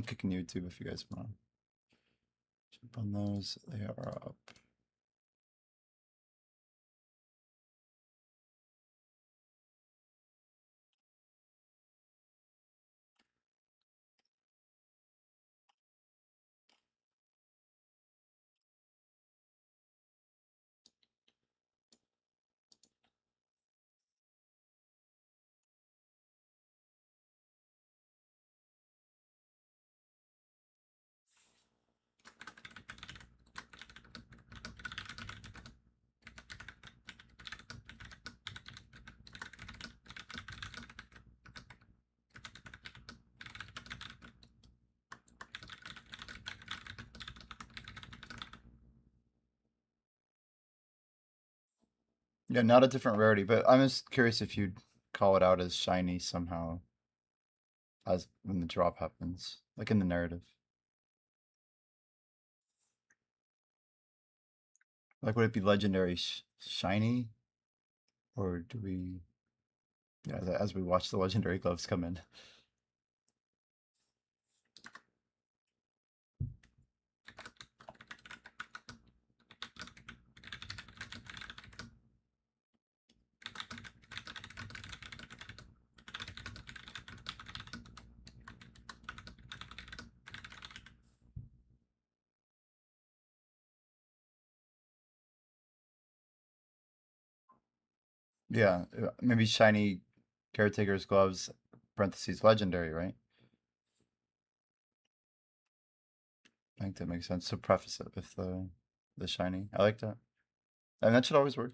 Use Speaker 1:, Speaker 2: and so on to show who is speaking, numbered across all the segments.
Speaker 1: I'm kicking YouTube if you guys want to jump on those. They are up. Yeah, not a different rarity, but I'm just curious if you'd call it out as shiny somehow as when the drop happens, like in the narrative. Like, would it be legendary shiny, or do we? Yeah, as we watch the legendary gloves come in. Yeah, maybe shiny caretaker's gloves, parentheses legendary, right? I think that makes sense. So preface it with the shiny. I like that. And that should always work.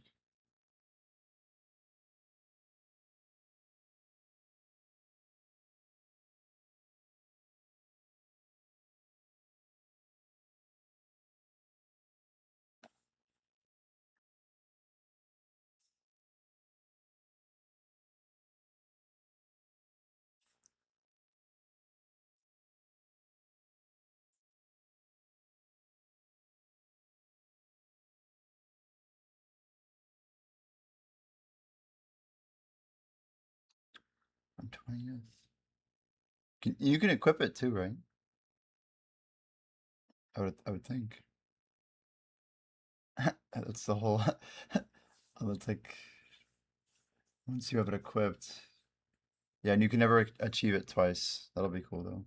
Speaker 1: On 20th. You can equip it too, right? I would think. That's the whole. That's like once you have it equipped. Yeah, and you can never achieve it twice. That'll be cool though.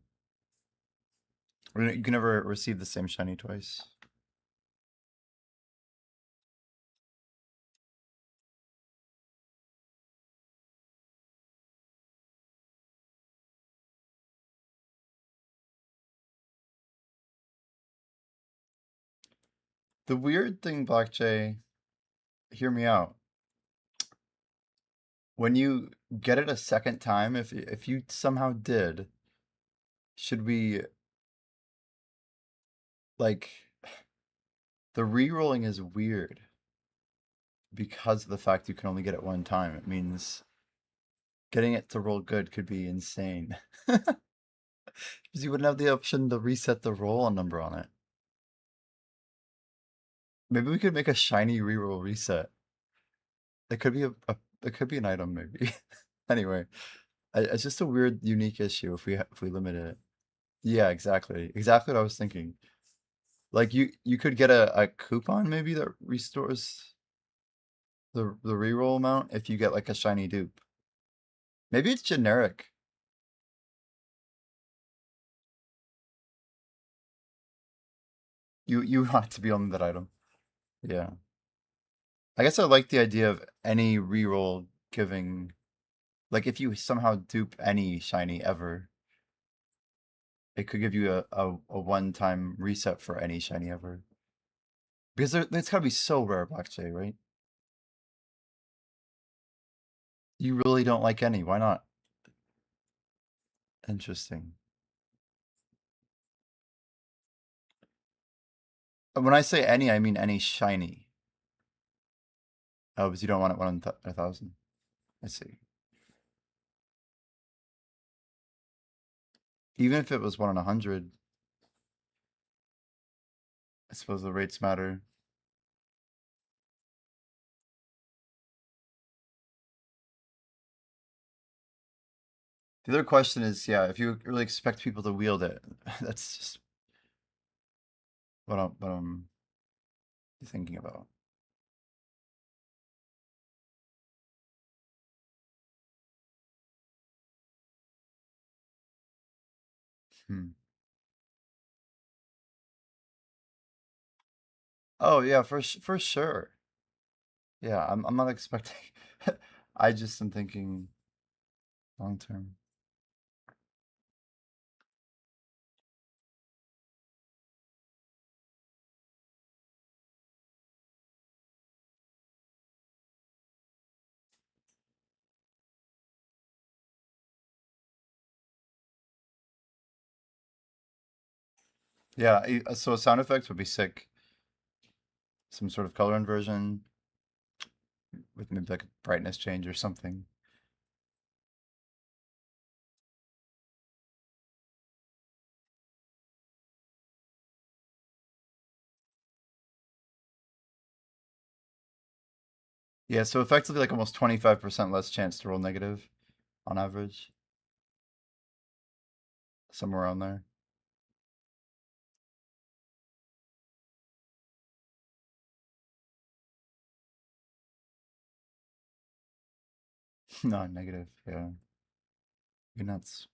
Speaker 1: Or you can never receive the same shiny twice. The weird thing, Black Jay, hear me out. When you get it a second time, if you somehow did, should we like the re-rolling is weird because of the fact you can only get it one time. It means getting it to roll good could be insane. Because you wouldn't have the option to reset the roll number on it. Maybe we could make a shiny reroll reset. It could be it could be an item maybe. Anyway, it's just a weird, unique issue if we limit it. Yeah, exactly what I was thinking. Like you could get a coupon maybe that restores the reroll amount if you get like a shiny dupe. Maybe it's generic. You want it to be on that item. Yeah. I guess I like the idea of any reroll giving, like if you somehow dupe any shiny ever, it could give you a one-time reset for any shiny ever. Because it's gotta be so rare, Black Jay, right? You really don't like any. Why not? Interesting. When I say any, I mean any shiny. Oh, because you don't want it 1 in 1,000. I see. Even if it was 1 in 100, I suppose the rates matter. The other question is, yeah, if you really expect people to wield it, that's just what I'm thinking about. Hmm. Oh yeah, for sure. Yeah, I'm not expecting. I just am thinking long term. Yeah, so a sound effect would be sick. Some sort of color inversion with maybe like a brightness change or something. Yeah, so effectively like almost 25% less chance to roll negative on average, somewhere around there. No, negative. Yeah, you're nuts.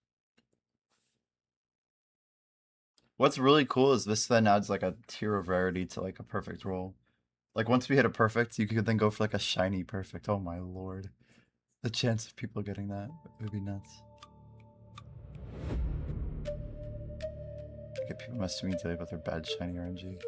Speaker 1: What's really cool is this then adds like a tier of rarity to like a perfect roll. Like once we hit a perfect, you could then go for like a shiny perfect. Oh my lord. The chance of people getting that would be nuts. I get people messaging me today about their bad shiny RNG.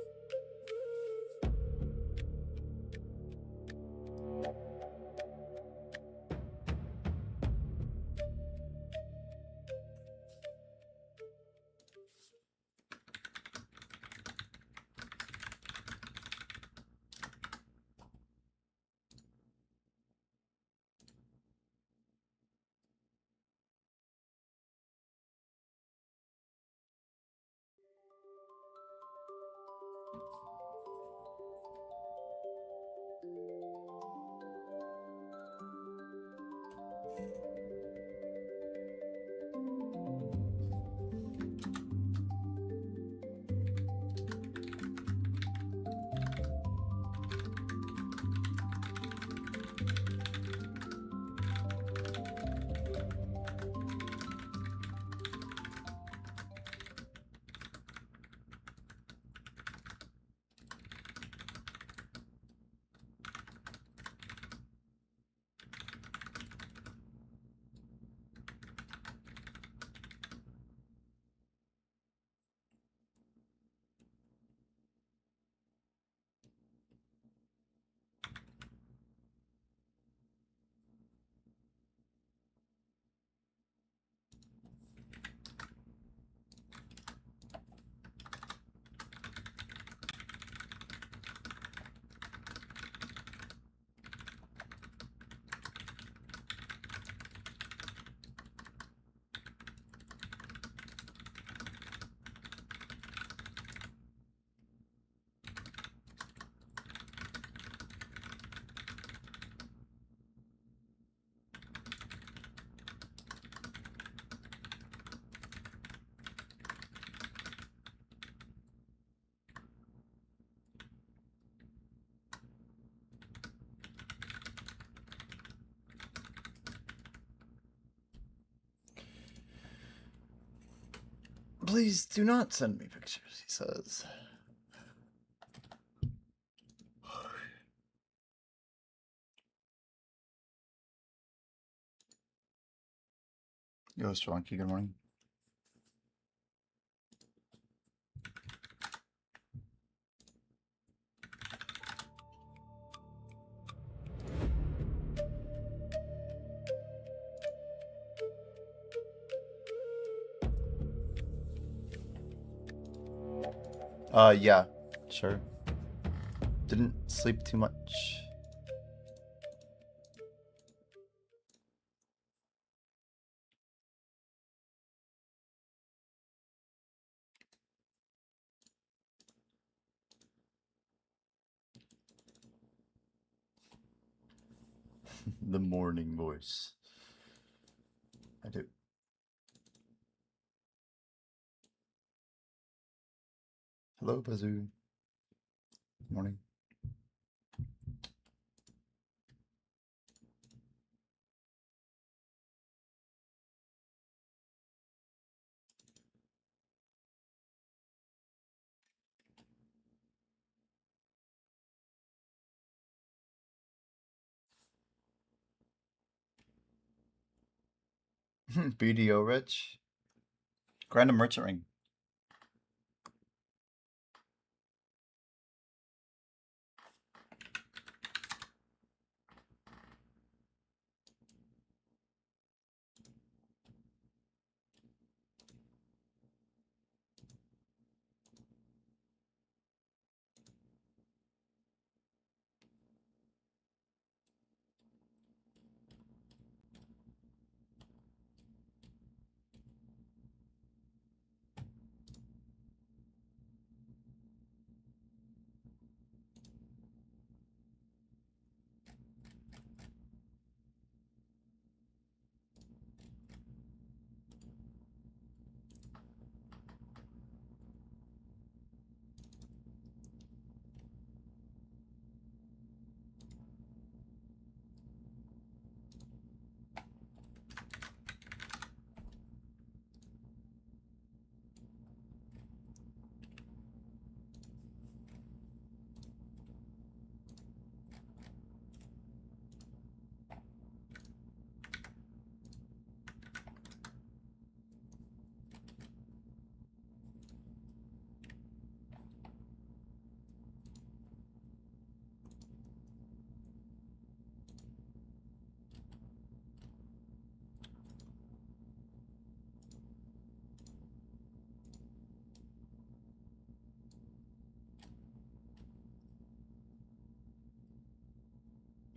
Speaker 1: Please do not send me pictures, he says. Yo, Strongkey, good morning. Yeah, sure. Didn't sleep too much. The morning voice. I do. Hello, Bazoo. Morning. BDO Rich. Random merchant ring.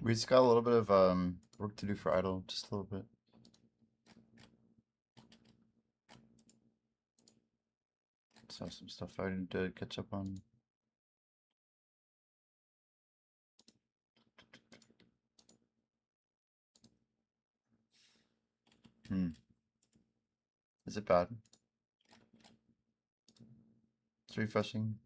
Speaker 1: We just got a little bit of work to do for idle, just a little bit. So some stuff I need to catch up on. Hmm. Is it bad? It's refreshing.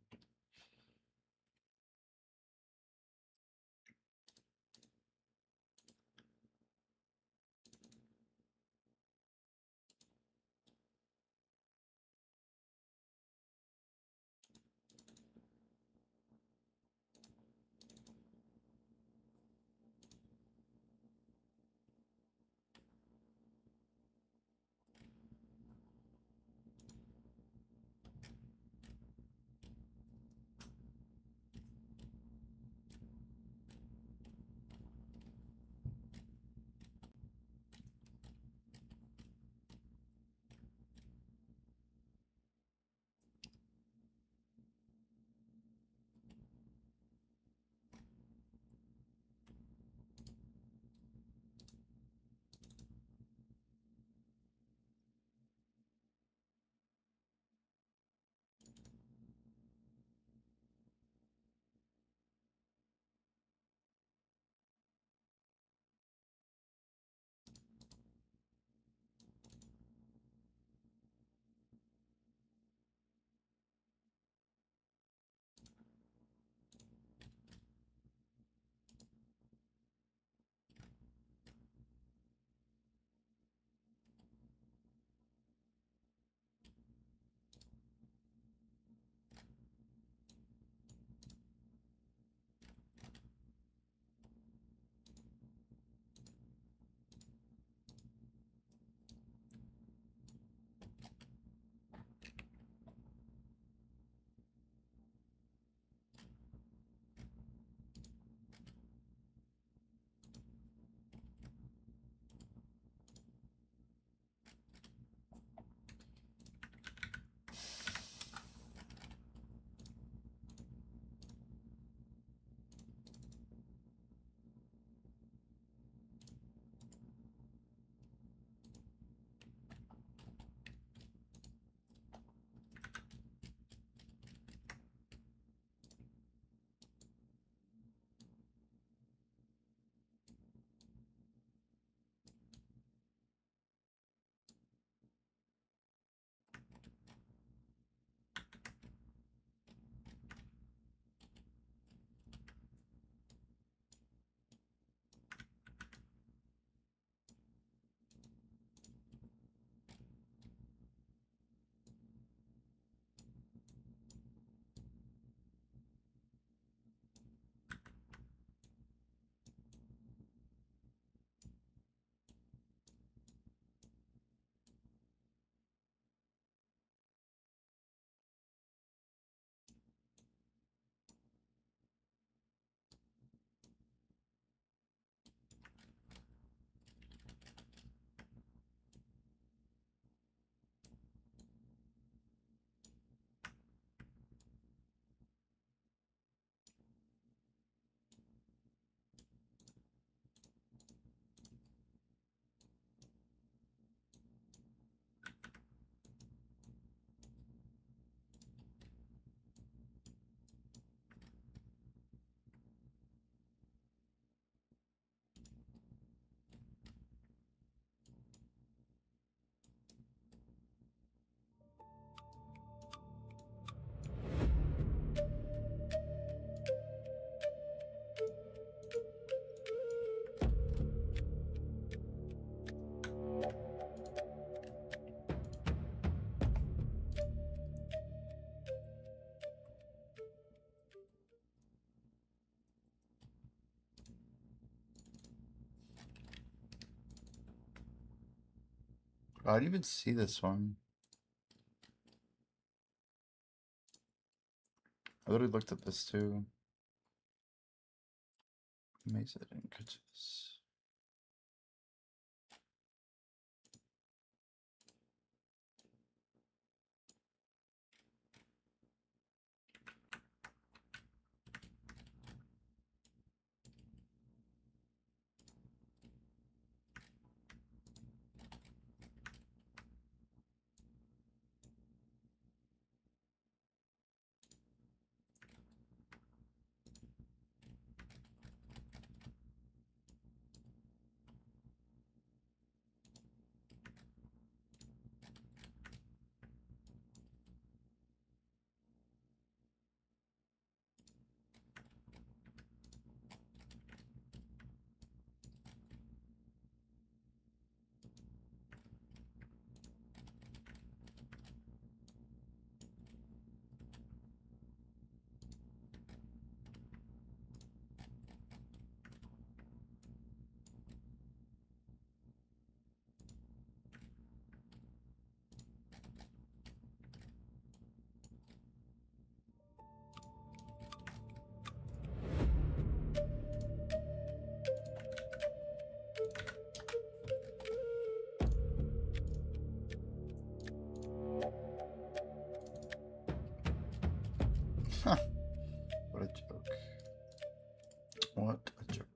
Speaker 1: I didn't even see this one. I literally looked at this too. Amazing, I didn't catch this. What a joke. What a joke.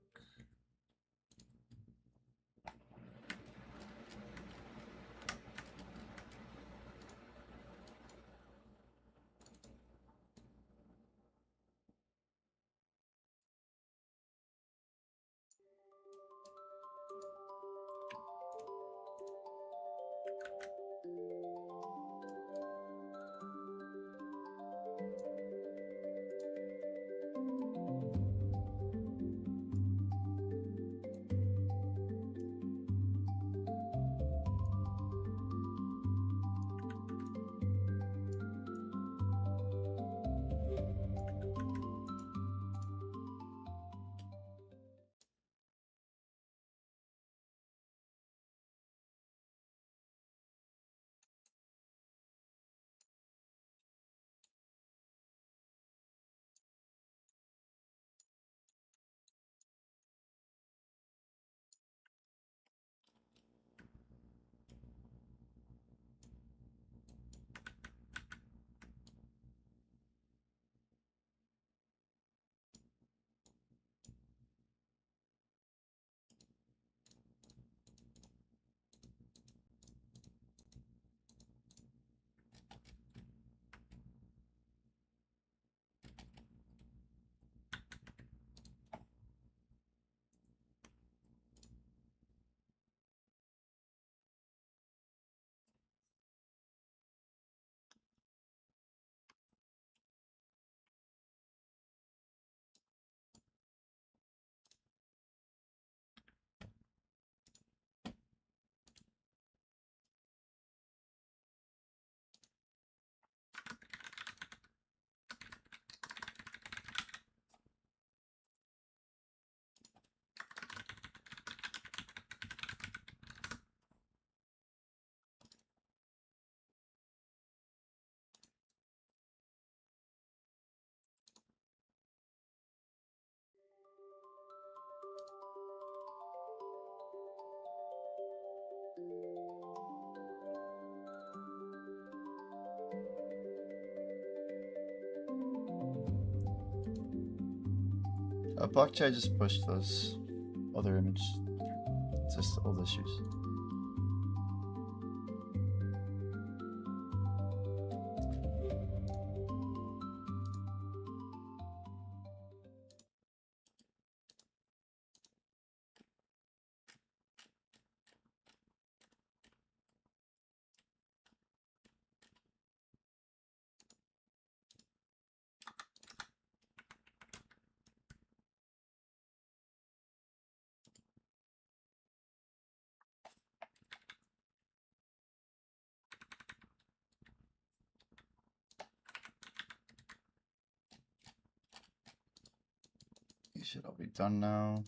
Speaker 1: Blockchain, I just pushed those other image. It's just old issues. You should all be done now.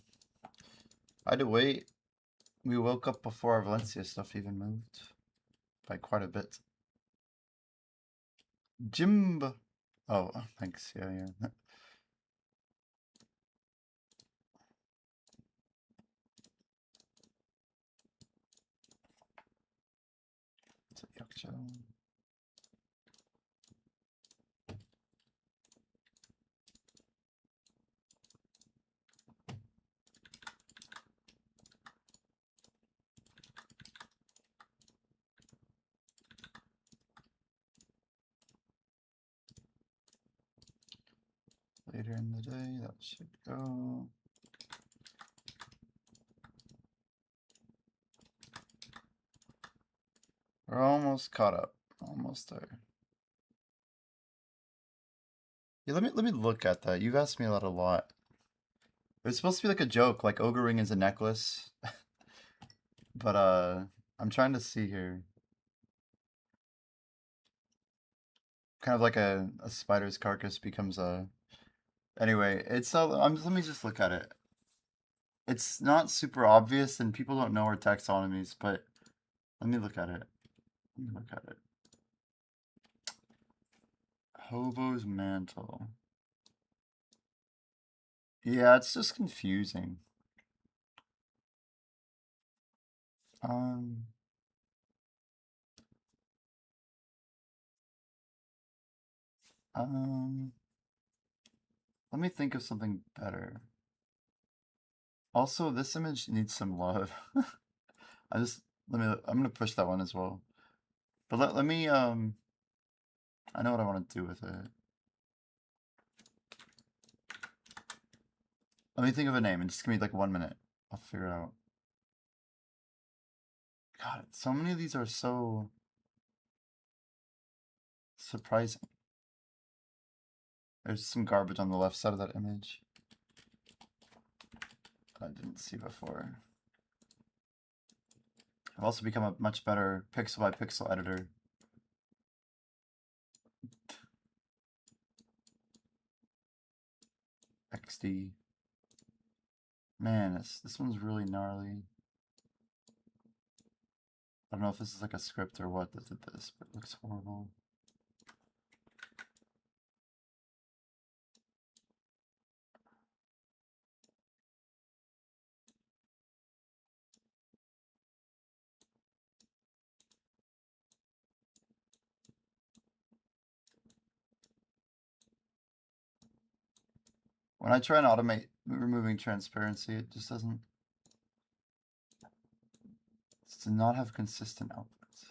Speaker 1: I had to wait. We woke up before our Valencia stuff even moved. by quite a bit. Jimb. Oh, thanks. Yeah, yeah. It's a Yakcha. Later in the day, that should go. We're almost caught up. Almost there. Yeah, let me look at that. You've asked me that a lot. It's supposed to be like a joke, like ogre ring is a necklace. But I'm trying to see here. Kind of like a spider's carcass becomes a. Anyway, it's let me just look at it. It's not super obvious, and people don't know our taxonomies, but let me look at it. Let me look at it. Hobo's mantle. Yeah, it's just confusing. Um, um, let me think of something better. Also, this image needs some love. I just I'm gonna push that one as well. But let me I know what I want to do with it. Let me think of a name and just give me like 1 minute. I'll figure it out. God, so many of these are so surprising. There's some garbage on the left side of that image that I didn't see before. I've also become a much better pixel by pixel editor. XD. Man, this one's really gnarly. I don't know if this is like a script or what that did this, but it looks horrible. When I try and automate removing transparency, it just doesn't not have consistent outputs.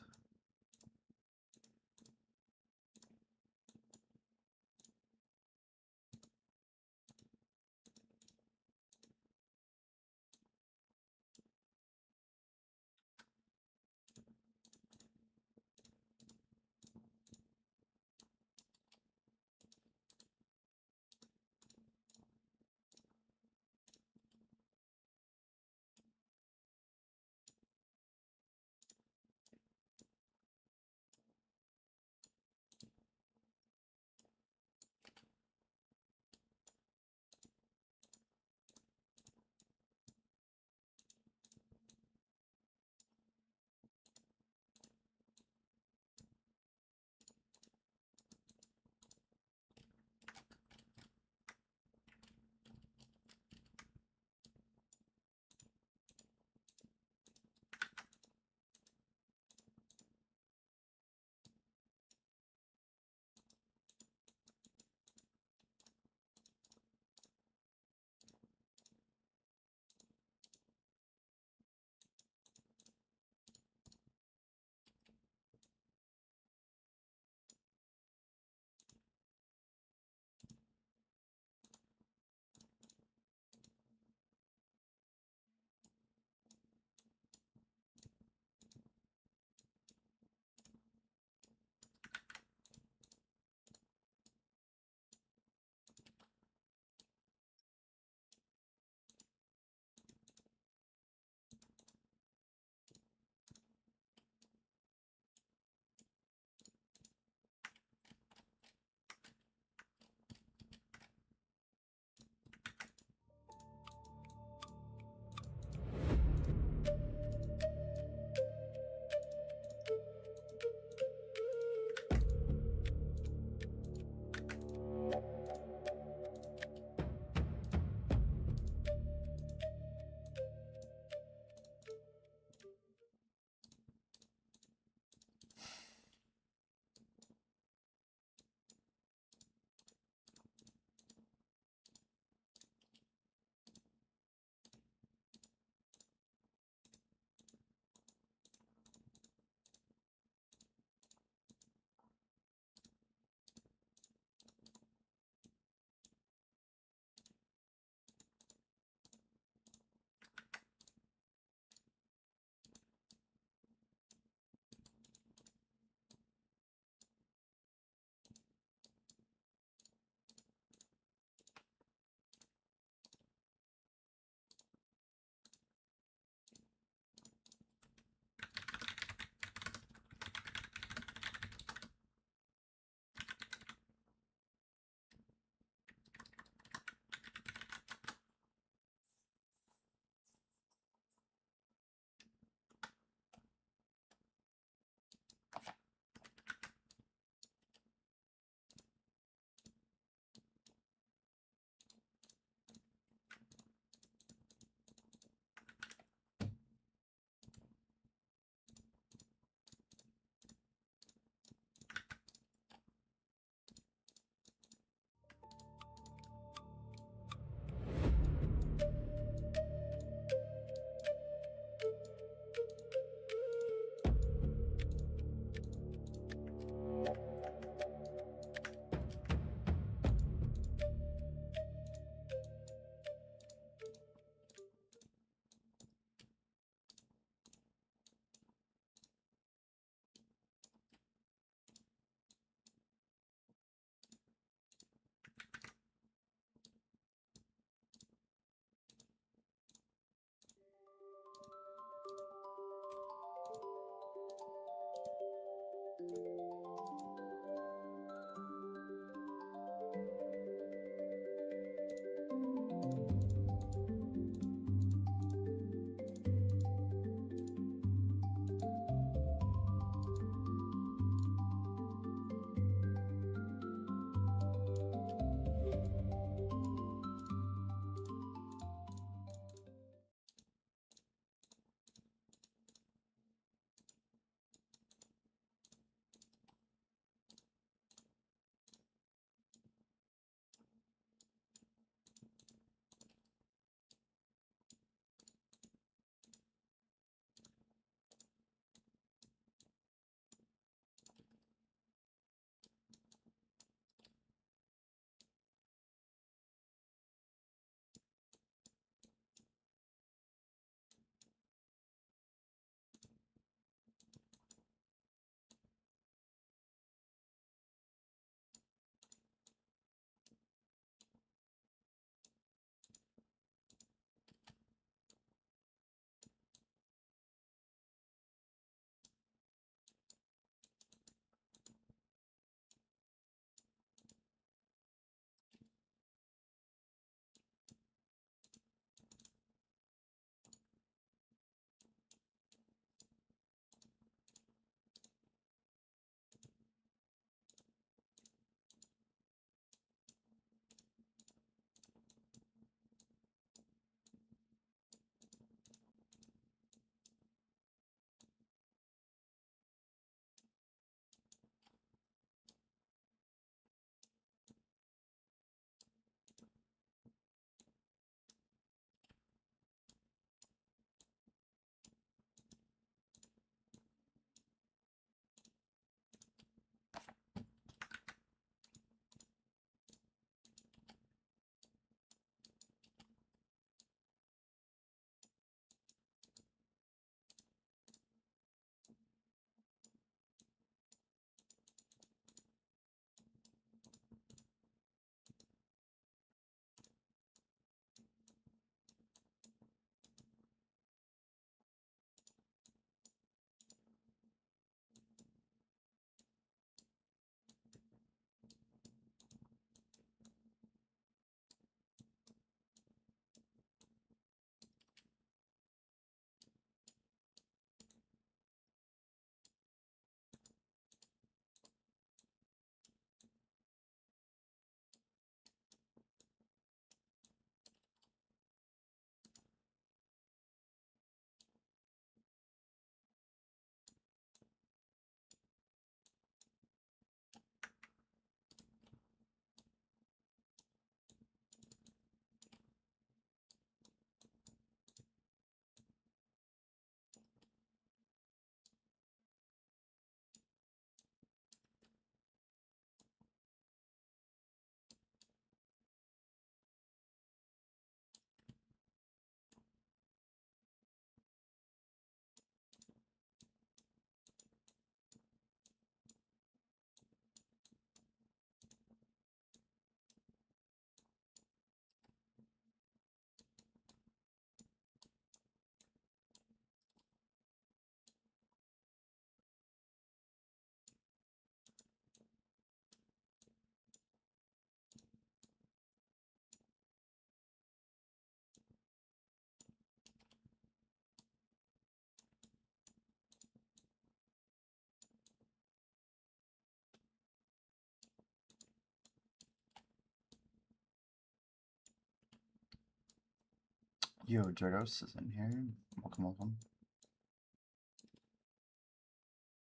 Speaker 1: Yo, Dragos is in here. Welcome, welcome.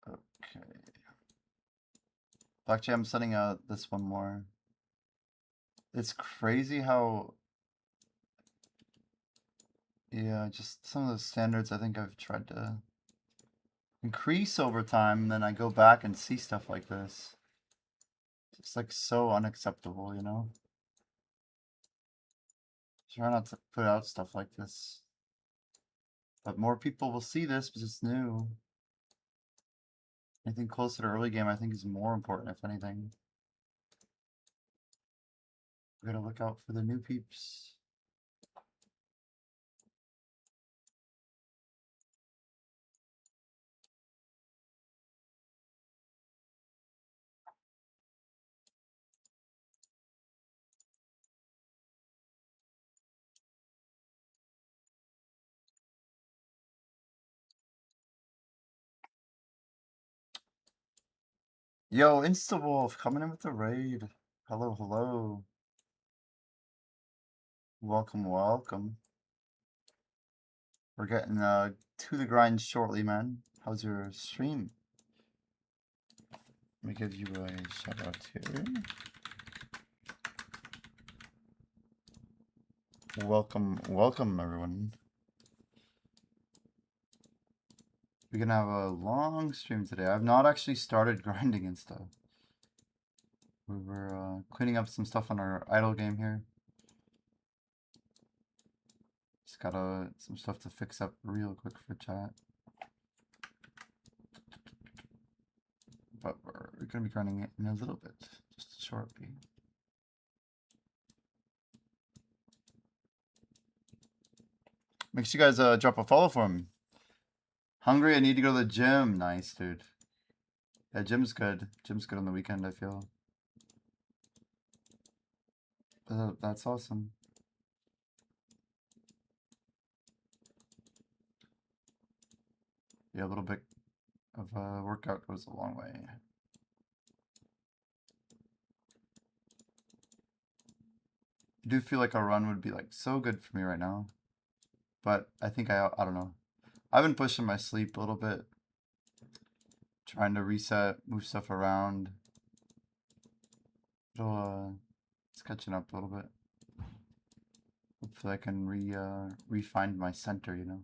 Speaker 1: Okay. Actually, I'm setting this one more. It's crazy how, yeah, just some of the standards I think I've tried to increase over time, and then I go back and see stuff like this. It's like so unacceptable, you know? Try not to put out stuff like this. But more people will see this because it's new. Anything closer to early game I think is more important, if anything. We gotta look out for the new peeps. Yo, InstaWolf coming in with the raid. Hello, hello. Welcome, welcome. We're getting to the grind shortly, man. How's your stream? Let me give you a shout out here. Welcome, welcome everyone. We're gonna have a long stream today. I've not actually started grinding and stuff. We were cleaning up some stuff on our idle game here. Just got some stuff to fix up real quick for chat. But we're gonna be grinding it in a little bit, just shortly. Make sure you guys drop a follow for me. Hungry, I need to go to the gym. Nice, dude. Yeah, gym's good. Gym's good on the weekend, I feel. That's awesome. Yeah, a little bit of a workout goes a long way. I do feel like a run would be like so good for me right now. But I think I don't know. I've been pushing my sleep a little bit. Trying to reset, move stuff around. It's catching up a little bit. Hopefully I can re-find my center, you know.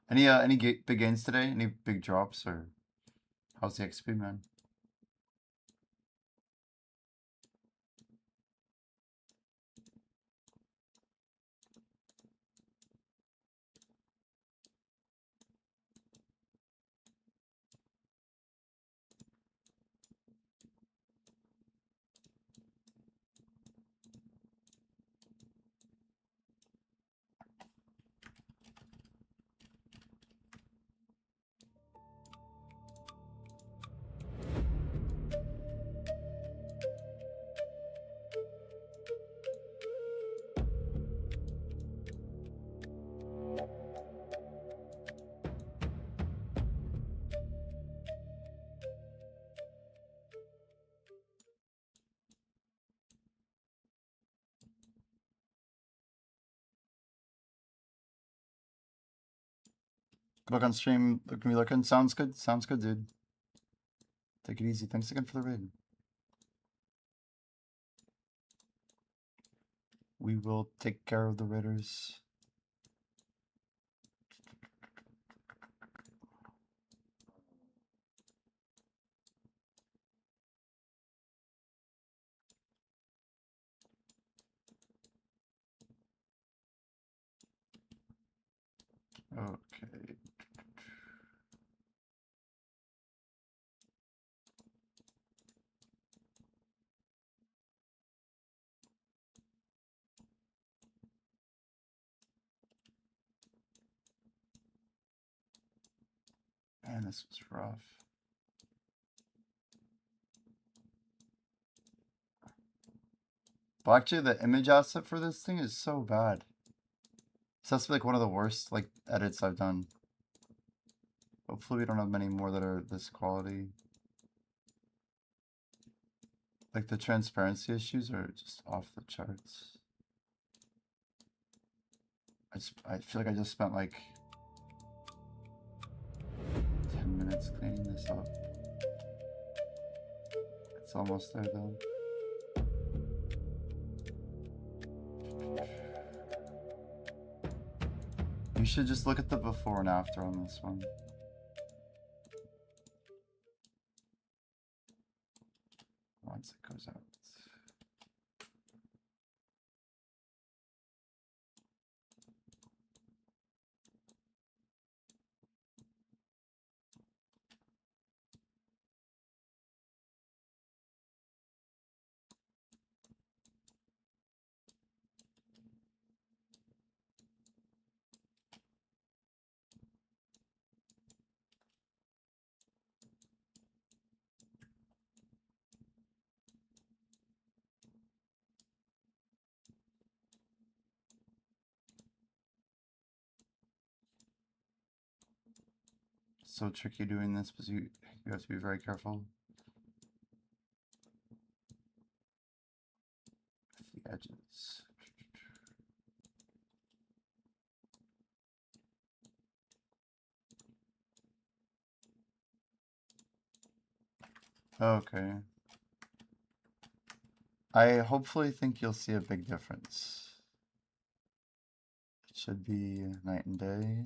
Speaker 1: Any big gains today? Any big drops, or how's the XP, man? Good luck on stream. Look at me looking. Sounds good. Sounds good, dude. Take it easy. Thanks again for the raid. We will take care of the raiders. Okay. Man, this was rough. But actually, the image asset for this thing is so bad. So that's like one of the worst like edits I've done. Hopefully we don't have many more that are this quality. Like the transparency issues are just off the charts. I feel like I just spent like 10 minutes cleaning this up. It's almost there though. You should just look at the before and after on this one. Once it goes out. So tricky doing this because you have to be very careful with the edges. Okay. I hopefully think you'll see a big difference. It should be night and day.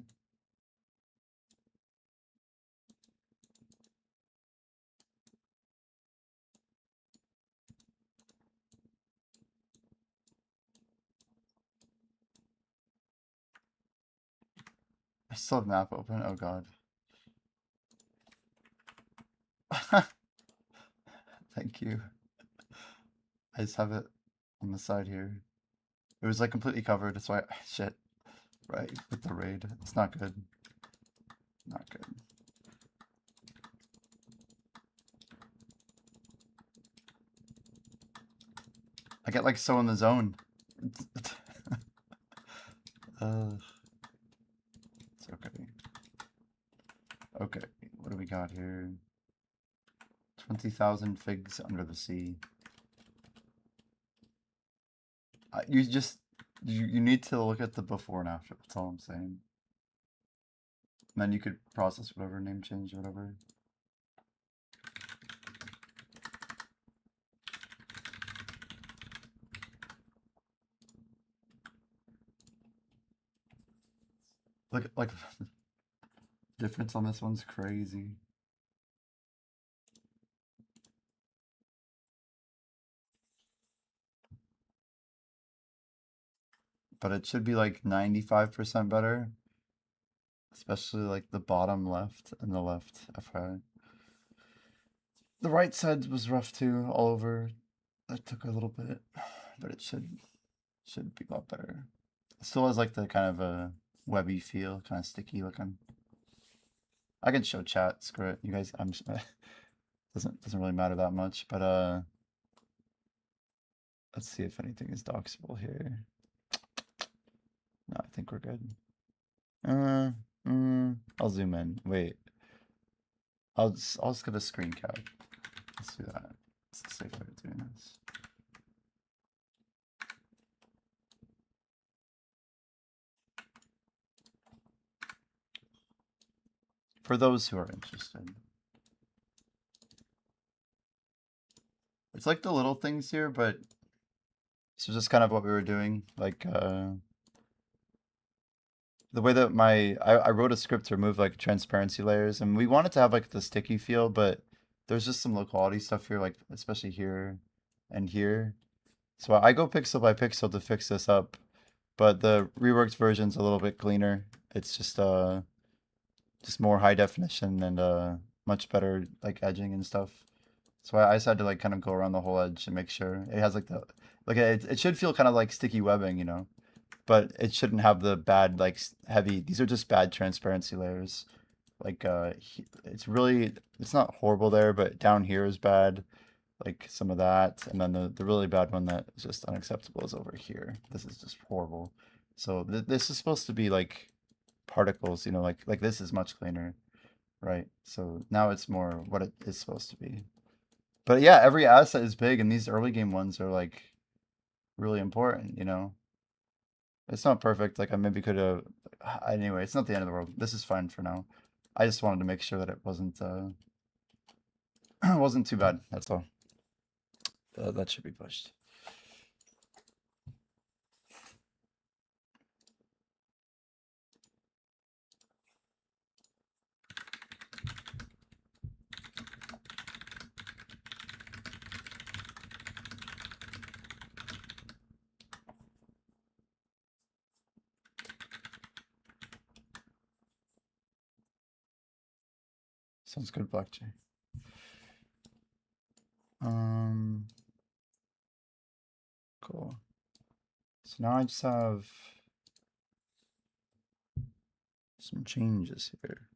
Speaker 1: I still have map open. Oh god. Thank you. I just have it on the side here. It was like completely covered. That's why shit. Right with the raid. It's not good. Not good. I get like so in the zone. It's okay. Okay, what do we got here? 20,000 figs under the sea. You need to look at the before and after. That's all I'm saying. And then you could process whatever name change or whatever. Look at like difference on this one's crazy. But it should be like 95% better. Especially like the bottom left and the left FI. The right side was rough too, all over. That took a little bit, but it should be a lot better. It still has like the kind of a webby feel, kind of sticky looking. I can show chat, screw it. You guys, I'm just, doesn't really matter that much, but let's see if anything is doxable here. No, I think we're good. I'll zoom in. Wait. I'll just get a screen cap. Let's do that. It's a safe way of doing this. For those who are interested. It's like the little things here, but this is just kind of what we were doing. Like the way that I wrote a script to remove like transparency layers, and we wanted to have like the sticky feel, but there's just some low quality stuff here, like especially here and here. So I go pixel by pixel to fix this up, but the reworked version's a little bit cleaner. It's just more high definition and much better like edging and stuff. So I just had to like kind of go around the whole edge and make sure it has like the like it should feel kind of like sticky webbing, you know, but it shouldn't have the bad like heavy. These are just bad transparency layers. Like it's not horrible there, but down here is bad. Like some of that, and then the really bad one that is just unacceptable is over here. This is just horrible. So this is supposed to be like particles, you know, like this is much cleaner, right? So now it's more what it is supposed to be. But yeah, every asset is big, and these early game ones are like really important, you know. It's not perfect. Like I maybe could have. Anyway, it's not the end of the world. This is fine for now. I just wanted to make sure that it wasn't wasn't too bad. That's all. That should be pushed. Sounds good, Blackjack. Um, cool. So now I just have some changes here.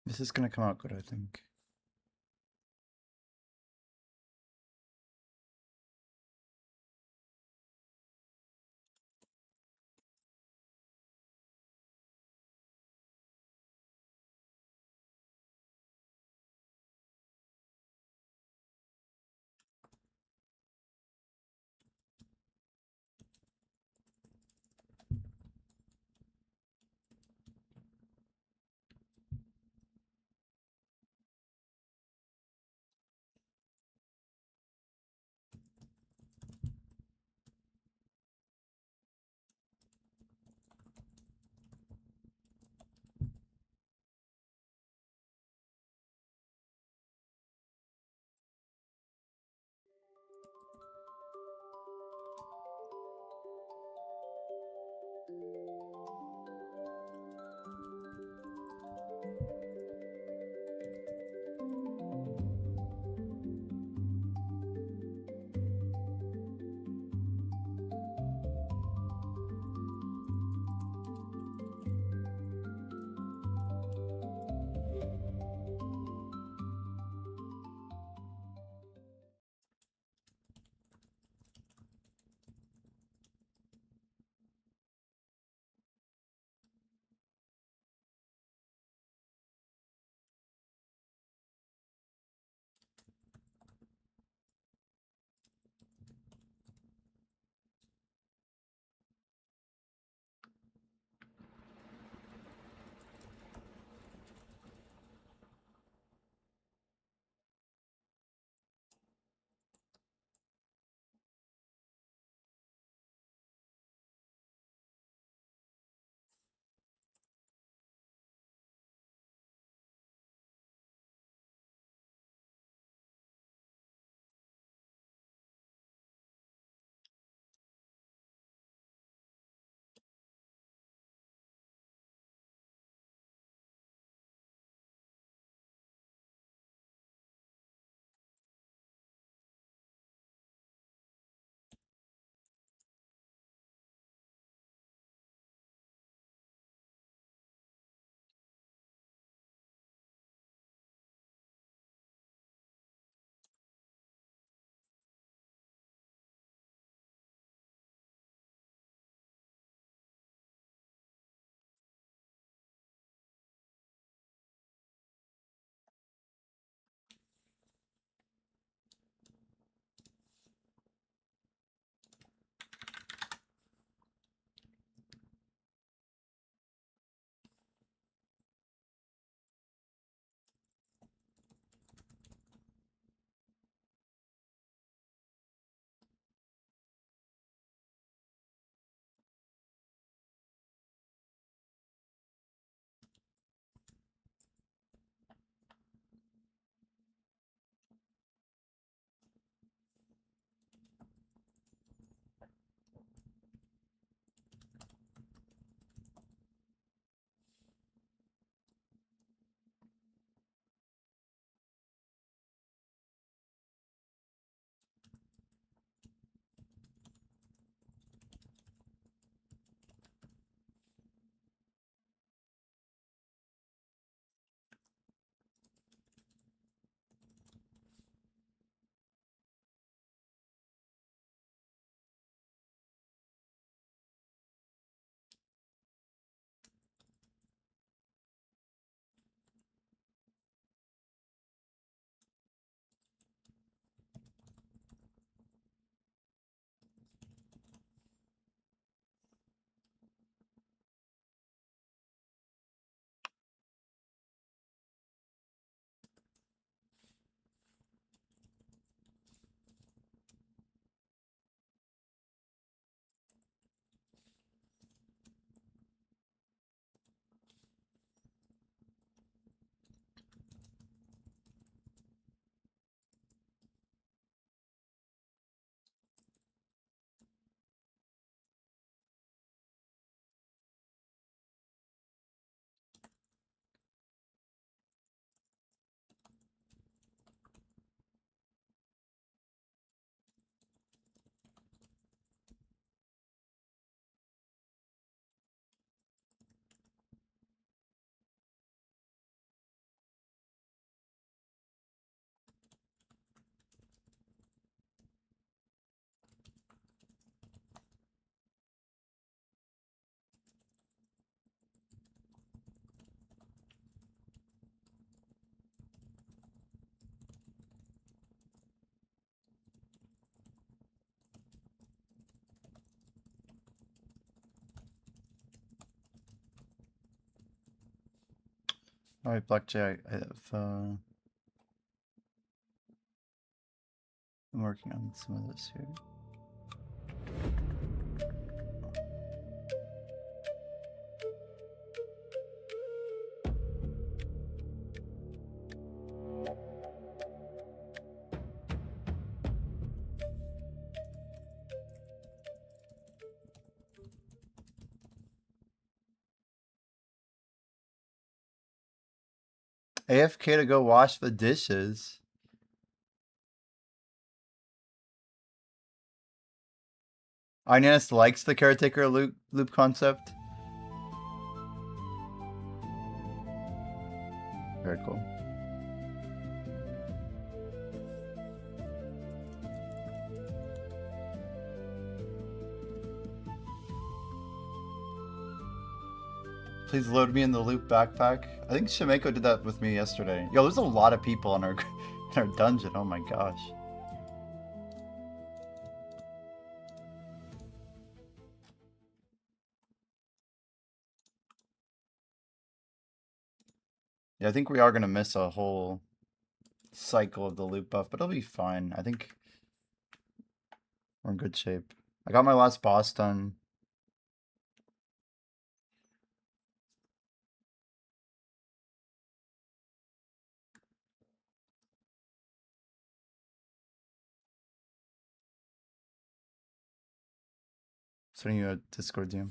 Speaker 1: This is gonna come out good, I think. Alright, Blackjack, I have, I'm working on some of this here. AFK to go wash the dishes. Inanus likes the caretaker loop concept. Very cool. Please load me in the loop backpack. I think Shimeko did that with me yesterday. Yo, there's a lot of people in our in our dungeon. Oh my gosh. Yeah, I think we are gonna miss a whole cycle of the loop buff, but it'll be fine. I think we're in good shape. I got my last boss done. Sending you a Discord DM.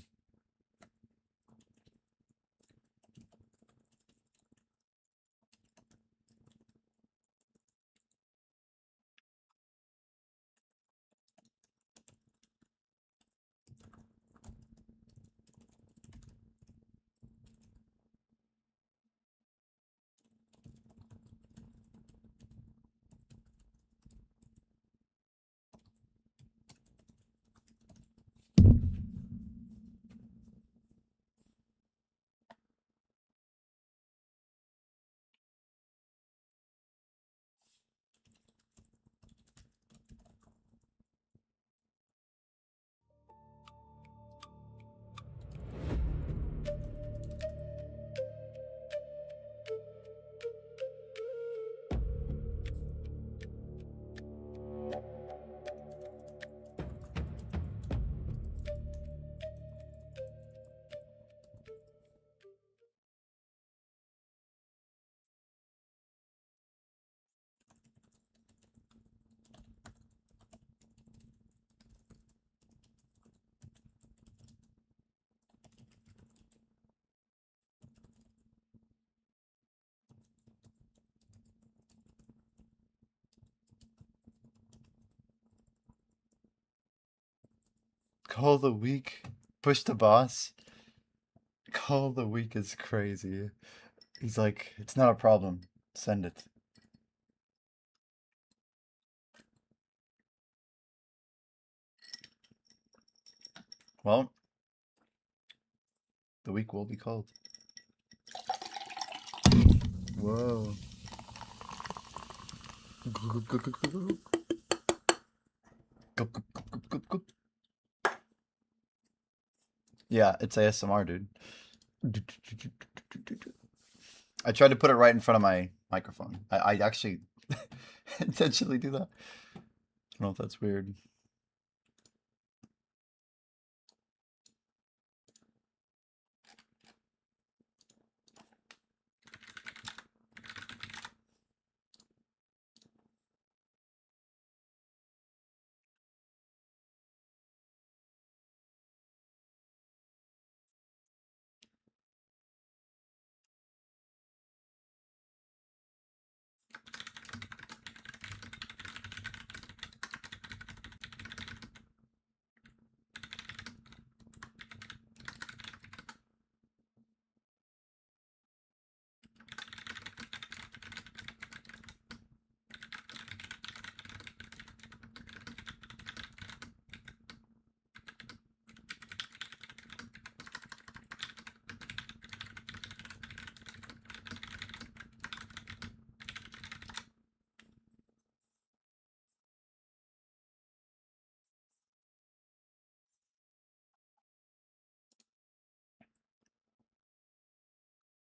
Speaker 1: Call the week. Push the boss. Call the week is crazy. He's like, it's not a problem. Send it. Well, the week will be called. Whoa. Yeah, it's ASMR, dude. I tried to put it right in front of my microphone. I actually intentionally do that. I don't know if that's weird.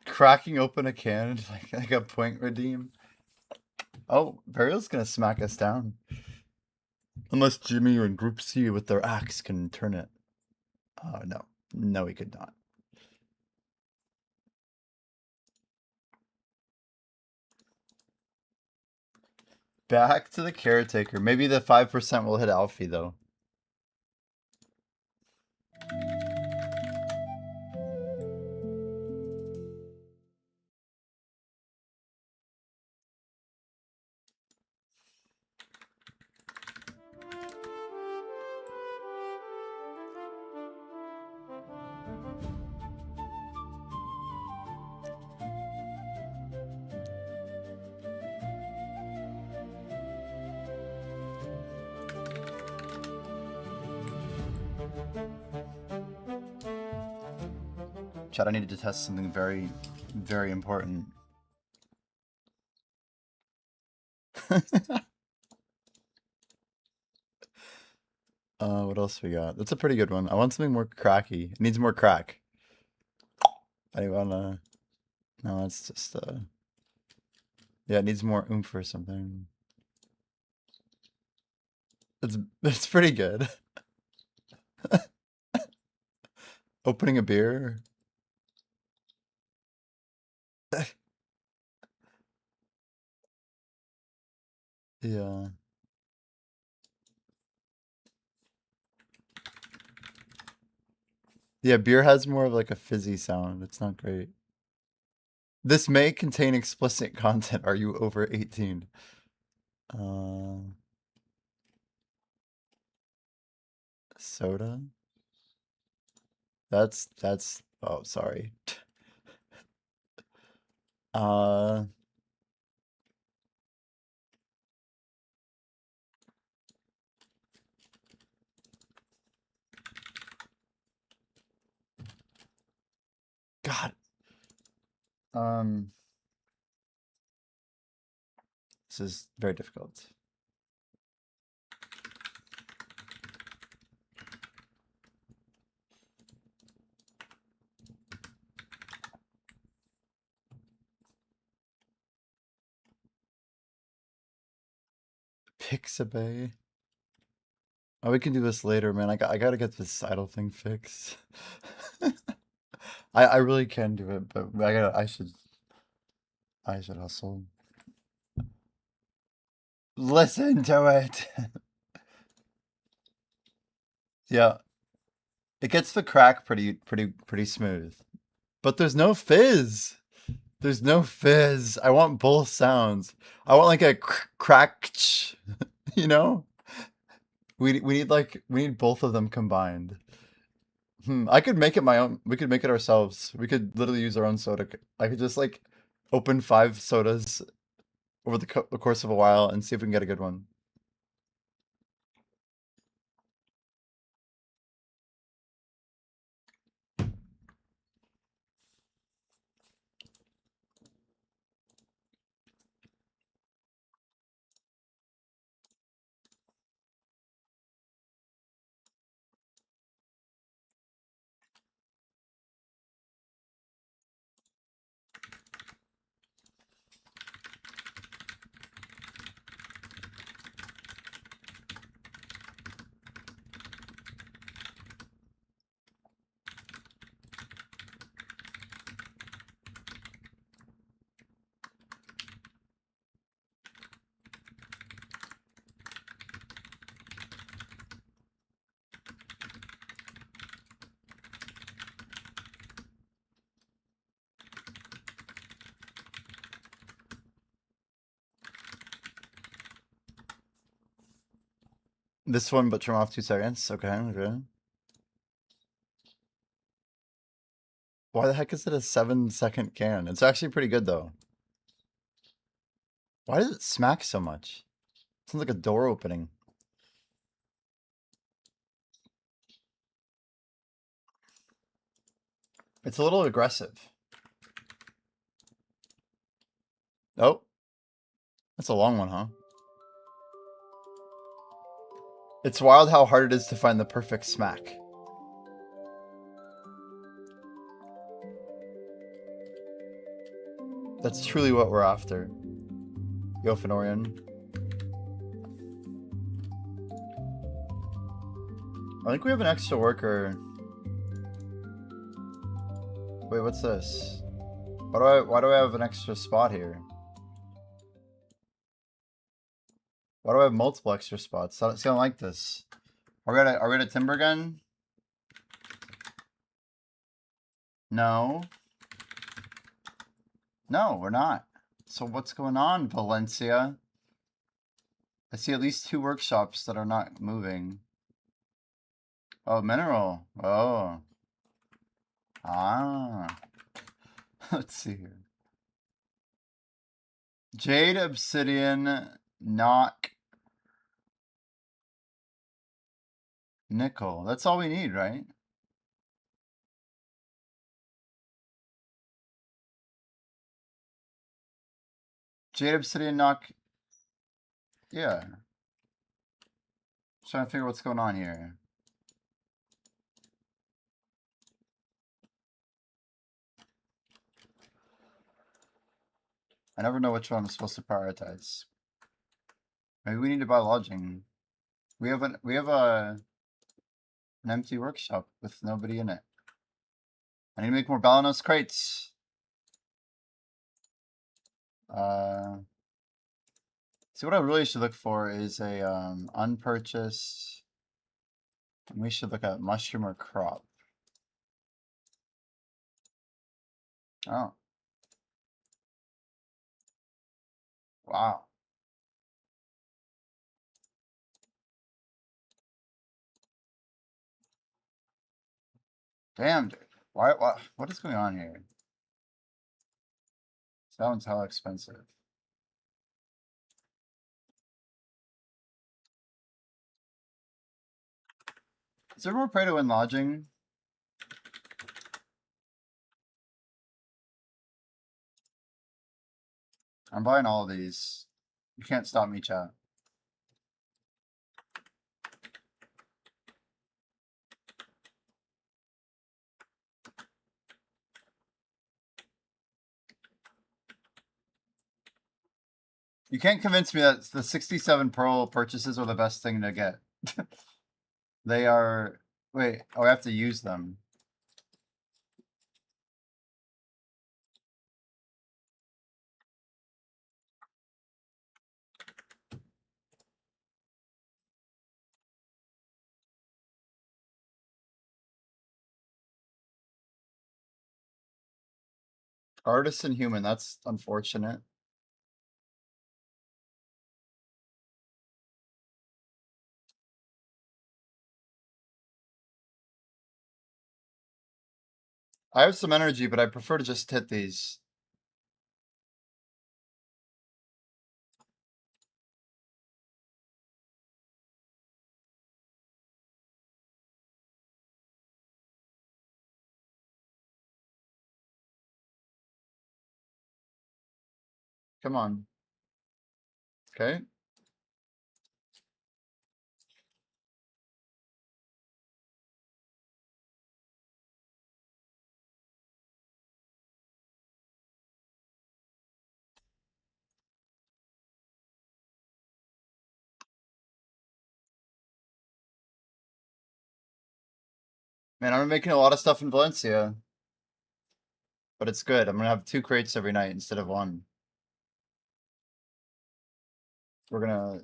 Speaker 1: cracking open a can like a point redeem. Oh, Burial's gonna smack us down. Unless Jimmy and Group C with their axe can turn it. Oh, no. No, he could not. Back to the caretaker. Maybe the 5% will hit Alfie, though. Chad, I needed to test something very, very important. What else we got? That's a pretty good one. I want something more cracky. It needs more crack. I wanna... No, it's just, yeah, it needs more oomph or something. It's pretty good. Opening a beer? Yeah. Yeah, beer has more of like a fizzy sound. It's not great. This may contain explicit content. Are you over 18? Soda? Oh, sorry. Uh, God. This is very difficult. Pixabay. Oh, we can do this later, man. I gotta get this idle thing fixed. I really can do it, but I should hustle. Listen to it. Yeah. It gets the crack pretty smooth. But there's no fizz. There's no fizz. I want both sounds. I want like a crack, you know? We need both of them combined. I could make it my own. We could make it ourselves. We could literally use our own soda. I could just like open 5 sodas over the course of a while and see if we can get a good one. This one, but trim off 2 seconds. Okay, okay. Why the heck is it a 7-second can? It's actually pretty good though. Why does it smack so much? Sounds like a door opening. It's a little aggressive. Oh, that's a long one, huh? It's wild how hard it is to find the perfect smack. That's truly what we're after. Yo, Fenorian. I think we have an extra worker. Wait, what's this? Why do I have an extra spot here? Why do I have multiple extra spots? I don't like this. Are we at a timber gun? No. No, we're not. So what's going on, Valencia? I see at least 2 workshops that are not moving. Oh, mineral. Oh. Ah. Let's see here. Jade, obsidian, knock, nickel. That's all we need, right? Jade, obsidian, knock. Yeah. Just trying to figure what's going on here. I never know which one I'm supposed to prioritize. Maybe we need to buy lodging. We have an empty workshop with nobody in it. I need to make more Balanos crates. See, what I really should look for is a unpurchased. And we should look at mushroom or crop. Oh. Wow. Damn, dude. What is going on here? That one's hella expensive. Is there more pay to win lodging? I'm buying all of these. You can't stop me, chat. You can't convince me that the 67 pearl purchases are the best thing to get. They are... Wait, oh, I have to use them. Artisan human, that's unfortunate. I have some energy, but I prefer to just hit these. Come on. Okay. Man, I'm making a lot of stuff in Valencia. But it's good. I'm gonna have 2 crates every night instead of 1. We're gonna...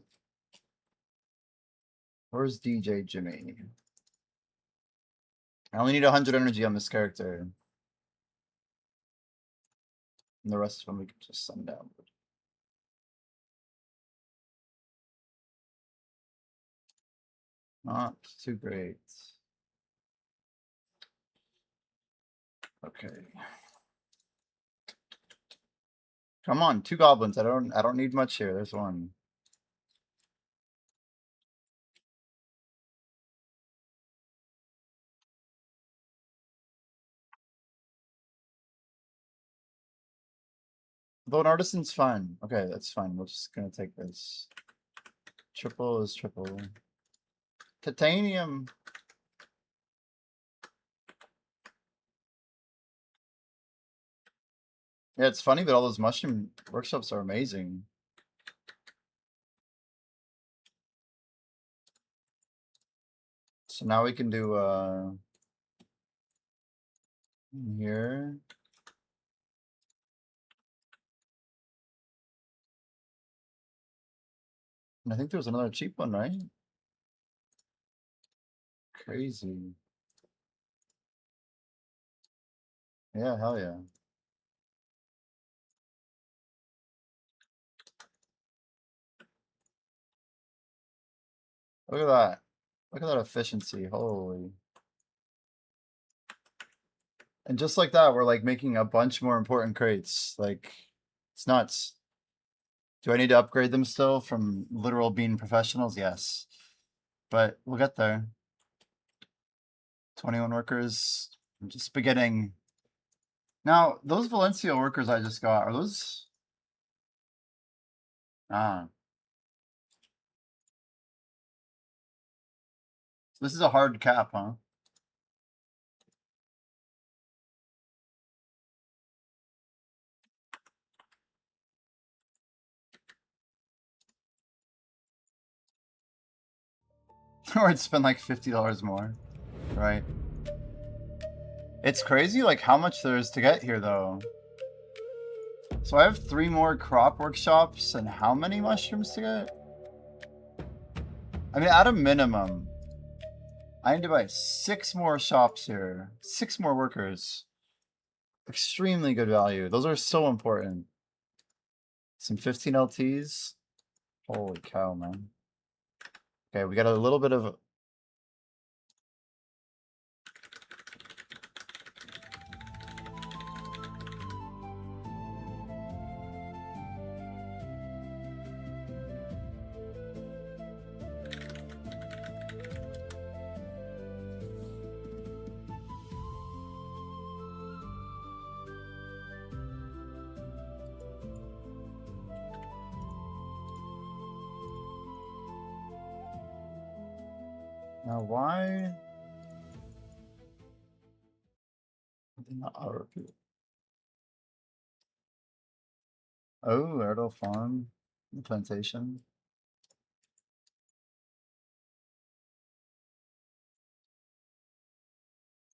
Speaker 1: Where's DJ Jimmy? I only need 100 energy on this character. And the rest of them we can just send down. Not too great. Okay. Come on, 2 goblins. I don't need much here. There's 1. Though an artisan's fine. Okay, that's fine. We're just gonna take this. Triple is triple. Titanium. Yeah, it's funny, but all those mushroom workshops are amazing. So now we can do here. And I think there was another cheap one, right? Crazy. Yeah, hell yeah. Look at that. Look at that efficiency. Holy. And just like that, we're like making a bunch more important crates. Like, it's nuts. Do I need to upgrade them still from literal being professionals? Yes. But we'll get there. 21 workers. I'm just beginning. Now, those Valencia workers I just got, are those? Ah. So this is a hard cap, huh? Or I'd spend like $50 more. Right. It's crazy like how much there is to get here though. So I have 3 more crop workshops and how many mushrooms to get? I mean, at a minimum, I need to buy 6 more shops here. 6 more workers. Extremely good value. Those are so important. Some 15 LTs. Holy cow, man. Okay, we got a little bit of... Now why... Not auto-repeat. Oh, Erdo Farm. Plantation.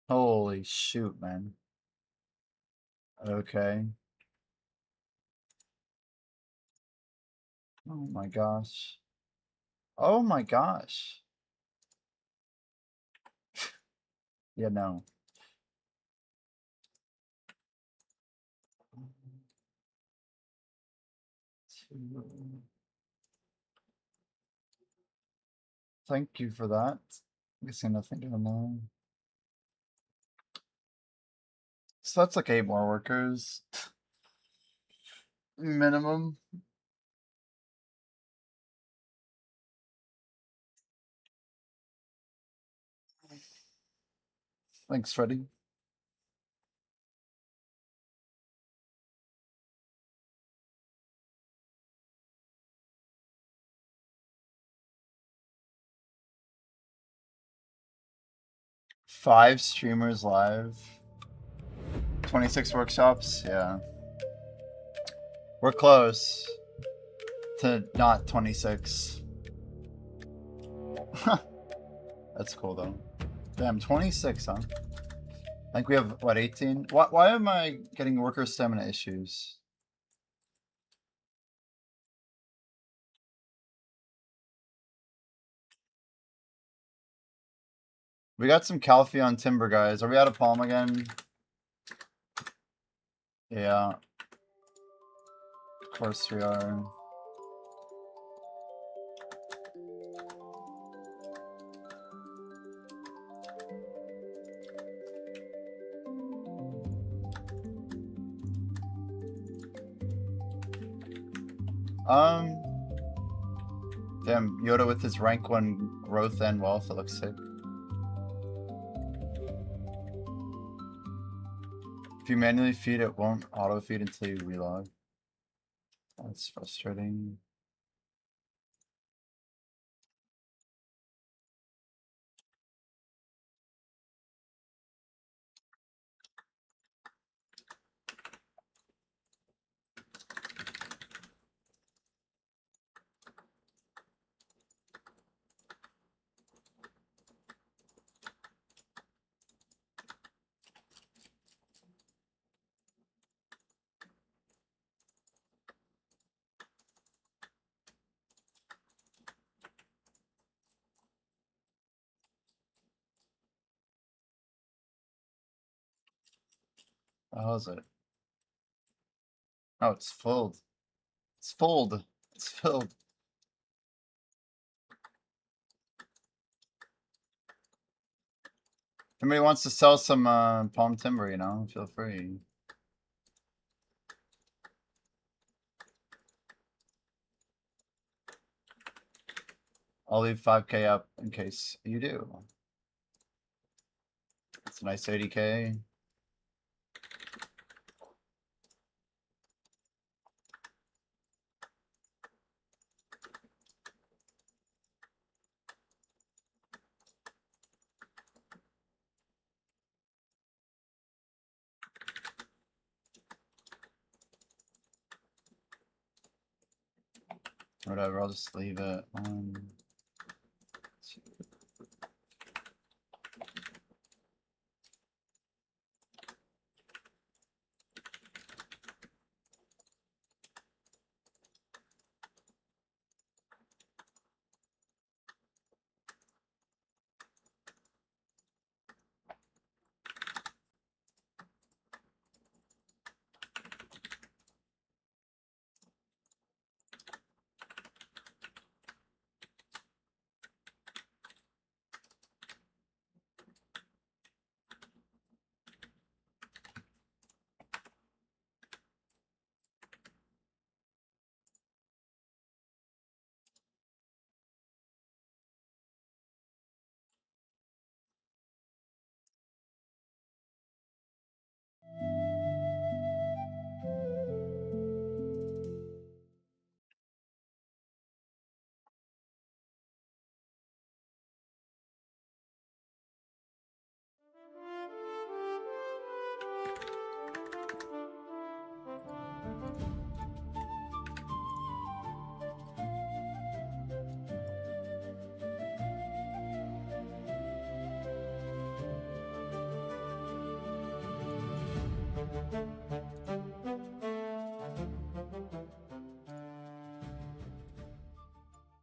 Speaker 1: Holy shoot, man. Okay. Oh my gosh. Oh my gosh. Yeah, no. Thank you for that. I'm guessing nothing going on. So that's like 8 more workers. Minimum. Thanks, Freddie. Five streamers live. 26 workshops. Yeah. We're close to not 26. That's cool though. Damn, 26, huh? I think we have, what, 18? Why am I getting worker stamina issues? We got some Calpheon timber, guys. Are we out of palm again? Yeah. Of course we are. Damn, Yoda with his rank 1 growth and wealth, it looks sick. If you manually feed, it won't auto feed until you relog. That's frustrating. How is it? Oh, it's filled. It's filled. It's filled. If anybody wants to sell some palm timber, you know, feel free. I'll leave 5K up in case you do. It's a nice 80K. Whatever, I'll just leave it.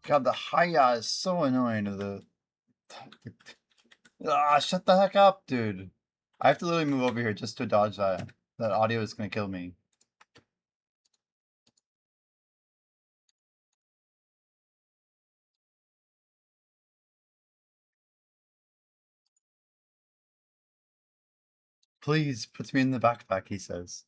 Speaker 1: God, the hi-ya is so annoying to the... Ah, shut the heck up, dude. I have to literally move over here just to dodge that. That audio is gonna kill me. Please, put me in the backpack, he says.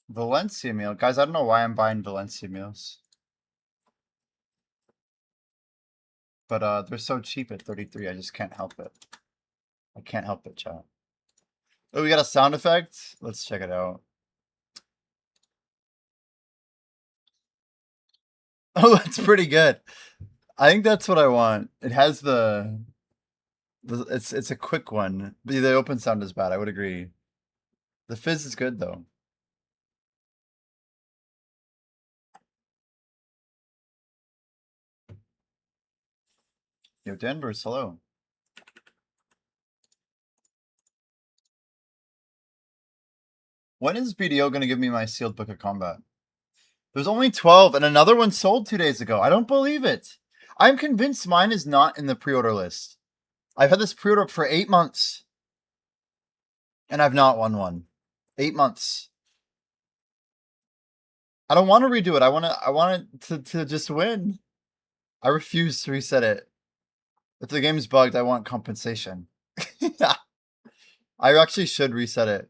Speaker 1: Valencia meal. Guys, I don't know why I'm buying Valencia meals. But they're so cheap at 33, I just can't help it. I can't help it, chat. Oh, we got a sound effect? Let's check it out. Oh, that's pretty good. I think that's what I want. It has it's a quick one. The open sound is bad, I would agree. The fizz is good though. Yo, Danvers, hello. When is BDO gonna give me my sealed book of combat? There's only 12 and another one sold 2 days ago. I don't believe it. I'm convinced mine is not in the pre-order list. I've had this pre-order for 8 months. And I've not won one. 8 months. I don't want to redo it. I want it to just win. I refuse to reset it. If the game's bugged, I want compensation. I actually should reset it.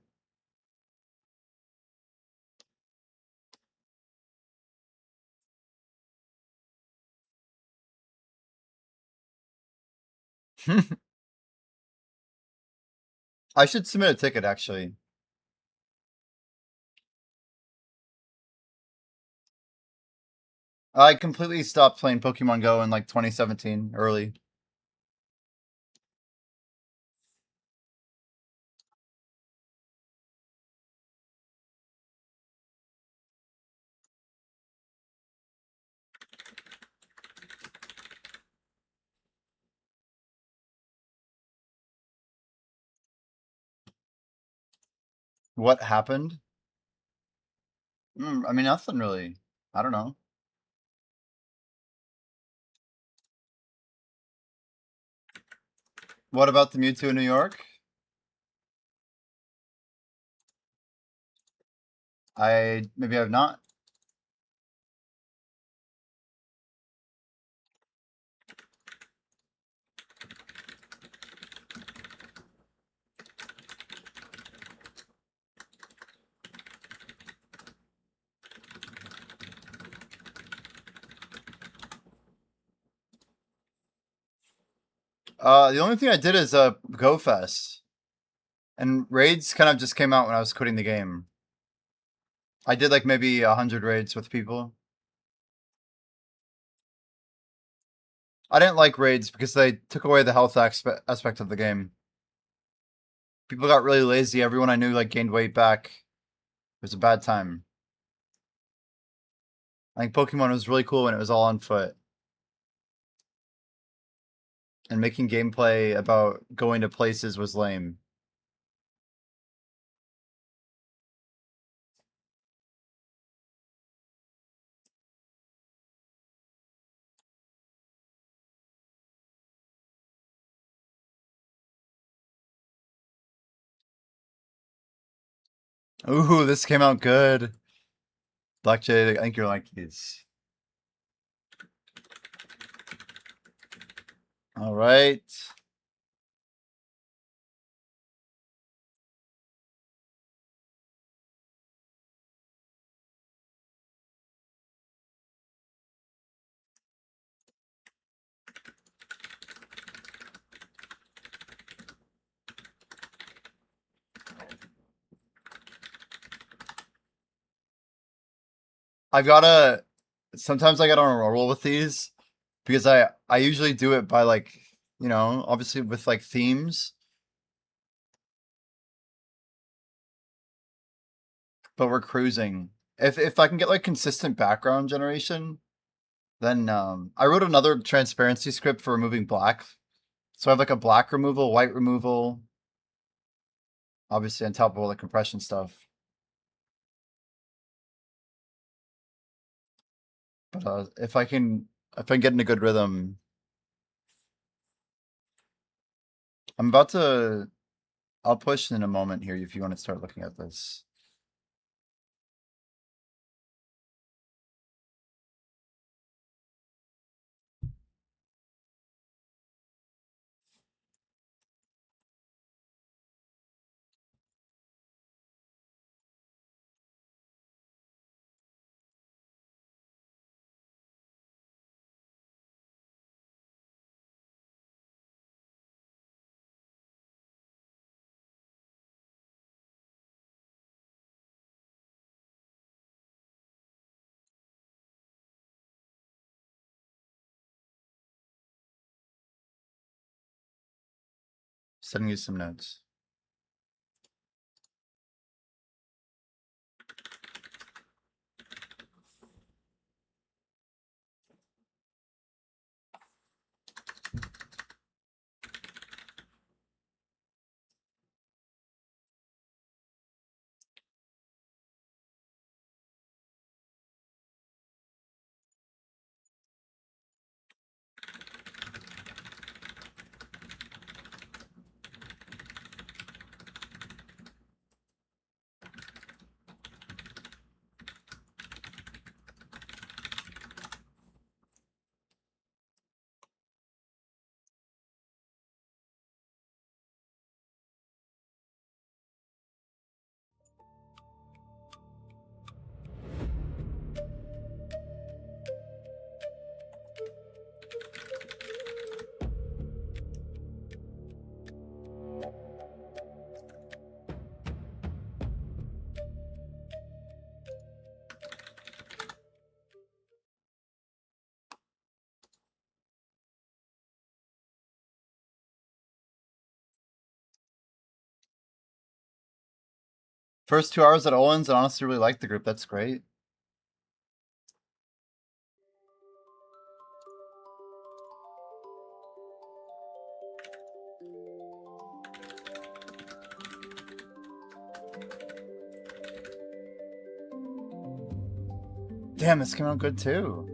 Speaker 1: I should submit a ticket, actually. I completely stopped playing Pokemon Go in like 2017, early. What happened? I mean, nothing really. I don't know. What about the Mewtwo in New York? Maybe I've not. The only thing I did is Go Fest. And raids kind of just came out when I was quitting the game. I did like maybe 100 raids with people. I didn't like raids because they took away the health aspect of the game. People got really lazy. Everyone I knew like gained weight back. It was a bad time. I think Pokemon was really cool when it was all on foot. And making gameplay about going to places was lame. Ooh, this came out good. Black Jade, I think you're like these. All right. Sometimes I get on a roll with these because I usually do it by like, obviously with like themes. But we're cruising. If I can get like consistent background generation, then I wrote another transparency script for removing black. So I have like a black removal, white removal, obviously on top of all the compression stuff. But if I get in a good rhythm, I'm about to I'll push in a moment here if you want to start looking at this. Sending you some notes. First 2 hours at Owen's, I honestly really like the group. That's great. Damn, this came out good too.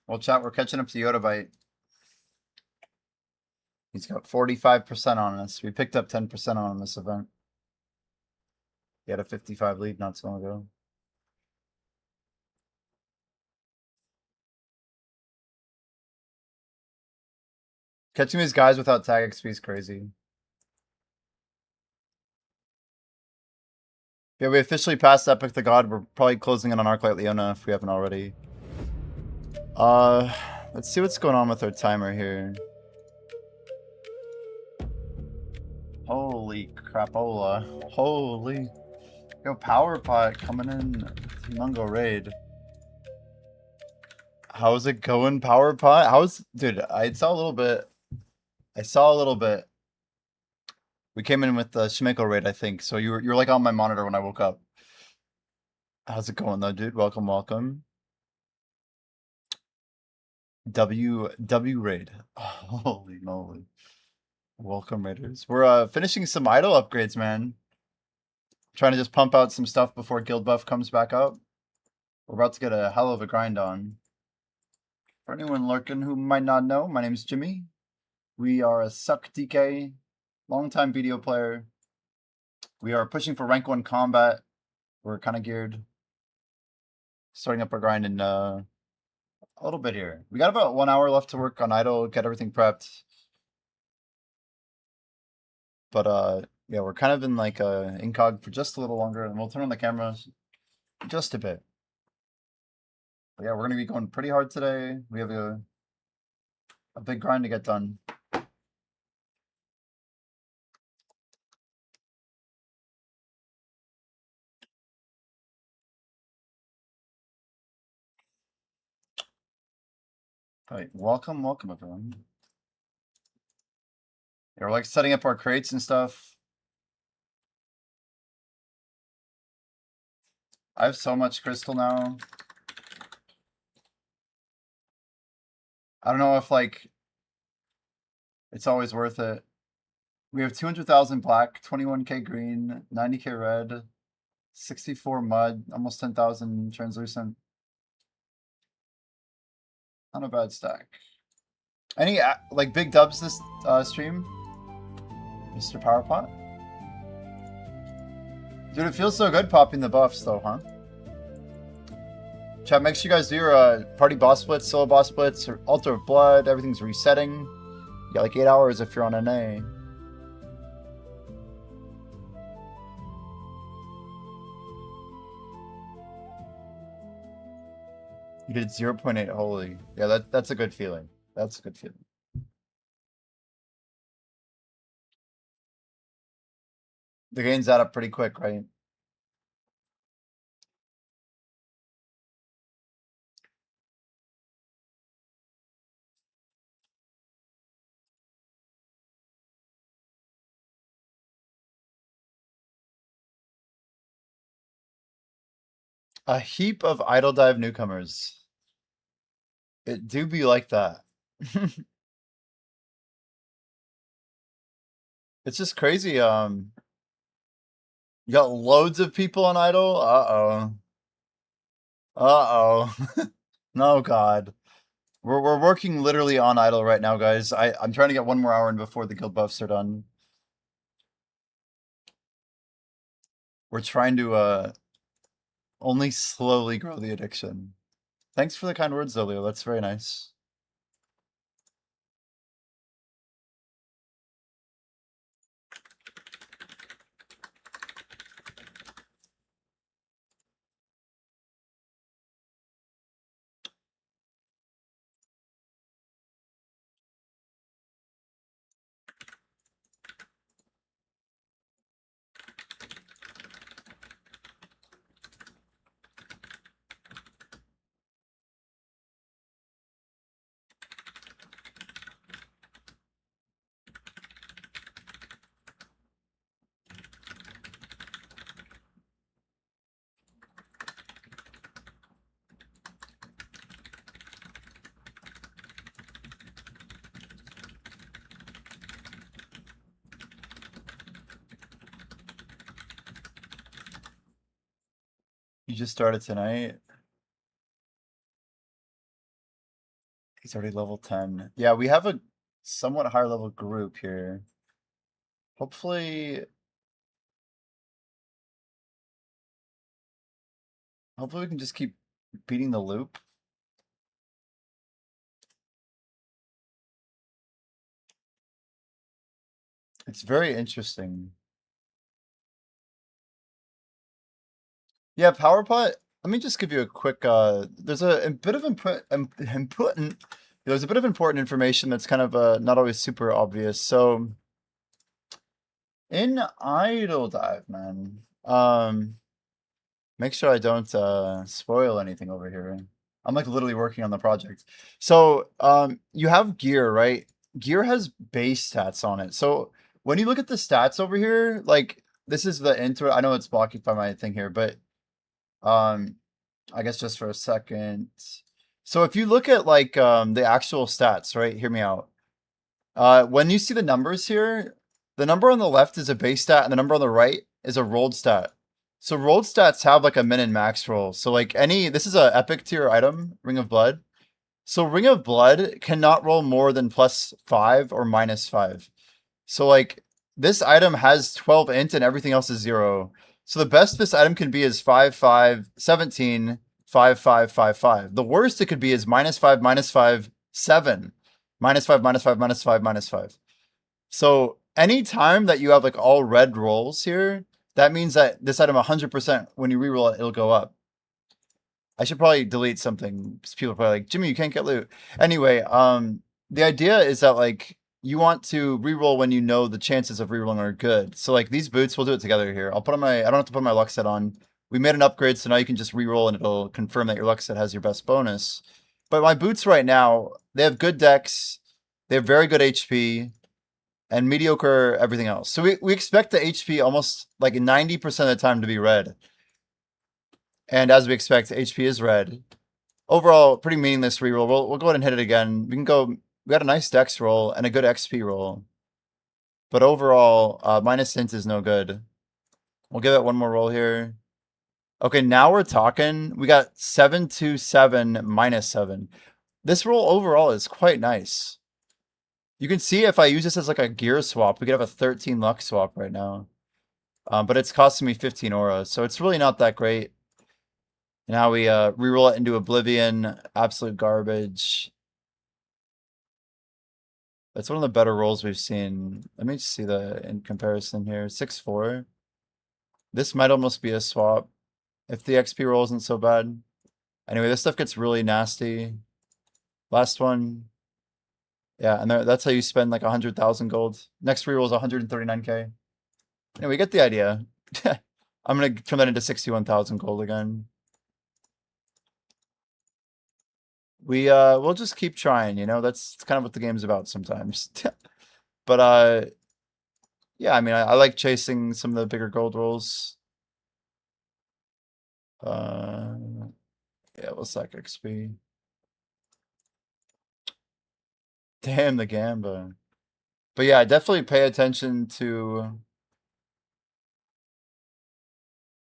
Speaker 1: Well, chat, we're catching up to Yoda Bite. He's got 45% on us. We picked up 10% on this event. He had a 55 lead not so long ago. Catching these guys without tag XP is crazy. Yeah, we officially passed Epic the God. We're probably closing in on Arclight Leona if we haven't already. Let's see what's going on with our timer here. Holy crapola. Holy. Yo, Power Pot coming in. Mungo Raid. How's it going, Power Pot? Dude, I saw a little bit. We came in with the Shimeko Raid, I think. So you were like on my monitor when I woke up. How's it going though, dude? Welcome, welcome. W Raid. Holy moly. Welcome, Raiders. We're finishing some idol upgrades, man. Trying to just pump out some stuff before Guild Buff comes back up. We're about to get a hell of a grind on. For anyone lurking who might not know, my name is Jimmy. We are a Suck DK, longtime video player. We are pushing for rank 1 combat. We're kind of geared. Starting up our grind in a little bit here. We got about 1 hour left to work on idol, get everything prepped. But yeah, we're kind of in like incog for just a little longer, and we'll turn on the cameras just a bit. But yeah, we're gonna be going pretty hard today. We have a big grind to get done. All right, welcome everyone. Yeah, we're like setting up our crates and stuff. I have so much crystal now. I don't know if like It's always worth it. We have 200,000 black, 21k green, 90k red, 64 mud, almost 10,000 translucent. Not a bad stack. Any like big dubs this stream, Mr. Powerpot? Dude, it feels so good popping the buffs though, huh? Chat, make sure you guys do your party boss splits, solo boss splits, or altar of blood. Everything's resetting. You got like 8 hours if you're on NA. You did 0.8. Holy. Yeah, that's a good feeling. That's a good feeling. The gains add up pretty quick, right? A heap of idle dive newcomers. It do be like that. It's just crazy. You got loads of people on idle. Uh-oh. Uh-oh. No, God. We're working literally on idle right now, guys. I'm trying to get 1 more hour in before the guild buffs are done. We're trying to only slowly grow the addiction. Thanks for the kind words, though, Leo. That's very nice. You just started tonight. He's already level 10. Yeah, we have a somewhat higher level group here. Hopefully we can just keep beating the loop. It's very interesting. Yeah, PowerPot. Let me just give you a quick. There's a bit of there's a bit of important information that's kind of not always super obvious. So in idle dive, man, make sure I don't spoil anything over here. I'm like literally working on the project. So you have gear, right? Gear has base stats on it. So when you look at the stats over here, like this is the intro. I know it's blocking by my thing here, but I guess just for a second. So if you look at like the actual stats, right? Hear me out. When you see the numbers here, the number on the left is a base stat and the number on the right is a rolled stat. So rolled stats have like a min and max roll. So like this is a epic tier item, Ring of Blood. So Ring of Blood cannot roll more than +5 or -5. So like this item has 12 int and everything else is 0. So the best this item can be is 5, 5, 17, 5, 5, 5, 5. The worst it could be is -5, -5, 7. -5, -5, -5, -5. So anytime that you have like all red rolls here, that means that this item 100%, when you reroll it, it'll go up. I should probably delete something. People are probably like, Jimmy, you can't get loot. Anyway, the idea is that like you want to reroll when you know the chances of rerolling are good. So like these boots, we'll do it together here. I'll put on I don't have to put my luck set on. We made an upgrade, so now you can just reroll and it'll confirm that your luck set has your best bonus. But my boots right now, they have good decks, they have very good HP, and mediocre everything else. So we expect the HP almost like 90% of the time to be red. And as we expect, HP is red. Overall, pretty meaningless reroll. We'll go ahead and hit it again. We can go We got a nice dex roll and a good XP roll. But overall, minus hint is no good. We'll give it one more roll here. Okay, now we're talking. We got 727 minus 7. This roll overall is quite nice. You can see if I use this as like a gear swap, we could have a 13 luck swap right now. But it's costing me 15 aura, so it's really not that great. Now we reroll it into Oblivion. Absolute garbage. It's one of the better rolls we've seen. Let me just see the in comparison here. 6-4. This might almost be a swap if the XP roll isn't so bad. Anyway, this stuff gets really nasty. Last one. Yeah, and that's how you spend like 100,000 gold. Next reroll is 139k. Yeah, we get the idea. I'm gonna turn that into 61,000 gold again. We'll just keep trying, you know, that's kind of what the game's about sometimes. But yeah, I mean I like chasing some of the bigger gold rolls. Yeah, we'll sack XP. Damn the Gamba. But yeah, definitely pay attention to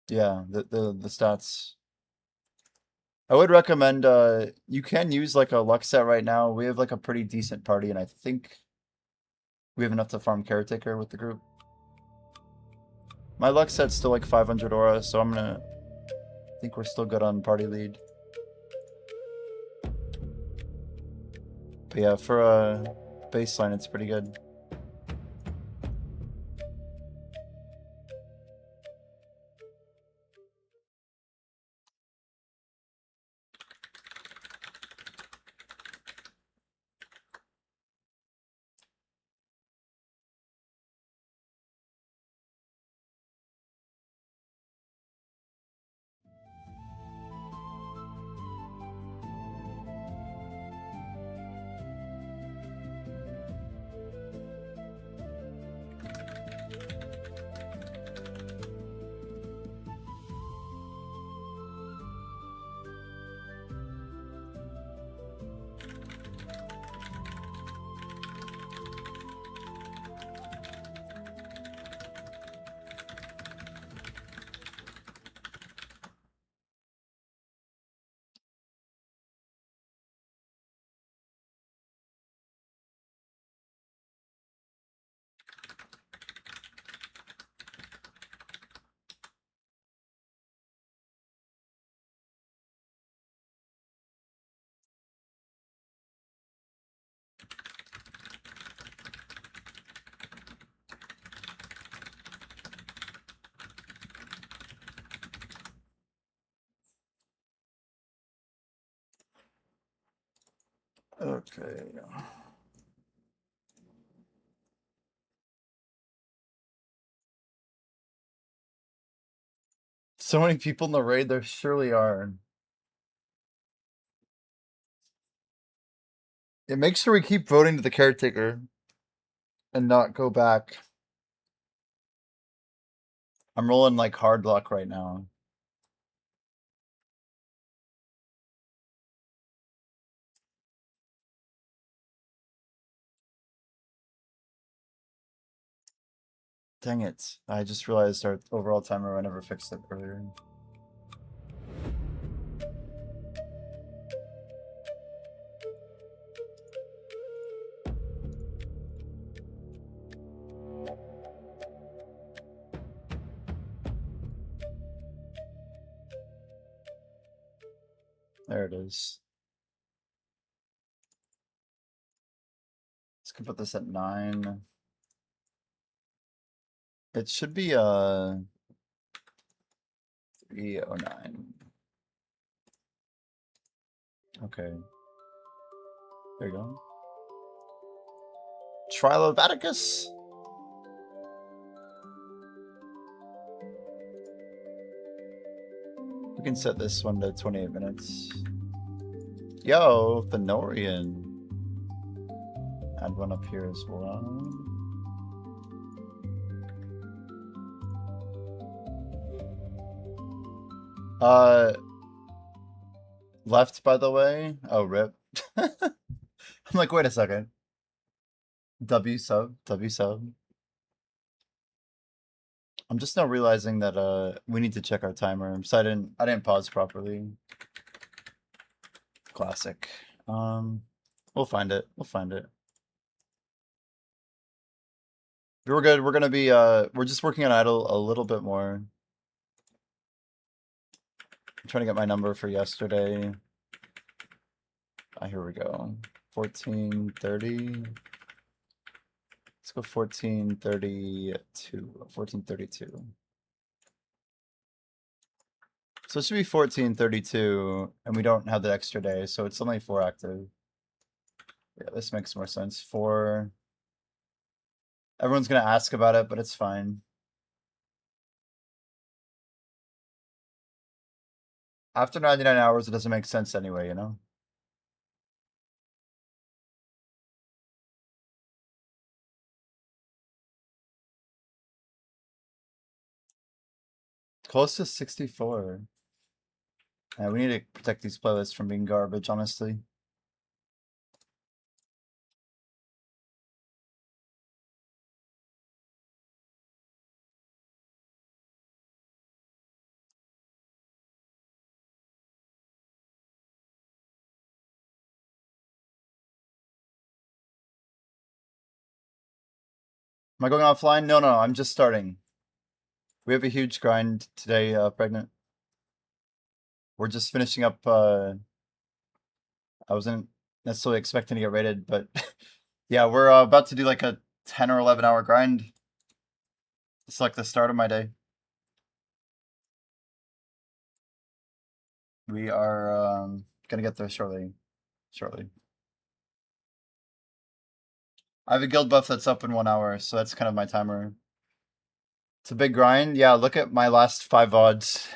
Speaker 1: the stats. I would recommend you can use like a luck set right now. We have like a pretty decent party, and I think we have enough to farm Caretaker with the group. My luck set's still like 500 aura, so I think we're still good on party lead. But yeah, for a baseline, it's pretty good. Okay. So many people in the raid, there surely are. Yeah, make sure we keep voting to the Caretaker and not go back. I'm rolling like hard luck right now. Dang it. I just realized our overall timer, I never fixed it earlier. There it is. Let's put this at 9. It should be 309. Okay. There you go. Trial of Atticus. We can set this one to 28 minutes. Yo, Fenorian. Add one up here as well. Left, by the way. Oh, rip. I'm like, wait a second. W sub, W sub. I'm just now realizing that we need to check our timer. So I didn't pause properly. Classic. We'll find it. We'll find it. We're good. We're gonna be we're just working on idle a little bit more. I'm trying to get my number for yesterday. Here we go. 1430. Let's go 1432. 1432. So it should be 1432, and we don't have the extra day, so it's only 4 active. Yeah, this makes more sense. 4. Everyone's gonna ask about it, but it's fine. After 99 hours, it doesn't make sense anyway, you know? Close to 64. We need to protect these playlists from being garbage, honestly. Am I going offline? No, no, I'm just starting. We have a huge grind today, Pregnant. We're just finishing up, I wasn't necessarily expecting to get rated, but yeah, we're about to do like a 10 or 11 hour grind. It's like the start of my day. We are gonna get there shortly. I have a guild buff that's up in 1 hour, so that's kind of my timer. It's a big grind. Yeah, look at my last 5 odds.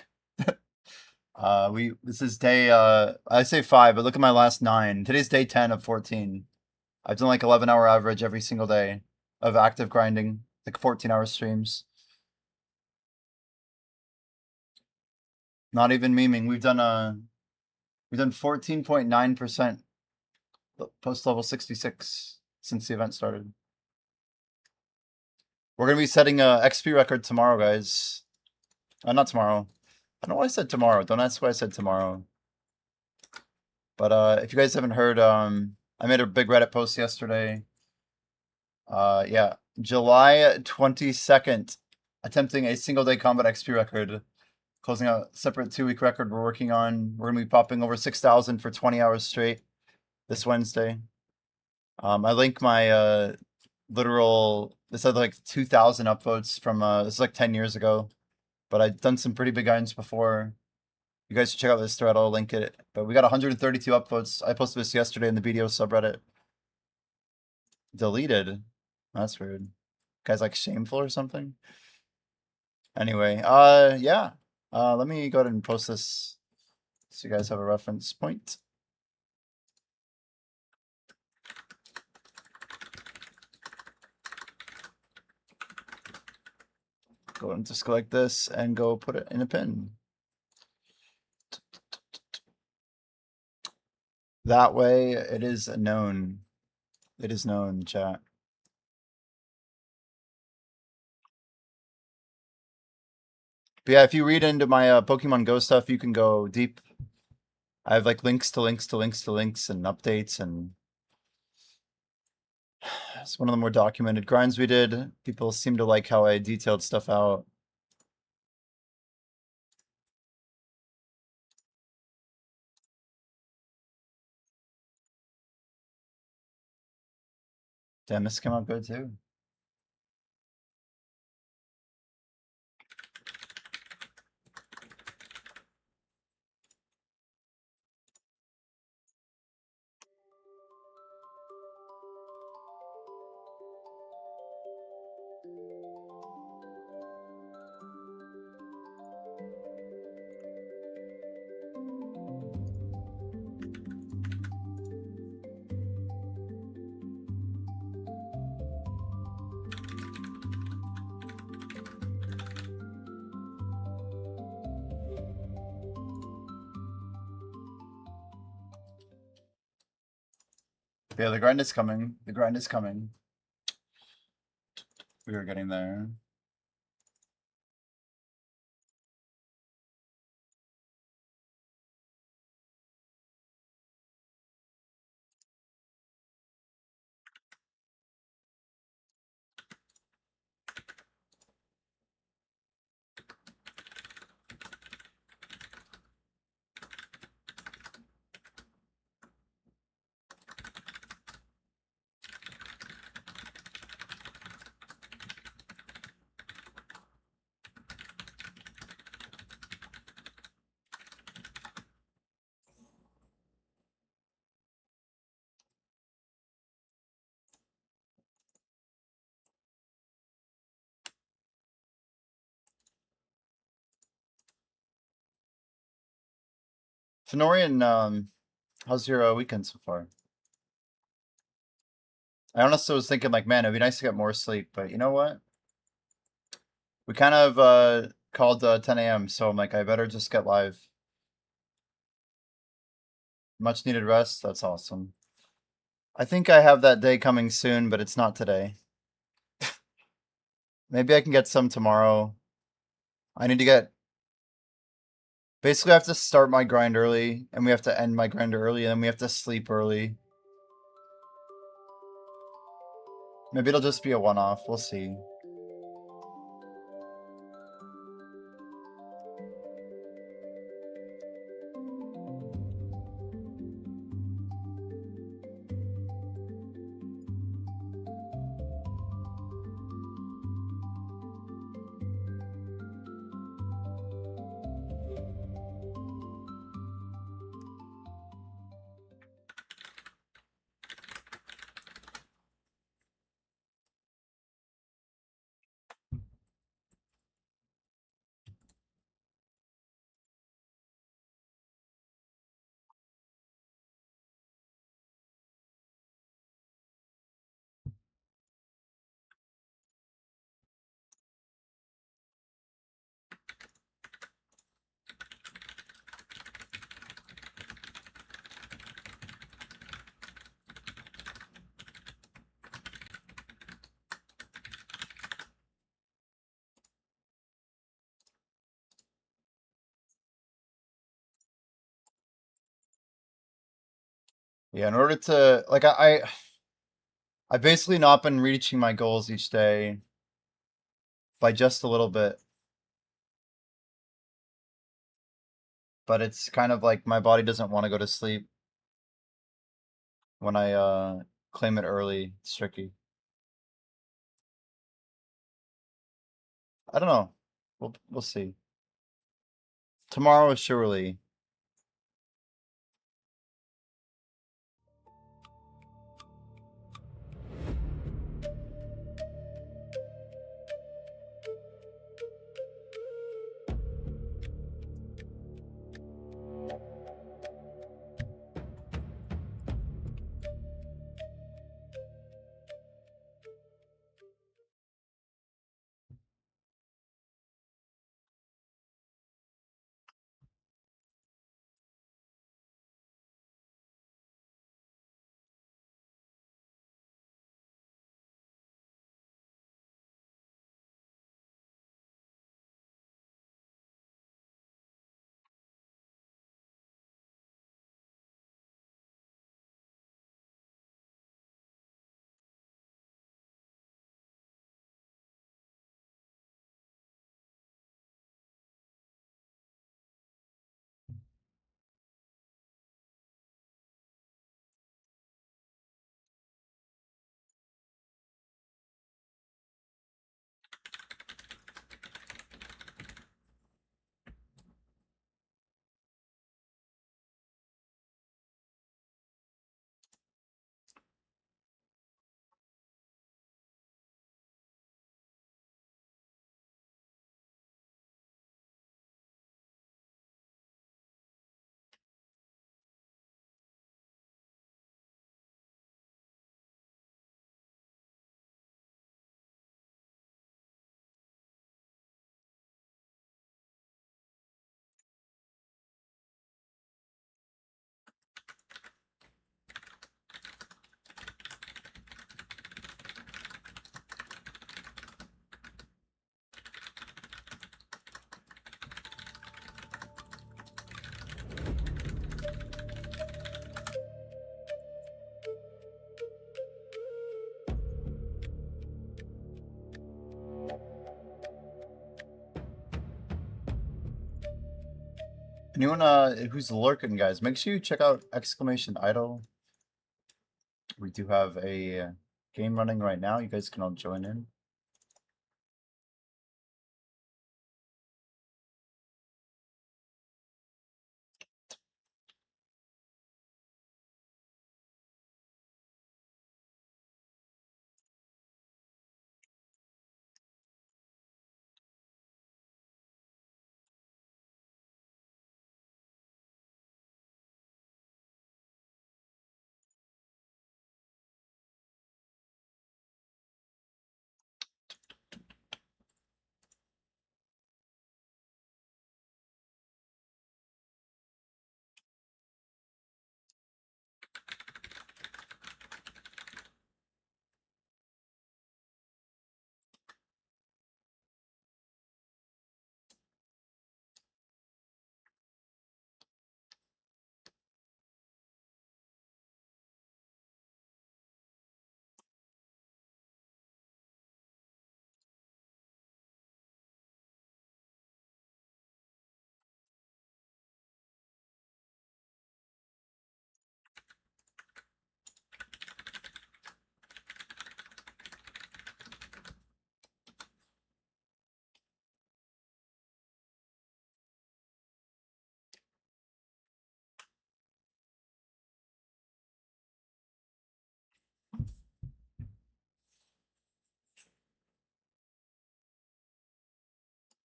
Speaker 1: This is day I say 5, but look at my last 9. Today's day 10 of 14. I've done like 11-hour average every single day of active grinding, like 14-hour streams. Not even memeing. We've done 14.9% post level 66 since the event started. We're gonna be setting a XP record tomorrow, guys. Not tomorrow. I don't know why I said tomorrow. Don't ask why I said tomorrow. But if you guys haven't heard, I made a big Reddit post yesterday. Yeah, July 22nd, attempting a single day combat XP record, closing a separate 2-week record we're working on. We're gonna be popping over 6,000 for 20 hours straight this Wednesday. I link my literal. This had like 2,000 upvotes from this is like 10 years ago, but I've done some pretty big items before. You guys should check out this thread. I'll link it. But we got 132 upvotes. I posted this yesterday in the BDO subreddit. Deleted. That's weird. Guy's like shameful or something. Anyway, yeah. Let me go ahead and post this so you guys have a reference point. Go and just go like this and go put it in a pin. That way it is known. It is known, chat. But yeah, if you read into my Pokemon Go stuff, you can go deep. I have like links to links to links to links and updates, and it's one of the more documented grinds we did. People seem to like how I detailed stuff out. Damn, this came out good too. Yeah, the grind is coming. The grind is coming. We are getting there. Fenorian, how's your weekend so far? I honestly was thinking, like, man, it'd be nice to get more sleep, but you know what? We kind of called 10 a.m., so I'm like, I better just get live. Much needed rest. That's awesome. I think I have that day coming soon, but it's not today. Maybe I can get some tomorrow. I need to get. Basically, I have to start my grind early, and we have to end my grind early, and then we have to sleep early. Maybe it'll just be a one-off. We'll see. Yeah, in order to like, I basically not been reaching my goals each day by just a little bit, but it's kind of like my body doesn't want to go to sleep when I claim it early. It's tricky. I don't know. We'll see. Tomorrow, surely. Anyone who's lurking, guys, make sure you check out exclamation idle. We do have a game running right now. You guys can all join in.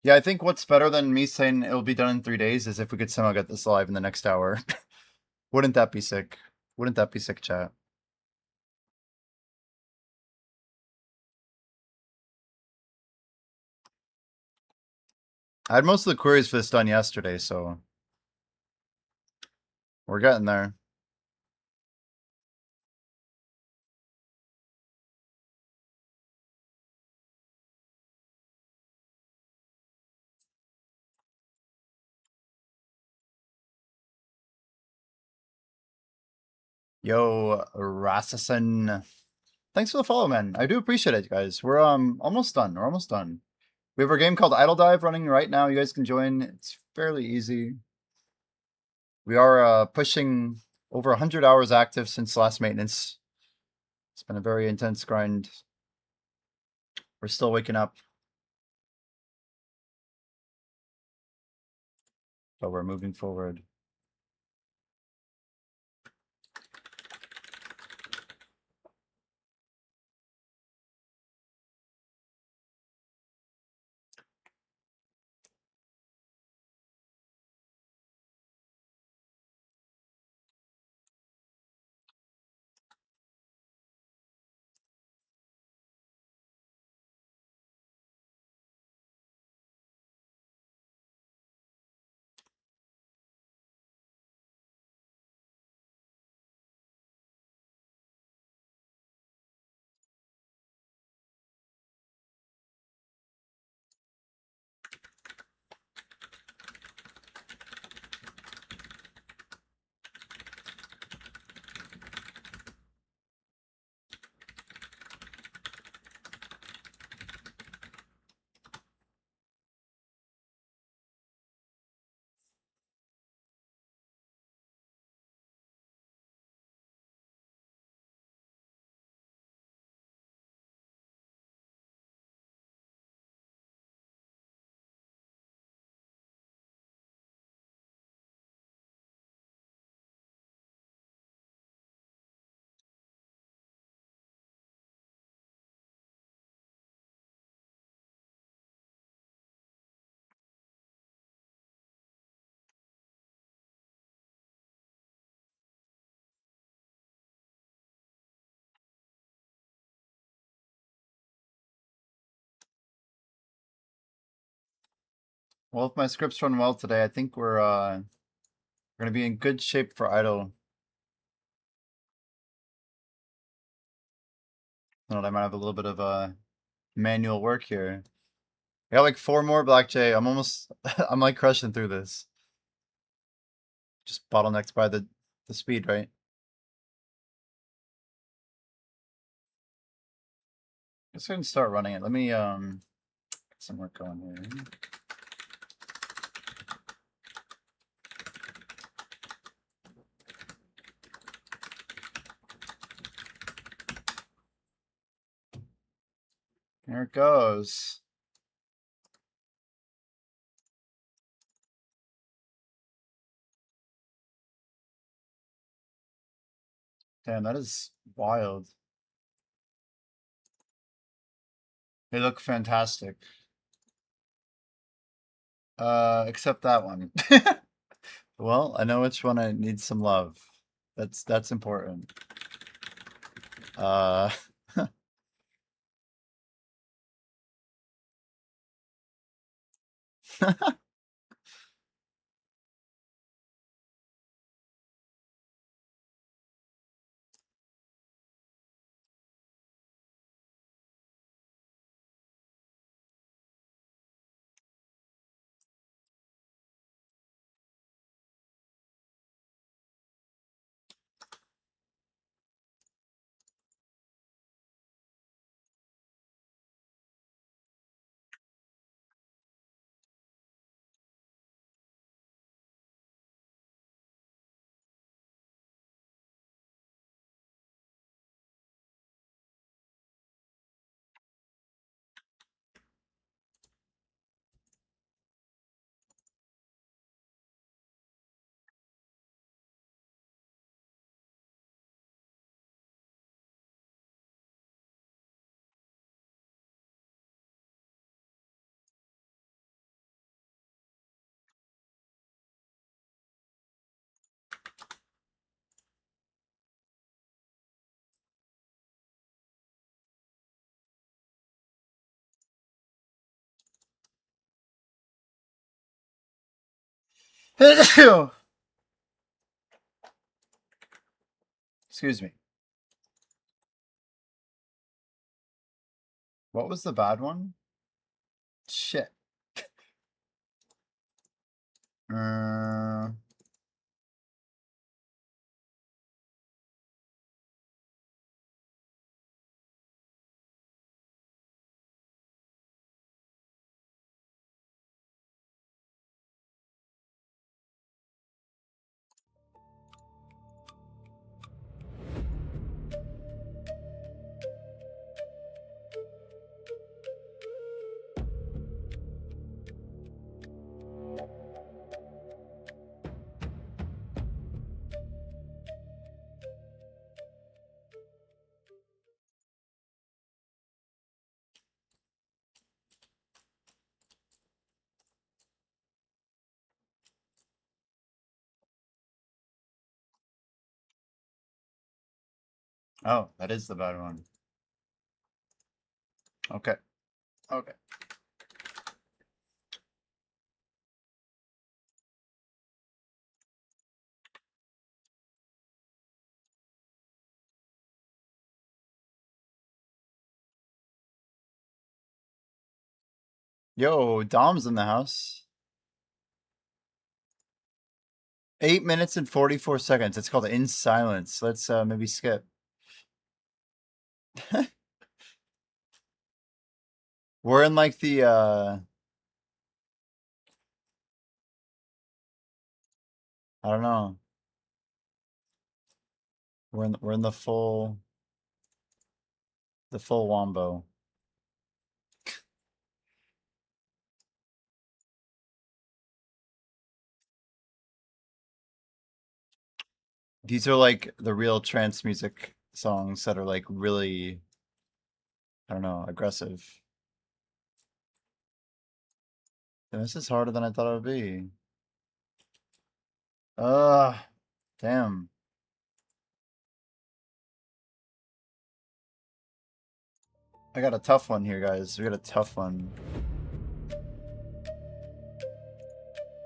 Speaker 1: Yeah, I think what's better than me saying it'll be done in 3 days is if we could somehow get this live in the next hour. Wouldn't that be sick? Wouldn't that be sick, chat? I had most of the queries for this done yesterday, so we're getting there. Yo, Rasmussen. Thanks for the follow, man. I do appreciate it, guys. We're almost done. We're almost done. We have our game called Idle Dive running right now. You guys can join. It's fairly easy. We are pushing over 100 hours active since last maintenance. It's been a very intense grind. We're still waking up, but we're moving forward. Well, if my scripts run well today, I think we're gonna be in good shape for Idle. Know I might have a little bit of manual work here. I got like 4 more Black J. I'm almost I'm like crushing through this. Just bottlenecked by the speed, right? Just gonna start running it. Let me get some work going here. Here it goes. Damn, that is wild. They look fantastic. Except that one. Well, I know which one I need some love. That's important. Uh, excuse me. What was the bad one? Shit. Uh, oh, that is the bad one. Okay. Okay. Yo, Dom's in the house. 8 minutes and 44 seconds. It's called In Silence. Let's maybe skip. We're in like the I don't know. We're in the full wombo. These are like the real trance music songs that are like really, I don't know, aggressive. And this is harder than I thought it would be. Ugh, damn. I got a tough one here, guys. We got a tough one.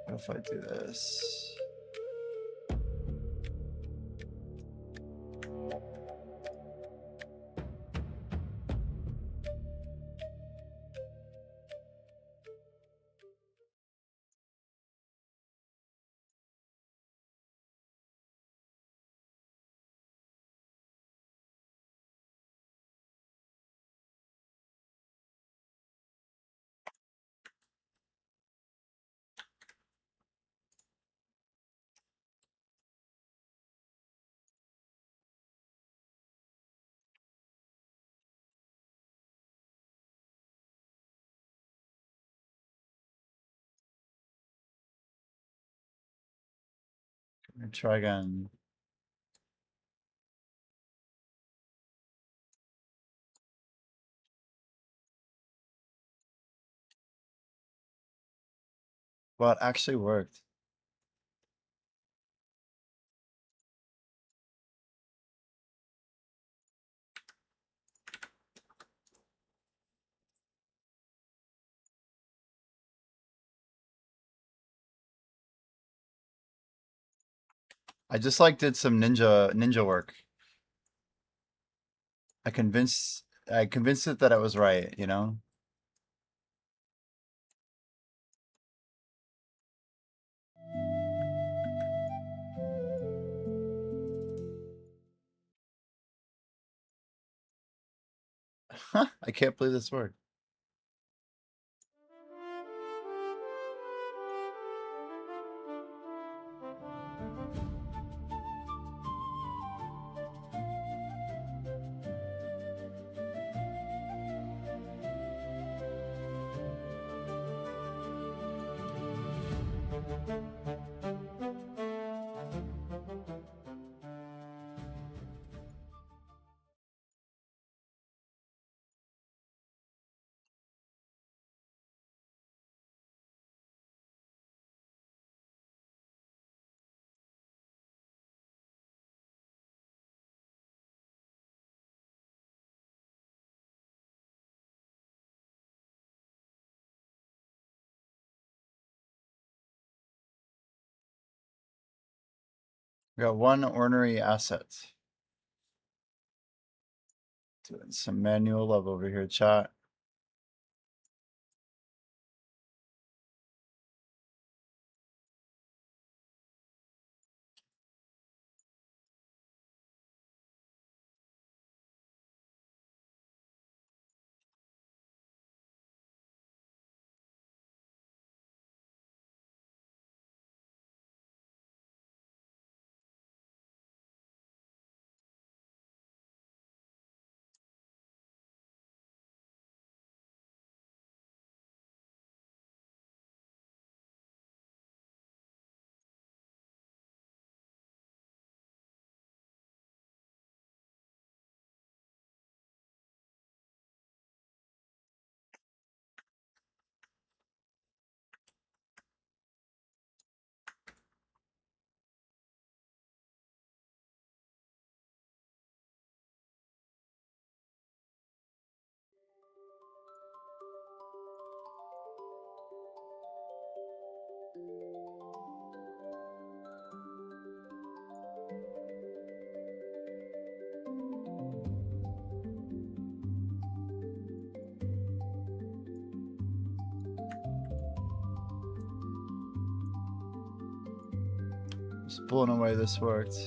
Speaker 1: What if I do this? Let me try again. Well, it actually worked. I just like did some ninja work. I convinced it that I was right, you know? I can't believe this worked. We got one ornery asset. Doing some manual love over here, chat. Just blown away this worked.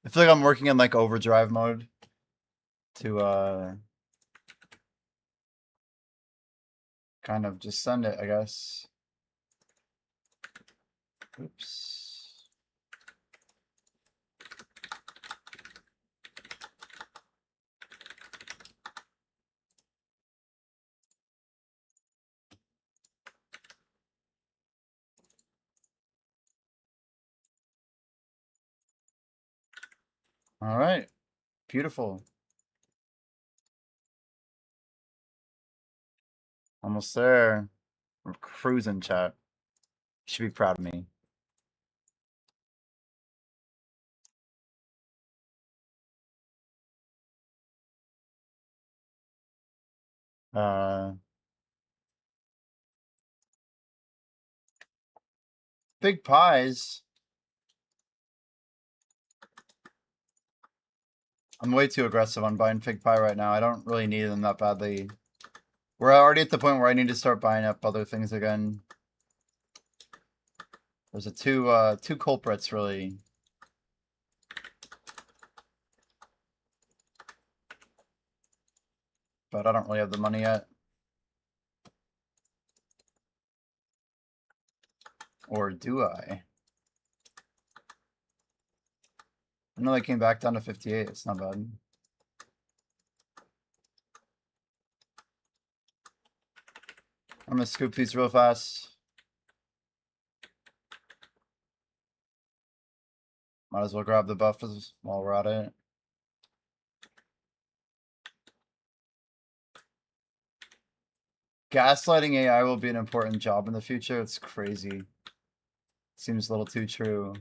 Speaker 1: I feel like I'm working in like overdrive mode to kind of just send it, I guess. Oops. All right. Beautiful. Almost there. We're cruising, chat. You should be proud of me. Uh, big pies. I'm way too aggressive on buying fig pie right now. I don't really need them that badly. We're already at the point where I need to start buying up other things again. There's a two culprits really. But I don't really have the money yet. Or do I? I know they came back down to 58. It's not bad. I'm gonna scoop these real fast. Might as well grab the buffs while we're at it. Gaslighting AI will be an important job in the future. It's crazy. Seems a little too true.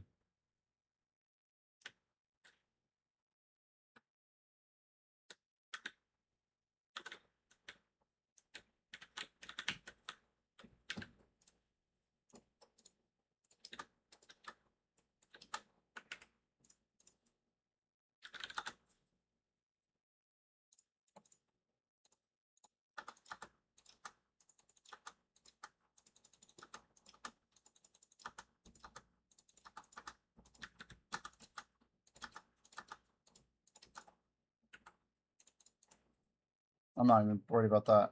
Speaker 1: I'm not even worried about that.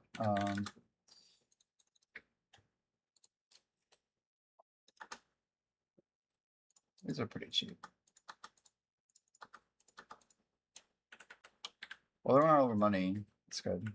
Speaker 1: These are pretty cheap. Well, they're not over money. It's good.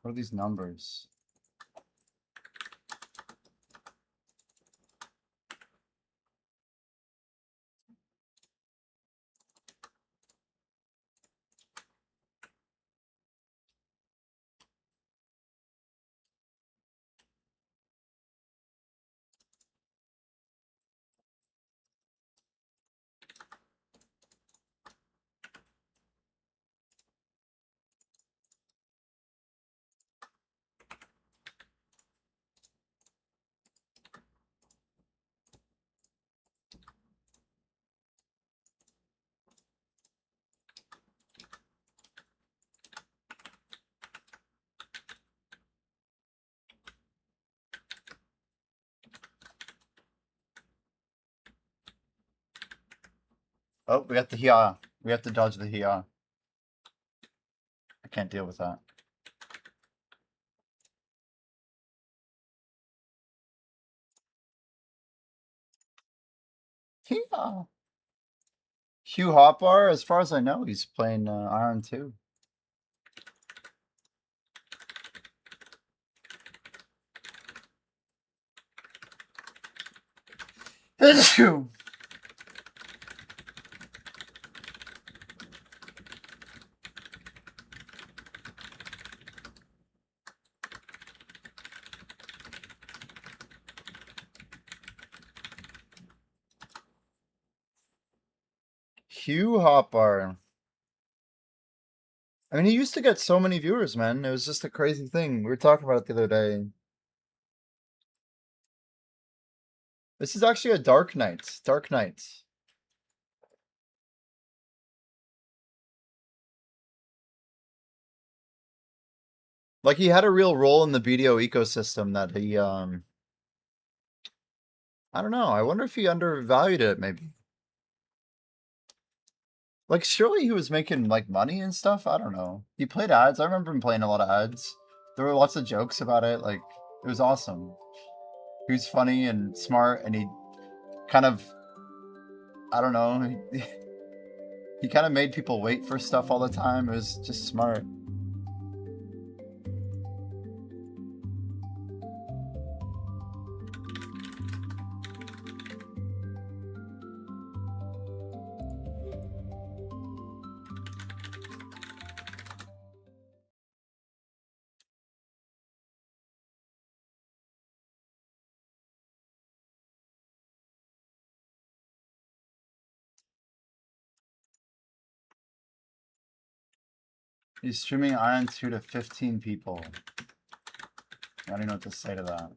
Speaker 1: What are these numbers? Oh, we got the Hia. We have to dodge the Hia. I can't deal with that. Hia. Hugh Hotbar, as far as I know, he's playing Iron 2. Hugh Hotbar. I mean, he used to get so many viewers, man. It was just a crazy thing. We were talking about it the other day. This is actually a Dark Knight. Dark Knight. Like, he had a real role in the BDO ecosystem that he, I don't know. I wonder if he undervalued it, maybe. Like, surely he was making, like, money and stuff? I don't know. He played ads. I remember him playing a lot of ads. There were lots of jokes about it. Like, it was awesome. He was funny and smart, and he kind of, I don't know, he kind of made people wait for stuff all the time. It was just smart. He's streaming Iron 2 to 15 people. I don't know what to say to that.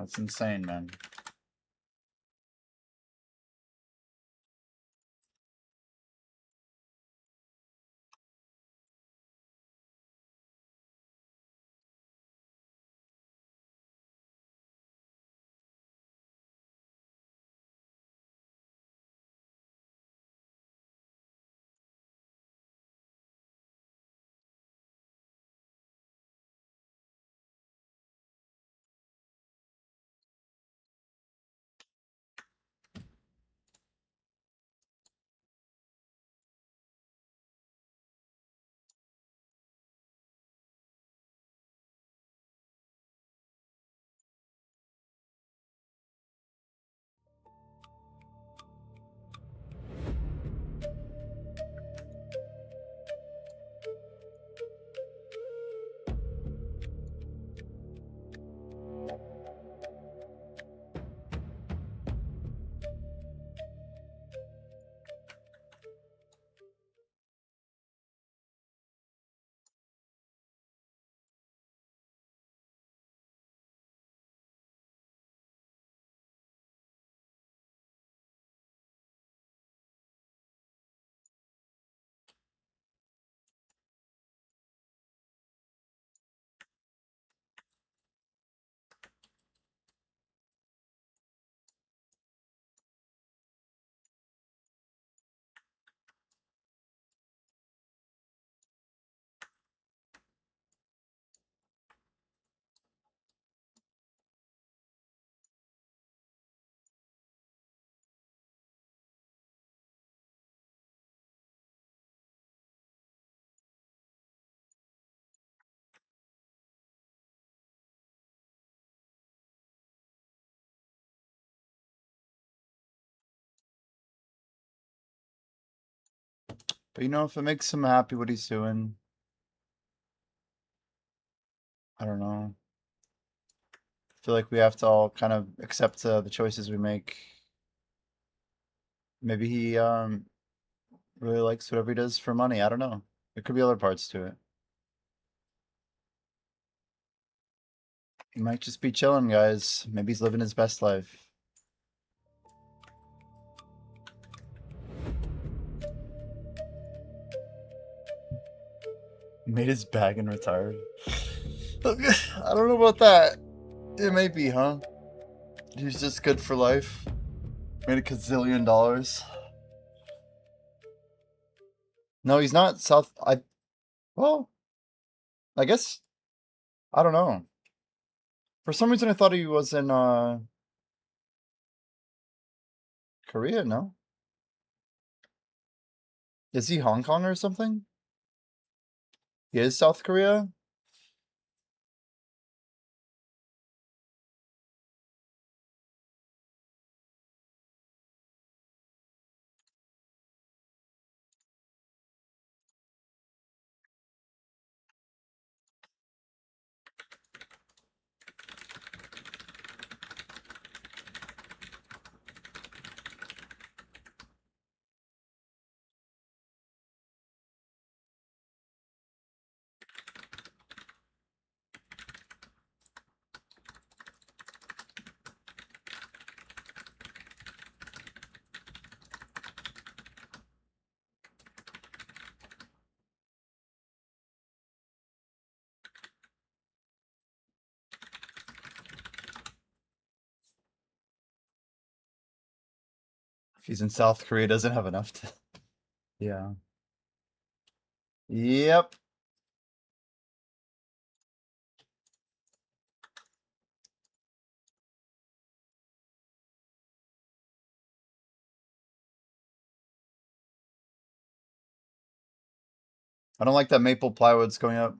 Speaker 1: That's insane, man. But you know, if it makes him happy what he's doing, I don't know. I feel like we have to all kind of accept the choices we make. Maybe he really likes whatever he does for money. I don't know. There could be other parts to it. He might just be chilling, guys. Maybe he's living his best life. Made his bag and retired. I don't know about that. It may be, huh? He's just good for life. Made a gazillion dollars. No, he's not South. Well, I guess I don't know. For some reason, I thought he was in Korea. No, is he Hong Kong or something? He is South Korea. If he's in South Korea, doesn't have enough to. Yeah. Yep. I don't like that maple plywood's going up.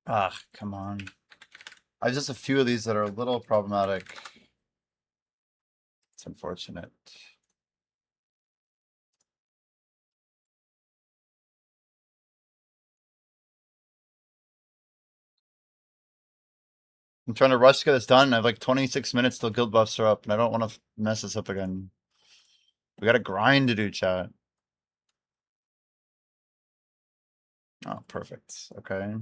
Speaker 1: Ah, come on. I have just a few of these that are a little problematic. It's unfortunate. I'm trying to rush to get this done. I have like 26 minutes till guild buffs are up, and I don't want to mess this up again. We got a grind to do, chat. Oh, perfect. Okay.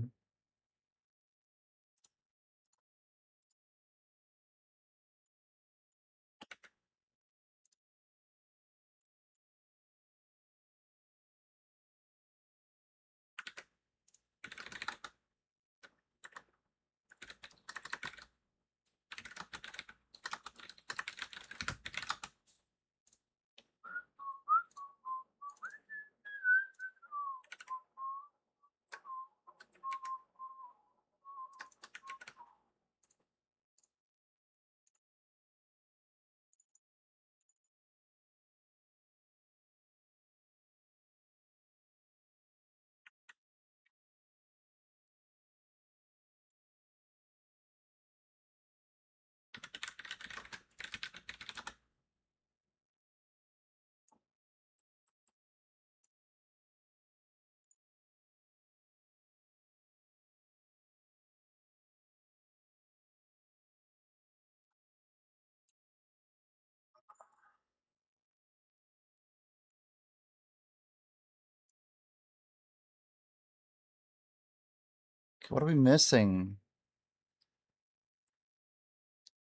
Speaker 1: What are we missing?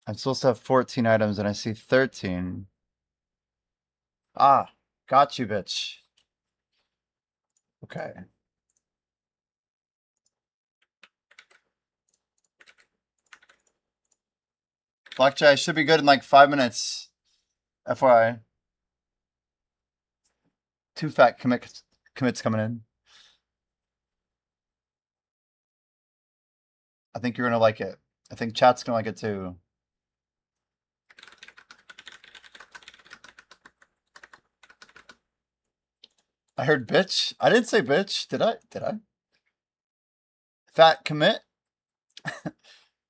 Speaker 1: I'm supposed to have 14 items and I see 13. Ah, got you, bitch. Okay. Blackjack should be good in like 5 minutes. FYI. 2 fat commits coming in. I think you're gonna like it. I think chat's gonna like it too. I heard bitch. I didn't say bitch. Did I? Did I? Fat commit?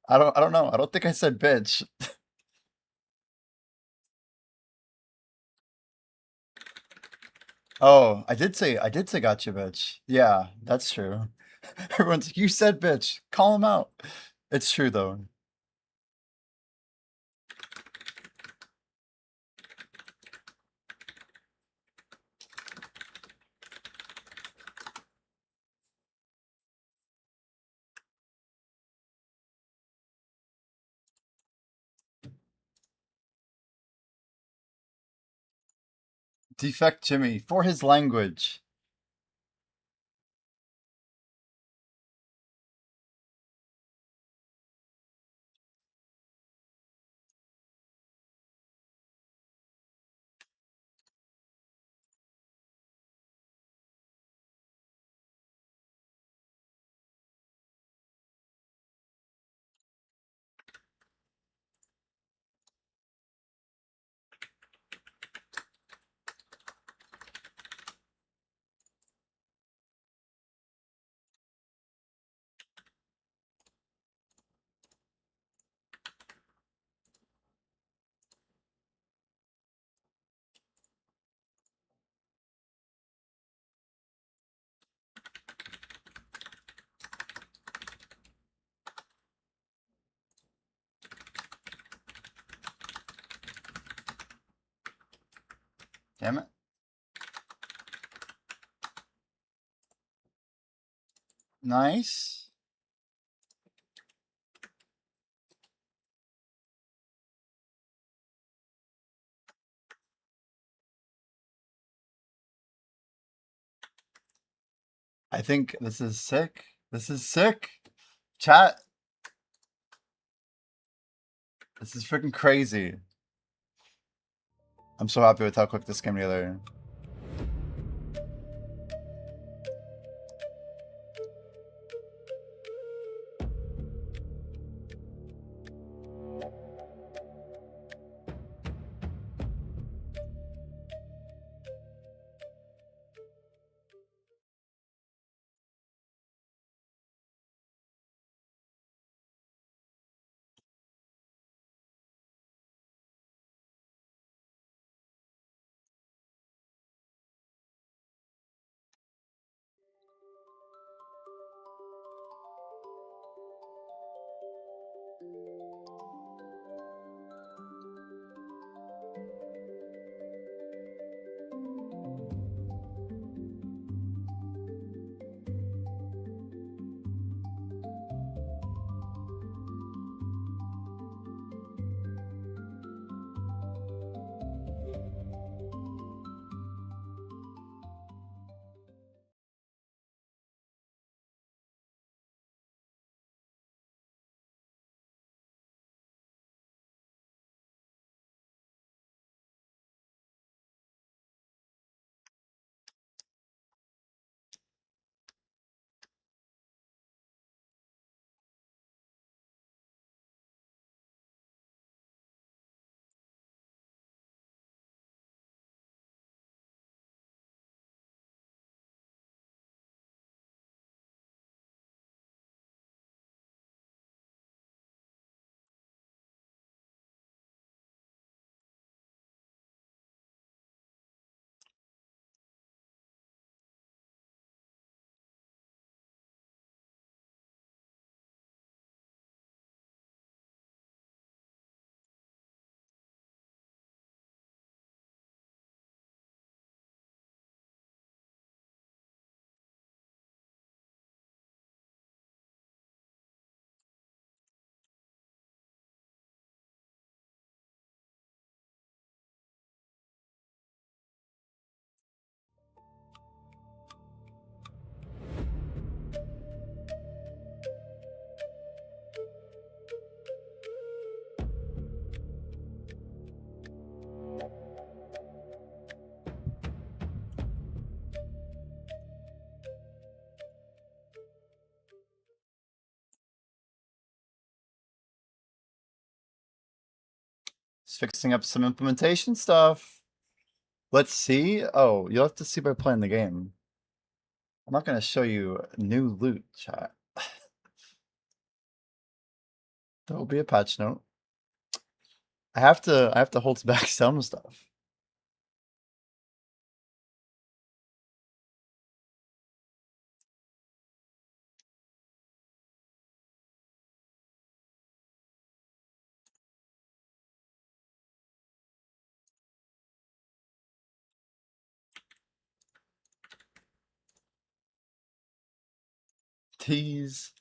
Speaker 1: I don't know. I don't think I said bitch. Oh, I did say gotcha, bitch. Yeah, that's true. Everyone's like, you said bitch. Call him out. It's true though. Defect Jimmy for his language. Damn it. Nice. I think this is sick. This is sick. Chat. This is freaking crazy. I'm so happy with how quick this came together. Just fixing up some implementation stuff. Let's see. Oh, you'll have to see by playing the game. I'm not gonna show you new loot, chat. There will be a patch note. I have to hold back some stuff. Tease.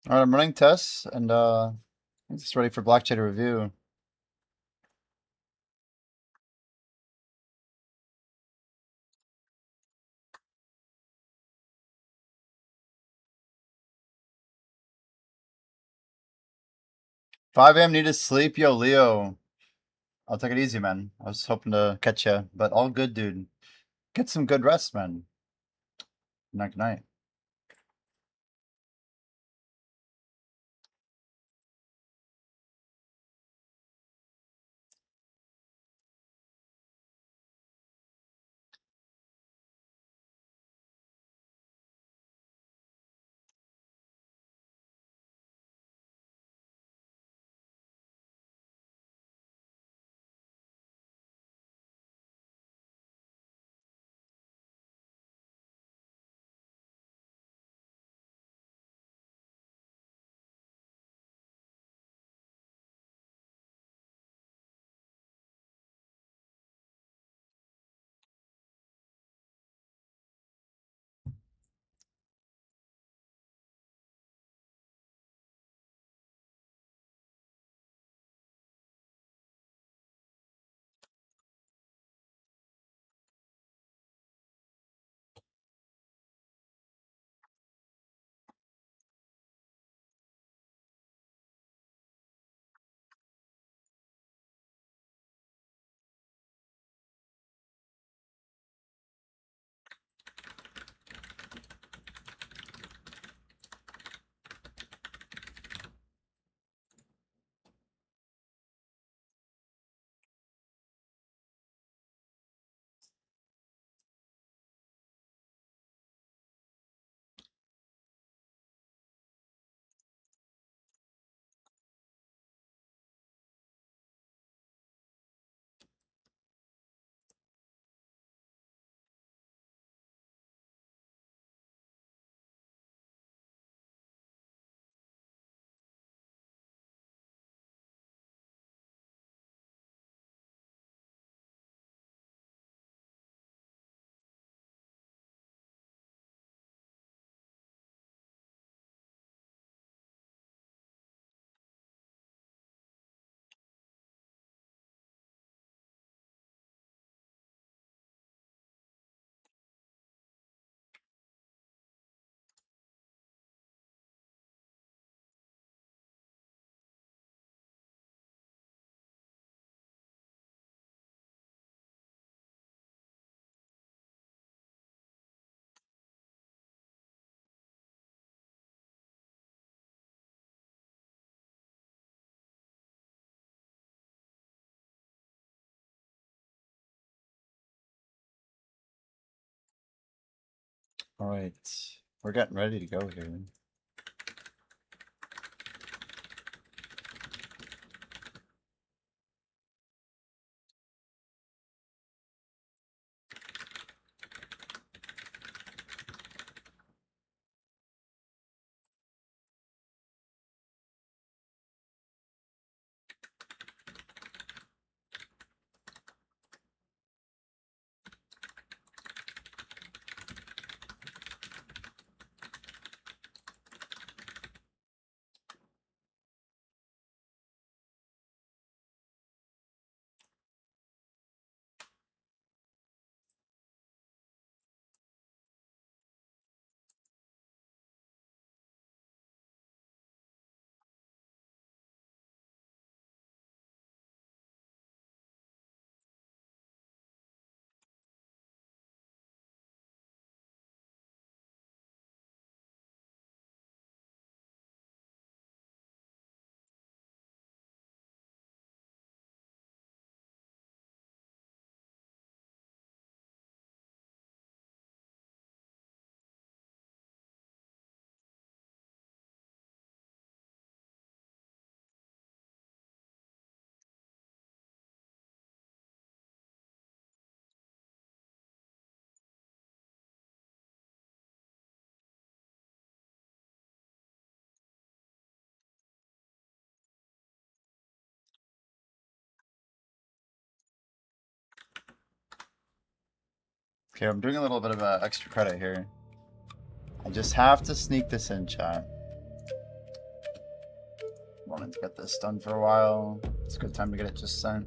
Speaker 1: All right, I'm running tests and I'm just ready for blockchain to review. Five AM need to sleep, yo, Leo. I'll take it easy, man. I was hoping to catch you, but all good, dude. Get some good rest, man. Night night. All right, we're getting ready to go here. Okay, I'm doing a little bit of extra credit here. I just have to sneak this in, chat. Wanted to get this done for a while. It's a good time to get it just sent.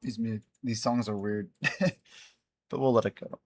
Speaker 1: these songs are weird, but we'll let it go.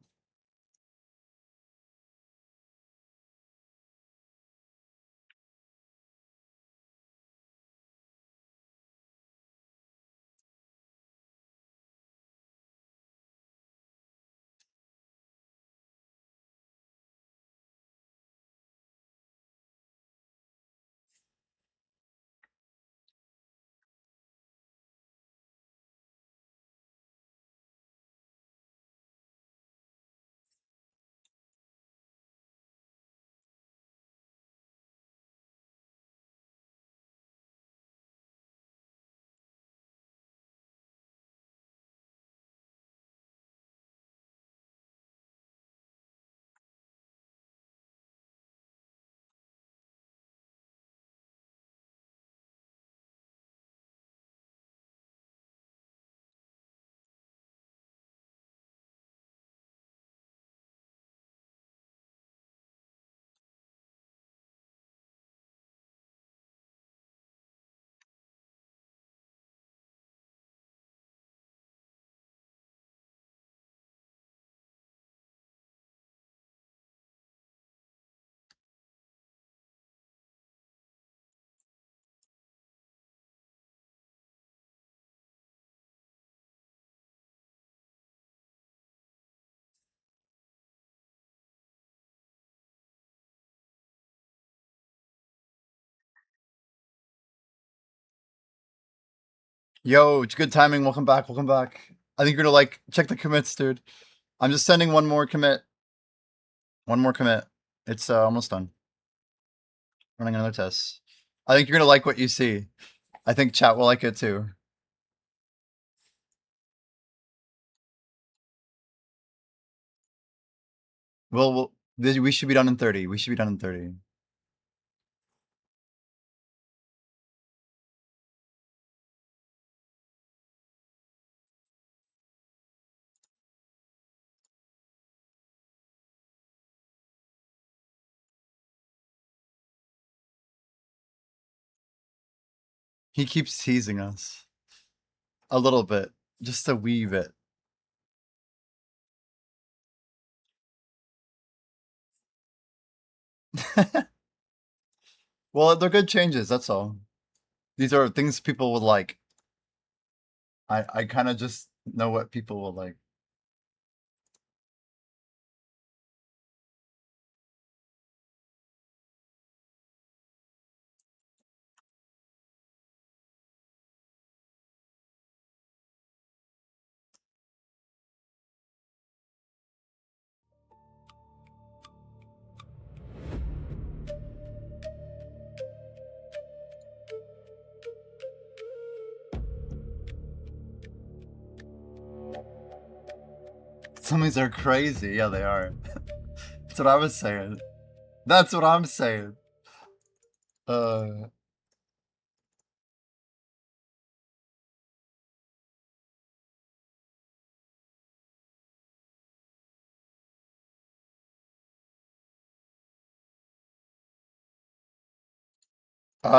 Speaker 1: Yo, it's good timing. Welcome back. Welcome back. I think you're gonna like check the commits, dude. I'm just sending one more commit. One more commit. It's almost done. Running another test. I think you're gonna like what you see. I think chat will like it too. We should be done in 30. We should be done in 30. He keeps teasing us a little bit, just a wee bit. Well, they're good changes. That's all. These are things people would like. I kind of just know what people will like. Some of these are crazy. Yeah, they are. That's what I was saying. That's what I'm saying. Uh,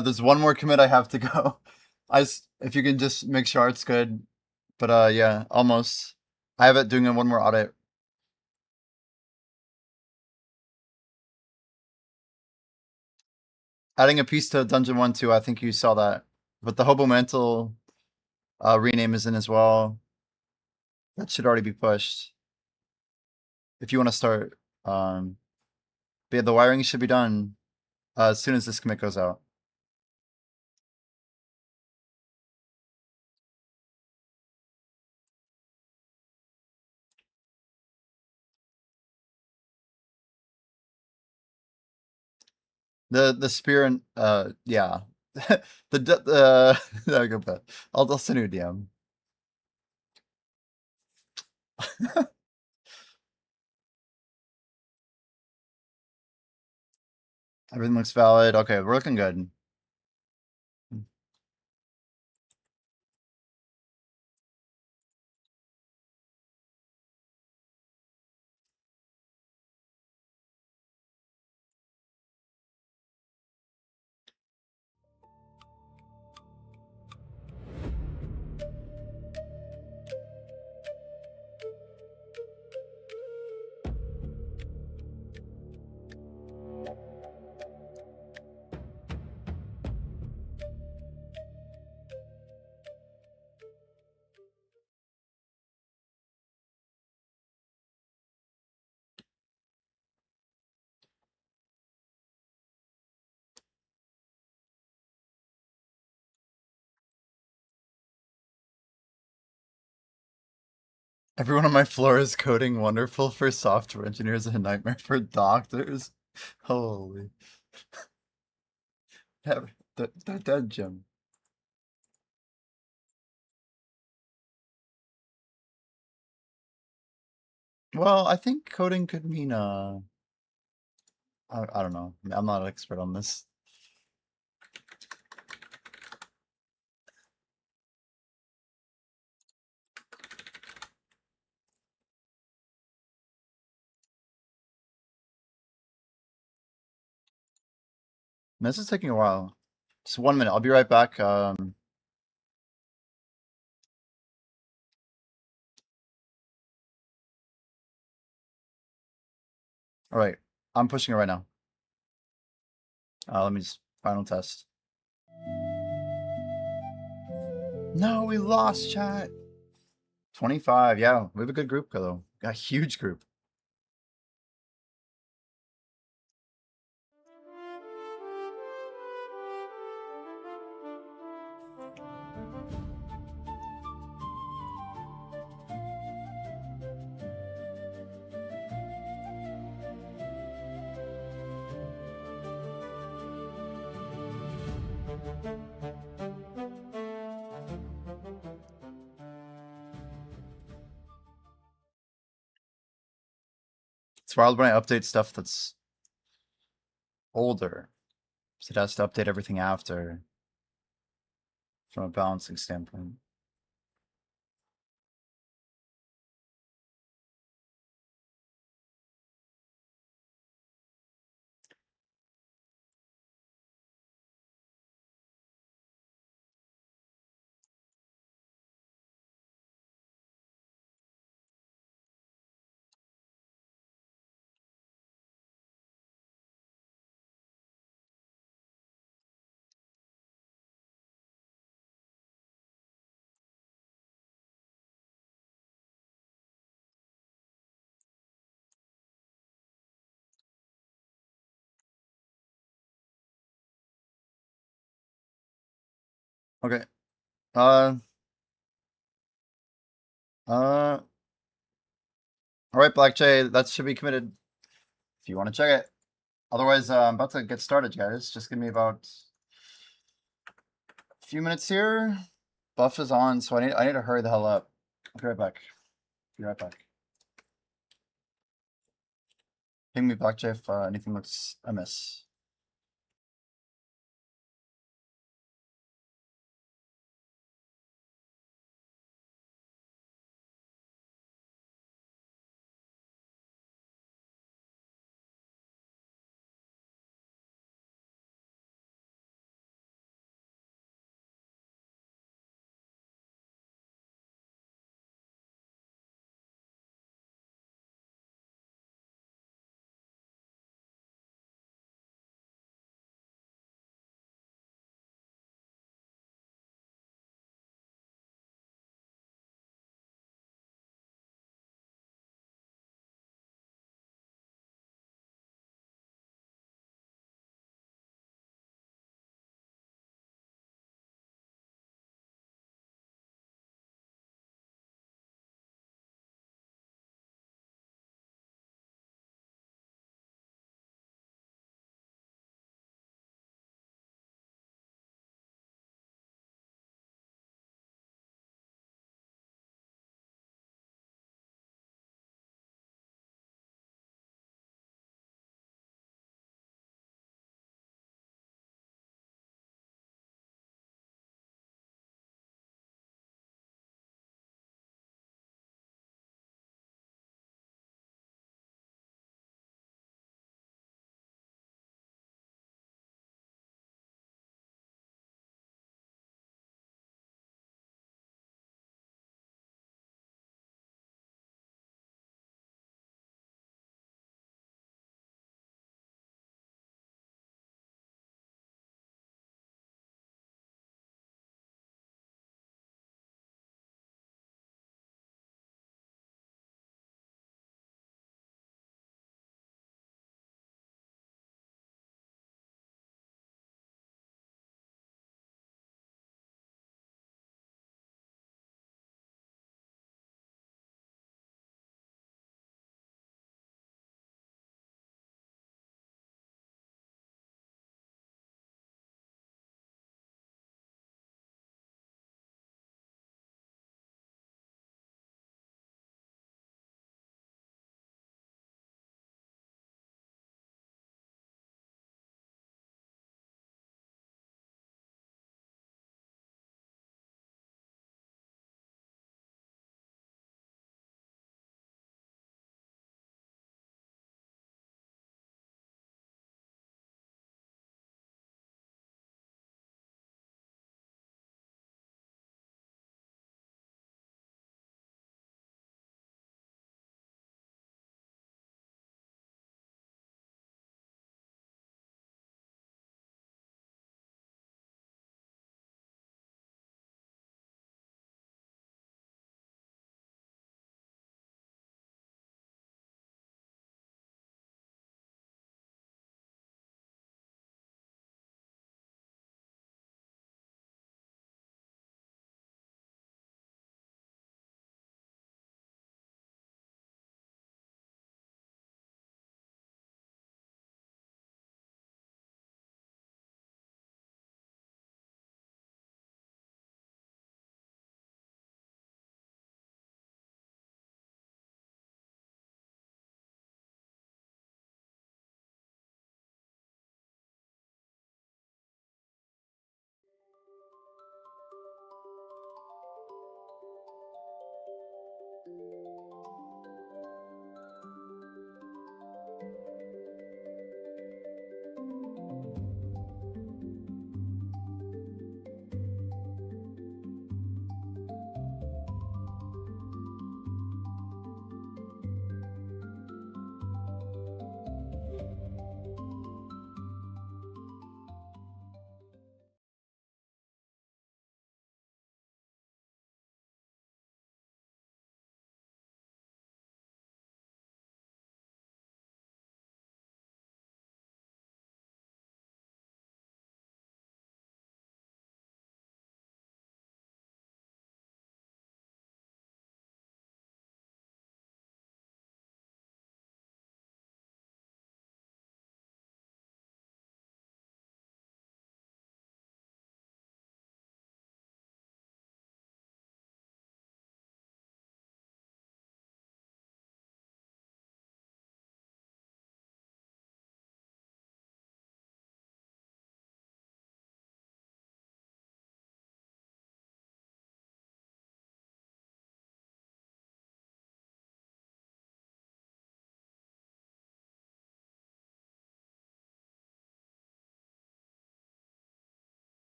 Speaker 1: there's one more commit I have to go. If you can just make sure it's good. But yeah, almost. I have it doing one more audit. Adding a piece to Dungeon 1 too, I think you saw that. But the Hobo Mantle rename is in as well. That should already be pushed. If you want to start. But yeah, the wiring should be done as soon as this commit goes out. The spear and yeah. I'll go back. I'll send you a DM. Everything looks valid. Okay, we're looking good. Everyone on my floor is coding wonderful for software engineers and a nightmare for doctors. Holy. They're dead, Jim. Well, I think coding could mean, I don't know. I'm not an expert on this. This is taking a while. Just 1 minute. I'll be right back. All right. I'm pushing it right now. Let me just final test. No, we lost, chat. 25. Yeah, we have a good group, though. Got a huge group. It's wild when I update stuff that's older. So it has to update everything after from a balancing standpoint. Okay. Uh, all right, Black Jay, that should be committed if you want to check it. Otherwise, I'm about to get started, guys. Just give me about a few minutes here. Buff is on, so I need to hurry the hell up. I'll be right back. Be right back. Ping me, Black Jay, if anything looks amiss.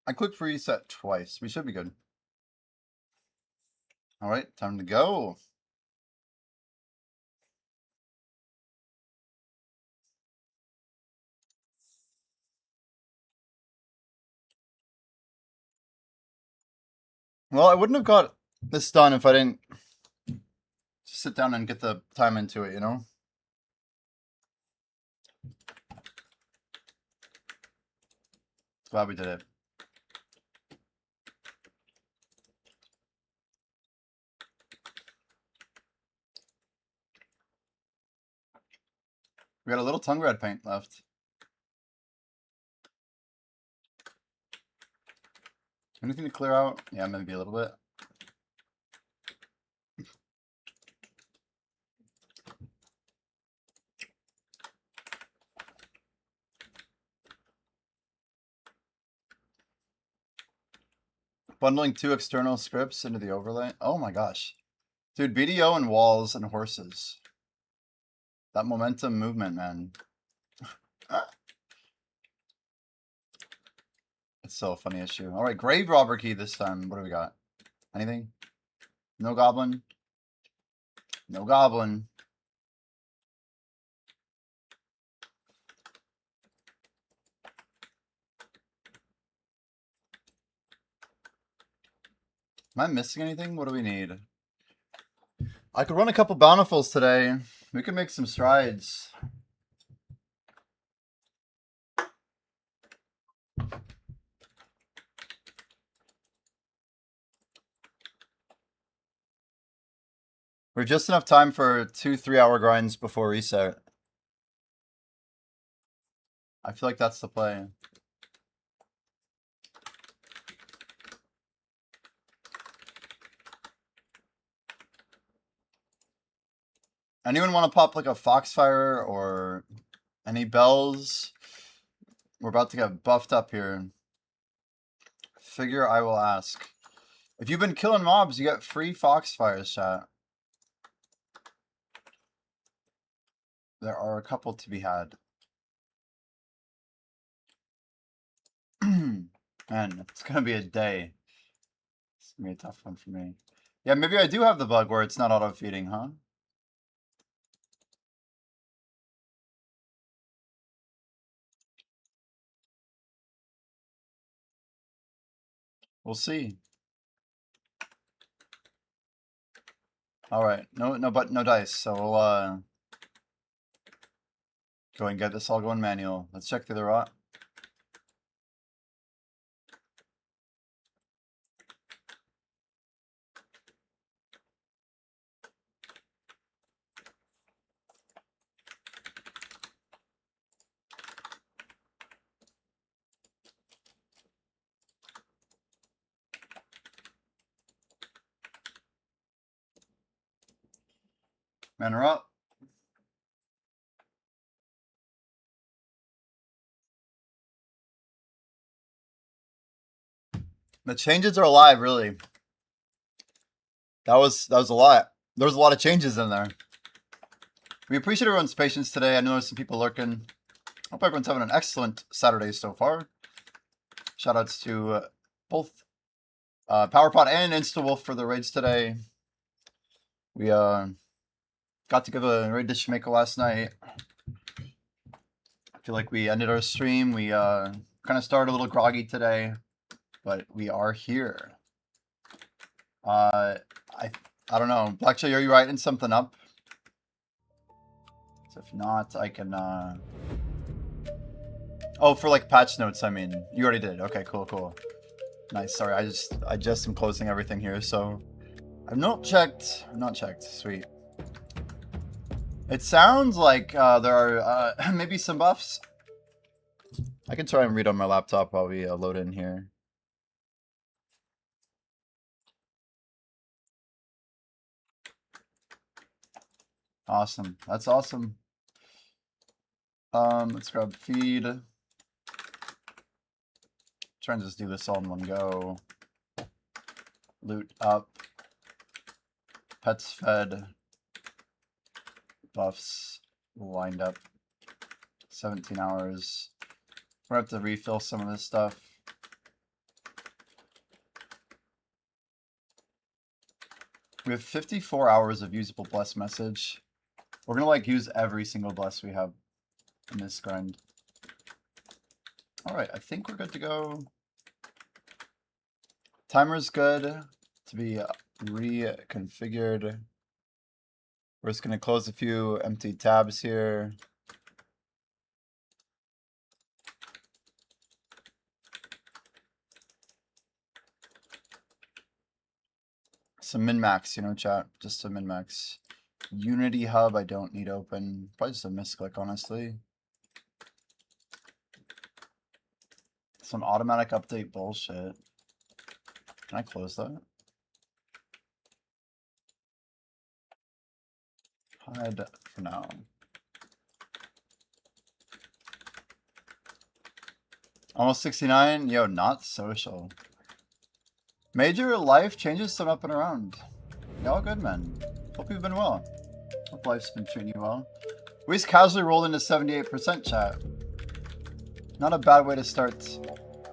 Speaker 1: I clicked reset twice. We should be good. All right, time to go. Well, I wouldn't have got this done if I didn't sit down and get the time into it, you know? Glad we did it. We got a little tongue red paint left. Anything to clear out? Yeah, maybe a little bit. Bundling 2 external scripts into the overlay. Oh my gosh. Dude, BDO and walls and horses. That momentum movement, man. It's so a funny issue. All right, grave robber key this time. What do we got? Anything? No goblin? No goblin. Am I missing anything? What do we need? I could run a couple bountifuls today. We could make some strides. We have just enough time for 2 3-hour grinds before reset. I feel like that's the play. Anyone want to pop like a Foxfire or any bells? We're about to get buffed up here. Figure I will ask. If you've been killing mobs, you get free Foxfires, chat. There are a couple to be had. Man, it's gonna be a day. It's gonna be a tough one for me. Yeah, maybe I do have the bug where it's not auto-feeding, huh? We'll see. All right, no dice. So we'll go and get this all going manual. Let's check through the rot. Man, we're up. The changes are alive, really. That was a lot. There was a lot of changes in there. We appreciate everyone's patience today. I know there's some people lurking. Hope everyone's having an excellent Saturday so far. Shoutouts to both PowerPod and InstaWolf for the raids today. We got to give a raid to Jamaica last night. I feel like we ended our stream. We kind of started a little groggy today, but we are here. I don't know. Blackjack, are you writing something up? So if not, I can oh, for like patch notes, I mean. You already did. Okay, cool. Nice. Sorry, I just am closing everything here, so I've not checked. Sweet. It sounds like there are maybe some buffs. I can try and read on my laptop while we load in here. Awesome. That's awesome. Let's grab feed. Try and just do this all in one go. Loot up. Pets fed. Buffs lined up. 17 hours. We're going to have to refill some of this stuff. We have 54 hours of usable bless message. We're gonna like use every single bless we have in this grind. Alright, I think we're good to go. Timer's good to be reconfigured. We're just gonna close a few empty tabs here. Some min-max, you know, chat. Just a min-max. Unity Hub, I don't need open. Probably just a misclick, honestly. Some automatic update bullshit. Can I close that? Hide for now. Almost 69? Yo, not social. Major life changes still up and around. Y'all good, man. Hope you've been well. Hope life's been treating you well. We just casually rolled into 78% chat. Not a bad way to start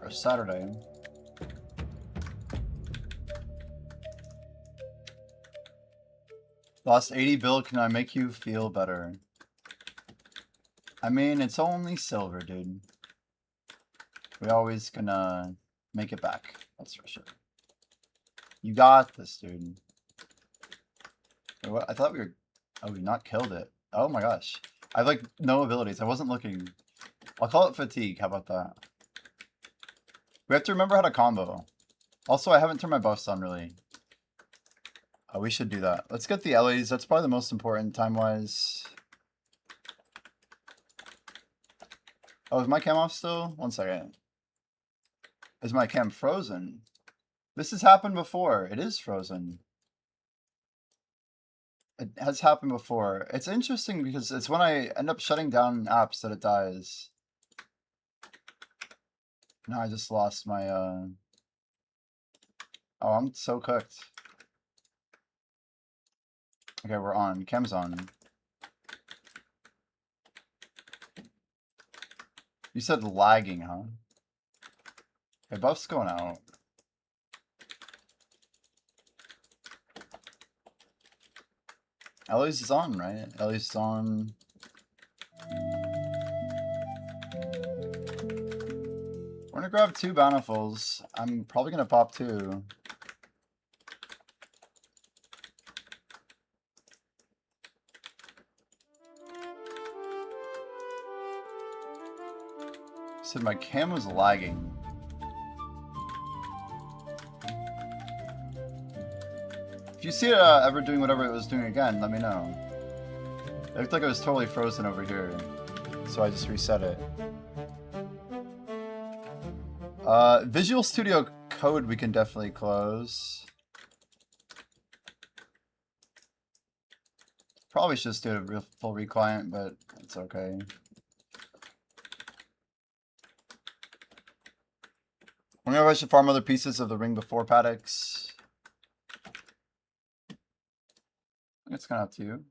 Speaker 1: our Saturday. Lost 80 bill, can I make you feel better? I mean, it's only silver, dude. We always gonna make it back, that's for sure. You got this, dude. Wait, what? I thought we were... Oh, we not killed it. Oh my gosh. I have like no abilities. I wasn't looking. I'll call it fatigue. How about that? We have to remember how to combo. Also, I haven't turned my buffs on really. Oh, we should do that. Let's get the LEs. That's probably the most important time-wise. Oh, is my cam off still? 1 second. Is my cam frozen? This has happened before. It is frozen. It has happened before. It's interesting because it's when I end up shutting down apps that it dies. Now I just lost my, Oh, I'm so cooked. Okay, we're on. Cam's on. You said lagging, huh? Okay, buff's going out. Ellie's is on, right? Ellie's is on. We're gonna grab 2 bountifuls. I'm probably gonna pop 2. Said my cam was lagging. If you see it ever doing whatever it was doing again, let me know. It looked like it was totally frozen over here, so I just reset it. Visual Studio Code we can definitely close. Probably should just do a real full reclient, but it's okay. I wonder if I should farm other pieces of the ring before paddocks. It's kind of up to you.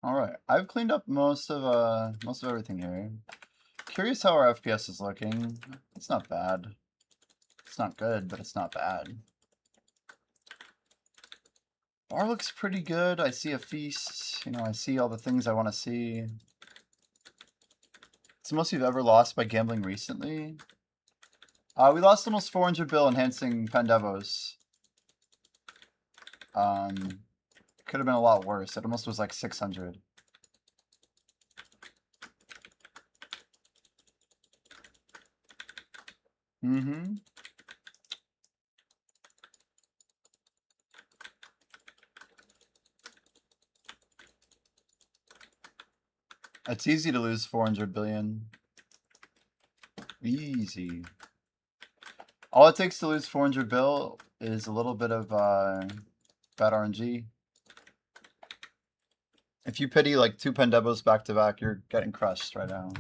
Speaker 1: All right, I've cleaned up most of everything here. Curious how our FPS is looking. It's not bad. It's not good, but it's not bad. Bar looks pretty good. I see a feast. You know, I see all the things I want to see. It's the most you've ever lost by gambling recently. We lost almost 400 bill enhancing Pandevos. Could have been a lot worse. It almost was like 600. Mm-hmm. It's easy to lose 400 billion. Easy. All it takes to lose 400 bill is a little bit of bad RNG. If you pity like 2 Pandevos back to back, you're getting crushed right now.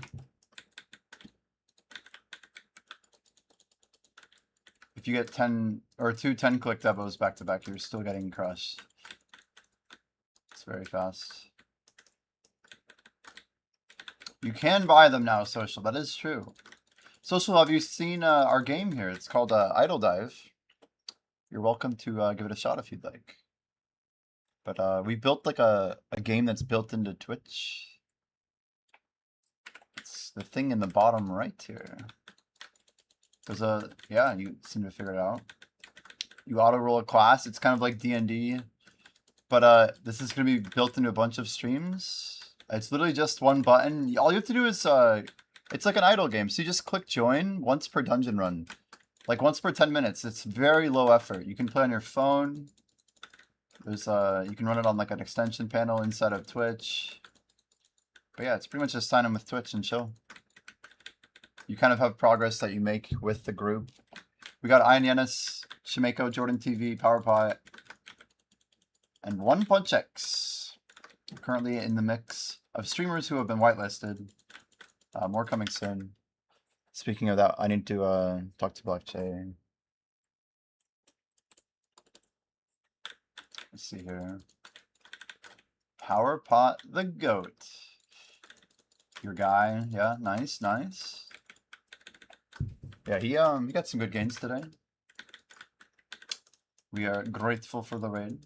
Speaker 1: If you get 10 or 2 10-click Devos back to back, you're still getting crushed. It's very fast. You can buy them now, social. That is true. Social, have you seen our game here? It's called Idle Dive. You're welcome to give it a shot if you'd like. But we built like a game that's built into Twitch. It's the thing in the bottom right here. There's a, yeah, you seem to figure it out. You auto roll a class. It's kind of like D&D, but this is gonna be built into a bunch of streams. It's literally just one button. All you have to do is it's like an idle game. So you just click join once per dungeon run, like once per 10 minutes. It's very low effort. You can play on your phone. There's you can run it on like an extension panel inside of Twitch. But yeah, it's pretty much just sign in with Twitch and chill. You kind of have progress that you make with the group. We got Ian Yenis, Shimeko, Jordan TV, PowerPot, and One Punch X. Currently in the mix of streamers who have been whitelisted. More coming soon. Speaking of that, I need to talk to Blockchain. Let's see here. PowerPot the GOAT. Your guy, yeah, nice, nice. Yeah, he got some good gains today. We are grateful for the raid.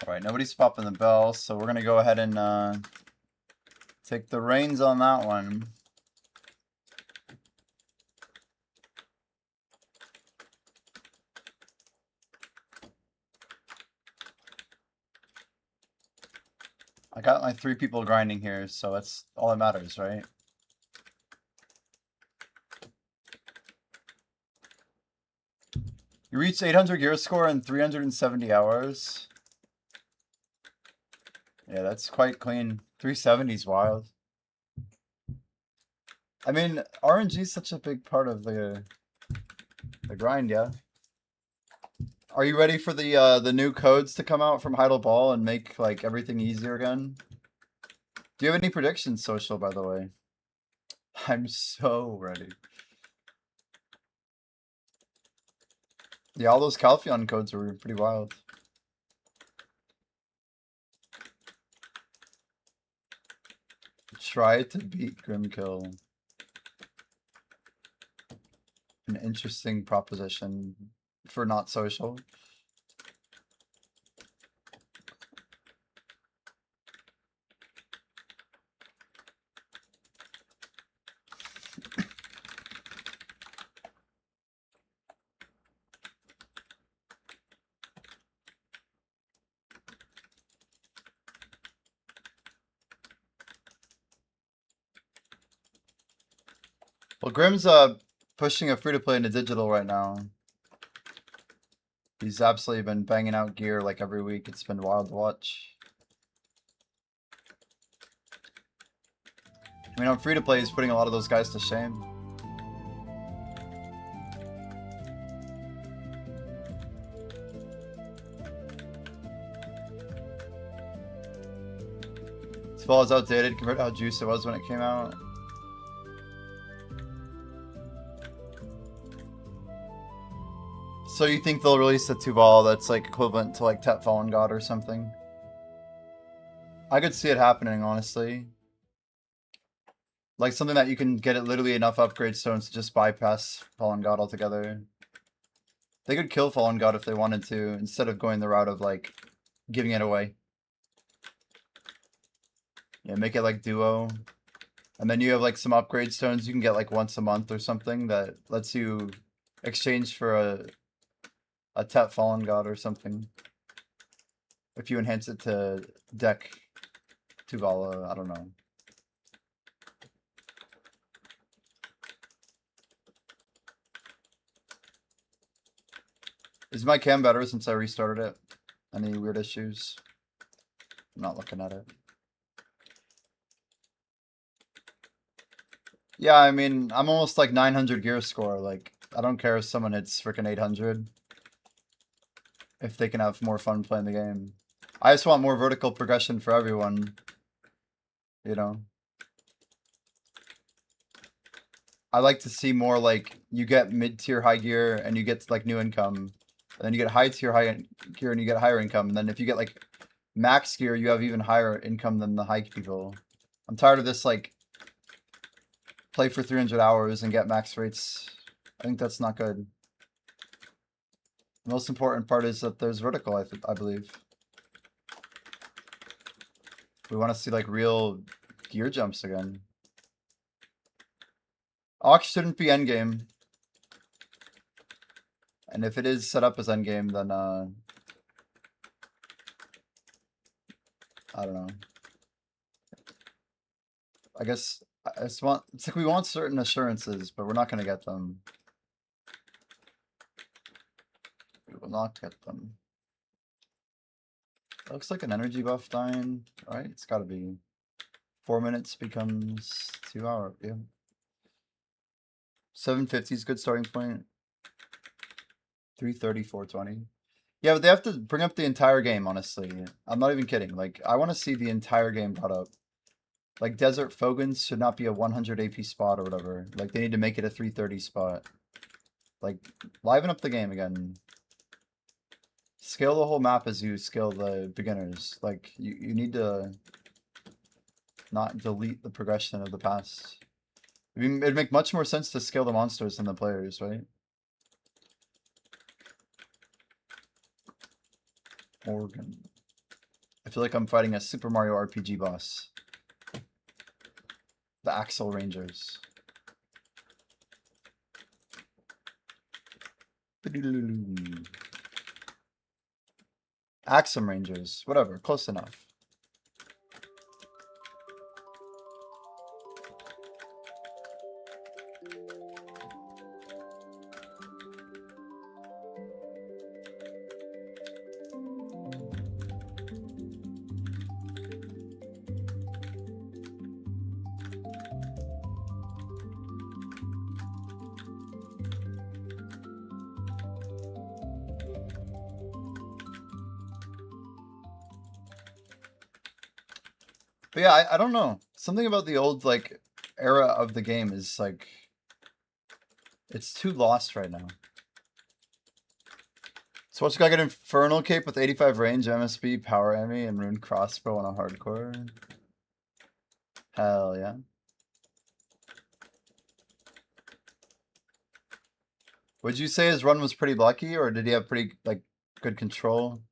Speaker 1: All right, nobody's popping the bell, so we're gonna go ahead and take the reins on that one. I got my 3 people grinding here, so that's all that matters, right? You reached 800 gear score in 370 hours. Yeah, that's quite clean. 370's wild. I mean, RNG is such a big part of the grind, yeah. Are you ready for the new codes to come out from Heidel Ball and make like everything easier again? Do you have any predictions, Social, by the way? I'm so ready. Yeah, all those Calpheon codes were pretty wild. Try to beat Grimkill. An interesting proposition for not Social. Well, Grim's pushing a free-to-play into digital right now. He's absolutely been banging out gear like every week. It's been wild to watch. I mean, on free-to-play, he's putting a lot of those guys to shame. This ball is outdated compared to how juiced it was when it came out. So you think they'll release a 2-ball that's like equivalent to like Tet Fallen God or something? I could see it happening, honestly. Like something that you can get it literally enough upgrade stones to just bypass Fallen God altogether. They could kill Fallen God if they wanted to, instead of going the route of like giving it away. Yeah, make it like duo. And then you have like some upgrade stones you can get like once a month or something that lets you exchange for a Tet Fallen God or something. If you enhance it to deck Tuvala, I don't know. Is my cam better since I restarted it? Any weird issues? I'm not looking at it. Yeah, I mean, I'm almost like 900 gear score. Like, I don't care if someone hits freaking 800 if they can have more fun playing the game. I just want more vertical progression for everyone, you know? I like to see more like you get mid-tier high gear and you get like new income. And then you get high tier high gear and you get higher income. And then if you get like max gear, you have even higher income than the high people. I'm tired of this like play for 300 hours and get max rates. I think that's not good. The most important part is that there's vertical, I believe. We want to see like real gear jumps again. Ox shouldn't be endgame. And if it is set up as endgame, then I don't know. I guess I just want, it's like we want certain assurances, but we're not gonna get them. We will not get them. It looks like an energy buff dying, right? It's gotta be 4 minutes becomes 2 hours, yeah. 750 is a good starting point. 330, 420. Yeah, but they have to bring up the entire game, honestly. I'm not even kidding. Like, I want to see the entire game brought up. Like, Desert Fogans should not be a 100 AP spot or whatever. Like, they need to make it a 330 spot. Like, liven up the game again. Scale the whole map as you scale the beginners. Like, you need to not delete the progression of the past. I mean, it'd make much more sense to scale the monsters than the players, right? Organ. I feel like I'm fighting a Super Mario RPG boss. The Axel Rangers. Axum Rangers. Whatever, close enough. But yeah, I don't know. Something about the old, like, era of the game is, like, it's too lost right now. So what's got get Infernal Cape with 85 range, MSB, Power Emmy, and Rune Crossbow on a hardcore? Hell yeah. Would you say his run was pretty lucky, or did he have pretty, like, good control?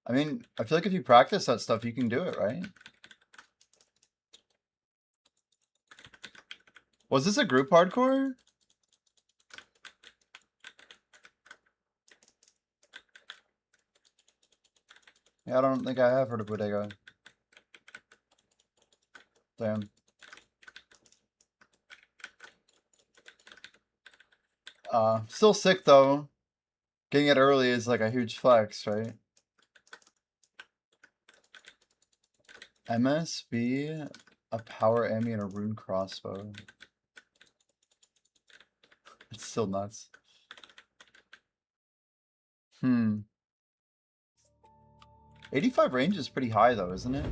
Speaker 1: I mean, I feel like if you practice that stuff, you can do it, right? Was this a group hardcore? Yeah, I don't think I have heard of Bodega. Damn. Still sick though. Getting it early is like a huge flex, right? MSB, a Power Emmy, and a Rune Crossbow. It's still nuts. 85 range is pretty high though, isn't it?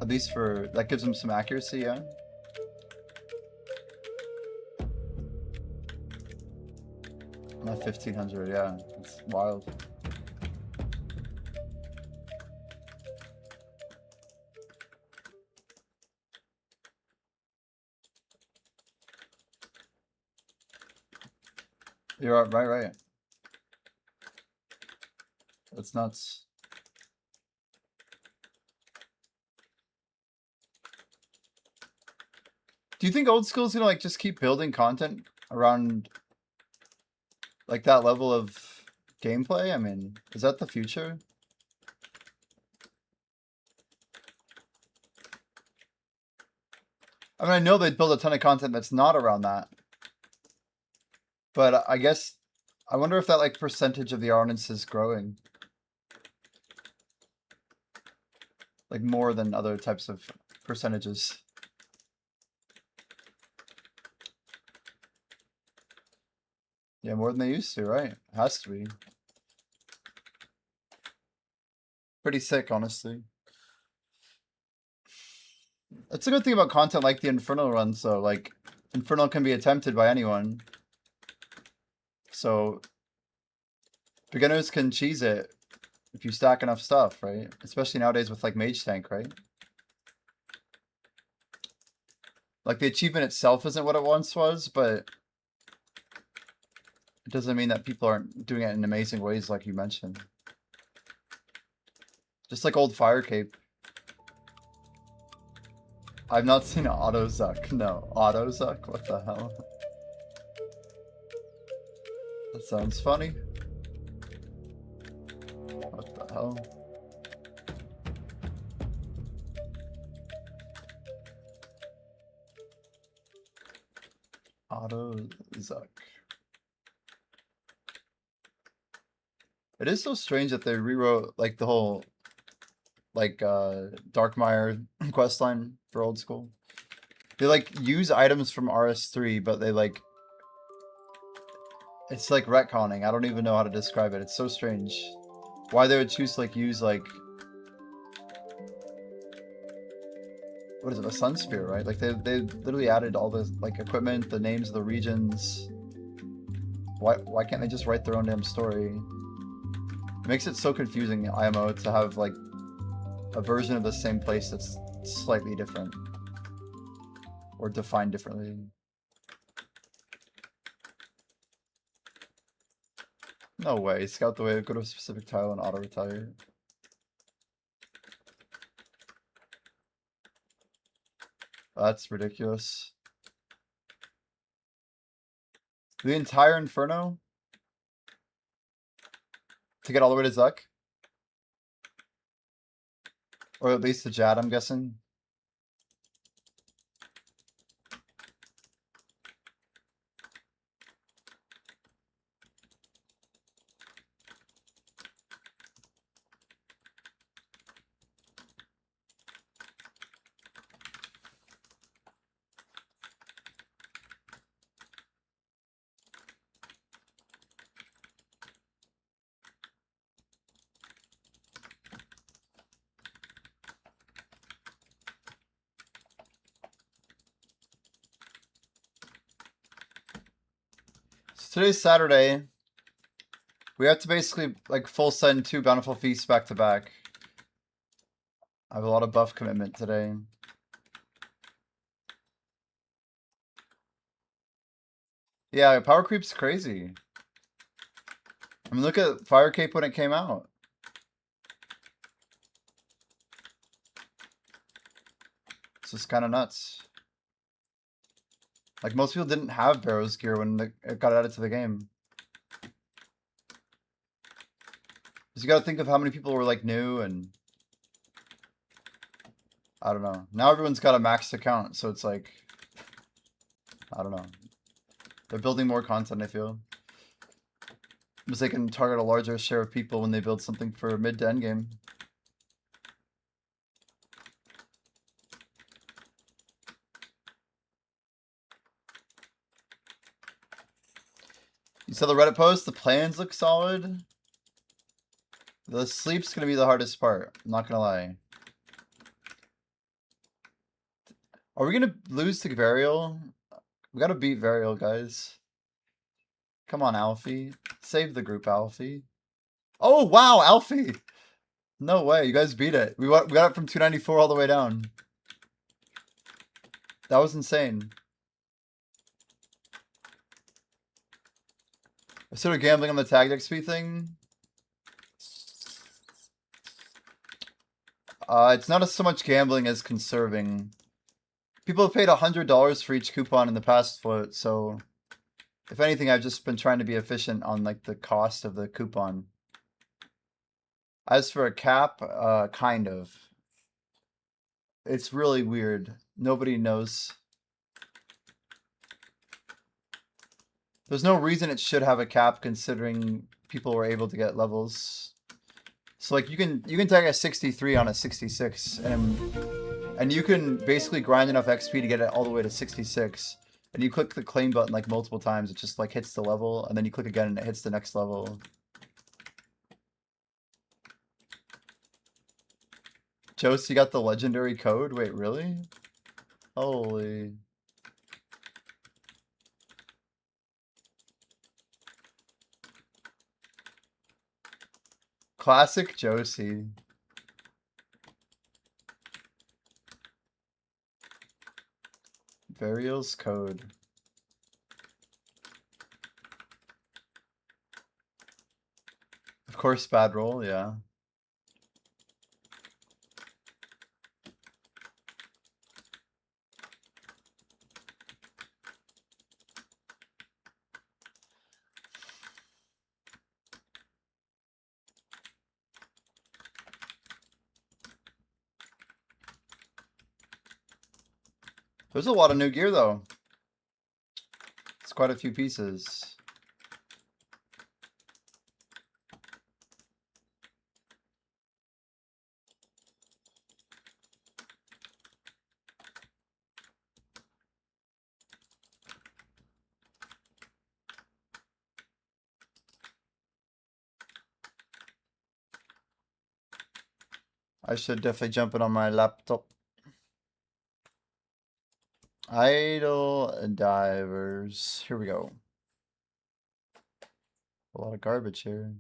Speaker 1: At least for, that gives him some accuracy, yeah? Not 1500, yeah. It's wild. You're right. That's nuts. Do you think old school's gonna like just keep building content around like that level of gameplay? I mean, is that the future? I mean, I know they'd build a ton of content that's not around that. But I guess, I wonder if that like percentage of the audience is growing. Like more than other types of percentages. Yeah, more than they used to, right? Has to be. Pretty sick, honestly. That's a good thing about content like the Infernal runs, though. Like, Infernal can be attempted by anyone. So, beginners can cheese it if you stack enough stuff, right? Especially nowadays with, like, Mage Tank, right? Like, the achievement itself isn't what it once was, but it doesn't mean that people aren't doing it in amazing ways like you mentioned. Just like old Fire Cape. I've not seen an auto Zuck. No, auto Zuck? What the hell? That sounds funny. What the hell? Auto Zuck. It is so strange that they rewrote like the whole like Darkmire questline for old school. They like use items from RS3, but they like it's like retconning. I don't even know how to describe it. It's so strange. Why they would choose to like use like what is it, a Sun Spear, right? Like they literally added all the like equipment, the names of the regions. Why can't they just write their own damn story? It makes it so confusing, IMO, to have like a version of the same place that's slightly different or defined differently. No way. Scout the wave, go to a specific tile and auto retire. That's ridiculous. The entire Inferno? To get all the way to Zuck? Or at least to Jad, I'm guessing. Today's Saturday. We have to basically like full send 2 Bountiful Feasts back to back. I have a lot of buff commitment today. Yeah, power creep's crazy. I mean, look at Fire Cape when it came out. It's just kind of nuts. Like, most people didn't have Barrow's gear when it got added to the game. Because you gotta think of how many people were, like, new and... I don't know. Now everyone's got a maxed account, so it's like... I don't know. They're building more content, I feel. Because they can target a larger share of people when they build something for mid to end game. You saw the Reddit post? The plans look solid. The sleep's gonna be the hardest part. I'm not gonna lie. Are we gonna lose to Varial? We gotta beat Varial, guys. Come on, Alfie. Save the group, Alfie. Oh, wow, Alfie! No way, you guys beat it. We got it from 294 all the way down. That was insane. I started gambling on the tag XP thing. It's not so much gambling as conserving. People have paid $100 for each coupon in the past float, so if anything, I've just been trying to be efficient on like the cost of the coupon. As for a cap, kind of. It's really weird. Nobody knows. There's no reason it should have a cap considering people were able to get levels. So like you can tag a 63 on a 66 and And you can basically grind enough XP to get it all the way to 66. And you click the claim button like multiple times, it just like hits the level, and then you click again and it hits the next level. Jost, you got the legendary code? Wait, really? Holy. Classic Josie. Burial's code. Of course, bad roll, yeah. There's a lot of new gear, though. It's quite a few pieces. I should definitely jump it on my laptop. Idle divers. Here we go. A lot of garbage here.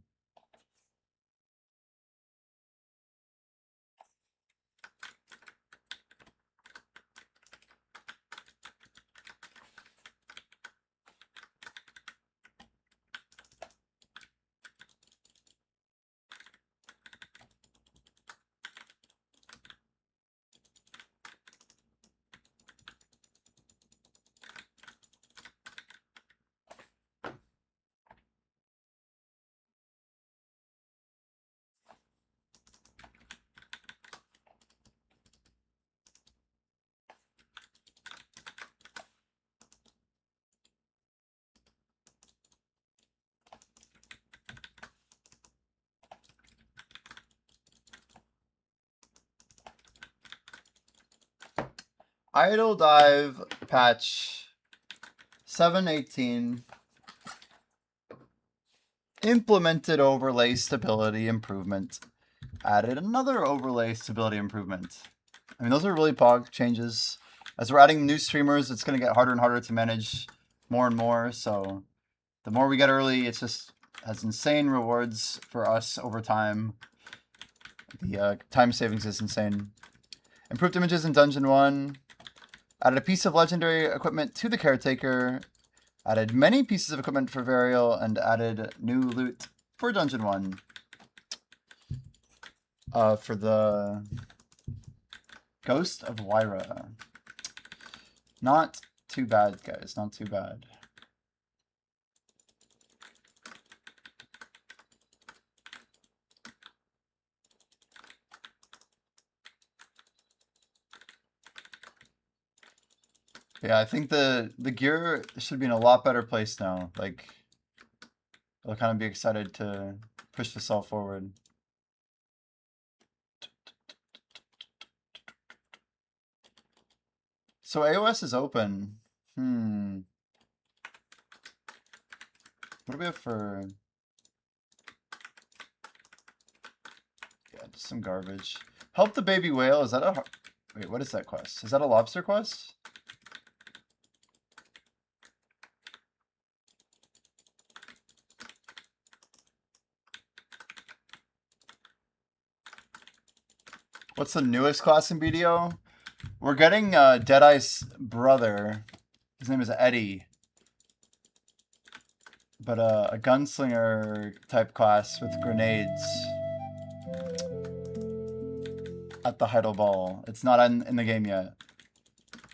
Speaker 1: Idle dive patch 718. Implemented overlay stability improvement. Added another overlay stability improvement. I mean, those are really pog changes. As we're adding new streamers, it's going to get harder and harder to manage more and more. So the more we get early, it's just has insane rewards for us over time. The time savings is insane. Improved images in Dungeon 1. Added a piece of legendary equipment to the Caretaker. Added many pieces of equipment for Varial, and added new loot for Dungeon 1. For the Ghost of Wyra. Not too bad, guys. Not too bad. Yeah, I think the gear should be in a lot better place now. Like, I'll kind of be excited to push this all forward. So AOS is open. What do we have for... Yeah, just some garbage. Help the baby whale. Is that a... Wait, what is that quest? Is that a lobster quest? What's the newest class in BDO? We're getting Deadeye's brother. His name is Eddie. But a gunslinger type class with grenades at the Heidel Ball. It's not in the game yet.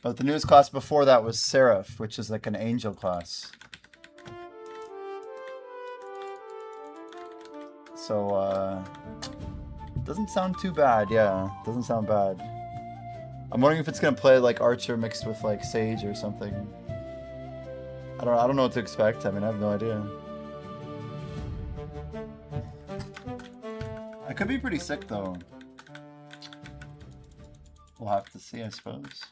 Speaker 1: But the newest class before that was Seraph, which is like an angel class. So, doesn't sound too bad, yeah. Doesn't sound bad. I'm wondering if it's gonna play like Archer mixed with like Sage or something. I don't know what to expect. I mean, I have no idea. I could be pretty sick though. We'll have to see, I suppose.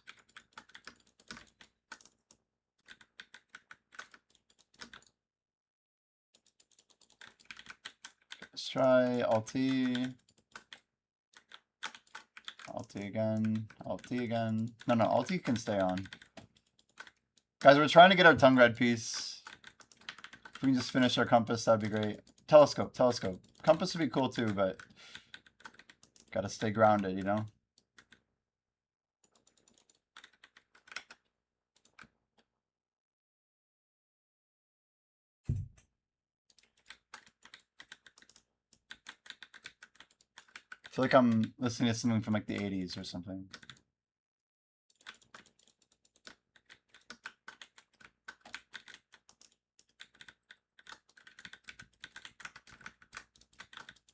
Speaker 1: Let's try Alt again, Alt again. No, Alt can stay on. Guys, we're trying to get our tongue red piece. If we can just finish our compass, that'd be great. Telescope. Compass would be cool too, but gotta stay grounded, you know? I feel like I'm listening to something from like the 80s or something.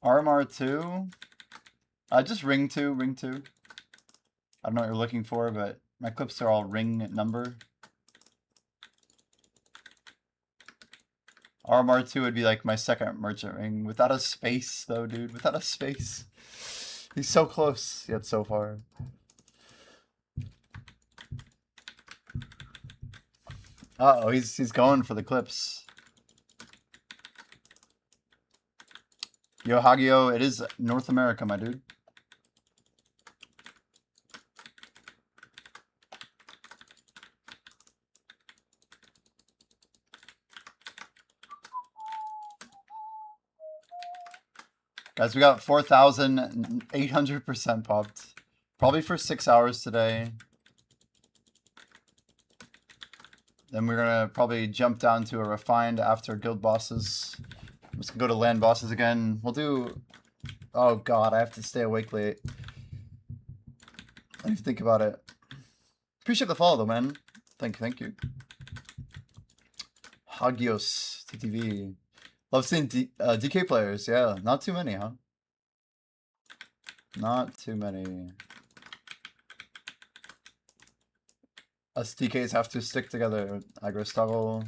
Speaker 1: RMR2? Just ring 2. I don't know what you're looking for, but my clips are all ring number. RMR2 would be like my second merchant ring. Without a space, though, dude. Without a space. He's so close, yet so far. Uh-oh, he's going for the clips. Yo, Hagio, it is North America, my dude. Guys, we got 4,800% popped. Probably for 6 hours today. Then we're gonna probably jump down to a refined after guild bosses. Let's go to land bosses again. We'll do... Oh god, I have to stay awake late. I need to think about it. Appreciate the follow though, man. Thank you. Hagios TTV. Love seeing DK players, yeah. Not too many, huh? Not too many. Us DKs have to stick together. Agrostoggle.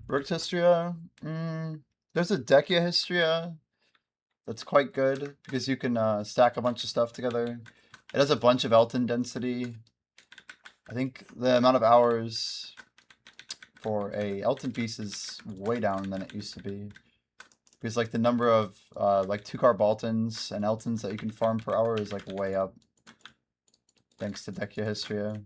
Speaker 1: Rook Histria. There's a Dekia Histria that's quite good because you can stack a bunch of stuff together. It has a bunch of Elton density. I think the amount of hours for a Elton piece is way down than it used to be. Because like the number of like 2-card Baltons and Eltons that you can farm per hour is like way up. Thanks to Dekia Histria.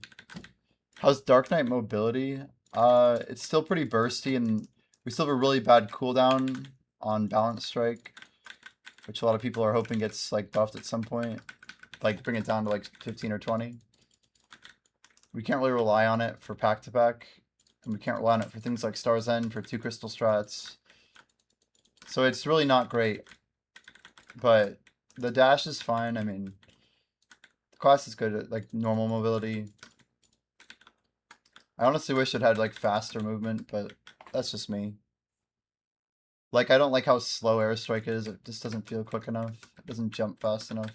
Speaker 1: How's Dark Knight mobility? It's still pretty bursty and we still have a really bad cooldown on Balance Strike, which a lot of people are hoping gets like buffed at some point. Like bring it down to like 15 or 20. We can't really rely on it for pack to pack, and we can't rely on it for things like Star's End for 2 crystal strats. So it's really not great. But the dash is fine. I mean, the class is good at like normal mobility. I honestly wish it had like faster movement, but that's just me. Like, I don't like how slow Airstrike is. It just doesn't feel quick enough. It doesn't jump fast enough.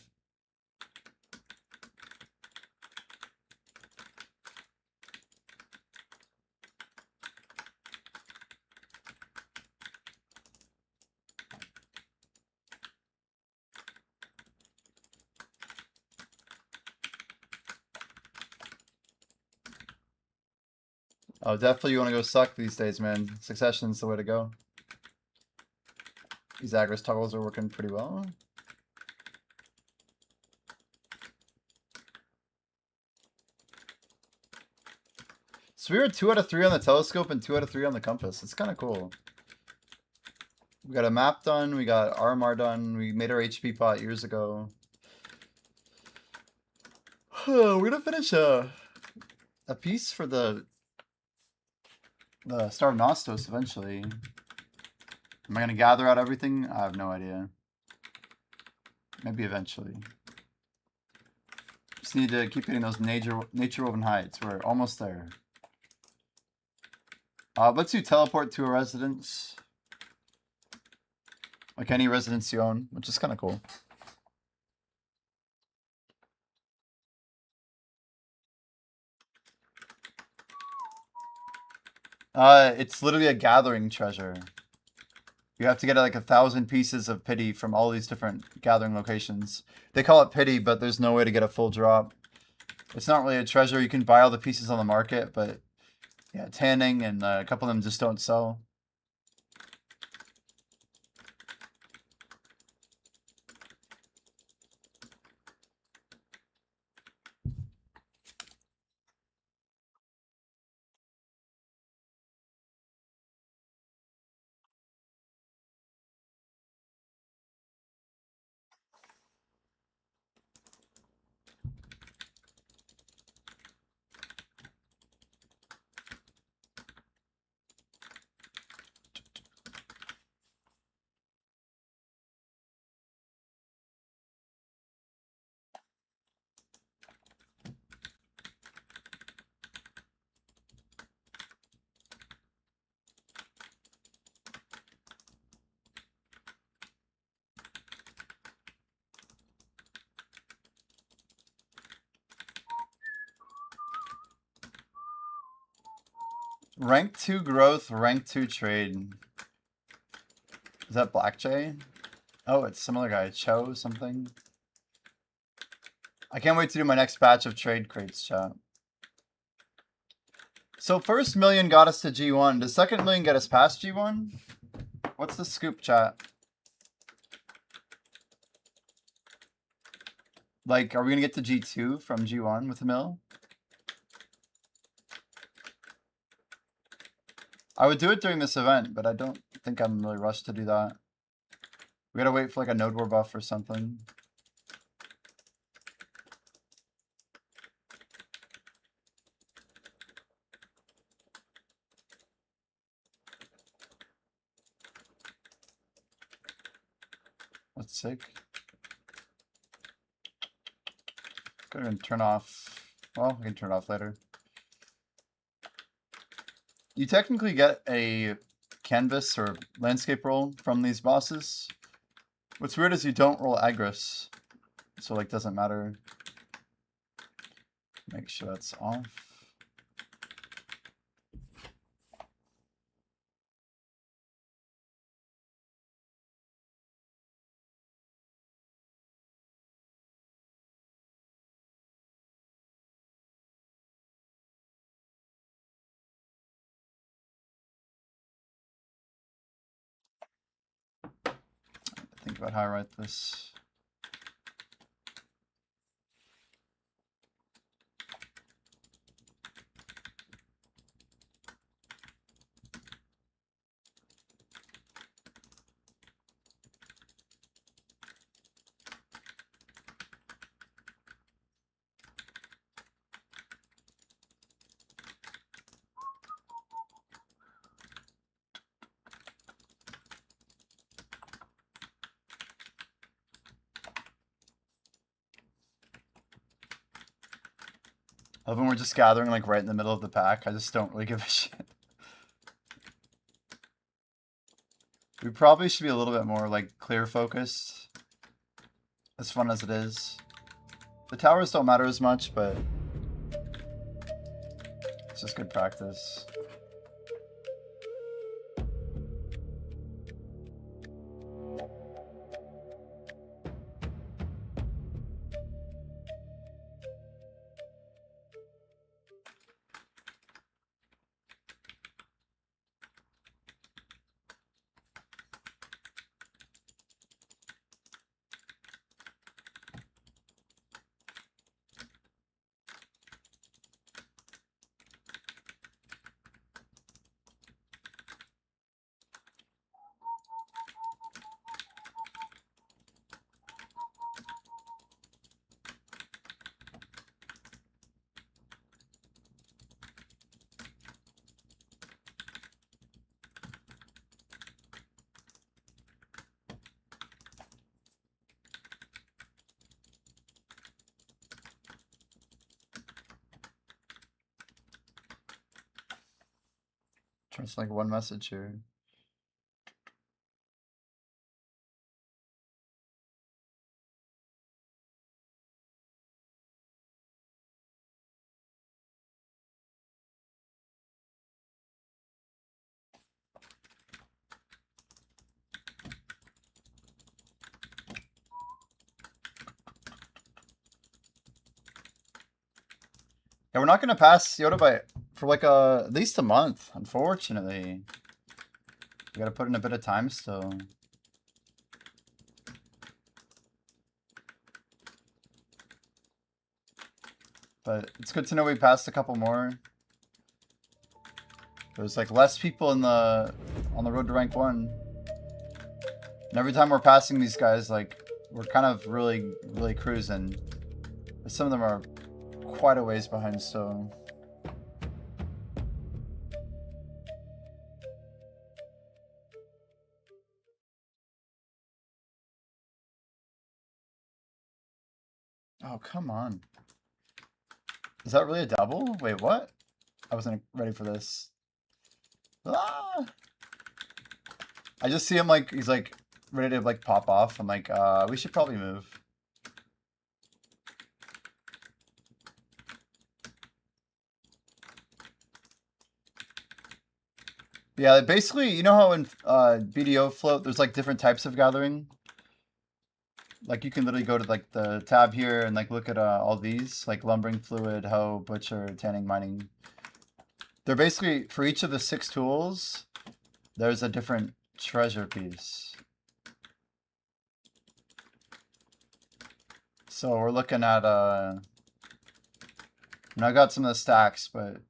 Speaker 1: Oh, definitely you want to go suck these days, man. Succession's the way to go. These aggro toggles are working pretty well. So we were 2 out of 3 on the telescope and 2 out of 3 on the compass. It's kind of cool. We got a map done. We got RMR done. We made our HP pot years ago. We're gonna finish a piece for the Star of Nostos eventually. Am I gonna gather out everything? I have no idea. Maybe eventually. Just need to keep hitting those nature woven heights. We're almost there. Let's do teleport to a residence. Like any residence you own, which is kind of cool. It's literally a gathering treasure. You have to get like 1,000 pieces of pity from all these different gathering locations. They call it pity, but there's no way to get a full drop. It's not really a treasure. You can buy all the pieces on the market, but yeah, tanning and a couple of them just don't sell. Rank 2 growth, rank 2 trade. Is that Black Jay? Oh, it's some other guy. Cho something. I can't wait to do my next batch of trade crates, chat. So first million got us to G1. Does second million get us past G1? What's the scoop, chat? Like, are we gonna get to G2 from G1 with a mill? I would do it during this event, but I don't think I'm really rushed to do that. We gotta wait for like a node war buff or something. That's sick. Go ahead and turn off. Well, we can turn it off later. You technically get a canvas or landscape roll from these bosses. What's weird is you don't roll aggress, so like doesn't matter. Make sure that's off. Think about how I write this. I love when we're just gathering like right in the middle of the pack. I just don't really give a shit. We probably should be a little bit more like clear focused. As fun as it is. The towers don't matter as much, but it's just good practice. Just like one message here. Yeah, we're not gonna pass Yoda by for like at least a month, unfortunately. We gotta put in a bit of time still. But it's good to know we passed a couple more. There's like less people in on the road to rank 1. And every time we're passing these guys, like we're kind of really cruising. But some of them are quite a ways behind still. Oh, come on. Is that really a double? Wait, what? I wasn't ready for this. Ah! I just see him like, he's like ready to like pop off. I'm like, we should probably move. Yeah, basically, you know how in BDO float, there's like different types of gathering? Like you can literally go to like the tab here and like look at all these, like lumbering, fluid, hoe, butcher, tanning, mining. They're basically, for each of the 6 tools, there's a different treasure piece. So we're looking at, and I got some of the stacks, but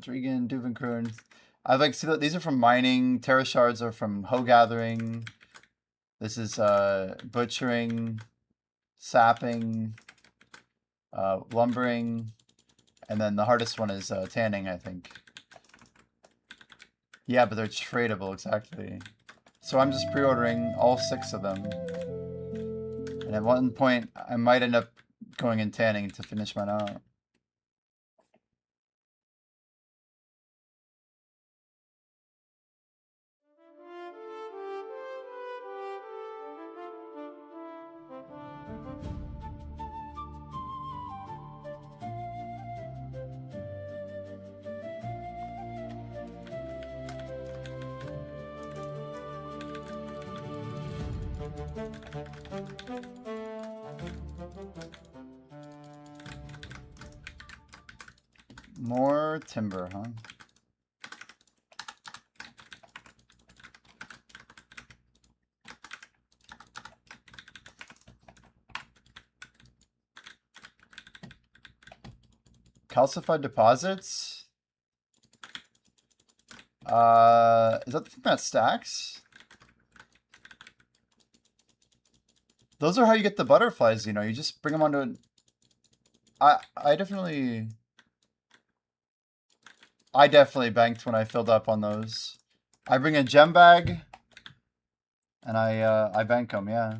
Speaker 1: Drigan, Duvenkroon. I like see that these are from mining. Terra shards are from hoe gathering. This is butchering, sapping, lumbering, and then the hardest one is tanning, I think. Yeah, but they're tradable, exactly. So I'm just pre-ordering all 6 of them. And at one point, I might end up going in tanning to finish mine out. More timber, huh? Calcified deposits? Is that the thing that stacks? Those are how you get the butterflies, you know. You just bring them onto an... I definitely banked when I filled up on those. I bring a gem bag, and I bank them, yeah.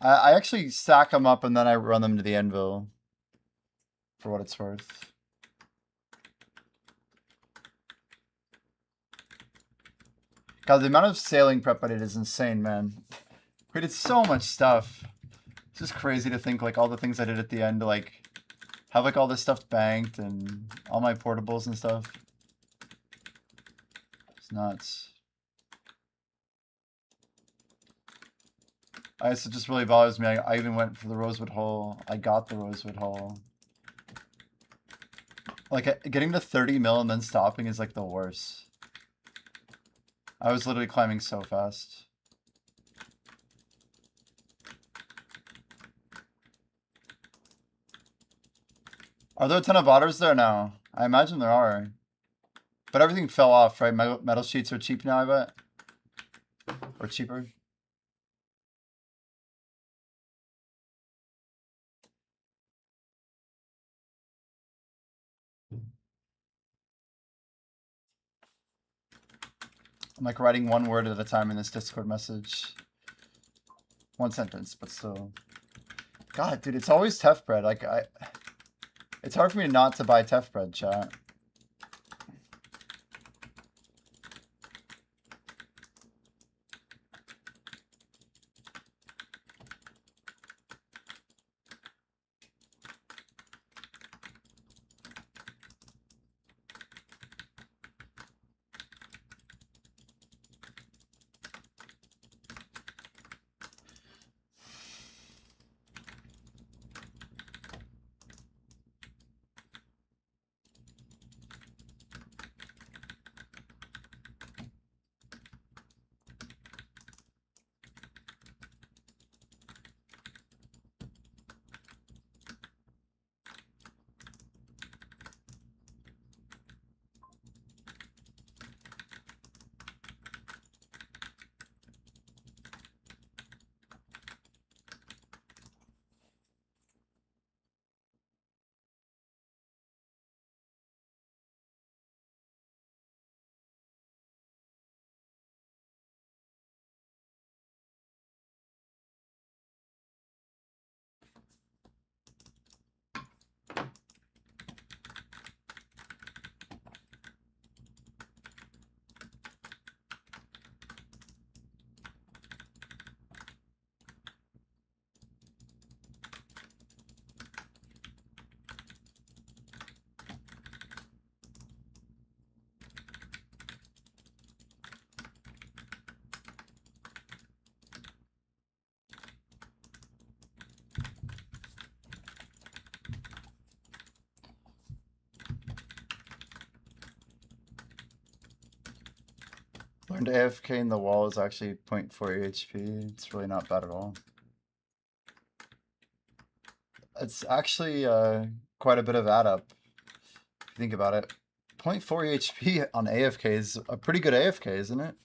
Speaker 1: I actually stack them up, and then I run them to the anvil, for what it's worth. God, the amount of sailing prep I did is insane, man. We did so much stuff. It's just crazy to think, like, all the things I did at the end to, like, have, like, all this stuff banked and all my portables and stuff. It's nuts. I guess it just really bothers me. I even went for the rosewood hole. I got the rosewood hole. Like, getting to 30 mil and then stopping is, like, the worst. I was literally climbing so fast. Are there a ton of otters there now? I imagine there are. But everything fell off, right? Metal sheets are cheap now, I bet. Or cheaper. I'm like writing one word at a time in this Discord message. One sentence, but still. God, dude, it's always Tef bread. Like, it's hard for me not to buy Tef bread, chat. learned AFK in the wall is actually 0.4 HP. It's really not bad at all. It's actually quite a bit of add up, if you think about it. 0.4 HP on AFK is a pretty good AFK, isn't it?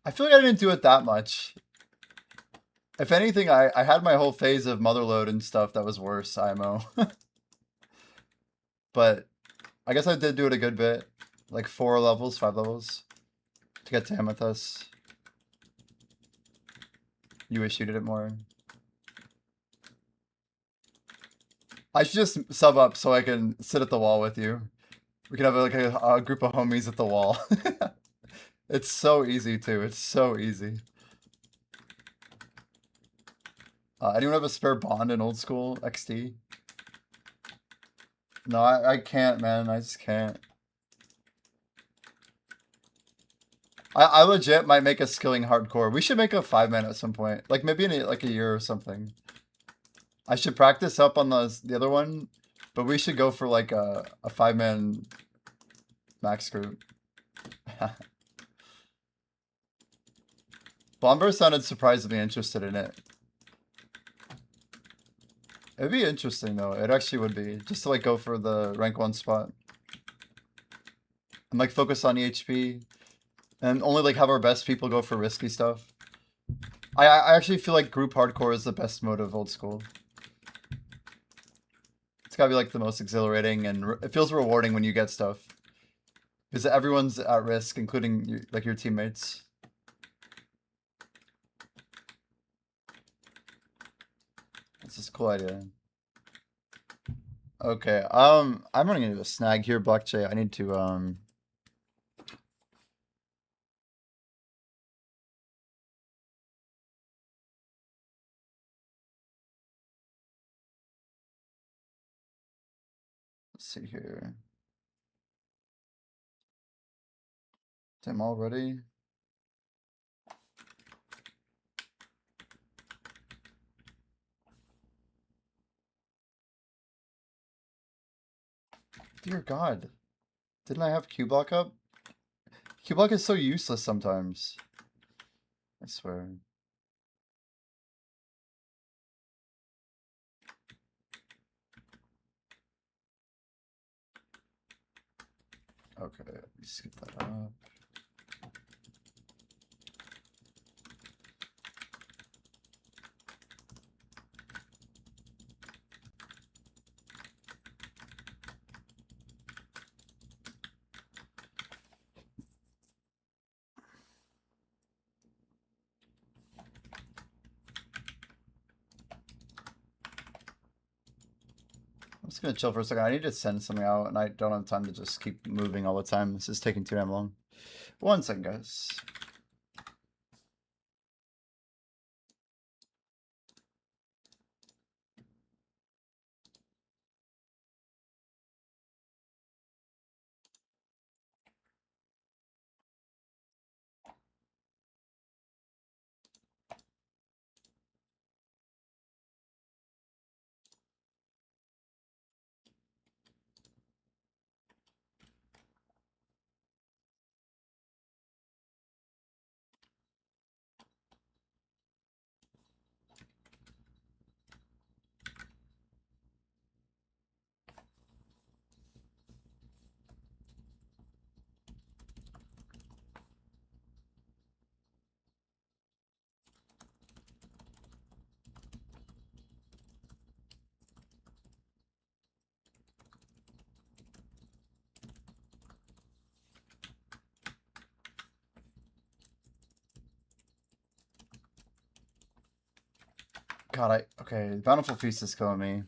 Speaker 1: I feel like I didn't do it that much. If anything, I had my whole phase of motherload and stuff that was worse, IMO. But I guess I did do it a good bit. Like 4 levels, 5 levels. To get to Amethyst. You wish you did it more. I should just sub up so I can sit at the wall with you. We can have like a group of homies at the wall. It's so easy too. It's so easy. Anyone have a spare bond in old school XD? No, I can't, man. I just can't. I legit might make a skilling hardcore. We should make a 5-man at some point. Like maybe in like a year or something. I should practice up on the other one, but we should go for like a 5-man max group. Bomber sounded surprisingly interested in it. It'd be interesting though. It actually would be. Just to like go for the rank 1 spot. And like focus on EHP. And only like have our best people go for risky stuff. I actually feel like group hardcore is the best mode of old school. It's gotta be like the most exhilarating and it feels rewarding when you get stuff. Because everyone's at risk, including like your teammates. It's just a cool idea. Okay, I'm running into a snag here, Black J. I need to let's see here. Damn, already? Dear God. Didn't I have Q-Block up? Q-Block is so useless sometimes. I swear. Okay, let's skip that up. I'm just gonna chill for a second. I need to send something out, and I don't have time to just keep moving all the time. This is taking too damn long. 1 second, guys. God, okay, Bountiful Feast is killing me.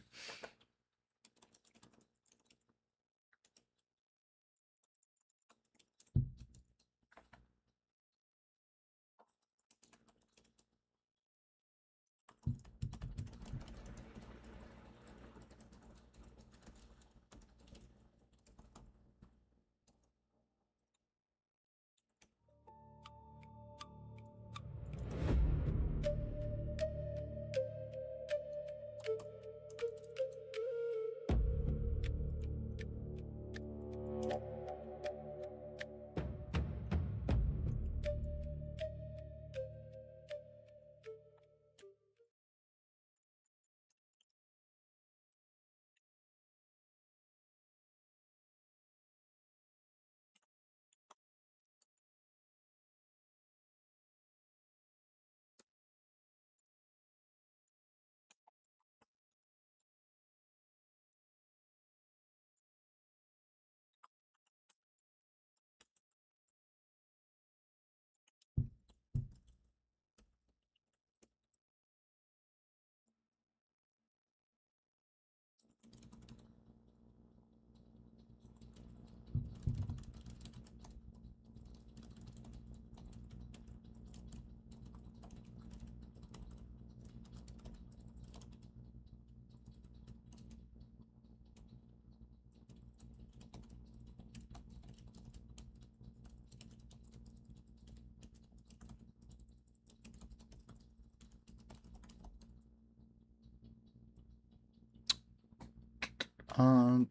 Speaker 1: Um,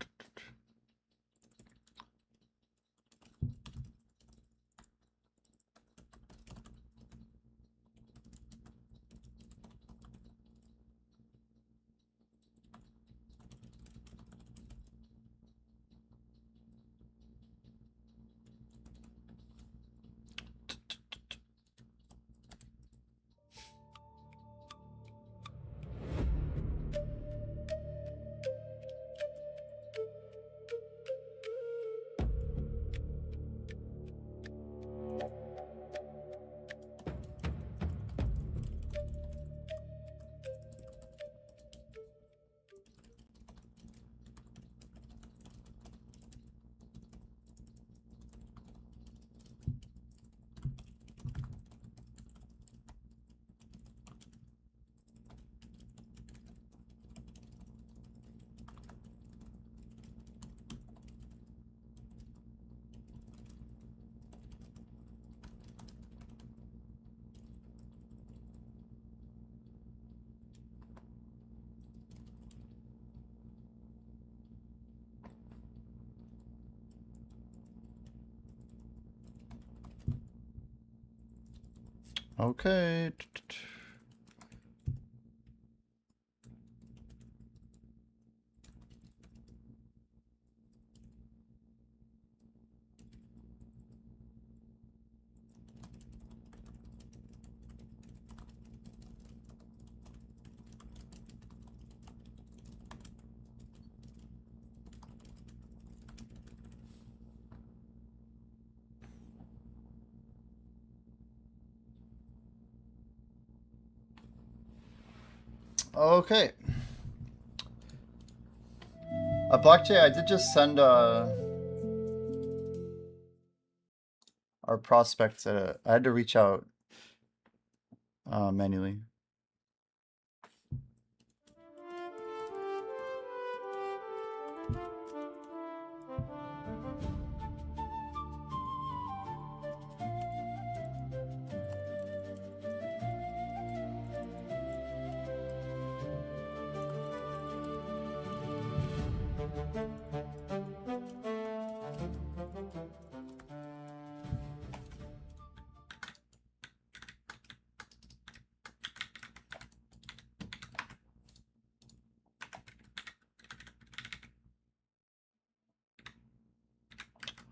Speaker 1: okay. Okay. Black Jay, I did just send our prospect. I had to reach out manually.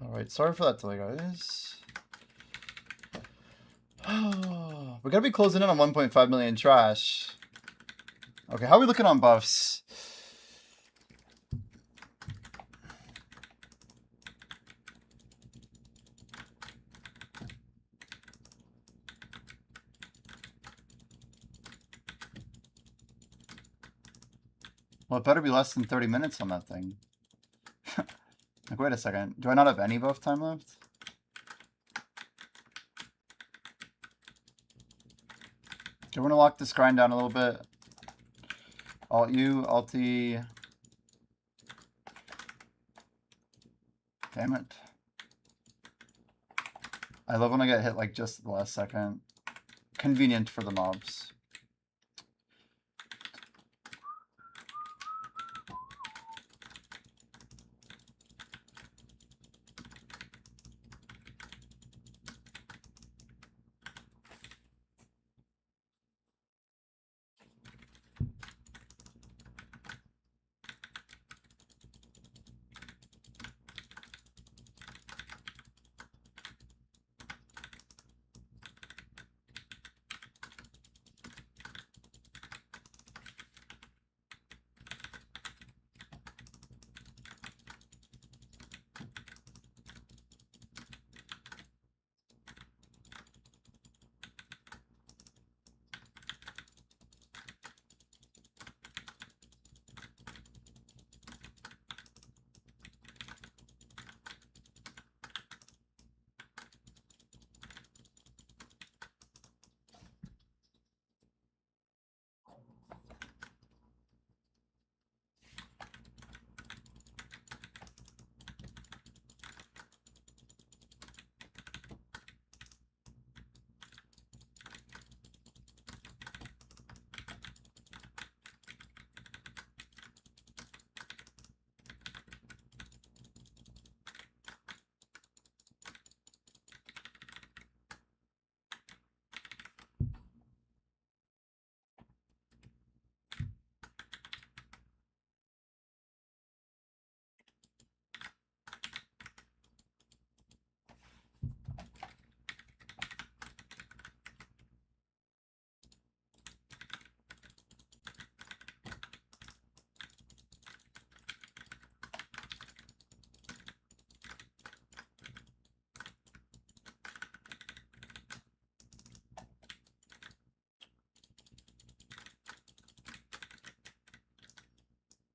Speaker 1: All right, sorry for that delay, guys. We're gonna be closing in on 1.5 million trash. Okay, how are we looking on buffs? Well, it better be less than 30 minutes on that thing. Like, wait a second. Do I not have any buff time left? Okay, we're gonna lock this grind down a little bit. Alt U, Alt E. Damn it. I love when I get hit like just at the last second. Convenient for the mobs.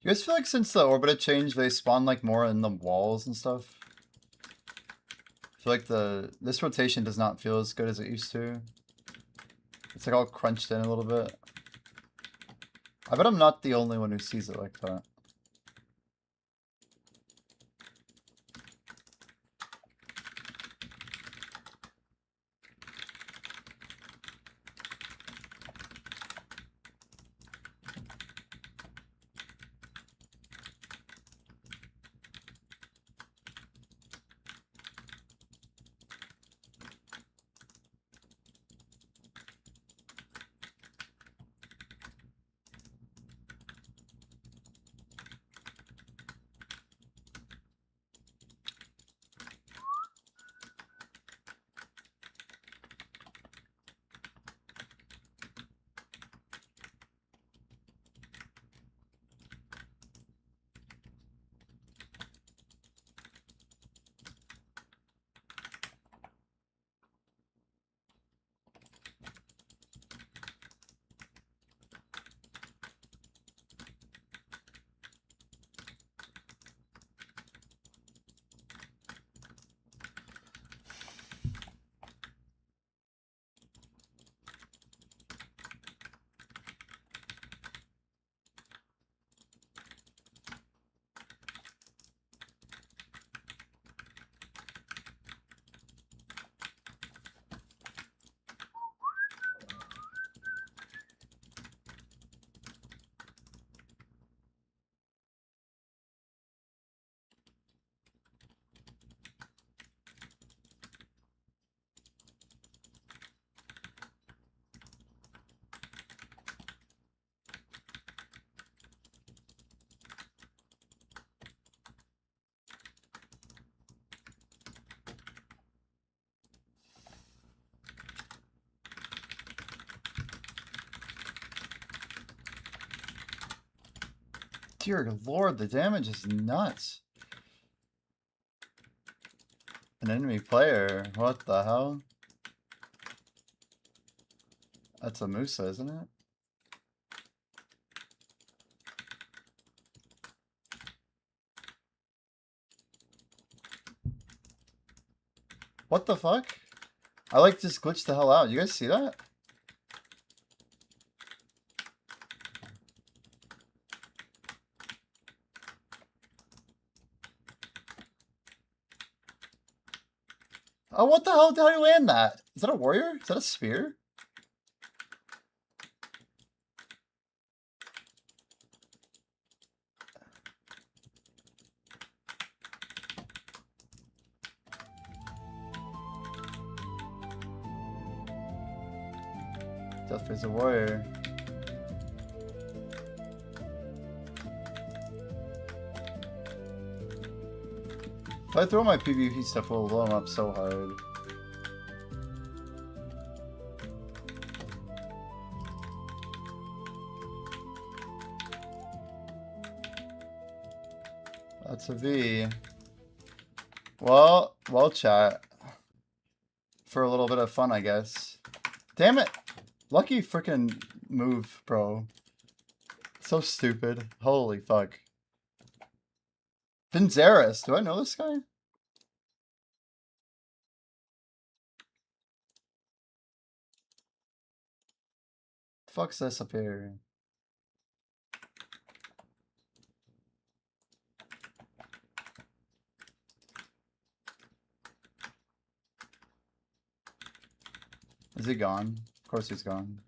Speaker 1: You guys feel like since the orbita change, they spawn like more in the walls and stuff? I feel like this rotation does not feel as good as it used to. It's like all crunched in a little bit. I bet I'm not the only one who sees it like that. Dear lord, the damage is nuts. An enemy player? What the hell? That's a Musa, isn't it? What the fuck? I like just glitched the hell out. You guys see that? Oh, what the hell? How did you land that? Is that a warrior? Is that a spear? Death is a warrior. If I throw my PvP stuff, will blow him up so hard. That's a V. Well, chat. For a little bit of fun, I guess. Damn it! Lucky freaking move, bro. So stupid. Holy fuck. Vinzaris. Do I know this guy? The fuck's this up here? Is he gone? Of course he's gone.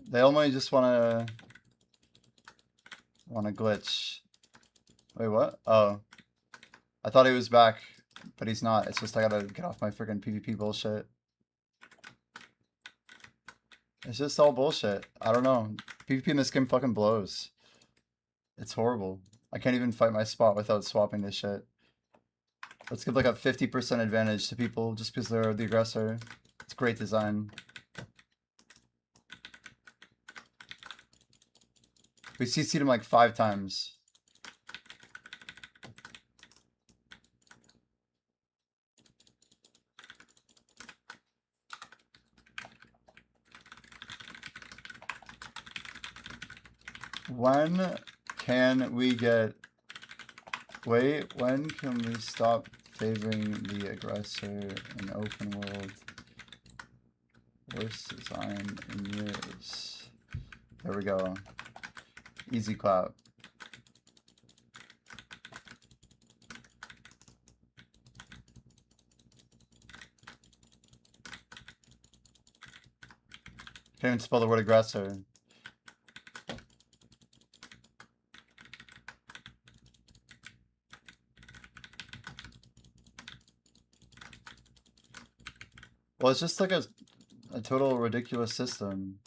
Speaker 1: They only just wanna glitch. Wait, what? Oh. I thought he was back, but he's not. It's just I gotta get off my freaking PvP bullshit. It's just all bullshit. I don't know. PvP in this game fucking blows. It's horrible. I can't even fight my spot without swapping this shit. Let's give like a 50% advantage to people just because they're the aggressor. It's great design. We CC'd him like 5 times. When can we get... Wait, when can we stop favoring the aggressor in open world? Worst design in years. There we go. Easy clap. Can't even spell the word aggressor. Well, it's just like a total ridiculous system.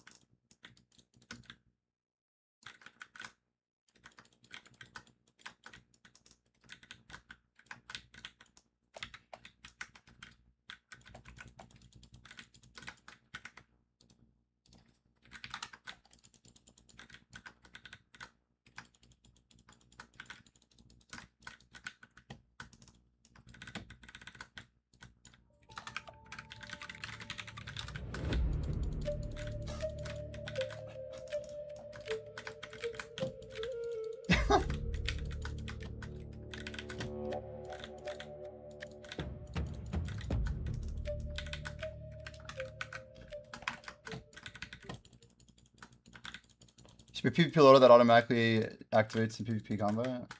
Speaker 1: Should be PvP loader that automatically activates in PvP combat.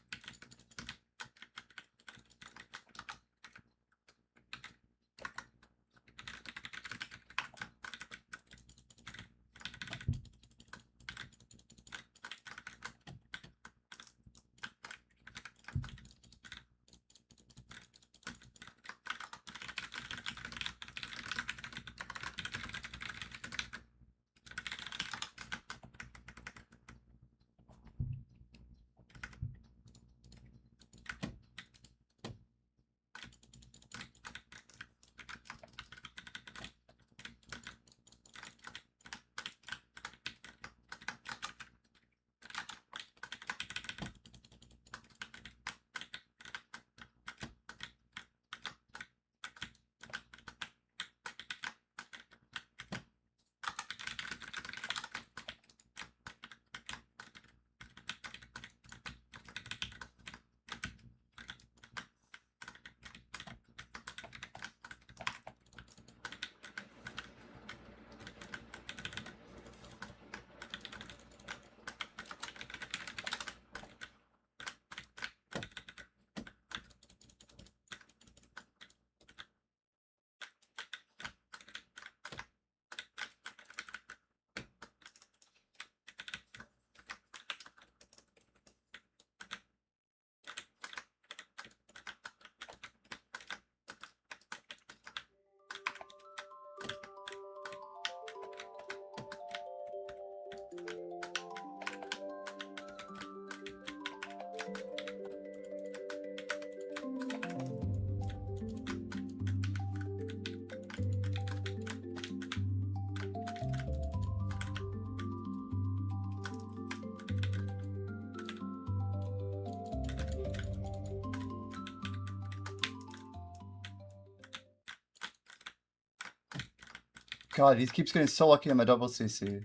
Speaker 1: God, he keeps getting so lucky on the double CC.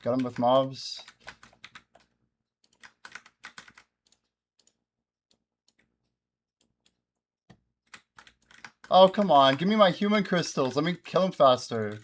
Speaker 1: Got him with mobs. Oh, come on. Give me my human crystals. Let me kill him faster.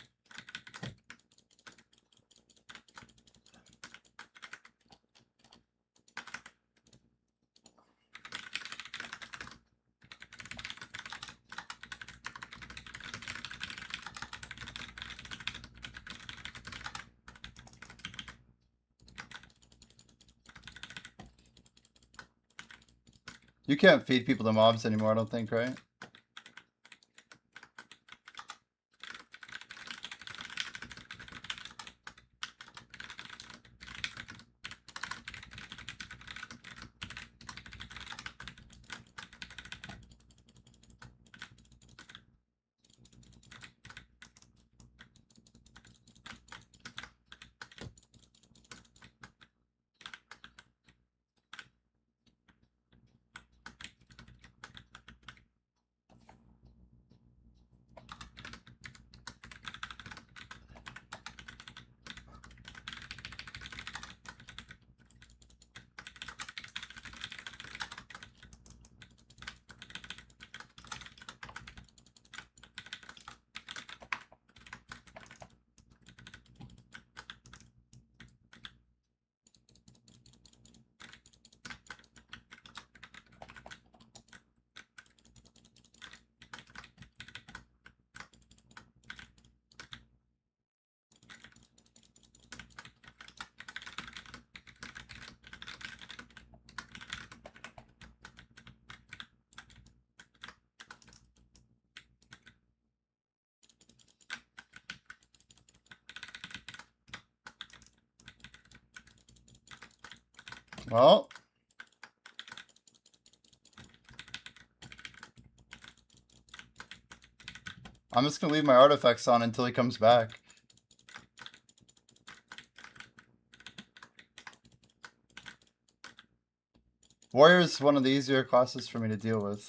Speaker 1: You can't feed people to mobs anymore, I don't think, right? Well, I'm just gonna leave my artifacts on until he comes back. Warrior's one of the easier classes for me to deal with.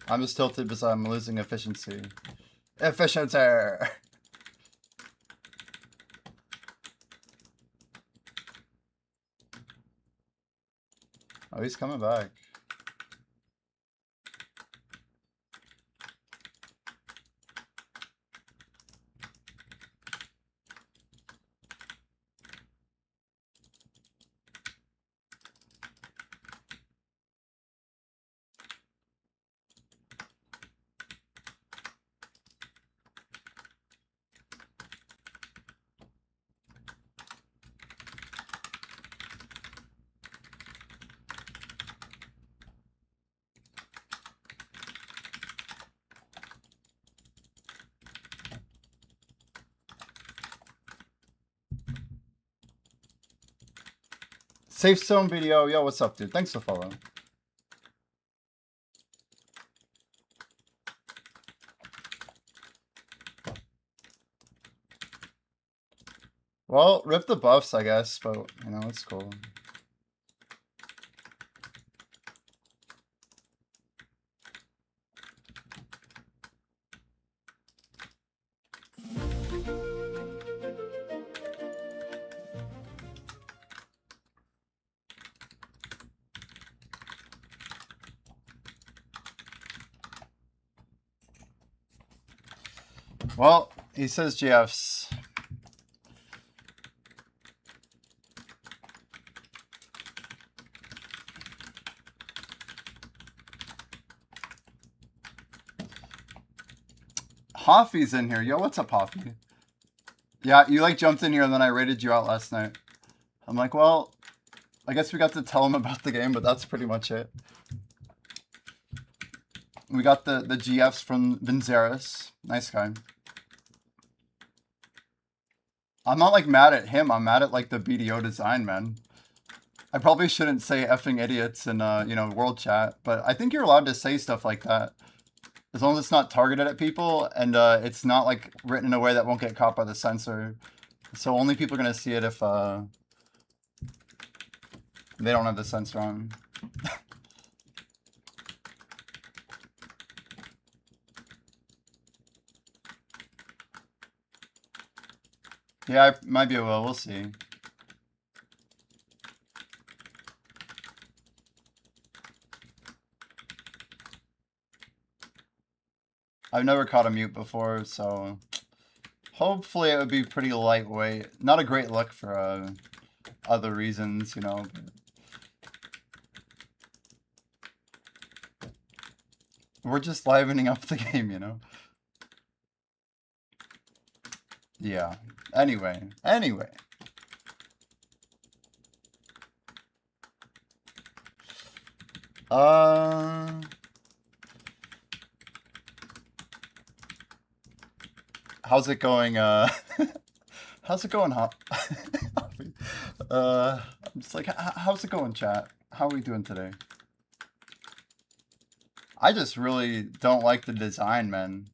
Speaker 1: I'm just tilted because I'm losing efficiency. Efficiency! Oh, he's coming back. Safe Zone video. Yo, what's up, dude? Thanks for following. Well, rip the buffs, I guess, but, you know, it's cool. Well, he says GFs. Hoffy's in here. Yo, what's up, Hoffy? Yeah, you like jumped in here and then I raided you out last night. I'm like, well, I guess we got to tell him about the game, but that's pretty much it. We got the GFs from Vinzeris. Nice guy. I'm not like mad at him. I'm mad at like the BDO design, man. I probably shouldn't say effing idiots in you know, world chat, but I think you're allowed to say stuff like that. As long as it's not targeted at people and it's not like written in a way that won't get caught by the censor. So only people are gonna see it if they don't have the censor on. Yeah, I might be a will. We'll see. I've never caught a mute before, so hopefully it would be pretty lightweight. Not a great look for other reasons, you know. We're just livening up the game, you know. Yeah. Anyway. How's it going? How's it going, I'm just like, how's it going, chat? How are we doing today? I just really don't like the design, man.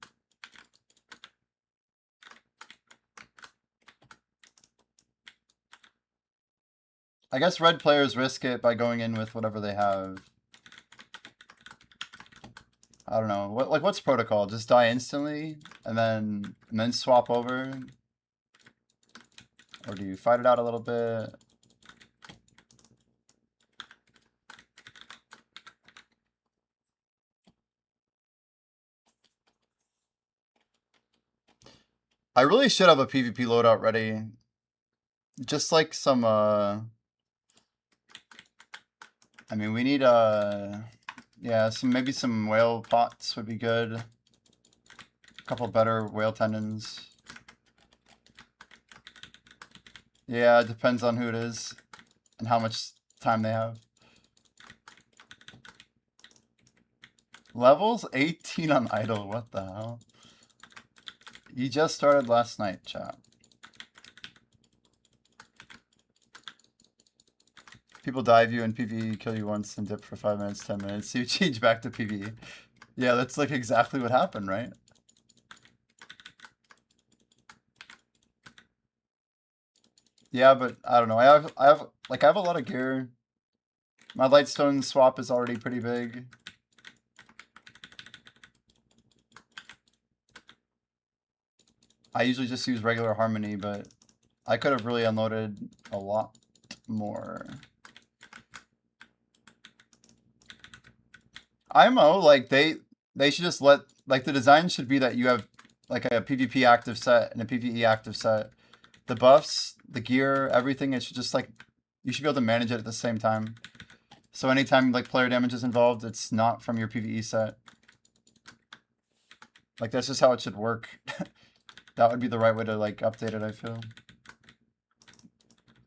Speaker 1: I guess red players risk it by going in with whatever they have. I don't know. What's protocol? Just die instantly and then swap over? Or do you fight it out a little bit? I really should have a PvP loadout ready. Just like some I mean, we need yeah, maybe some whale pots would be good. A couple better whale tendons. Yeah, it depends on who it is and how much time they have. Levels 18 on idle. What the hell? He just started last night, chat. People dive you in PvE, kill you once, and dip for 5 minutes, 10 minutes. So you change back to PvE. Yeah, that's like exactly what happened, right? Yeah, but I don't know. I have a lot of gear. My Lightstone swap is already pretty big. I usually just use regular Harmony, but I could have really unloaded a lot more. IMO, like they should just let, like, the design should be that you have like a PvP active set and a PvE active set. The buffs, the gear, everything, it should just like, you should be able to manage it at the same time. So anytime like player damage is involved, it's not from your PvE set. Like that's just how it should work. That would be the right way to like update it, I feel.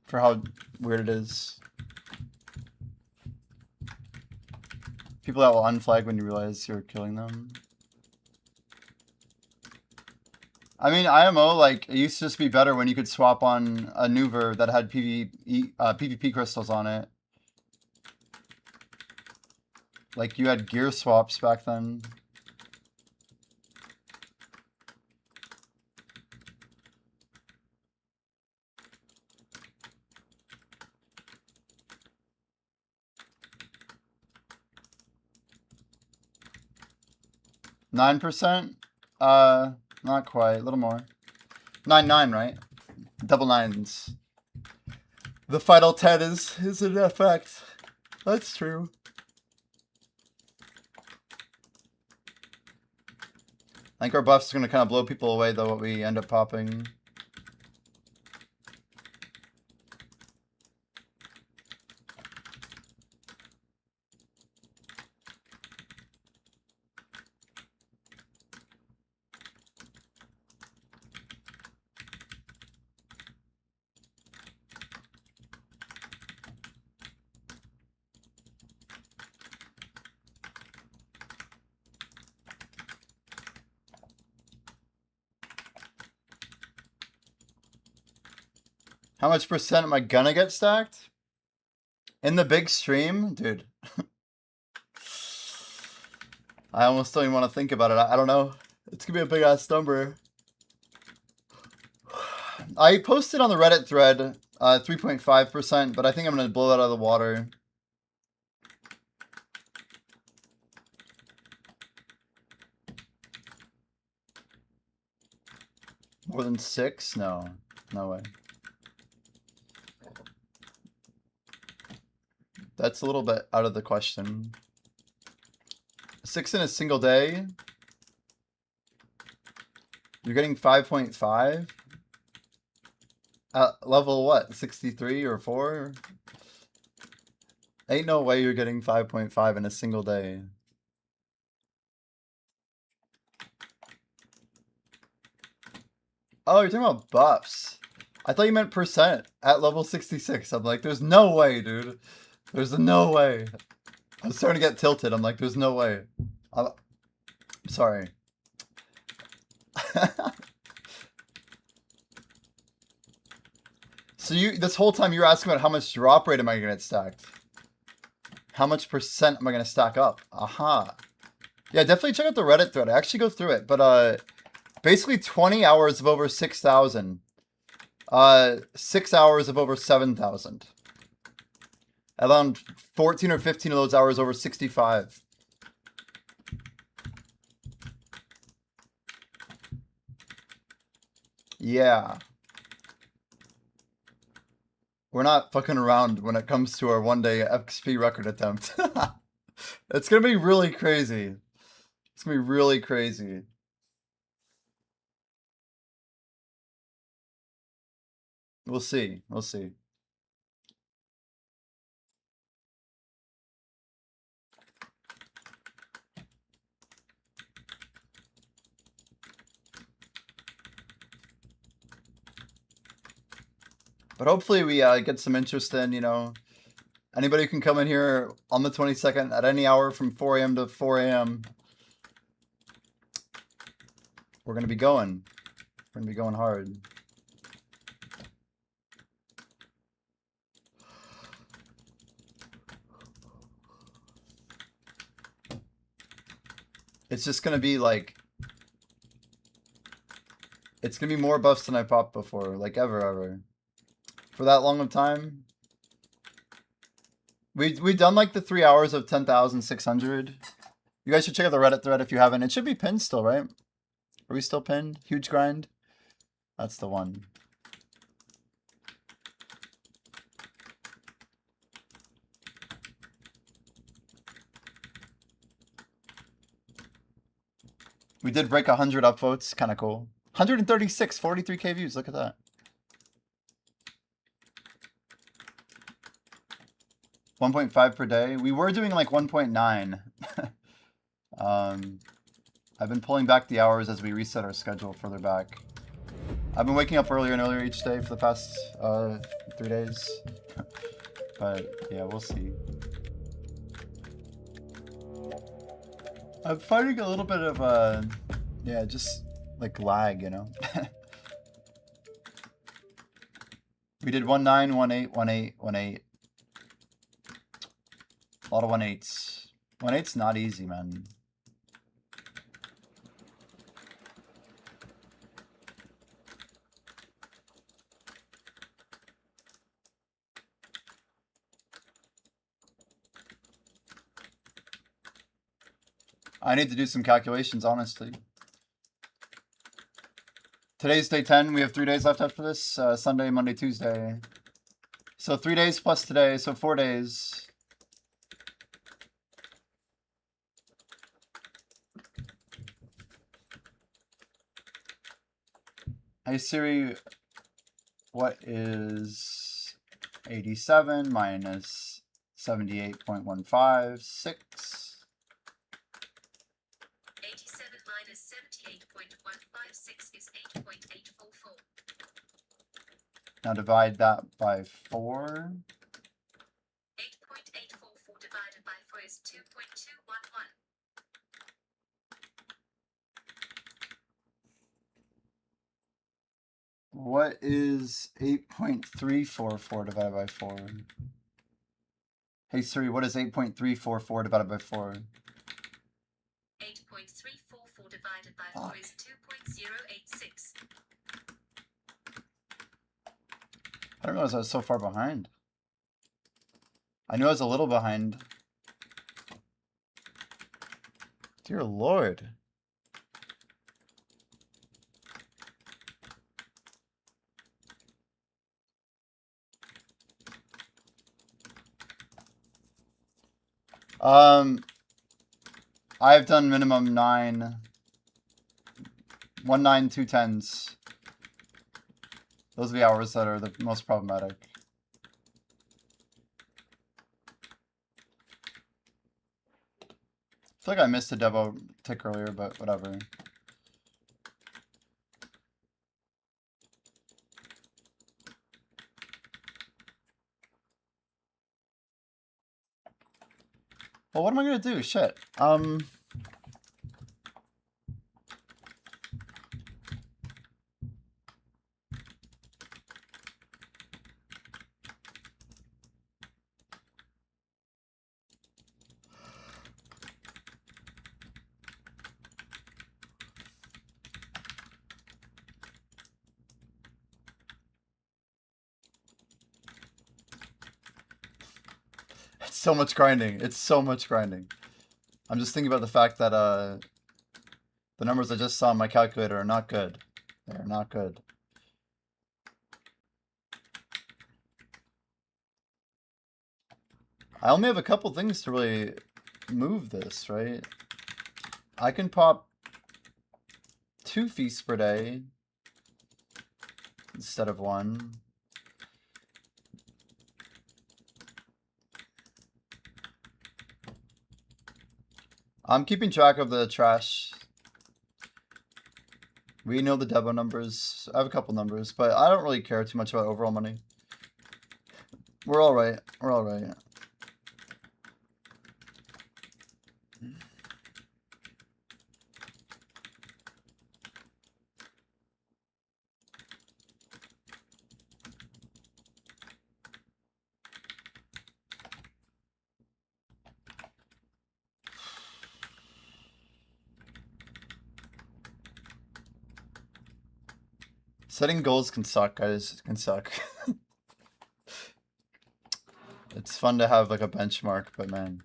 Speaker 1: For how weird it is. People that will unflag when you realize you're killing them. I mean, IMO, like, it used to just be better when you could swap on a Nuver that had PvP crystals on it. Like, you had gear swaps back then. %? Not quite. A little more. 9-9, right? Double nines. The final 10 is an effect. That's true. I think our buffs are going to kind of blow people away, though, what we end up popping. How much % am I going to get stacked? In the big stream? Dude. I almost don't even want to think about it. I don't know. It's going to be a big ass number. I posted on the Reddit thread 3.5%, but I think I'm going to blow that out of the water. More than 6? No. No way. That's a little bit out of the question. 6 in a single day? You're getting 5.5? Level what? 63 or 4? Ain't no way you're getting 5.5 in a single day. Oh, you're talking about buffs. I thought you meant % at level 66. I'm like, there's no way, dude. There's no way. I'm starting to get tilted. I'm like, there's no way. I'm sorry. So this whole time you're asking about how much drop rate am I gonna get stacked? How much % am I gonna stack up? Aha. Yeah, definitely check out the Reddit thread. I actually go through it, but basically 20 hours of over 6,000. 6 hours of over 7,000. Around 14 or 15 of those hours over 65. Yeah. We're not fucking around when it comes to our one-day XP record attempt. It's gonna be really crazy. It's gonna be really crazy. We'll see. We'll see. But hopefully we get some interest in, you know, Anybody can come in here on the 22nd at any hour from 4 a.m. to 4 a.m. We're gonna be going. We're gonna be going hard. It's just gonna be like, it's gonna be more buffs than I popped before, like ever. For that long of time. We've done like the 3 hours of 10,600. You guys should check out the Reddit thread if you haven't. It should be pinned still, right? Are we still pinned? Huge grind? That's the one. We did break 100 upvotes. Kind of cool. 136, 43k views. Look at that. 1.5 per day. We were doing like 1.9. I've been pulling back the hours as we reset our schedule further back. I've been waking up earlier and earlier each day for the past 3 days. But yeah, we'll see. I'm finding a little bit of yeah, just like lag, you know. We did 19, 18, 18, 18. A lot of 18s. 18's not easy, man. I need to do some calculations, honestly. Today's day 10. We have 3 days left after this. Sunday, Monday, Tuesday. So 3 days plus today, so 4 days. Hey Siri, what is 87 minus 78.156?
Speaker 2: 87 minus 78.156 is 8.844.
Speaker 1: Now divide that by 4.
Speaker 2: 8.844 divided by 4 is 2.211.
Speaker 1: What is 8.344 divided by 4? Hey Siri, what is 8.344 divided by 4?
Speaker 2: 8.344 divided by 4 is 2.086.
Speaker 1: I didn't realize I was so far behind. I knew I was a little behind. Dear Lord. I've done minimum 9. 1 9 2 10s. Those are the hours that are the most problematic. I feel like I missed a Devo tick earlier, but whatever. Well, what am I gonna do? Shit. It's so much grinding. It's so much grinding. I'm just thinking about the fact that the numbers I just saw on my calculator are not good. They're not good. I only have a couple things to really move this, right? I can pop 2 feasts per day instead of 1. I'm keeping track of the trash. We know the Devo numbers. I have a couple numbers, but I don't really care too much about overall money. We're all right. We're all right. Setting goals can suck, guys. It can suck. It's fun to have like a benchmark, but man.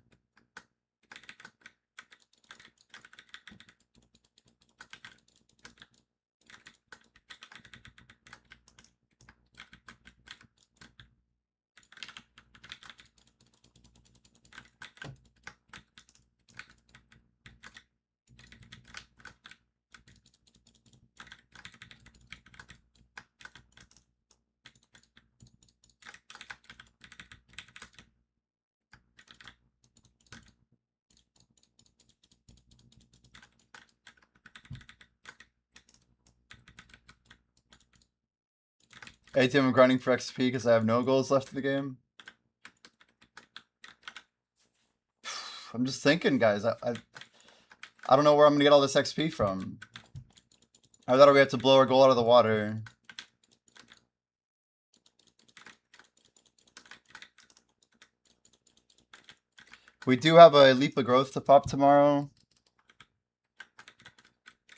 Speaker 1: ATM, I'm grinding for XP because I have no goals left in the game. I'm just thinking, guys. I don't know where I'm gonna get all this XP from. I thought we have to blow our goal out of the water. We do have a leap of growth to pop tomorrow.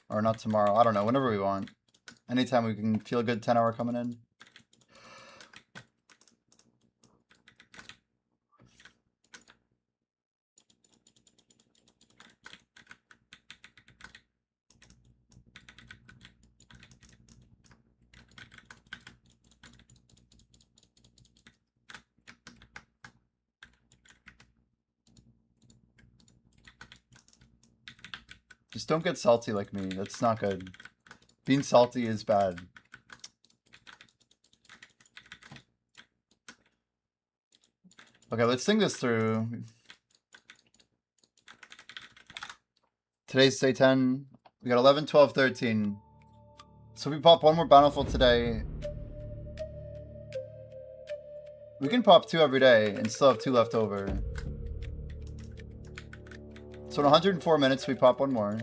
Speaker 1: Or not tomorrow. I don't know. Whenever we want. Anytime we can feel a good 10-hour coming in. Just don't get salty like me. That's not good. Being salty is bad. Okay, let's think this through. Today's day 10. We got 11, 12, 13. So we pop one more Bountiful today. We can pop 2 every day and still have 2 left over. So in 104 minutes, we pop one more.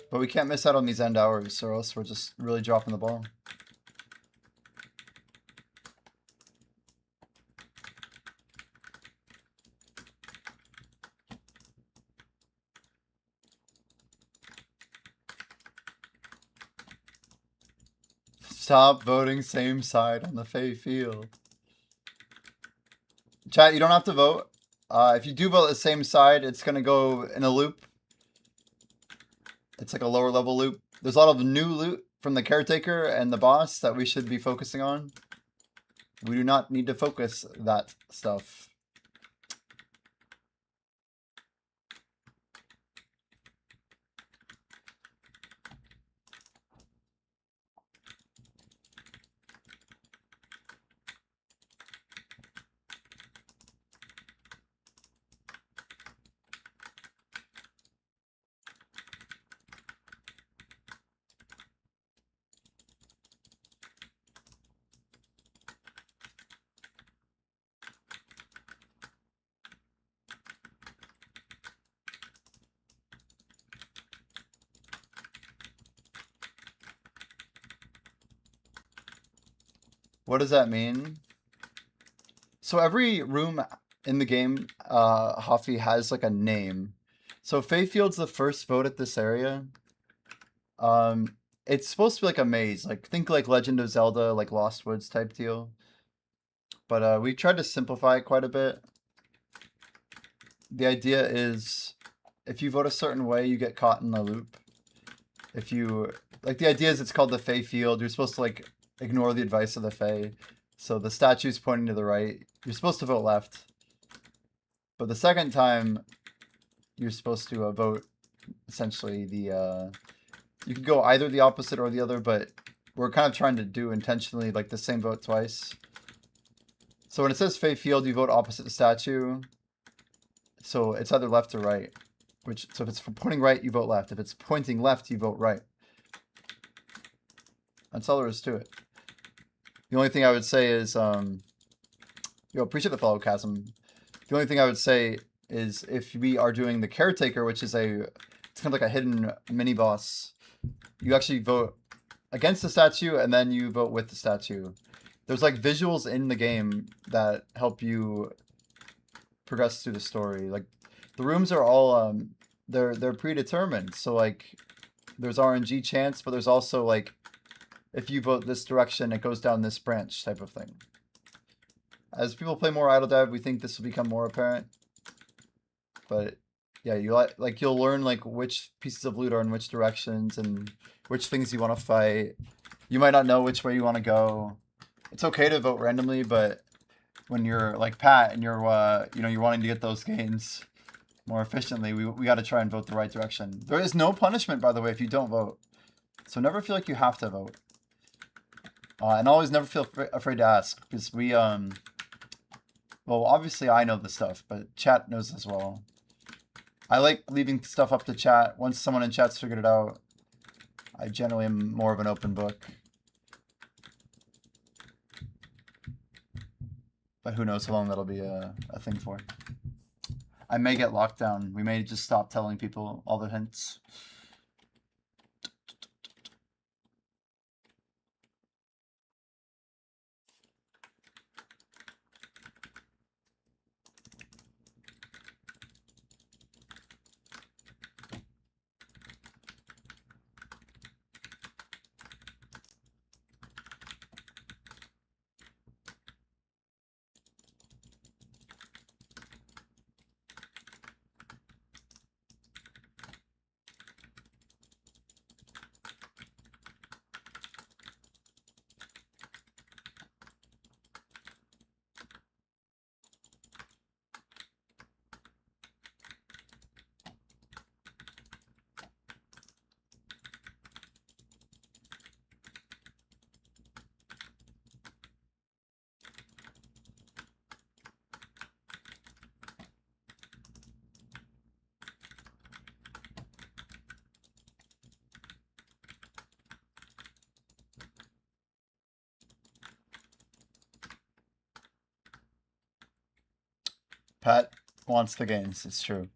Speaker 1: But we can't miss out on these end hours, or else we're just really dropping the ball. Stop voting same side on the Fey field. Chat, you don't have to vote. If you do vote the same side, it's going to go in a loop. It's like a lower level loop. There's a lot of new loot from the caretaker and the boss that we should be focusing on. We do not need to focus that stuff. What does that mean? So every room in the game, Hoffy, has like a name. So Fayfield's the first vote at this area. It's supposed to be like a maze. Like think like Legend of Zelda, like Lost Woods type deal. But we tried to simplify it quite a bit. The idea is if you vote a certain way, you get caught in a loop. If you like, the idea is it's called the Fey field. You're supposed to like ignore the advice of the Fey. So the statue's pointing to the right. You're supposed to vote left. But the second time, you're supposed to vote essentially the. You could go either the opposite or the other, but we're kind of trying to do intentionally like the same vote twice. So when it says Fey field, you vote opposite the statue. So it's either left or right. So if it's pointing right, you vote left. If it's pointing left, you vote right. That's all there is to it. The only thing I would say is, appreciate the follow, Chasm. The only thing I would say is if we are doing the caretaker, which is it's kind of like a hidden mini boss, you actually vote against the statue and then you vote with the statue. There's like visuals in the game that help you progress through the story. Like the rooms are all they're predetermined. So like there's RNG chance, but there's also like if you vote this direction, it goes down this branch type of thing. As people play more idle dive, we think this will become more apparent. But yeah, you'll learn like which pieces of loot are in which directions and which things you want to fight. You might not know which way you want to go. It's okay to vote randomly, but when you're like Pat and you're wanting to get those gains more efficiently, we got to try and vote the right direction. There is no punishment, by the way, if you don't vote. So never feel like you have to vote. And always never feel afraid to ask, because well, obviously I know the stuff, but chat knows as well. I like leaving stuff up to chat. Once someone in chat's figured it out, I generally am more of an open book. But who knows how long that'll be a thing for. I may get locked down. We may just stop telling people all the hints. Pat wants the gains, it's true.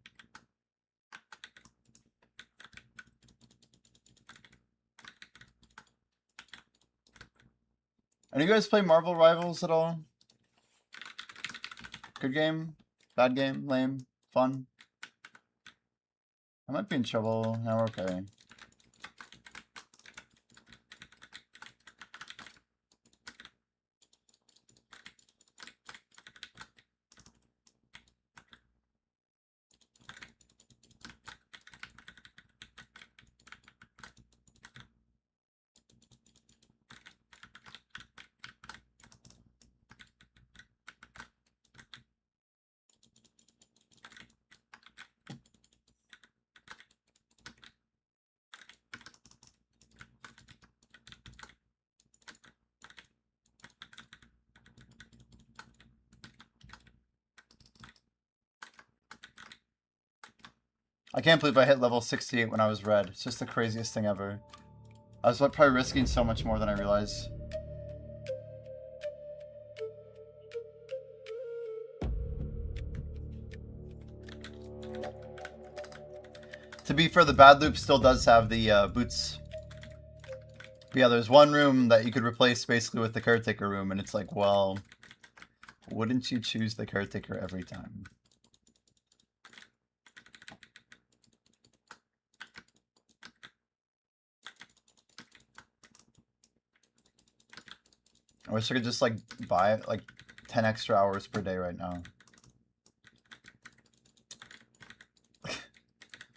Speaker 1: And you guys play Marvel Rivals at all? Good game? Bad game? Lame? Fun? I might be in trouble. Now we're okay. I can't believe I hit level 68 when I was red. It's just the craziest thing ever. I was probably risking so much more than I realized. To be fair, the bad loop still does have the boots. But yeah, there's one room that you could replace basically with the caretaker room, and it's like, well, wouldn't you choose the caretaker every time? I wish I could just like buy like 10 extra hours per day right now.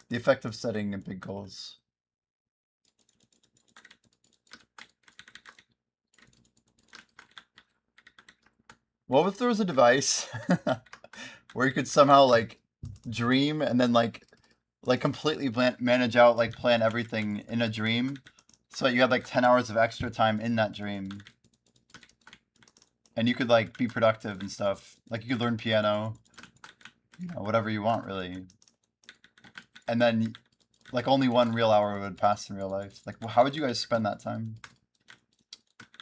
Speaker 1: The effect of setting big goals. What if there was a device where you could somehow like dream and then like completely manage out, like plan everything in a dream, so that you had like 10 hours of extra time in that dream, and you could like be productive and stuff. Like you could learn piano, you know, whatever you want really. And then like only 1 real hour would pass in real life. Like, how would you guys spend that time?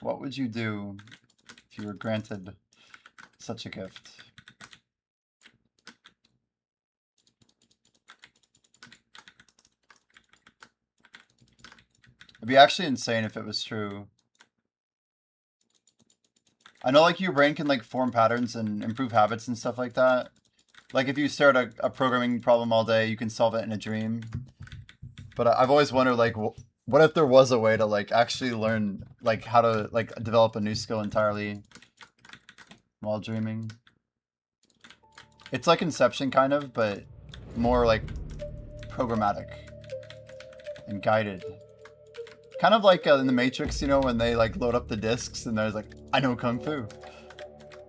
Speaker 1: What would you do if you were granted such a gift? It'd be actually insane if it was true. I know like your brain can like form patterns and improve habits and stuff like that, Like if you stare at a programming problem all day, you can solve it in a dream. But I've always wondered, like, what if there was a way to like actually learn like how to like develop a new skill entirely while dreaming? It's like Inception kind of, but more like programmatic and guided. Kind of like in the Matrix, you know, when they like load up the discs and there's like, I know Kung Fu.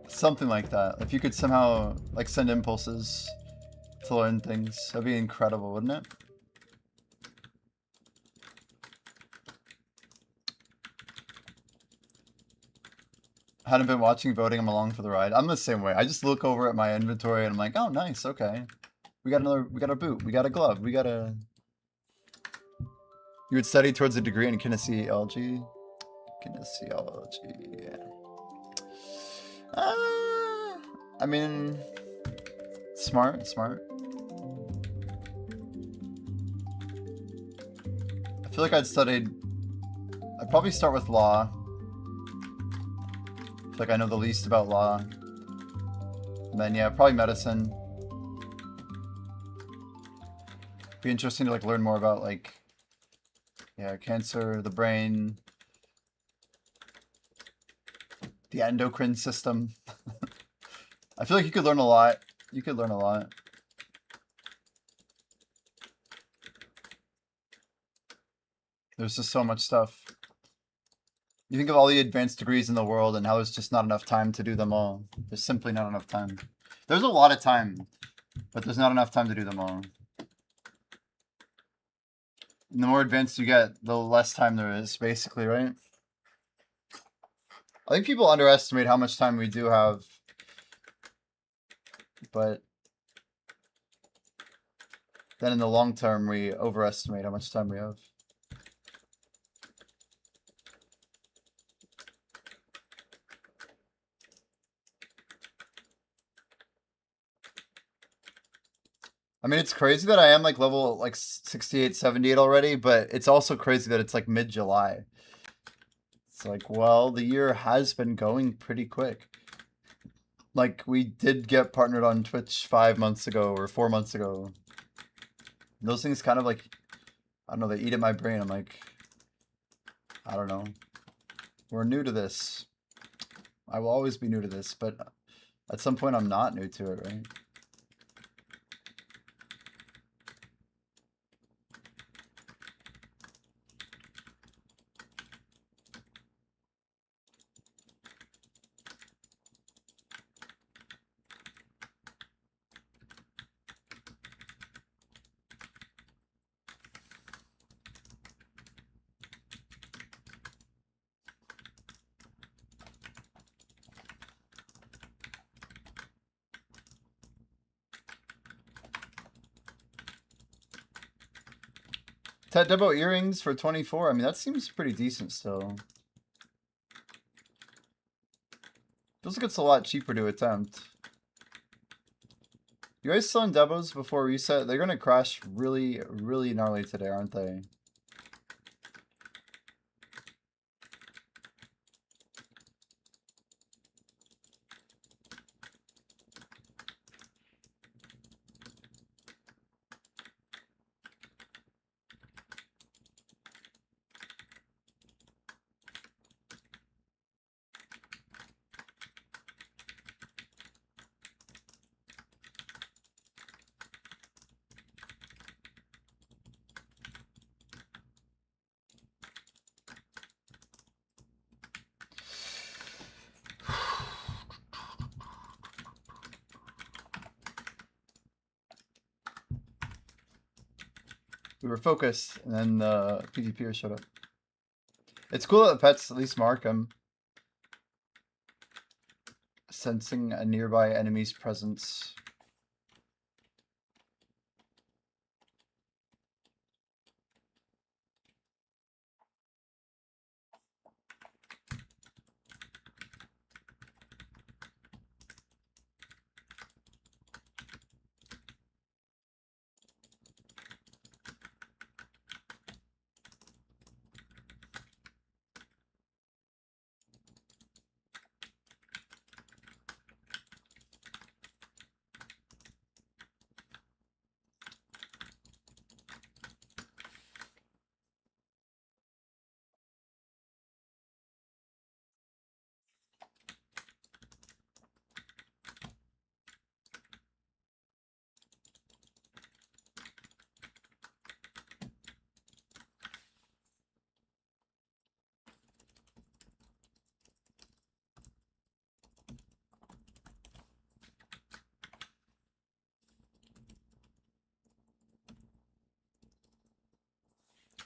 Speaker 1: Something like that. If you could somehow like send impulses to learn things, that'd be incredible, wouldn't it? Hadn't been watching voting, I'm along for the ride. I'm the same way. I just look over at my inventory and I'm like, oh nice, okay. We got a boot, we got a glove, we got a... You would study towards a degree in kinesiology? Kinesiology, yeah. I mean, smart. I feel like I'd probably start with law. I feel like I know the least about law. And then, yeah, probably medicine. Be interesting to like learn more about like, yeah, cancer, the brain, the endocrine system. I feel like you could learn a lot. You could learn a lot. There's just so much stuff. You think of all the advanced degrees in the world and how there's just not enough time to do them all. There's simply not enough time. There's a lot of time, but there's not enough time to do them all. And the more advanced you get, the less time there is, basically, right? I think people underestimate how much time we do have, but then in the long term, we overestimate how much time we have. I mean, it's crazy that I am like level like 68, 78 already, but it's also crazy that it's like mid-July. It's like, well, the year has been going pretty quick. Like, we did get partnered on Twitch 5 months ago or 4 months ago. Those things kind of like, I don't know, they eat at my brain. I'm like, I don't know. We're new to this. I will always be new to this, but at some point I'm not new to it, right? Ted Debo earrings for 24. I mean, that seems pretty decent still. Feels like it's a lot cheaper to attempt. You guys selling Debos before reset? They're gonna crash really, really gnarly today, aren't they? We were focused, and then the PvPer showed up. It's cool that the pets at least mark them. Sensing a nearby enemy's presence.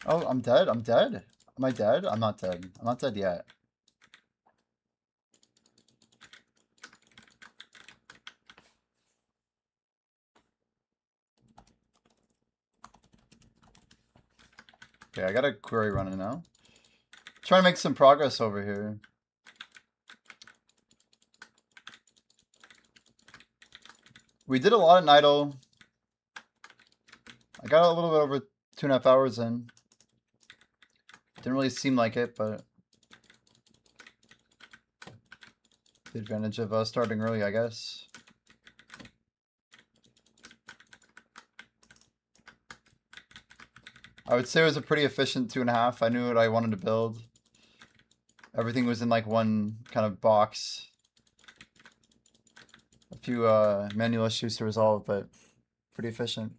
Speaker 1: Oh, I'm dead. I'm dead. Am I dead? I'm not dead. I'm not dead yet. Okay, I got a query running now. Trying to make some progress over here. We did a lot at Nidal. I got a little bit over 2.5 hours in. Didn't really seem like it, but the advantage of starting early, I guess. I would say it was a pretty efficient 2.5. I knew what I wanted to build. Everything was in like one kind of box. A few manual issues to resolve, but pretty efficient.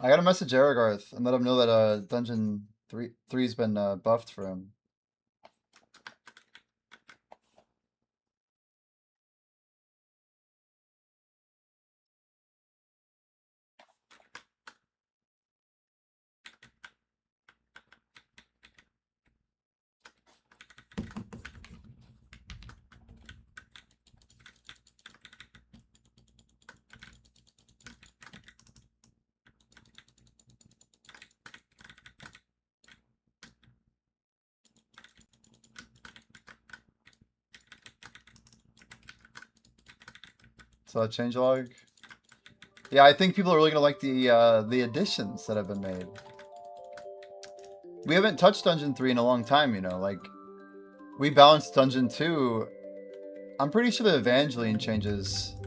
Speaker 1: I gotta message Aragarth and let him know that Dungeon 3's been buffed for him. So that changelog. Yeah, I think people are really gonna like the additions that have been made. We haven't touched Dungeon 3 in a long time, you know, like we balanced Dungeon 2. I'm pretty sure the Evangeline changes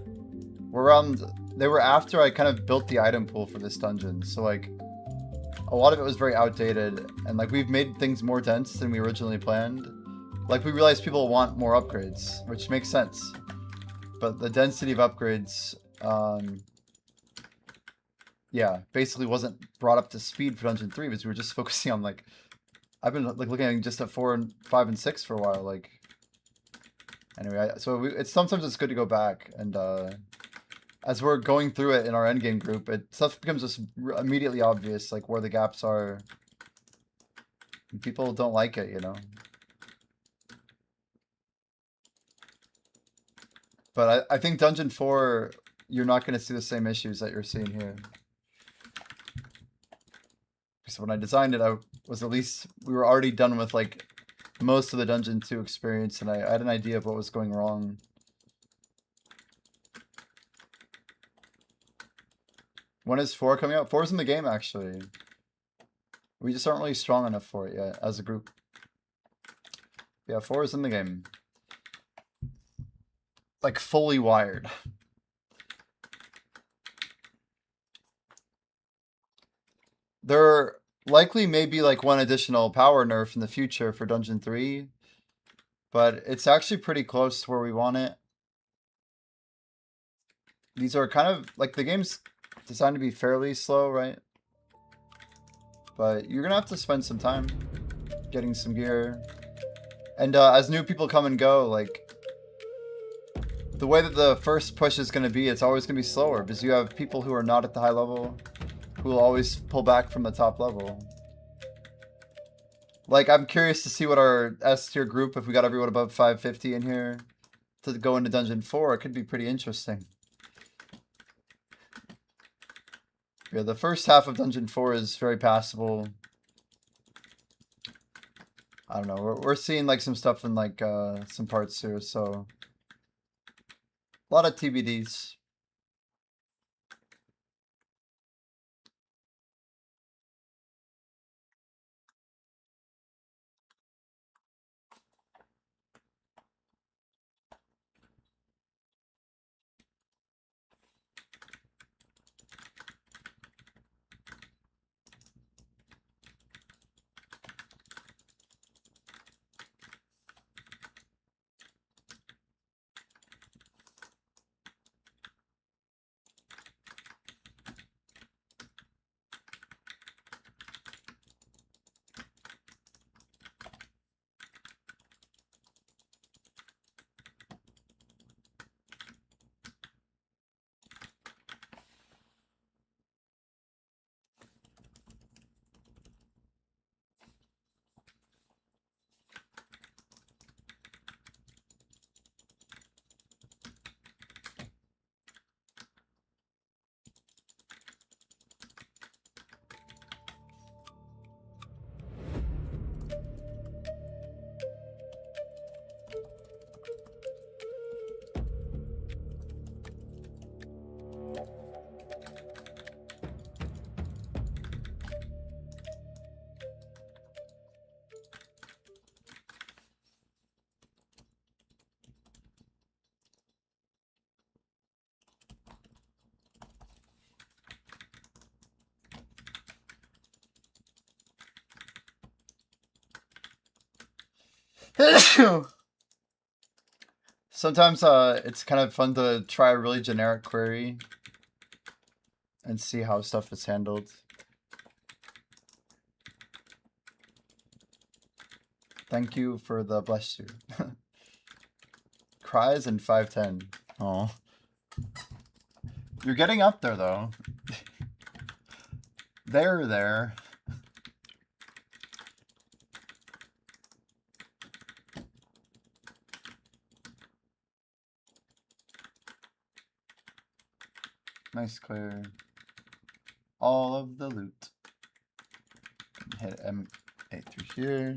Speaker 1: were around they were after I kind of built the item pool for this dungeon. So like a lot of it was very outdated and like we've made things more dense than we originally planned. Like we realized people want more upgrades, which makes sense. But the density of upgrades yeah, basically wasn't brought up to speed for Dungeon 3 because we were just focusing on like I've been like looking just at 4 and 5 and 6 for a while. Like anyway, it's sometimes it's good to go back and as we're going through it in our endgame group, stuff becomes just immediately obvious, like where the gaps are. And people don't like it, you know. But I think Dungeon 4, you're not going to see the same issues that you're seeing here. So when I designed it, I was at least we were already done with like most of the Dungeon 2 experience, and I had an idea of what was going wrong. When is 4 coming out? 4's in the game, actually. We just aren't really strong enough for it yet as a group. Yeah, 4 is in the game. Like, fully wired. There likely may be like one additional power nerf in the future for Dungeon 3, but it's actually pretty close to where we want it. These are kind of like the game's designed to be fairly slow, right? But you're gonna have to spend some time getting some gear. And as new people come and go, like the way that the first push is gonna be, it's always gonna be slower because you have people who are not at the high level who will always pull back from the top level. Like, I'm curious to see what our S tier group, if we got everyone above 550 in here to go into Dungeon 4, it could be pretty interesting. Yeah, the first half of Dungeon 4 is very passable. I don't know, we're seeing like some stuff in like some parts here, so a lot of TBDs. Sometimes it's kind of fun to try a really generic query and see how stuff is handled. Thank you for the bless you. Cries in 510. Oh. You're getting up there though. There. Nice clear. All of the loot. Hit M8 through here.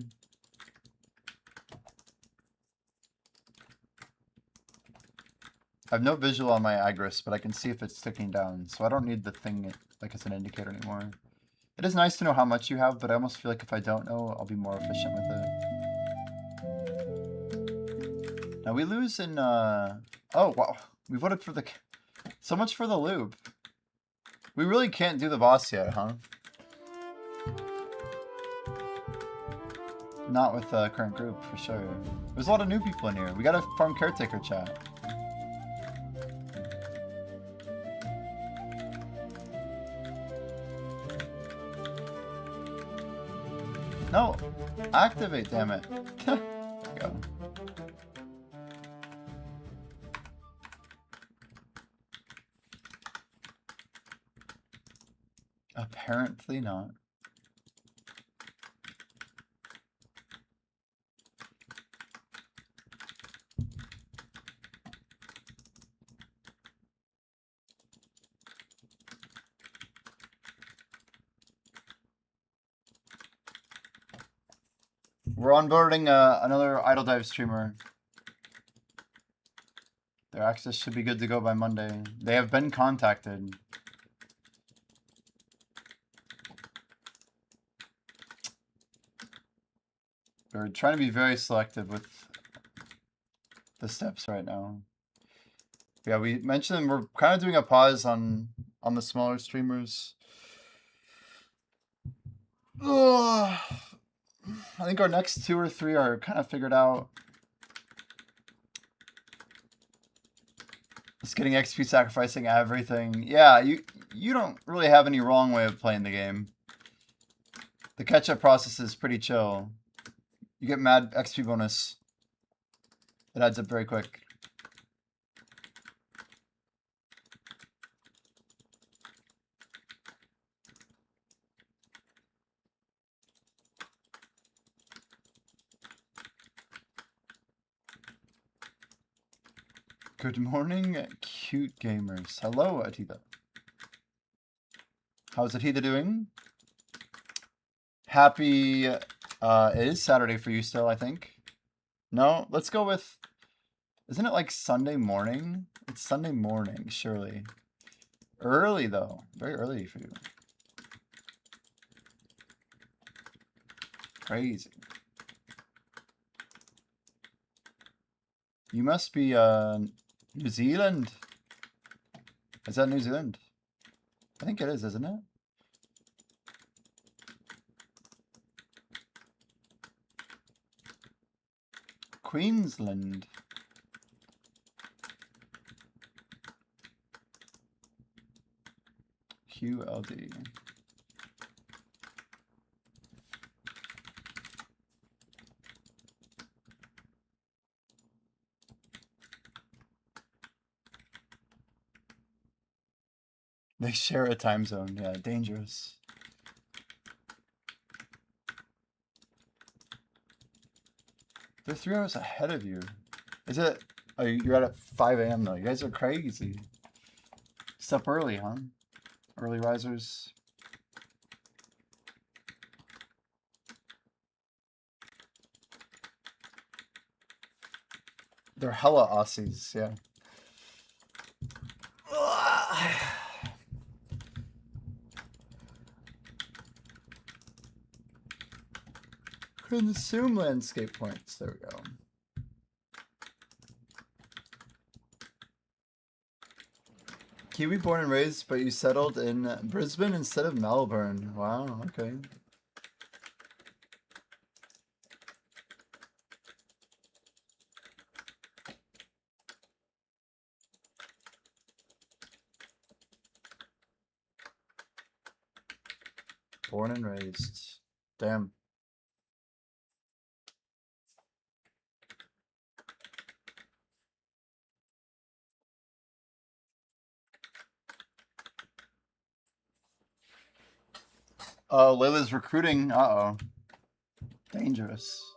Speaker 1: I have no visual on my Agris, but I can see if it's ticking down, so I don't need the thing like as an indicator anymore. It is nice to know how much you have, but I almost feel like if I don't know, I'll be more efficient with it. Now we lose in, oh wow, we voted for the, so much for the loop. We really can't do the boss yet, huh? Not with the current group, for sure. There's a lot of new people in here. We gotta farm caretaker chat. No! Activate, damn it. There we go. Apparently not. We're onboarding another Idle Dive streamer. Their access should be good to go by Monday. They have been contacted. We're trying to be very selective with the steps right now. Yeah, we mentioned we're kind of doing a pause on the smaller streamers. Ugh. I think our next 2 or 3 are kind of figured out. Just getting XP, sacrificing everything. Yeah, you don't really have any wrong way of playing the game. The catch-up process is pretty chill. You get mad XP bonus. It adds up very quick. Good morning, cute gamers. Hello, Atida. How's Atida doing? Happy, it is Saturday for you still, I think. No, let's go with, isn't it like Sunday morning? It's Sunday morning, surely. Early though, very early for you. Crazy. You must be, New Zealand. Is that New Zealand? I think it is, isn't it? Queensland. QLD. They share a time zone. Yeah, dangerous. They're 3 hours ahead of you. Is it? Oh, you're at 5 a.m. though. You guys are crazy. It's up early, huh? Early risers. They're hella Aussies, yeah. Consume landscape points. There we go. Kiwi born and raised, but you settled in Brisbane instead of Melbourne. Wow, okay. Born and raised. Damn. Oh, Layla's recruiting. Uh-oh. Dangerous.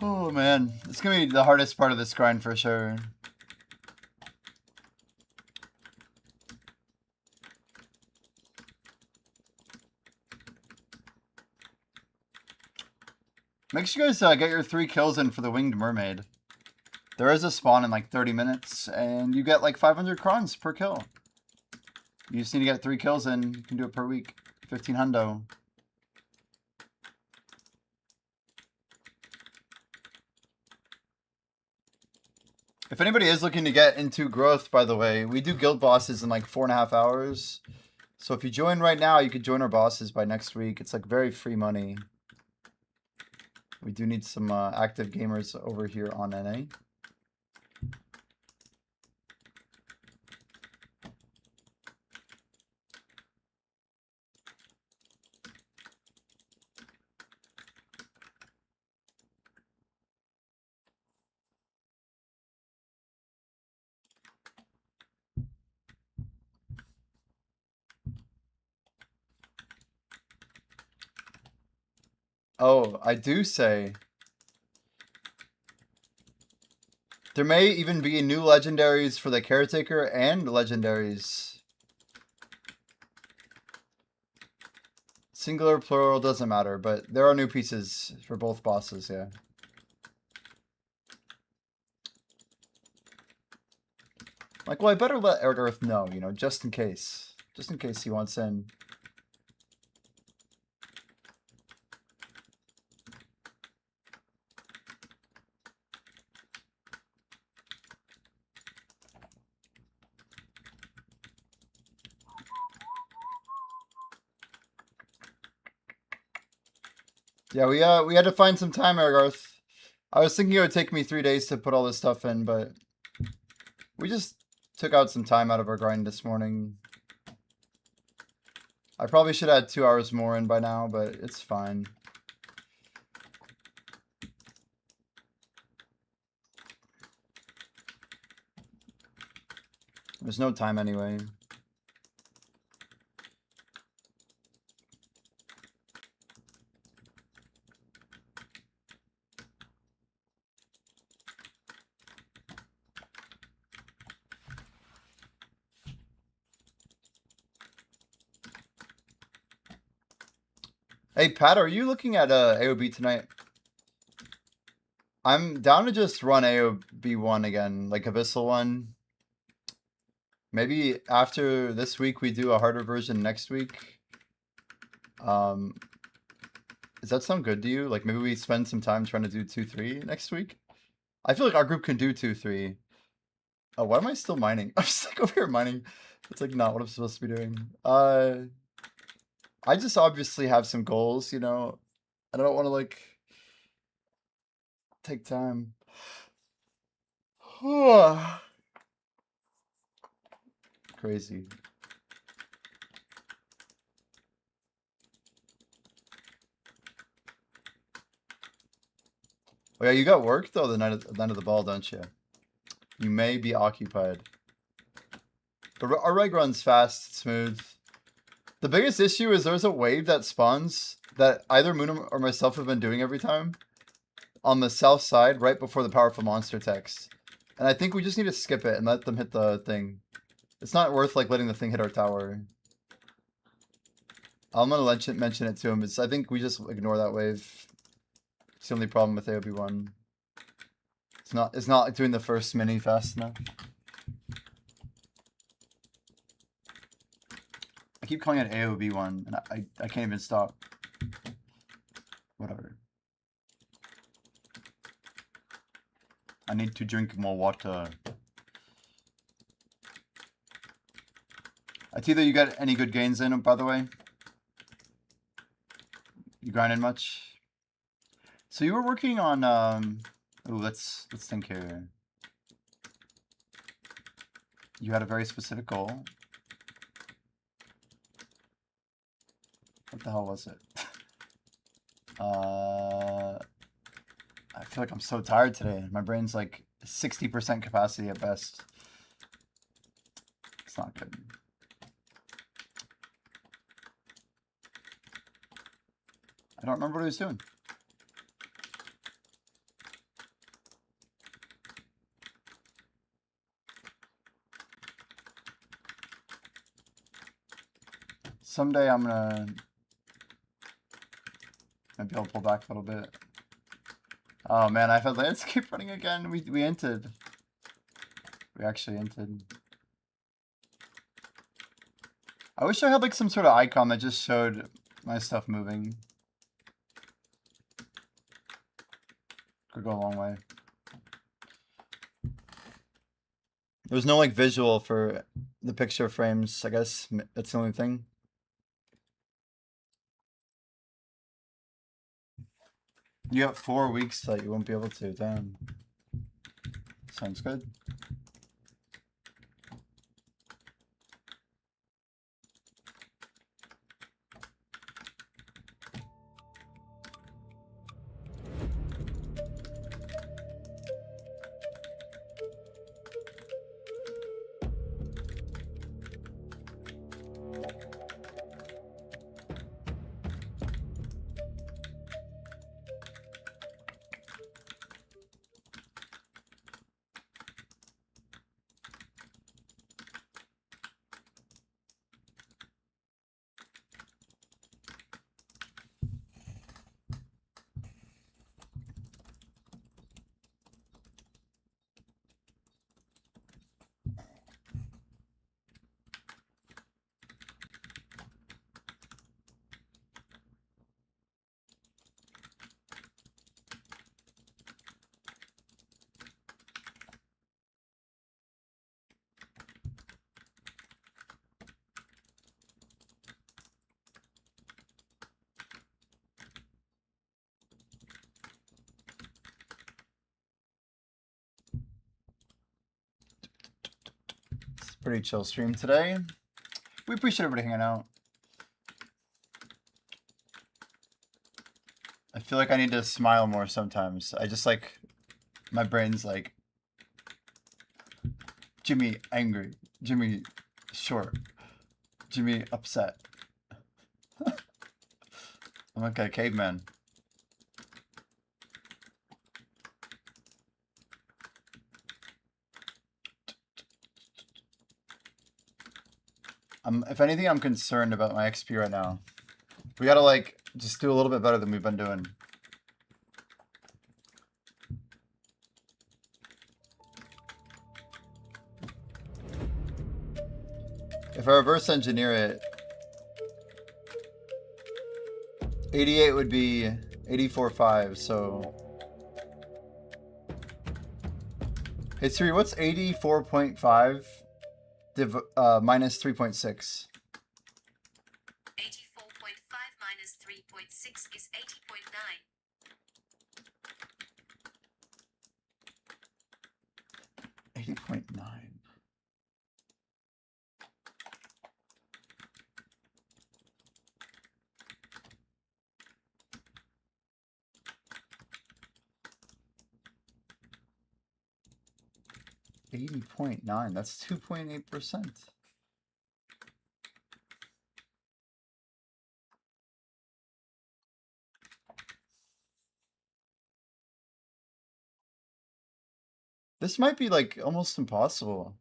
Speaker 1: Oh man, it's gonna be the hardest part of this grind for sure. Make sure you guys get your 3 kills in for the Winged Mermaid. There is a spawn in like 30 minutes, and you get like 500 crons per kill. You just need to get 3 kills in. You can do it per week. 15 hundo. If anybody is looking to get into growth, by the way, we do guild bosses in like 4.5 hours. So if you join right now, you could join our bosses by next week. It's like very free money. We do need some active gamers over here on NA. Oh, I do say there may even be new legendaries for the Caretaker and legendaries. Singular, plural, doesn't matter, but there are new pieces for both bosses, yeah. Like, well, I better let Ergarth know, you know, just in case. Just in case he wants in. Yeah, we had to find some time, Ergarth. I was thinking it would take me 3 days to put all this stuff in, but we just took out some time out of our grind this morning. I probably should have had 2 hours more in by now, but it's fine. There's no time anyway. Hey, Pat, are you looking at AOB tonight? I'm down to just run AOB 1 again, like Abyssal 1. Maybe after this week we do a harder version next week. Does that sound good to you? Like maybe we spend some time trying to do 2-3 next week? I feel like our group can do 2-3. Oh, why am I still mining? I'm just like over here mining. It's like not what I'm supposed to be doing. I just obviously have some goals, you know. I don't want to like take time. Crazy. Oh yeah, you got work though the night of the ball, don't you? You may be occupied. But our reg runs fast, smooth. The biggest issue is there's a wave that spawns that either Moon or myself have been doing every time on the south side right before the powerful monster text. And I think we just need to skip it and let them hit the thing. It's not worth like letting the thing hit our tower. I'm gonna mention it to him. I think we just ignore that wave. It's the only problem with AOB1. It's not doing the first mini fast enough. I keep calling it AOB1 and I can't even stop. Whatever. need to drink more water. Atito, you got any good gains in, by the way? You grinding much? So you were working on ooh, let's think here. You had a very specific goal. What the hell was it? I feel like I'm so tired today. My brain's like 60% capacity at best. It's not good. I don't remember what he was doing. Someday I'm gonna maybe I'll pull back a little bit. Oh man, I've had landscape running again. We entered. We actually entered. I wish I had like some sort of icon that just showed my stuff moving. Could go a long way. There's no like visual for the picture frames, I guess. That's the only thing. You got 4 weeks that you won't be able to, damn. Sounds good. Pretty chill stream today. We appreciate everybody hanging out. I feel like I need to smile more sometimes. I just like, my brain's like, Jimmy angry, Jimmy short, Jimmy upset. I'm like a caveman. If anything, I'm concerned about my XP right now. We gotta like just do a little bit better than we've been doing. If I reverse engineer it, 88 would be 84.5, so... Hey Siri, what's 84.5 minus 3.6?
Speaker 2: 84.5 minus 3.6 is 80.9.
Speaker 1: 80.9. $80.9. That's 2.8%. This might be like almost impossible.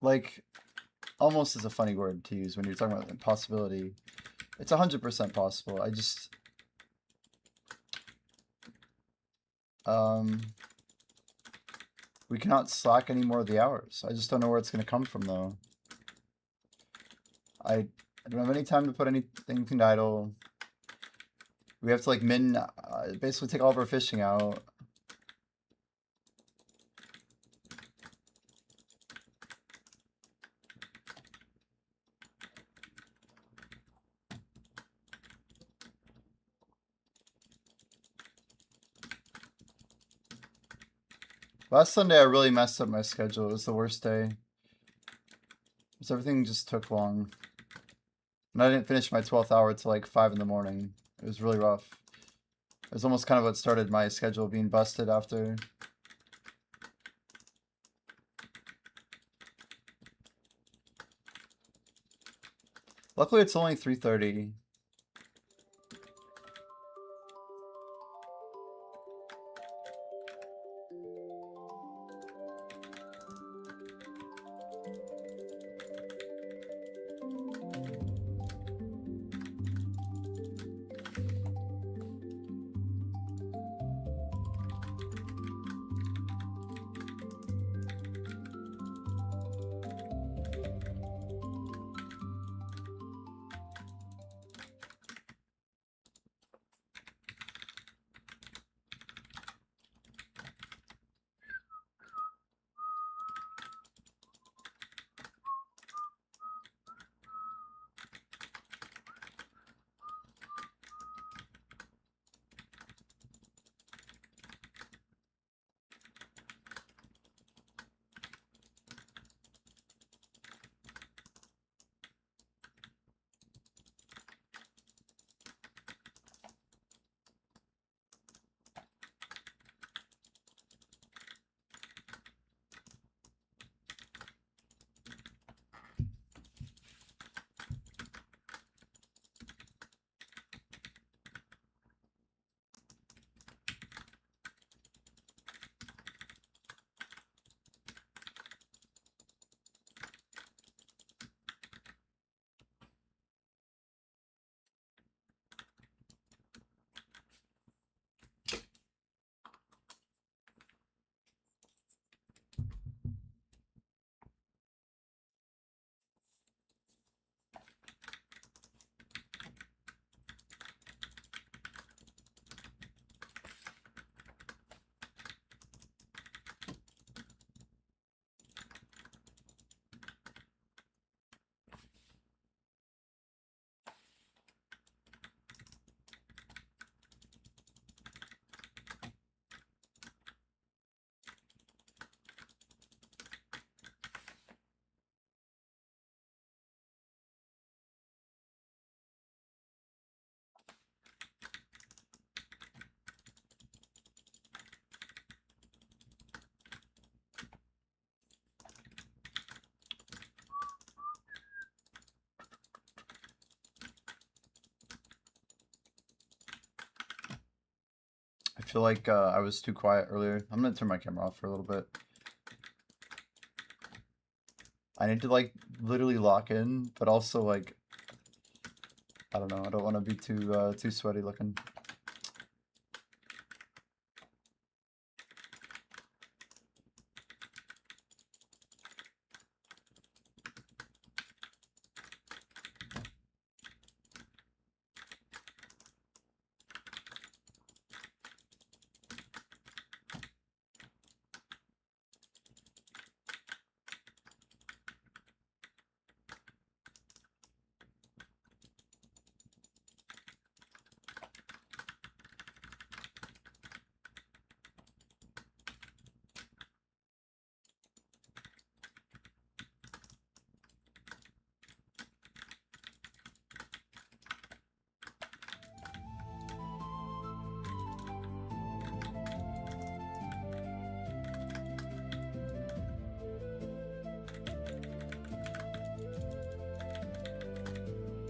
Speaker 1: Like, almost is a funny word to use when you're talking about impossibility. It's 100% possible. I just... we cannot slack any more of the hours. I just don't know where it's going to come from, though. I don't have any time to put anything to idle. We have to, like, basically take all of our fishing out. Last Sunday I really messed up my schedule. It was the worst day. Because everything just took long. And I didn't finish my 12th hour till like 5 in the morning. It was really rough. It was almost kind of what started my schedule being busted after. Luckily it's only 3:30. I feel like I was too quiet earlier. I'm gonna turn my camera off for a little bit. I need to like literally lock in, but also like I don't know. I don't want to be too sweaty looking.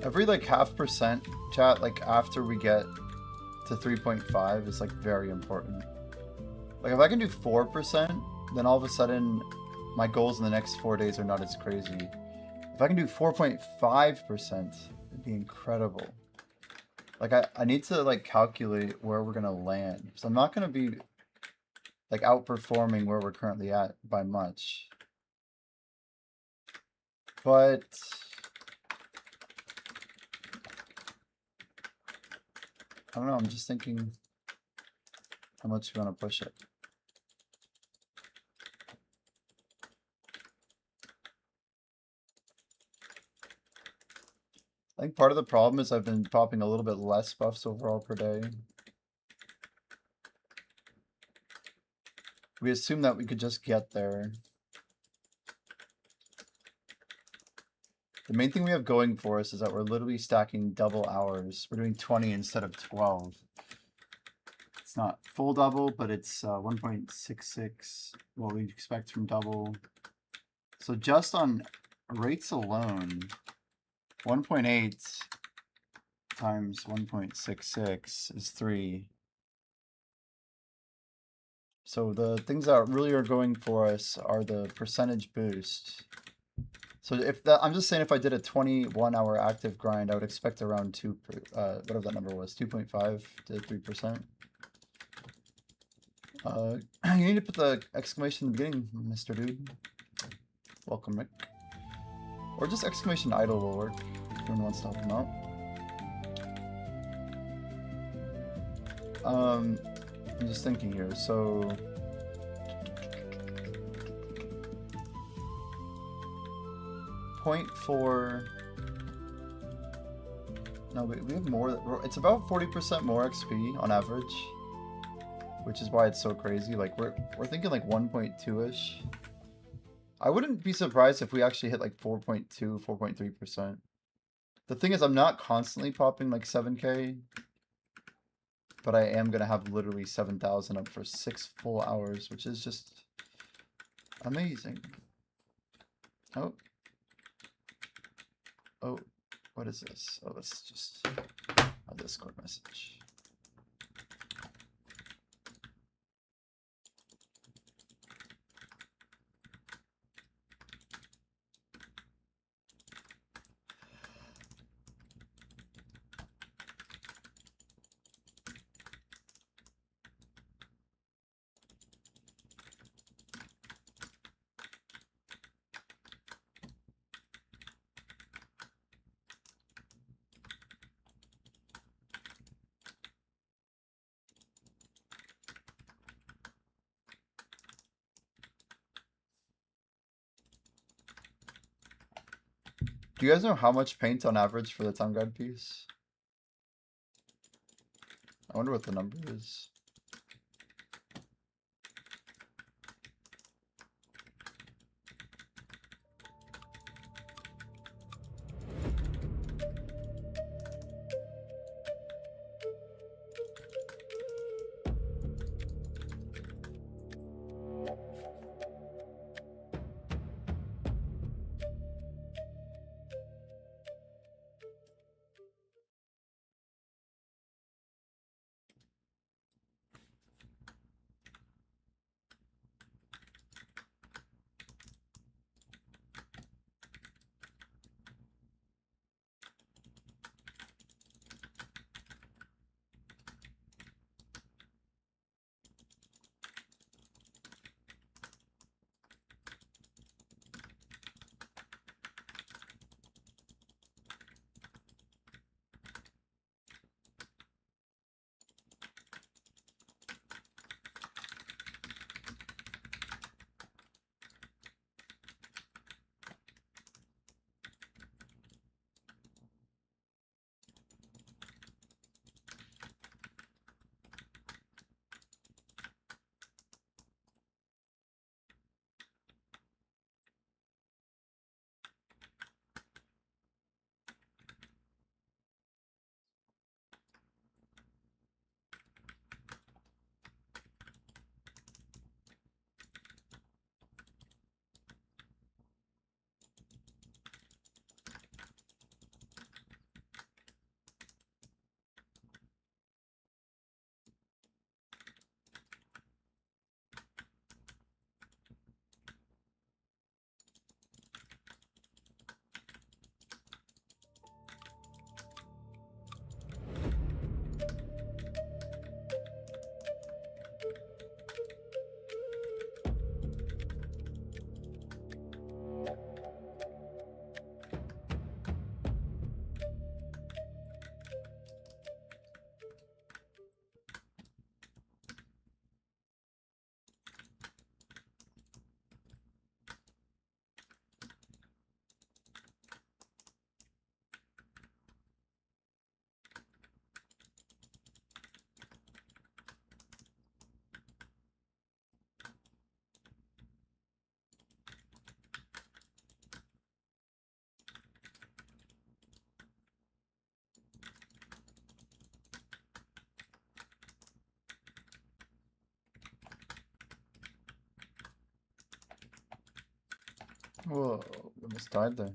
Speaker 1: Every like half percent chat, like after we get to 3.5 is like very important. Like if I can do 4%, then all of a sudden my goals in the next 4 days are not as crazy. If I can do 4.5%, it'd be incredible. Like I need to like calculate where we're gonna land. So I'm not gonna be like outperforming where we're currently at by much. But I don't know, I'm just thinking how much you want to push it. I think part of the problem is I've been popping a little bit less buffs overall per day. we assume that we could just get there. The main thing we have going for us is that we're literally stacking double hours. We're doing 20 instead of 12. It's not full double, but it's 1.66, what we expect from double. So just on rates alone, 1.8 times 1.66 is 3. So the things that really are going for us are the percentage boost. So if that, I'm just saying if I did a 21-hour active grind, I would expect around whatever that number was, 2.5 to 3%. You need to put the exclamation in the beginning, Mr. Dude. Welcome, Rick. Or just exclamation idle will work if anyone wants to help him out. I'm just thinking here, so 0.4. No, we have more. It's about 40% more XP on average, which is why it's so crazy. Like we're thinking like 1.2-ish. I wouldn't be surprised if we actually hit like 4.2, 4.3%. The thing is, I'm not constantly popping like 7K, but I am gonna have literally 7,000 up for 6 full hours, which is just amazing. Oh. Oh, what is this? Oh, that's just a Discord message. Do you guys know how much paint on average for the time guide piece? I wonder what the number is. Whoa, almost died there.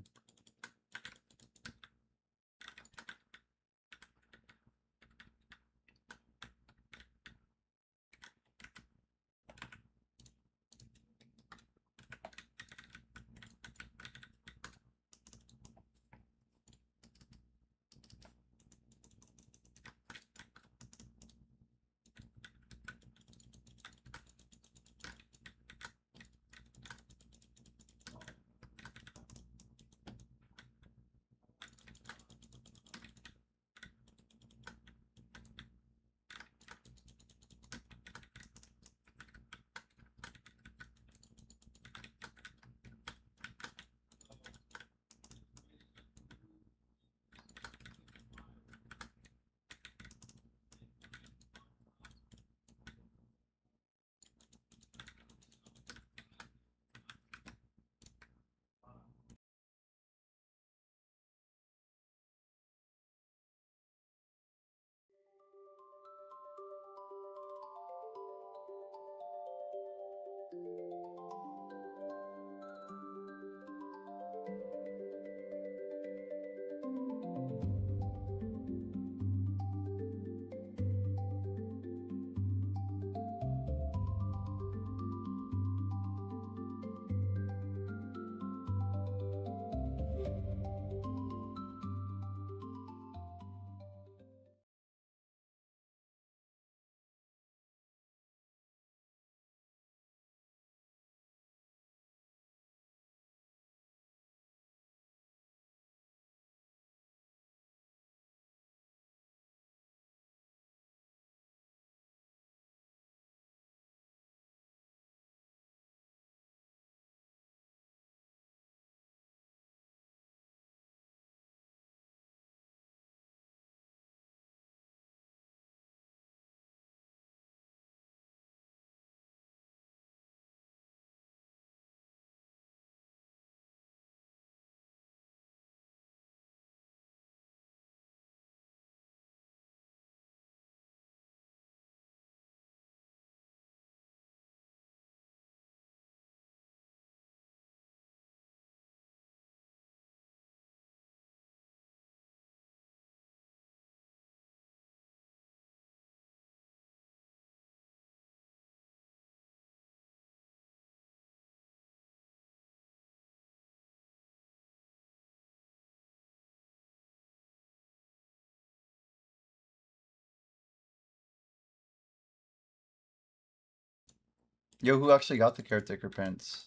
Speaker 1: Yo, who actually got the caretaker pants?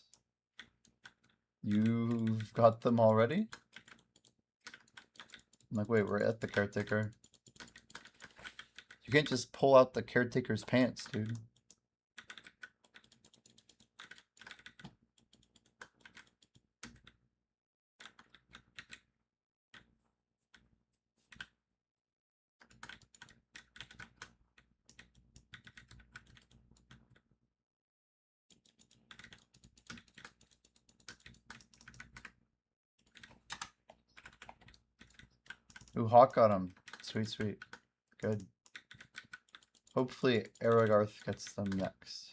Speaker 1: You've got them already? I'm like, wait, we're at the caretaker. You can't just pull out the caretaker's pants, dude. Ooh, Hawk got him. Sweet, sweet. Good. Hopefully Aragarth gets them next.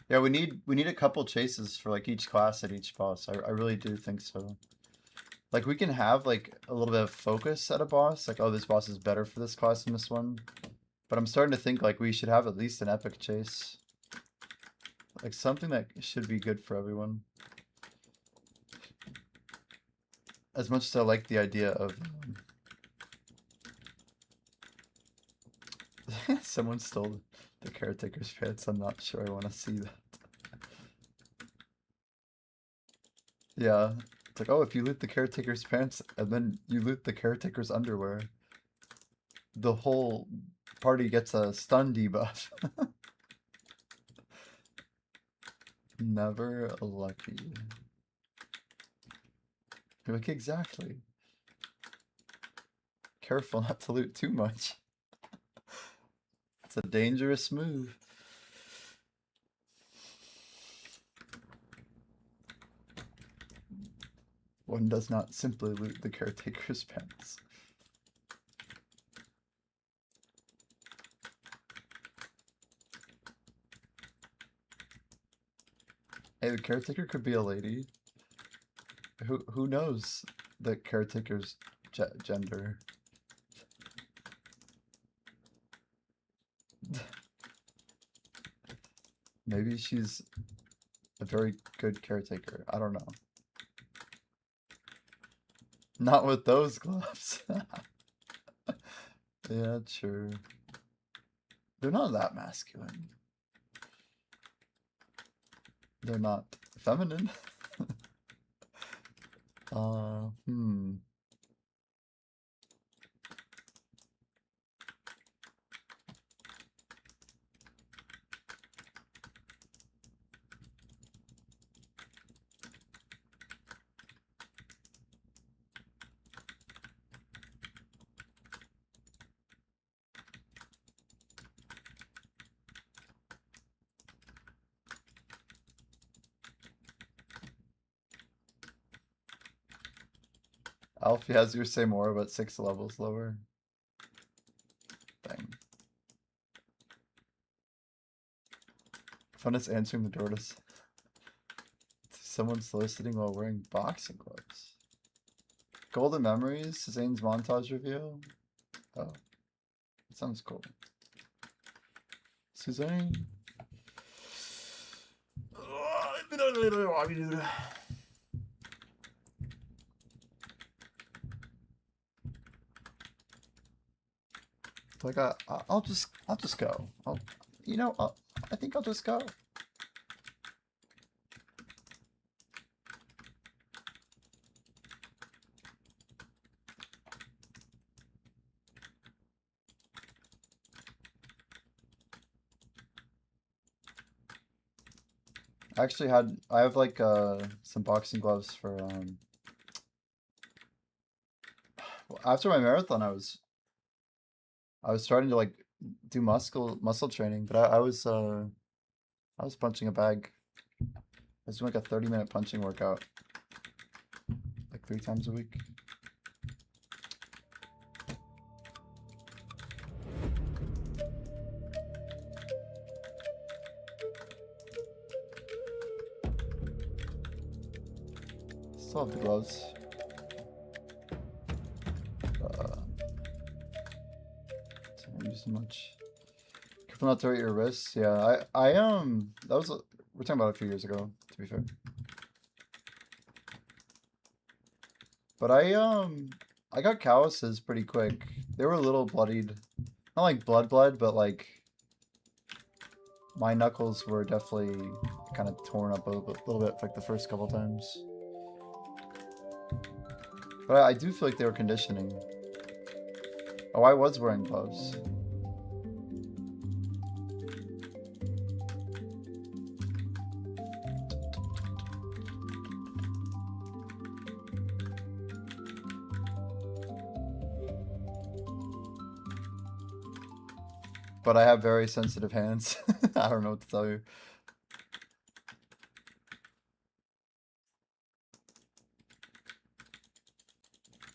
Speaker 1: Yeah, we need a couple chases for like each class at each boss. I really do think so. Like we can have like a little bit of focus at a boss, like oh this boss is better for this class than this one. But I'm starting to think like we should have at least an epic chase. Like something that should be good for everyone. As much as I like the idea of someone stole the caretaker's pants, I'm not sure I want to see that. Yeah. It's like, oh, if you loot the caretaker's pants and then you loot the caretaker's underwear, the whole party gets a stun debuff. Never lucky. You're like, exactly. Careful not to loot too much. It's a dangerous move. One does not simply loot the caretaker's pants. Hey, the caretaker could be a lady. Who knows the caretaker's gender? Maybe she's a very good caretaker. I don't know. Not with those gloves. Yeah, true. They're not that masculine. They're not feminine. Hmm. Alfie has your say more, but 6 levels lower. Dang. Fun is answering the door to someone soliciting while wearing boxing gloves. Golden Memories, Zane's montage reveal. Oh, that sounds cool. Suzanne. Like I'll just go. I think I'll just go. I have like some boxing gloves for after my marathon I was starting to like do muscle training, but I was punching a bag. I was doing like a 30-minute punching workout like 3 times a week. Still have the gloves. Don't use them much. Careful not to hurt your wrists. Yeah, that was we're talking about a few years ago, to be fair. But I got calluses pretty quick. They were a little bloodied. Not like blood, but like my knuckles were definitely kind of torn up a little bit like the first couple times. But I do feel like they were conditioning. Oh, I was wearing gloves. But I have very sensitive hands. I don't know what to tell you.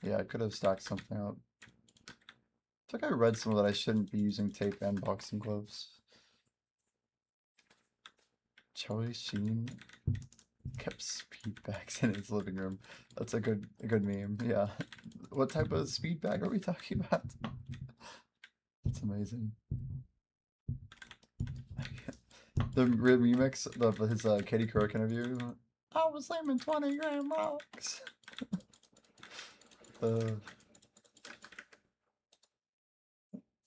Speaker 1: Yeah, I could have stacked something up. I think I read somewhere that I shouldn't be using tape and boxing gloves. Charlie Sheen kept speed bags in his living room. That's a good meme. Yeah. What type of speed bag are we talking about? That's amazing. The remix of his Katie Couric interview. I was slamming 20-gram rocks.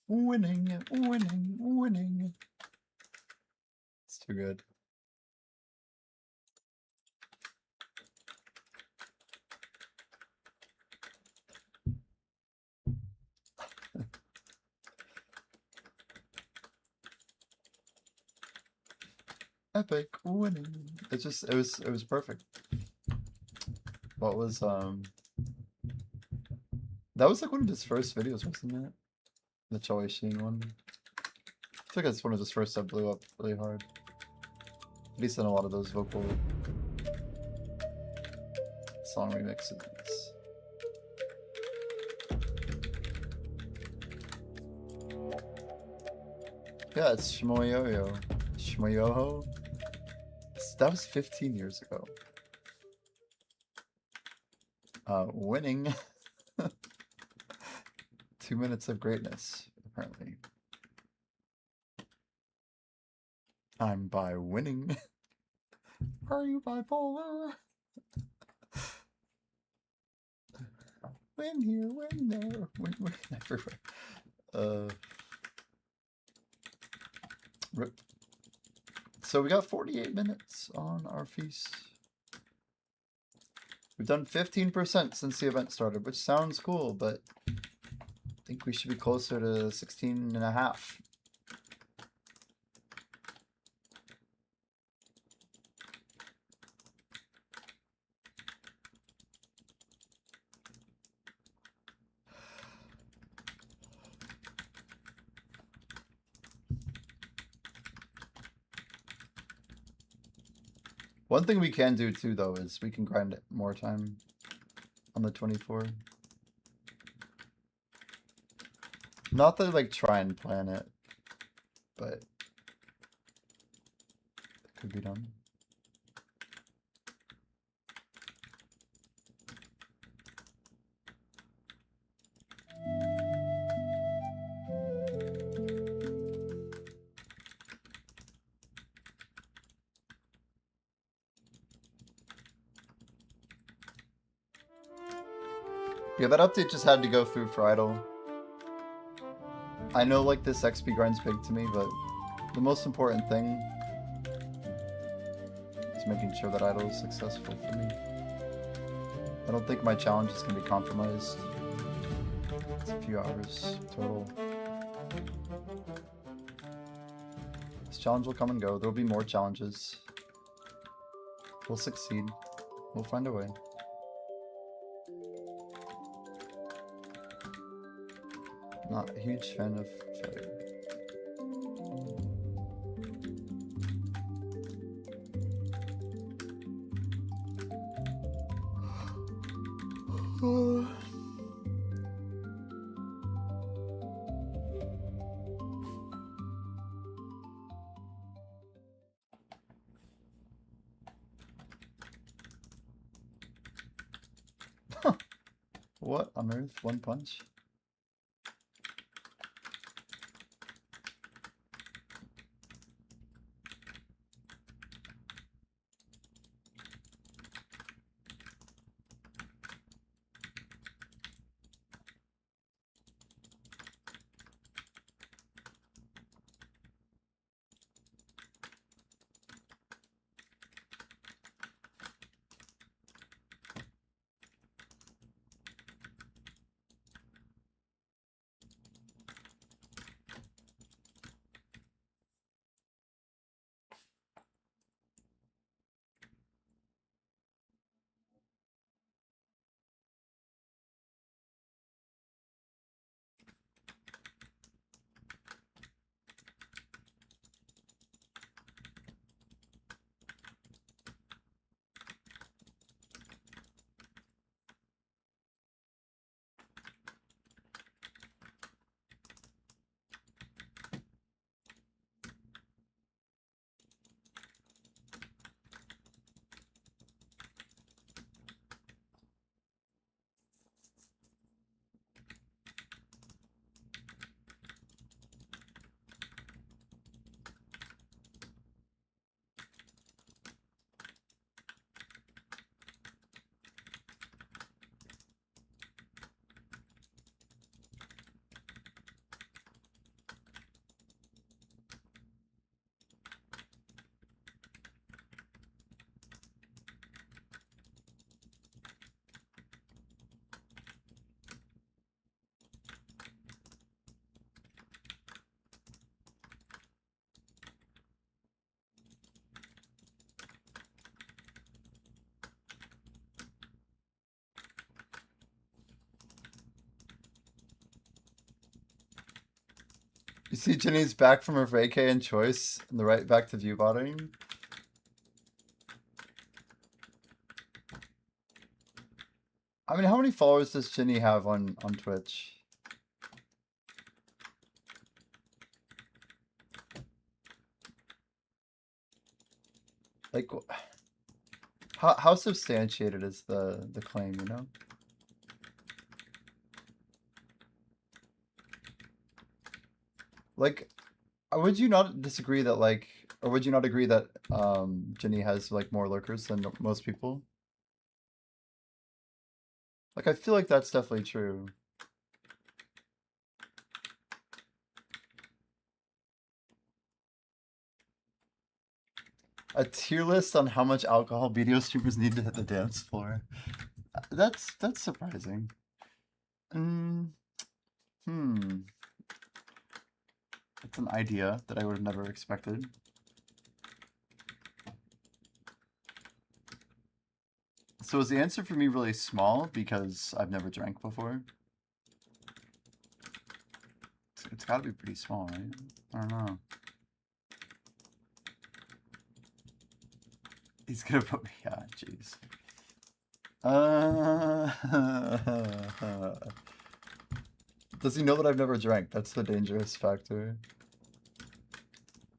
Speaker 1: Winning. It's too good. Epic winning. It was perfect. What was that was like one of his first videos, wasn't it? The Charlie Sheen one. I think that's one of his first that blew up really hard. But he's done a lot of those vocal song remixes. Yeah, it's Shmoyoyo. Shmoyoho? was 15 years ago. Winning. 2 minutes of greatness, apparently. I'm by winning. Are you bipolar? Win here, win there, win everywhere. Rip. So we got 48 minutes on our feast. We've done 15% since the event started, which sounds cool, but I think we should be closer to 16 and a half. One thing we can do too, though, is we can grind it more time on the 24. Not that I like try and plan it, but it could be done. Yeah, that update just had to go through for idle. I know like this XP grind's big to me, but the most important thing is making sure that idle is successful for me. I don't think my challenge is going to be compromised. It's a few hours total. This challenge will come and go. There'll be more challenges. We'll succeed. We'll find a way. Not a huge fan of failure. What on earth? One punch? You see Jenny's back from her vacay and choice, and the right back to view botting. I mean, how many followers does Jenny have on Twitch? Like, how substantiated is the claim, you know? Like, would you not disagree that like, or would you not agree that Ginny has like more lurkers than most people? Like, I feel like that's definitely true. A tier list on how much alcohol video streamers need to hit the dance floor. That's surprising. Mm, hmm. It's an idea that I would have never expected. So is the answer for me really small because I've never drank before? It's got to be pretty small, right? I don't know. He's gonna put me. Yeah, jeez. Does he know that I've never drank? That's the dangerous factor.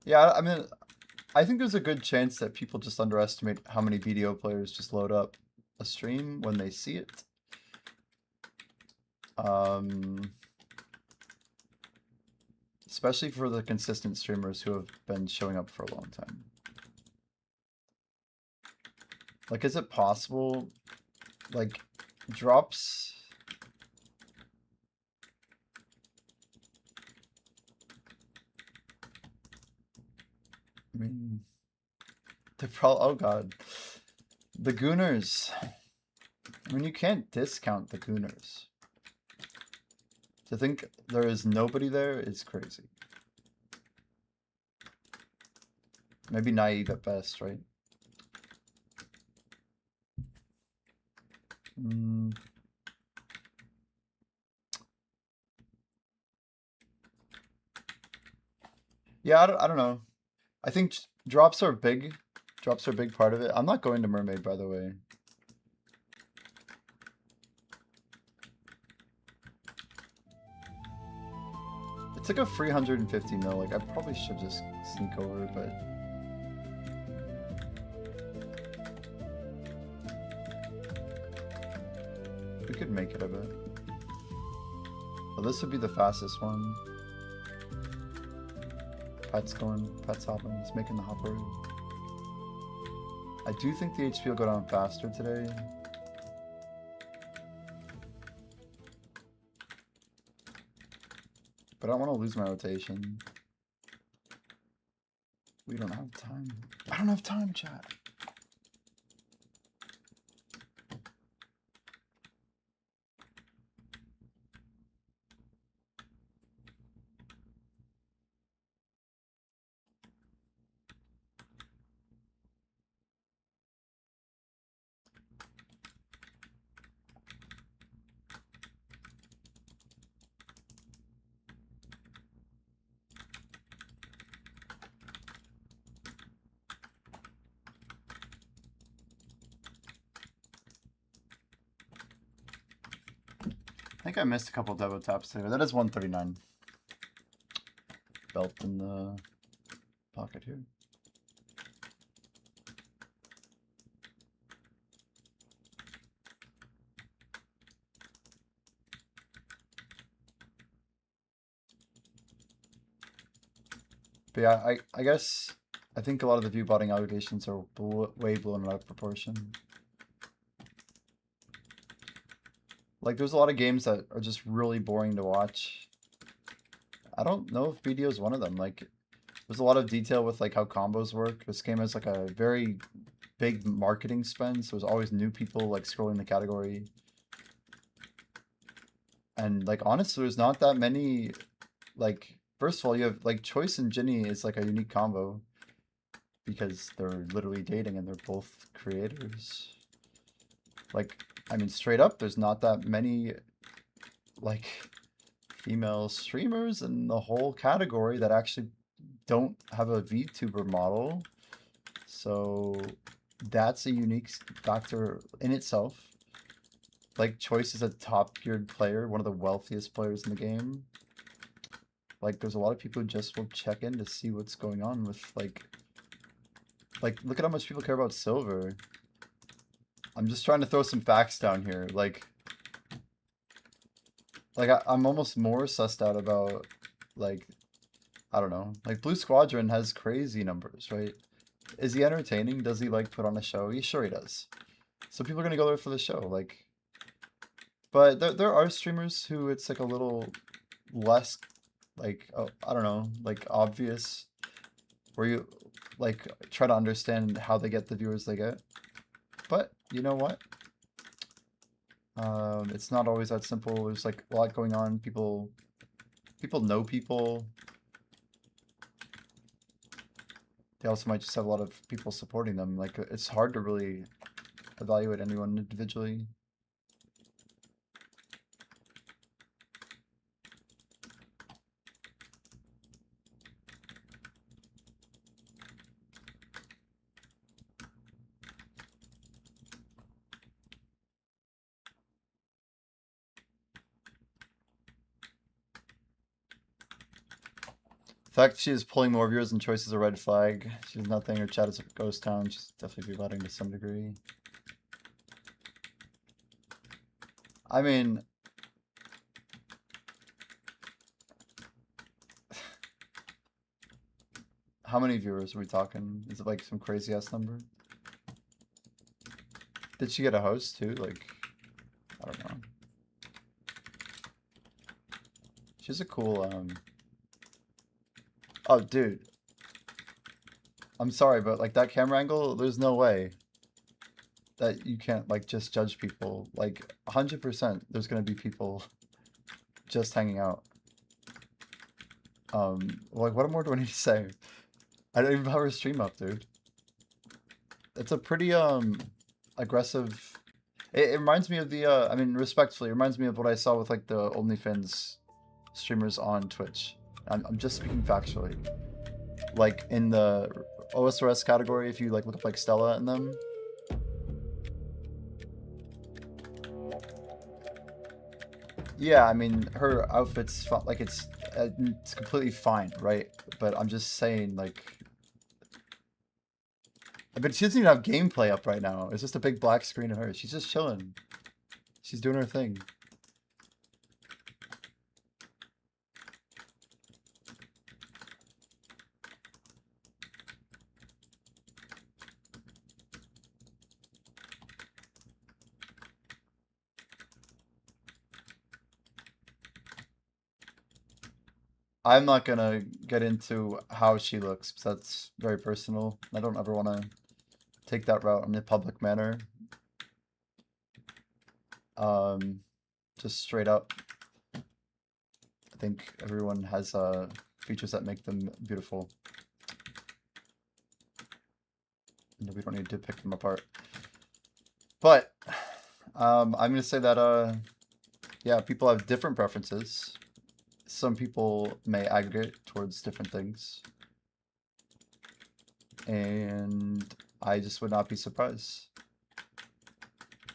Speaker 1: Yeah, I mean, I think there's a good chance that people just underestimate how many video players just load up a stream when they see it. Especially for the consistent streamers who have been showing up for a long time. Like, is it possible, like, drops... I mean, they're probably... Oh, God. The Gooners. I mean, you can't discount the Gooners. To think there is nobody there is crazy. Maybe naive at best, right? Yeah, I don't know. I think drops are big. Drops are a big part of it. I'm not going to Mermaid, by the way. It's like a free 150 mil. Like, I probably should just sneak over, but... we could make it a bit. Well, this would be the fastest one. Pat's hopping, he's making the hopper. I do think the HP will go down faster today. But I don't want to lose my rotation. We don't have time. I don't have time, chat. I think I missed a couple double taps there. That is 139. Belt in the pocket here. But yeah, I guess I think a lot of the view botting allegations are way blown out of proportion. Like, there's a lot of games that are just really boring to watch. I don't know if BDO is one of them. Like, there's a lot of detail with like how combos work. This game has like a very big marketing spend, so there's always new people like scrolling the category. And like honestly, there's not that many. Like, first of all, you have like Choice and Ginny is like a unique combo because they're literally dating and they're both creators. Like, I mean, straight up, there's not that many like female streamers in the whole category that actually don't have a VTuber model. So that's a unique factor in itself. Like, Choice is a top-tiered player, one of the wealthiest players in the game. Like, there's a lot of people who just will check in to see what's going on with, like, Like, look at how much people care about silver. I'm just trying to throw some facts down here. I'm almost more sussed out about, like, I don't know. Like, Blue Squadron has crazy numbers, right? Is he entertaining? Does he, like, put on a show? Sure he does. So people are gonna go there for the show, like... But there are streamers who it's, like, a little less, like, oh, I don't know, like, obvious. Where you, like, try to understand how they get the viewers they get. But, you know what? It's not always that simple. There's, like, a lot going on. People know people. They also might just have a lot of people supporting them. Like, it's hard to really evaluate anyone individually. The fact that she is pulling more viewers and choice is a red flag. She's nothing. Her chat is a ghost town. She's definitely voting to some degree. I mean... How many viewers are we talking? Is it like some crazy ass number? Did she get a host too? Like, I don't know. She's a cool, Oh, dude. I'm sorry, but like that camera angle, there's no way that you can't like just judge people. Like 100% there's gonna be people just hanging out. Like what more do I need to say? I don't even have her stream up, dude. It's a pretty aggressive. It reminds me of the I mean respectfully, it reminds me of what I saw with like the OnlyFans streamers on Twitch. I'm just speaking factually. Like in the OSRS category, if you like look up like Stella and them. Yeah, I mean her outfit's like it's completely fine, right? But I'm just saying like. But she doesn't even have gameplay up right now. It's just a big black screen of her. She's just chilling. She's doing her thing. I'm not gonna get into how she looks, because that's very personal. I don't ever want to take that route in a public manner. Just straight up, I think everyone has features that make them beautiful. And we don't need to pick them apart. But I'm gonna say that yeah, people have different preferences. Some people may aggregate towards different things. And I just would not be surprised.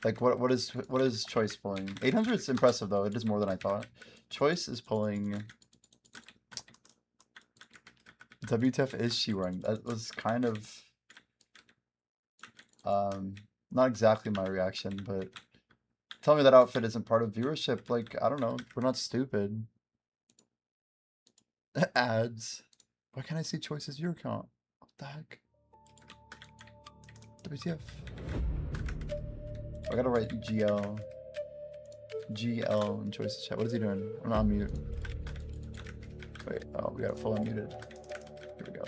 Speaker 1: Like what is Choice pulling? 800 is impressive though. It is more than I thought. Choice is pulling. WTF is she wearing? That was kind of not exactly my reaction, but tell me that outfit isn't part of viewership. Like I don't know. We're not stupid. Ads. Why can't I see Choice's viewer count? What the heck? WTF? I gotta write GL. GL in Choice's chat. What is he doing? I'm on mute. Wait, oh, we got it full unmuted. Here we go.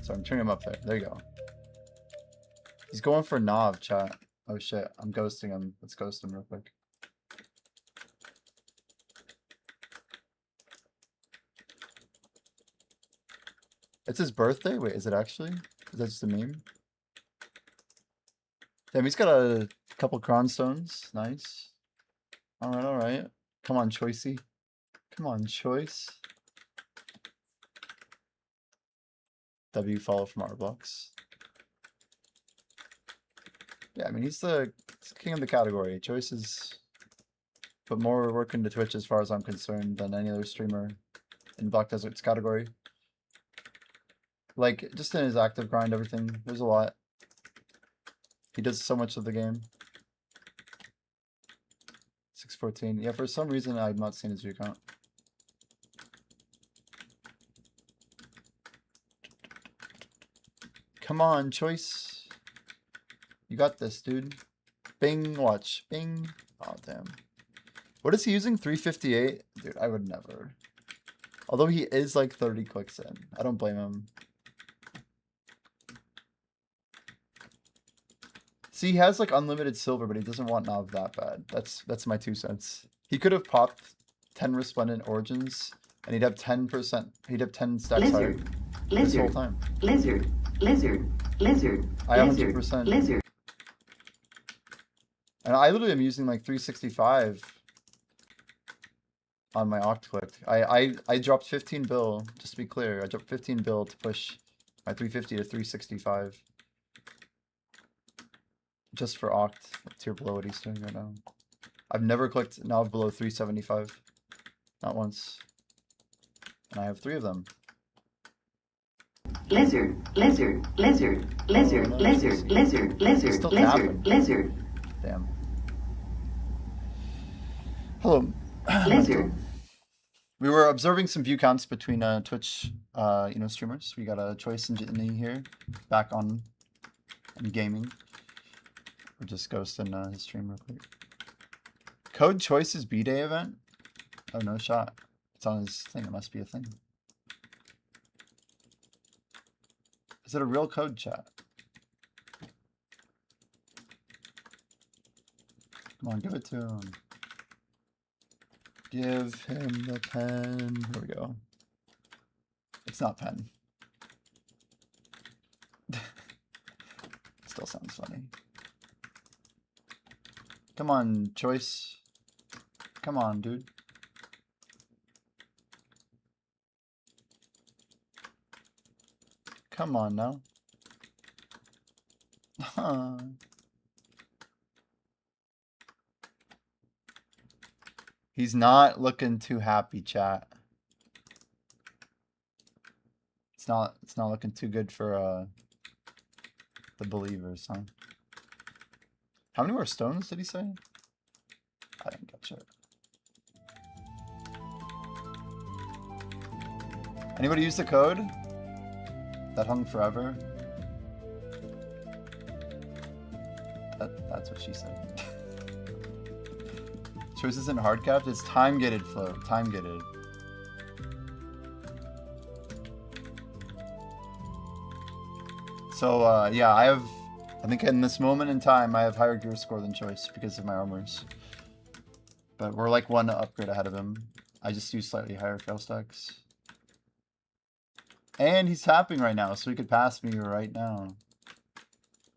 Speaker 1: So I'm turning him up there. There you go. He's going for Nav, chat. Oh shit, I'm ghosting him. Let's ghost him real quick. It's his birthday? Wait, is it actually? Is that just a meme? Damn, he's got a couple cronstones. Nice. Alright, alright. Come on, Choicey. Come on, Choice. W follow from Arblox. Yeah, I mean, he's the king of the category. Choice is put more work into Twitch as far as I'm concerned than any other streamer in Black Desert's category. Like, just in his active grind, everything. There's a lot. He does so much of the game. 614. Yeah, for some reason, I've not seen his view count. Come on, Choice. You got this, dude. Bing, watch. Bing. Oh, damn. What is he using? 358? Dude, I would never. Although he is like 30 clicks in. I don't blame him. See, he has like unlimited silver, but he doesn't want Nav that bad. That's my 2 cents. He could have popped 10 Resplendent Origins, and he'd have 10%. He'd have 10 stacks higher this whole time.
Speaker 3: Lizard.
Speaker 1: I 100%. And I literally am using like 365 on my Octoclick. I dropped 15 bill, just to be clear. I dropped 15 bill to push my 350 to 365. Just for Oct, tier below what he's doing right now. I've never clicked Nav below 375. Not once. And I have 3 of them.
Speaker 3: Lizard.
Speaker 1: Damn. Hello.
Speaker 3: Lizard.
Speaker 1: We were observing some view counts between Twitch, streamers. We got a Choice and Jitney here, back on gaming. We're just ghosting his stream real quick. Code Choice's B-Day event? Oh, no shot. It's on his thing. It must be a thing. Is it a real code, chat? Come on, give it to him. Give him the pen. Here we go. It's not pen. Still sounds funny. Come on, Choice. Come on, dude. Come on now. He's not looking too happy, chat. It's not looking too good for the believers, huh? How many more stones did he say? I didn't catch it. Anybody use the code? That hung forever? That's what she said. Choice isn't hard capped, it's time gated float. Time gated. So yeah, I think in this moment in time I have higher gear score than Choice because of my armors. But we're like 1 upgrade ahead of him. I just use slightly higher fail stacks. And he's tapping right now, so he could pass me right now.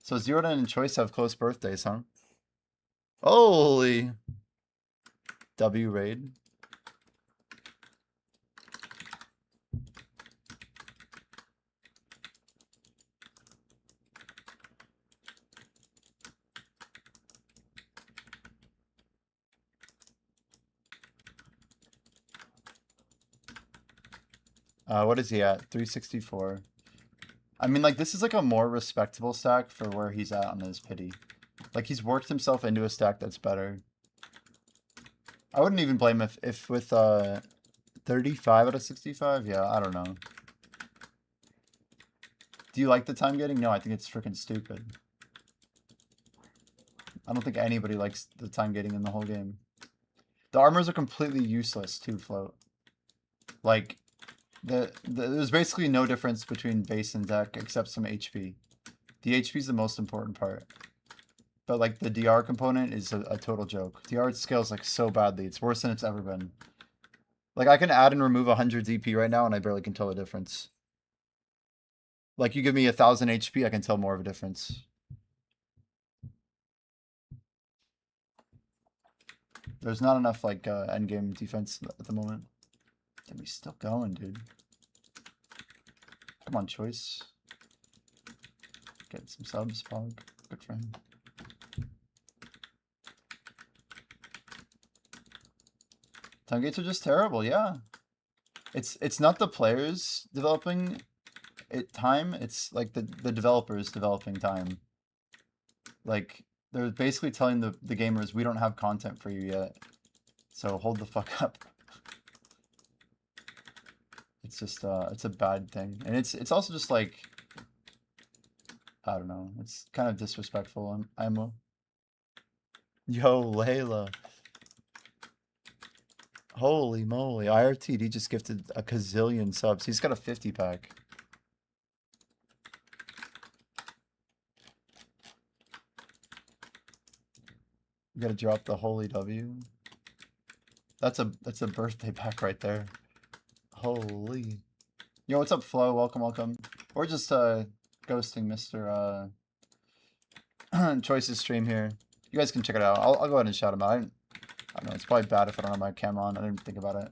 Speaker 1: So Zeroed and Choice have close birthdays, huh? Holy! W raid. What is he at? 364. I mean, like, this is like a more respectable stack for where he's at on his pity. Like, he's worked himself into a stack that's better. I wouldn't even blame if with 35 out of 65. Yeah, I don't know. Do you like the time getting? No, I think it's freaking stupid. I don't think anybody likes the time getting in the whole game. The armors are completely useless too, Float. Like, there's basically no difference between base and deck except some HP. The HP is the most important part. But like the DR component is a total joke. DR scales like so badly. It's worse than it's ever been. Like I can add and remove 100 DP right now and I barely can tell the difference. Like you give me 1000 HP, I can tell more of a difference. There's not enough like endgame defense at the moment. Damn, he's still going, dude. Come on, Choice. Get some subs, Pog. Good for him. Time gates are just terrible, yeah. It's not the players developing time, it's like the developers developing time. Like, they're basically telling the gamers, we don't have content for you yet. So hold the fuck up. It's just, it's a bad thing. And it's also just like, I don't know, it's kind of disrespectful. I'm a... Yo, Layla. Holy moly, IRTD just gifted a gazillion subs. He's got a 50 pack. You gotta drop the holy W. That's a birthday pack right there. Holy. Yo, what's up, Flo? Welcome, welcome. We're just ghosting Mr. Choice's stream here. You guys can check it out. I'll go ahead and shout him out. I don't know, it's probably bad if I don't have my cam on. I didn't think about it.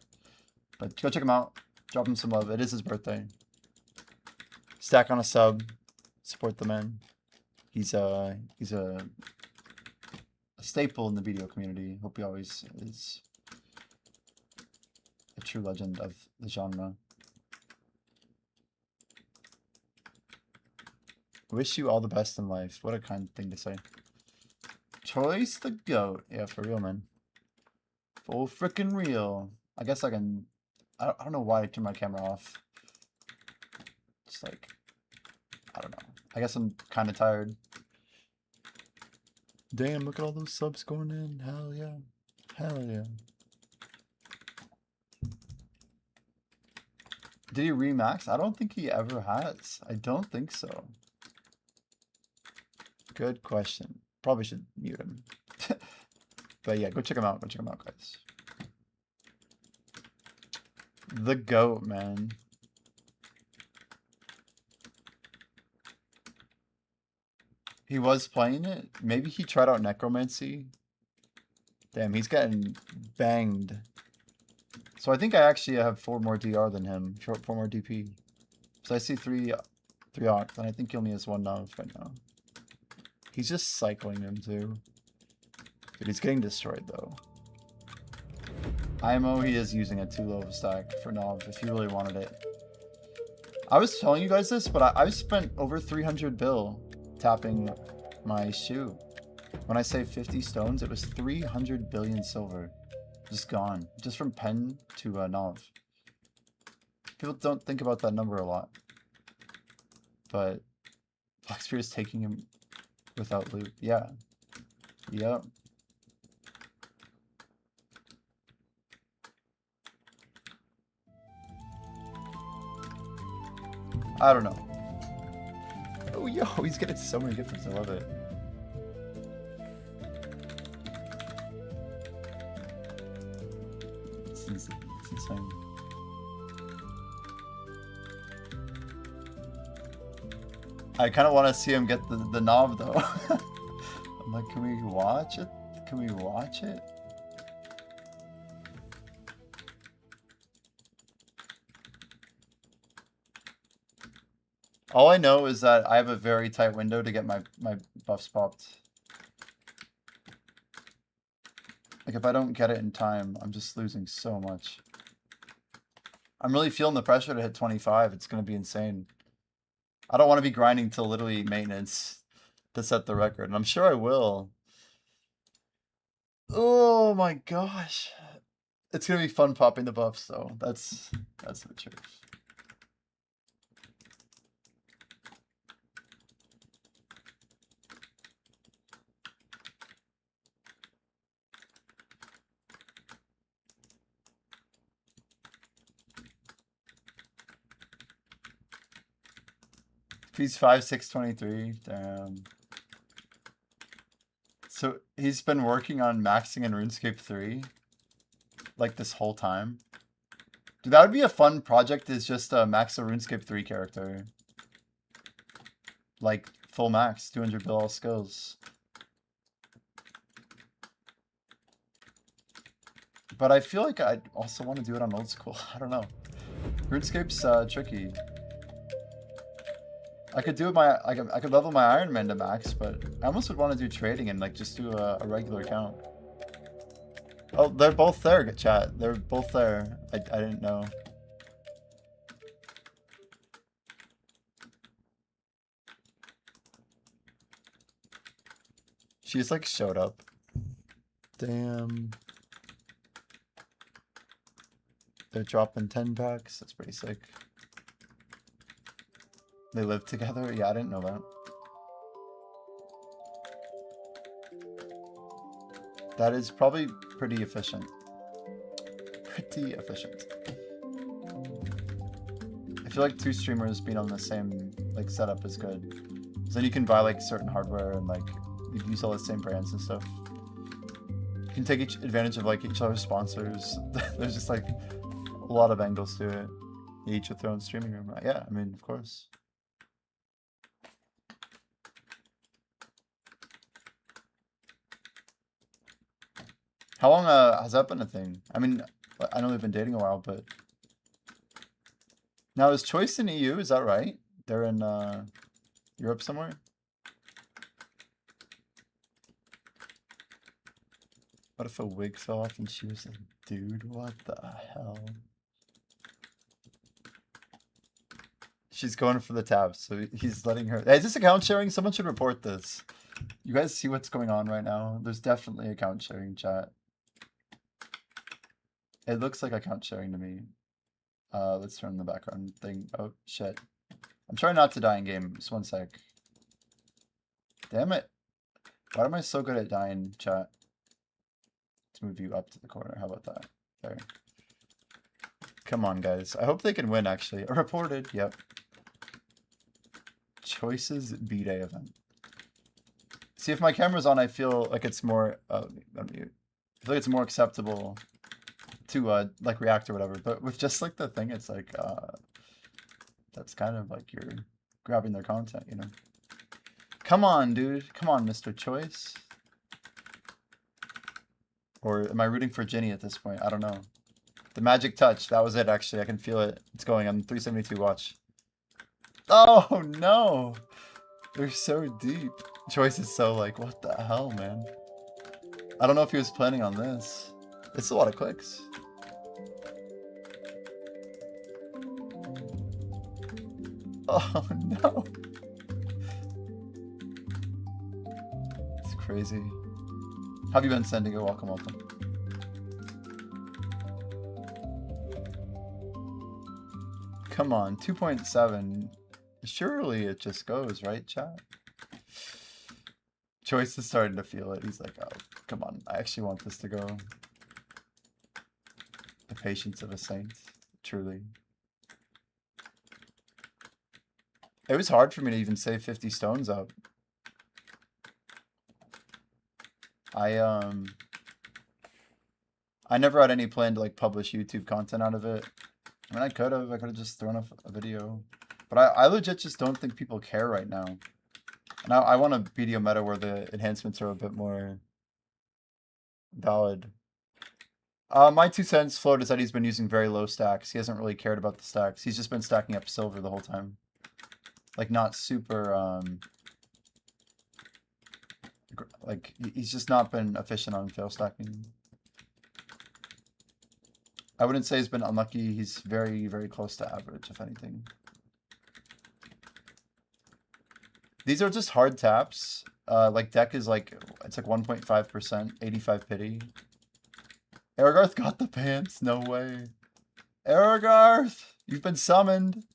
Speaker 1: But go check him out. Drop him some love. It is his birthday. Stack on a sub. Support the man. He's a staple in the video community. Hope he always is a true legend of the genre. Wish you all the best in life. What a kind thing to say. Choice the goat. Yeah, for real, man. Full frickin' real. I guess I can... I don't know why I turned my camera off. Just like... I don't know. I guess I'm kind of tired. Damn, look at all those subs going in. Hell yeah. Hell yeah. Did he remax? I don't think he ever has. I don't think so. Good question. Probably should mute him. But yeah, go check him out. Go check him out, guys. The GOAT, man. He was playing it. Maybe he tried out Necromancy. Damn, he's getting banged. So I think I actually have 4 more DR than him. 4 more DP. So I see 3 Oct, and I think he only has 1 Nav right now. He's just cycling him too. But he's getting destroyed though. IMO, he is using a too low of a stack for Nav if he really wanted it. I was telling you guys this, but I've spent over 300 bill tapping my shoe. When I say 50 stones, it was 300 billion silver. Just gone. Just from pen to Nav. People don't think about that number a lot. But Blackspear is taking him without loot. Yeah. Yep. I don't know. Oh, yo, he's getting so many gifts. I love it. It's insane. I kind of want to see him get the knob though. I'm like, can we watch it? Can we watch it? All I know is that I have a very tight window to get my buffs popped. Like, if I don't get it in time, I'm just losing so much. I'm really feeling the pressure to hit 25. It's going to be insane. I don't want to be grinding till literally maintenance to set the record. And I'm sure I will. Oh my gosh. It's going to be fun popping the buffs, though. That's the truth. He's 5,623. Damn. So he's been working on maxing in RuneScape 3 like this whole time. Dude, that would be a fun project, is just max a RuneScape 3 character. Like full max, 200 bill all skills. But I feel like I also want to do it on old school. I don't know. RuneScape's tricky. I could do my I could level my Iron Man to max, but I almost would want to do trading and like just do a regular count. Oh, they're both there, chat. They're both there. I didn't know. She's like showed up. Damn. They're dropping 10 packs. That's pretty sick. They live together? Yeah, I didn't know that. That is probably pretty efficient. Pretty efficient. I feel like two streamers being on the same like setup is good. So then you can buy like certain hardware and like you use all the same brands and stuff. You can take advantage of like each other's sponsors. There's just like a lot of angles to it. Each with their own streaming room. Yeah, I mean, of course. How long has that been a thing? I mean, I know they've been dating a while, but now is Choice in EU? Is that right? They're in Europe somewhere. What if a wig fell off and she was like, dude, what the hell? She's going for the tabs, so he's letting her. Hey, is this account sharing? Someone should report this. You guys see what's going on right now? There's definitely account sharing, chat. It looks like account sharing to me. Let's turn the background thing. Oh, shit. I'm trying not to die in game. Just one sec. Damn it. Why am I so good at dying, chat? Let's move you up to the corner. How about that? There. Come on, guys. I hope they can win, actually. Reported. Yep. Choices B-Day event. See, if my camera's on, I feel like it's more... unmute. I feel like it's more acceptable to, like, react or whatever. But with just, like, the thing, it's like, that's kind of like you're grabbing their content, you know? Come on, dude. Come on, Mr. Choice. Or am I rooting for Ginny at this point? I don't know. The magic touch. That was it, actually. I can feel it. It's going on 372 watch. Oh, no. They're so deep. Choice is so like, what the hell, man? I don't know if he was planning on this. It's a lot of clicks. Oh, no. It's crazy. How have you been, Sendigo? Welcome, welcome. Come on, 2.7. Surely it just goes, right, chat? Choice is starting to feel it. He's like, oh, come on. I actually want this to go. The patience of a saint. Truly. It was hard for me to even save 50 stones up. I never had any plan to like publish YouTube content out of it. I mean, I could have just thrown up a video. But I legit just don't think people care right now. And I want a BDO meta where the enhancements are a bit more valid. My 2 cents float is that he's been using very low stacks. He hasn't really cared about the stacks. He's just been stacking up silver the whole time. Like, not super, like, he's just not been efficient on fail stacking. I wouldn't say he's been unlucky. He's very, very close to average, if anything. These are just hard taps. Like, deck is like, it's like 1.5%, 85 pity. Aragarth got the pants. No way. Aragarth, you've been summoned.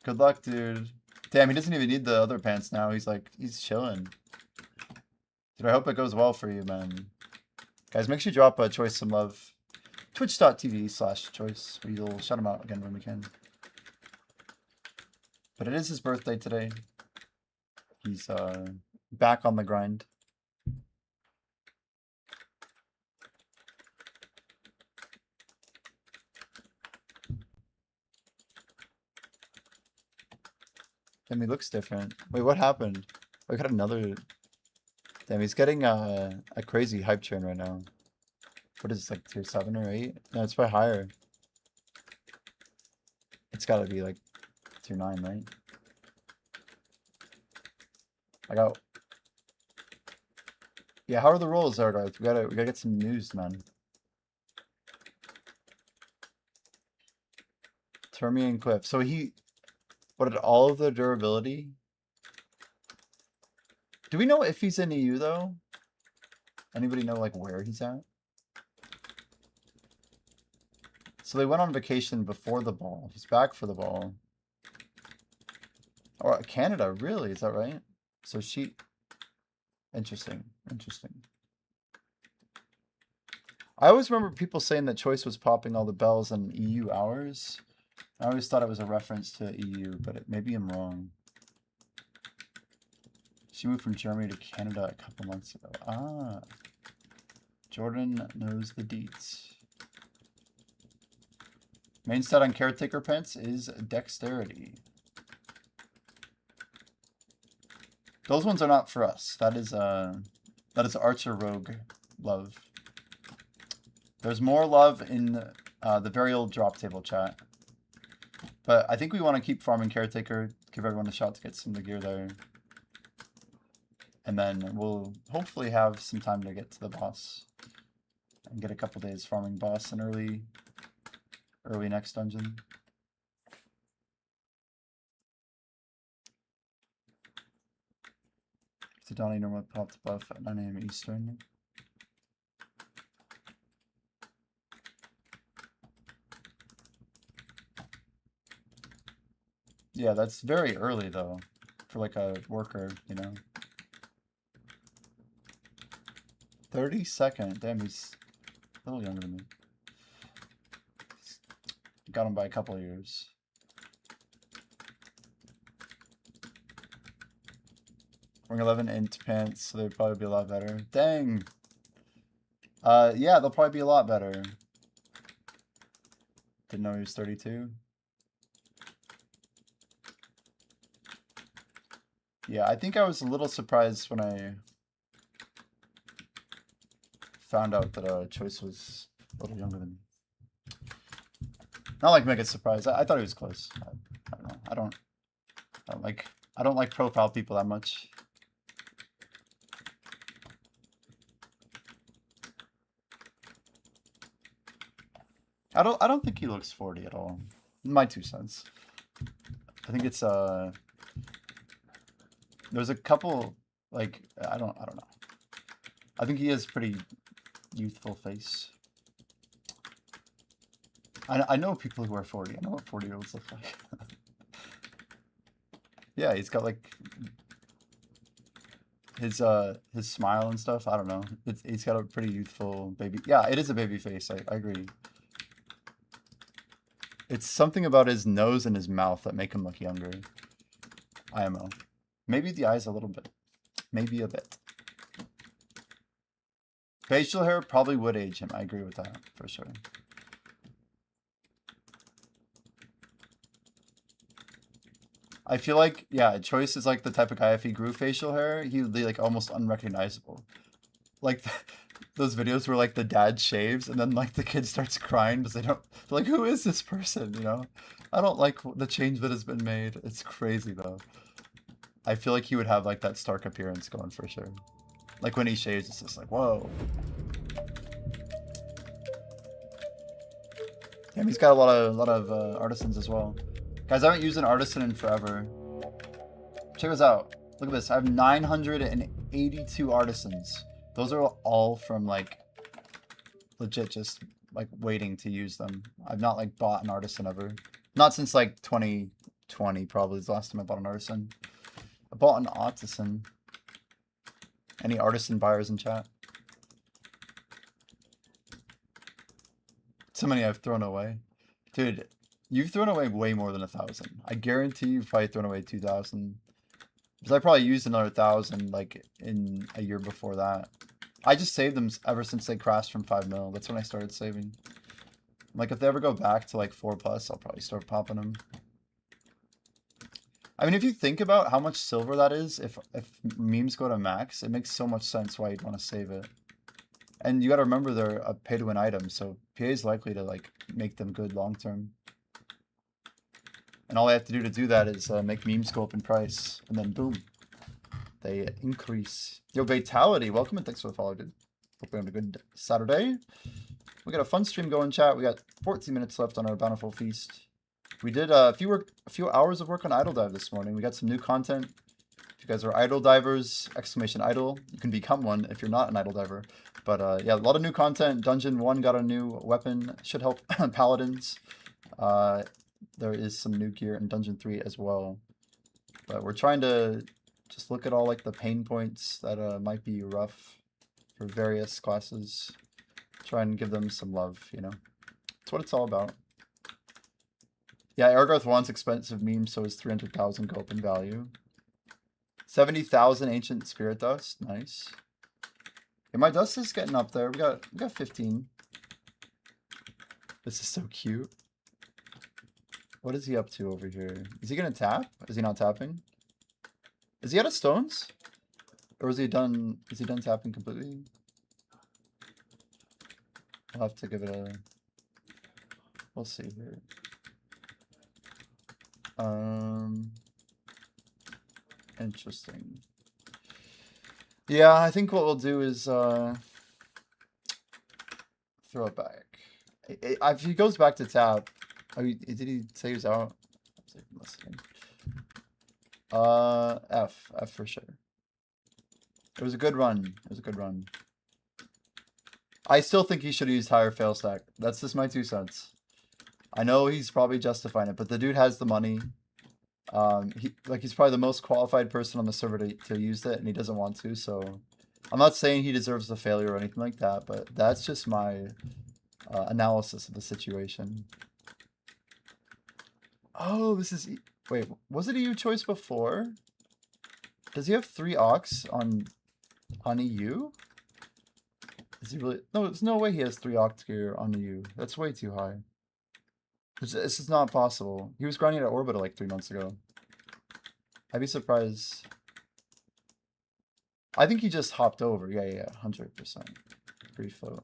Speaker 1: Good luck, dude. Damn, he doesn't even need the other pants now. He's like, he's chilling. Dude, I hope it goes well for you, man. Guys, make sure you drop Choice some love. Twitch.tv/Choice. We'll shout him out again when we can. But it is his birthday today. He's back on the grind. Damn, he looks different. Wait, what happened? We got another... Damn, he's getting a crazy hype train right now. What is this, like tier 7 or 8? No, it's probably higher. It's gotta be like tier 9, right? I got... Yeah, how are the rolls, Zardarth? We gotta get some news, man. Termian Cliff. So he... What did all of the durability? Do we know if he's in EU though? Anybody know like where he's at? So they went on vacation before the ball. He's back for the ball. Or Canada, really? Is that right? So she... Interesting. Interesting. I always remember people saying that Choice was popping all the bells in EU hours. I always thought it was a reference to EU, but maybe I'm wrong. She moved from Germany to Canada a couple months ago. Ah. Jordan knows the deets. Main stat on Caretaker Pants is Dexterity. Those ones are not for us. That is Archer Rogue love. There's more love in the very old drop table chat. But I think we want to keep farming Caretaker, give everyone a shot to get some of the gear there. And then we'll hopefully have some time to get to the boss. And get a couple days farming boss in early next dungeon. Donnie normally popped buff at 9 AM Eastern. Yeah, that's very early though, for like a worker, you know. 32nd, damn, he's a little younger than me. Got him by a couple of years. Wearing 11 int pants, so they'd probably be a lot better. Dang! Yeah, they'll probably be a lot better. Didn't know he was 32. Yeah, I think I was a little surprised when I found out that Choice was a little younger than me. Not like mega surprised. I thought he was close. I don't know. I don't like profile people that much. I don't think he looks 40 at all. My 2 cents. I think it's there's a couple like I don't know. I think he has pretty youthful face. I know people who are 40. I know what 40-year-olds look like. Yeah, he's got like his smile and stuff. I don't know. He's got a pretty youthful baby. Yeah, it is a baby face. I agree. It's something about his nose and his mouth that make him look younger. IMO. Maybe the eyes a little bit. Maybe a bit. Facial hair probably would age him. I agree with that, for sure. I feel like, yeah, Choice is like the type of guy, if he grew facial hair, he would be like almost unrecognizable. Like those videos where like the dad shaves and then like the kid starts crying because they're like, who is this person, you know? I don't like the change that has been made. It's crazy though. I feel like he would have like that Stark appearance going for sure. Like when he shaves, it's just like, whoa. Damn, he's got a lot of artisans as well. Guys, I haven't used an artisan in forever. Check this out. Look at this. I have 982 artisans. Those are all from like legit just like waiting to use them. I've not like bought an artisan ever. Not since like 2020 probably is the last time I bought an artisan. I bought an artisan. Any artisan buyers in chat? So many I've thrown away. Dude, you've thrown away way more than 1,000. I guarantee you've probably thrown away 2,000. Because I probably used another 1,000 like in a year before that. I just saved them ever since they crashed from 5 mil. That's when I started saving. Like if they ever go back to like 4+, I'll probably start popping them. I mean, if you think about how much silver that is, if memes go to max, it makes so much sense why you'd want to save it. And you got to remember they're a pay-to-win item, so PA is likely to like make them good long-term. And all I have to do that is make memes go up in price, and then boom, they increase. Yo, Vitality, welcome and thanks for the follow, dude. Hope you're having a good Saturday. We got a fun stream going, chat. We got 14 minutes left on our Bountiful Feast. We did a few hours of work on Idle Dive this morning. We got some new content. If you you guys are idle divers, exclamation idle. You can become one if you're not an idle diver. But yeah, a lot of new content. Dungeon 1 got a new weapon. Should help paladins. There is some new gear in Dungeon 3 as well. But we're trying to just look at all like the pain points that might be rough for various classes. Try and give them some love, you know. That's what it's all about. Yeah, Airgarth wants expensive memes, so is 300,000 go up in value. 70,000 ancient spirit dust, nice. Yeah, my dust is getting up there. We got 15. This is so cute. What is he up to over here? Is he gonna tap? Is he not tapping? Is he out of stones? Or is he done tapping completely? I'll have to give it a... We'll see here. Interesting. Yeah, I think what we'll do is throw it back. If he goes back to tap, did he say he was out? F for sure. It was a good run. It was a good run. I still think he should have used higher fail stack. That's just my 2 cents. I know he's probably justifying it, but the dude has the money. He's probably the most qualified person on the server to use it, and he doesn't want to, so... I'm not saying he deserves a failure or anything like that, but that's just my analysis of the situation. Oh, this is... Wait, was it EU choice before? Does he have 3 Ox on EU? Is he really... No, there's no way he has 3 Oct gear on EU. That's way too high. This is not possible. He was grinding at Orbital like 3 months ago. I'd be surprised. I think he just hopped over. Yeah, 100%. Free float.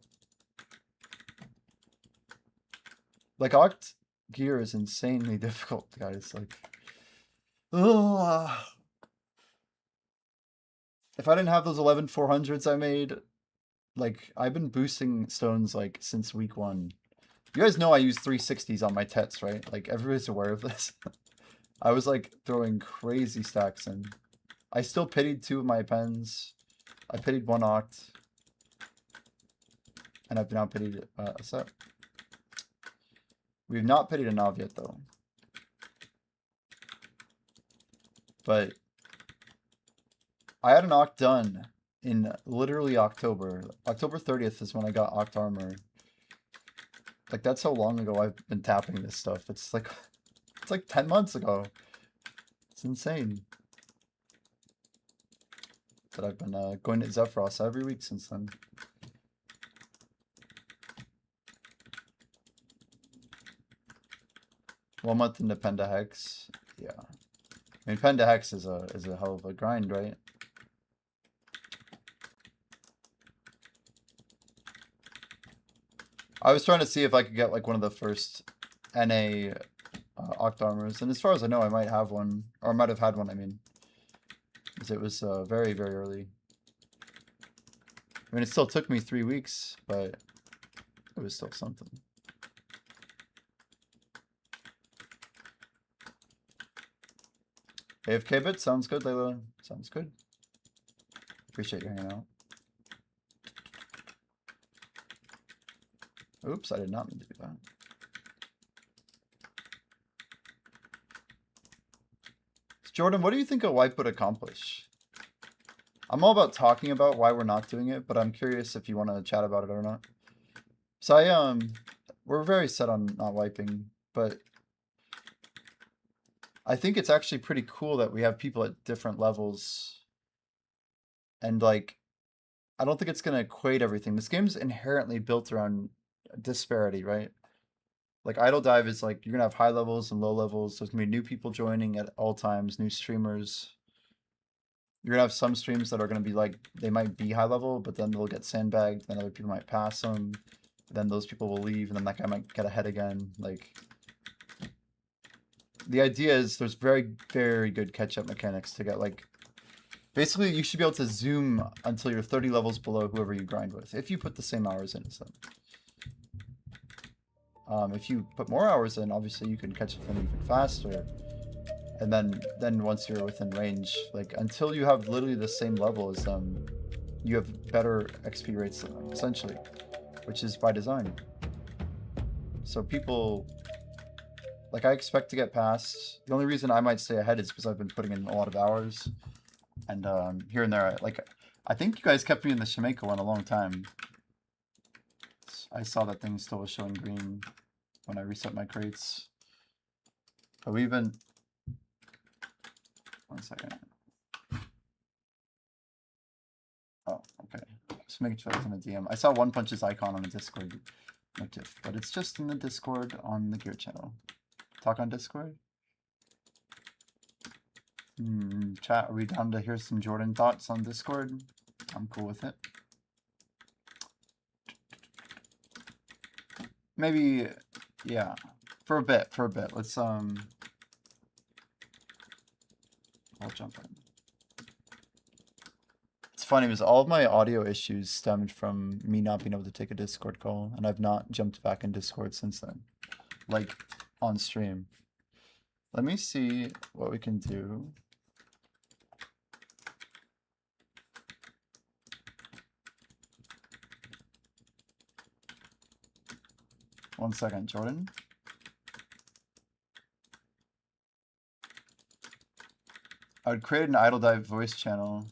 Speaker 1: Like, Oct gear is insanely difficult, guys. Like, ugh. If I didn't have those 11 400s I made, like, I've been boosting stones, like, since week 1. You guys know I use 360s on my tets, right? Like, everybody's aware of this. I was, like, throwing crazy stacks in. I still pitied 2 of my pens. I pitied 1 Oct. And I've now pitied a set. We've not pitied a Nav yet, though. But I had an Oct done in literally October. October 30th is when I got Oct armor. Like, that's how long ago I've been tapping this stuff. It's like 10 months ago. It's insane. But I've been going to Zephyros every week since then. One month into Penta Hex. Yeah. I mean, Penta Hex is a hell of a grind, right? I was trying to see if I could get like one of the first NA Oct armors, and as far as I know, I might have one, or I might have had one. I mean, because it was very, very early. I mean, it still took me 3 weeks, but it was still something. AFK bit sounds good, Layla. Sounds good. Appreciate you hanging out. Oops, I did not mean to do that. Jordan, what do you think a wipe would accomplish? I'm all about talking about why we're not doing it, but I'm curious if you want to chat about it or not. So we're very set on not wiping, but I think it's actually pretty cool that we have people at different levels. And like, I don't think it's going to equate everything. This game's inherently built around disparity, right? Like, Idle Dive is like, you're going to have high levels and low levels. There's going to be new people joining at all times, new streamers. You're going to have some streams that are going to be like, they might be high level, but then they'll get sandbagged, then other people might pass them. Then those people will leave, and then that guy might get ahead again. Like, the idea is there's very, very good catch-up mechanics to get, like, basically you should be able to zoom until you're 30 levels below whoever you grind with, if you put the same hours in as them. If you put more hours in, obviously you can catch up with them even faster. and then once you're within range, like until you have literally the same level as them, you have better XP rates essentially, which is by design. So people, like I expect to get past. The only reason I might stay ahead is because I've been putting in a lot of hours, and here and there, like I think you guys kept me in the Jamaica one a long time. I saw that thing still was showing green when I reset my crates. But we've been. One second. Oh, okay. Just making sure that's in the DM. I saw One Punch's icon on the Discord notif, but it's just in the Discord on the Gear channel. Talk on Discord? Chat, are we down to hear some Jordan thoughts on Discord? I'm cool with it. Maybe, yeah. For a bit. Let's, I'll jump in. It's funny because all of my audio issues stemmed from me not being able to take a Discord call, and I've not jumped back in Discord since then. Like, on stream. Let me see what we can do. One second, Jordan. I would create an Idle Dive voice channel.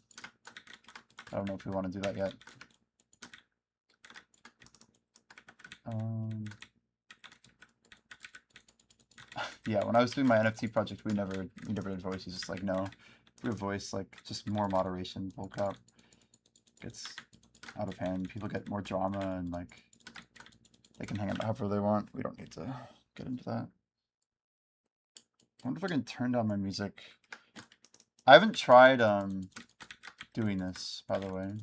Speaker 1: I don't know if we want to do that yet. Yeah, when I was doing my NFT project, we never did voice. It's just like, no, for voice, like just more moderation, bulk up. Gets out of hand. People get more drama and like they can hang out however they want. We don't need to get into that. I wonder if I can turn down my music. I haven't tried doing this, by the way.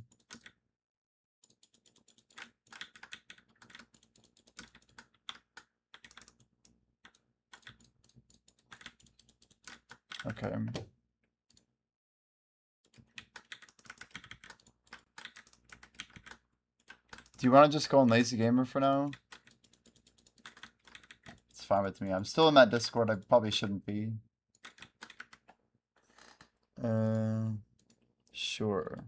Speaker 1: Okay. Do you want to just go on Lazy Gamer for now? It's fine with me. I'm still in that Discord. I probably shouldn't be. Sure.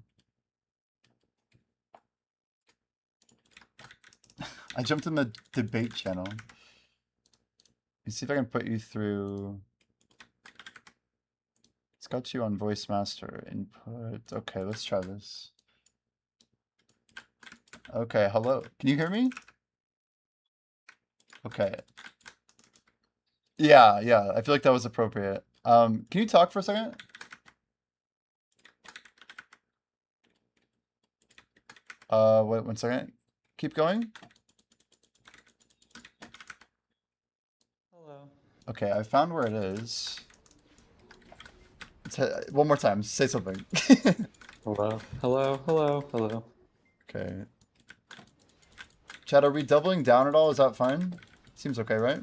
Speaker 1: I jumped in the debate channel. Let me see if I can put you through. It's got you on Voice Master input. Okay, let's try this. Okay, hello. Can you hear me? Okay. Yeah, I feel like that was appropriate. Can you talk for a second? Wait 1 second. Keep going.
Speaker 3: Hello.
Speaker 1: Okay, I found where it is. One more time, say something.
Speaker 3: Hello. Hello. Hello. Hello.
Speaker 1: Okay. Chad, are we doubling down at all? Is that fine? Seems okay, right?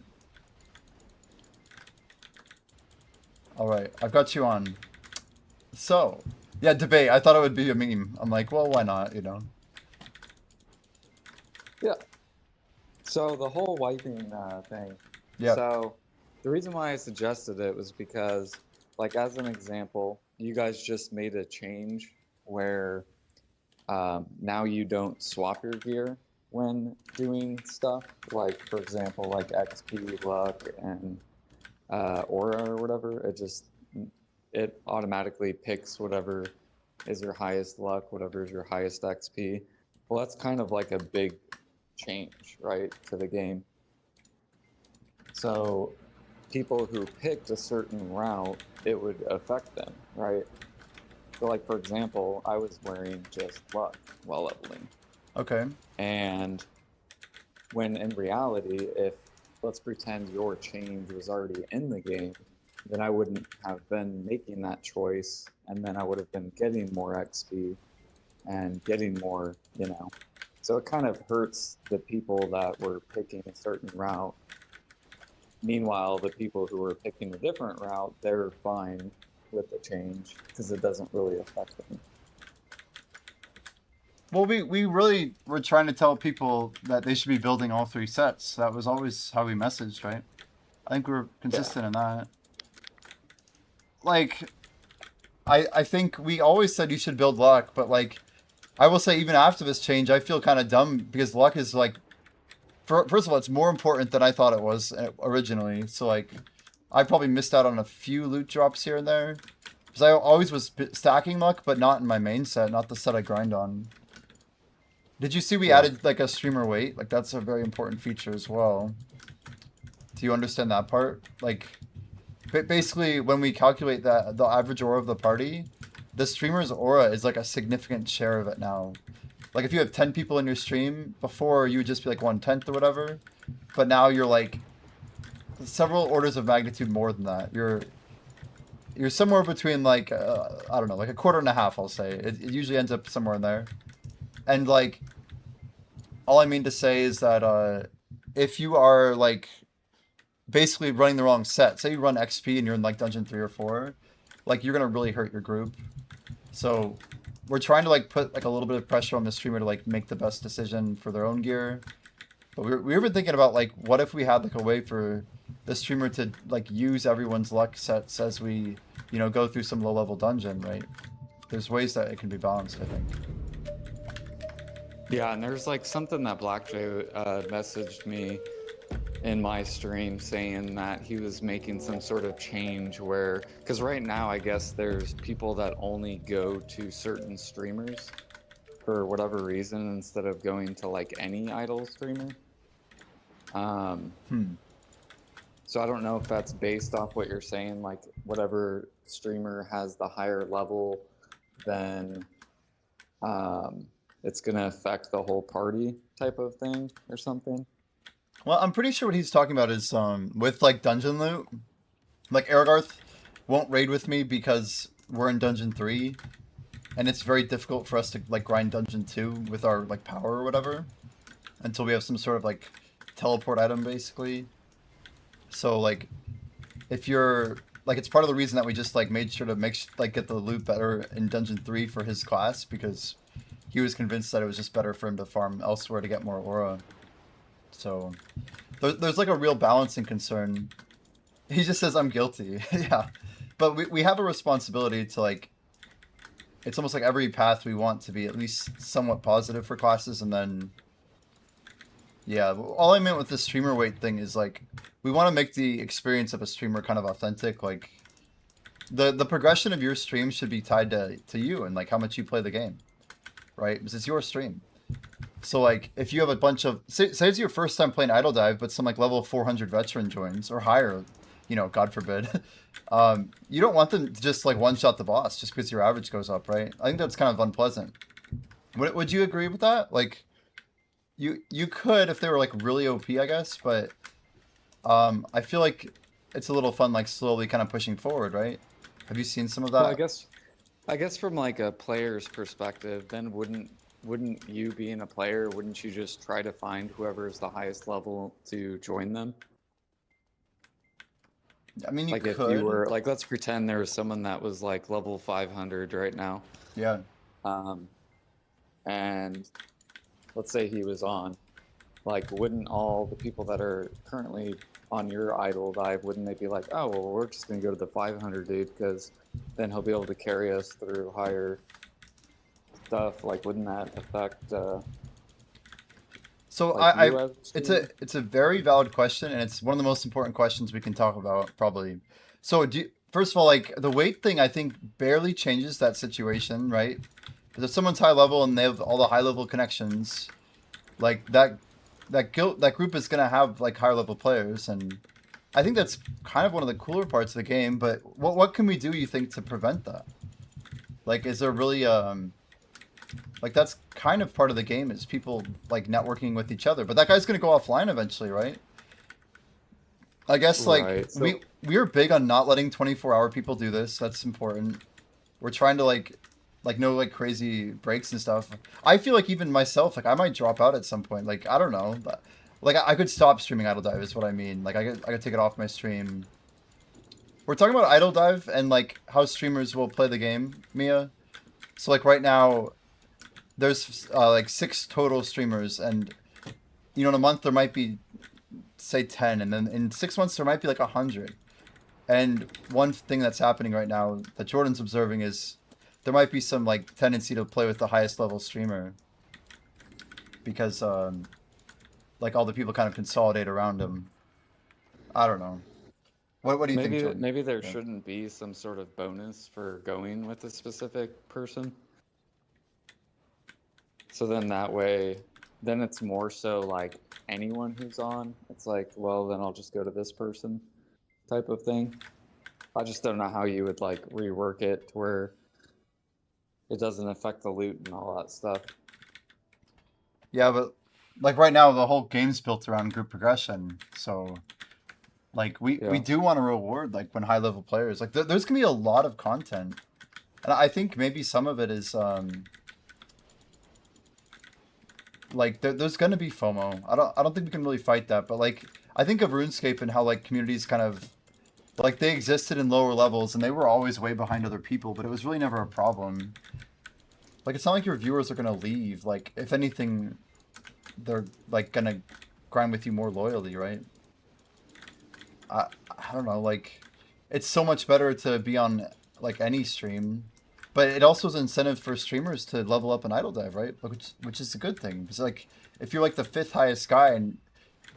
Speaker 1: Alright, I've got you on. So, yeah, debate. I thought it would be a meme. I'm like, well, why not, you know?
Speaker 3: Yeah. So the whole wiping thing.
Speaker 1: Yeah.
Speaker 3: So the reason why I suggested it was because, like, as an example, you guys just made a change where now you don't swap your gear when doing stuff. Like, for example, like XP, luck, and aura or whatever. It automatically picks whatever is your highest luck, whatever is your highest XP. Well, that's kind of like a big change, right, to the game. So people who picked a certain route, it would affect them, right? So like, for example, I was wearing just luck while leveling.
Speaker 1: Okay.
Speaker 3: And when in reality, if let's pretend your change was already in the game, then I wouldn't have been making that choice, and then I would have been getting more XP and getting more, you know. So it kind of hurts the people that were picking a certain route. Meanwhile, the people who were picking a different route, they're fine with the change because it doesn't really affect them.
Speaker 1: Well, we really were trying to tell people that they should be building all 3 sets. That was always how we messaged, right? I think we were consistent in that. like I think we always said you should build luck, but like I will say even after this change, I feel kind of dumb because luck is like first of all, it's more important than I thought it was originally. So like I probably missed out on a few loot drops here and there. Because I always was stacking luck, but not in my main set, not the set I grind on. Did you see we
Speaker 3: Yeah.
Speaker 1: added like a streamer weight? Like that's a very important feature as well. Do you understand that part? Like basically when we calculate that the average aura of the party, the streamer's aura is like a significant share of it now. Like if you have 10 people in your stream, before you would just be like 1/10 or whatever, but now you're like several orders of magnitude more than that. You're somewhere between like I don't know, like a quarter and a half. I'll say it usually ends up somewhere in there. And like, all I mean to say is that if you are like basically running the wrong set, say you run XP and you're in like dungeon 3 or 4, like you're gonna really hurt your group. So we're trying to like put like a little bit of pressure on the streamer to like make the best decision for their own gear. But we were thinking about like what if we had like a way for the streamer to like use everyone's luck sets as we, you know, go through some low level dungeon, right? There's ways that it can be balanced, I think.
Speaker 3: Yeah, and there's like something that Black J messaged me in my stream saying that he was making some sort of change where, because right now I guess there's people that only go to certain streamers for whatever reason instead of going to like any idol streamer. So I don't know if that's based off what you're saying, like whatever streamer has the higher level, then it's gonna affect the whole party type of thing or something.
Speaker 1: Well, I'm pretty sure what he's talking about is with like dungeon loot. Like Aragarth won't raid with me because we're in dungeon 3 and it's very difficult for us to like grind dungeon 2 with our like power or whatever until we have some sort of like teleport item basically. So like if you're like it's part of the reason that we just like made sure to get the loot better in dungeon 3 for his class because he was convinced that it was just better for him to farm elsewhere to get more aura. So there's like a real balancing concern. He just says I'm guilty. Yeah. But we have a responsibility to like it's almost like every path we want to be at least somewhat positive for classes and then yeah, all I meant with the streamer weight thing is like we want to make the experience of a streamer kind of authentic. Like the progression of your stream should be tied to you and like how much you play the game, right? Because it's your stream. So like if you have a bunch of say it's your first time playing Idle Dive, but some like level 400 veteran joins or higher, you know, God forbid, you don't want them to just like one shot the boss just because your average goes up, right? I think that's kind of unpleasant. Would you agree with that? Like. You could if they were like really OP, I guess, but I feel like it's a little fun, like slowly kind of pushing forward, right? Have you seen some of that?
Speaker 3: Well, I guess from like a player's perspective, then wouldn't you being a player, wouldn't you just try to find whoever is the highest level to join them?
Speaker 1: I mean, you
Speaker 3: like
Speaker 1: could.
Speaker 3: If you were like, let's pretend there was someone that was like level 500 right now.
Speaker 1: Yeah.
Speaker 3: And let's say he was on, like, wouldn't all the people that are currently on your Idle Dive, wouldn't they be like, oh, well, we're just going to go to the 500 dude because then he'll be able to carry us through higher stuff? Like, wouldn't that affect
Speaker 1: so
Speaker 3: like
Speaker 1: it's a very valid question and it's one of the most important questions we can talk about probably. So first of all, like the weight thing I think barely changes that situation, right? Because if someone's high level and they have all the high level connections, like that group is gonna have like higher level players, and I think that's kind of one of the cooler parts of the game. But what can we do, you think, to prevent that? Like, is there really like that's kind of part of the game is people like networking with each other. But that guy's gonna go offline eventually, right? I guess like
Speaker 3: right. So,
Speaker 1: we're big on not letting 24-hour people do this. That's important. We're trying to like no like crazy breaks and stuff. I feel like even myself, like I might drop out at some point. Like I don't know, but, like I could stop streaming Idle Dive is what I mean. Like I could take it off my stream. We're talking about Idle Dive and like how streamers will play the game, Mia. So like right now, there's like 6 total streamers, and you know in a month there might be say 10, and then in 6 months there might be like 100. And one thing that's happening right now that Jordan's observing is there might be some like tendency to play with the highest level streamer because like all the people kind of consolidate around him. I don't know. What do you think, Jordan?
Speaker 3: Maybe there
Speaker 1: Yeah.
Speaker 3: shouldn't be some sort of bonus for going with a specific person. So then that way, then it's more so like anyone who's on. It's like, well, then I'll just go to this person type of thing. I just don't know how you would like rework it to where it doesn't affect the loot and all that stuff.
Speaker 1: Yeah, but like right now the whole game's built around group progression, so like we
Speaker 3: Yeah.
Speaker 1: do want to reward like when high level players like there's gonna be a lot of content, and I think maybe some of it is like there's gonna be FOMO. I don't think we can really fight that, but like I think of RuneScape and how like communities kind of like they existed in lower levels and they were always way behind other people, but it was really never a problem. Like it's not like your viewers are gonna leave. Like if anything, they're like gonna grind with you more loyally, right? I I don't know. Like it's so much better to be on like any stream, but it also is an incentive for streamers to level up an idle dive, right? Which is a good thing because like if you're like the fifth highest guy and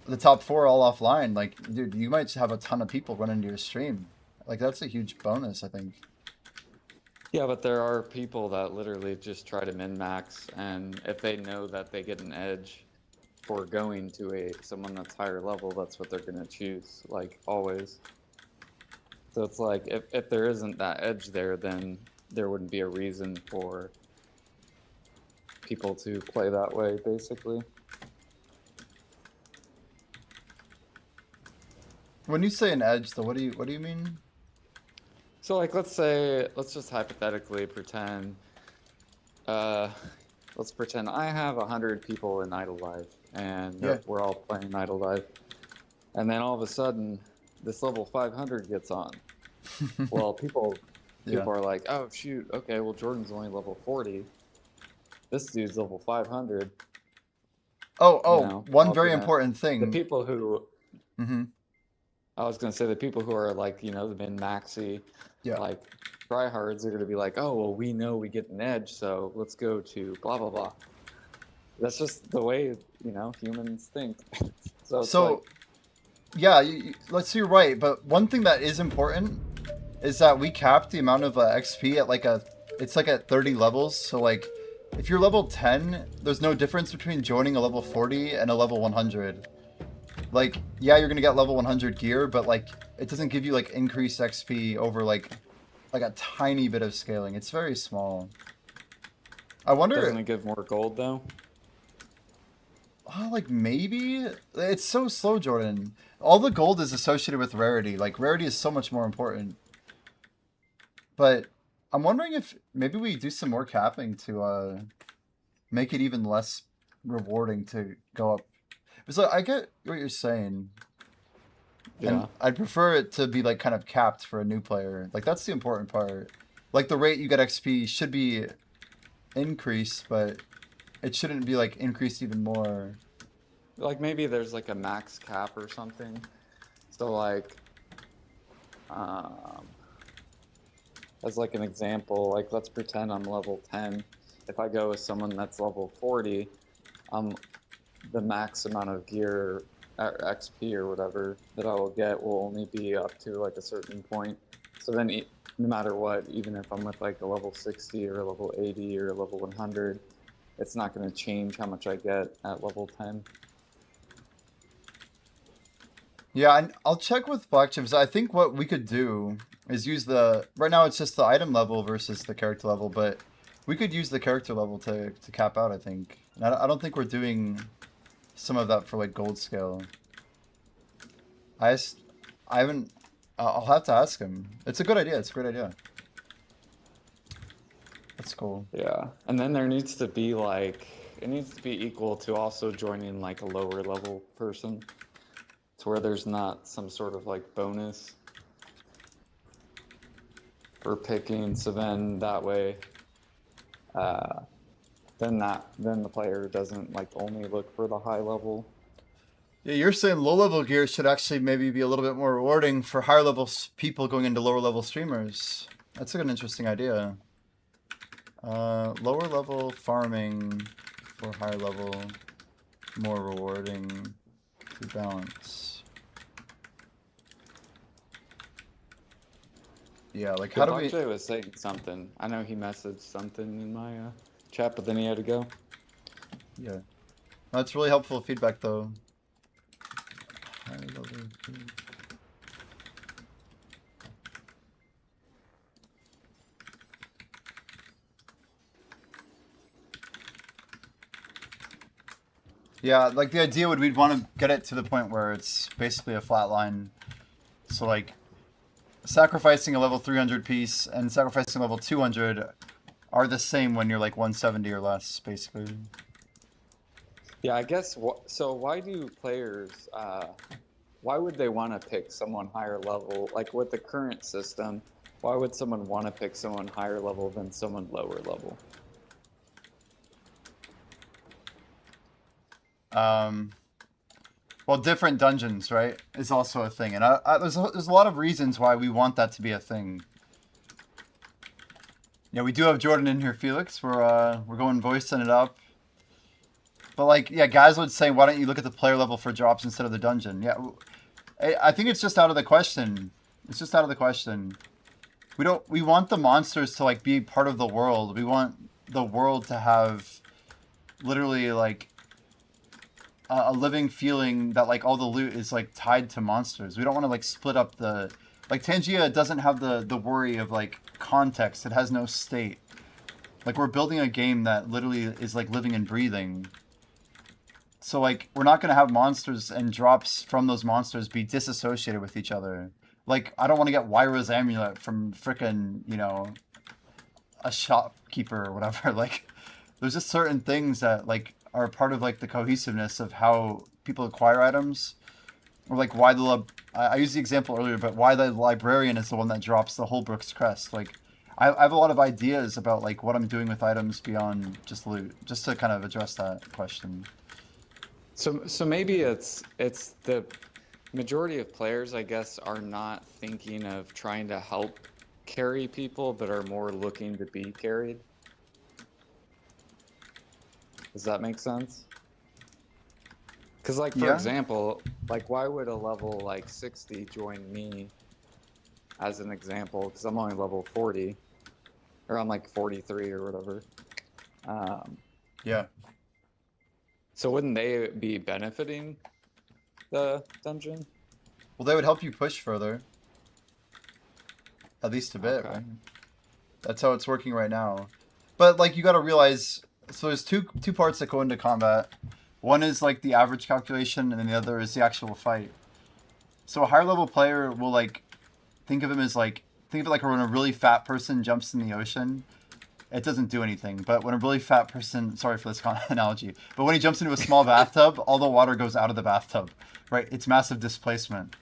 Speaker 1: the top four all offline, like dude, you might have a ton of people run into your stream. Like that's a huge bonus, I think.
Speaker 3: Yeah, but there are people that literally just try to min-max, and if they know that they get an edge for going to someone that's higher level, that's what they're gonna choose, like always. So it's like if there isn't that edge there, then there wouldn't be a reason for people to play that way, basically.
Speaker 1: When you say an edge, though, what do you mean?
Speaker 3: So like let's just hypothetically pretend let's pretend I have 100 people in Idle Live and
Speaker 1: Yeah.
Speaker 3: we're all playing Idle Live. And then all of a sudden this level 500 gets on. Well, people
Speaker 1: Yeah.
Speaker 3: are like, "Oh shoot, okay, well Jordan's only level 40. This dude's level 500."
Speaker 1: Oh,
Speaker 3: You
Speaker 1: oh,
Speaker 3: know,
Speaker 1: one
Speaker 3: all
Speaker 1: very
Speaker 3: gonna
Speaker 1: important
Speaker 3: the
Speaker 1: thing.
Speaker 3: people who
Speaker 1: Mm-hmm.
Speaker 3: I was gonna say the people who are like, you know, the min-maxy,
Speaker 1: Yeah.
Speaker 3: like tryhards are gonna be like, oh well, we know we get an edge, so let's go to blah blah blah. That's just the way, you know, humans think. So it's
Speaker 1: So,
Speaker 3: like,
Speaker 1: yeah, let's you're right, but one thing that is important is that we cap the amount of XP at like it's like at 30 levels. So like, if you're level 10, there's no difference between joining a level 40 and a level 100. Like, yeah, you're gonna get level 100 gear, but like, it doesn't give you like increased XP over like a tiny bit of scaling. It's very small. I wonder.
Speaker 3: doesn't it give more gold though?
Speaker 1: Oh, like maybe it's so slow, Jordan. All the gold is associated with rarity. Like rarity is so much more important. But I'm wondering if maybe we do some more capping to make it even less rewarding to go up. So I get what you're saying, and
Speaker 3: Yeah.
Speaker 1: I'd prefer it to be like kind of capped for a new player. Like that's the important part. Like the rate you get XP should be increased, but it shouldn't be like increased even more.
Speaker 3: Like maybe there's like a max cap or something. So like, um, as like an example, like let's pretend I'm level 10. If I go with someone that's level 40, the max amount of gear or XP or whatever that I will get will only be up to like a certain point. So then no matter what, even if I'm with like a level 60 or a level 80 or a level 100, it's not going to change how much I get at level 10.
Speaker 1: Yeah, and I'll check with Black Chips. I think what we could do is use the right now it's just the item level versus the character level, but we could use the character level to cap out. I think. And I don't think we're doing some of that for like gold scale. I haven't. I'll have to ask him. It's a good idea. It's a great idea. That's cool.
Speaker 3: Yeah, and then there needs to be like, it needs to be equal to also joining like a lower level person, to where there's not some sort of like bonus for picking. So then that way, then the player doesn't like only look for the high level.
Speaker 1: Yeah, you're saying low level gear should actually maybe be a little bit more rewarding for higher level people going into lower level streamers. That's an interesting idea. Lower level farming for higher level, more rewarding to balance. Yeah, like how
Speaker 3: Yeah,
Speaker 1: do we?
Speaker 3: Bakche was saying something. I know he messaged something in my chat, but then he had to go.
Speaker 1: Yeah, that's really helpful feedback though. Higher level. Yeah, like the idea would we'd want to get it to the point where it's basically a flat line. So like sacrificing a level 300 piece and sacrificing a level 200 are the same when you're like 170 or less, basically.
Speaker 3: Yeah, I guess. So why do players? Why would they want to pick someone higher level? Like with the current system, why would someone want to pick someone higher level than someone lower level?
Speaker 1: Well, different dungeons, right, is also a thing, and there's a lot of reasons why we want that to be a thing. Yeah, we do have Jordan in here, Felix. We're going voicing it up. But like, yeah, guys would say, why don't you look at the player level for drops instead of the dungeon? Yeah, I think it's just out of the question. It's just out of the question. We want the monsters to like be part of the world. We want the world to have literally like a living feeling that like all the loot is like tied to monsters. We don't want to like split up the like Tangia doesn't have the worry of like context. It has no state. Like we're building a game that literally is like living and breathing. So like we're not gonna have monsters and drops from those monsters be disassociated with each other. Like I don't want to get Wyra's amulet from frickin', you know, a shopkeeper or whatever. Like there's just certain things that like are part of like the cohesiveness of how people acquire items, or like why I used the example earlier, but why the librarian is the one that drops the Holbrook's crest. Like I have a lot of ideas about like what I'm doing with items beyond just loot, just to kind of address that question.
Speaker 3: So maybe it's the majority of players, I guess, are not thinking of trying to help carry people, but are more looking to be carried. Does that make sense? Because, like, for
Speaker 1: Yeah.
Speaker 3: example, like, why would a level like 60 join me as an example? Because I'm only level 40, or I'm like 43 or whatever.
Speaker 1: Yeah.
Speaker 3: So wouldn't they be benefiting the dungeon?
Speaker 1: Well, they would help you push further. At least a bit,
Speaker 3: Okay.
Speaker 1: right? That's how it's working right now. But like you got to realize, so there's two parts that go into combat. One is like the average calculation, and then the other is the actual fight. So a higher level player will like think of it like when a really fat person jumps in the ocean. It doesn't do anything. But when a really fat person, sorry for this analogy, but when he jumps into a small bathtub, all the water goes out of the bathtub, right? It's massive displacement.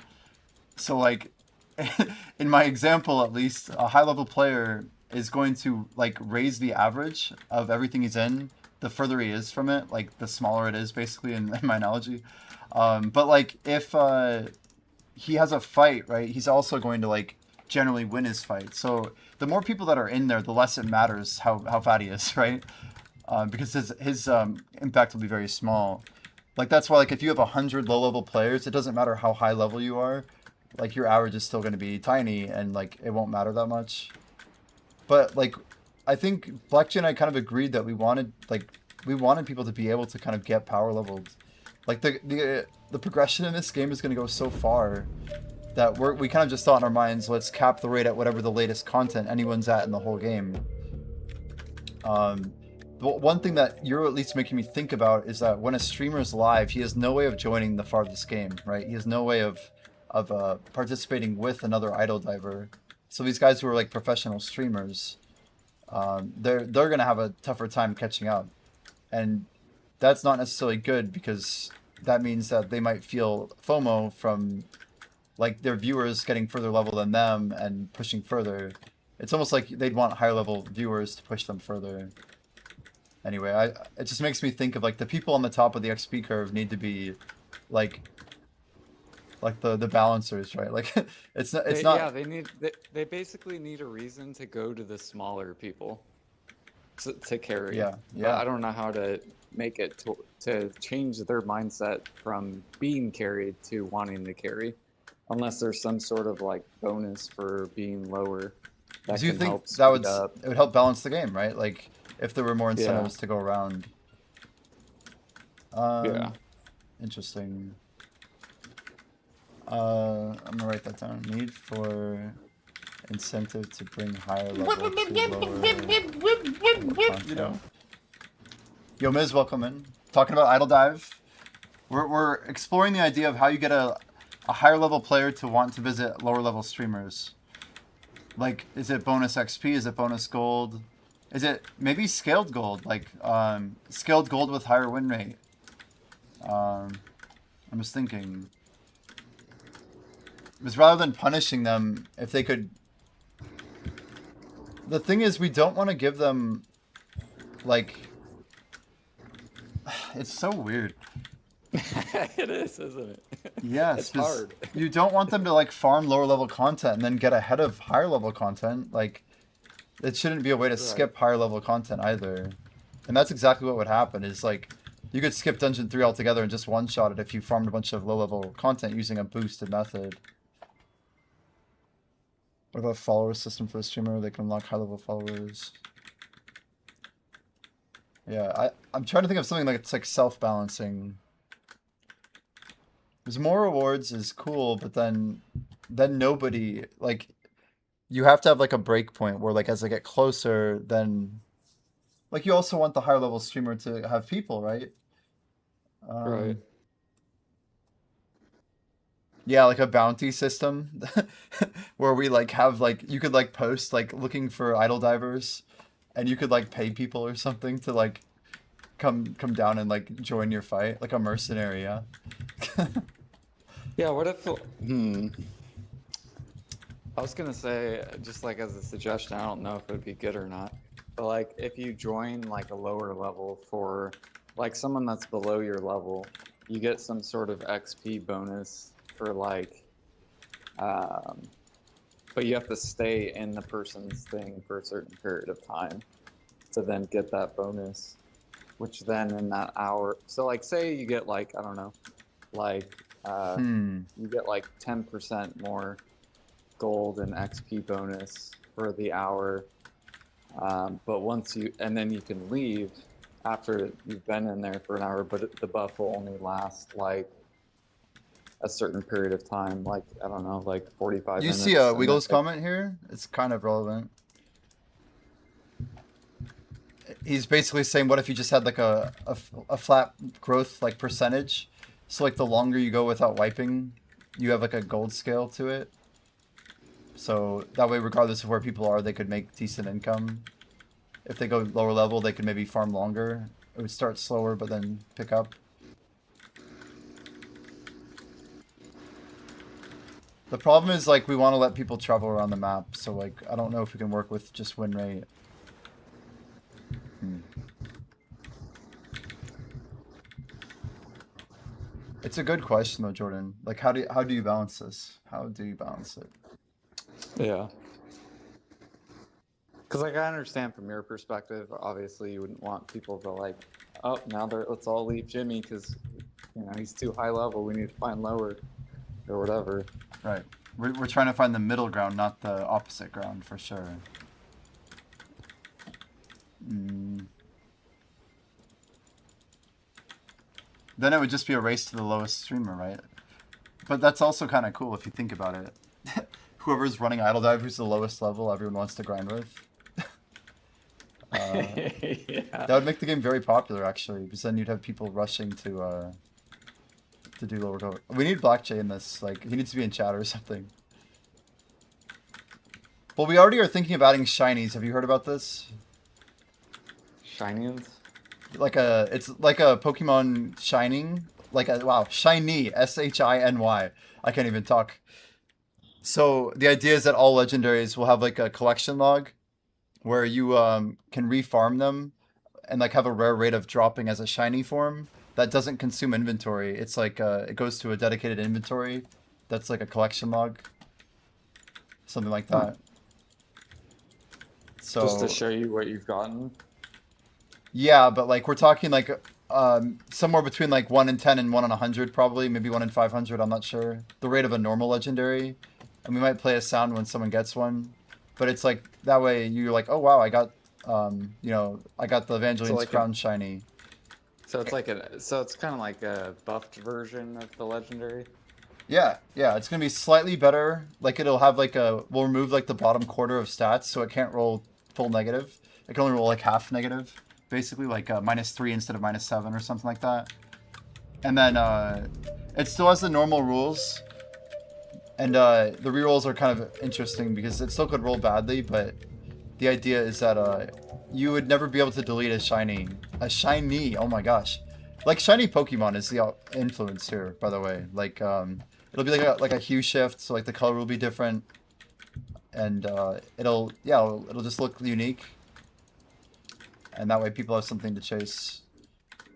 Speaker 1: So like, in my example at least, a high level player is going to like raise the average of everything he's in. The further he is from it, like the smaller it is, basically in my analogy. But like if he has a fight, right, he's also going to like generally win his fight. So the more people that are in there, the less it matters how fat he is, right? Because his impact will be very small. Like that's why like if you have 100 low level players, it doesn't matter how high level you are. Like your average is still going to be tiny, and like it won't matter that much. But like, I think Blackjay and I kind of agreed that we wanted people to be able to kind of get power leveled. Like the progression in this game is going to go so far that we kind of just thought in our minds, let's cap the rate at whatever the latest content anyone's at in the whole game. One thing that you're at least making me think about is that when a streamer is live, he has no way of joining the farthest game, right? He has no way of participating with another idle diver. So these guys who are like professional streamers, they're gonna have a tougher time catching up, and that's not necessarily good because that means that they might feel FOMO from like their viewers getting further level than them and pushing further. It's almost like they'd want higher level viewers to push them further. Anyway, it just makes me think of like the people on the top of the XP curve need to be like the balancers, right? Like it's
Speaker 3: Yeah,
Speaker 1: not.
Speaker 3: they basically need a reason to go to the smaller people to carry.
Speaker 1: Yeah,
Speaker 3: But
Speaker 1: yeah.
Speaker 3: I don't know how to make it to change their mindset from being carried to wanting to carry, unless there's some sort of like bonus for being lower that
Speaker 1: Do you
Speaker 3: can
Speaker 1: think
Speaker 3: help
Speaker 1: that would
Speaker 3: speed up.
Speaker 1: it would help balance the game, right? Like if there were more
Speaker 3: Yeah,
Speaker 1: incentives to go around.
Speaker 3: yeah.
Speaker 1: Interesting. I'm gonna write that down. Need for incentive to bring higher level to lower level content. Yo, Miz, welcome in. Talking about Idle Dive. We're exploring the idea of how you get a higher level player to want to visit lower level streamers. Like, is it bonus XP? Is it bonus gold? Is it maybe scaled gold? Like, scaled gold with higher win rate. I'm just thinking. Because rather than punishing them, if they could... The thing is, we don't want to give them, like... It's so weird.
Speaker 3: It is, isn't it?
Speaker 1: Yes,
Speaker 3: It's
Speaker 1: because
Speaker 3: hard.
Speaker 1: you don't want them to, like, farm lower level content and then get ahead of higher level content. Like, it shouldn't be a way to
Speaker 3: Right.
Speaker 1: skip higher level content either. And that's exactly what would happen, is, like... You could skip Dungeon 3 altogether and just one-shot it if you farmed a bunch of low-level content using a boosted method. What about follower system for the streamer? They can unlock high-level followers. Yeah, I'm trying to think of something like it's like self-balancing. Because more rewards is cool, but then nobody, like, you have to have like a break point where like as they get closer, then like you also want the higher level streamer to have people, right?
Speaker 3: Right.
Speaker 1: Yeah, like a bounty system where we like have like you could like post like looking for idle divers and you could like pay people or something to like come down and like join your fight, like a mercenary, yeah.
Speaker 3: Yeah, what if I was gonna say, just like as a suggestion, I don't know if it would be good or not, but like if you join like a lower level for like someone that's below your level, you get some sort of XP bonus for like, but you have to stay in the person's thing for a certain period of time to then get that bonus, which then in that hour, so like say you get like, I don't know, like you get like 10% more gold and XP bonus for the hour. But once you, and then you can leave after you've been in there for an hour, but the buff will only last like a certain period of time, like, I don't know, like 45
Speaker 1: You
Speaker 3: minutes.
Speaker 1: see
Speaker 3: And
Speaker 1: Wiggles'
Speaker 3: then,
Speaker 1: comment here? It's kind of relevant. He's basically saying, what if you just had like a flat growth like percentage? So like the longer you go without wiping, you have like a gold scale to it. So that way, regardless of where people are, they could make decent income. If they go lower level, they could maybe farm longer. It would start slower, but then pick up. The problem is, like, we want to let people travel around the map, so, like, I don't know if we can work with just win rate. It's a good question, though, Jordan. Like, how do you balance this? How do you balance it?
Speaker 3: yeah. Because like I understand from your perspective, obviously you wouldn't want people to like, oh, now let's all leave Jimmy because you know he's too high level. We need to find lower or whatever.
Speaker 1: Right. We're trying to find the middle ground, not the opposite ground, for sure. Then it would just be a race to the lowest streamer, right? But that's also kind of cool if you think about it. Whoever's running Idle Dive, who's the lowest level, everyone wants to grind with.
Speaker 3: Yeah.
Speaker 1: That would make the game very popular, actually, because then you'd have people rushing to do lower gold. We need Black Jay in this. Like, he needs to be in chat or something. Well, we already are thinking of adding shinies. Have you heard about this?
Speaker 3: Shinians?
Speaker 1: It's like a Pokemon shining. Wow, shiny, S-H-I-N-Y. I can't even talk. So the idea is that all legendaries will have like a collection log where you can refarm them and like have a rare rate of dropping as a shiny form that doesn't consume inventory. It's like it goes to a dedicated inventory that's like a collection log, something like
Speaker 3: Huh.
Speaker 1: that.
Speaker 3: Just to
Speaker 1: So
Speaker 3: show you what you've gotten.
Speaker 1: yeah, but like we're talking like somewhere between like 1 in 10 and 1 in 100 probably, maybe 1 in 500, I'm not sure. The rate of a normal legendary. And we might play a sound when someone gets one. But it's like that way you're like, "Oh wow, I got I got the
Speaker 3: So
Speaker 1: Evangeline's
Speaker 3: like a
Speaker 1: crown shiny."
Speaker 3: so it's kind of like a buffed version of the legendary.
Speaker 1: Yeah, yeah, it's gonna be slightly better. Like it'll have like we'll remove like the bottom quarter of stats, so it can't roll full negative. It can only roll like half negative, basically like -3 instead of -7 or something like that. And then it still has the normal rules, and the rerolls are kind of interesting because it still could roll badly, but the idea is that you would never be able to delete a shiny. A shiny, oh my gosh. Like shiny Pokemon is the influence here, by the way. Like it'll be like a hue shift, so like the color will be different, and it'll just look unique, and that way people have something to chase,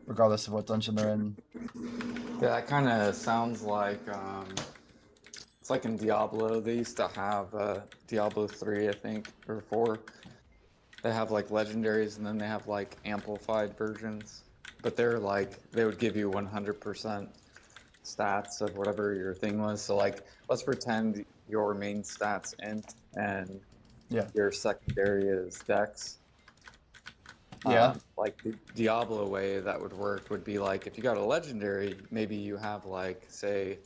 Speaker 1: regardless of what dungeon they're in.
Speaker 3: Yeah, that kind of sounds like it's like in Diablo. They used to have Diablo 3, I think, or 4. They have like legendaries and then they have like amplified versions. But they're like they would give you 100% stats of whatever your thing was. So like let's pretend your main stats int and
Speaker 1: Yeah.
Speaker 3: your secondary is dex.
Speaker 1: Yeah.
Speaker 3: Like the Diablo way that would work would be like if you got a legendary, maybe you have like say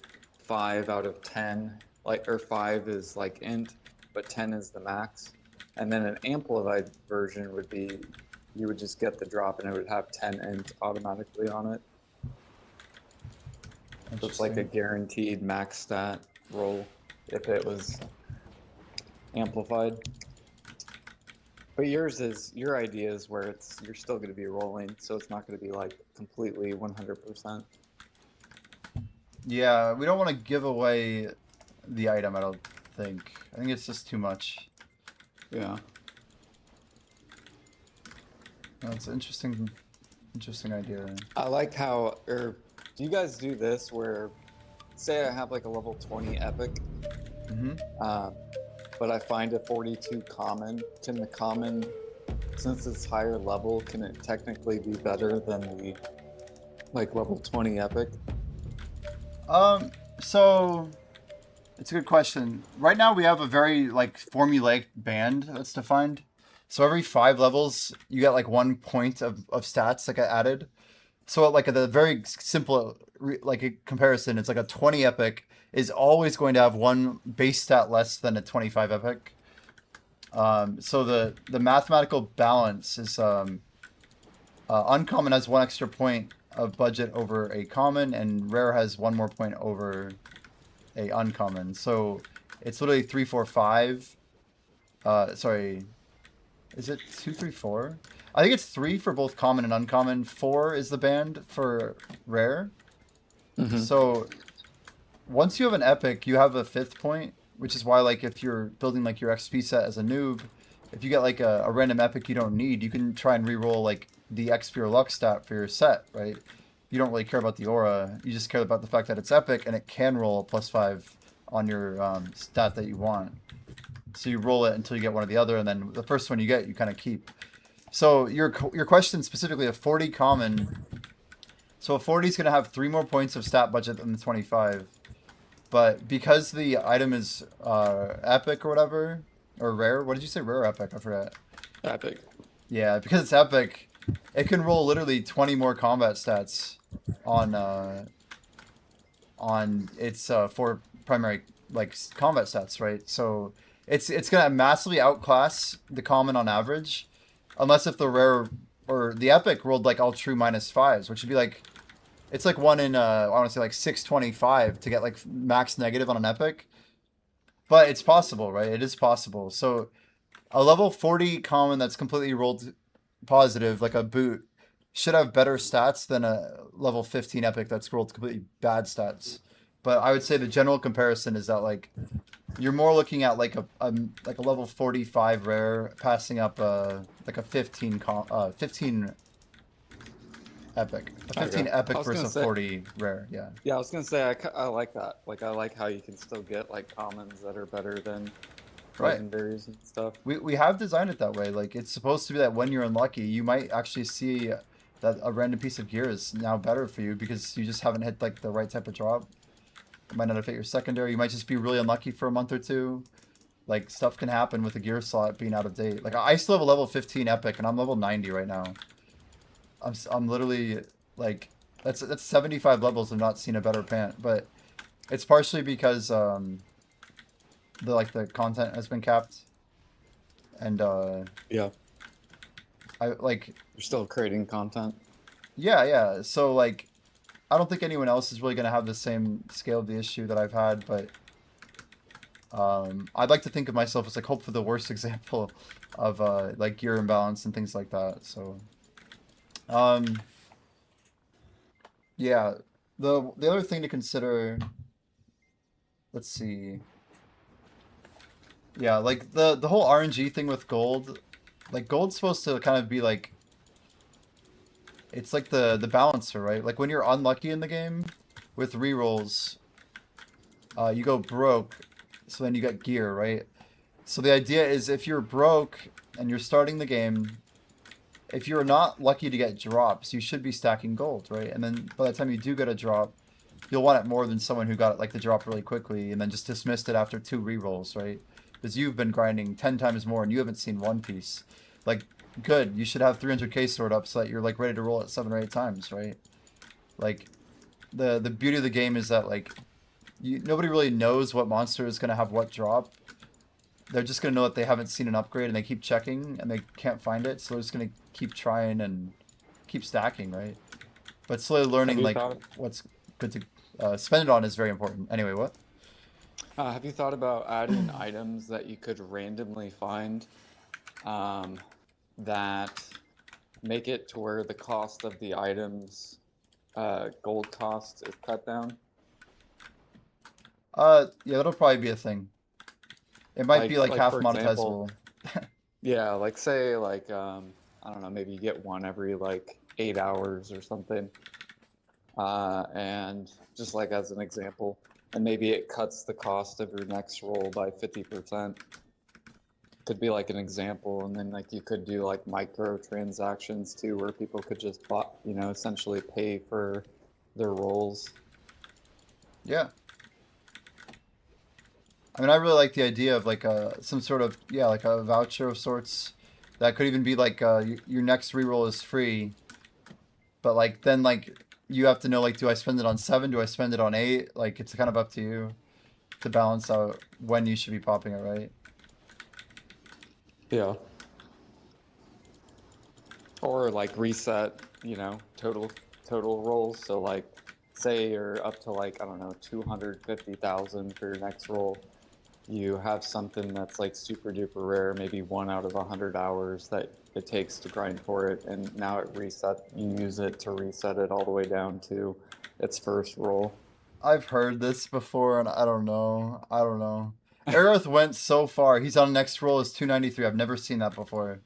Speaker 3: 5 out of 10, like or 5 is like int, but 10 is the max. And then an amplified version would be you would just get the drop and it would have 10 int automatically on it. So it's like a guaranteed max stat roll if it was amplified. But your idea is where you're still going to be rolling, so it's not going to be like completely 100%.
Speaker 1: Yeah, we don't want to give away the item, I don't think. I think it's just too much.
Speaker 3: Yeah.
Speaker 1: That's an interesting idea.
Speaker 3: I like how, or do you guys do this where, say I have like a level 20 epic, but I find a 42 common. Can the common, since it's higher level, can it technically be better than the like level 20 epic?
Speaker 1: So it's a good question. Right now we have a very like formulaic band that's defined. So every 5 levels you get like 1 point of stats that get added. So like at the very simple like a comparison, it's like a 20 epic is always going to have 1 base stat less than a 25 epic. So the mathematical balance is uncommon has 1 extra point of budget over a common, and rare has 1 more point over a uncommon. So it's literally 3, 4, 5. Sorry, is it 2, 3, 4? I think it's 3 for both common and uncommon. 4 is the band for rare. So once you have an epic, you have a 5th point, which is why like if you're building like your XP set as a noob, if you get like a random epic you don't need, you can try and reroll like the XP or luck stat for your set, right? You don't really care about the aura. You just care about the fact that it's epic and it can roll a +5 on your stat that you want. So you roll it until you get one or the other, and then the first one you get, you kind of keep. So your question specifically, a 40 common. So a 40 is going to have 3 more points of stat budget than the 25. But because the item is epic or whatever, or rare, what did you say, rare or epic? I forgot.
Speaker 3: Epic.
Speaker 1: Yeah, because it's epic, it can roll literally 20 more combat stats on its 4 primary like combat stats, right? So it's gonna massively outclass the common on average, unless if the rare or the epic rolled like all true -5s, which would be like it's like 1 in I want to say like 625 to get like max negative on an epic. But it's possible, right? It is possible. So a level 40 common that's completely rolled positive, like a boot, should have better stats than a level 15 epic that's rolled completely bad stats. But I would say the general comparison is that like you're more looking at like a level 45 rare passing up like a 15 Epic. A
Speaker 3: Okay.
Speaker 1: 15
Speaker 3: I
Speaker 1: epic
Speaker 3: was gonna
Speaker 1: versus a
Speaker 3: say,
Speaker 1: 40 rare. Yeah.
Speaker 3: yeah, I was gonna say I like that. Like I like how you can still get like commons that are better than
Speaker 1: Right.
Speaker 3: legendaries and stuff.
Speaker 1: We have designed it that way. Like it's supposed to be that when you're unlucky, you might actually see that a random piece of gear is now better for you because you just haven't hit like the right type of drop. It might not have hit your secondary. You might just be really unlucky for a month or two. Like stuff can happen with a gear slot being out of date. Like I still have a level 15 epic and I'm level 90 right now. I'm literally like that's 75 levels of not seeing a better pant, but it's partially because the content has been capped and
Speaker 3: Yeah.
Speaker 1: I like
Speaker 3: You're still creating content.
Speaker 1: yeah. So like I don't think anyone else is really gonna have the same scale of the issue that I've had, but I'd like to think of myself as like hopefully the worst example of like gear imbalance and things like that. So um yeah, the other thing to consider, let's see. Yeah, like the whole RNG thing with gold, like gold's supposed to kind of be like it's like the balancer, right? Like when you're unlucky in the game with rerolls, you go broke, so then you get gear, right? So the idea is if you're broke and you're starting the game, if you're not lucky to get drops, you should be stacking gold, right? And then by the time you do get a drop, you'll want it more than someone who got like the drop really quickly and then just dismissed it after 2 rerolls, right? Because you've been grinding 10 times more and you haven't seen one piece. Like, good, you should have 300k stored up so that you're like ready to roll it 7 or 8 times, right? Like, the beauty of the game is that like nobody really knows what monster is gonna have what drop. They're just gonna know that they haven't seen an upgrade and they keep checking and they can't find it, so they're just gonna keep trying and keep stacking, right? But slowly
Speaker 3: Have
Speaker 1: learning
Speaker 3: you
Speaker 1: like
Speaker 3: thought
Speaker 1: what's good to spend it on is very important. Anyway, what?
Speaker 3: have you thought about adding items that you could randomly find um, that make it to where the cost of the items gold cost is cut down?
Speaker 1: Yeah, that'll probably be a thing. It might be like half
Speaker 3: For example,
Speaker 1: monetizable.
Speaker 3: yeah, like say like I don't know, maybe you get one every like 8 hours or something. And just like as an example, and maybe it cuts the cost of your next roll by 50%. Could be like an example, and then like you could do like micro transactions too, where people could just essentially pay for their rolls.
Speaker 1: Yeah. I mean, I really like the idea of like some sort of yeah, like a voucher of sorts. That could even be like your next reroll is free, but like then like you have to know like do I spend it on 7? Do I spend it on 8? Like it's kind of up to you to balance out when you should be popping it, right?
Speaker 3: Yeah. Or like reset, total rolls. So like say you're up to like, I don't know, 250,000 for your next roll. You have something that's like super duper rare, maybe 1 out of 100 hours that it takes to grind for it, and now it reset. You use it to reset it all the way down to its first roll.
Speaker 1: I've heard this before, and I don't know. I don't know. Aerith went so far. He's on next roll is 293. I've never seen that before.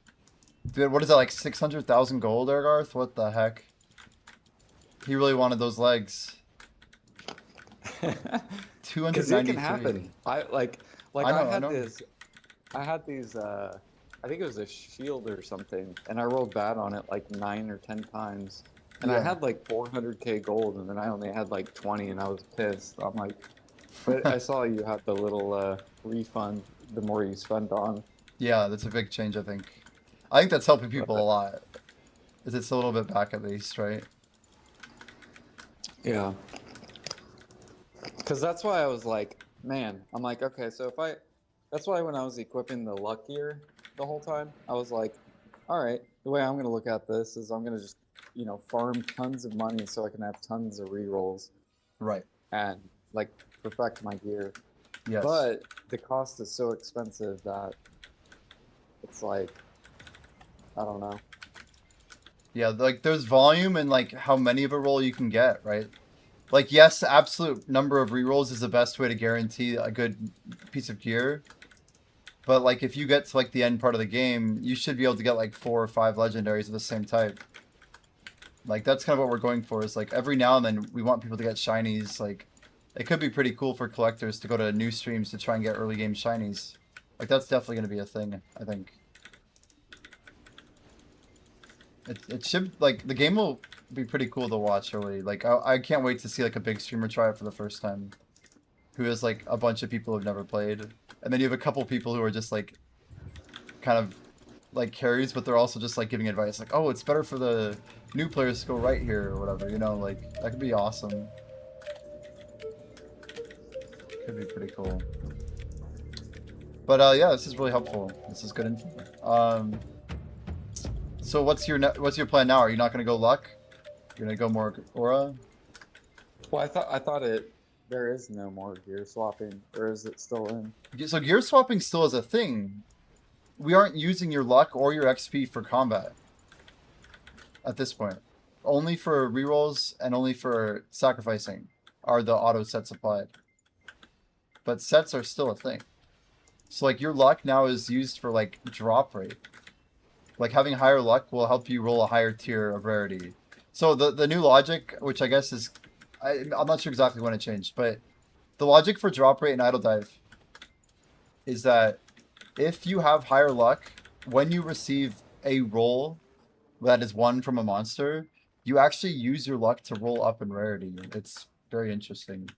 Speaker 1: Dude, what is that, like 600,000 gold, Ergarth? What the heck? He really wanted those legs.
Speaker 3: Because it can
Speaker 1: 293.
Speaker 3: happen. Like
Speaker 1: I
Speaker 3: I
Speaker 1: know, I
Speaker 3: had
Speaker 1: know.
Speaker 3: this, I had these. I think it was a shield or something, and I rolled bad on it like 9 or 10 times, and I
Speaker 1: Yeah.
Speaker 3: had like 400k gold, and then I only had like 20, and I was pissed. I'm like, but I saw you have the little refund the more you spend on.
Speaker 1: Yeah, that's a big change, I think. I think that's helping people a
Speaker 3: But,
Speaker 1: lot. Is it's a little bit back at least, right?
Speaker 3: yeah. Because that's why I was like, man, I'm like, okay, so if I, that's why when I was equipping the luck gear the whole time, I was like, all right, the way I'm going to look at this is I'm going to just, farm tons of money so I can have tons of rerolls
Speaker 1: Right.
Speaker 3: and like perfect my gear.
Speaker 1: Yes.
Speaker 3: But the cost is so expensive that it's like, I don't know.
Speaker 1: Yeah, like there's volume and like how many of a roll you can get, right? Like yes, absolute number of rerolls is the best way to guarantee a good piece of gear. But like if you get to like the end part of the game, you should be able to get like 4 or 5 legendaries of the same type. Like that's kind of what we're going for. Is like every now and then we want people to get shinies. Like it could be pretty cool for collectors to go to new streams to try and get early game shinies. Like that's definitely going to be a thing, I think. It should, like, the game will be pretty cool to watch early. Like I can't wait to see like a big streamer try it for the first time, who has like a bunch of people who've never played, and then you have a couple people who are just like kind of like carries, but they're also just like giving advice, like, oh, it's better for the new players to go right here or whatever. You know, like that could be awesome. Could be pretty cool. But yeah, this is really helpful. This is good info. So what's your plan now? Are you not gonna go luck? You're gonna go more aura?
Speaker 3: Well, I thought there is no more gear swapping, or is it still in?
Speaker 1: So gear swapping still is a thing. We aren't using your luck or your XP for combat at this point. Only for rerolls and only for sacrificing are the auto sets applied. But sets are still a thing. So like your luck now is used for like drop rate. Like having higher luck will help you roll a higher tier of rarity. So the new logic, which I guess is, I'm not sure exactly when it changed, but the logic for drop rate and idle dive is that if you have higher luck, when you receive a roll that is won from a monster, you actually use your luck to roll up in rarity. It's very interesting.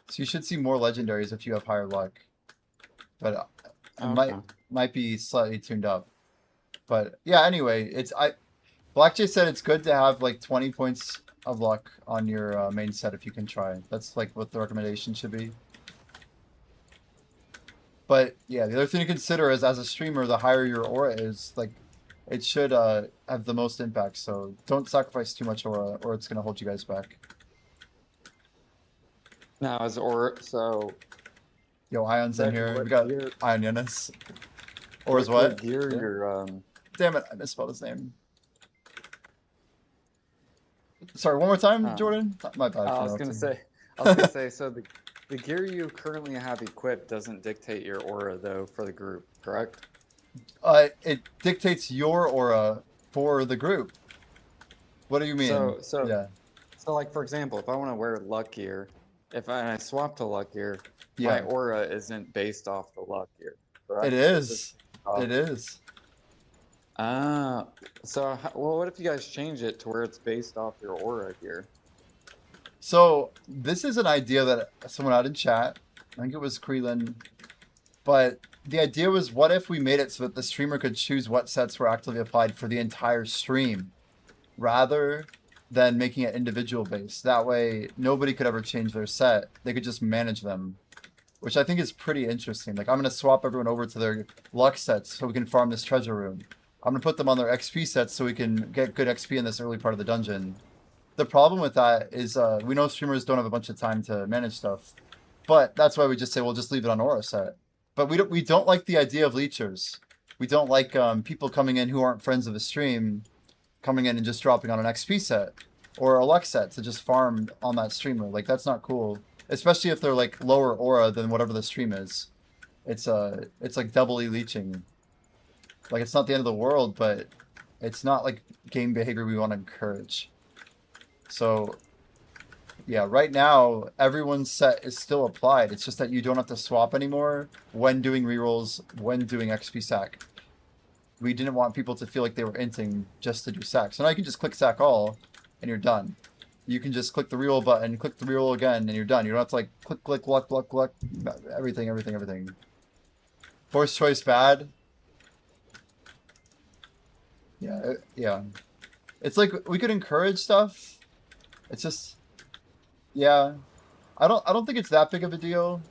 Speaker 1: So you should see more legendaries if you have higher luck. But it might be slightly tuned up. But yeah, anyway, Blackjay said it's good to have like 20 points of luck on your main set if you can try. That's like what the recommendation should be. But yeah, the other thing to consider is as a streamer, the higher your aura is, like it should have the most impact. So don't sacrifice too much aura or it's gonna hold you guys back.
Speaker 3: Now is aura so.
Speaker 1: Yo, Ion's in here. We got Ion Yenis. Or is
Speaker 3: what?
Speaker 1: what?
Speaker 3: Gear your
Speaker 1: Damn it, I misspelled his name. Sorry, one more time, Jordan? My bad.
Speaker 3: I was gonna say, so the gear you currently have equipped doesn't dictate your aura though for the group, correct?
Speaker 1: It dictates your aura for the group. What do you mean?
Speaker 3: So like for example, if I want to wear luck gear, if I swap to luck gear, my aura isn't based off the luck gear, correct?
Speaker 1: It is. It is.
Speaker 3: So well, what if you guys change it to where it's based off your aura gear?
Speaker 1: So this is an idea that someone had in chat. I think it was Kreelan. But the idea was, what if we made it so that the streamer could choose what sets were actively applied for the entire stream, rather than making it individual based. That way, nobody could ever change their set. They could just manage them, which I think is pretty interesting. Like, I'm going to swap everyone over to their luck sets so we can farm this treasure room. I'm going to put them on their XP sets so we can get good XP in this early part of the dungeon. The problem with that is we know streamers don't have a bunch of time to manage stuff. But that's why we just say, we'll just leave it on aura set. But we don't like the idea of leechers. We don't like people coming in who aren't friends of the stream, coming in and just dropping on an XP set or a luck set to just farm on that streamer. Like, that's not cool. Especially if they're like lower aura than whatever the stream is. It's like doubly leeching. Like, it's not the end of the world, but it's not like game behavior we want to encourage. So yeah, right now everyone's set is still applied. It's just that you don't have to swap anymore when doing rerolls, when doing XP sack. We didn't want people to feel like they were inting just to do sack. So now you can just click sack all and you're done. You can just click the reroll button, click the reroll again, and you're done. You don't have to like click, luck, everything. Forced choice bad. Yeah. It's like we could encourage stuff. It's just, yeah. I don't think it's that big of a deal.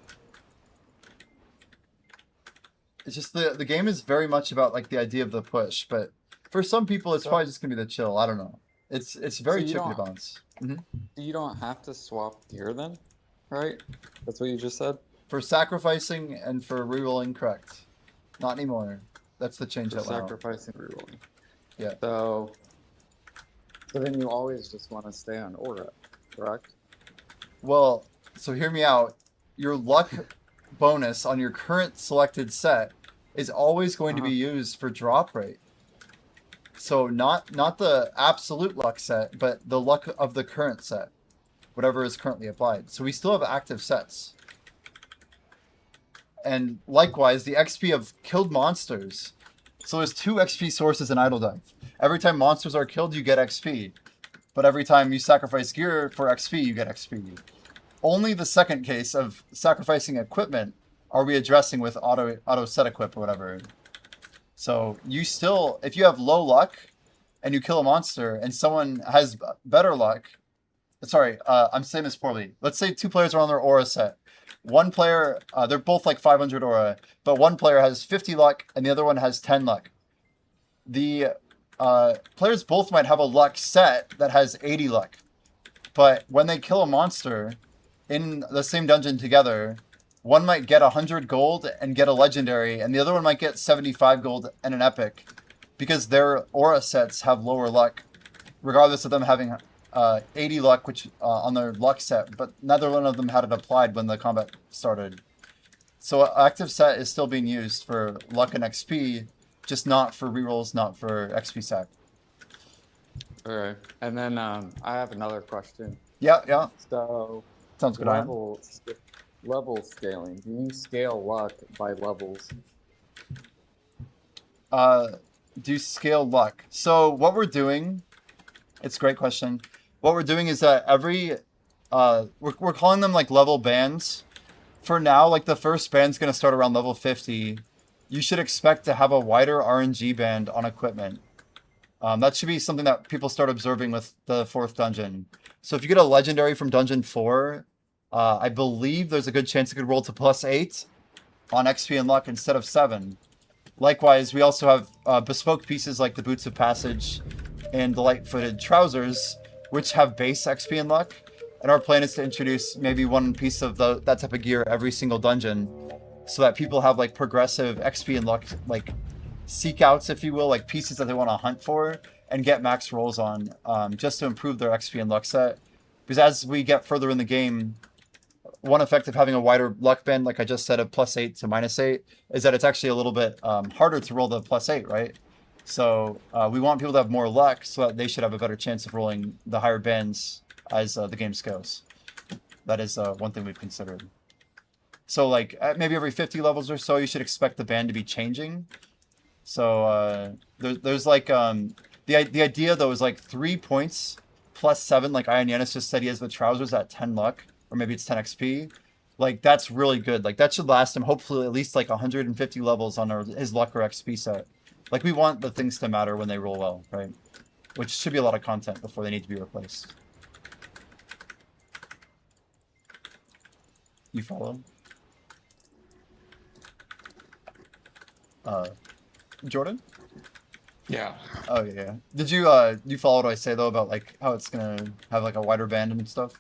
Speaker 1: It's just the game is very much about like the idea of the push, but for some people it's probably just gonna be the chill. I don't know. It's very tricky to balance.
Speaker 3: You don't have to swap gear then, right? That's what you just said?
Speaker 1: For sacrificing and for rerolling, correct. Not anymore. That's the change that went out.
Speaker 3: Sacrificing, rerolling.
Speaker 1: Yeah.
Speaker 3: So then you always just want to stay on aura, correct? Well,
Speaker 1: so hear me out. Your luck bonus on your current selected set is always going to be used for drop rate. So not the absolute luck set, but the luck of the current set, whatever is currently applied. So we still have active sets. And likewise, the XP of killed monsters. So there's 2 XP sources in Idle Dive. Every time monsters are killed, you get XP. But every time you sacrifice gear for XP, you get XP. Only the second case of sacrificing equipment are we addressing with auto set equip or whatever. So you still, if you have low luck and you kill a monster and someone has better luck, sorry, I'm saying this poorly. Let's say 2 players are on their aura set. One player, they're both like 500 aura, but one player has 50 luck and the other one has 10 luck. The players both might have a luck set that has 80 luck. But when they kill a monster in the same dungeon together, one might get 100 gold and get a legendary, and the other one might get 75 gold and an epic, because their aura sets have lower luck, regardless of them having 80 luck, which on their luck set, but neither one of them had it applied when the combat started. So active set is still being used for luck and XP, just not for rerolls, not for XP sack.
Speaker 3: All right, and then I have another question.
Speaker 1: Yeah.
Speaker 3: So
Speaker 1: Sounds good.
Speaker 3: Level scaling. Do you scale luck by levels?
Speaker 1: Do you scale luck? So what we're doing, it's a great question. What we're doing is that every, we're calling them like level bands. For now, like the first band's going to start around level 50. You should expect to have a wider RNG band on equipment. That should be something that people start observing with the 4th dungeon. So if you get a legendary from dungeon 4, I believe there's a good chance it could roll to +8 on XP and luck instead of 7. Likewise, we also have bespoke pieces like the Boots of Passage and the Light-Footed Trousers, which have base XP and luck. And our plan is to introduce maybe one piece of that type of gear every single dungeon, so that people have like progressive XP and luck, like seek outs, if you will, like pieces that they want to hunt for and get max rolls on, just to improve their XP and luck set. Because as we get further in the game, one effect of having a wider luck band, like I just said, of +8 to -8, is that it's actually a little bit harder to roll the +8, right? So we want people to have more luck, so that they should have a better chance of rolling the higher bands as the game scales. That is one thing we've considered. So like maybe every 50 levels or so, you should expect the band to be changing. So there's like the idea though is like 3 points +7, like Ian Yanis just said he has the trousers at 10 luck, or maybe it's 10 XP. Like that's really good. Like that should last him hopefully at least like 150 levels on his luck or XP set. Like we want the things to matter when they roll well, right? Which should be a lot of content before they need to be replaced. You follow? Jordan?
Speaker 3: Yeah.
Speaker 1: Oh yeah. Did you follow what I say though about like how it's gonna have like a wider band and stuff?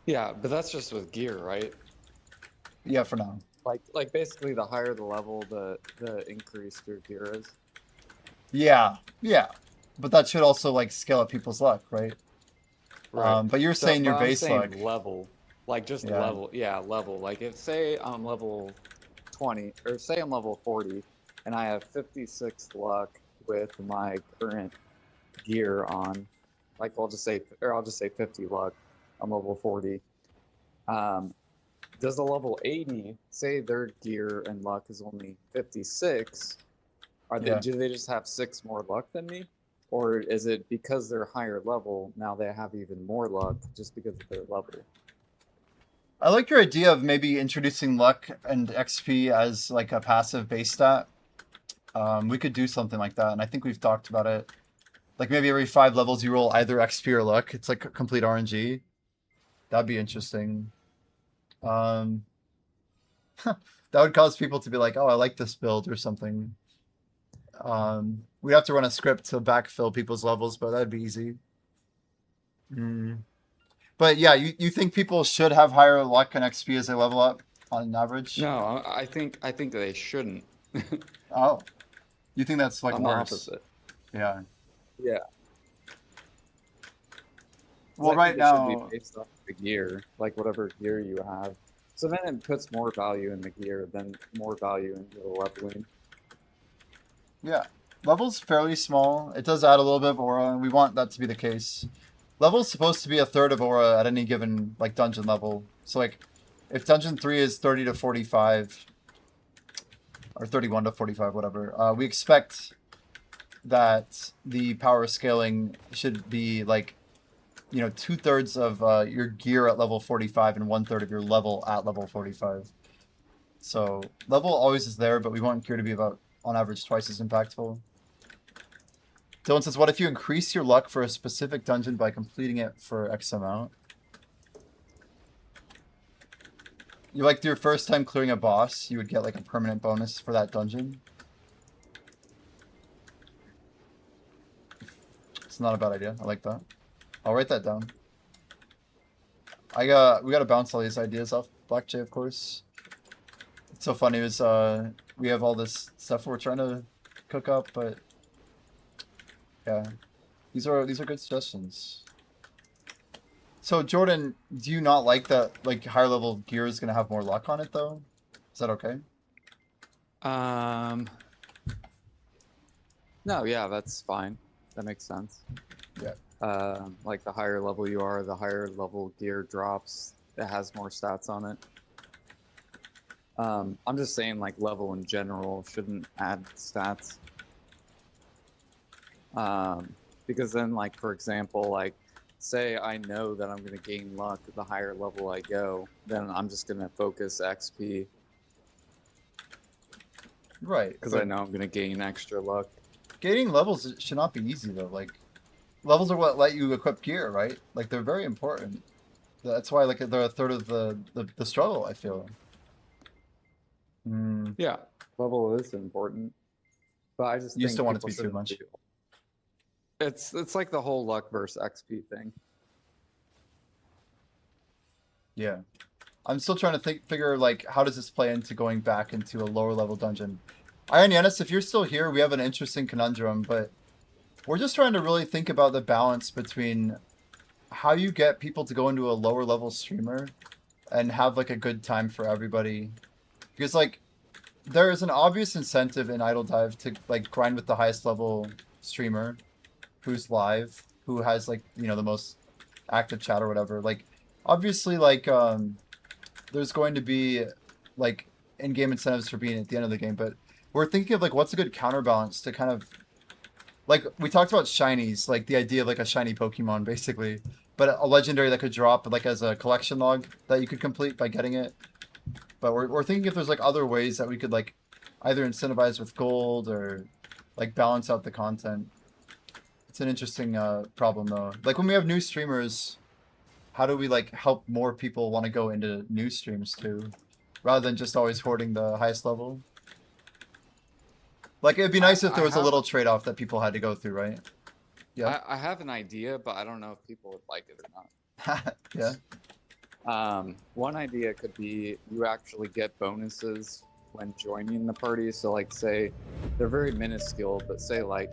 Speaker 3: Yeah, but that's just with gear, right?
Speaker 1: Yeah, for now.
Speaker 3: Like basically the higher the level, the increased your gear is.
Speaker 1: Yeah. But that should also like scale up people's luck, right?
Speaker 3: Right.
Speaker 1: But you're saying your
Speaker 3: I'm
Speaker 1: base
Speaker 3: saying
Speaker 1: luck.
Speaker 3: level. Like just
Speaker 1: Yeah.
Speaker 3: level. Yeah, level. Like if say I'm level 20 or say I'm level 40 and I have 56 luck with my current gear on, like I'll just say 50 luck. I'm level 40. Does the level 80 say their gear and luck is only 56? Do they just have 6 more luck than me? Or is it because they're higher level, now they have even more luck just because of their level?
Speaker 1: I like your idea of maybe introducing luck and XP as like a passive base stat. We could do something like that, and I think we've talked about it. Like maybe every 5 levels you roll either XP or luck. It's like a complete RNG. That'd be interesting. That would cause people to be like, oh, I like this build or something. We'd have to run a script to backfill people's levels, but that'd be easy. But yeah, you think people should have higher luck and XP as they level up on average?
Speaker 3: No, I think they shouldn't.
Speaker 1: Oh, you think that's like
Speaker 3: I'm the
Speaker 1: worse?
Speaker 3: opposite.
Speaker 1: Yeah.
Speaker 3: Yeah.
Speaker 1: Well,
Speaker 3: I think
Speaker 1: right
Speaker 3: it should
Speaker 1: now,
Speaker 3: be based off the gear, like whatever gear you have. So then it puts more value in the gear than more value into the leveling.
Speaker 1: yeah. Level's fairly small. It does add a little bit of aura, and we want that to be the case. Level's supposed to be a third of aura at any given like dungeon level. So like, if dungeon 3 is 30 to 45, or 31 to 45, whatever, we expect that the power scaling should be like, you know, 2/3 of your gear at level 45 and 1/3 of your level at level 45. So level always is there, but we want gear to be about, on average, twice as impactful. Dylan says, what if you increase your luck for a specific dungeon by completing it for X amount? You like your first time clearing a boss, you would get like a permanent bonus for that dungeon. It's not a bad idea. I like that. I'll write that down. We gotta bounce all these ideas off Black J, of course. It's so funny is we have all this stuff we're trying to cook up, but yeah, these are good suggestions. So Jordan, do you not like that like higher level gear is gonna have more luck on it though? Is that okay?
Speaker 3: No, yeah, that's fine. That makes sense.
Speaker 1: Yeah.
Speaker 3: Like the higher level you are, the higher level gear drops. It has more stats on it. I'm just saying like level in general shouldn't add stats. Because then like, for example, like say I know that I'm going to gain luck the higher level I go, then I'm just going to focus XP.
Speaker 1: Right.
Speaker 3: Because I know I'm going to gain extra luck.
Speaker 1: Gaining levels should not be easy though. Like, levels are what let you equip gear, right? Like, they're very important. That's why like they're a third of the struggle, I feel.
Speaker 3: Yeah, level is important. But I just
Speaker 1: You just
Speaker 3: think
Speaker 1: don't want it to
Speaker 3: people
Speaker 1: be too much.
Speaker 3: It's like the whole luck versus XP thing.
Speaker 1: Yeah. I'm still trying to figure like how does this play into going back into a lower level dungeon. Iron Yanis, if you're still here, we have an interesting conundrum, but we're just trying to really think about the balance between how you get people to go into a lower level streamer and have like a good time for everybody. Because like there is an obvious incentive in Idle Dive to like grind with the highest level streamer who's live, who has like, you know, the most active chat or whatever. Like obviously like there's going to be like in-game incentives for being at the end of the game, but we're thinking of like what's a good counterbalance to kind of like we talked about shinies, like the idea of like a shiny Pokemon basically, but a legendary that could drop like as a collection log that you could complete by getting it. But we're thinking if there's like other ways that we could like either incentivize with gold or like balance out the content. It's an interesting problem though. Like when we have new streamers, how do we like help more people want to go into new streams too, rather than just always hoarding the highest level? Like it'd be nice if there was a little trade-off that people had to go through, right? Yeah.
Speaker 3: I have an idea, but I don't know if people would like it or not.
Speaker 1: Yeah.
Speaker 3: One idea could be you actually get bonuses when joining the party. So like say they're very minuscule, but say like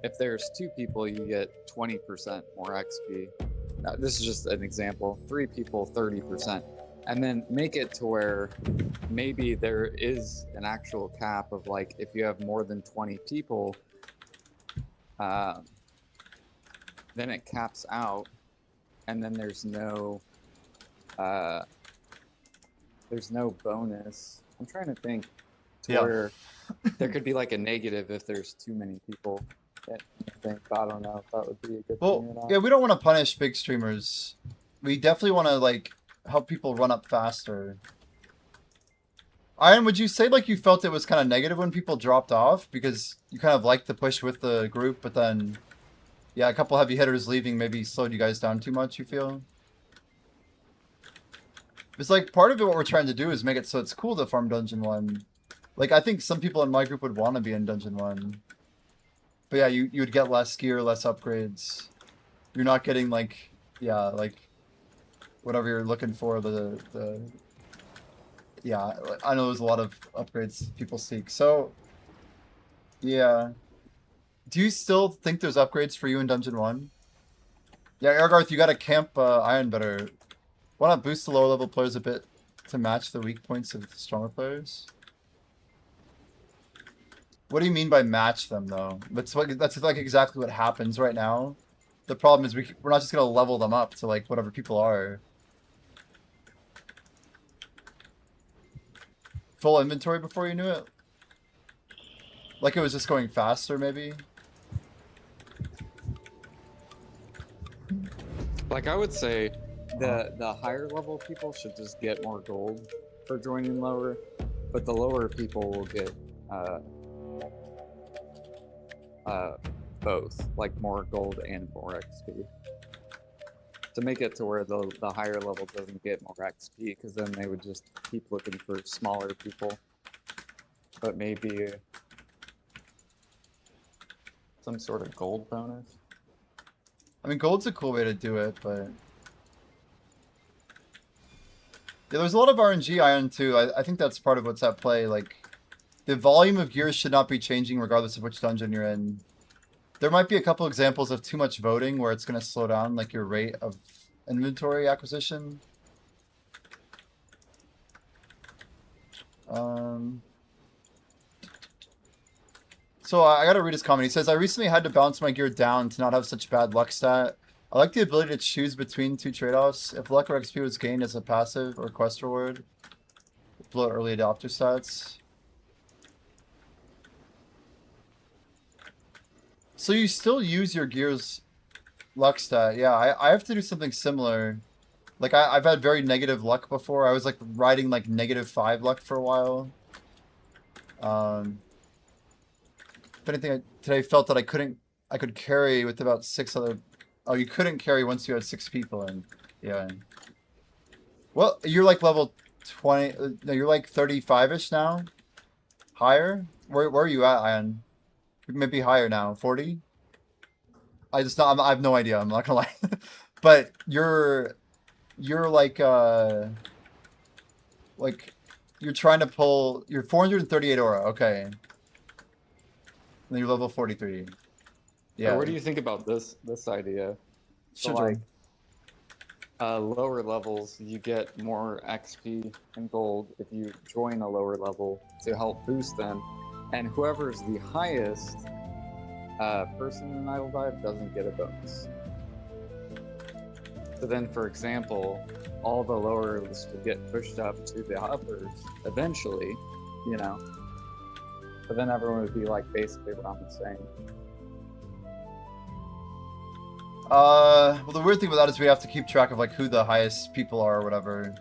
Speaker 3: if there's 2 people, you get 20% more XP. Now, this is just an example. 3 people, 30%. And then make it to where maybe there is an actual cap of like if you have more than 20 people, then it caps out, and then there's no bonus. I'm trying to think to where there could be like a negative if there's too many people. I don't know if that would be a good thing or not.
Speaker 1: Yeah, we don't want to punish big streamers. We definitely want to like help people run up faster. Iron, would you say like you felt it was kind of negative when people dropped off because you kind of liked the push with the group, but then yeah, a couple heavy hitters leaving maybe slowed you guys down too much, you feel? It's like part of it what we're trying to do is make it so it's cool to farm Dungeon 1. Like I think some people in my group would want to be in Dungeon 1. But yeah, you would get less gear, less upgrades. You're not getting like, yeah, like whatever you're looking for, yeah, I know there's a lot of upgrades people seek. So, yeah. Do you still think there's upgrades for you in Dungeon 1? Yeah, Ergarth, you gotta camp Iron better. Why not boost the lower level players a bit to match the weak points of the stronger players? What do you mean by match them though? That's like exactly what happens right now. The problem is we're not just gonna level them up to like whatever people are. Full inventory before you knew it. Like it was just going faster, maybe.
Speaker 3: Like I would say, the higher level people should just get more gold for joining lower, but the lower people will get both, like more gold and more XP. To make it to where the higher level doesn't get more XP, because then they would just keep looking for smaller people. But maybe some sort of gold bonus.
Speaker 1: I mean, gold's a cool way to do it, but yeah, there's a lot of RNG iron too. I think that's part of what's at play. Like, the volume of gears should not be changing regardless of which dungeon you're in. There might be a couple examples of too much voting where it's going to slow down like your rate of inventory acquisition. So I gotta read his comment. He says, I recently had to bounce my gear down to not have such bad luck stat. I like the ability to choose between two trade-offs. If luck or XP was gained as a passive or quest reward, blow early adopter stats. So you still use your gear's luck stat. Yeah, I have to do something similar. Like, I've had very negative luck before. I was, like, riding, like, -5 luck for a while. If anything, today felt that I could carry with about 6 other... Oh, you couldn't carry once you had 6 people in. Yeah. Well, you're, like, level 20... No, you're, like, 35-ish now? Higher? Where are you at, Ian? Maybe higher now. 40? I have no idea. I'm not gonna lie. But you're like you're trying to pull. You're 438 aura. Okay. And then you're level 43. Yeah.
Speaker 3: What do you think about this idea? So
Speaker 1: Sure.
Speaker 3: like lower levels, you get more XP and gold if you join a lower level to help boost them, and whoever's the highest person in Idle Dive doesn't get a bonus. So then, for example, all the lowers will get pushed up to the uppers eventually, you know. But then everyone would be like basically around the same.
Speaker 1: Well, the weird thing about that is we have to keep track of like who the highest people are or whatever.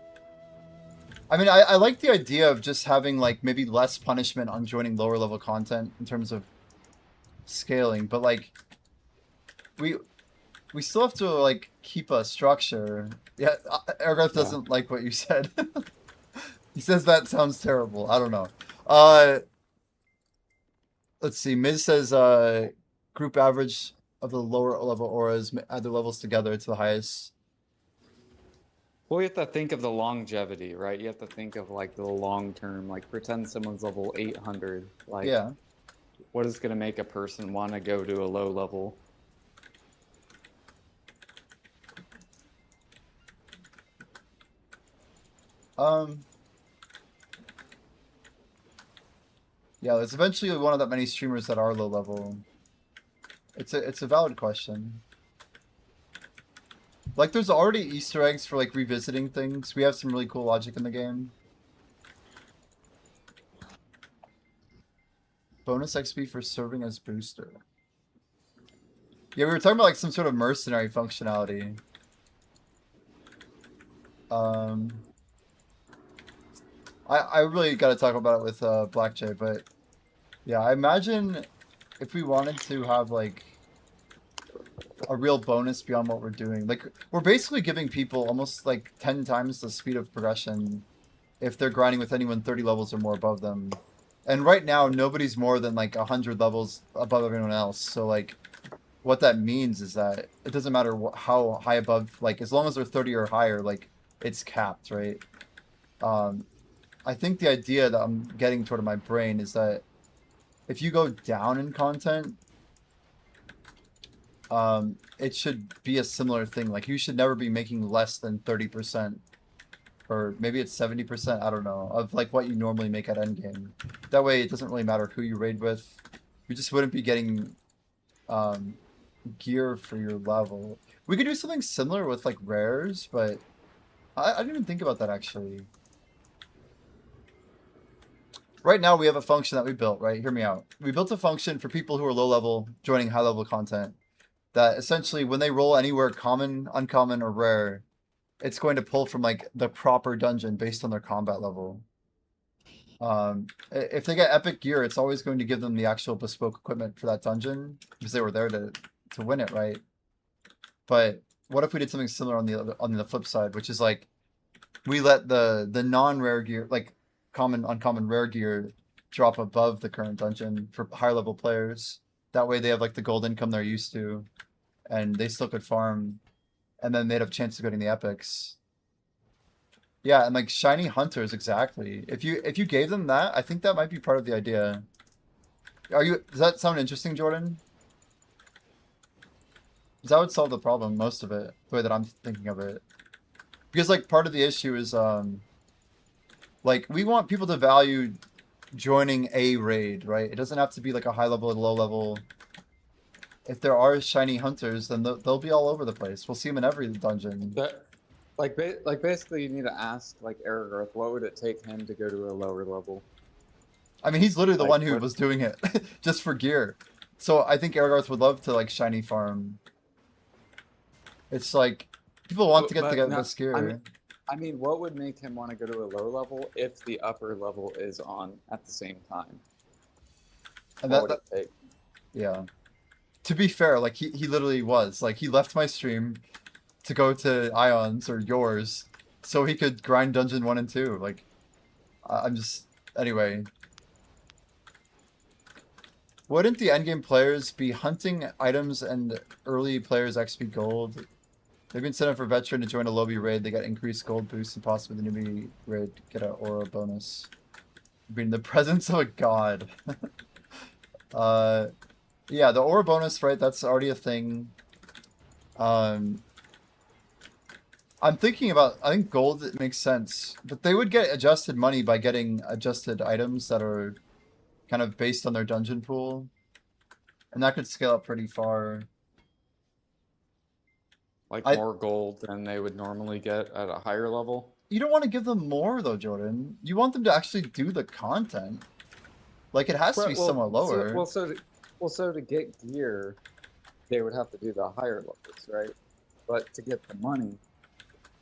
Speaker 1: I mean, I like the idea of just having like maybe less punishment on joining lower level content in terms of scaling, but like we still have to like keep a structure. Yeah, Ergoth doesn't like what you said. He says that sounds terrible. I don't know. Let's see. Miz says group average of the lower level auras, add the levels together to the highest.
Speaker 3: Well, you have to think of the longevity, right? You have to think of like the long term. Like pretend someone's level 800. Like,
Speaker 1: yeah.
Speaker 3: What is going to make a person want to go to a low level?
Speaker 1: Yeah, there's eventually one of that many streamers that are low level. It's a valid question. Like, there's already Easter eggs for like revisiting things. We have some really cool logic in the game. Bonus XP for serving as booster. Yeah, we were talking about like some sort of mercenary functionality. I really got to talk about it with Black Jay, but yeah, I imagine if we wanted to have like a real bonus beyond what we're doing, like we're basically giving people almost like 10 times the speed of progression if they're grinding with anyone 30 levels or more above them. And right now, nobody's more than like 100 levels above everyone else. So like, what that means is that it doesn't matter how high above, like as long as they're 30 or higher, like it's capped, right? I think the idea that I'm getting toward in my brain is that if you go down in content, it should be a similar thing. Like you should never be making less than 30% or maybe it's 70%, I don't know, of like what you normally make at endgame. That way it doesn't really matter who you raid with. You just wouldn't be getting gear for your level. We could do something similar with like rares, but I didn't even think about that actually. Right now we have a function that we built, right? Hear me out. We built a function for people who are low level joining high level content that essentially when they roll anywhere common, uncommon, or rare, it's going to pull from like the proper dungeon based on their combat level. If they get epic gear, it's always going to give them the actual bespoke equipment for that dungeon because they were there to win it, right? But what if we did something similar on the flip side, which is like we let the non-rare gear, like common, uncommon, rare gear, drop above the current dungeon for higher level players. That way they have like the gold income they're used to, and they still could farm, and then they'd have a chance of getting the epics. Yeah, and like shiny hunters, exactly. If you gave them that, I think that might be part of the idea. Does that sound interesting, Jordan? Because that would solve the problem, most of it, the way that I'm thinking of it. Because like part of the issue is like we want people to value joining a raid, right? It doesn't have to be like a high level or low level. If there are shiny hunters, then they'll be all over the place. We'll see them in every dungeon.
Speaker 3: But like basically, you need to ask like Aragorn, what would it take him to go to a lower level?
Speaker 1: I mean, he's literally the
Speaker 3: Like,
Speaker 1: one who
Speaker 3: what-
Speaker 1: was doing it just for gear. So I think Aragorn would love to like shiny farm. It's like people want to get
Speaker 3: But
Speaker 1: the
Speaker 3: no,
Speaker 1: best gear.
Speaker 3: I mean, what would make him want to go to a low level if the upper level is on at the same time?
Speaker 1: And
Speaker 3: What would it take?
Speaker 1: yeah. To be fair, like he literally was like he left my stream to go to Ion's or yours so he could grind dungeon 1 and 2. Like I'm just anyway. Wouldn't the endgame players be hunting items and early players XP gold? Maybe instead of for veteran to join a lobby raid, they get increased gold boost and possibly the newbie raid get an aura bonus. Being the presence of a god. Yeah, the aura bonus, right? That's already a thing. I'm thinking about. I think gold makes sense, but they would get adjusted money by getting adjusted items that are kind of based on their dungeon pool, and that could scale up pretty far.
Speaker 3: Like
Speaker 1: I-
Speaker 3: more gold than they would normally get at a higher level?
Speaker 1: You don't want to give them more though, Jordan. You want them to actually do the content. Like it has to be somewhat lower.
Speaker 3: So to get gear, they would have to do the higher levels, right? But to get the money,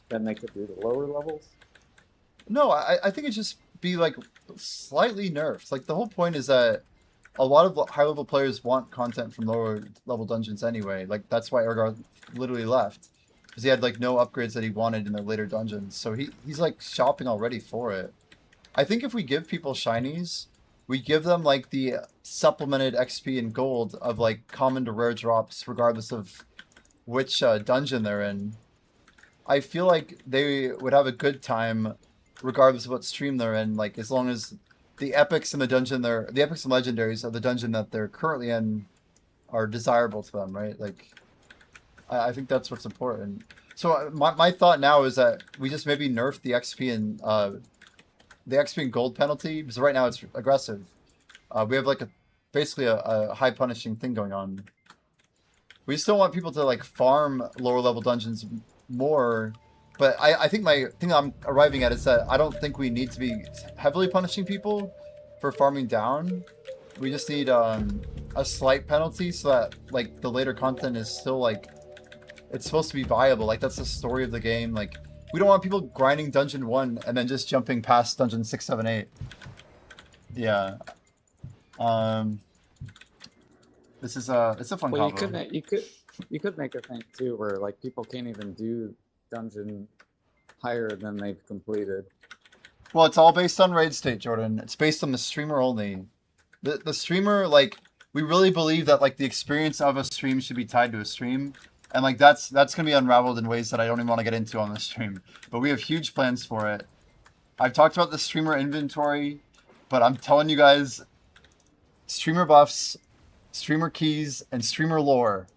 Speaker 3: then they could do the lower levels.
Speaker 1: No, I think it just be like slightly nerfed. Like the whole point is that a lot of high level players want content from lower level dungeons anyway. Like that's why Ergar literally left, because he had like no upgrades that he wanted in the later dungeons. So he's like shopping already for it. I think if we give people shinies, we give them like the supplemented XP and gold of like common to rare drops, regardless of which dungeon they're in. I feel like they would have a good time, regardless of what stream they're in. Like as long as the epics in the dungeon, the epics and legendaries of the dungeon that they're currently in are desirable to them, right? Like I think that's what's important. So my thought now is that we just maybe nerf the XP and gold penalty, because right now it's aggressive. We have like basically a high punishing thing going on. We still want people to like farm lower level dungeons more, but I think my thing I'm arriving at is that I don't think we need to be heavily punishing people for farming down. We just need a slight penalty so that like the later content is still like it's supposed to be viable. Like that's the story of the game. Like we don't want people grinding dungeon 1 and then just jumping past dungeon 6, 7, 8. Yeah. This is it's a fun
Speaker 3: Well,
Speaker 1: combo.
Speaker 3: you could make a thing too where like people can't even do dungeon higher than they've completed.
Speaker 1: Well, it's all based on raid state, Jordan. It's based on the streamer only. The streamer, like, we really believe that like the experience of a stream should be tied to a stream, and like that's gonna be unraveled in ways that I don't even want to get into on the stream. But we have huge plans for it. I've talked about the streamer inventory, but I'm telling you guys, streamer buffs, streamer keys, and streamer lore.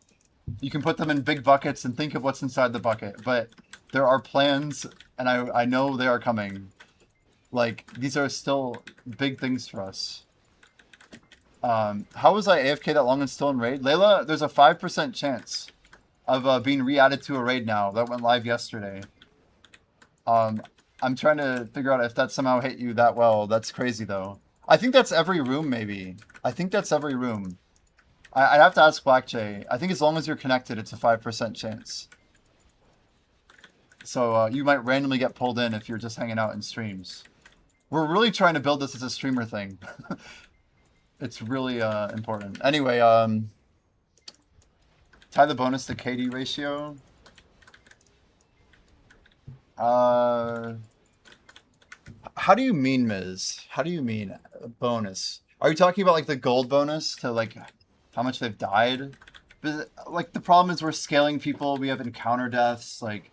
Speaker 1: You can put them in big buckets and think of what's inside the bucket, but there are plans and I know they are coming. Like, these are still big things for us. How was I AFK that long and still in raid? Layla, there's a 5% chance of being re-added to a raid now. That went live yesterday. I'm trying to figure out if that somehow hit you that well. That's crazy, though. I think that's every room, maybe. I think that's every room. I'd have to ask Black Jay. I think as long as you're connected, it's a 5% chance. So you might randomly get pulled in if you're just hanging out in streams. We're really trying to build this as a streamer thing. It's really important. Anyway, tie the bonus to KD ratio. How do you mean, Miz? How do you mean bonus? Are you talking about like the gold bonus to like how much they've died? But, like the problem is we're scaling people. We have encounter deaths. Like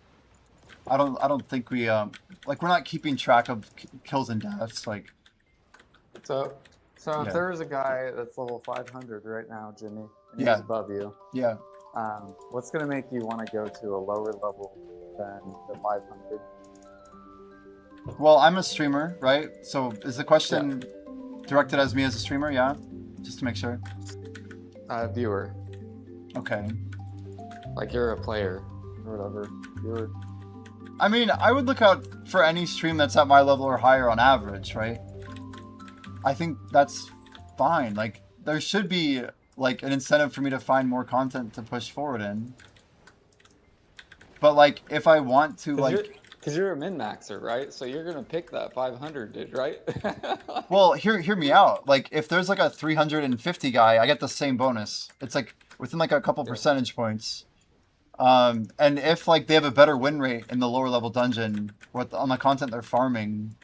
Speaker 1: I don't think we like we're not keeping track of kills and deaths. Like
Speaker 3: So
Speaker 1: Yeah.
Speaker 3: if there's a guy that's level 500 right now, Jimmy, and
Speaker 1: Yeah.
Speaker 3: he's above you,
Speaker 1: yeah.
Speaker 3: what's gonna make you want to go to a lower level than the 500?
Speaker 1: Well, I'm a streamer, right? So is the question directed as me as a streamer? Yeah, just to make sure.
Speaker 3: Viewer,
Speaker 1: Okay.
Speaker 3: like you're a player or whatever. Viewer.
Speaker 1: I mean, I would look out for any stream that's at my level or higher on average, right? I think that's fine. Like, there should be, like, an incentive for me to find more content to push forward in. But, like, if I want to, like...
Speaker 3: Because you're a min-maxer, right? So you're going to pick that 500 dude, right?
Speaker 1: Well, hear me out. Like, if there's, like, a 350 guy, I get the same bonus. It's, like, within, like, a couple percentage points. And if, like, they have a better win rate in the lower level dungeon on the content they're farming,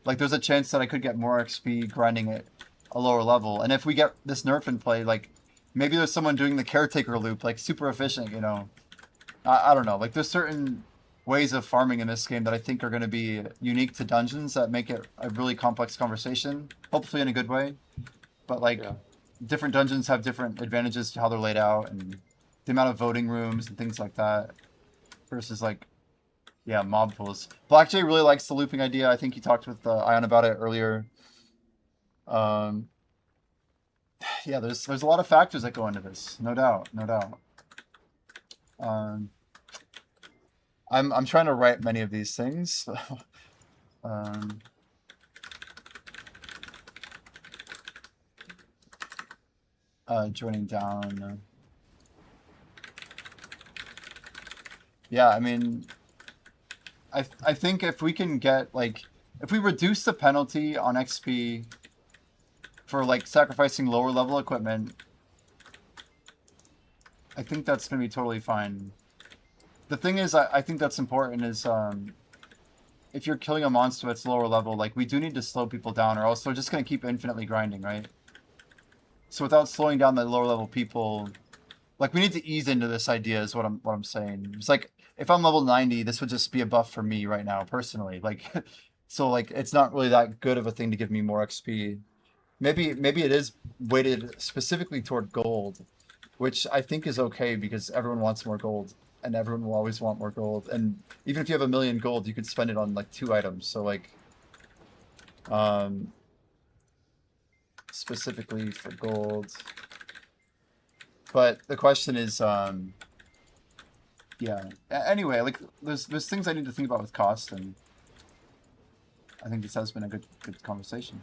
Speaker 1: like, there's a chance that I could get more XP grinding at a lower level. And if we get this nerf in play, like, maybe there's someone doing the caretaker loop, like, super efficient, you know? I don't know. Like, there's certain ways of farming in this game that I think are going to be unique to dungeons that make it a really complex conversation, hopefully in a good way. But, like, different dungeons have different advantages to how they're laid out and the amount of voting rooms and things like that versus, like, yeah, mob pools. Black Jay really likes the looping idea. I think he talked with Ion about it earlier. Yeah, there's a lot of factors that go into this, no doubt, no doubt. I'm trying to write many of these things. Joining down. Yeah, I mean, I think if we can get, like, if we reduce the penalty on XP for, like, sacrificing lower level equipment, I think that's going to be totally fine. The thing is, I think that's important is, if you're killing a monster that's lower level, like, we do need to slow people down or else they're just going to keep infinitely grinding, right? So without slowing down the lower level people, like, we need to ease into this idea is what I'm saying. It's like, if I'm level 90, this would just be a buff for me right now, personally. Like, so, like, it's not really that good of a thing to give me more XP. Maybe it is weighted specifically toward gold, which I think is okay because everyone wants more gold. And everyone will always want more gold. And even if you have 1 million gold, you could spend it on, like, 2 items. So, like, specifically for gold. But the question is, yeah. Anyway, like, there's things I need to think about with cost, and I think this has been a good conversation.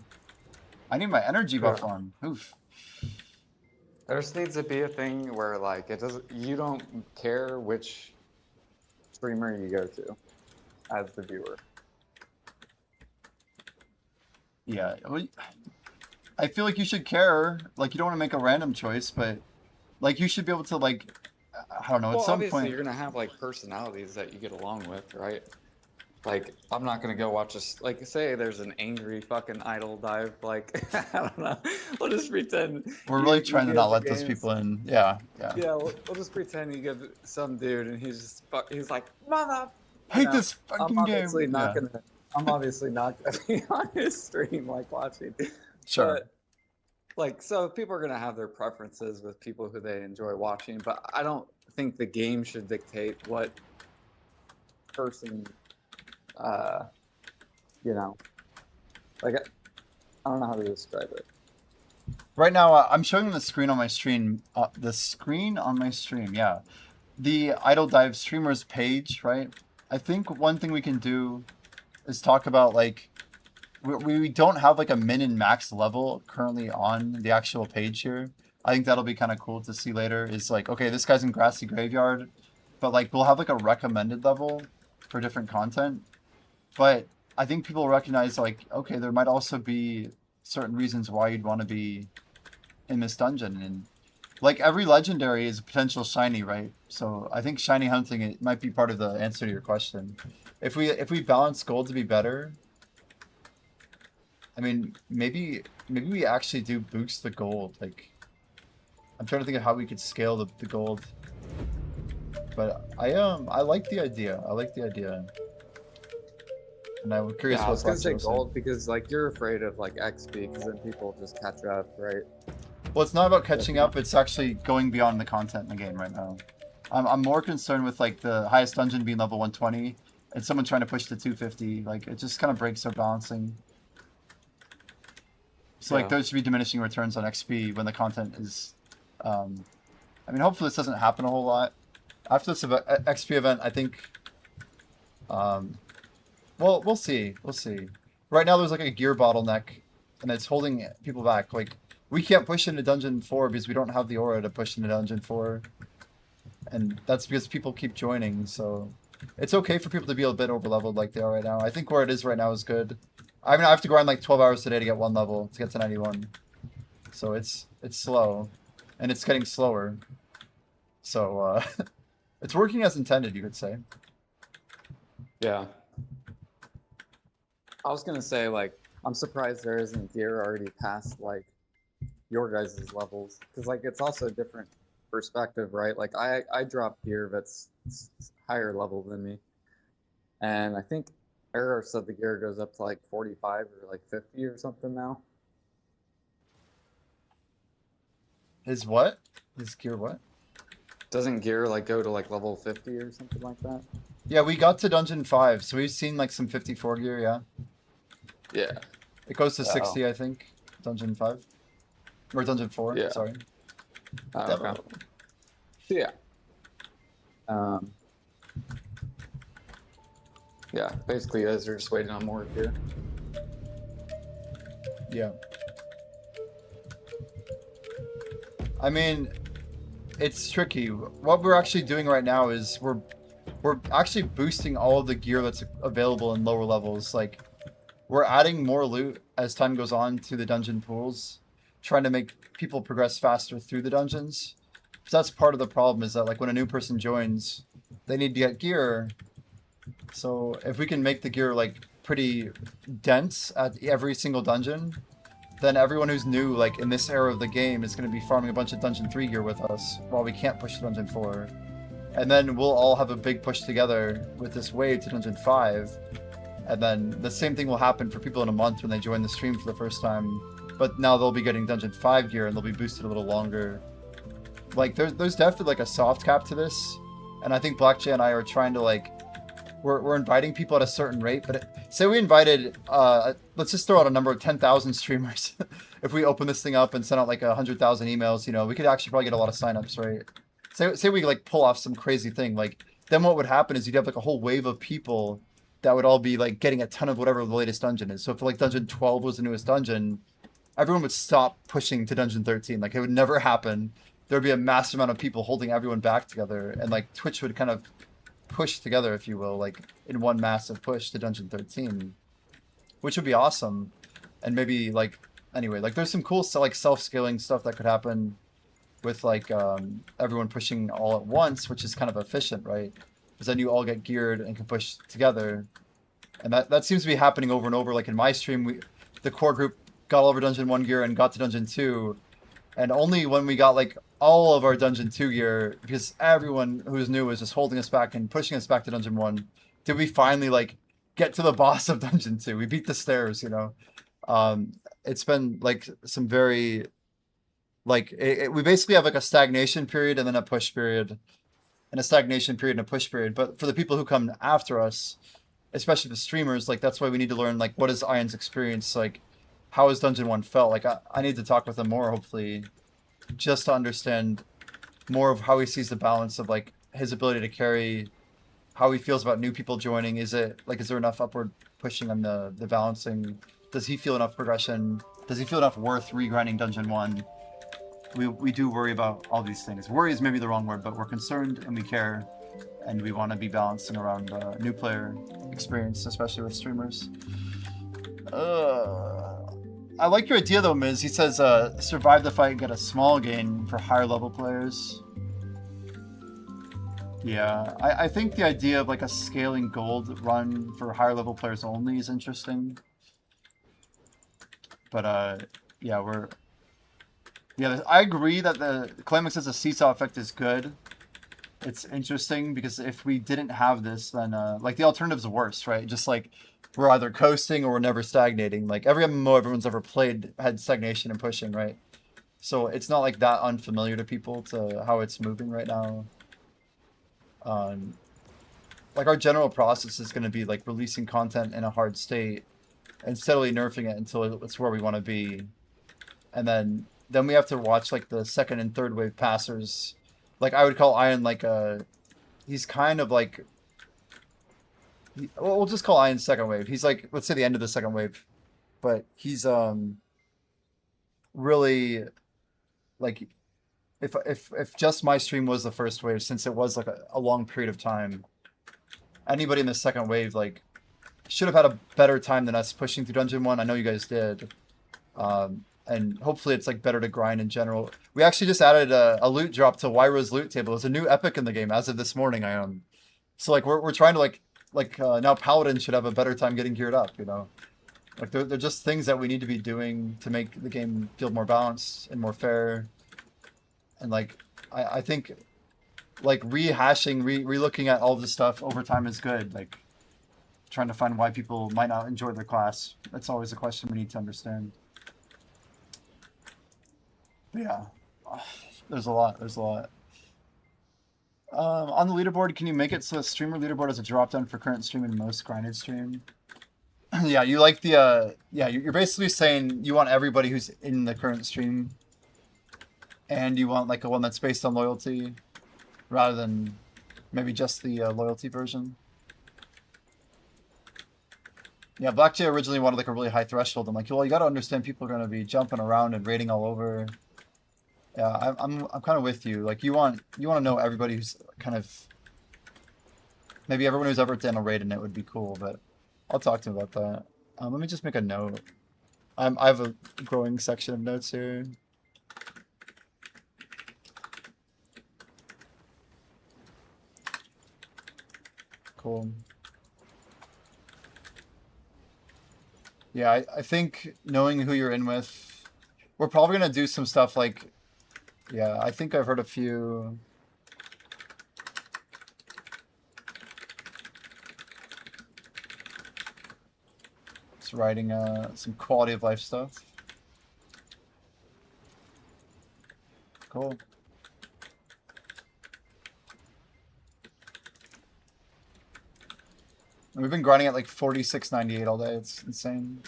Speaker 1: I need my energy buff on. Oof.
Speaker 3: There just needs to be a thing where, like, you don't care which streamer you go to as the viewer.
Speaker 1: Yeah, well, I feel like you should care. Like, you don't want to make a random choice, but, like, you should be able to, like, I don't know, at some
Speaker 3: obviously
Speaker 1: point...
Speaker 3: you're going to have, like, personalities that you get along with, right? Like, I'm not going to go watch like, say there's an angry fucking idol dive, like, I don't know. We'll just pretend.
Speaker 1: We're really trying to not let those people in. Yeah.
Speaker 3: Yeah, we'll just pretend you give some dude and he's like, mother!
Speaker 1: Hate this fucking game!
Speaker 3: I'm obviously not gonna be on his stream, like, watching.
Speaker 1: Sure.
Speaker 3: But, like, so people are gonna have their preferences with people who they enjoy watching, but I don't think the game should dictate what person uh, you know, like I don't know how to describe it.
Speaker 1: Right now, I'm showing the screen on my stream. The screen on my stream, yeah. The Idle Dive streamers page, right? I think one thing we can do is talk about like we don't have like a min and max level currently on the actual page here. I think that'll be kind of cool to see later. Is like, okay, this guy's in Grassy Graveyard, but like we'll have like a recommended level for different content. But I think people recognize like, okay, there might also be certain reasons why you'd want to be in this dungeon, and like every legendary is a potential shiny, right? So I think shiny hunting it might be part of the answer to your question. If we balance gold to be better, I mean maybe we actually do boost the gold. Like I'm trying to think of how we could scale the gold. But I like the idea. I like the idea. And I'm curious
Speaker 3: Yeah, I
Speaker 1: what
Speaker 3: was gonna
Speaker 1: Black
Speaker 3: say
Speaker 1: Joe said.
Speaker 3: gold because like you're afraid of like XP because then people just catch up, right?
Speaker 1: Well, it's not about catching up. It's actually going beyond the content in the game right now. I'm more concerned with like the highest dungeon being level 120 and someone trying to push to 250. Like it just kind of breaks their balancing. So like
Speaker 3: Yeah.
Speaker 1: there should be diminishing returns on XP when the content is. I mean, hopefully this doesn't happen a whole lot. After this XP event, I think. Well, we'll see. We'll see. Right now, there's like a gear bottleneck, and it's holding people back. Like we can't push into Dungeon 4 because we don't have the aura to push into Dungeon 4, and that's because people keep joining. So it's okay for people to be a bit overleveled like they are right now. I think where it is right now is good. I mean, I have to grind like 12 hours today to get one level to get to 91. So it's slow, and it's getting slower. So it's working as intended, you could say.
Speaker 3: Yeah. I was gonna say like I'm surprised there isn't gear already past like your guys' levels because like it's also a different perspective, right? Like I drop gear that's higher level than me, and I think Error said the gear goes up to like 45 or like 50 or something now.
Speaker 1: His what? His gear what?
Speaker 3: Doesn't gear like go to like level 50 or something like that?
Speaker 1: Yeah, we got to Dungeon 5, so we've seen like some 54 gear, yeah.
Speaker 3: Yeah.
Speaker 1: It goes to
Speaker 3: Oh.
Speaker 1: 60, I think. Dungeon 5. Or Dungeon 4,
Speaker 3: Yeah.
Speaker 1: sorry.
Speaker 3: Okay. Yeah. Yeah, basically you guys are just waiting on more gear.
Speaker 1: Yeah. I mean, it's tricky. What we're actually doing right now is we're actually boosting all of the gear that's available in lower levels. Like, we're adding more loot as time goes on to the dungeon pools, trying to make people progress faster through the dungeons. So that's part of the problem is that like when a new person joins, they need to get gear. So if we can make the gear like pretty dense at every single dungeon, then everyone who's new, like in this era of the game, is going to be farming a bunch of Dungeon 3 gear with us, while we can't push to Dungeon 4. And then we'll all have a big push together with this wave to Dungeon 5. And then the same thing will happen for people in a month when they join the stream for the first time. But now they'll be getting Dungeon 5 gear and they'll be boosted a little longer. Like, there's definitely like a soft cap to this. And I think Black Jay and I are trying to like, we're inviting people at a certain rate, but say we invited, let's just throw out a number of 10,000 streamers. If we open this thing up and send out like 100,000 emails, you know, we could actually probably get a lot of signups, right? Say we like pull off some crazy thing, like then what would happen is you'd have like a whole wave of people that would all be like getting a ton of whatever the latest dungeon is. So if like Dungeon 12 was the newest dungeon, everyone would stop pushing to Dungeon 13. Like it would never happen. There'd be a massive amount of people holding everyone back together, and like Twitch would kind of push together, if you will, like in one massive push to Dungeon 13, which would be awesome. And maybe like anyway, like there's some cool like self-scaling stuff that could happen with like everyone pushing all at once, which is kind of efficient, right? Because then you all get geared and can push together, and that seems to be happening over and over. Like in my stream, the core group got all over Dungeon 1 gear and got to Dungeon 2, and only when we got like all of our Dungeon 2 gear, because everyone who's new was just holding us back and pushing us back to Dungeon 1, did we finally like get to the boss of Dungeon 2. We beat the stairs, you know. It's been like some very like we basically have like a stagnation period and then a push period, and a stagnation period and a push period. But for the people who come after us, especially the streamers, like that's why we need to learn like what is Iron's experience, like how has Dungeon 1 felt. Like I need to talk with him more, hopefully, just to understand more of how he sees the balance of like his ability to carry, how he feels about new people joining. Is it like, is there enough upward pushing on the balancing? Does he feel enough progression? Does he feel enough worth regrinding Dungeon 1? We do worry about all these things. Worry is maybe the wrong word, but we're concerned and we care, and we want to be balancing around new player experience, especially with streamers. I like your idea though, Miz. He says survive the fight and get a small gain for higher level players. Yeah, I think the idea of like a scaling gold run for higher level players only is interesting. But yeah, I agree that the Climax as a seesaw effect is good. It's interesting because if we didn't have this, then like the alternative's worse, right? Just like we're either coasting or we're never stagnating. Like every MMO everyone's ever played had stagnation and pushing, right? So it's not like that unfamiliar to people to how it's moving right now. Like our general process is going to be like releasing content in a hard state and steadily nerfing it until it's where we want to be, and then we have to watch like the second and third wave passers. Like I would call Iron like he's kind of like, we'll just call Iron second wave. He's like, let's say the end of the second wave, but he's really like, if just my stream was the first wave, since it was like a long period of time, anybody in the second wave like should have had a better time than us pushing through Dungeon 1. I know you guys did. And hopefully it's like better to grind in general. We actually just added a loot drop to Wyra's loot table. It's a new epic in the game as of this morning, Ion. So like we're trying to like now Paladin should have a better time getting geared up, you know? Like they're just things that we need to be doing to make the game feel more balanced and more fair. And like I think like rehashing, re-looking at all this stuff over time is good. Like trying to find why people might not enjoy their class. That's always a question we need to understand. But yeah, there's a lot. On the leaderboard, can you make it so the streamer leaderboard has a drop down for current stream and most grinded stream? Yeah, you like the yeah, you're basically saying you want everybody who's in the current stream, and you want like a one that's based on loyalty, rather than maybe just the loyalty version. Yeah, Blackjay originally wanted like a really high threshold. I'm like, well, you got to understand people are going to be jumping around and raiding all over. Yeah, I'm kind of with you. Like you want to know everybody who's kind of, maybe everyone who's ever done a raid in it would be cool, but I'll talk to him about that. Let me just make a note. I have a growing section of notes here. Cool. Yeah, I think knowing who you're in with, we're probably gonna do some stuff like, yeah, I think I've heard a few. Just writing some quality of life stuff. Cool. And we've been grinding at like 46.98 all day. It's insane.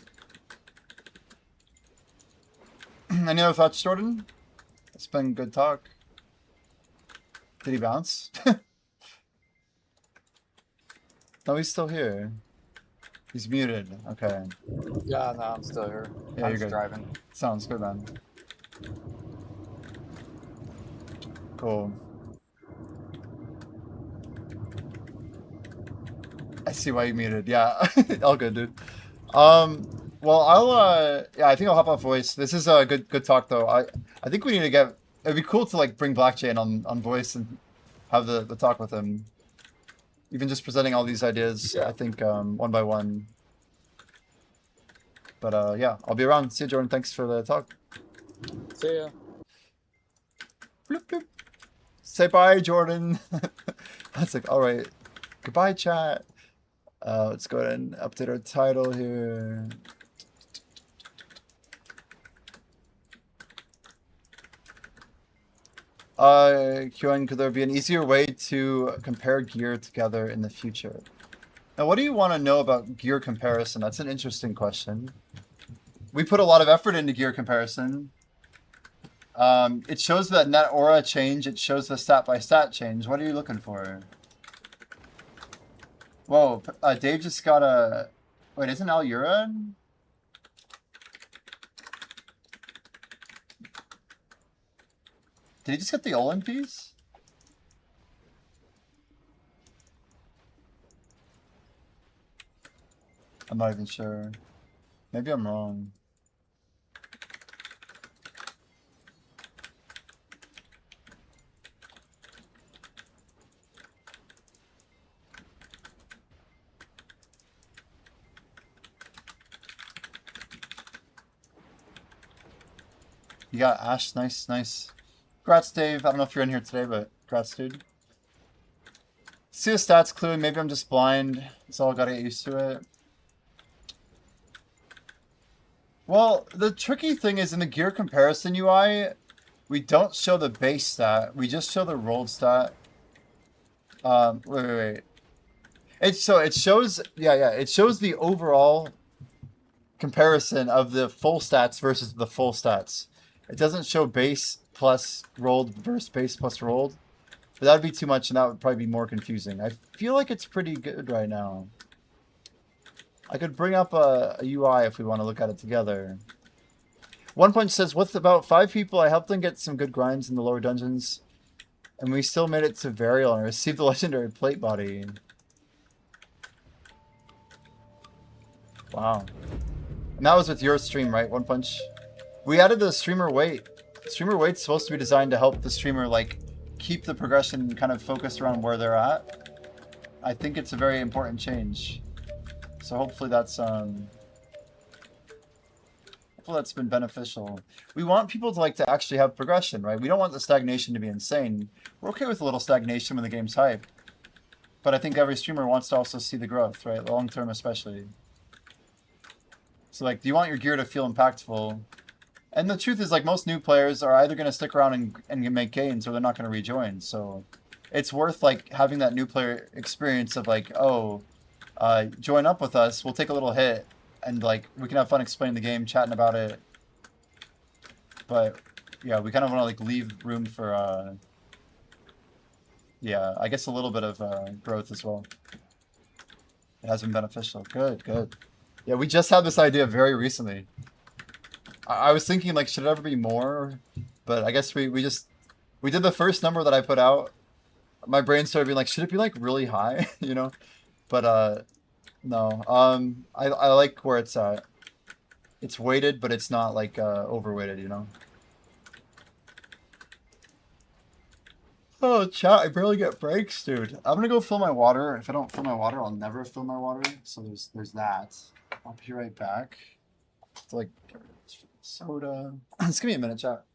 Speaker 1: Any other thoughts, Jordan? It's been good talk. Did he bounce? No, he's still here. He's muted. Okay.
Speaker 3: Yeah, no, I'm still here.
Speaker 1: Yeah,
Speaker 3: I'm
Speaker 1: you're
Speaker 3: just
Speaker 1: good.
Speaker 3: driving.
Speaker 1: Sounds good, man. Cool. I see why you muted. Yeah, all good, dude. Well, yeah, I think I'll hop off voice. This is a good talk though. I think we need to get. It'd be cool to like bring Blackjay on voice and have the talk with him. Even just presenting all these ideas,
Speaker 3: Yeah.
Speaker 1: I think one by one. But yeah, I'll be around. See you, Jordan. Thanks for the talk.
Speaker 3: See ya.
Speaker 1: Bloop, bloop. Say bye, Jordan. That's like, all right. Goodbye, chat. Let's go ahead and update our title here. QN, could there be an easier way to compare gear together in the future? Now, what do you want to know about gear comparison? That's an interesting question. We put a lot of effort into gear comparison. It shows that net aura change. It shows the stat by stat change. What are you looking for? Whoa, Dave just got a... Wait, isn't Alura? Did he just get the Olin piece? I'm not even sure. Maybe I'm wrong. You got Ash, nice, nice. Congrats, Dave. I don't know if you're in here today, but congrats, dude. See the stats clearly. Maybe I'm just blind. It's all gotta get used to it. Well, the tricky thing is in the gear comparison UI, we don't show the base stat. We just show the rolled stat. Wait. It shows, yeah. It shows the overall comparison of the full stats versus the full stats. It doesn't show base plus rolled versus base plus rolled. But that would be too much, and that would probably be more confusing. I feel like it's pretty good right now. I could bring up a UI if we want to look at it together. One Punch says, with about 5 people, I helped them get some good grinds in the lower dungeons. And we still made it to Varial and received the legendary plate body. Wow. And that was with your stream, right, One Punch? We added the streamer weight. Streamer weight's supposed to be designed to help the streamer, like, keep the progression kind of focused around where they're at. I think it's a very important change. So hopefully that's been beneficial. We want people to like to actually have progression, right? We don't want the stagnation to be insane. We're okay with a little stagnation when the game's hype. But I think every streamer wants to also see the growth, right? Long term especially. So like, do you want your gear to feel impactful? And the truth is, like, most new players are either going to stick around and make gains, or they're not going to rejoin. So it's worth, like, having that new player experience of, like, oh, join up with us, we'll take a little hit, and, like, we can have fun explaining the game, chatting about it. But, yeah, we kind of want to, like, leave room for, yeah, I guess a little bit of growth as well. It has been beneficial. Good, good. Yeah, we just had this idea very recently. I was thinking, like, should it ever be more? But I guess we did the first number that I put out. My brain started being like, should it be, like, really high? You know? But, no. I like where it's at. It's weighted, but it's not, like, overweighted, you know? Oh, chat, I barely get breaks, dude. I'm gonna go fill my water. If I don't fill my water, I'll never fill my water. So there's that. I'll be right back. It's like... soda. Just give me a minute, chat.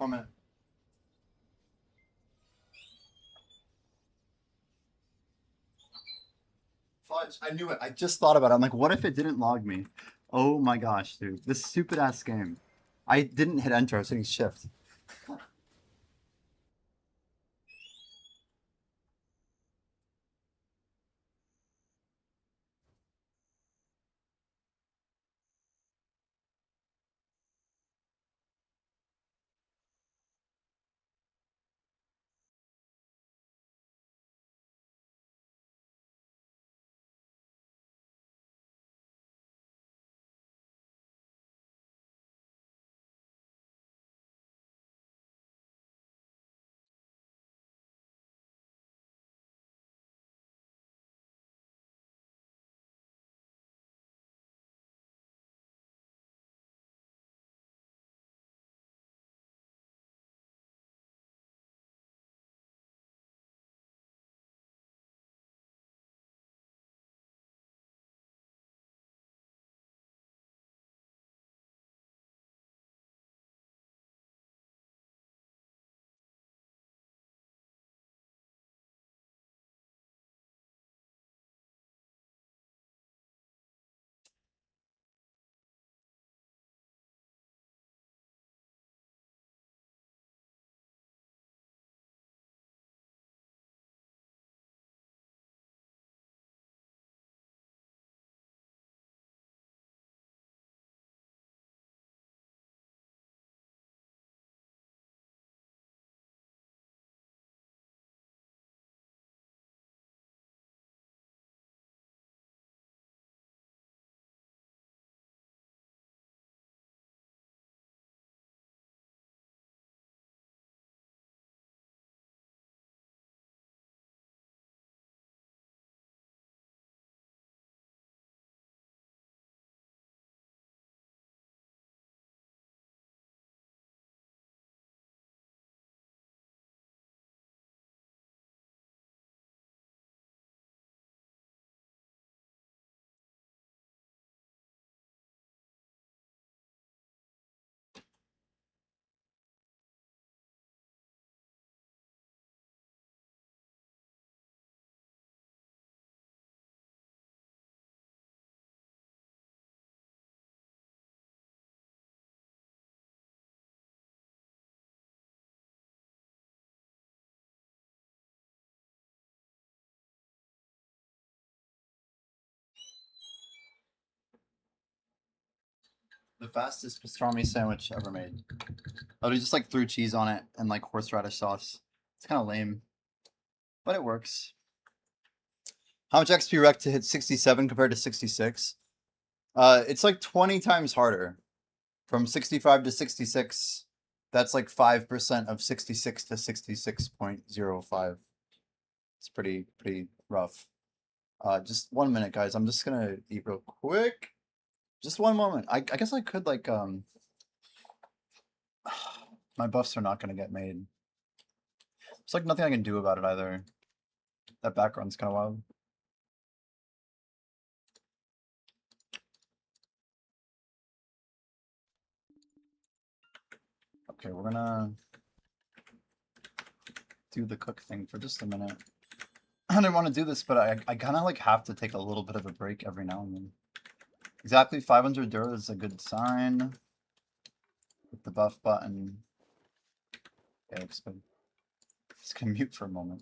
Speaker 1: 1 minute. Fudge, I knew it. I just thought about it. I'm like, what if it didn't log me? Oh my gosh, dude. This stupid ass game. I didn't hit enter, I was hitting shift. The fastest pastrami sandwich ever made. Oh, they just like threw cheese on it and like horseradish sauce. It's kind of lame, but it works. How much XP rec to hit 67 compared to 66? It's like 20 times harder. From 65 to 66, that's like 5% of 66 to 66.05. It's pretty rough. Just 1 minute, guys. I'm just gonna eat real quick. Just one moment. I guess I could like my buffs are not gonna get made. There's like nothing I can do about it either. That background's kind of wild. Okay, we're gonna do the cook thing for just a minute. I didn't want to do this, but I kind of like have to take a little bit of a break every now and then. Exactly 500 Dura is a good sign. With the buff button. Yeah, looks good. Just gonna mute for a moment.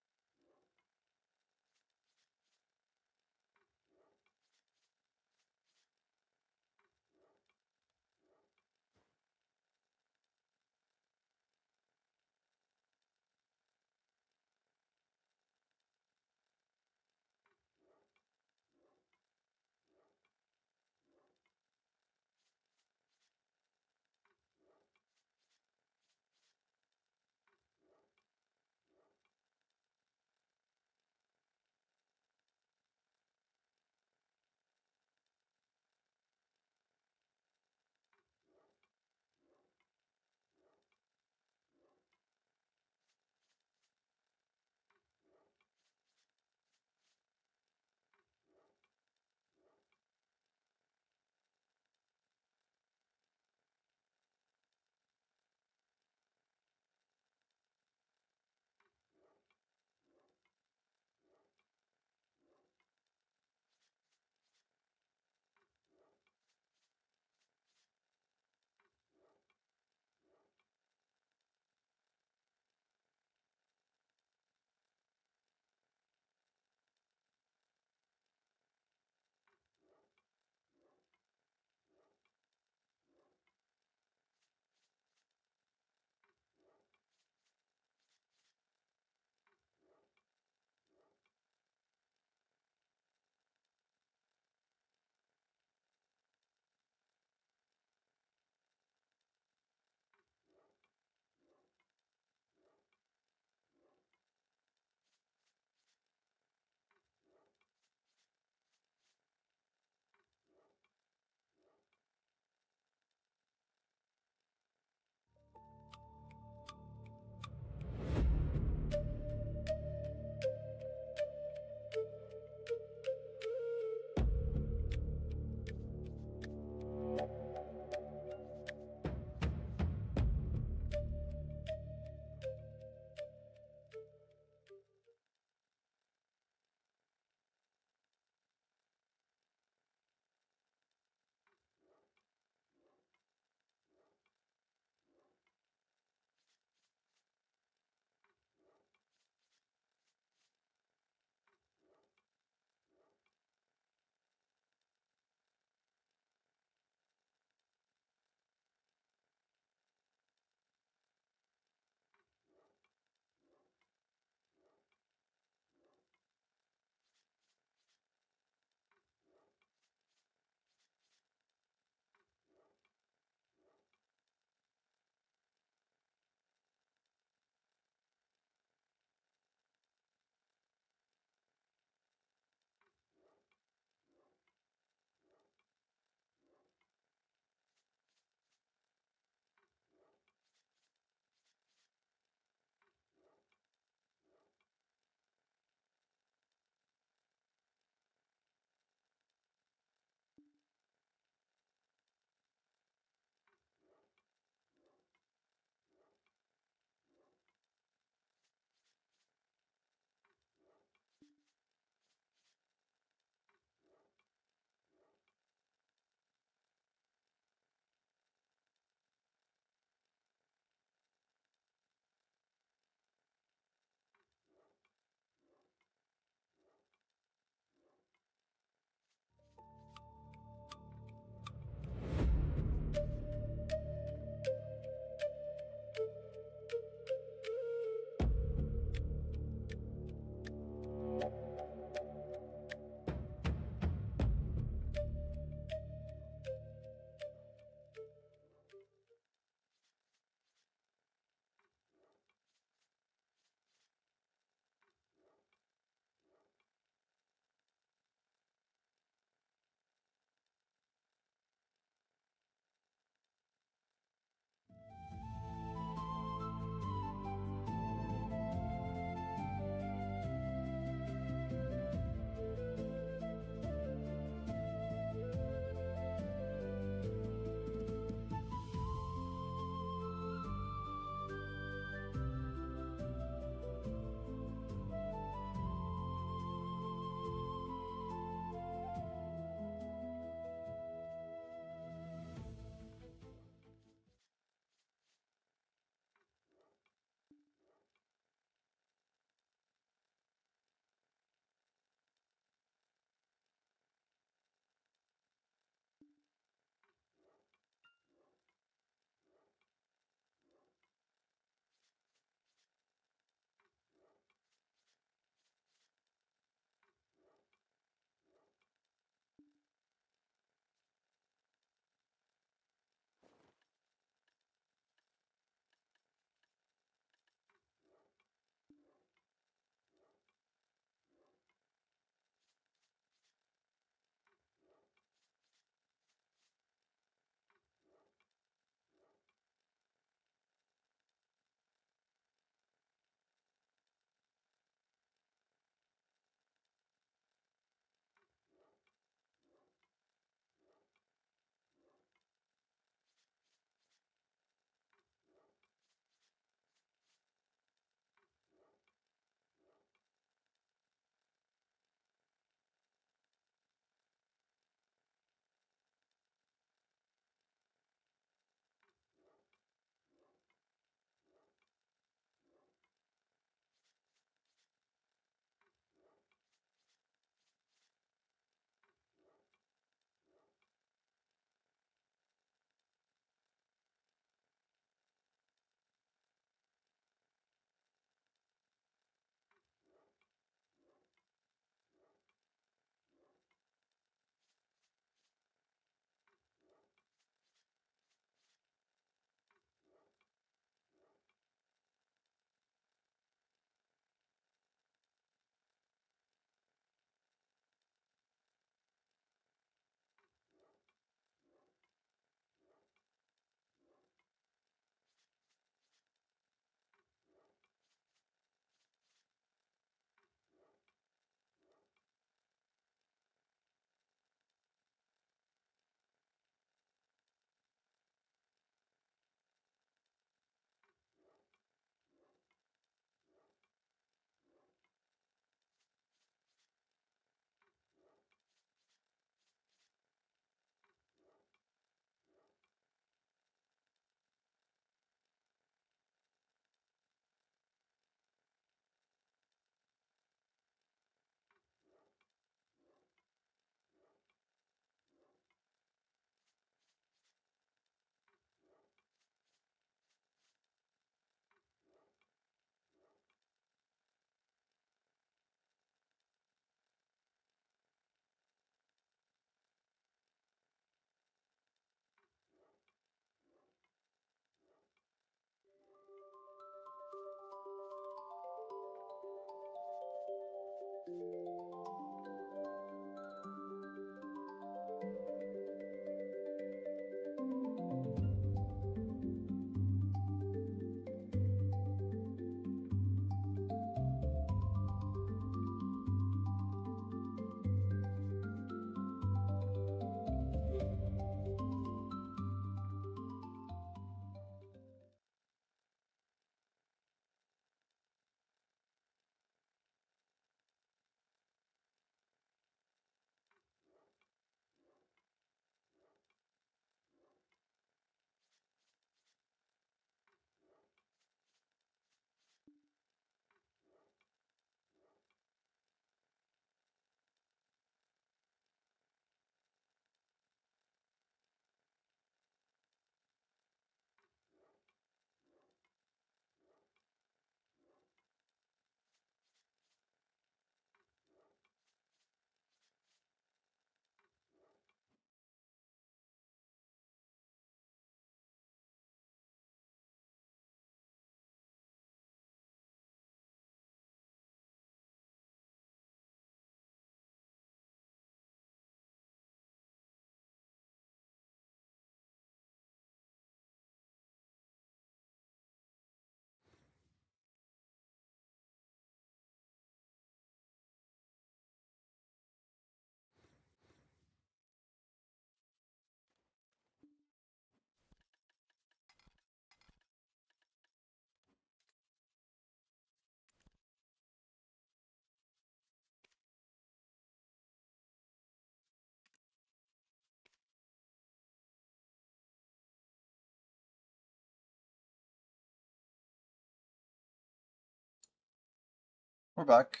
Speaker 1: We're back.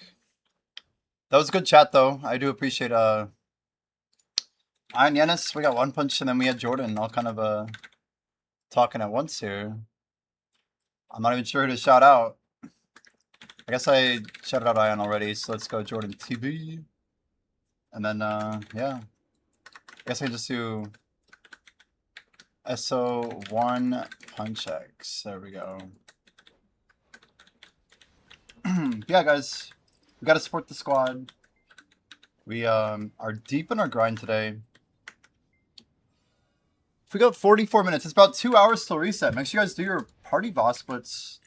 Speaker 1: That was a good chat, though. I do appreciate I and Yanis, we got one punch, and then we had Jordan all kind of talking at once here. I'm not even sure who to shout out. I guess I shouted out Ion already, so let's go Jordan TV. And then yeah. I guess I just do SO1 punch X. There we go. Yeah, guys, we gotta support the squad. We are deep in our grind today. If we got 44 minutes, it's about 2 hours till reset. Make sure you guys do your party boss splits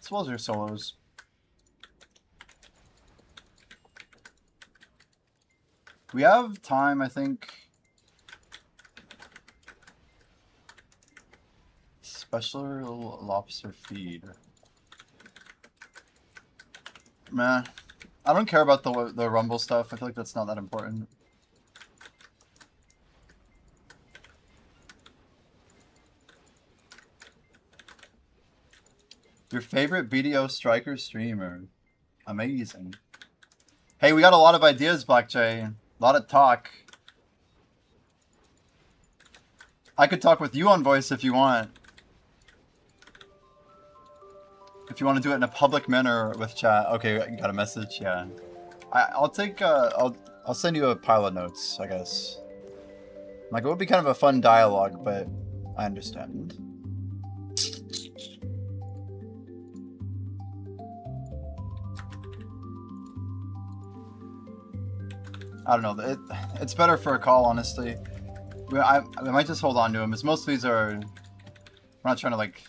Speaker 1: as well as your solos. We have time, I think. Special lobster feed. Meh. I don't care about the rumble stuff. I feel like that's not that important. Your favorite BDO striker streamer? Amazing. Hey, we got a lot of ideas, Black Jay. A lot of talk. I could talk with you on voice if you want. If you want to do it in a public manner with chat. Okay, I got a message. Yeah, I'll take. I'll send you a pile of notes, I guess. Like, it would be kind of a fun dialogue, but I understand. I don't know. It's better for a call, honestly. I might just hold on to him. As most of these are. I'm not trying to like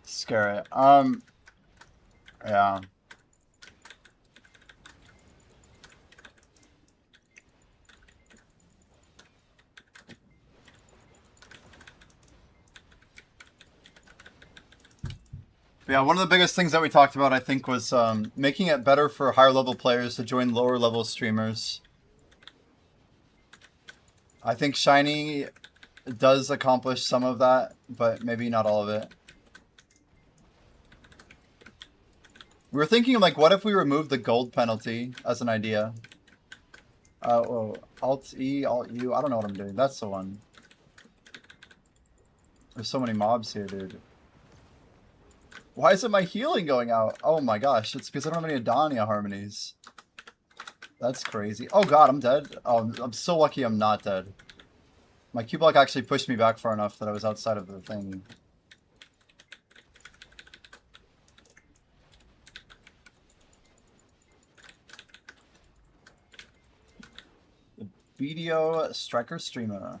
Speaker 1: scare it. Yeah. But yeah, one of the biggest things that we talked about, I think, was making it better for higher level players to join lower level streamers. I think Shiny does accomplish some of that, but maybe not all of it. We were thinking, like, what if we removed the gold penalty as an idea? Well, Alt-E, Alt-U, I don't know what I'm doing. That's the one. There's so many mobs here, dude. Why isn't my healing going out? Oh my gosh, it's because I don't have any Adania harmonies. That's crazy. Oh god, I'm dead. Oh, I'm so lucky I'm not dead. My Q-block actually pushed me back far enough that I was outside of the thing. The BDO Striker Streamer.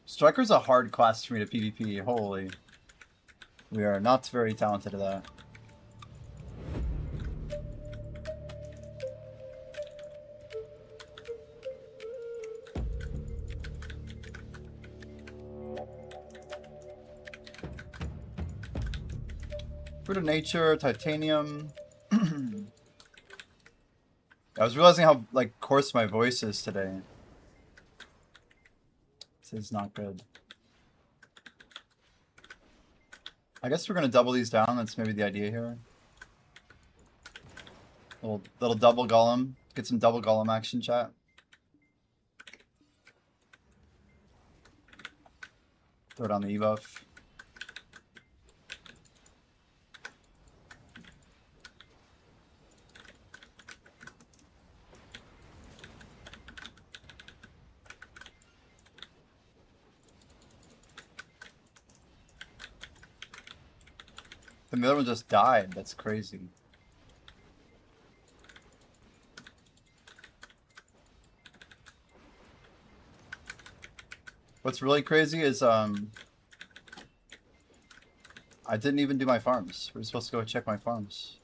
Speaker 1: Striker's a hard class for me to PvP, holy. We are not very talented at that. Fruit of Nature, Titanium. I was realizing how like coarse my voice is today. This is not good. I guess we're gonna double these down. That's maybe the idea here. Little double golem. Get some double golem action, chat. Throw it on the ebuff. The other one just died. That's crazy. What's really crazy is I didn't even do my farms. We're supposed to go check my farms.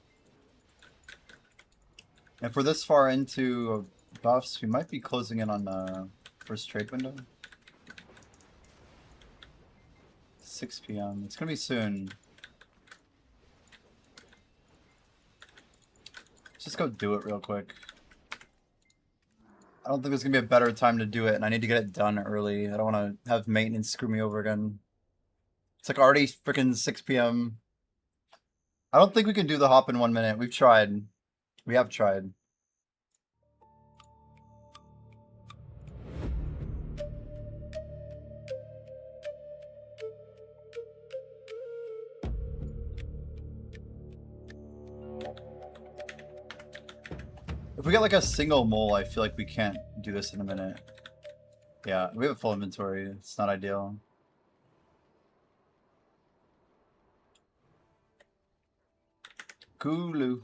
Speaker 1: If we're this far into buffs, we might be closing in on first trade window. 6 p.m. It's gonna be soon. Let's just go do it real quick. I don't think there's gonna be a better time to do it, and I need to get it done early. I don't want to have maintenance screw me over again. It's like already freaking 6 p.m. I don't think we can do the hop in 1 minute. We've tried. We have tried. If we get like a single mole, I feel like we can't do this in a minute. Yeah, we have a full inventory. It's not ideal. Kulu.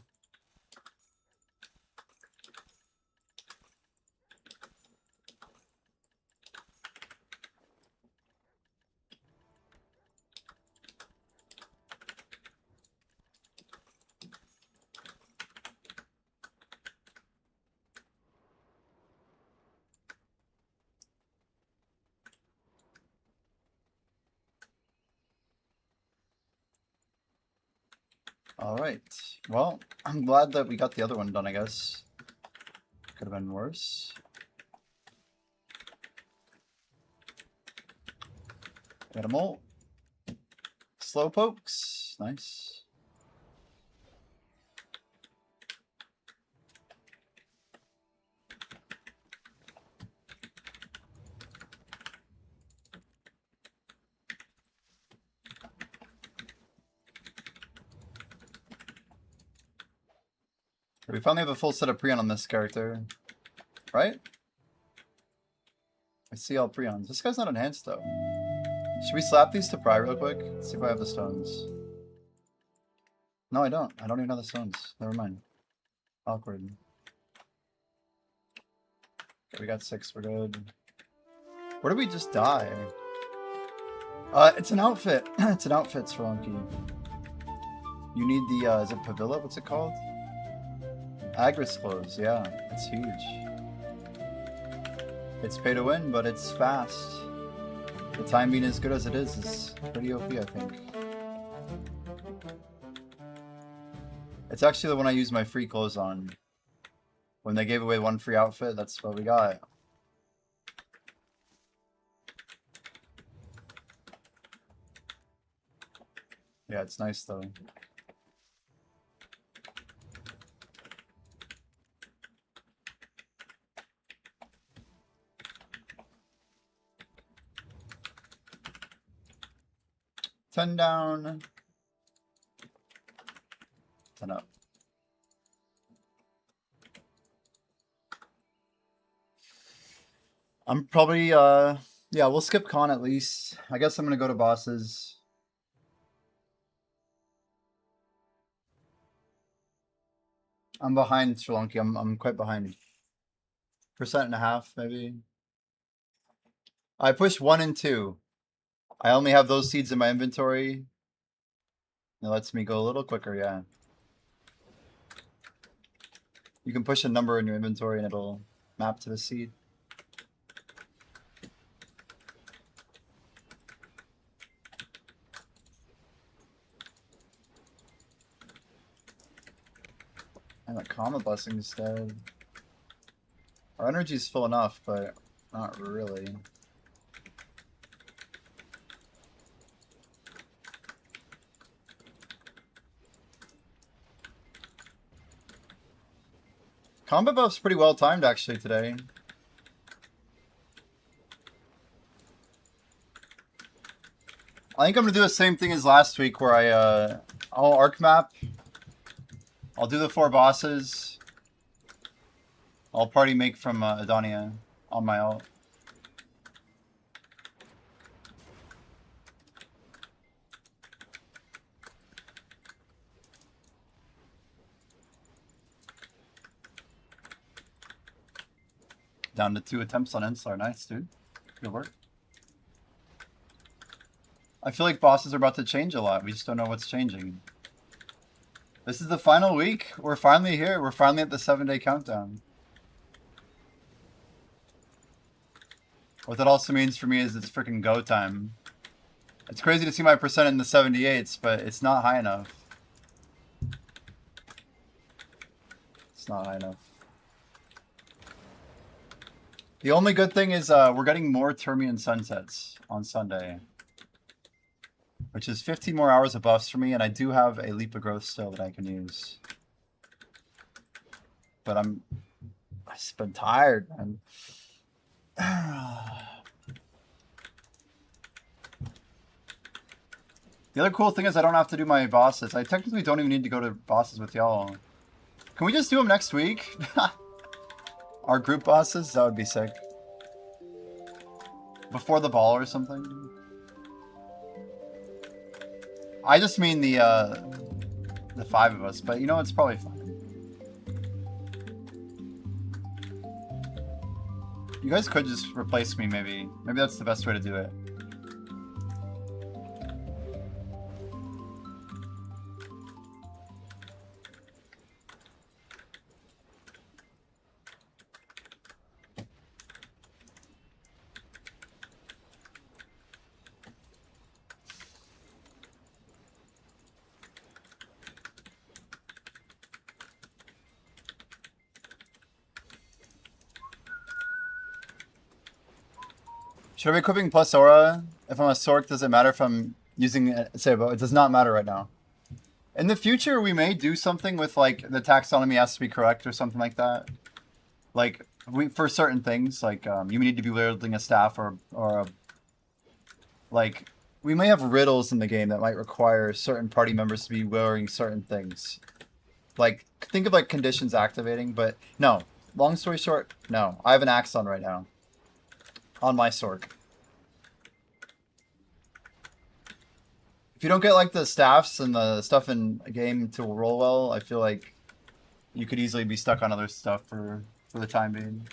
Speaker 1: Alright. Well, I'm glad that we got the other one done, I guess. Could have been worse. Got a mole. Slow pokes. Nice. We finally have a full set of Prion on this character. Right? I see all Prions. This guy's not enhanced though. Should we slap these to Pry real quick? Let's see if I have the stones. No, I don't. I don't even have the stones. Never mind. Awkward. Okay, we got 6. We're good. Where did we just die? It's an outfit. It's an outfit, Srelunky. You need the, is it Pavilla? What's it called? Agris clothes, yeah. It's huge. It's pay to win, but it's fast. The time being as good as it is pretty OP, I think. It's actually the one I use my free clothes on. When they gave away 1 free outfit, that's what we got. Yeah, it's nice though. Ten down. 10 up. I'm probably, yeah, we'll skip con at least. I guess I'm gonna go to bosses. I'm behind Srelunky. I'm quite behind. 1.5%, maybe. I pushed 1 and 2. I only have those seeds in my inventory. It lets me go a little quicker, yeah. You can push a number in your inventory and it'll map to the seed. And a Karma Blessing instead. Our energy's full enough, but not really. Combat buff's pretty well timed actually today. I think I'm gonna do the same thing as last week where I'll arc map. I'll do the 4 bosses. I'll party make from Adonia on my ult. Down to 2 attempts on Enslar. Nice, dude. Good work. I feel like bosses are about to change a lot. We just don't know what's changing. This is the final week. We're finally here. We're finally at the 7-day countdown. What that also means for me is it's freaking go time. It's crazy to see my percent in the 78s, but it's not high enough. It's not high enough. The only good thing is we're getting more Termian sunsets on Sunday. which is 15 more hours of buffs for me, and I do have a leap of growth still that I can use. But I've just been tired, man. The other cool thing is I don't have to do my bosses. I technically don't even need to go to bosses with y'all. Can we just do them next week? Our group bosses? That would be sick. Before the ball or something? I just mean the 5 of us, but you know, it's probably fine. You guys could just replace me, maybe. Maybe that's the best way to do it. Should I be equipping plus aura? If I'm a Sork, does it matter if I'm using Sabo? It does not matter right now. In the future, we may do something with, like, the taxonomy has to be correct or something like that. Like, for certain things, like, you need to be wielding a staff or like, we may have riddles in the game that might require certain party members to be wearing certain things. Like, think of, like, conditions activating, but no. Long story short, no. I have an axe on right now. On my Sork. If you don't get like the staffs and the stuff in a game to roll well, I feel like you could easily be stuck on other stuff for the time being.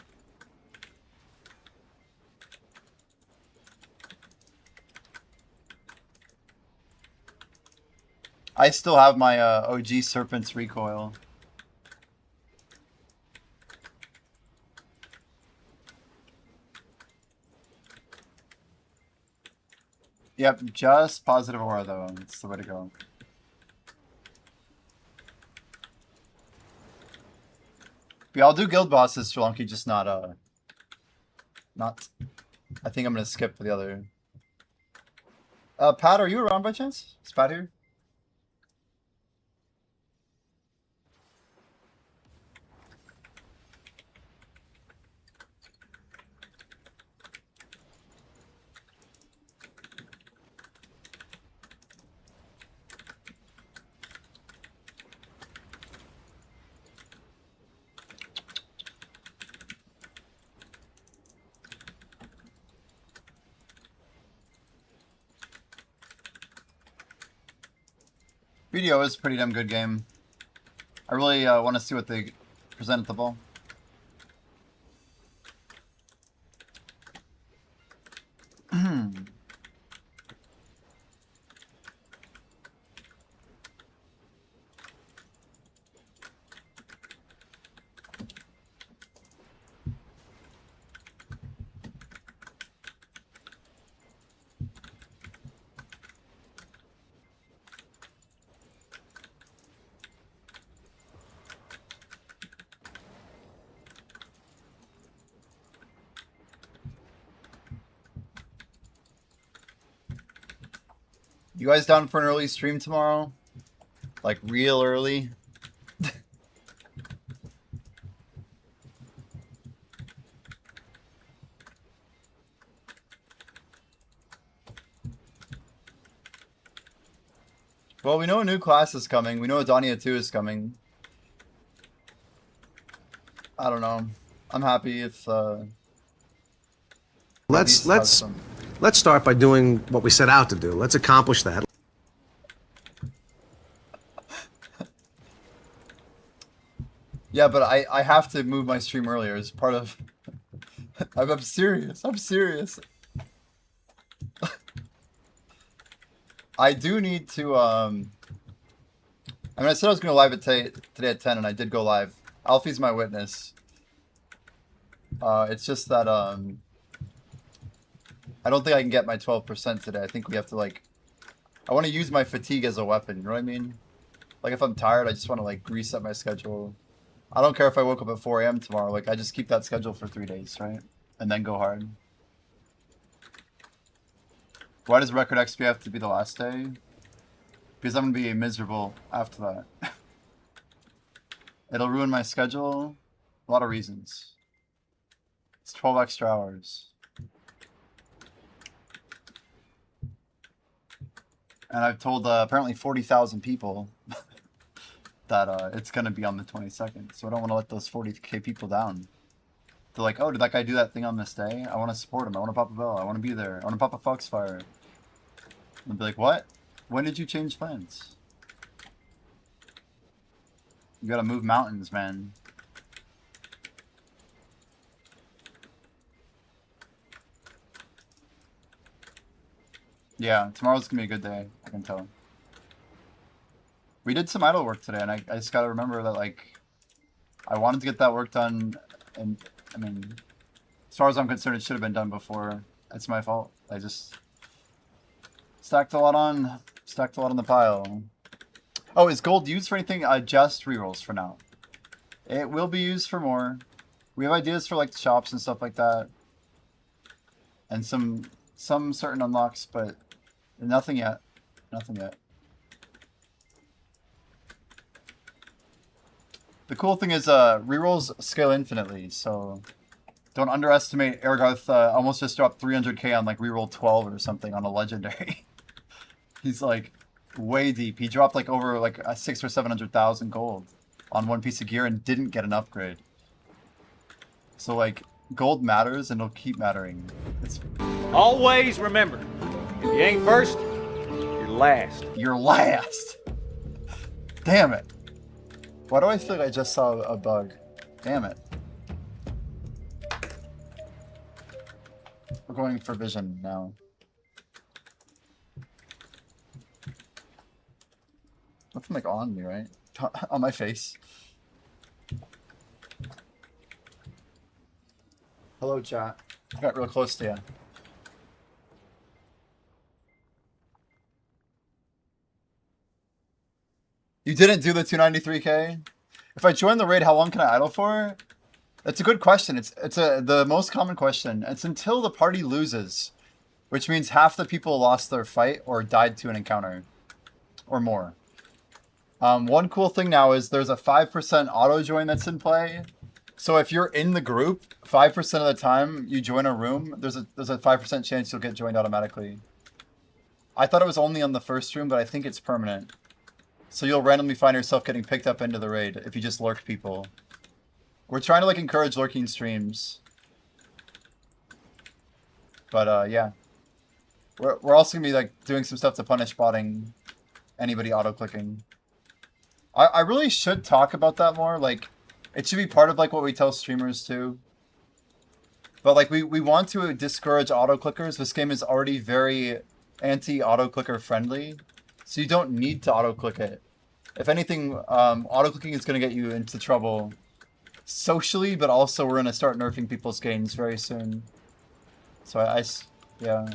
Speaker 1: I still have my OG Serpent's Recoil. Yep, just positive aura though. That's the way to go. But yeah, I'll do guild bosses, Shalonki, just not I think I'm gonna skip the other. Pat, are you around by chance? Is Pat here? BDO is a pretty damn good game. I really want to see what they present at the ball. You guys down for an early stream tomorrow? Like real early? Well, we know a new class is coming. We know Adania 2 is coming. I don't know. I'm happy if
Speaker 4: Let's start by doing what we set out to do. Let's accomplish that.
Speaker 1: Yeah, but I have to move my stream earlier as part of I'm serious. I'm serious. I do need to I mean, I said I was going to live it today at 10 and I did go live. Alfie's my witness. It's just that I don't think I can get my 12% today. I think we have to, like, I want to use my fatigue as a weapon, you know what I mean? Like, if I'm tired, I just want to, like, reset my schedule. I don't care if I woke up at 4 a.m. tomorrow. Like, I just keep that schedule for 3 days, right? And then go hard. Why does record XP have to be the last day? Because I'm gonna be miserable after that. It'll ruin my schedule. A lot of reasons. It's 12 extra hours. And I've told apparently 40,000 people that it's gonna be on the 22nd. So I don't want to let those 40k people down. They're like, oh, did that guy do that thing on this day? I want to support him. I want to pop a bell. I want to be there. I want to pop a Foxfire. And be like, what? When did you change plans? You gotta move mountains, man. Yeah, tomorrow's gonna be a good day. I can tell. We did some idle work today, and I just gotta remember that, like, I wanted to get that work done, and, I mean, as far as I'm concerned, it should have been done before. It's my fault. I just stacked a lot on the pile. Oh, is gold used for anything? Just rerolls for now. It will be used for more. We have ideas for, like, shops and stuff like that. And some certain unlocks, but nothing yet. Nothing yet. The cool thing is rerolls scale infinitely, so don't underestimate Ergarth. Almost just dropped 300k on like reroll 12 or something on a legendary. He's like way deep. He dropped like over like a 600,000 or 700,000 gold on one piece of gear and didn't get an upgrade. So like gold matters and it'll keep mattering. It's...
Speaker 5: Always remember, if you ain't first, you're last.
Speaker 1: You're last. Damn it. Why do I feel like I just saw a bug? Damn it. We're going for vision now. Nothing like on me, right? On my face. Hello, chat. I got real close to you. You didn't do the 293k? If I join the raid, how long can I idle for? That's a good question. It's the most common question. It's until the party loses, which means half the people lost their fight or died to an encounter, or more. One cool thing now is there's a 5% auto join that's in play. So if you're in the group, 5% of the time you join a room, there's a 5% chance you'll get joined automatically. I thought it was only on the first room, but I think it's permanent. So you'll randomly find yourself getting picked up into the raid if you just lurk people. We're trying to like encourage lurking streams. But yeah. We're also gonna be like doing some stuff to punish botting anybody auto-clicking. I really should talk about that more. Like it should be part of like what we tell streamers too. But like we want to discourage auto-clickers. This game is already very anti-auto-clicker friendly. So you don't need to auto-click it. If anything, auto-clicking is going to get you into trouble socially, but also we're going to start nerfing people's games very soon. So yeah,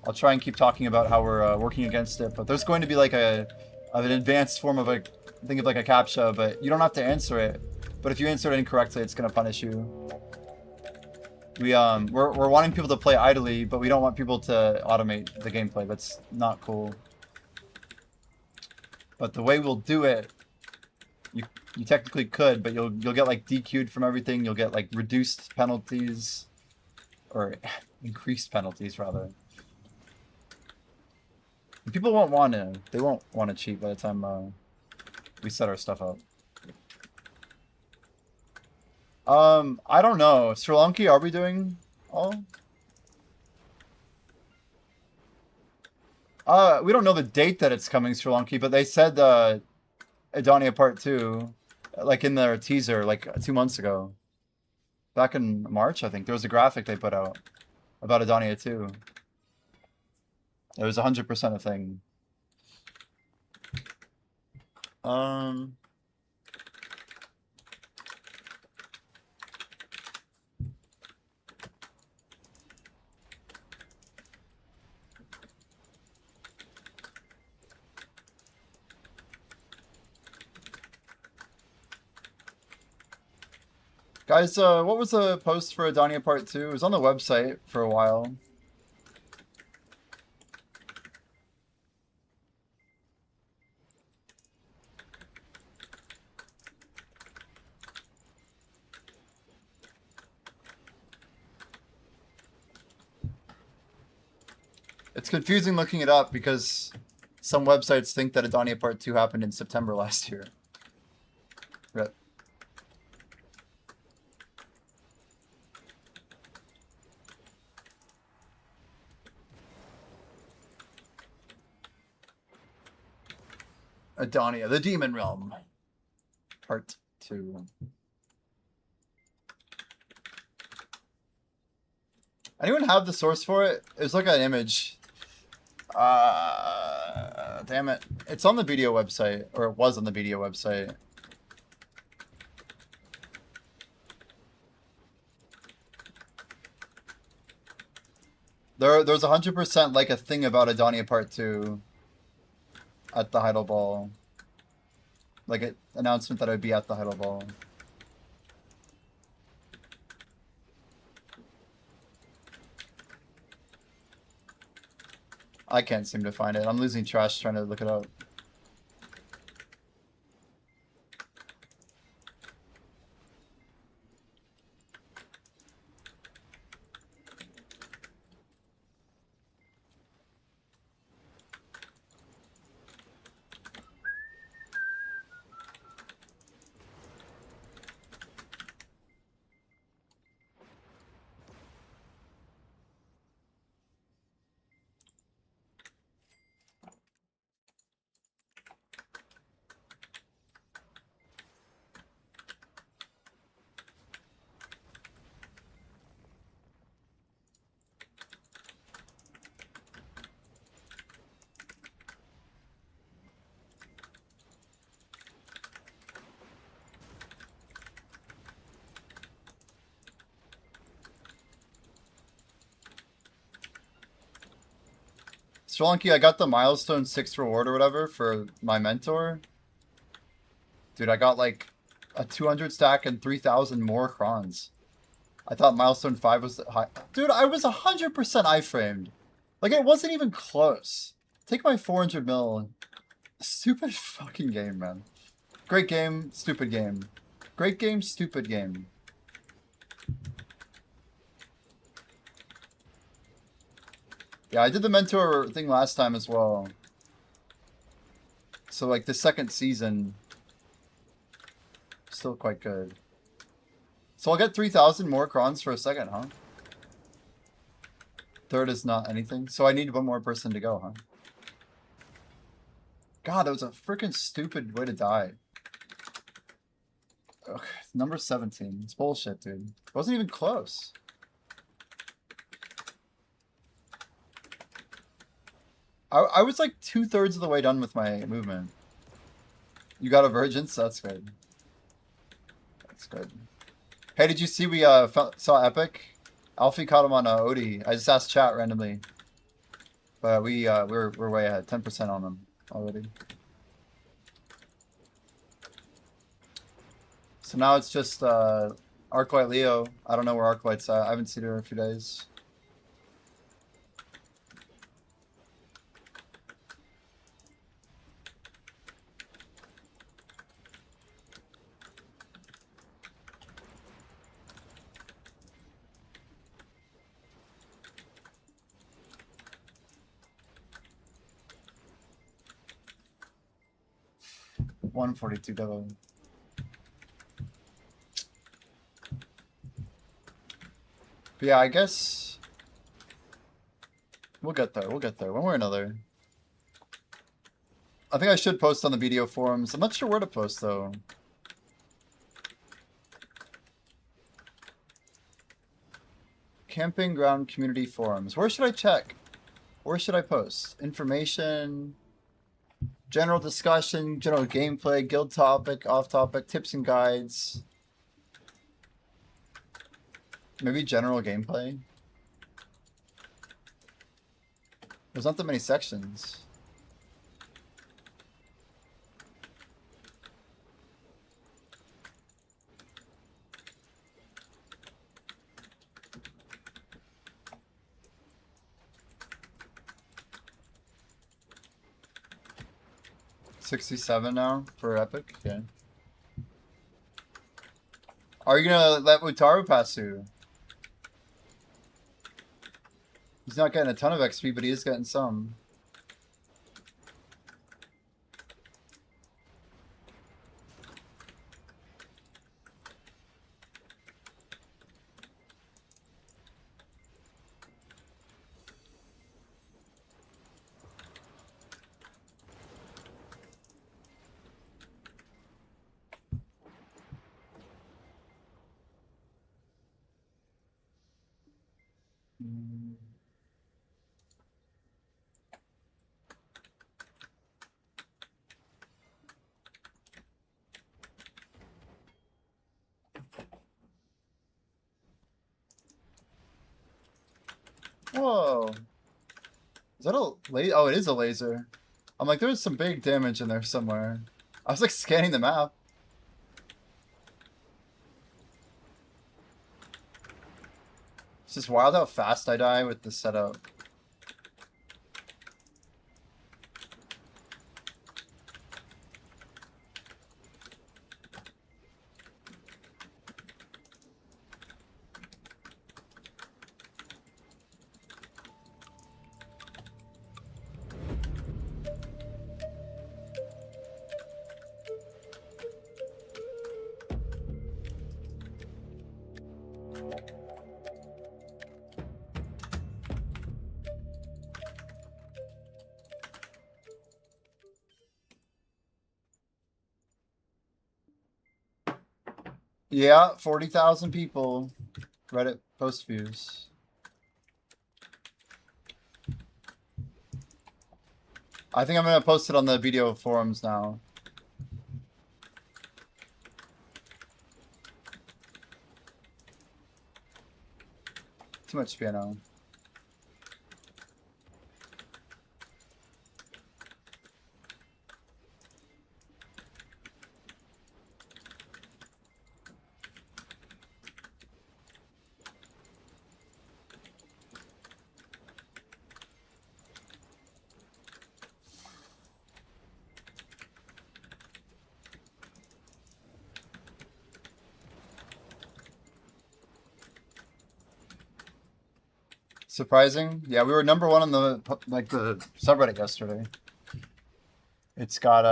Speaker 1: I'll try and keep talking about how we're working against it. But there's going to be like an advanced form of think of like a CAPTCHA, but you don't have to answer it. But if you answer it incorrectly, it's going to punish you. We're wanting people to play idly, but we don't want people to automate the gameplay. That's not cool. But the way we'll do it, you technically could, but you'll get like DQ'd from everything. You'll get like reduced penalties, or increased penalties rather. And people won't want to. They won't want to cheat by the time we set our stuff up. I don't know. Sri Lanka, are we doing all? We don't know the date that it's coming, Sri Lanka, but they said Adania Part 2, like in their teaser, like 2 months ago. Back in March, I think. There was a graphic they put out about Adania 2. It was 100% a thing. Guys, what was the post for Adania Part 2? It was on the website for a while. It's confusing looking it up because some websites think that Adania Part 2 happened in September last year. Rip. Adania, the Demon Realm. Part 2. Anyone have the source for it? It was like an image. Damn it. It's on the video website, or it was on the video website. There's 100% like a thing about Adania Part 2 at the Heidel Ball. Like an announcement that it would be at the Heidel Ball. I can't seem to find it. I'm losing trash trying to look it up. Strelonky, I got the milestone 6 reward or whatever for my mentor. Dude, I got like a 200 stack and 3,000 more crons. I thought milestone 5 was high. Dude, I was 100% iframed. Like, it wasn't even close. Take my 400 mil. Stupid fucking game, man. Great game, stupid game. Great game, stupid game. Yeah, I did the mentor thing last time as well. So, like, the second season, still quite good. So I'll get 3,000 more crons for a second, huh? Third is not anything. So I need one more person to go, huh? God, that was a freaking stupid way to die. Ugh, number 17. It's bullshit, dude. It wasn't even close. I was like 2/3 of the way done with my movement. You got a Virgin? So that's good. That's good. Hey, did you see we saw Epic? Alfie caught him on Odie. I just asked chat randomly. But we're way ahead. 10% on them already. So now it's just Arclight Leo. I don't know where Arclight's at. I haven't seen her in a few days. $142 double. But yeah, I guess we'll get there. We'll get there one way or another. I think I should post on the video forums. I'm not sure where to post though. Camping ground community forums. Where should I check? Where should I post? Information, general discussion, general gameplay, guild topic, off topic, tips and guides. Maybe general gameplay. There's not that many sections. $67 now for Epic? Yeah. Are you gonna let Wutaru pass through? He's not getting a ton of XP, but he is getting some. Whoa. Is that a laser? Oh, it is a laser. I'm like, there's some big damage in there somewhere. I was like scanning the map. It's just wild how fast I die with the setup. Yeah, 40,000 people. Reddit post views. I think I'm gonna post it on the video forums now. Too much piano. Surprising? Yeah, we were number one on the the subreddit yesterday. It's got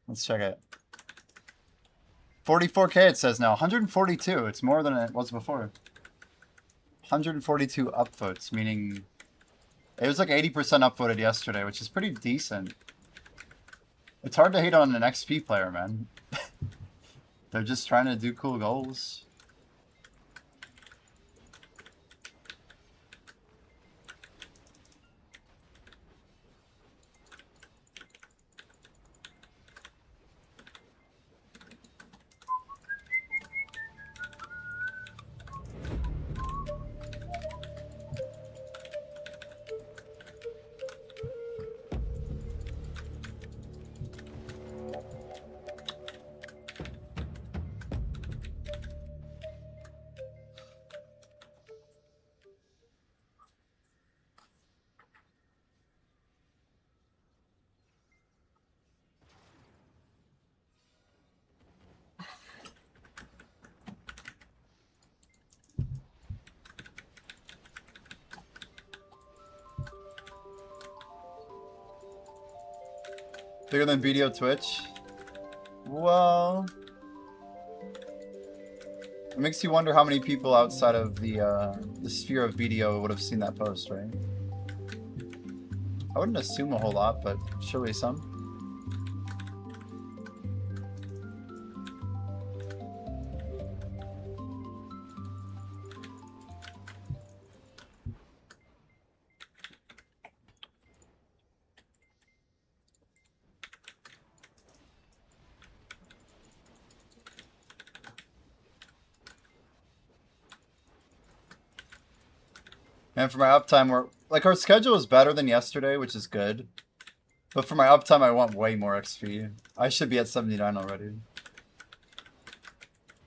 Speaker 1: let's check it. 44K it says now. 142. It's more than it was before. 142 upvotes, meaning it was like 80% upvoted yesterday, which is pretty decent. It's hard to hate on an XP player, man. They're just trying to do cool goals. Bigger than video Twitch? Well, it makes you wonder how many people outside of the sphere of video would have seen that post, right? I wouldn't assume a whole lot, but surely some. And for my uptime, our schedule is better than yesterday, which is good. But for my uptime, I want way more XP. I should be at 79 already.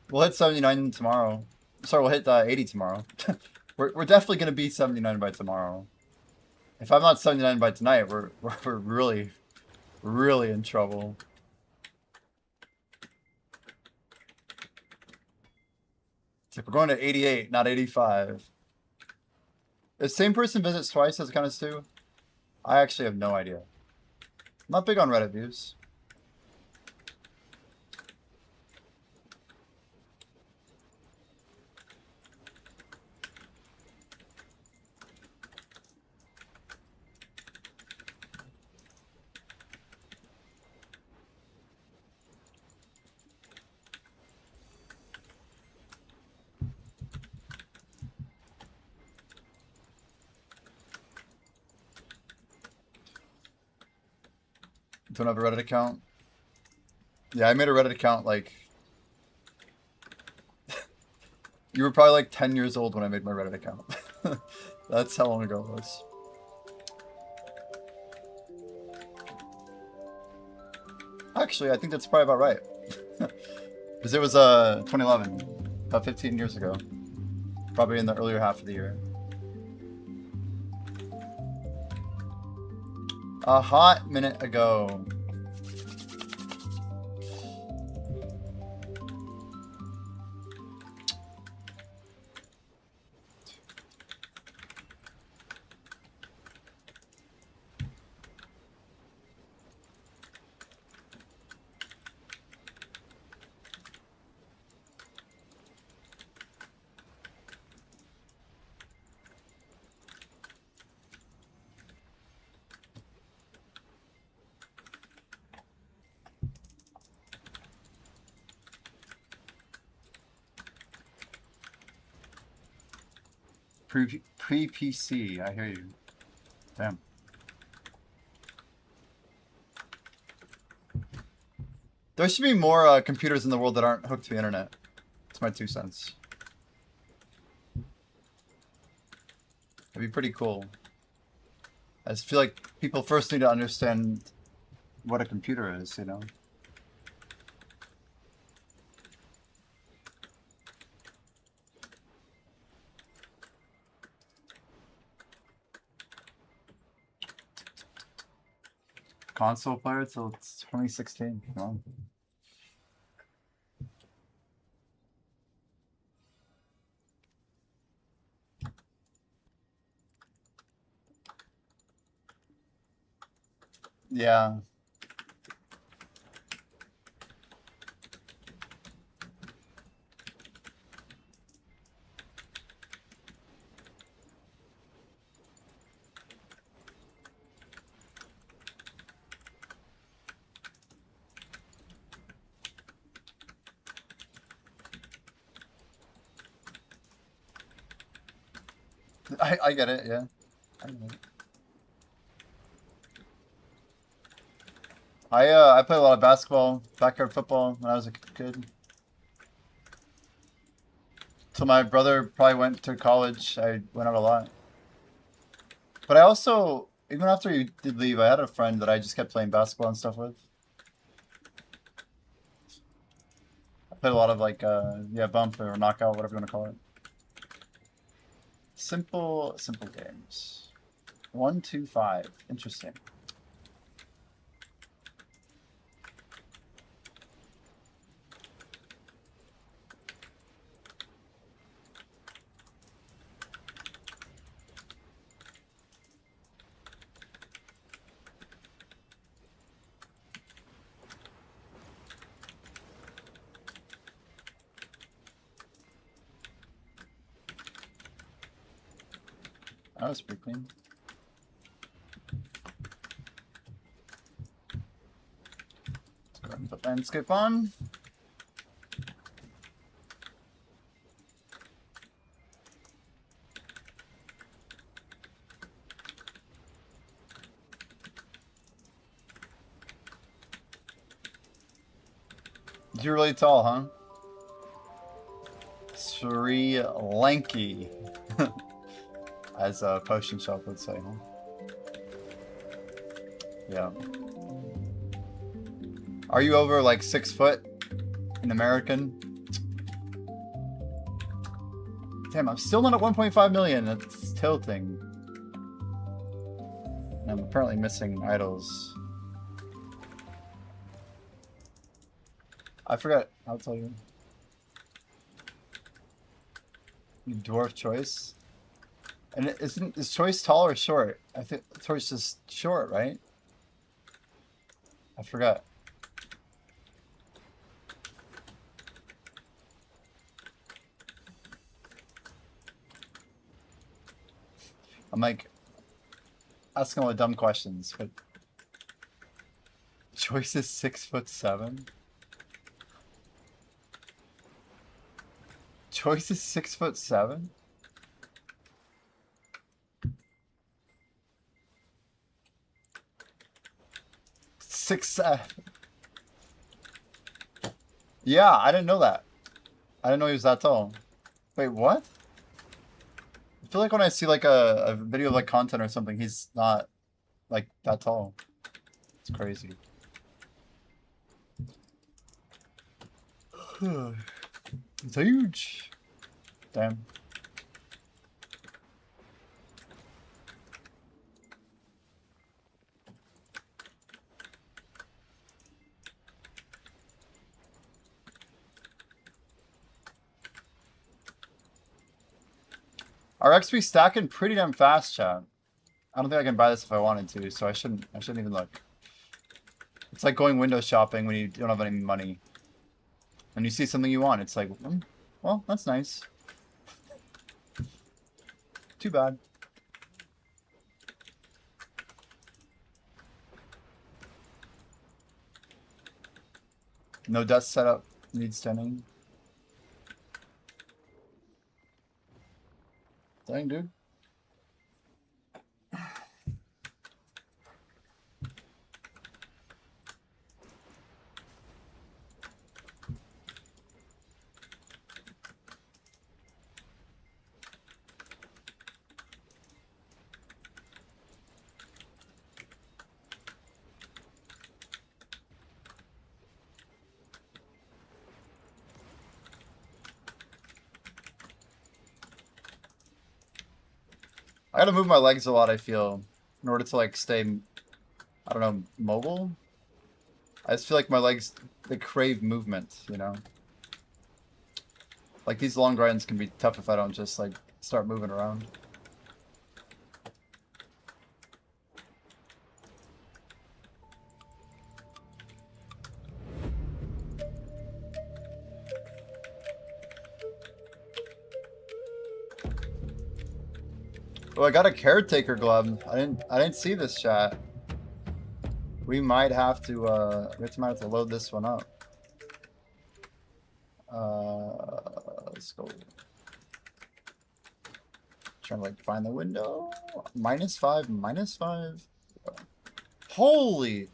Speaker 1: We'll hit 79 tomorrow. Sorry, we'll hit 80 tomorrow. we're definitely gonna be 79 by tomorrow. If I'm not 79 by tonight, we're really in trouble. It's like we're going to 88, not 85. If same person visits twice, does it count as 2? I actually have no idea. I'm not big on Reddit views. Don't have a Reddit account. Yeah, I made a Reddit account like... You were probably like 10 years old when I made my Reddit account. That's how long ago it was. Actually, I think that's probably about right. Because it was 2011, about 15 years ago. Probably in the earlier half of the year. A hot minute ago. Pre-PC, I hear you. Damn. There should be more computers in the world that aren't hooked to the internet. That's my 2 cents. That'd be pretty cool. I just feel like people first need to understand what a computer is, you know? Console player till 2016. Come on. Yeah. I get it, yeah. I get it. I played a lot of basketball, backyard football when I was a kid. Till my brother probably went to college, I went out a lot. But I also, even after he did leave, I had a friend that I just kept playing basketball and stuff with. I played a lot of like, yeah, bump or knockout, whatever you want to call it. Simple games. 1, 2, 5. Interesting. That was pretty clean. Let's go ahead and put landscape on. You're really tall, huh? Sri Lanky. As a potion shop would say, huh? Yeah. Are you over like 6 foot in American? Damn, I'm still not at 1.5 million. It's tilting. And I'm apparently missing idols. I forgot. I'll tell you. Dwarf choice. And is choice tall or short? I think choice is short, right? I forgot. I'm like asking all the dumb questions, but choice is 6'7". Choice is 6'7". 6'7". Yeah, I didn't know that. I didn't know he was that tall. Wait, what? I feel like when I see like a video of like content or something, he's not like that tall. It's crazy. It's huge. Damn. Our XP stacking pretty damn fast, chat. I don't think I can buy this if I wanted to, so I shouldn't even look. It's like going window shopping when you don't have any money. When you see something you want, it's like, well, that's nice. Too bad. No dust setup needs tending. Dang, dude. I gotta move my legs a lot, I feel, in order to like stay, I don't know, mobile. I just feel like my legs, they crave movement, you know? Like these long grinds can be tough if I don't just like start moving around. Oh, I got a caretaker glove. I didn't see this chat. We might have to might have to load this one up. Let's go. Trying to like find the window. -5, -5. Holy!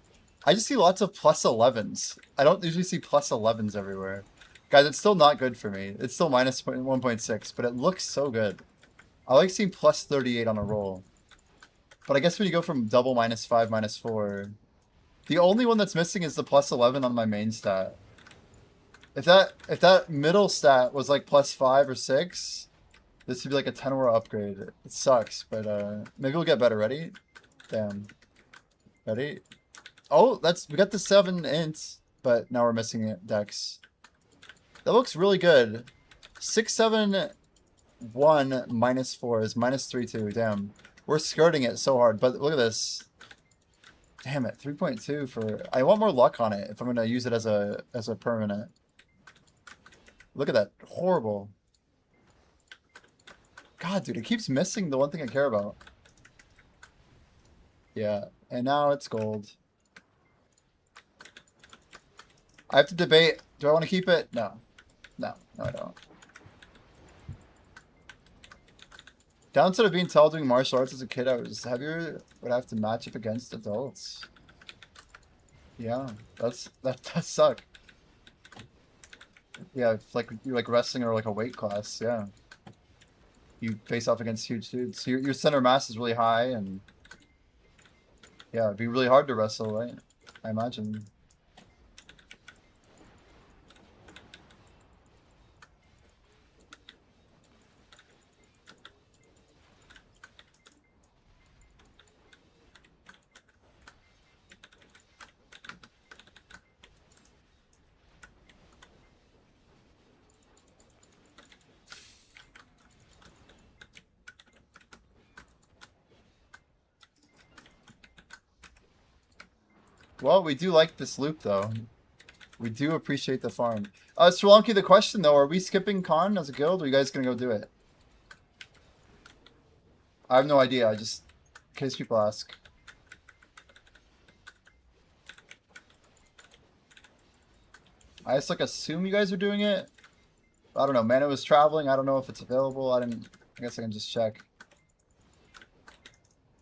Speaker 1: I just see lots of +11s. I don't usually see +11s everywhere. Guys, it's still not good for me. It's still -1.6, but it looks so good. I like seeing +38 on a roll. But I guess when you go from double -5, -4, the only one that's missing is the +11 on my main stat. If that middle stat was like +5 or 6, this would be like a 10 aura upgrade. It sucks, but maybe we'll get better. Ready? Damn. Ready? Oh, we got the 7 ints, but now we're missing it. Dex. That looks really good. 6, 7, 1 -4 is -3.2. Damn. We're skirting it so hard, but look at this. Damn it, 3.2 for... I want more luck on it if I'm going to use it as a permanent. Look at that. Horrible. God, dude, it keeps missing the one thing I care about. Yeah, and now it's gold. I have to debate. Do I want to keep it? No. No, I don't. Downside of being tall doing martial arts as a kid, I was heavier, would have to match up against adults. Yeah, that does suck. Yeah, it's like you're like wrestling or like a weight class, yeah. You face off against huge dudes. So your center mass is really high, and yeah, it'd be really hard to wrestle, right? I imagine. Well, we do like this loop, though. We do appreciate the farm. Sri Lanka, the question, though, are we skipping Khan as a guild, or are you guys going to go do it? I have no idea. I just... In case people ask. I just, like, assume you guys are doing it. I don't know. Mana was traveling. I don't know if it's available. I guess I can just check.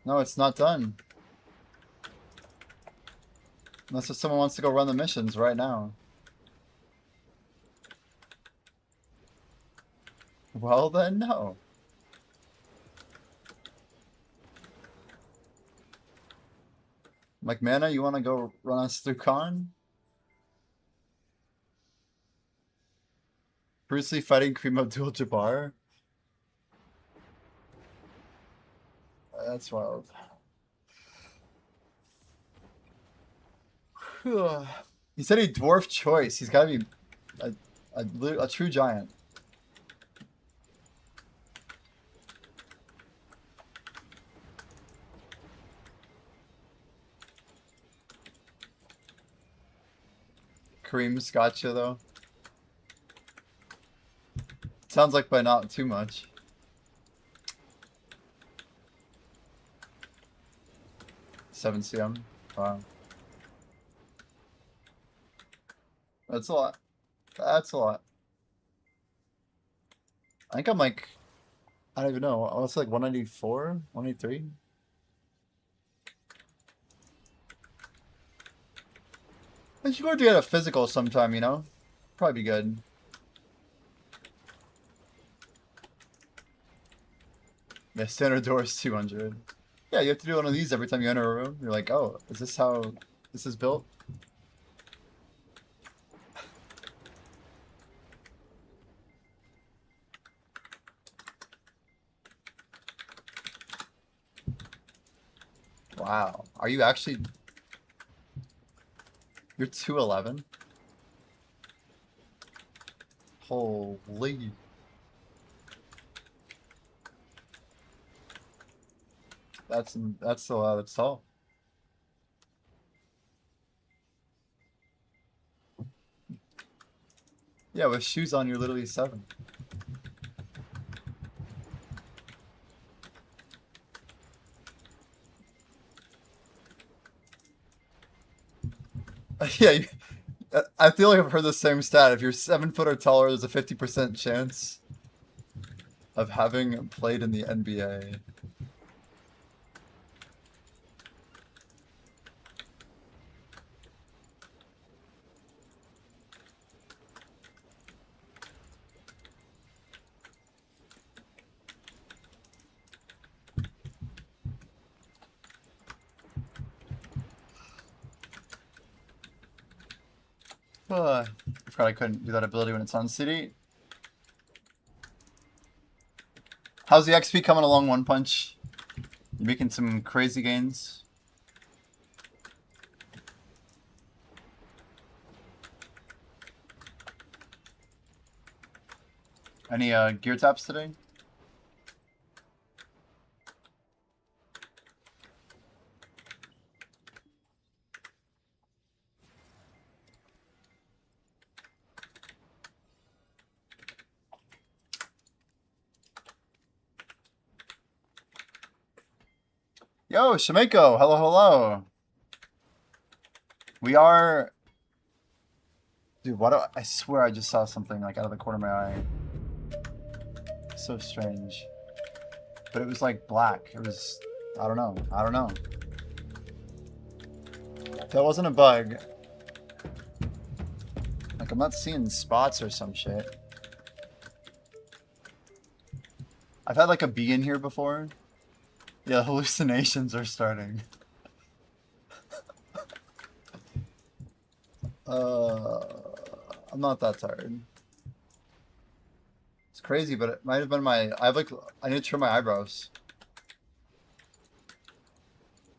Speaker 1: No, it's not done. Unless if someone wants to go run the missions right now. Well, then, no. Like, Mana, you want to go run us through Khan? Bruce Lee fighting Kareem Abdul-Jabbar? That's wild. He said he dwarf choice. He's got to be a true giant. Kareem's gotcha, though. Sounds like by not too much. Seven CM. Wow. That's a lot. That's a lot. I think I'm like, I don't even know. I was like 194, 183. I should go to get a physical sometime, you know? Probably be good. Yeah, standard door is 200. Yeah, you have to do one of these every time you enter a room. You're like, oh, is this how this is built? Wow. Are you actually... You're 211? Holy... That's a lot of tall. Yeah, with shoes on, you're literally 7. Yeah, I feel like I've heard the same stat. If you're 7 foot or taller, there's a 50% chance of having played in the NBA. I forgot I couldn't do that ability when it's on city. How's the XP coming along, One Punch? You making some crazy gains? Any gear taps today? Yo, Shimeko, hello, hello. We are... Dude, I swear I just saw something like out of the corner of my eye. So strange. But it was like black. It was... I don't know. I don't know. That wasn't a bug. Like, I'm not seeing spots or some shit. I've had like a bee in here before. Yeah, hallucinations are starting. I'm not that tired. It's crazy, but it might have been my... I need to trim my eyebrows.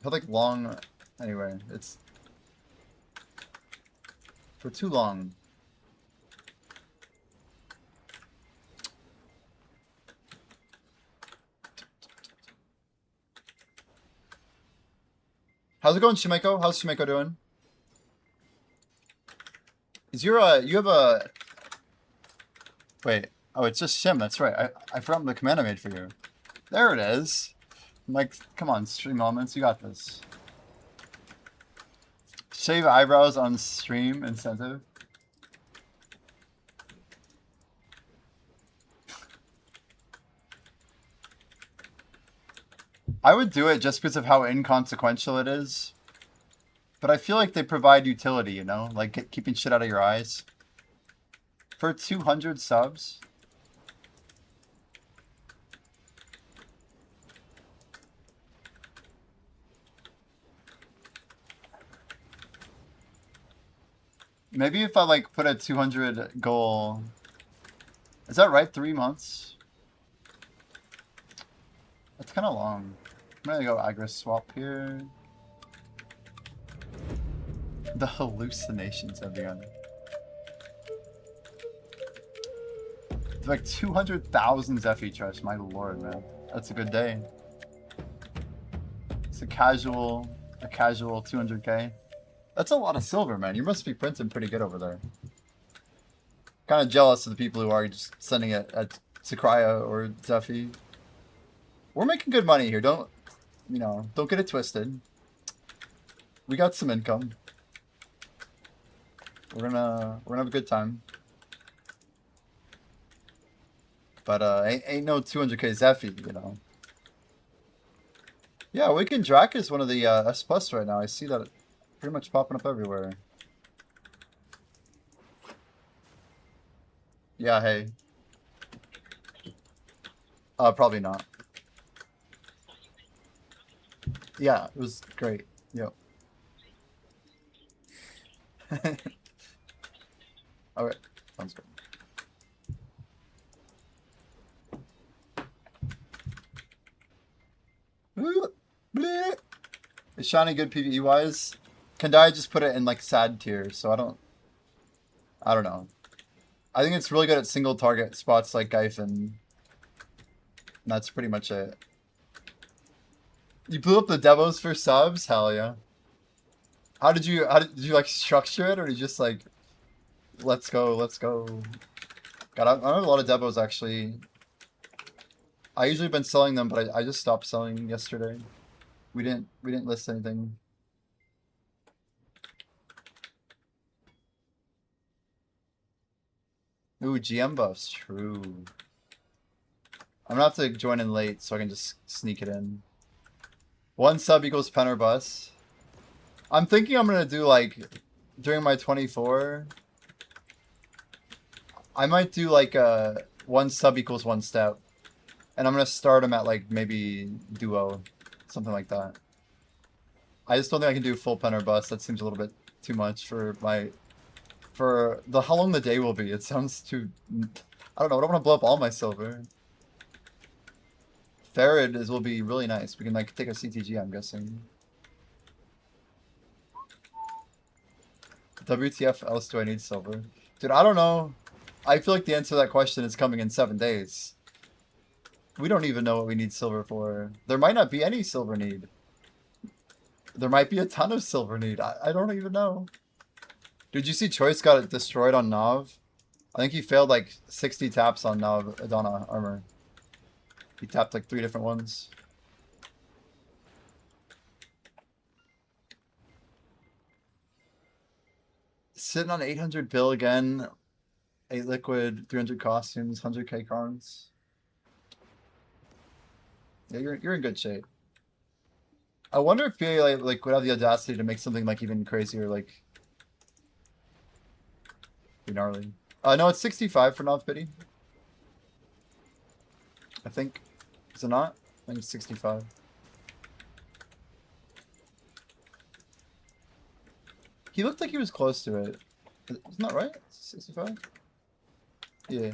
Speaker 1: I had like long... Anyway, it's... For too long. How's it going, Shimeko? How's Shimeko doing? Is your you have a wait? Oh, it's just Shim. That's right. I forgot the command I made for you. There it is. I'm like, come on, stream elements, you got this. Shave eyebrows on stream incentive. I would do it just because of how inconsequential it is. But I feel like they provide utility, you know? Like keeping shit out of your eyes. For 200 subs. Maybe if I like put a 200 goal. Is that right? 3 months? That's kind of long. I'm gonna go aggro swap here. The hallucinations of the end. Like 200,000 Zephy trust, my lord, man. That's a good day. It's a casual 200k. That's a lot of silver, man. You must be printing pretty good over there. Kind of jealous of the people who are just sending it at Sakraya or Zephy. We're making good money here. Don't get it twisted. We got some income. We're gonna have a good time. But ain't no 200k Zephy, you know. Yeah, Awakened Drac is one of the S plus right now. I see that pretty much popping up everywhere. Yeah, hey. Probably not. Yeah, it was great. Yep. Alright, sounds good. Is Shiny good PvE wise? Kandai just put it in like sad tier, so I don't know. I think it's really good at single target spots like Gyfin. And that's pretty much it. You blew up the Devos for subs? Hell yeah. How did you like structure it, or did you just like let's go? God, I have a lot of Devos actually. I usually been selling them, but I just stopped selling yesterday. We didn't list anything. Ooh, GM buffs, true. I'm gonna have to join in late so I can just sneak it in. 1 sub equals pen or bus. I'm thinking I'm gonna do like during my 24. I might do like a 1 sub equals 1 step. And I'm gonna start them at like maybe duo. Something like that. I just don't think I can do full pen or bus. That seems a little bit too much for how long the day will be. It sounds too, I don't know. I don't want to blow up all my silver. Farad will be really nice. We can like take a CTG, I'm guessing. WTF else do I need silver? Dude, I don't know. I feel like the answer to that question is coming in 7 days. We don't even know what we need silver for. There might not be any silver need. There might be a ton of silver need. I don't even know. Did you see Choice got it destroyed on Nav? I think he failed like 60 taps on Nav Adana armor. He tapped like 3 different ones. Sitting on 800 bill again. 8 liquid, 300 costumes, 100k cards. Yeah, you're in good shape. I wonder if PA like would have the audacity to make something like even crazier, like be gnarly. No, it's 65 for Nav Pity. I think. Is it not? I think it's 65. He looked like he was close to it. Isn't that right? 65? Yeah.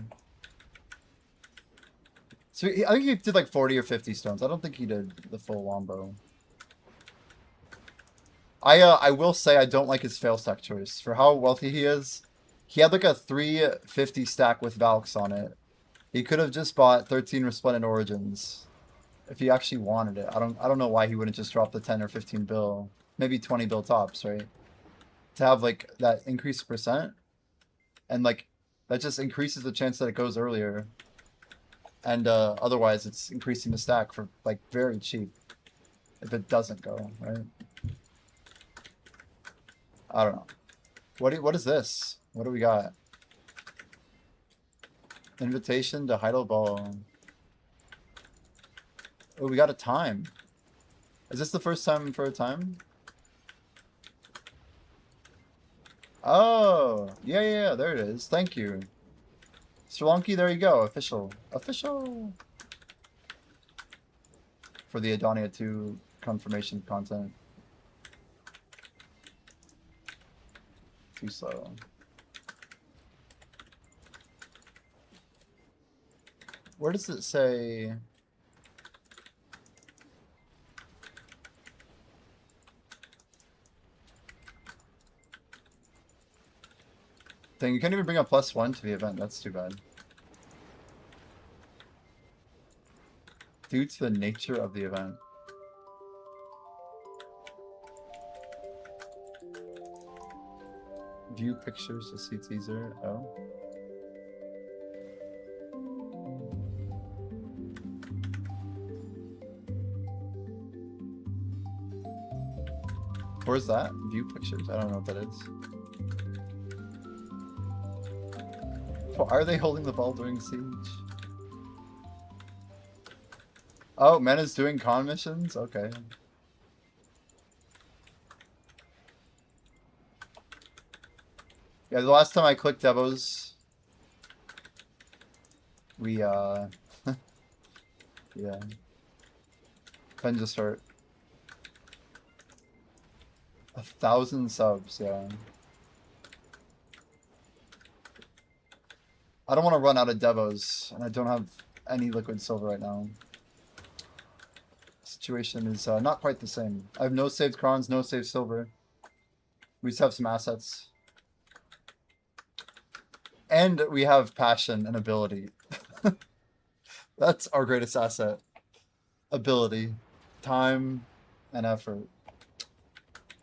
Speaker 1: So I think he did like 40 or 50 stones. I don't think he did the full wombo. I will say I don't like his fail stack choice. For how wealthy he is, he had like a 350 stack with Valks on it. He could have just bought 13 Resplendent Origins if he actually wanted it. I don't know why he wouldn't just drop the 10 or 15 bill, maybe 20 bill tops, right? To have like that increased percent. and like that just increases the chance that it goes earlier. And otherwise, it's increasing the stack for like very cheap if it doesn't go right. I don't know. What is this? What do we got? Invitation to Heidel Ball. Oh, we got a time. Is this the first time for a time? Oh, yeah, there it is. Thank you. Sri Lanka, there you go. Official. Official. For the Adonia 2 confirmation content. Too slow. Where does it say? Dang, you can't even bring a +1 to the event. That's too bad. Due to the nature of the event. View pictures to see teaser. Oh. Where's that? View pictures? I don't know what that is. Why are they holding the ball during siege? Oh, Men is doing con missions? Okay. Yeah, the last time I clicked Devos, we, yeah. Pen just start. 1,000 subs, yeah. I don't want to run out of Devos, and I don't have any liquid silver right now. Situation is not quite the same. I have no saved crons, no saved silver. We just have some assets. And we have passion and ability. That's our greatest asset. Ability, time, and effort.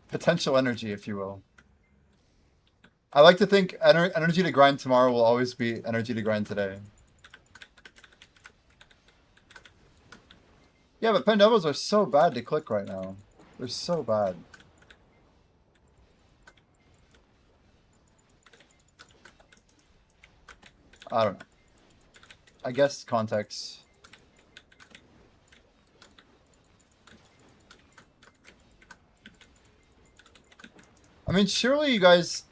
Speaker 1: Potential energy, if you will. I like to think energy to grind tomorrow will always be energy to grind today. Yeah, but Pendevos are so bad to click right now. They're so bad. I don't know. I guess context. I mean, surely you guys,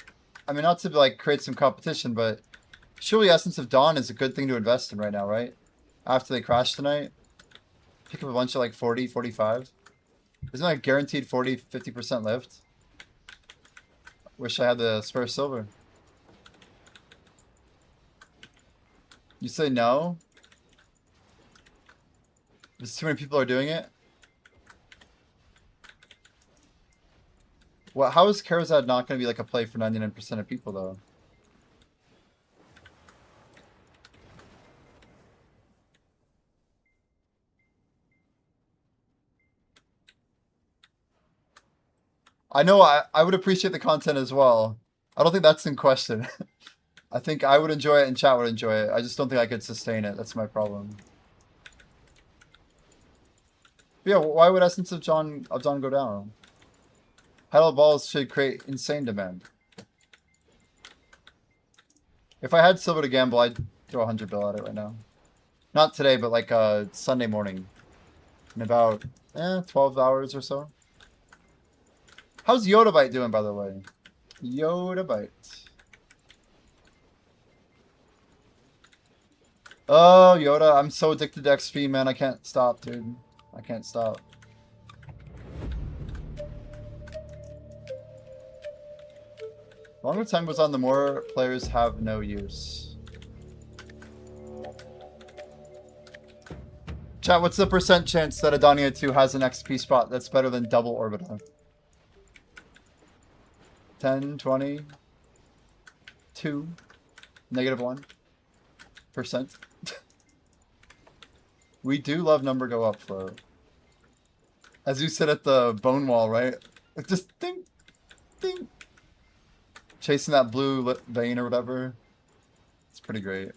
Speaker 1: I mean, not to like create some competition, but surely Essence of Dawn is a good thing to invest in right now, right? After they crash tonight. Pick up a bunch of like 40, 45. Isn't that a guaranteed 40, 50% lift? Wish I had the spare silver. You say no? Because too many people are doing it? Well, how is Karazad not going to be like a play for 99% of people, though? I know I would appreciate the content as well. I don't think that's in question. I think I would enjoy it and chat would enjoy it. I just don't think I could sustain it. That's my problem. But yeah, why would Essence of Dawn go down? Heidel balls should create insane demand. If I had silver to gamble, I'd throw 100 bill at it right now. Not today, but like Sunday morning. In about 12 hours or so. How's Yodabite doing, by the way? Yodabite. Oh, Yoda, I'm so addicted to XP, man. I can't stop, dude. I can't stop. The longer time goes on, the more players have no use. Chat, what's the % chance that Adonia 2 has an XP spot that's better than double Orbita? 10, 20, 2, -1%. We do love number go up, Flo. As you sit at the bone wall, right? Just ding, ding. Chasing that blue vein or whatever. Pretty great.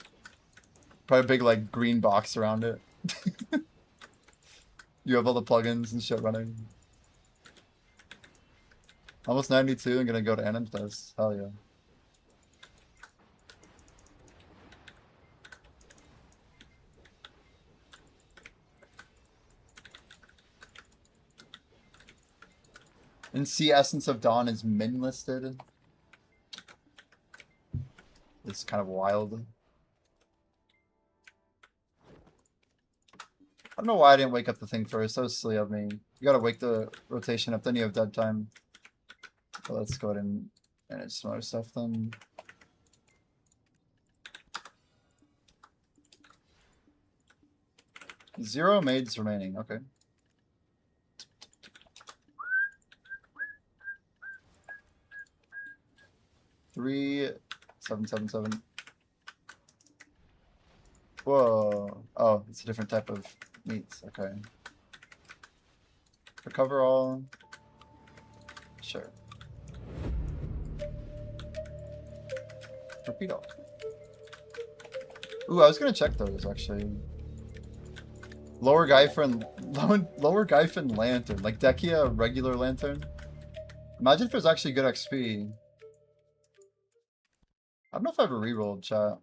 Speaker 1: Probably a big like green box around it. You have all the plugins and shit running. Almost 92 and gonna go to Anim Test. Hell yeah. And see Essence of Dawn is min listed. It's kind of wild. I don't know why I didn't wake up the thing first. That was silly of me. You gotta wake the rotation up, then you have dead time. So let's go ahead and manage some other stuff then. Zero maids remaining, okay. Three, 777. Whoa. Oh, it's a different type of meats. Okay. Recover all. Sure. Repeat all. Ooh, I was gonna check those actually. Lower Gyphon, lower Gyphon lantern, like Dekia regular lantern. Imagine if it was actually good XP. I don't know if I ever rerolled chat.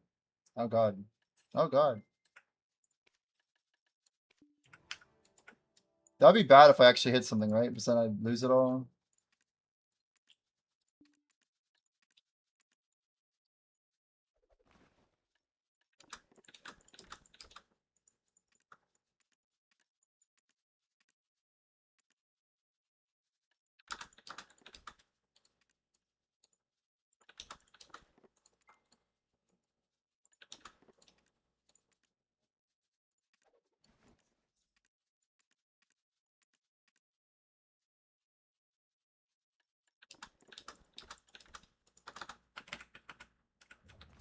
Speaker 1: Oh god. Oh god. That'd be bad if I actually hit something, right? Because then I'd lose it all.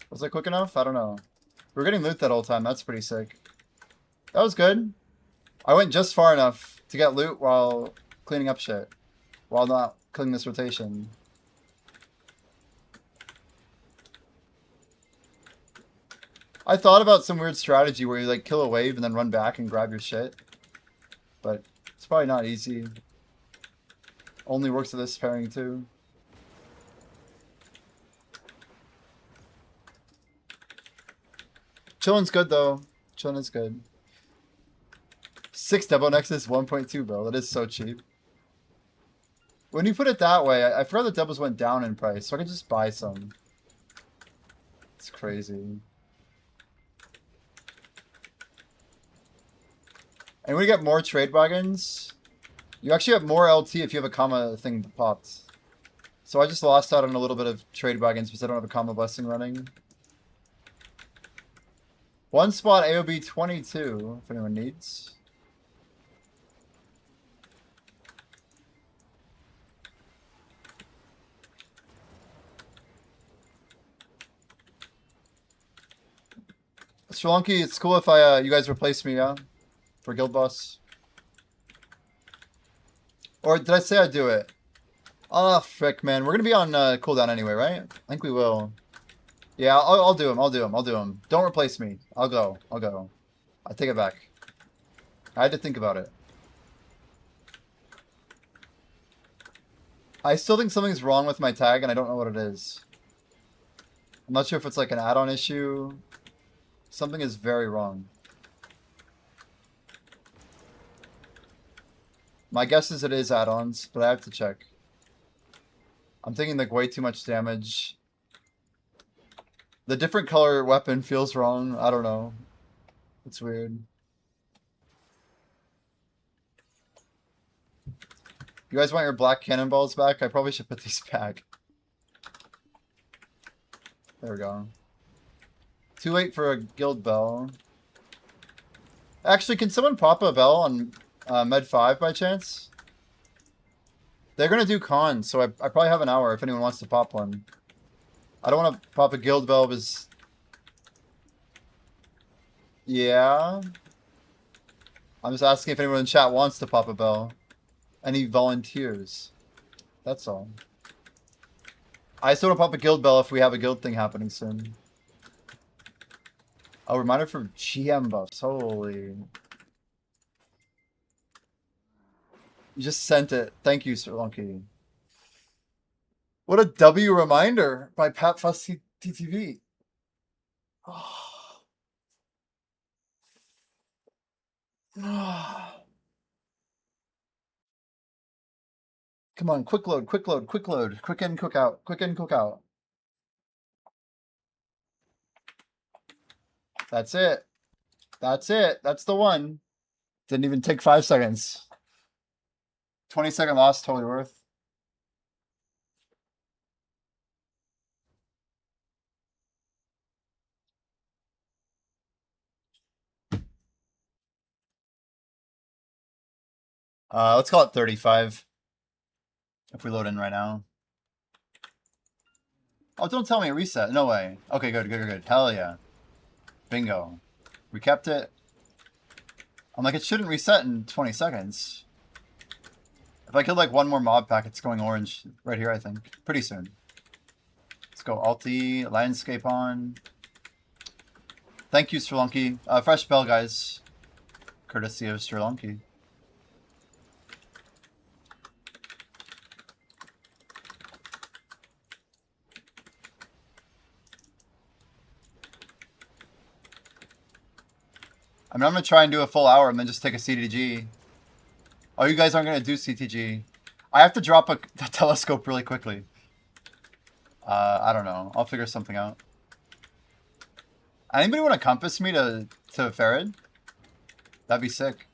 Speaker 1: Was I quick enough? I don't know. We're getting loot that whole time. That's pretty sick. That was good. I went just far enough to get loot while cleaning up shit. While not killing this rotation. I thought about some weird strategy where you like kill a wave and then run back and grab your shit. But it's probably not easy. Only works with this pairing too. Chillin's good though. Chillin is good. 6 Debo Nexus, 1.2 bill. That is so cheap. When you put it that way, I forgot the Debos went down in price, so I can just buy some. It's crazy. And when you get more trade wagons, you actually have more LT if you have a comma thing popped. So I just lost out on a little bit of trade wagons because I don't have a comma blessing running. One spot AOB 22, if anyone needs. Shalonki, it's cool if you guys replace me, yeah? For guild boss. Or did I say I'd do it? Oh, frick, man. We're gonna be on cooldown anyway, right? I think we will. Yeah, I'll do him. I'll do him. I'll do him. Don't replace me. I'll go. I'll go. I take it back. I had to think about it. I still think something's wrong with my tag, and I don't know what it is. I'm not sure if it's like an add-on issue. Something is very wrong. My guess is it is add-ons, but I have to check. I'm thinking like way too much damage. The different color weapon feels wrong. I don't know. It's weird. You guys want your black cannonballs back? I probably should put these back. There we go. Too late for a guild bell. Actually, can someone pop a bell on Med 5 by chance? They're gonna do cons, so I probably have an hour if anyone wants to pop one. I don't want to pop a guild bell because... Yeah. I'm just asking if anyone in chat wants to pop a bell. Any volunteers? That's all. I still want to pop a guild bell if we have a guild thing happening soon. Oh, reminder for GM buffs. Holy. You just sent it. Thank you, Sir Lunky. What a W reminder by Pat Fuss TTV. Come on, quick load, quick load, quick load. Quick in, quick out. Quick in, quick out. That's it. That's it. That's the one. Didn't even take 5 seconds. 20-second loss, totally worth. Let's call it 35. If we load in right now. Oh, don't tell me it reset. No way. Okay, good, good, good. Hell yeah. Bingo. We kept it. I'm like, it shouldn't reset in 20 seconds. If I kill like one more mob pack, it's going orange right here, I think. Pretty soon. Let's go Alti, landscape on. Thank you, Sri Lanki. Fresh bell, guys. Courtesy of Sri Lanki. I mean, I'm going to try and do a full hour and then just take a CTG. Oh, you guys aren't going to do CTG. I have to drop a telescope really quickly. I don't know. I'll figure something out. Anybody want to compass me to Farid? That'd be sick.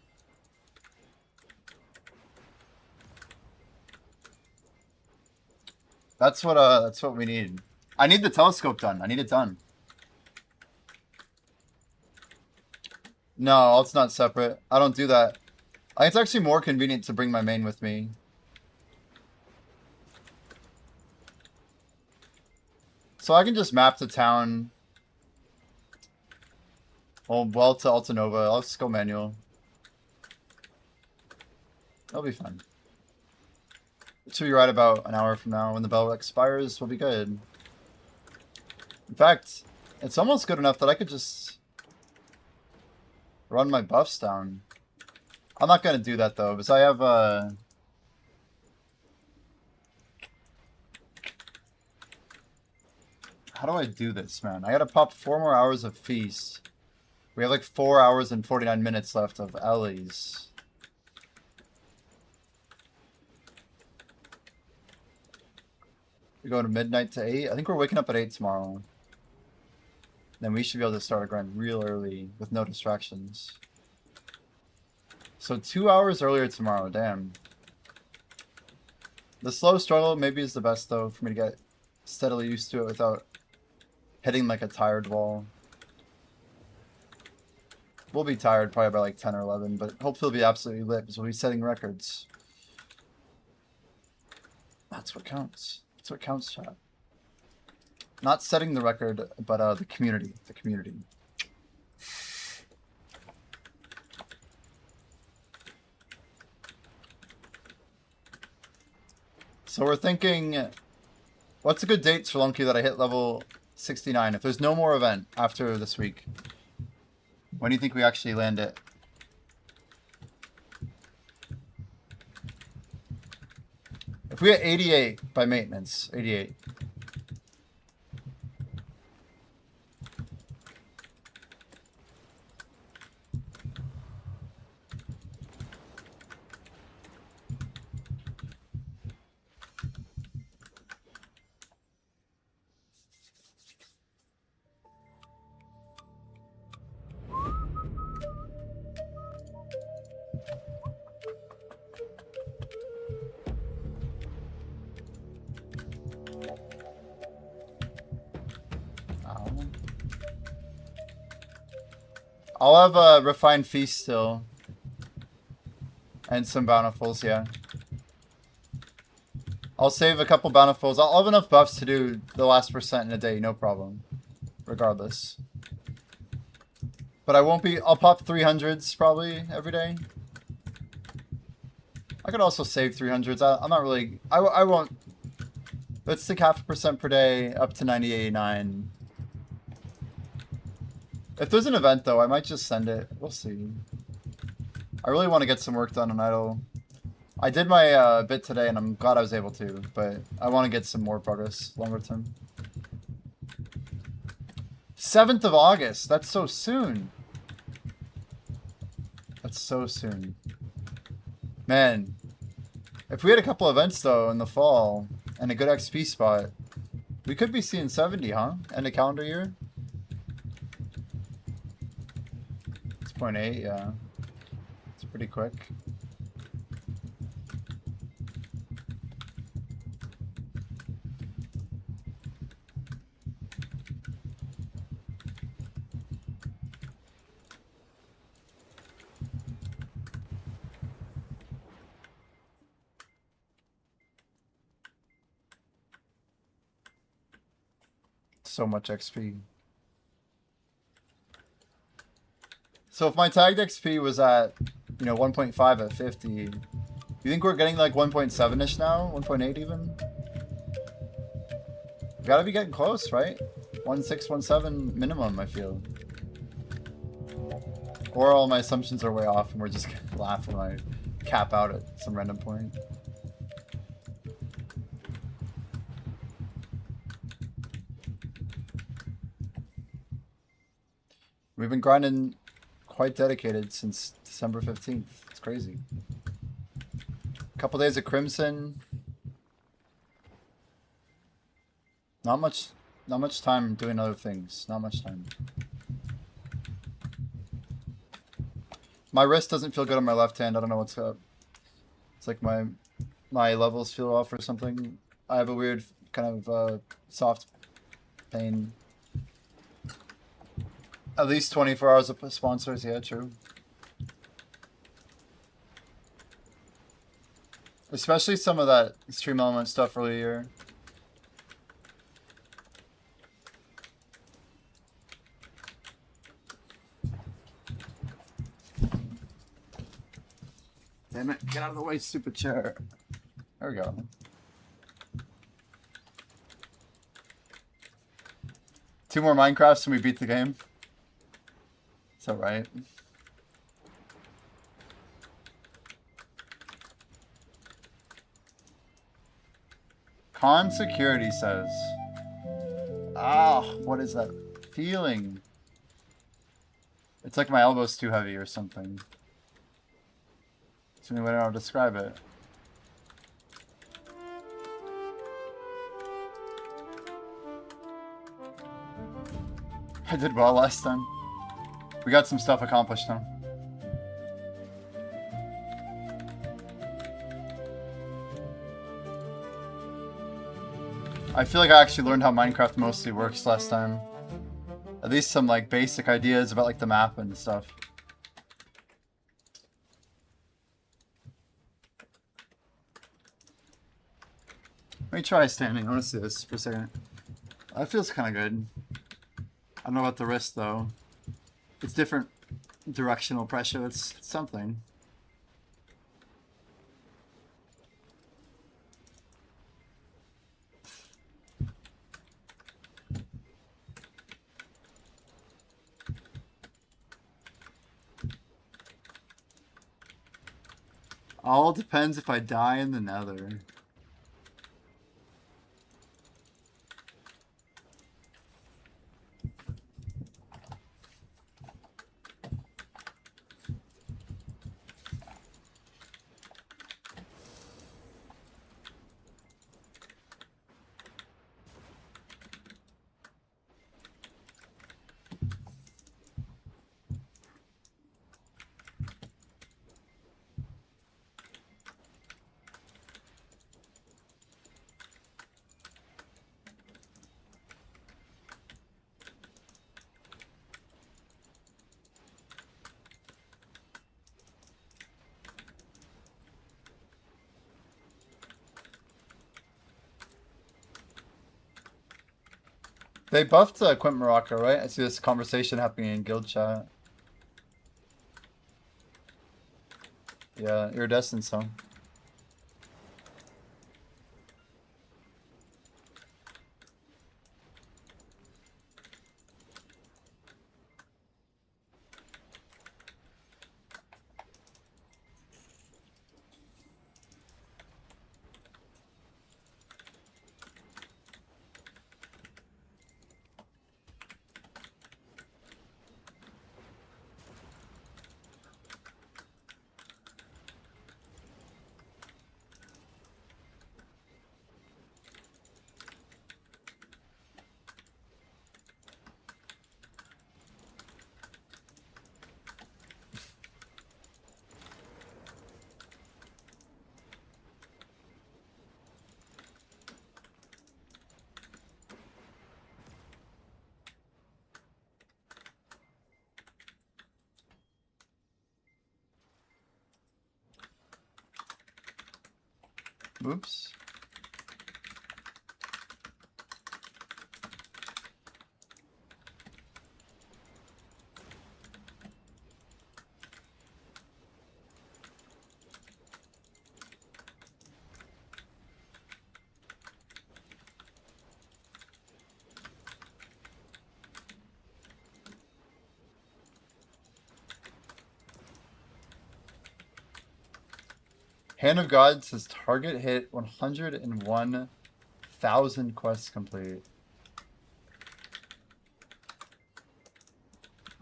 Speaker 1: That's what we need. I need the telescope done. I need it done. No, it's not separate. I don't do that. I think it's actually more convenient to bring my main with me. So I can just map the town. Well to Altanova. I'll just go manual. That'll be fun. So you're right about an hour from now when the bell expires, we'll be good. In fact, it's almost good enough that I could just run my buffs down. I'm not going to do that though, because I have how do I do this, man? I gotta pop 4 more hours of feast. We have like 4 hours and 49 minutes left of Ellie's. We go to midnight to 8. I think we're waking up at 8 tomorrow. Then we should be able to start a grind real early with no distractions. So 2 hours earlier tomorrow, damn. The slow struggle maybe is the best though for me to get steadily used to it without hitting like a tired wall. We'll be tired probably by like 10 or 11, but hopefully we'll be absolutely lit because we'll be setting records. That's what counts. That's what counts, chat. Not setting the record, but the community. The community. So we're thinking, what's a good date, Sri Lanka, that I hit level 69? If there's no more event after this week, when do you think we actually land it? If we get 88 by maintenance, 88. I'll have a refined feast still. And some bountifuls, yeah. I'll save a couple bountifuls. I'll have enough buffs to do the last percent in a day, no problem. Regardless. But I won't be... I'll pop 300s probably every day. I could also save 300s. I'm not really... I won't... Let's take 0.5% per day up to 9089. If there's an event though, I might just send it. We'll see. I really want to get some work done on Idle. I did my bit today, and I'm glad I was able to, but I want to get some more progress longer term. 7th of August. That's so soon. That's so soon. Man, if we had a couple events though in the fall and a good XP spot, we could be seeing 70, huh? End of calendar year. 6.8, yeah. It's pretty quick. So much XP. So if my tagged XP was at, you know, 1.5 at 50, you think we're getting like 1.7-ish now? 1.8 even? We gotta be getting close, right? 1.6, 1.7 minimum, I feel. Or all my assumptions are way off and we're just gonna laugh when I cap out at some random point. We've been grinding quite dedicated since December 15th. It's crazy. Couple days of Crimson. Not much time doing other things. Not much time. My wrist doesn't feel good on my left hand. I don't know what's up. It's like my levels feel off or something. I have a weird kind of soft pain. At least 24 hours of sponsors, yeah, true. Especially some of that Stream Element stuff earlier. Damn it, get out of the way, stupid chair. There we go. Two more Minecrafts and we beat the game. It's alright. Con security says. Ah, what is that feeling? It's like my elbow's too heavy or something. It's the only way I'll describe it. I did well last time. We got some stuff accomplished though. I feel like I actually learned how Minecraft mostly works last time. At least some like basic ideas about like the map and stuff. Let me try standing. I want to see this for a second. That feels kind of good. I don't know about the wrist though. It's different directional pressure. It's something. All depends if I die in the nether. They buffed Quint Morocco, right? I see this conversation happening in guild chat. Yeah, iridescent song. Oops. Hand of God says target hit 101,000 quests complete.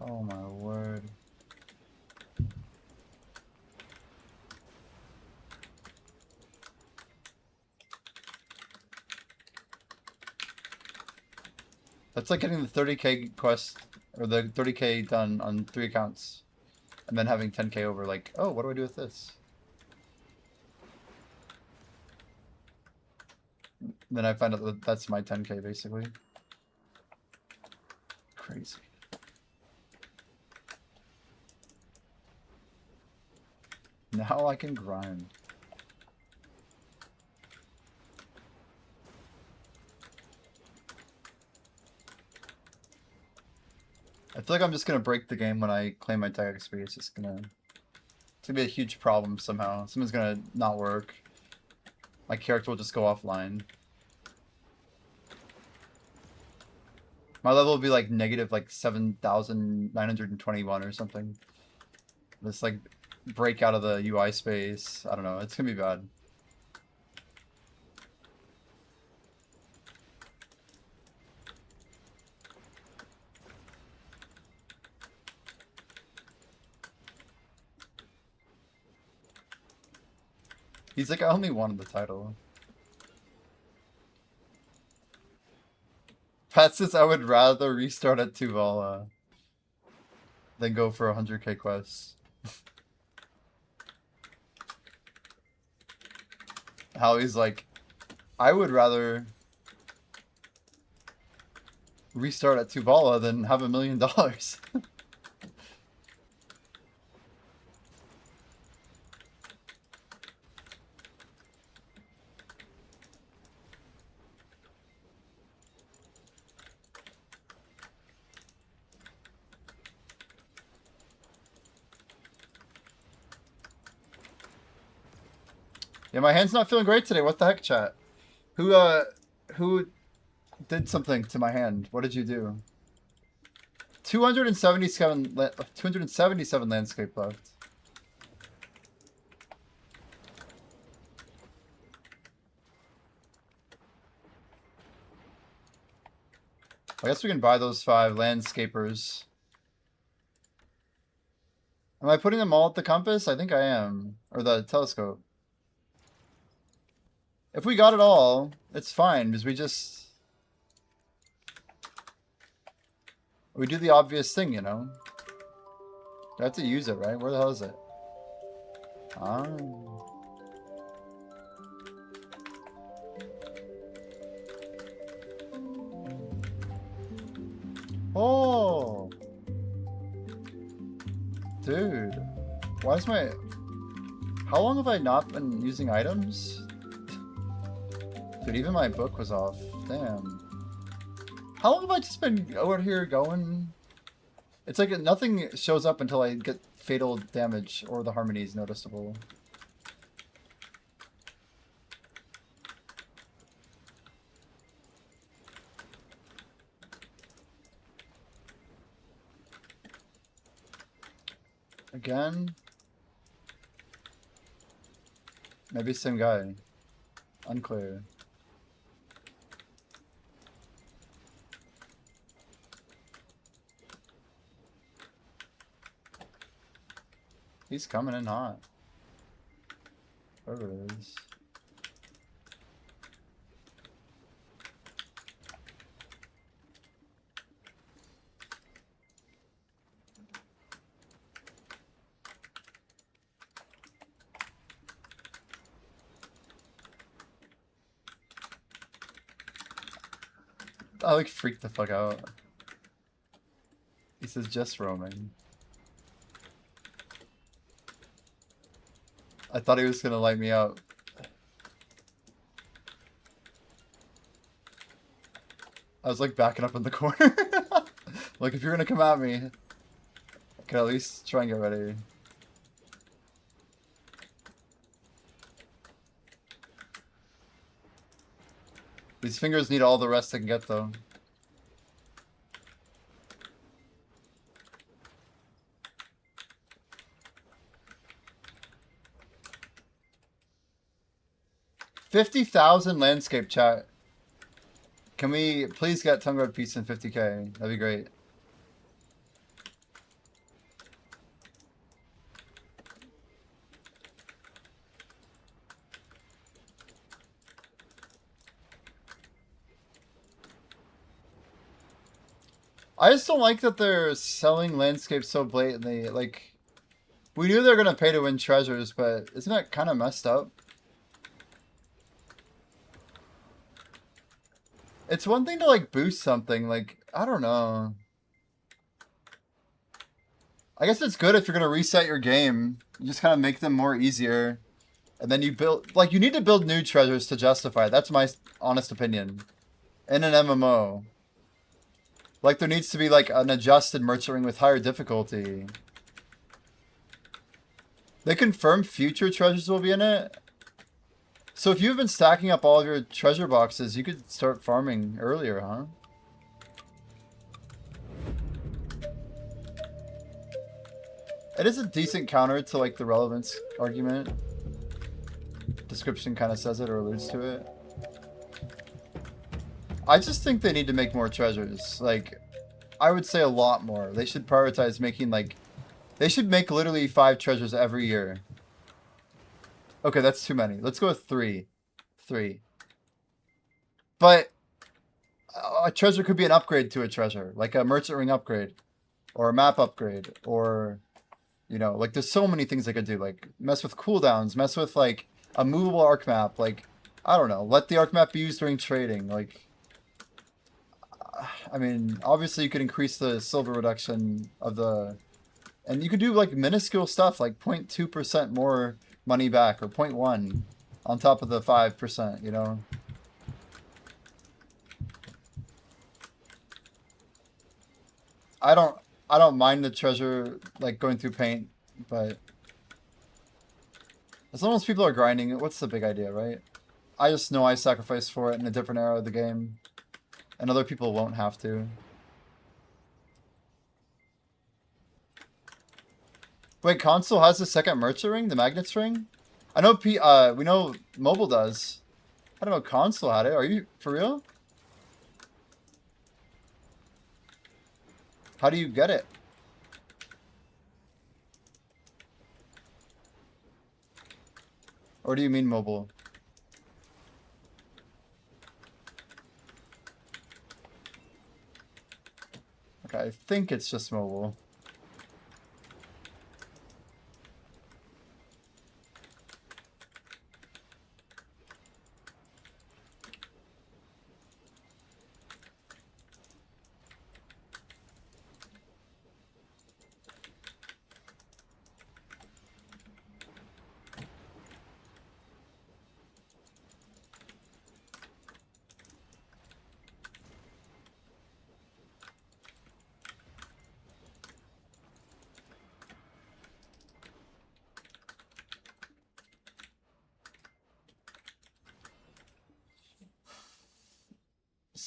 Speaker 1: Oh my word. That's like getting the 30k quest, or the 30k done on 3 accounts. And then having 10k over, like, oh, what do I do with this? Then I find out that that's my 10k, basically. Crazy. Now I can grind. I feel like I'm just gonna break the game when I claim my tech XP. It's gonna be a huge problem somehow. Something's gonna not work. My character will just go offline. My level will be like negative like 7,921 or something. This like break out of the UI space. I don't know. It's gonna be bad. He's like, I only wanted the title. Pat says I would rather restart at Tuvala than go for 100k quests. Howie's like, I would rather restart at Tuvala than have $1 million. Yeah, my hand's not feeling great today. What the heck, chat? Who did something to my hand? What did you do? 277 landscape left. I guess we can buy those 5 landscapers. Am I putting them all at the compass? I think I am. Or the telescope. If we got it all, it's fine, because we do the obvious thing, you know? I have to use it, right? Where the hell is it? Ah. Oh! Dude. Why is my... How long have I not been using items? Dude, even my book was off. Damn. How long have I just been over here going? It's like nothing shows up until I get fatal damage or the harmony is noticeable. Again? Maybe same guy. Unclear. He's coming in hot. Whoever it is. I like freaked the fuck out. He says just roaming. I thought he was gonna light me up. I was like backing up in the corner. Like if you're gonna come at me, I can at least try and get ready. These fingers need all the rest they can get though. $50,000 landscape chat. Can we please get Tongue Red Peace in 50k? That'd be great. I just don't like that they're selling landscapes so blatantly. Like, we knew they were gonna pay to win treasures, but isn't that kind of messed up? It's one thing to like boost something, like, I don't know. I guess it's good if you're gonna reset your game. You just kind of make them more easier. And then you build, like, you need to build new treasures to justify it. That's my honest opinion. In an MMO. Like, there needs to be, like, an adjusted merchant ring with higher difficulty. They confirm future treasures will be in it. So if you've been stacking up all of your treasure boxes, you could start farming earlier, huh? It is a decent counter to, like, the relevance argument. Description kind of says it or alludes to it. I just think they need to make more treasures. Like, I would say a lot more. They should prioritize making, like... They should make literally 5 treasures every year. Okay, that's too many. Let's go with 3. 3. But a treasure could be an upgrade to a treasure. Like a merchant ring upgrade. Or a map upgrade. Or, you know, like there's so many things they could do. Like, mess with cooldowns. Mess with, like, a movable arc map. Like, I don't know. Let the arc map be used during trading. Like... I mean, obviously you could increase the silver reduction of the... And you could do, like, minuscule stuff, like 0.2% more money back, or 0.1 on top of the 5%, you know? I don't mind the treasure, like, going through paint, but... As long as people are grinding it, what's the big idea, right? I just know I sacrificed for it in a different era of the game. And other people won't have to. Wait, console has the second merchant ring, the magnets ring? I know we know mobile does. I don't know console had it. Are you for real? How do you get it? Or do you mean mobile? I think it's just mobile.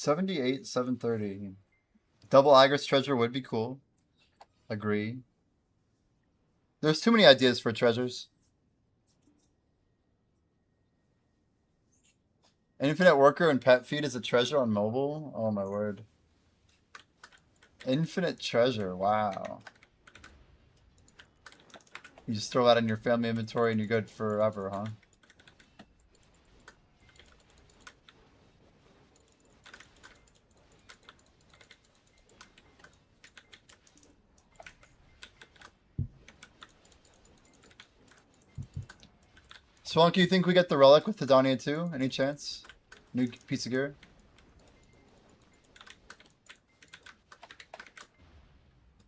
Speaker 1: $78, $730. Double Agris treasure would be cool. Agree. There's too many ideas for treasures. Infinite Worker and Pet Feed is a treasure on mobile? Oh my word. Infinite treasure, wow. You just throw that in your family inventory and you're good forever, huh? Swonky, you think we get the relic with Tedania too? Any chance? New piece of gear?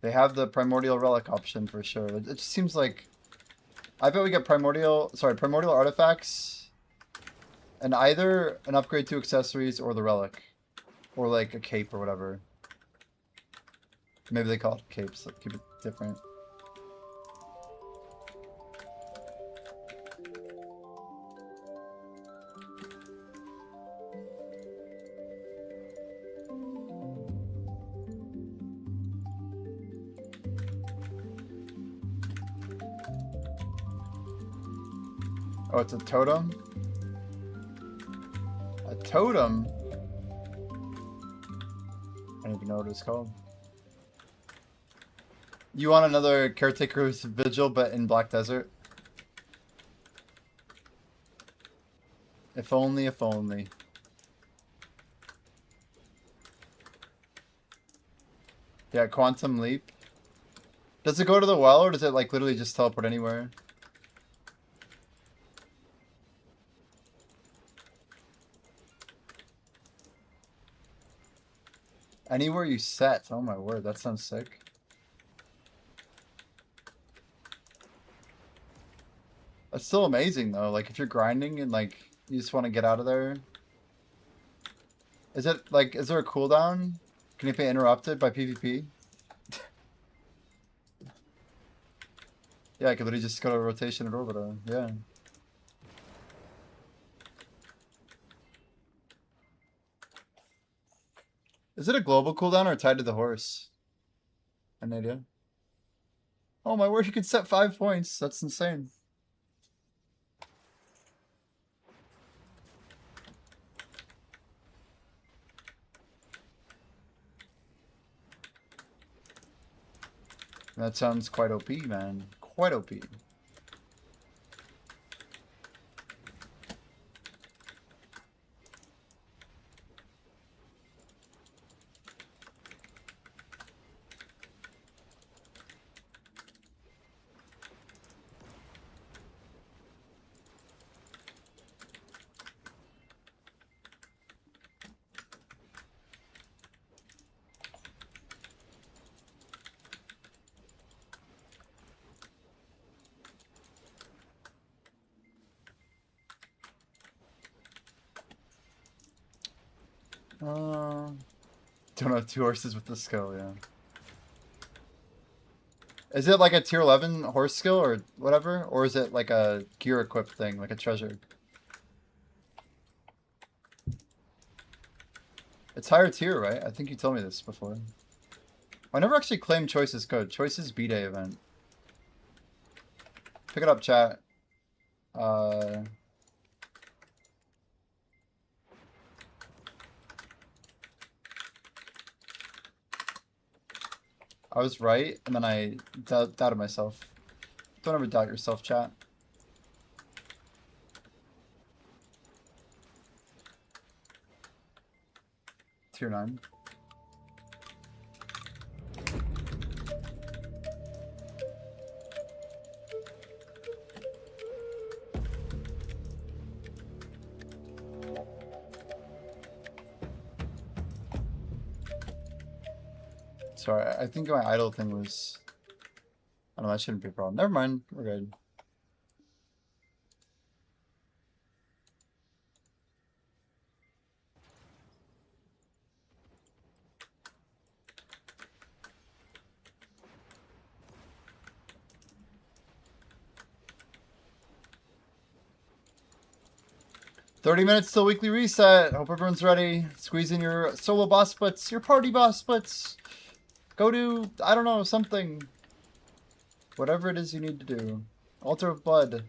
Speaker 1: They have the primordial relic option for sure. It just seems like... I bet we get primordial artifacts and either an upgrade to accessories or the relic. Or like a cape or whatever. Maybe they call it capes, like keep it different. Oh, it's a totem? A totem? I don't even know what it's called. You want another Caretaker's Vigil, but in Black Desert? If only, if only. Yeah, Quantum Leap. Does it go to the well, or does it like literally just teleport anywhere? Anywhere you set. Oh my word, that sounds sick. That's still amazing though. Like if you're grinding and like you just want to get out of there. Is it like, is there a cooldown? Can you be interrupted by PvP? Yeah, I could literally just go to rotation at Orbiter. Yeah. Is it a global cooldown or tied to the horse? An idea. Oh my word, you could set 5 points. That's insane. That sounds quite OP, man. Quite OP. Don't have 2 horses with the skill, yeah. Is it like a tier 11 horse skill or whatever? Or is it like a gear equipped thing, like a treasure? It's higher tier, right? I think you told me this before. I never actually claimed Choice's code. Choice's B-Day event. Pick it up, chat. I was right, and then I doubted myself. Don't ever doubt yourself, chat. Tier 9. Sorry, I think my idle thing was... I don't know, that shouldn't be a problem. Never mind, we're good. $30 till weekly reset. Hope everyone's ready. Squeeze in your solo boss splits, your party boss splits. Go to, I don't know, something. Whatever it is you need to do. Altar of Blood.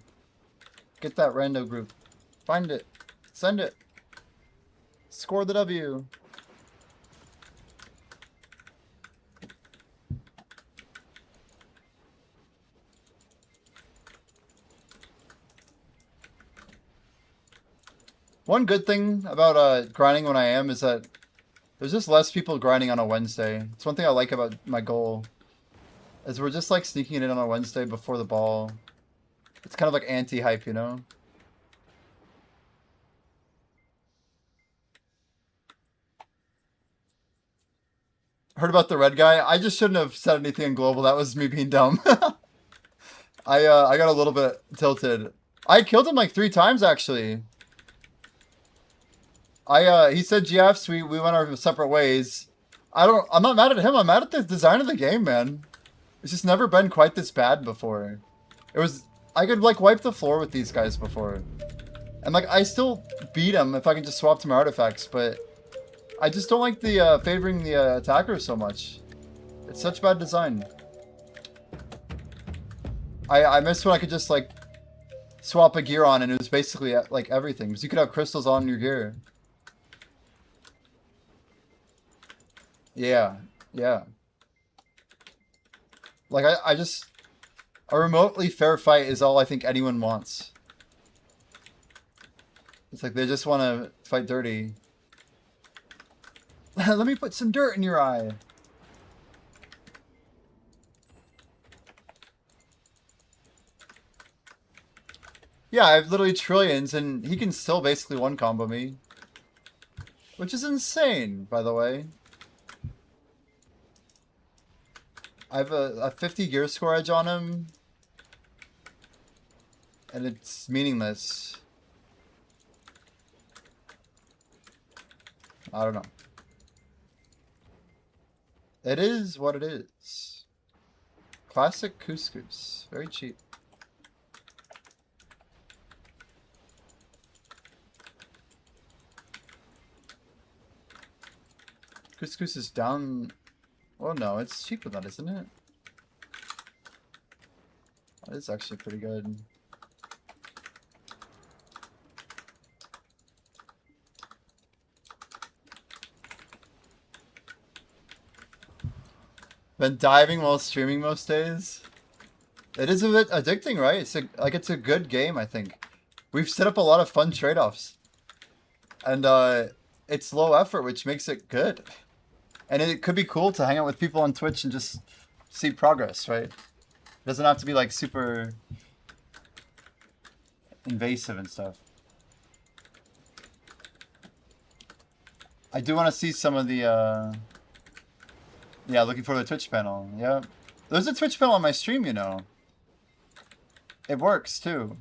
Speaker 1: Get that rando group. Find it. Send it. Score the W. One good thing about grinding when I am is that there's just less people grinding on a Wednesday. It's one thing I like about my goal. Is we're just like sneaking it in on a Wednesday before the ball. It's kind of like anti-hype, you know? Heard about the red guy? I just shouldn't have said anything in global. That was me being dumb. I got a little bit tilted. I killed him like 3 times actually. He said GFs, we went our separate ways. I'm not mad at him, I'm mad at the design of the game, man. It's just never been quite this bad before. I could like wipe the floor with these guys before. And like, I still beat them if I can just swap to my artifacts, but I just don't like the favoring the attacker so much. It's such bad design. I miss when I could just like swap a gear on and it was basically like everything. Because you could have crystals on your gear. Yeah, yeah. Like a remotely fair fight is all I think anyone wants. It's like they just want to fight dirty. Let me put some dirt in your eye. Yeah, I have literally trillions, and he can still basically one-combo me. Which is insane, by the way. I have a 50 gear score edge on him. And it's meaningless. I don't know. It is what it is. Classic couscous. Very cheap. Couscous is down. Well, no, it's cheaper than that, isn't it? That is actually pretty good. Been diving while streaming most days. It is a bit addicting, right? It's a good game, I think. We've set up a lot of fun trade-offs. And it's low effort, which makes it good. And it could be cool to hang out with people on Twitch and just see progress, right? It doesn't have to be like super invasive and stuff. I do want to see some of the yeah, looking for the Twitch panel. Yeah. There's a Twitch panel on my stream, you know. It works too.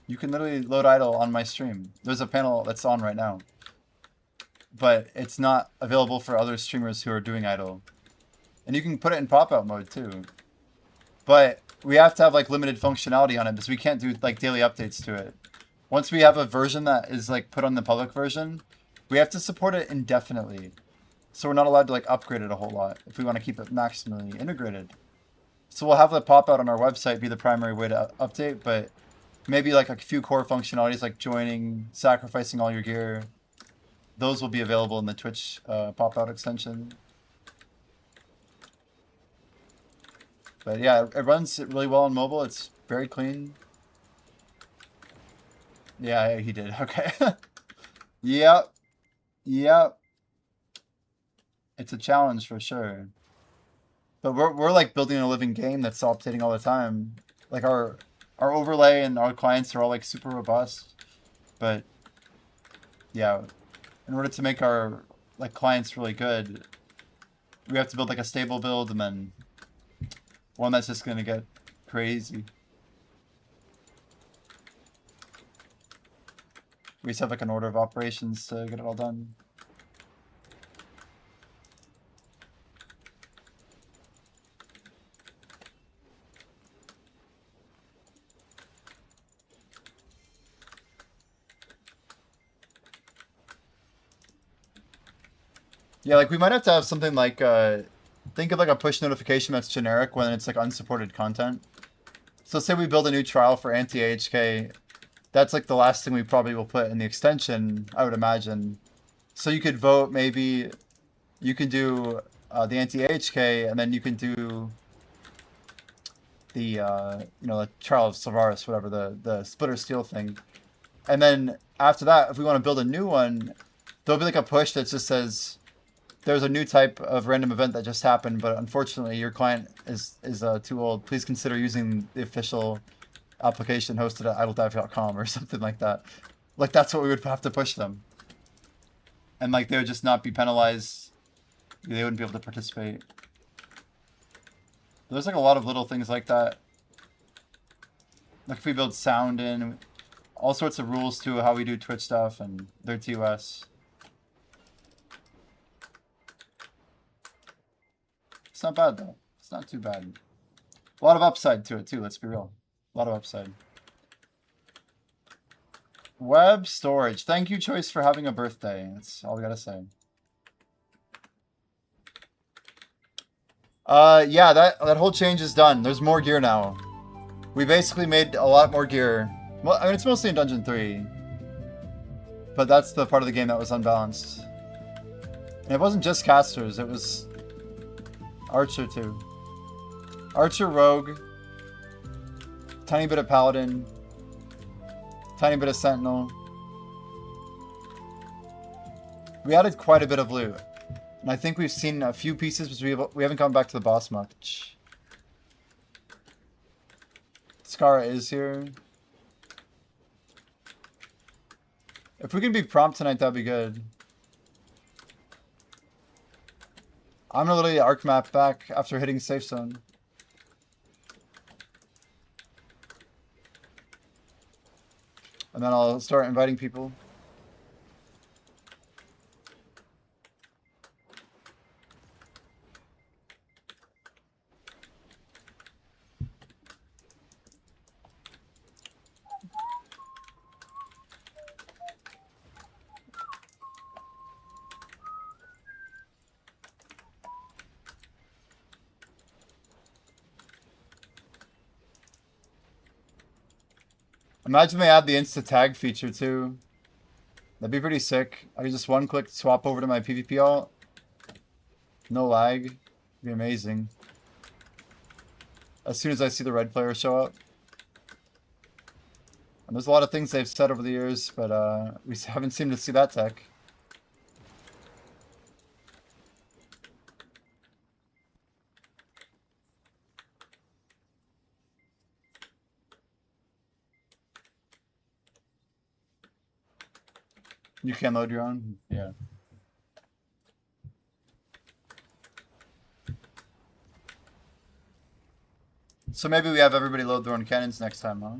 Speaker 1: You can literally load idle on my stream. There's a panel that's on right now. But it's not available for other streamers who are doing idle. And you can put it in pop-out mode too. But we have to have like limited functionality on it because we can't do like daily updates to it. Once we have a version that is like put on the public version, we have to support it indefinitely. So we're not allowed to like upgrade it a whole lot if we want to keep it maximally integrated. So we'll have the pop-out on our website be the primary way to update, but maybe like a few core functionalities like joining, sacrificing all your gear, those will be available in the Twitch pop-out extension. But yeah, it runs really well on mobile. It's very clean. Yeah, he did. Okay. Yep. Yep. It's a challenge for sure. But we're like building a living game that's updating all the time. Like our overlay and our clients are all like super robust. But yeah, in order to make our like clients really good, we have to build like a stable build and then one that's just gonna get crazy. We just have like an order of operations to get it all done. Yeah, like we might have to have something like, think of like a push notification that's generic when it's like unsupported content. So say we build a new trial for anti-AHK, that's like the last thing we probably will put in the extension, I would imagine. So you could vote, maybe you can do the anti-AHK and then you can do the, you know, the trial of Sylvaris, whatever, the splitter steel thing. And then after that, if we want to build a new one, there'll be like a push that just says, there's a new type of random event that just happened, but unfortunately your client is too old. Please consider using the official application hosted at idledive.com or something like that. Like that's what we would have to push them. And like they would just not be penalized. They wouldn't be able to participate. There's like a lot of little things like that. Like if we build sound in, all sorts of rules to how we do Twitch stuff and their TOS. It's not bad though. It's not too bad. A lot of upside to it too, let's be real. A lot of upside. Web storage. Thank you, Choice, for having a birthday. That's all we gotta say. Yeah, that whole change is done. There's more gear now. We basically made a lot more gear. Well, I mean, it's mostly in Dungeon 3. But that's the part of the game that was unbalanced. And it wasn't just casters, it was Archer too. Archer, Rogue, tiny bit of Paladin, tiny bit of Sentinel. We added quite a bit of loot. And I think we've seen a few pieces, but we haven't gone back to the boss much. Skara is here. If we can be prompt tonight, that'd be good. I'm gonna literally arc map back after hitting safe zone. And then I'll start inviting people. Imagine they add the insta tag feature too. That'd be pretty sick. I could just one click swap over to my PvP alt. No lag. It'd be amazing. As soon as I see the red player show up. And there's a lot of things they've said over the years, but we haven't seemed to see that tech. You can load your own? Yeah. So maybe we have everybody load their own cannons next time, huh?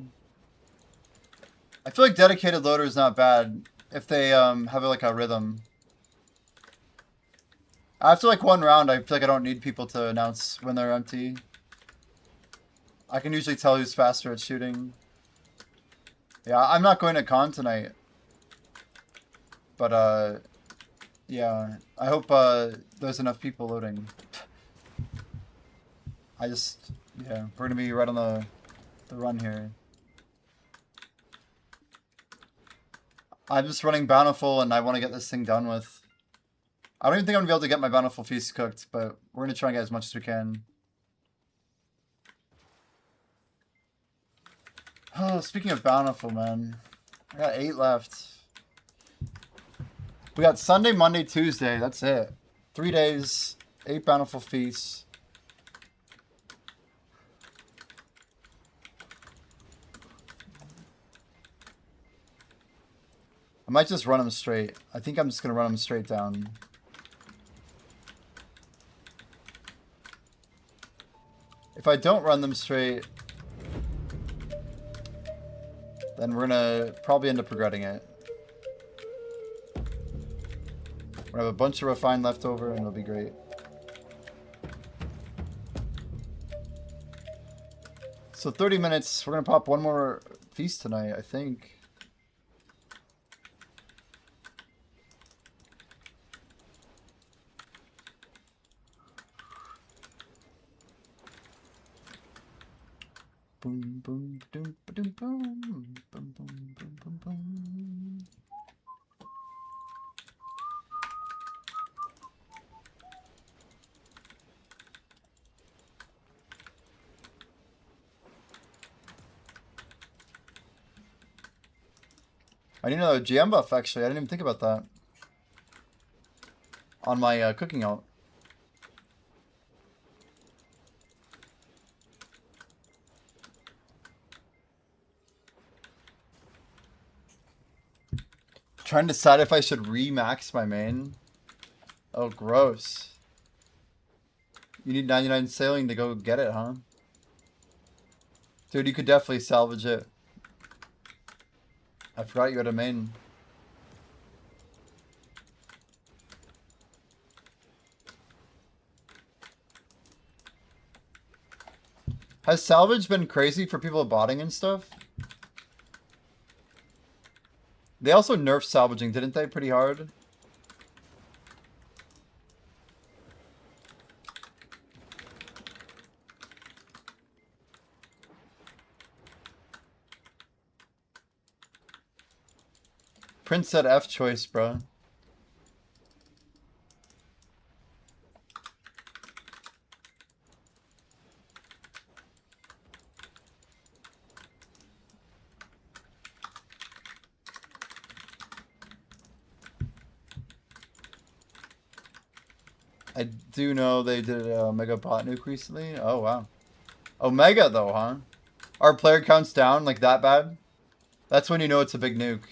Speaker 1: I feel like dedicated loader is not bad if they have like a rhythm. After like one round, I feel like I don't need people to announce when they're empty. I can usually tell who's faster at shooting. Yeah, I'm not going to con tonight. But, yeah, I hope there's enough people loading. Yeah, we're gonna be right on the run here. I'm just running Bountiful and I want to get this thing done with. I don't even think I'm gonna be able to get my Bountiful Feast cooked, but we're gonna try and get as much as we can. Oh, speaking of Bountiful, man. I got 8 left. We got Sunday, Monday, Tuesday. That's it. 3 days, 8 Bountiful Feasts. I might just run them straight. I think I'm just going to run them straight down. If I don't run them straight, then we're going to probably end up regretting it. We're going to have a bunch of refined left over and it'll be great. So 30 minutes. We're going to pop one more feast tonight, I think. Boom, boom, boom, boom, boom, boom, boom, boom, boom, boom. I need another GM buff, actually. I didn't even think about that. On my cooking alt. Trying to decide if I should re-max my main. Oh, gross. You need 99 sailing to go get it, huh? Dude, you could definitely salvage it. I forgot you had a main. Has salvage been crazy for people botting and stuff? They also nerfed salvaging, didn't they? Pretty hard. Prince said F choice, bro. I do know they did a Mega bot nuke recently. Oh, wow. Omega, though, huh? Our player counts down like that bad? That's when you know it's a big nuke.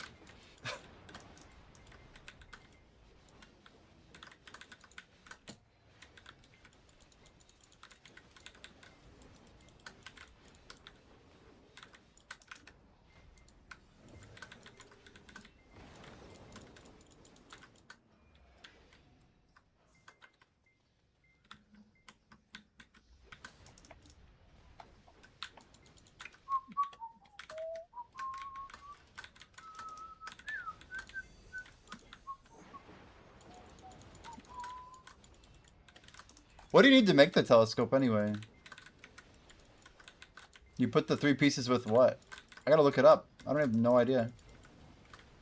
Speaker 1: What do you need to make the telescope anyway? You put the 3 pieces with what? I gotta look it up. I don't have no idea.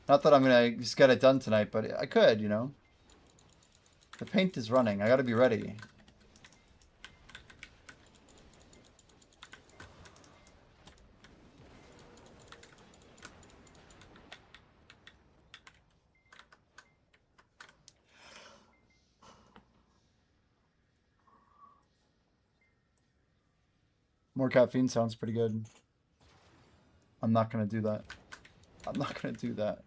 Speaker 1: Not that I'm gonna just get it done tonight, but I could, you know. The paint is running. I gotta be ready. More caffeine sounds pretty good. I'm not gonna do that. I'm not gonna do that.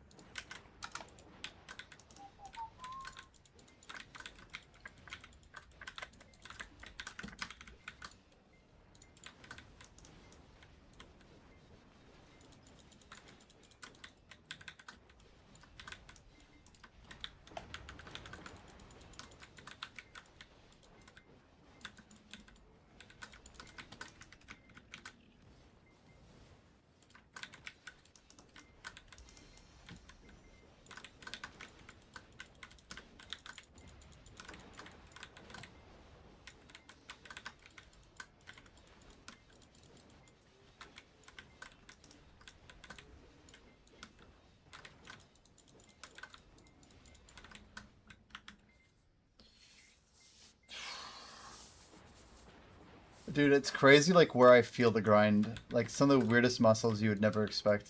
Speaker 1: Dude, it's crazy like where I feel the grind. Like some of the weirdest muscles you would never expect.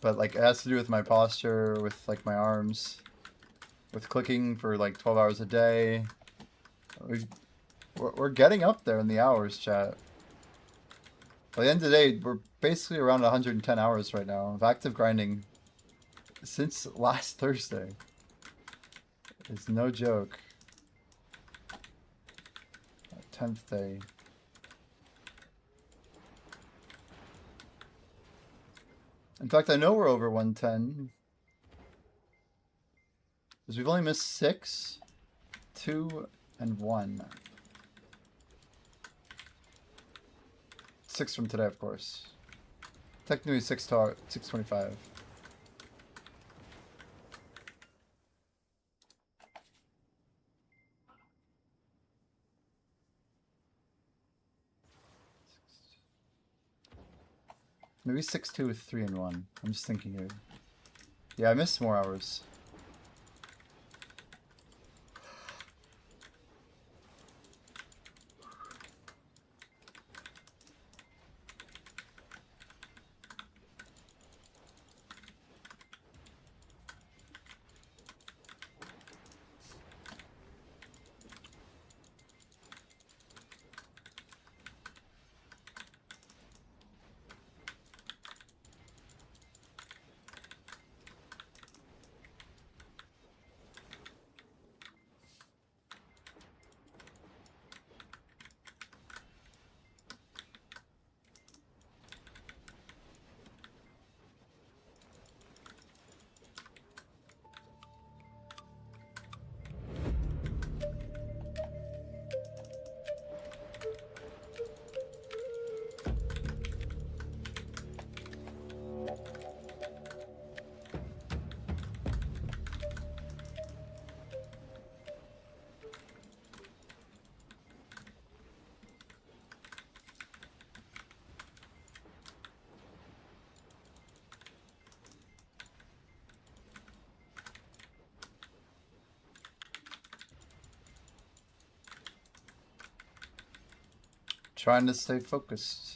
Speaker 1: But like it has to do with my posture, with like my arms, with clicking for like 12 hours a day. We're getting up there in the hours, chat. By the end of the day, we're basically around 110 hours right now of active grinding since last Thursday. It's no joke. 10th day. In fact, I know we're over 110. Because we've only missed 6, 2, and 1. 6 from today, of course. Technically 625. Maybe 6, 2 with 3 and 1. I'm just thinking here. Yeah, I missed more hours. Trying to stay focused.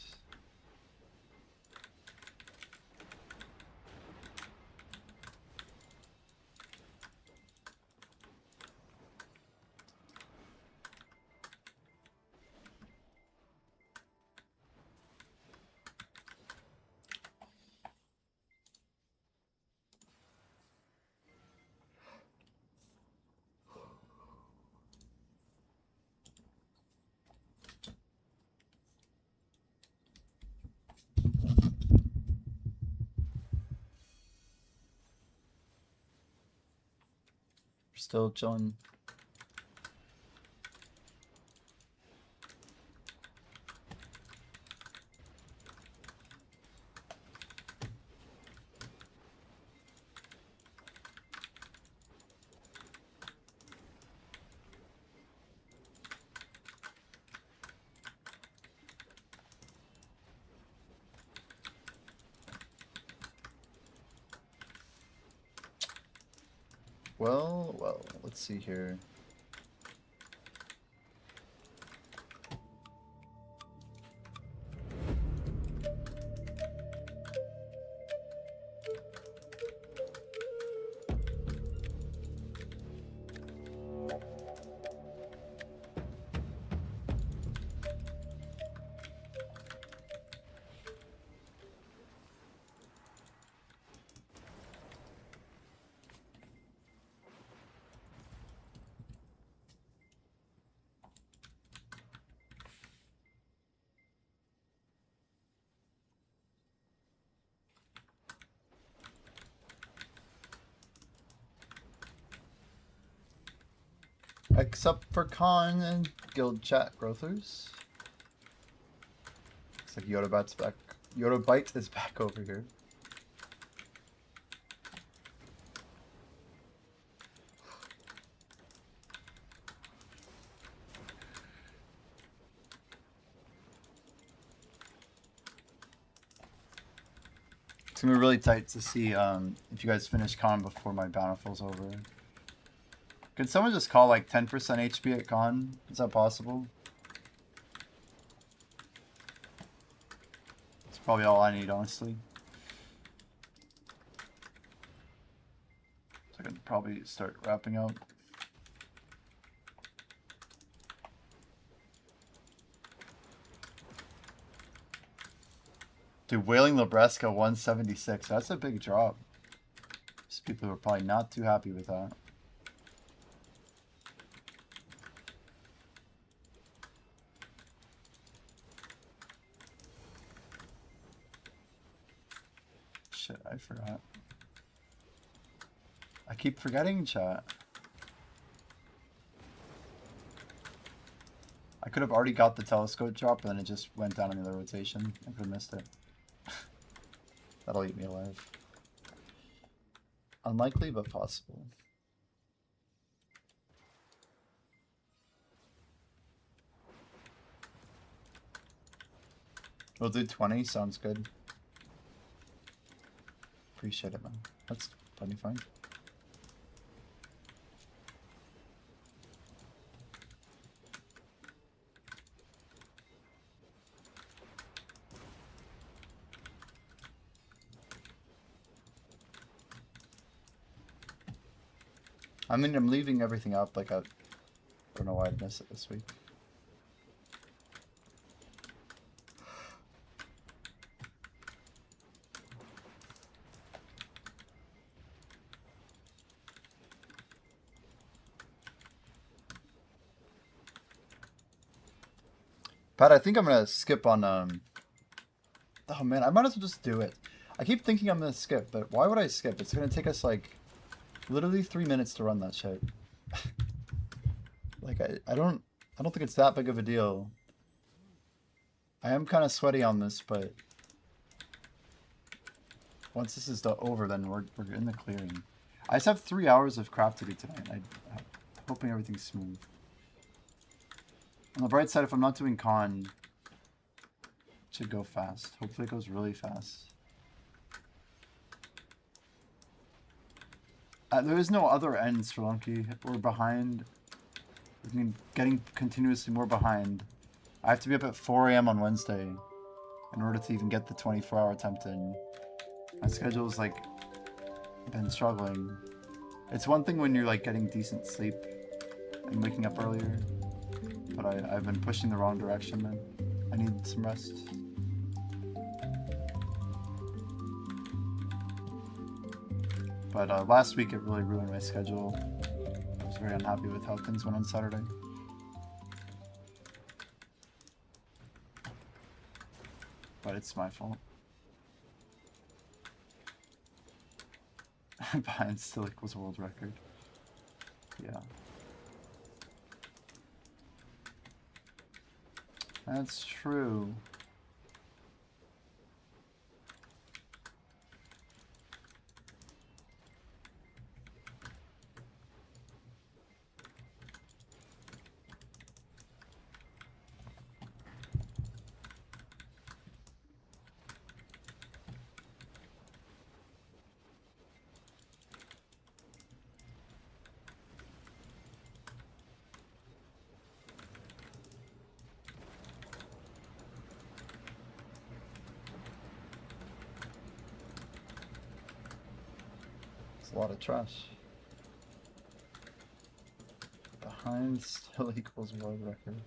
Speaker 1: Still chilling. Well, let's see here. Except for Con and Guild Chat Growthers. Looks like Yodabite's back. Yodabite is back over here. It's gonna be really tight to see if you guys finish Con before my Bountiful's over. Can someone just call like 10% HP at Con? Is that possible? It's probably all I need, honestly. So I can probably start wrapping up. Dude, Wailing Nebraska 176. That's a big drop. These people are probably not too happy with that. Shit, I forgot. I keep forgetting, chat. I could have already got the telescope drop, but then it just went down in the rotation. I could have missed it. That'll eat me alive. Unlikely, but possible. We'll do 20, sounds good. Appreciate it, man. That's plenty fine. I mean, I'm leaving everything up, like I don't know why I'd miss it this week. Pat, I think I'm gonna skip on oh man, I might as well just do it. I keep thinking I'm gonna skip, but why would I skip? It's gonna take us like literally 3 minutes to run that shit. Like I don't think it's that big of a deal. I am kind of sweaty on this, but once this is over, then we're in the clearing. I just have 3 hours of crap to do tonight. I'm hoping everything's smooth. On the bright side, if I'm not doing Con, it should go fast. Hopefully it goes really fast. There is no other ends for Lunky. We're behind. I mean, getting continuously more behind. I have to be up at 4 a.m. on Wednesday in order to even get the 24-hour attempt in. My schedule's like been struggling. It's one thing when you're like getting decent sleep and waking up earlier, but I've been pushing the wrong direction, man. I need some rest. But last week it really ruined my schedule. I was very unhappy with how things went on Saturday. But it's my fault. Behind still equals world record. Yeah. That's true. A lot of trash. Behind still equals world record.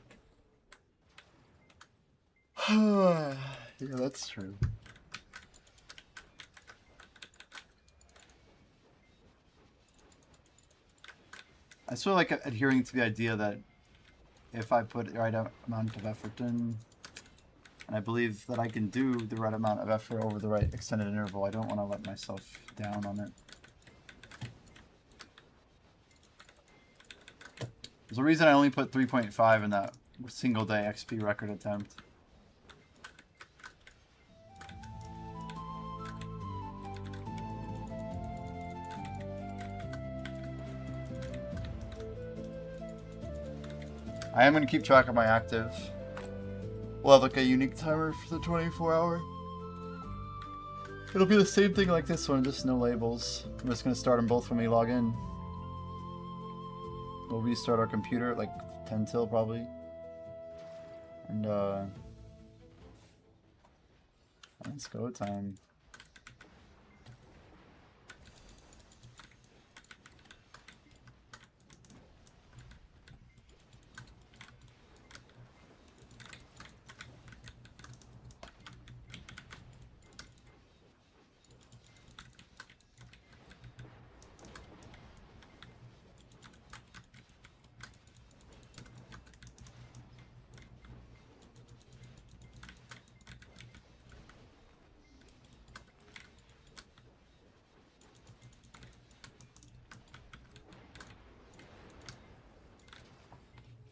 Speaker 1: Yeah, that's true. I sort of like adhering to the idea that if I put the right amount of effort in, and I believe that I can do the right amount of effort over the right extended interval, I don't want to let myself down on it. There's a reason I only put 3.5 in that single day XP record attempt. I am going to keep track of my active. We'll have like a unique timer for the 24-hour. It'll be the same thing like this one, just no labels. I'm just going to start them both when we log in. We'll restart our computer at like 10 till probably. And it's go time.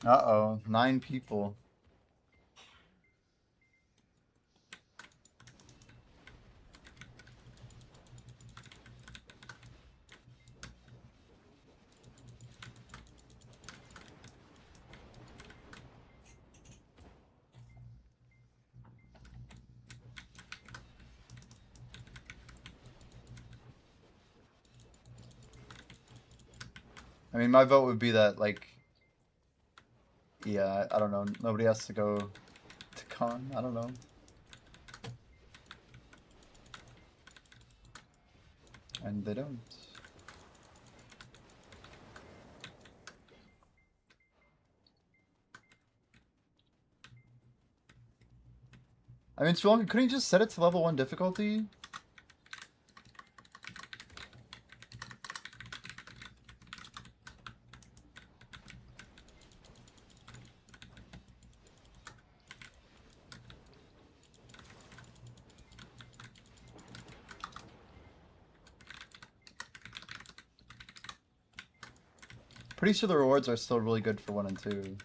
Speaker 1: Uh-oh, 9 people. I mean, my vote would be that, like, yeah, I don't know, nobody has to go to con, I don't know. And they don't. I mean, Strong, couldn't you just set it to level 1 difficulty? Pretty sure the rewards are still really good for 1 and 2.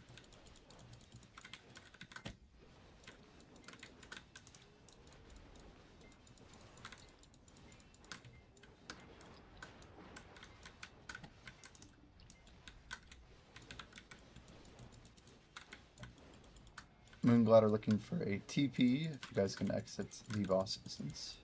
Speaker 1: Moonglad are looking for a TP, if you guys can exit the boss distance.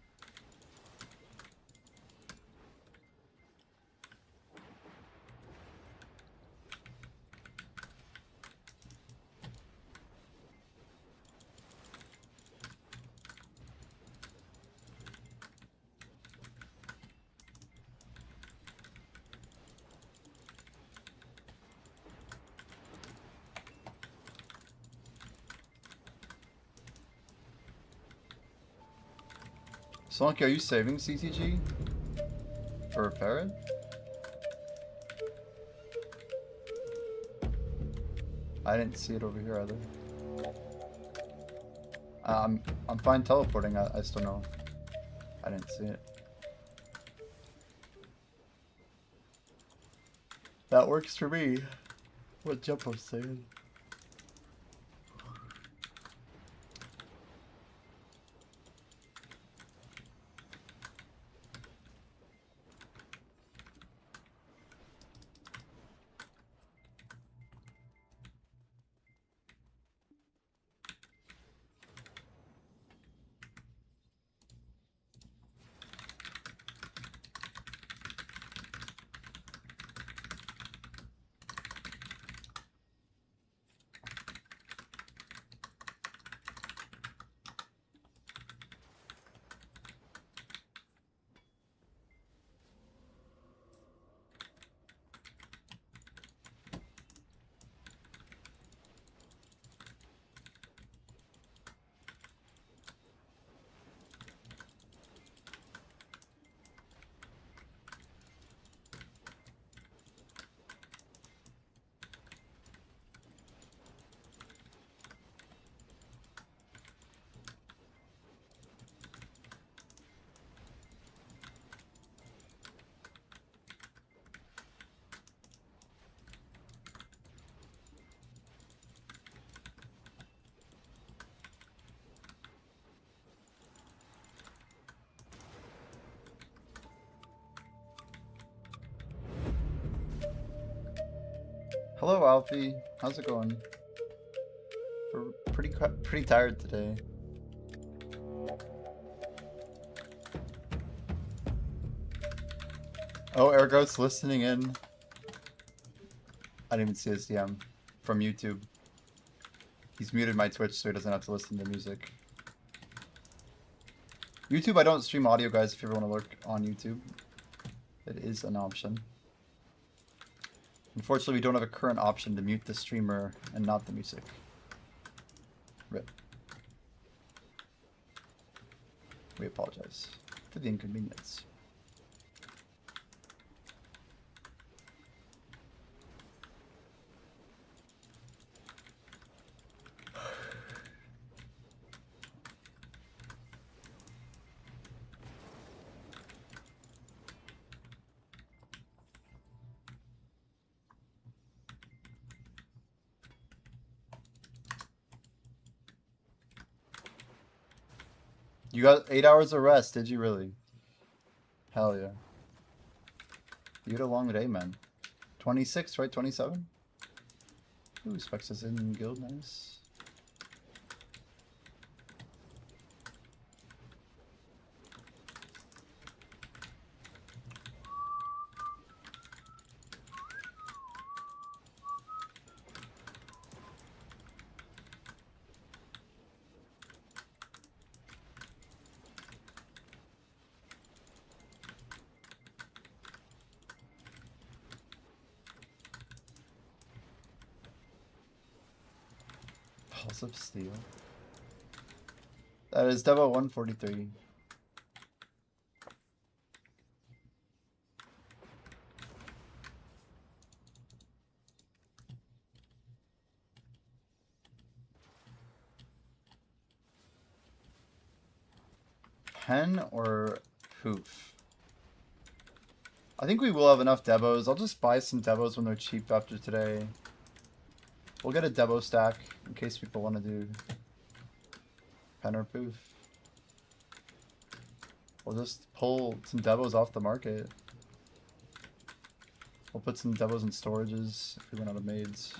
Speaker 1: Sonky, are you saving CTG? For a parrot? I didn't see it over here either. I'm fine teleporting, I still know. I didn't see it. That works for me. What jump was saying? Hello, Alfie. How's it going? We're pretty tired today. Oh, Ergo's listening in. I didn't even see his DM from YouTube. He's muted my Twitch so he doesn't have to listen to music. YouTube, I don't stream audio, guys, if you ever want to lurk on YouTube. It is an option. Unfortunately, we don't have a current option to mute the streamer and not the music. RIP. We apologize for the inconvenience. You got 8 hours of rest, did you really? Hell yeah. You had a long day, man. 26, right? 27? Ooh, Specs is in guild, nice. Pulse of Steel. That is Devo 143. Pen or poof? I think we will have enough Devos. I'll just buy some Devos when they're cheap after today. We'll get a Devo stack in case people want to do pen or poof. We'll just pull some Devos off the market. We'll put some Devos in storages if we run out of maids.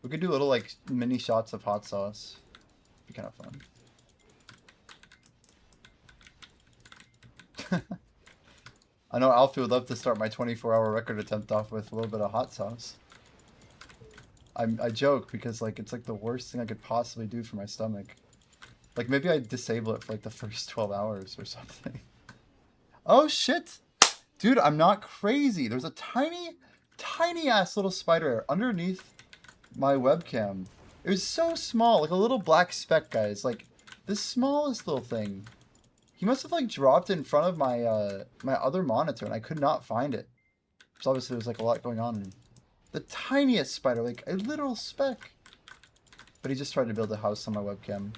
Speaker 1: We could do little like mini shots of hot sauce. Be kind of fun. I know Alfie would love to start my 24-hour record attempt off with a little bit of hot sauce. I joke because like it's like the worst thing I could possibly do for my stomach. Like maybe I disable it for like the first 12 hours or something. Oh shit! Dude, I'm not crazy. There's a tiny ass little spider underneath my webcam. It was so small, like a little black speck, guys. Like the smallest little thing. He must have like dropped in front of my my other monitor, and I could not find it. So obviously there was like a lot going on. The tiniest spider, like a literal speck. But he just tried to build a house on my webcam.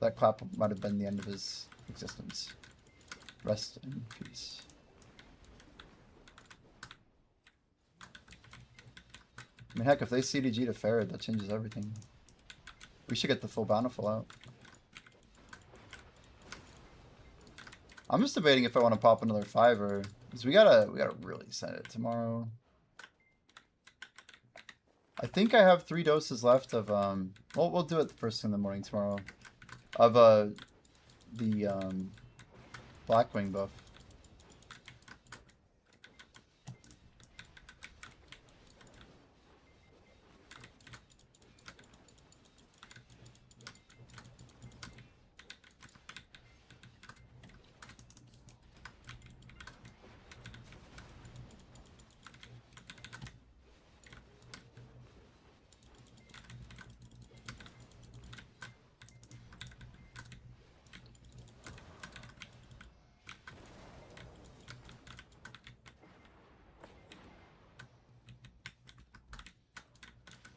Speaker 1: That clap might have been the end of his existence. Rest in peace. I mean, heck, if they CDG to Ferret, that changes everything. We should get the full Bountiful out. I'm just debating if I want to pop another 5 because we gotta really send it tomorrow. I think I have 3 doses left of well, we'll do it the first thing in the morning tomorrow. Of the Blackwing buff.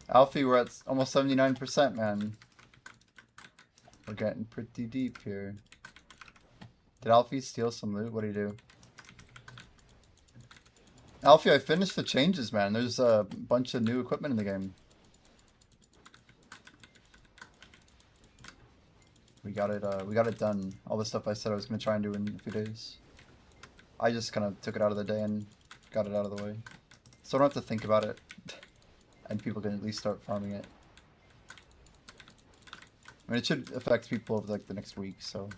Speaker 1: Alfie, we're at almost 79%, man. We're getting pretty deep here. Did Alfie steal some loot? What do you do? Alfie, I finished the changes, man. There's a bunch of new equipment in the game. We got it done. All the stuff I said I was gonna try and do in a few days. I just kind of took it out of the day and got it out of the way. So I don't have to think about it. And people can at least start farming it. I mean, it should affect people over like the next week, so.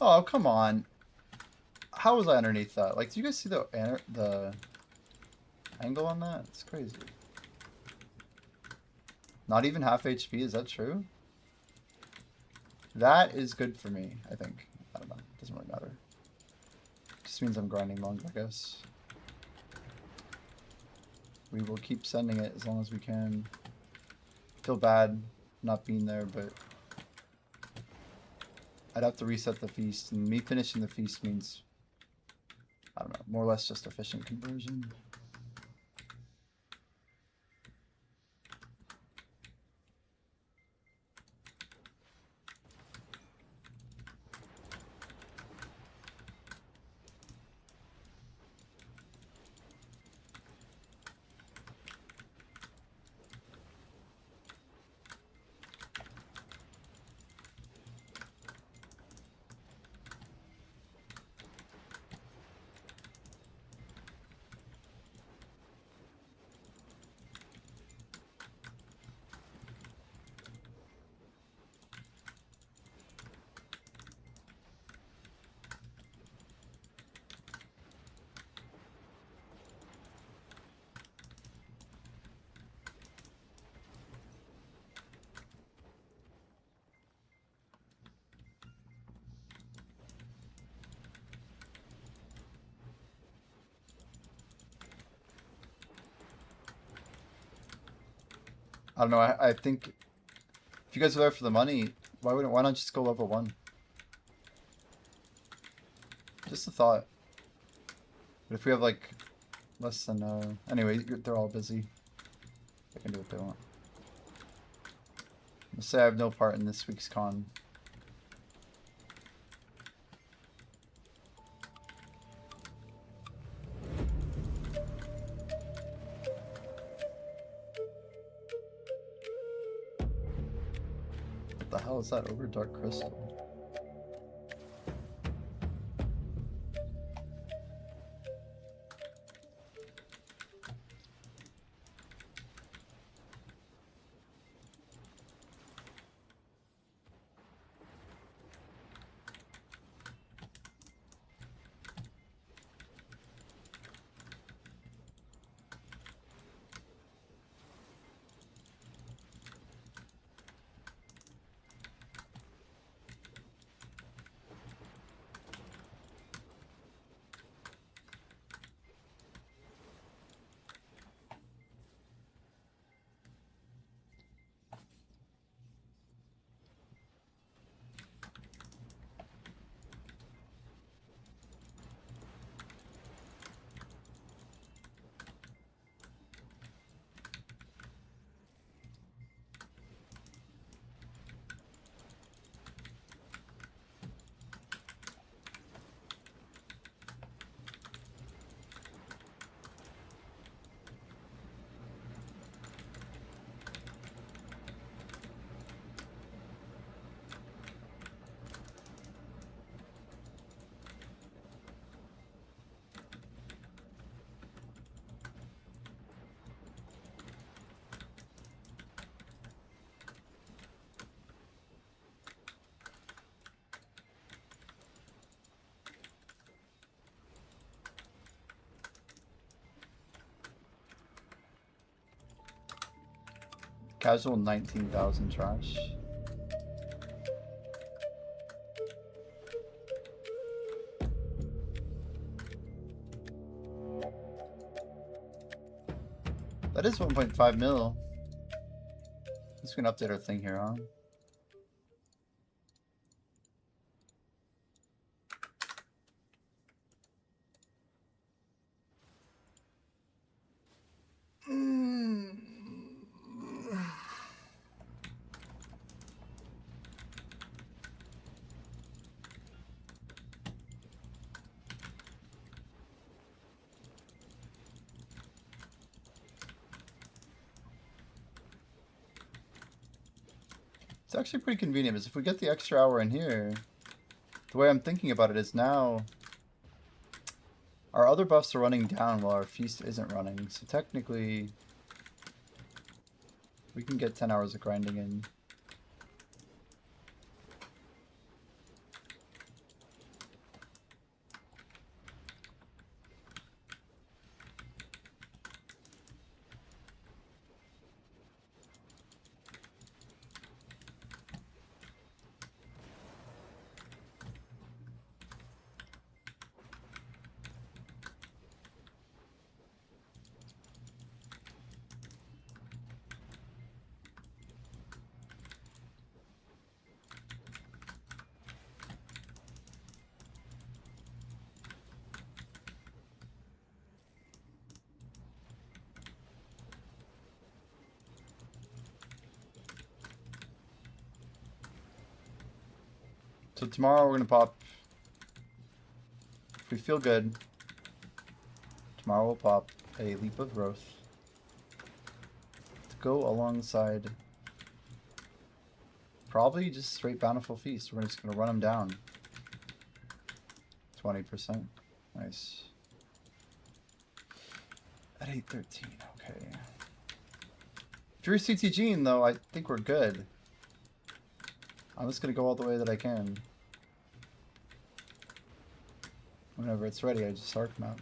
Speaker 1: Oh, come on. How was I underneath that? Like, do you guys see the angle on that? It's crazy. Not even half HP, is that true? That is good for me, I think. I don't know. It doesn't really matter. Just means I'm grinding longer, I guess. We will keep sending it as long as we can. Feel bad not being there, but I'd have to reset the feast, and me finishing the feast means, I don't know, more or less just efficient conversion. I don't know, I think if you guys are there for the money, why not just go level 1? Just a thought. But if we have like less than anyway, they're all busy. They can do what they want. Let's say I have no part in this week's con. What the hell is that over Dark Crystal? Casual 19,000 trash. That is 1.5 mil. Let's gonna update our thing here, huh? It's actually pretty convenient because if we get the extra hour in here, the way I'm thinking about it is now our other buffs are running down while our feast isn't running. So technically, we can get 10 hours of grinding in. So tomorrow we're gonna pop, if we feel good, tomorrow we'll pop a Leap of Growth to go alongside probably just straight Bountiful Feast. We're just gonna run them down. 20%. Nice. At 813, okay. If you're CTGing though, I think we're good. I'm just gonna go all the way that I can. Whenever it's ready, I just arc mount.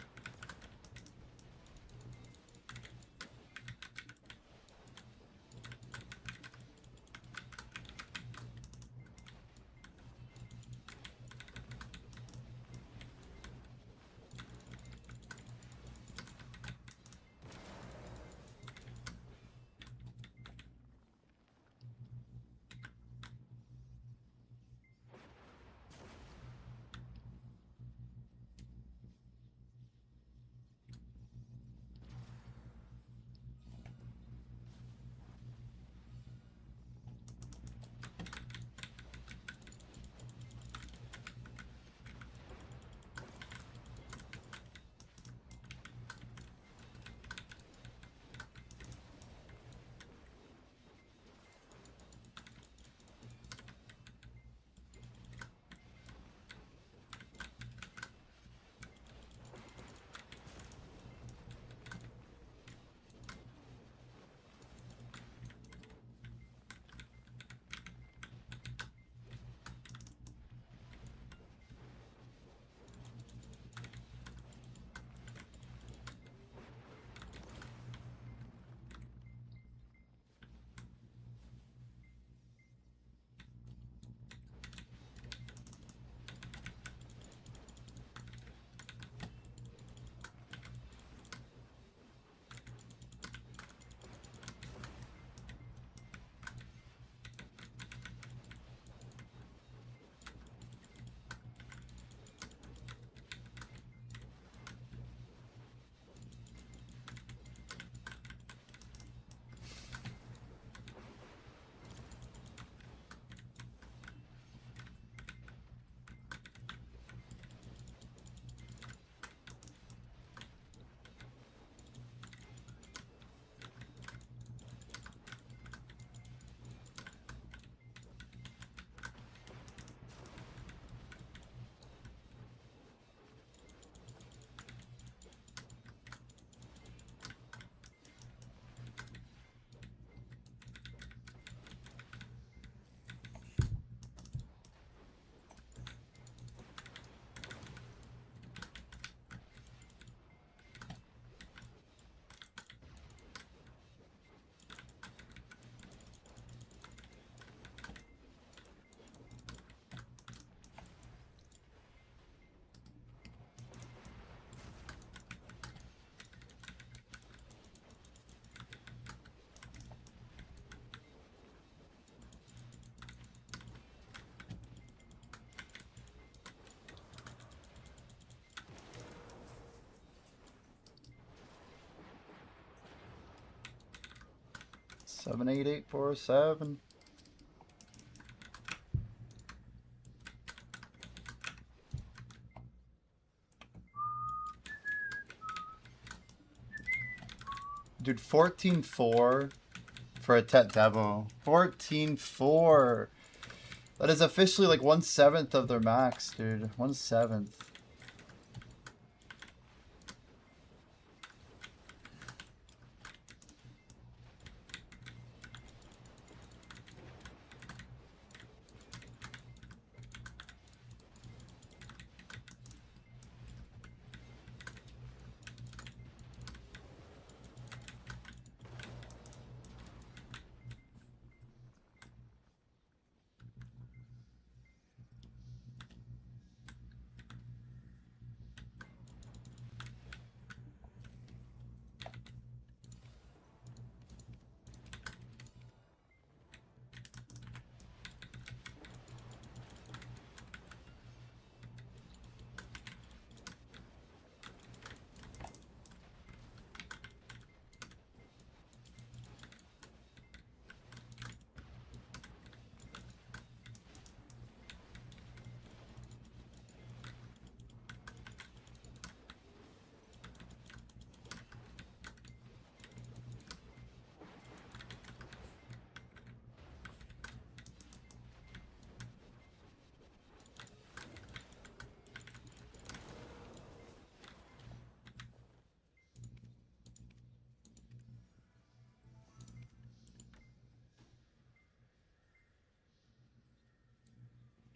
Speaker 1: 78847. Dude, 14-4 for a Tet Devo. 14-4. That is officially like 1/7 of their max, dude. 1/7.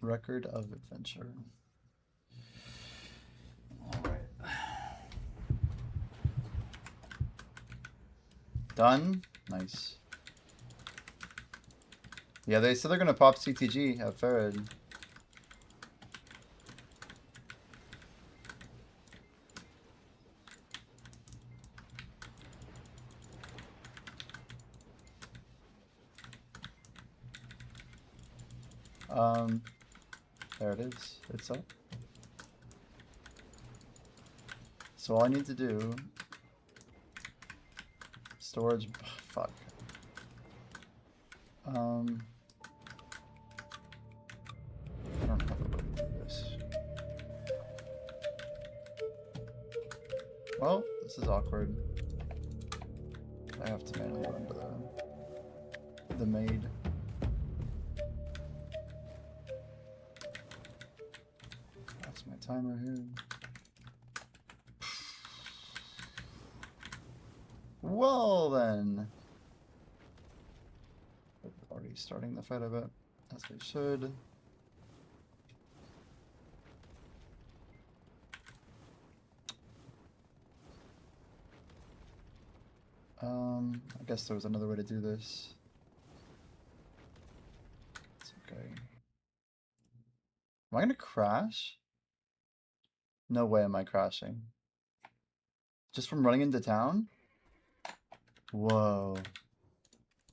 Speaker 1: Record of adventure. Alright. Done? Nice. Yeah, they said they're gonna pop CTG at Farad. There it is. It's up. So all I need to do... Storage... Fuck. I don't have a way to do this. Well, this is awkward. I have to manually run to the maid. That's my timer here. Well then. Already starting the fight, I bet. As we should. I guess there was another way to do this. It's okay. Am I gonna crash? No way am I crashing. Just from running into town? Whoa.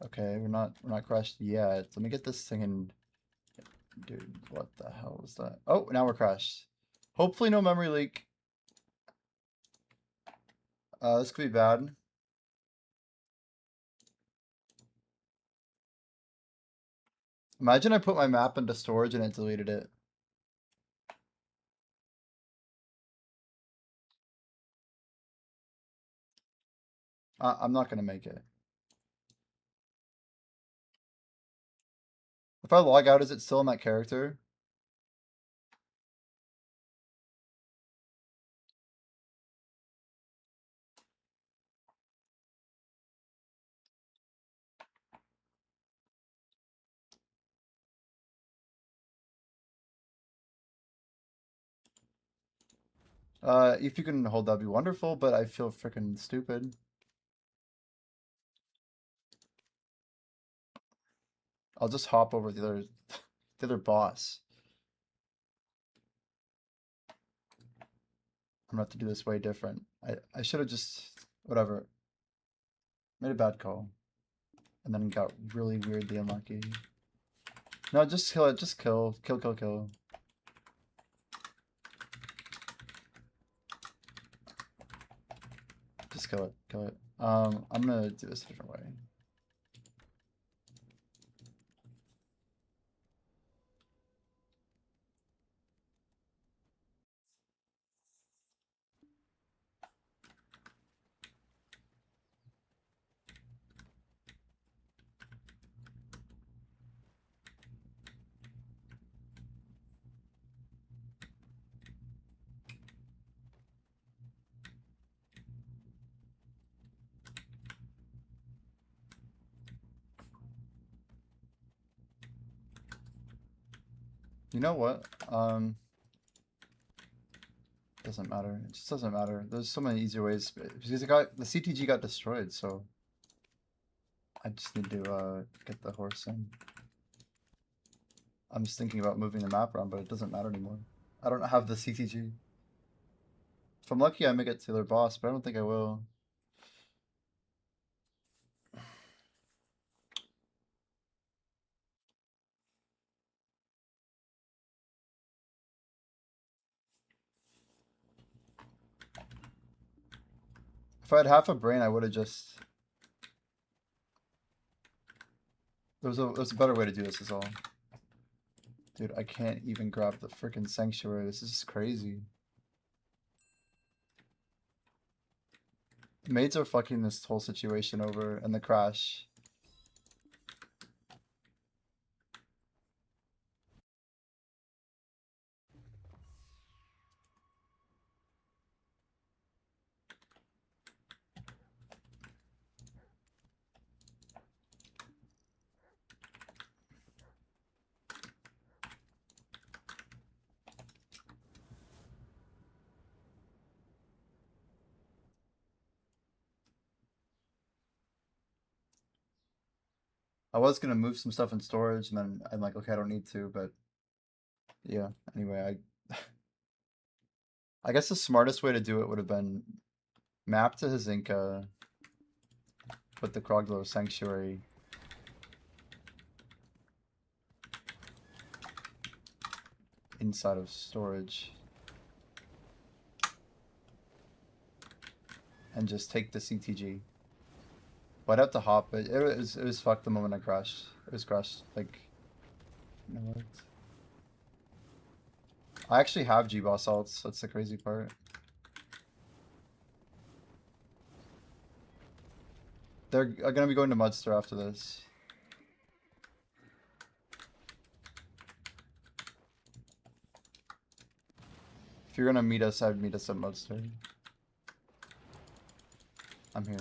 Speaker 1: Okay, we're not crashed yet. Let me get this thing in. Dude, what the hell was that? Oh, now we're crashed. Hopefully no memory leak. This could be bad. Imagine I put my map into storage and it deleted it. I'm not gonna make it. If I log out, is it still in that character? If you can hold, that'd be wonderful, but I feel freaking stupid. I'll just hop over the other boss. I'm gonna have to do this way different. I should have just, whatever. Made a bad call. And then got really weirdly unlucky. No, just kill it, just kill. Kill, kill, kill. Just kill it, kill it. I'm gonna do this a different way. You know what? Doesn't matter. It just doesn't matter. There's so many easier ways. Because the CTG got destroyed, so I just need to get the horse in. I'm just thinking about moving the map around, but it doesn't matter anymore. I don't have the CTG. If I'm lucky, I may get to their boss, but I don't think I will. If I had half a brain, I would have just... There's a better way to do this is all. Dude, I can't even grab the freaking sanctuary. This is just crazy. Maids are fucking this whole situation over, and the crash. I was gonna move some stuff in storage, and then I'm like, okay, I don't need to, but yeah. Anyway, I guess the smartest way to do it would have been map to Hazinka, put the Kroglo Sanctuary inside of storage, and just take the CTG. But I'd have to hop, but it was fucked the moment I crashed. It was crashed, like, you know what? I actually have G-Boss ults, that's the crazy part. They're gonna be going to Mudster after this. If you're gonna meet us, I'd meet us at Mudster. I'm here.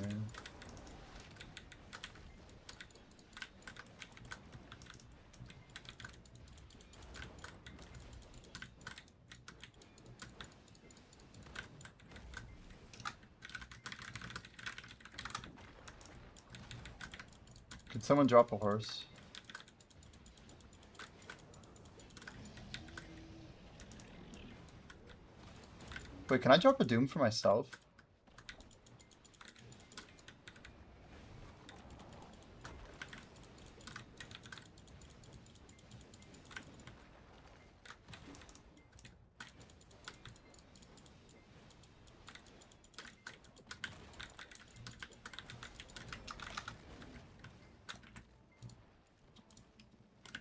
Speaker 1: Could someone drop a horse? Wait, can I drop a Doom for myself?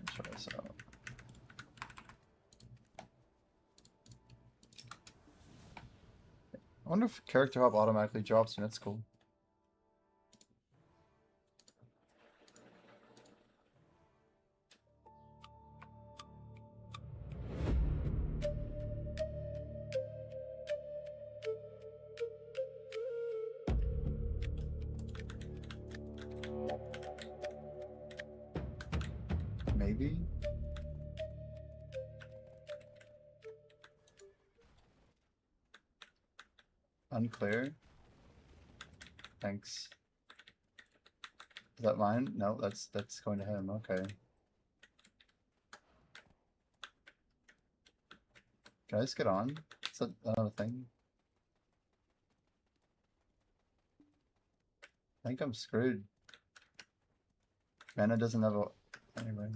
Speaker 1: Let's try this out. I wonder if character hop automatically drops and it's cool. Maybe? Unclear. Thanks. Is that mine? No, that's going to him. Okay. Can I just get on? Is that another thing? I think I'm screwed. Mana doesn't have a... Anyway.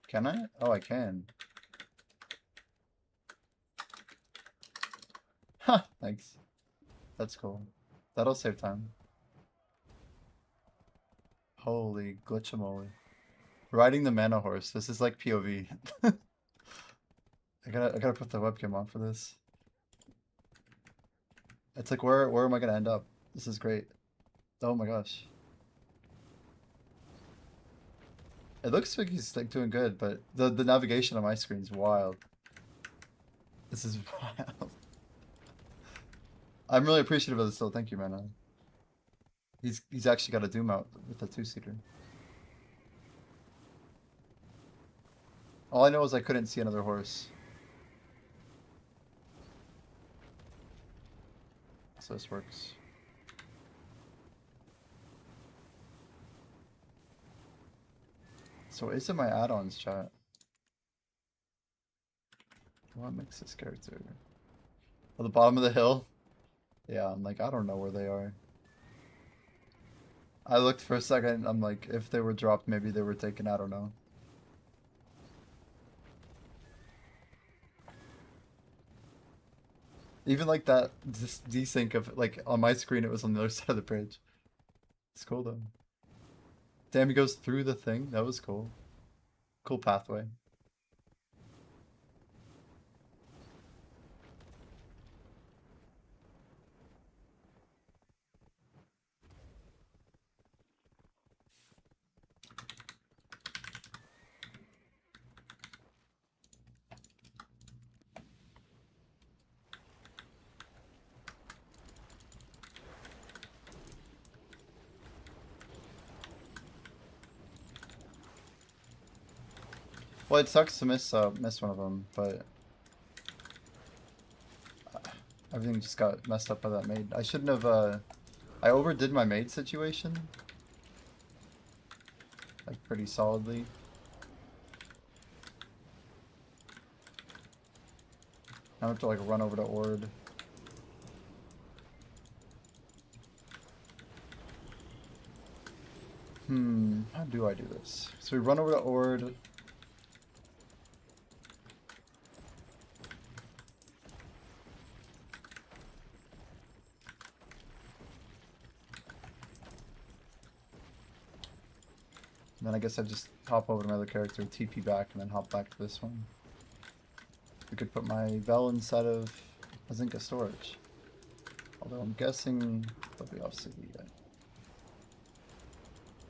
Speaker 1: Can I? Oh, I can. Huh, thanks. That's cool. That'll save time. Holy glitchamoly. Riding the mana horse. This is like POV. I gotta put the webcam on for this. It's like where am I gonna end up? This is great. Oh my gosh. It looks like he's like doing good, but the navigation on my screen is wild. This is wild. I'm really appreciative of this though. Thank you, man. He's actually got a Doom out with a 2-seater. All I know is I couldn't see another horse. So this works. So is it my add-ons, chat? What makes this character? At the bottom of the hill? Yeah, I'm like, I don't know where they are. I looked for a second, I'm like, if they were dropped, maybe they were taken, I don't know. Even like that desync of, like, on my screen it was on the other side of the bridge. It's cool though. Damn, he goes through the thing? That was cool. Cool pathway. Well, it sucks to miss one of them, but everything just got messed up by that maid. I shouldn't have, I overdid my maid situation. Like, pretty solidly. I have to, like, run over to Ord. How do I do this? So we run over to Ord. And then I guess I just hop over to my other character, TP back, and then hop back to this one. We could put my Vel inside of Azinka storage. Although I'm guessing they'll be off city yet.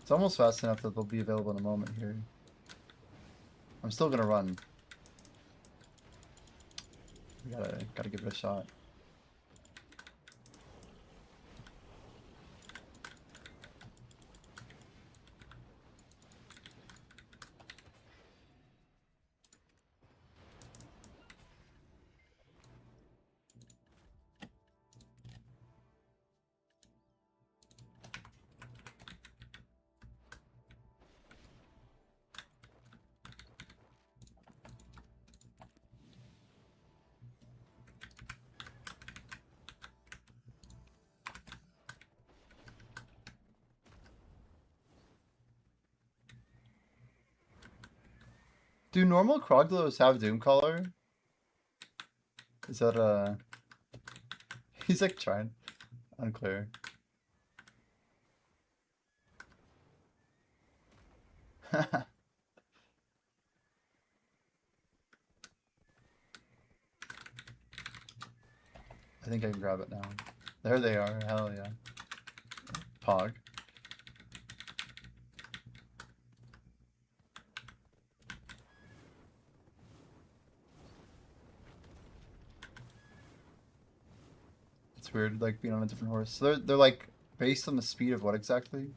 Speaker 1: It's almost fast enough that they'll be available in a moment here. I'm still gonna run. We gotta give it a shot. Do normal Kroglos have Doomcaller? Is that he's like trying. Unclear. I think I can grab it now. There they are, hell yeah. Pog. It's weird, like, being on a different horse. So they're like, based on the speed of what exactly?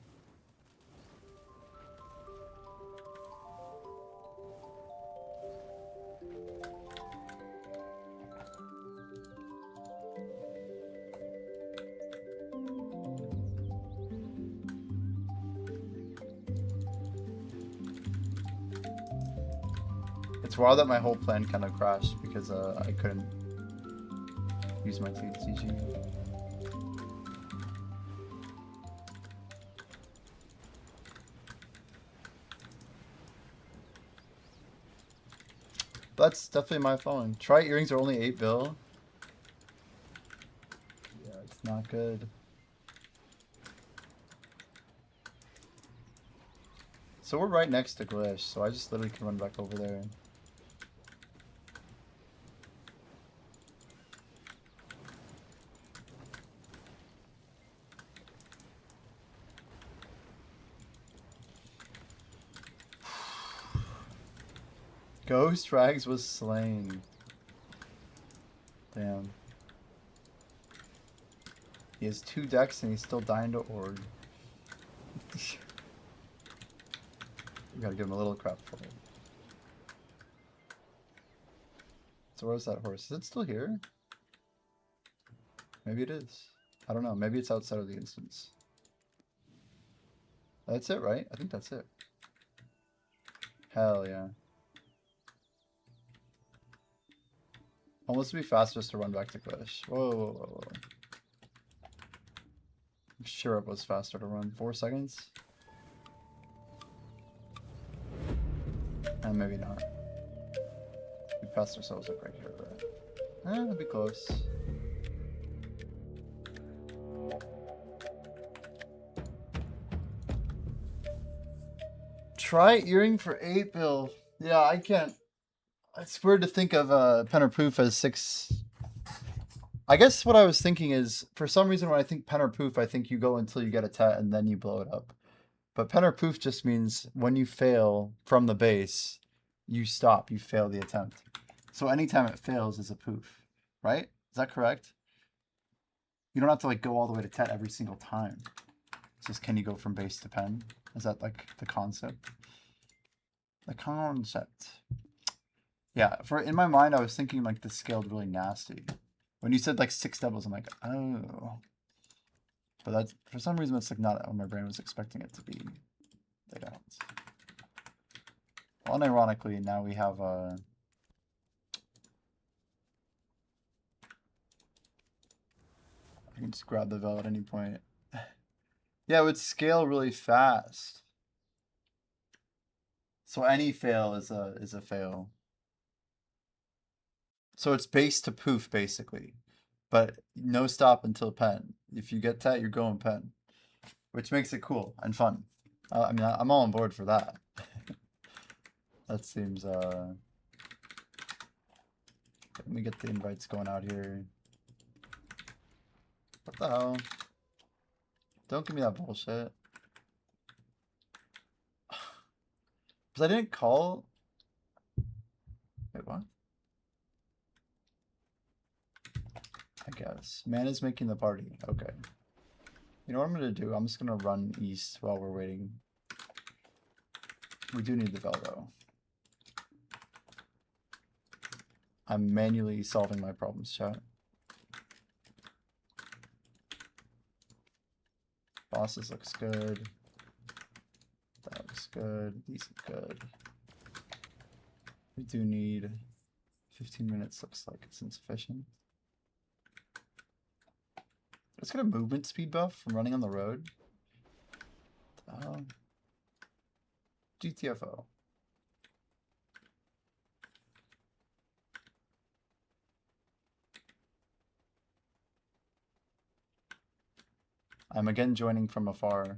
Speaker 1: It's wild that my whole plan kind of crashed because I couldn't use my TCG. That's definitely my phone. Try earrings are only 8 bill. Yeah, it's not good. So we're right next to Glish, so I just literally can run back over there. Ghost Rags was slain. Damn. He has 2 decks and he's still dying to Ord. We gotta give him a little crap for it. So where's that horse? Is it still here? Maybe it is. I don't know. Maybe it's outside of the instance. That's it, right? I think that's it. Hell yeah. Almost would be faster just to run back to Clash. Whoa, whoa, whoa, whoa. I'm sure it was faster to run. 4 seconds? And maybe not. We passed ourselves up right here, but... it'll be close. Try earring for 8 bill. Yeah, I can't. It's weird to think of pen or poof as 6. I guess what I was thinking is, for some reason when I think pen or poof, I think you go until you get a tet and then you blow it up. But pen or poof just means when you fail from the base, you stop, you fail the attempt. So anytime it fails is a poof, right? Is that correct? You don't have to like go all the way to tet every single time. It's just, can you go from base to pen? Is that like the concept? The concept. Yeah, in my mind, I was thinking like this scaled really nasty. When you said like 6 doubles, I'm like, oh. But that's, for some reason, that's like not what my brain was expecting it to be. They don't. Well, unironically, now we have I can just grab the veil at any point. Yeah, it would scale really fast. So any fail is a fail. So it's base to poof basically, but no stop until pen. If you get that, you're going pen, which makes it cool and fun. I mean, I'm all on board for that. That seems let me get the invites going out here. What the hell? Don't give me that bullshit. Because I didn't call. Wait, what? I guess. Man is making the party. Okay. You know what I'm going to do? I'm just going to run east while we're waiting. We do need the bell, though. I'm manually solving my problems, chat. Bosses looks good. That looks good. These look good. We do need 15 minutes. Looks like it's insufficient. Let's get a movement speed buff from running on the road. GTFO. I'm again joining from afar.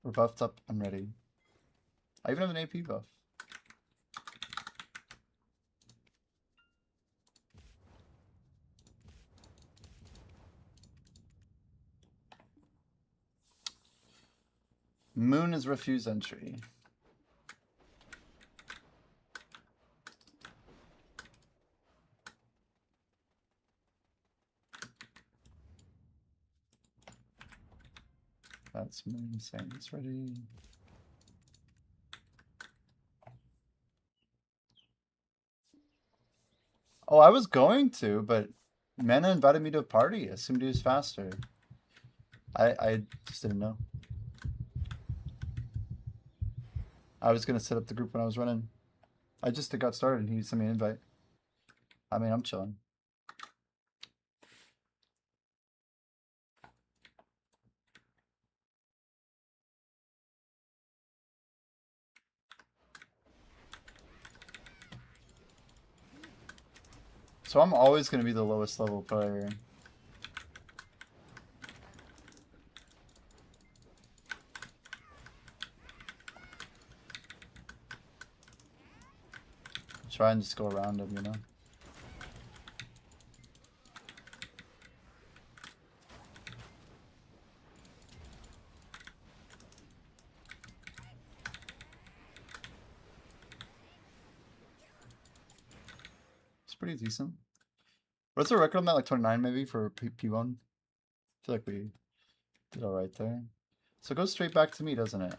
Speaker 1: We're buffed up. I'm ready. I even have an AP buff. Moon is refused entry. That's Moon saying it's ready. Oh, I was going to, but Mana invited me to a party. Assumed he was faster. I just didn't know. I was gonna set up the group when I was running. I just got started and he sent me an invite. I mean, I'm chilling. So I'm always gonna be the lowest level player. Try and just go around him, you know? pretty decent. What's the record on that? Like 29 maybe for P1? I feel like we did alright there. So it goes straight back to me, doesn't it?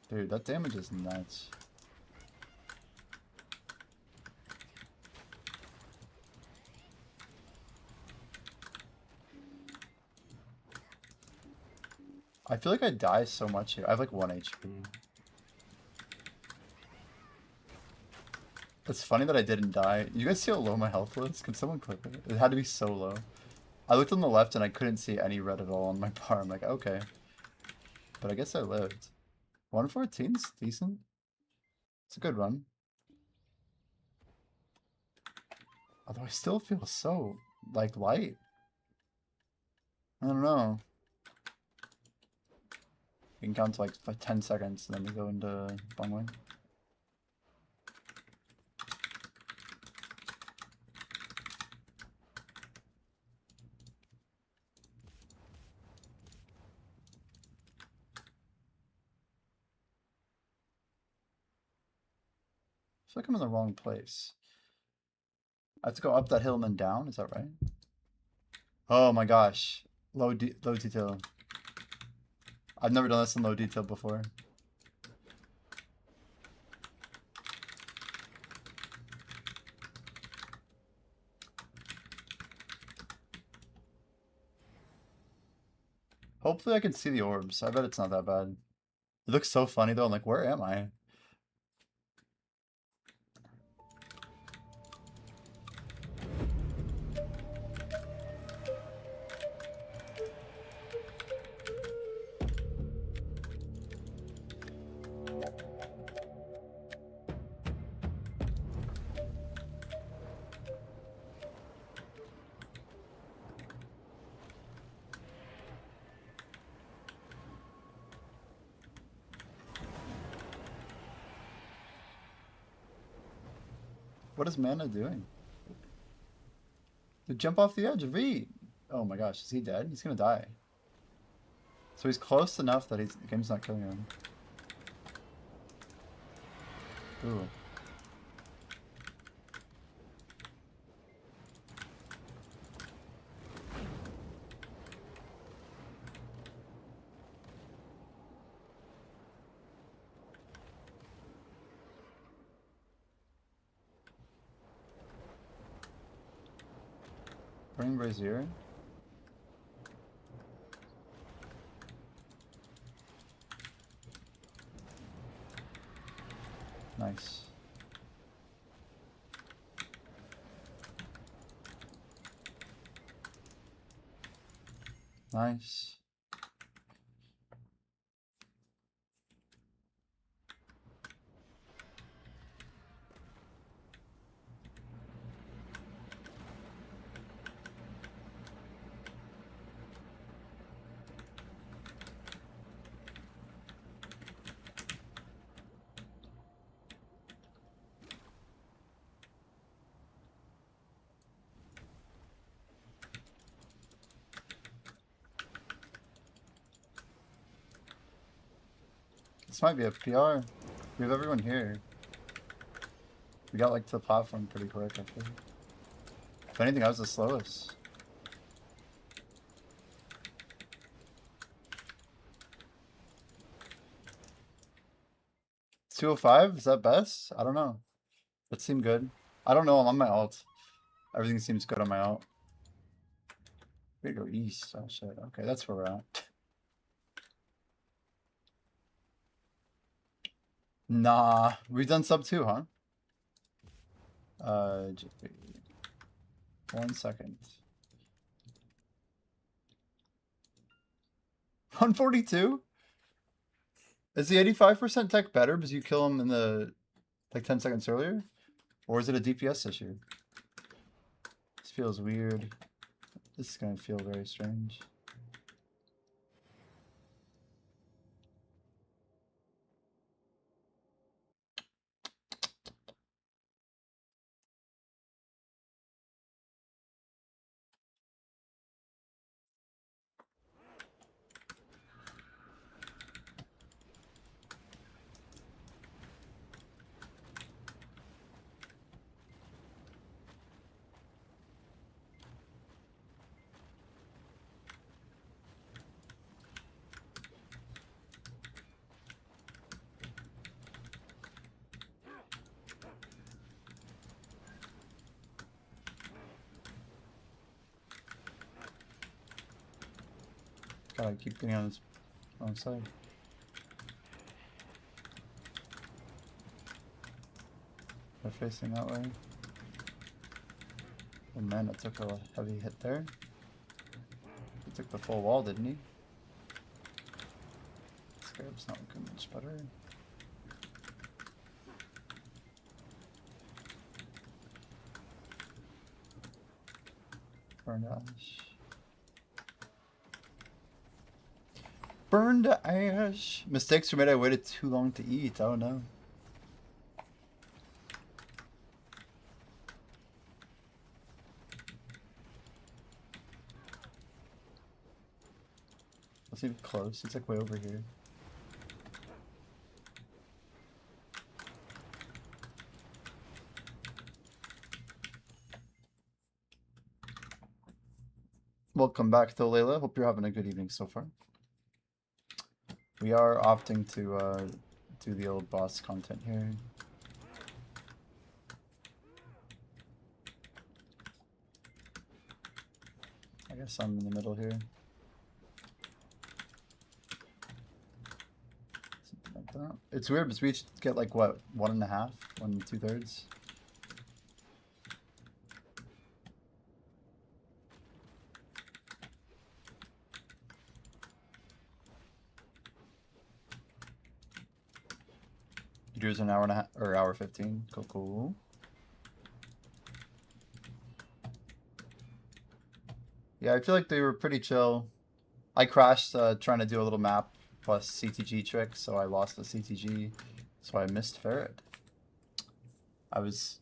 Speaker 1: Dude, that damage is nuts. I feel like I die so much here. I have like 1 HP. It's funny that I didn't die. You guys see how low my health was? Can someone clip it? It had to be so low. I looked on the left and I couldn't see any red at all on my bar. I'm like, okay. But I guess I lived. 114's decent. It's a good run. Although I still feel so, like, light. I don't know. We can count to like 10 seconds and then we go into Bung Wing. I feel like I'm in the wrong place. I have to go up that hill and then down, is that right? Oh my gosh. Low detail. I've never done this in low detail before. Hopefully I can see the orbs. I bet it's not that bad. It looks so funny though. I'm like, where am I? What is Mana doing? To jump off the edge, V! Oh my gosh, is he dead? He's gonna die. So he's close enough that the game's not killing him. Ooh. Bring Brazier. Nice. Nice. This might be a PR. We have everyone here. We got like to the platform pretty quick, I think. If anything, I was the slowest. It's 205? Is that best? I don't know. That seemed good. I don't know, I'm on my alt. Everything seems good on my alt. We gotta go east. Oh shit. Okay, that's where we're at. Nah. We've done sub 2, huh? GP. 1 second. 142? Is the 85% tech better because you kill him in the like 10 seconds earlier? Or is it a DPS issue? This feels weird. This is gonna feel very strange. God, I keep getting on this wrong side. They're facing that way. Oh man, it took a heavy hit there. He took the full wall, didn't he? Scarab's not looking much better. Burned ash. Burned ash. Mistakes were made. I waited too long to eat. Oh no. Let's even close. It's like way over here. Welcome back to Layla. Hope you're having a good evening so far. We are opting to do the old boss content here. I guess I'm in the middle here. Something like that. It's weird because we each get like what, 1.5, 1 2/3. Yours an hour and a half or hour 15. Cool, cool. Yeah, I feel like they were pretty chill. I crashed trying to do a little map plus CTG trick, so I lost the CTG, so I missed Ferret. I was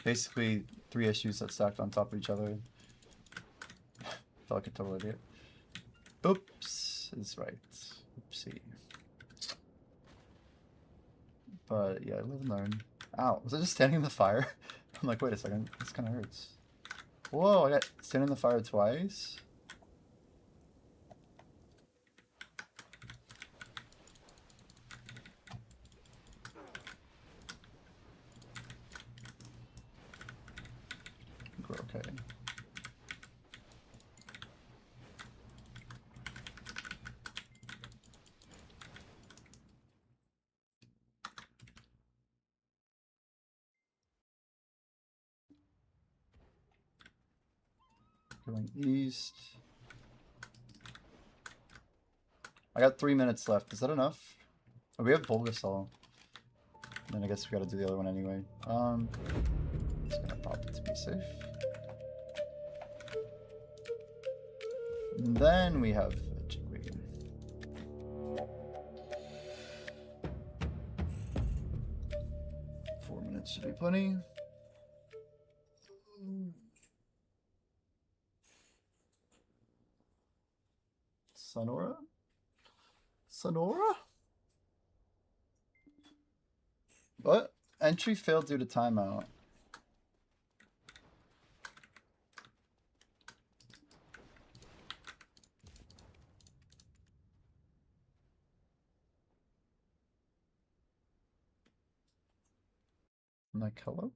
Speaker 1: basically 3 issues that stacked on top of each other. Felt like a total idiot. Oops is right. Oopsie. But yeah, live and learn. Ow, was I just standing in the fire? I'm like, wait a second, this kind of hurts. Whoa, I got standing in the fire twice? I think we're okay. Going east. I got 3 minutes left. Is that enough? Oh, we have Bulgasol. Then I guess we gotta do the other one anyway. Just gonna pop it to be safe. And then we have Chickweed. Four minutes should be plenty. Sonora? Sonora? What? Entry failed due to timeout. I'm like, hello?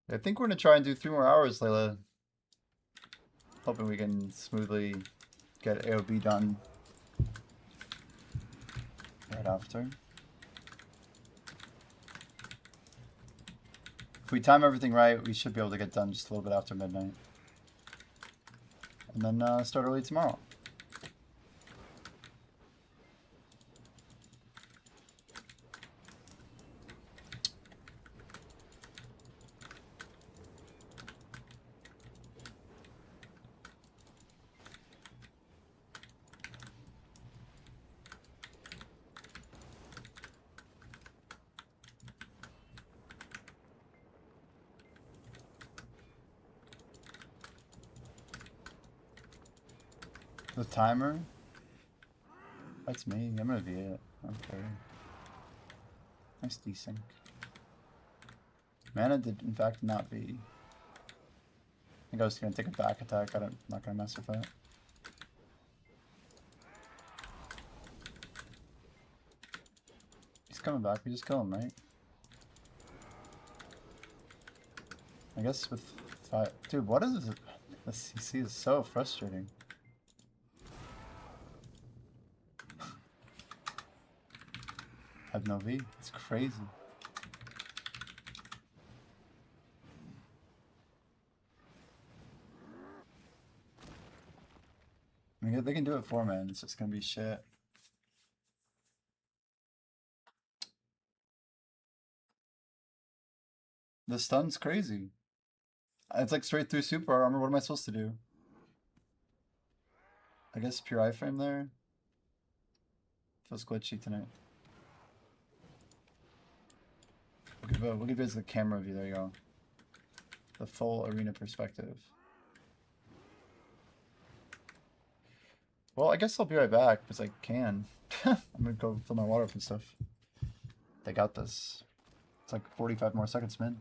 Speaker 1: I think we're gonna try and do 3 more hours, Layla. Hoping we can smoothly get AOB done right after. If we time everything right, we should be able to get done just a little bit after midnight. And then start early tomorrow. The timer? That's me. I'm gonna be it. Okay. Nice desync. Mana did in fact not be. I think I was gonna take a back attack. I'm not gonna mess with that. He's coming back. We just kill him, right? I guess with 5. Dude, what is it? The CC is so frustrating. I have no V. It's crazy. I mean, they can do it 4-man. It's just gonna be shit. The stun's crazy. It's like straight through super armor. What am I supposed to do? I guess pure iframe there. Feels glitchy tonight. We'll give you guys the camera view. There you go. The full arena perspective. Well, I guess I'll be right back because I can. I'm gonna go fill my water up and stuff. They got this. It's like 45 more seconds, man.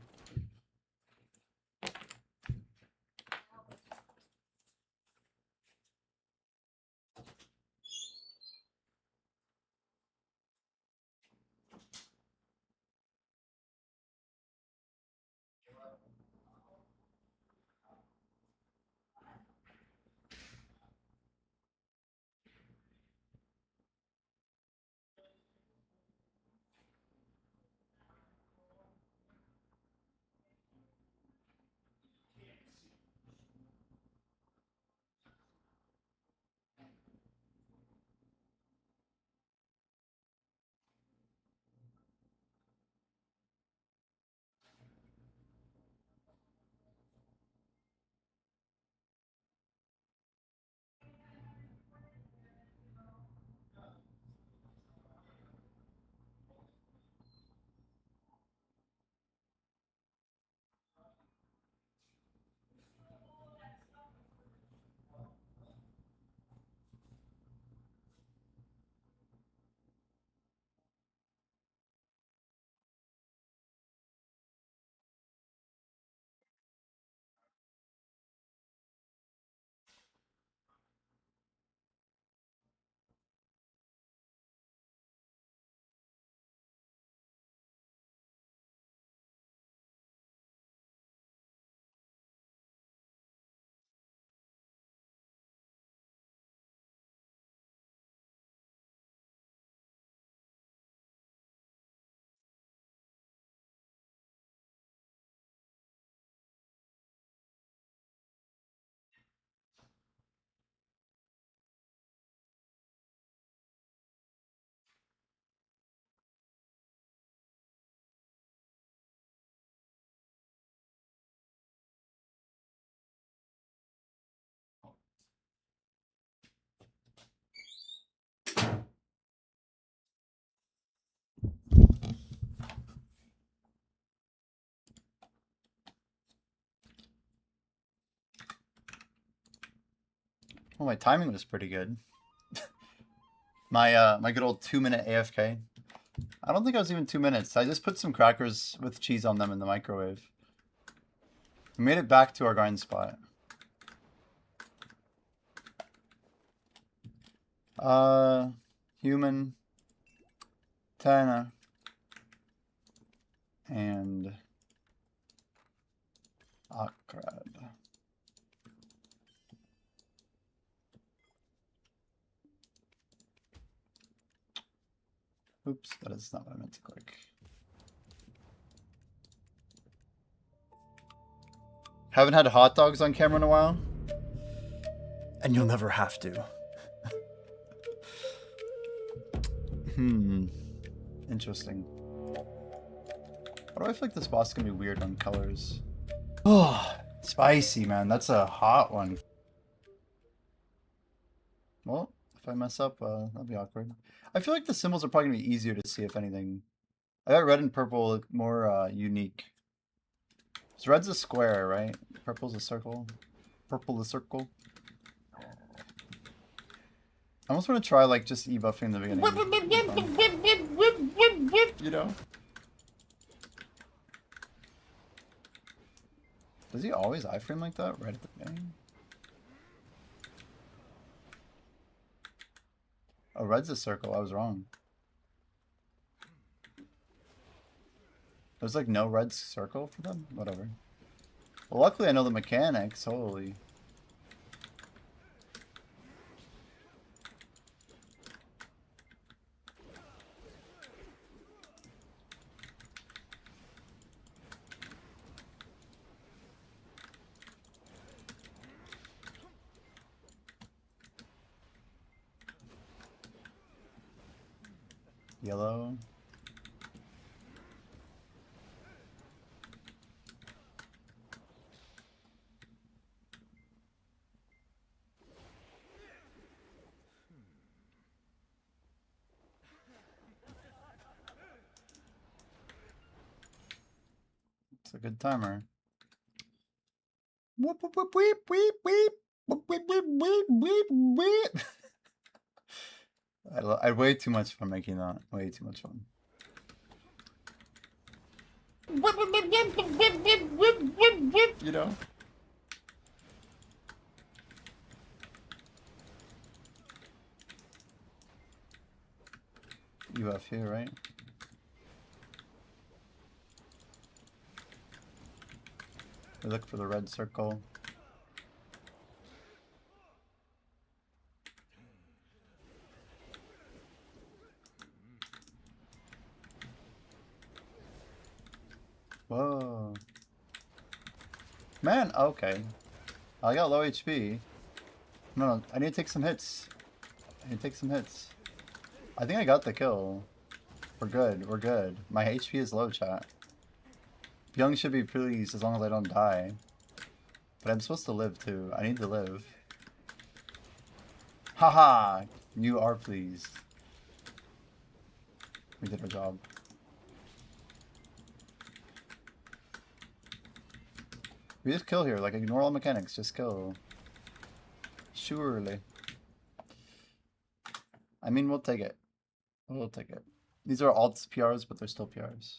Speaker 1: Well, my timing was pretty good. My good old 2-minute AFK. I don't think I was even 2 minutes. I just put some crackers with cheese on them in the microwave. We made it back to our garden spot. Human, Tana, and Akrad. Oops, that is not what I meant to click. Haven't had hot dogs on camera in a while. And you'll never have to. Interesting. Why do I feel like this boss is gonna be weird on colors? Oh, spicy, man. That's a hot one. Well, if I mess up, that'll be awkward. I feel like the symbols are probably gonna be easier to see, if anything. I got red and purple look more unique. So red's a square, right? Purple's a circle. Purple a circle. I almost want to try like just e-buffing in the beginning. You know? Does he always iframe like that right at the beginning? Oh, red's a circle. I was wrong. There's like no red circle for them? Whatever. Well, luckily I know the mechanics. Holy. Yellow. It's a good timer. Whoop, whoop, whoop, weep, weep, weep. Whoop, weep, weep, weep, weep, weep. I had way too much fun making that. Way too much fun. You know? UF here, right? We look for the red circle. Whoa. Man, okay. I got low HP. No, I need to take some hits. I need to take some hits. I think I got the kill. We're good, we're good. My HP is low, chat. Young should be pleased as long as I don't die. But I'm supposed to live too. I need to live. Haha! You are pleased. We did our job. We just kill here, like ignore all mechanics, just kill. Surely. I mean, we'll take it. We'll take it. These are alts PRs, but they're still PRs.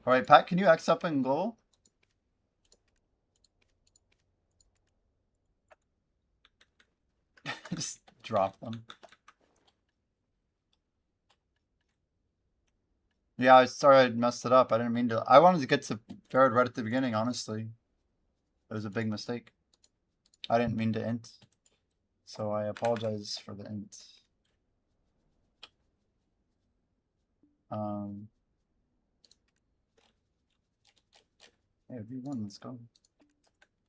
Speaker 1: Alright, Pat, can you X up and goal? Just drop them. Yeah, I sorry I messed it up. I didn't mean to. I wanted to get to Farad right at the beginning, honestly. It was a big mistake. I didn't mean to int. So I apologize for the int. Hey, V1, let's go.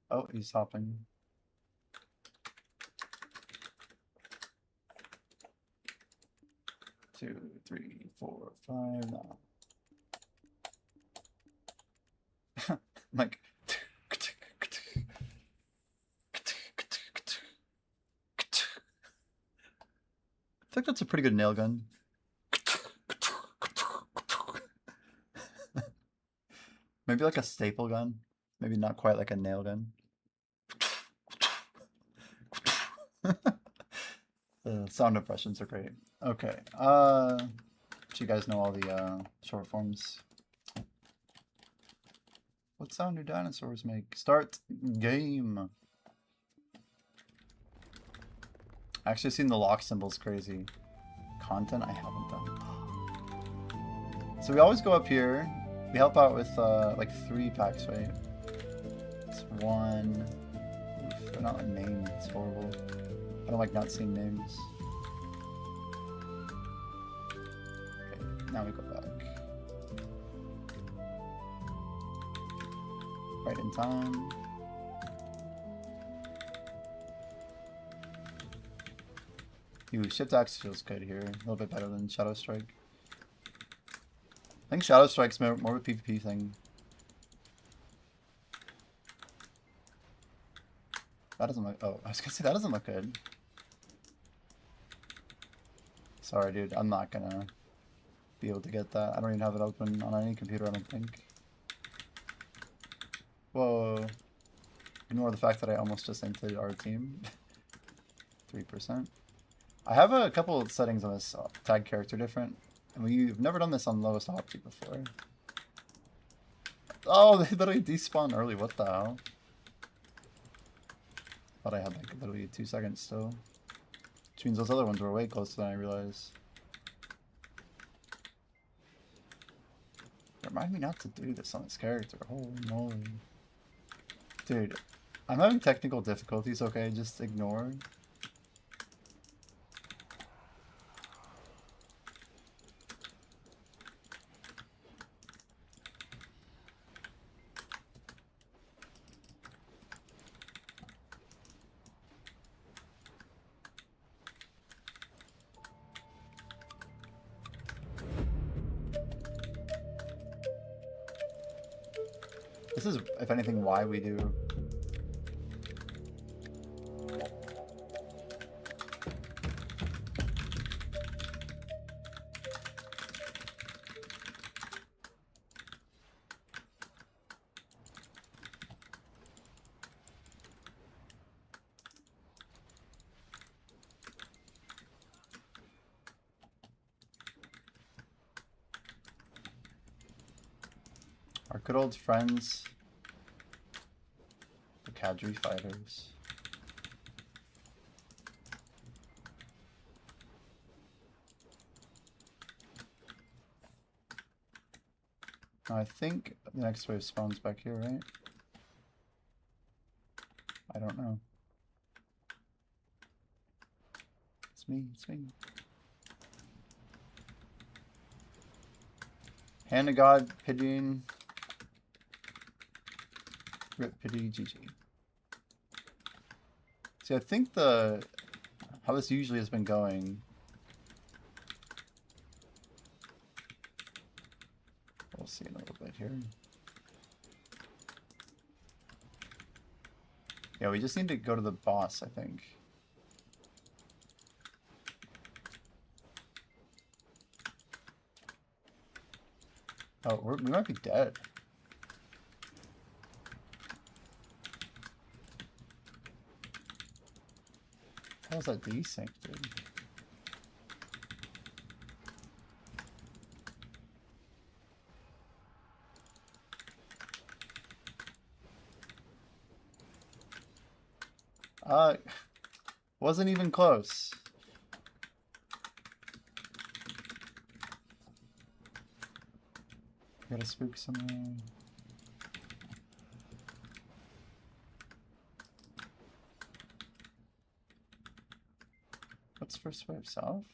Speaker 1: Oh, he's hopping. Two, three, four, five. No. Like. I think that's a pretty good nail gun. Maybe like a staple gun. Maybe not quite like a nail gun. The sound impressions are great. Okay. So you guys know all the short forms. What sound do dinosaurs make? Start game. Actually seen the lock symbols crazy. Content I haven't done. So we always go up here. We help out with like 3 packs, right? It's 1. Oof, they're not named. It's horrible. I don't like not seeing names. Okay, now we go back. Right in time. Ooh, shift axe feels good here. A little bit better than Shadow Strike. I think Shadow Strike's more of a PvP thing. That doesn't look. Oh, I was gonna say that doesn't look good. Sorry, dude. I'm not gonna be able to get that. I don't even have it open on any computer, I don't think. Whoa. Ignore the fact that I almost just entered our team. 3%. I have a couple of settings on this tag character different. And we've never done this on lowest opti before. Oh, they literally despawn early. What the hell? Thought I had like literally 2 seconds still. Which means those other ones were way closer than I realized. Remind me not to do this on this character. Holy moly. Dude, I'm having technical difficulties, okay? Just ignore. This is, if anything, why we do. Our good old friends, the Kadri fighters. Now I think the next wave spawns back here, right? I don't know. It's me, it's me. Hand of God, Pigeon. Rip Pity, GG. See, I think how this usually has been going. We'll see in a little bit here. Yeah, we just need to go to the boss, I think. Oh, we might be dead. How was that desync, dude? Wasn't even close. Gotta spook someone. What's first wave? South?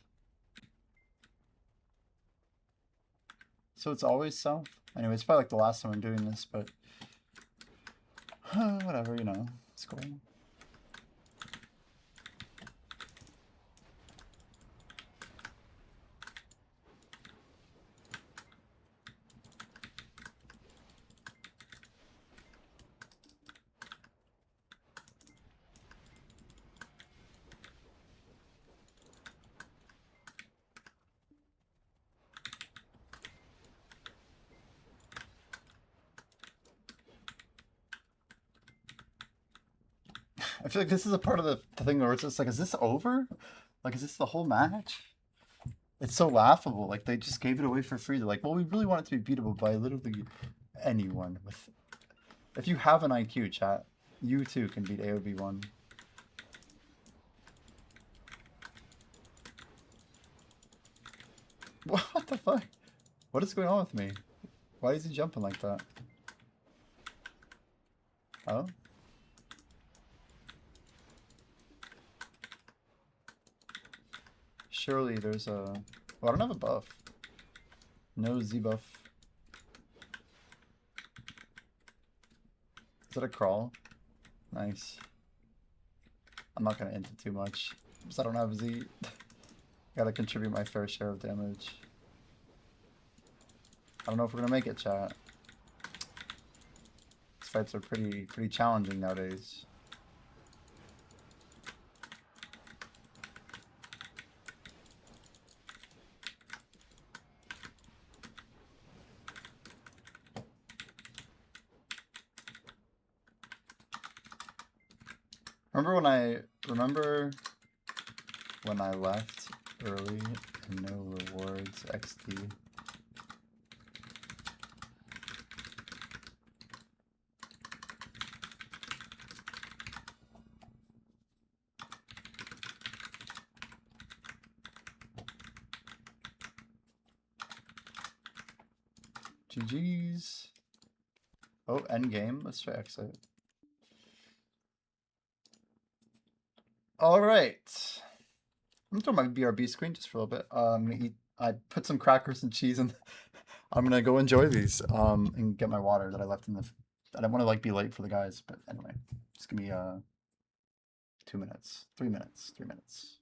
Speaker 1: So it's always south? Anyway, it's probably like the last time I'm doing this, but whatever, you know. It's cool. I feel like this is a part of the thing where it's just like, is this over? Like, is this the whole match? It's so laughable. Like, they just gave it away for free. They're like, well, we really want it to be beatable by literally anyone. With, if you have an IQ, chat, you too can beat AOV1. What the fuck? What is going on with me? Why is he jumping like that? Oh? Surely there's a... Well, I don't have a buff. No Z buff. Is that a crawl? Nice. I'm not gonna int it too much, because I don't have Z. Gotta contribute my fair share of damage. I don't know if we're gonna make it, chat. These fights are pretty challenging nowadays. remember when I left early and no rewards XD. GG's. Oh, end game. Let's try exit. All right. I'm gonna throw my BRB screen just for a little bit. I'm gonna eat. I put some crackers and cheese in. I'm gonna go enjoy these. And get my water that I left in the. I don't want to like be late for the guys, but anyway, just give me 2 minutes, 3 minutes, 3 minutes.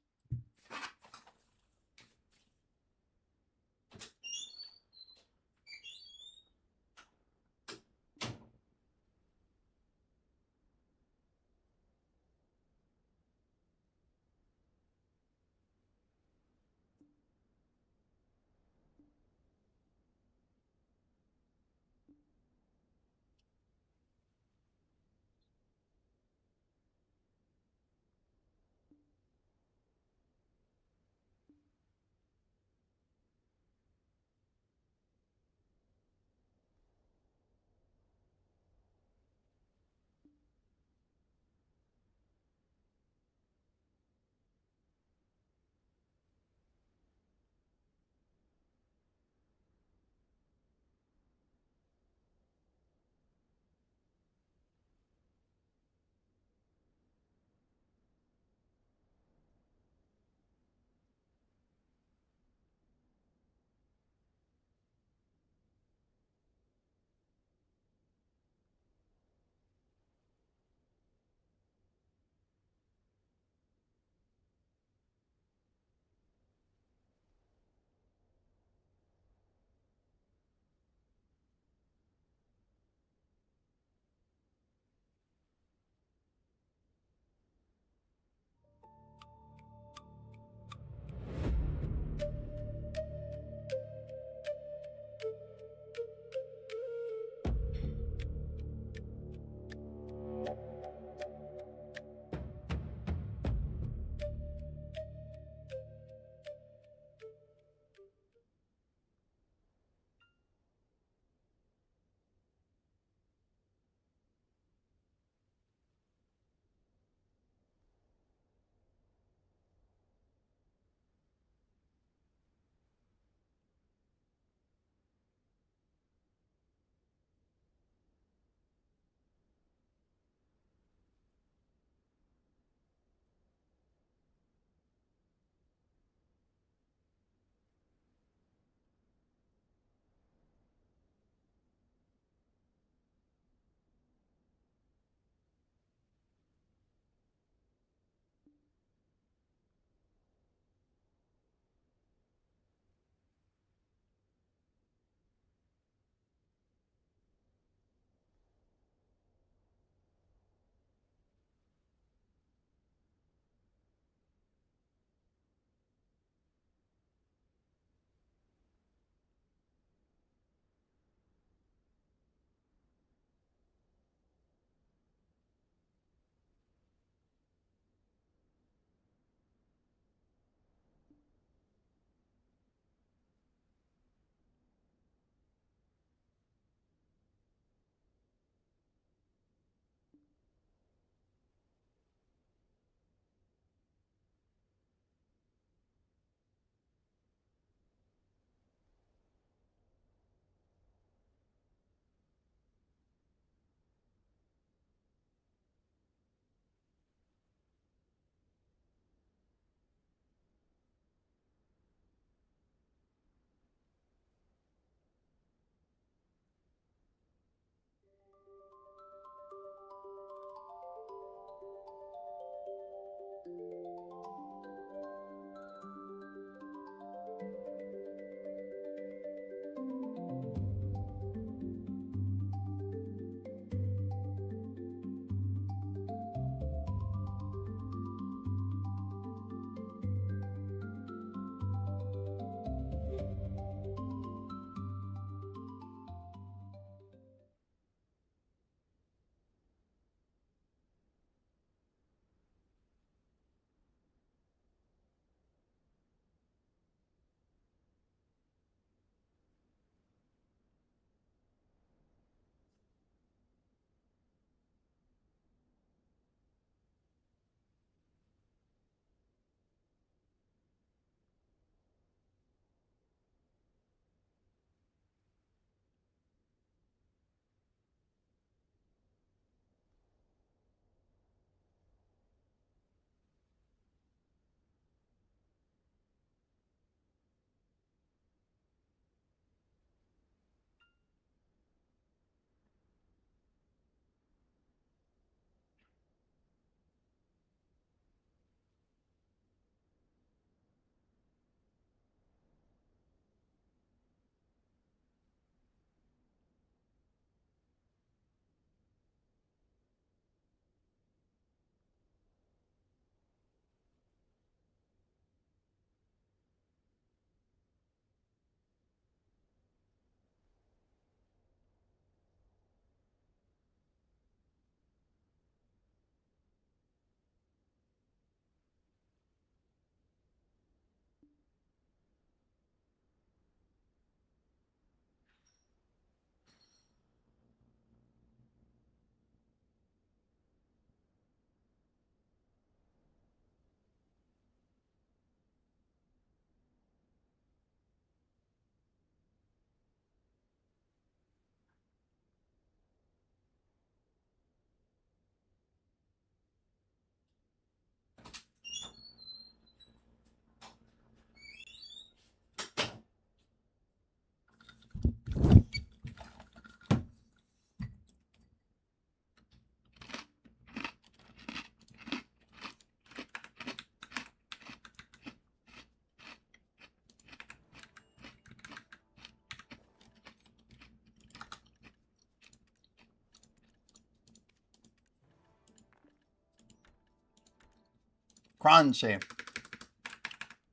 Speaker 1: Crunchy.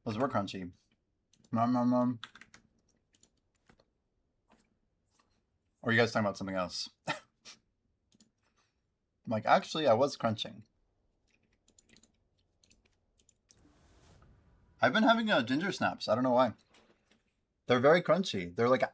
Speaker 1: Those were crunchy. Nom nom nom. Or are you guys talking about something else? I'm like, actually, I was crunching. I've been having ginger snaps. I don't know why. They're very crunchy. They're like...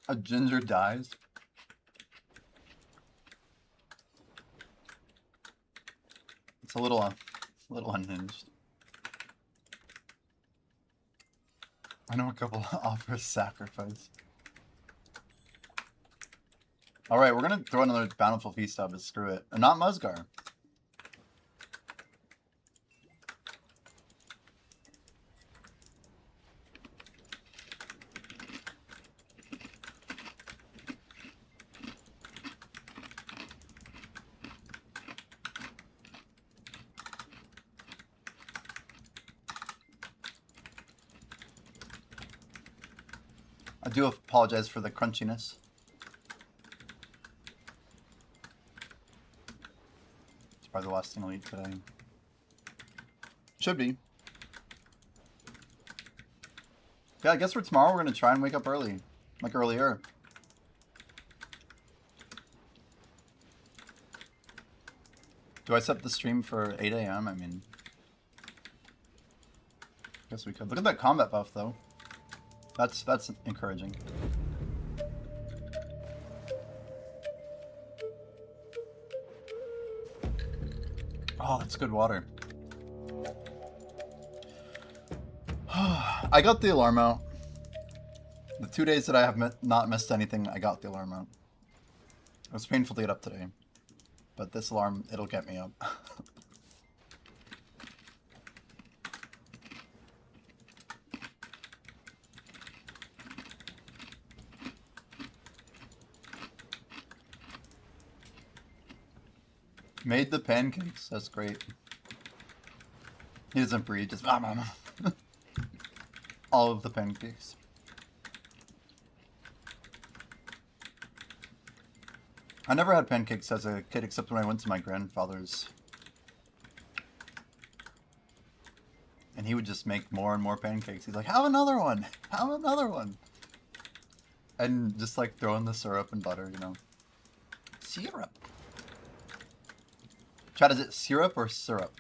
Speaker 1: A ginger dies. It's a little unhinged. I know a couple offer sacrifice. Alright, we're gonna throw another Bountiful Feast up, but screw it. And not Musgar. I do apologize for the crunchiness. It's probably the last thing I'll eat today. Should be. Yeah, I guess for tomorrow we're gonna try and wake up early. Like earlier. Do I set the stream for 8 AM? I mean... guess we could. Look at that combat buff though. That's encouraging. Oh, that's good water. I got the alarm out. The 2 days that I have not missed anything, I got the alarm out. It was painful to get up today. But this alarm, it'll get me up. Made the pancakes. That's great. He doesn't breathe. Just all of the pancakes. I never had pancakes as a kid except when I went to my grandfather's. And he would just make more and more pancakes. He's like, have another one! Have another one! And just like throw in the syrup and butter, you know. Syrup. Chat, is it syrup or syrup?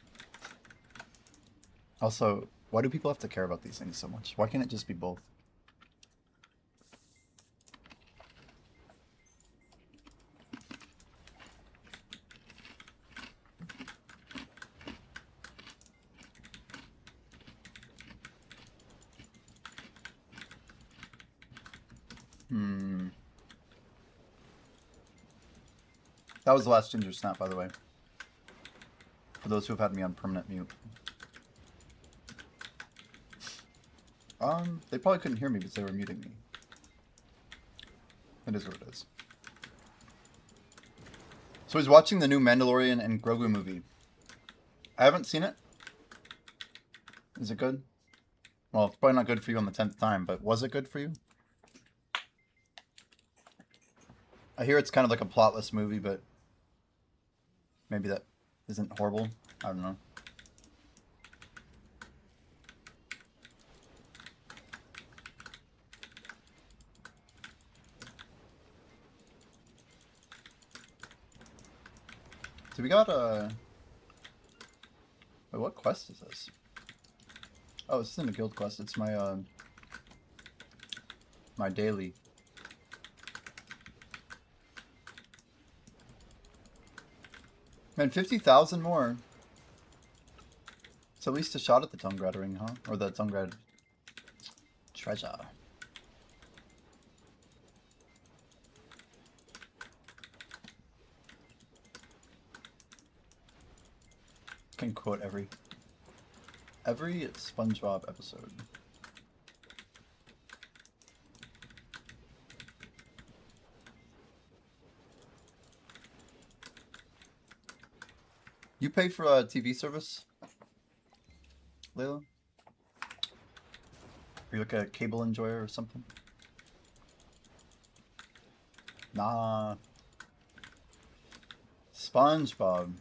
Speaker 1: Also, why do people have to care about these things so much? Why can't it just be both? That was the last ginger snap, by the way. For those who have had me on permanent mute. They probably couldn't hear me because they were muting me. It is what it is. So he's watching the new Mandalorian and Grogu movie. I haven't seen it. Is it good? Well, it's probably not good for you on the 10th time, but was it good for you? I hear it's kind of like a plotless movie, but maybe that isn't horrible. I don't know. So we got a... Wait, what quest is this? Oh, this isn't a guild quest. It's my, my daily. Man, 50,000 more. It's at least a shot at the Tongrad ring, huh? Or the Tongrad treasure. Can quote every SpongeBob episode. You pay for a TV service, Layla? Or you look at a cable enjoyer or something? Nah. SpongeBob.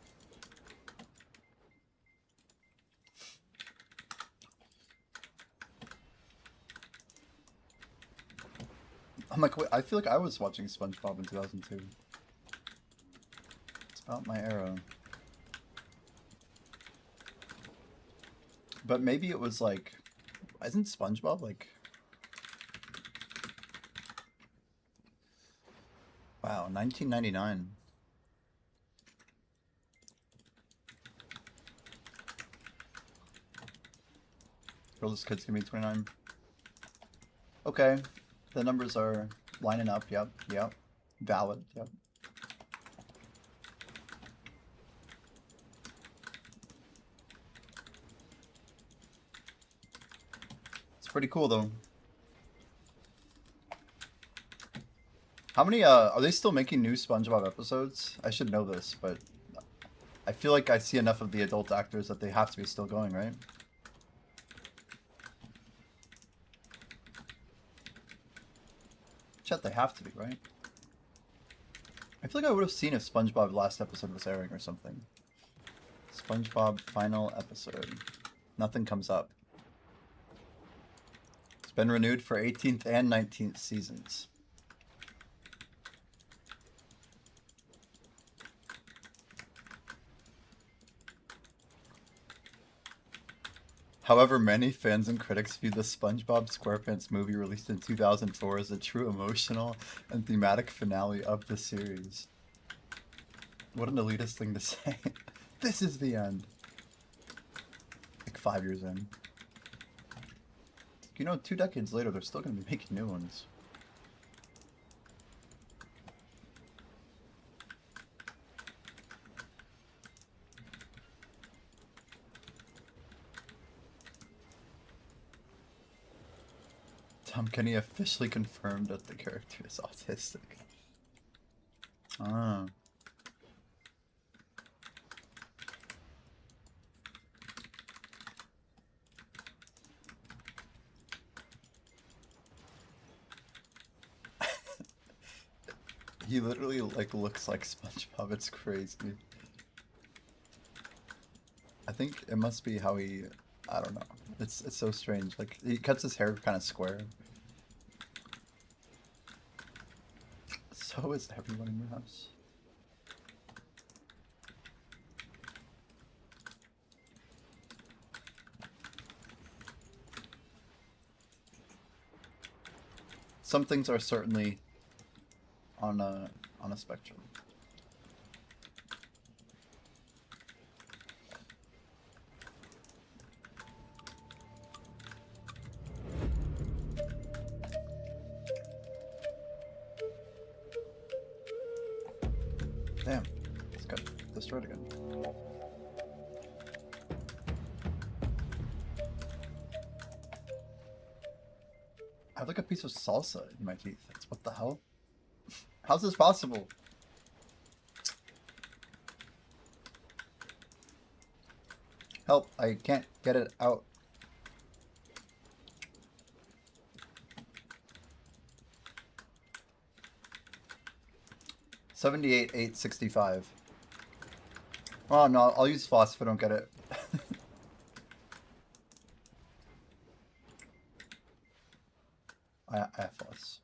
Speaker 1: I'm like, wait, I feel like I was watching SpongeBob in 2002. It's about my era. But maybe it was like, isn't SpongeBob like... Wow, 1999. Girl, this kid's gonna be 29. Okay, the numbers are lining up. Yep, yep. Valid. Yep. It's pretty cool though. How many are they still making new SpongeBob episodes? I should know this, but I feel like I see enough of the adult actors that they have to be still going, right? Chat, they have to be, right? I feel like I would have seen if SpongeBob last episode was airing or something. SpongeBob final episode. Nothing comes up. It's been renewed for 18th and 19th seasons. However, many fans and critics view the SpongeBob SquarePants movie released in 2004 as a true emotional and thematic finale of the series. What an elitist thing to say. This is the end. Like 5 years in. You know, 2 decades later, they're still going to be making new ones. Tom Kenny officially confirmed that the character is autistic. Ah. He literally like looks like SpongeBob. It's crazy. I think it must be how he, I don't know. It's so strange. Like he cuts his hair kind of square. So is everyone in your house. Some things are certainly on a spectrum. Damn, it's got destroyed again. I have like a piece of salsa in my teeth. What the hell? How's this possible? Help, I can't get it out. $78,865. Oh no, I'll use floss if I don't get it. I have floss.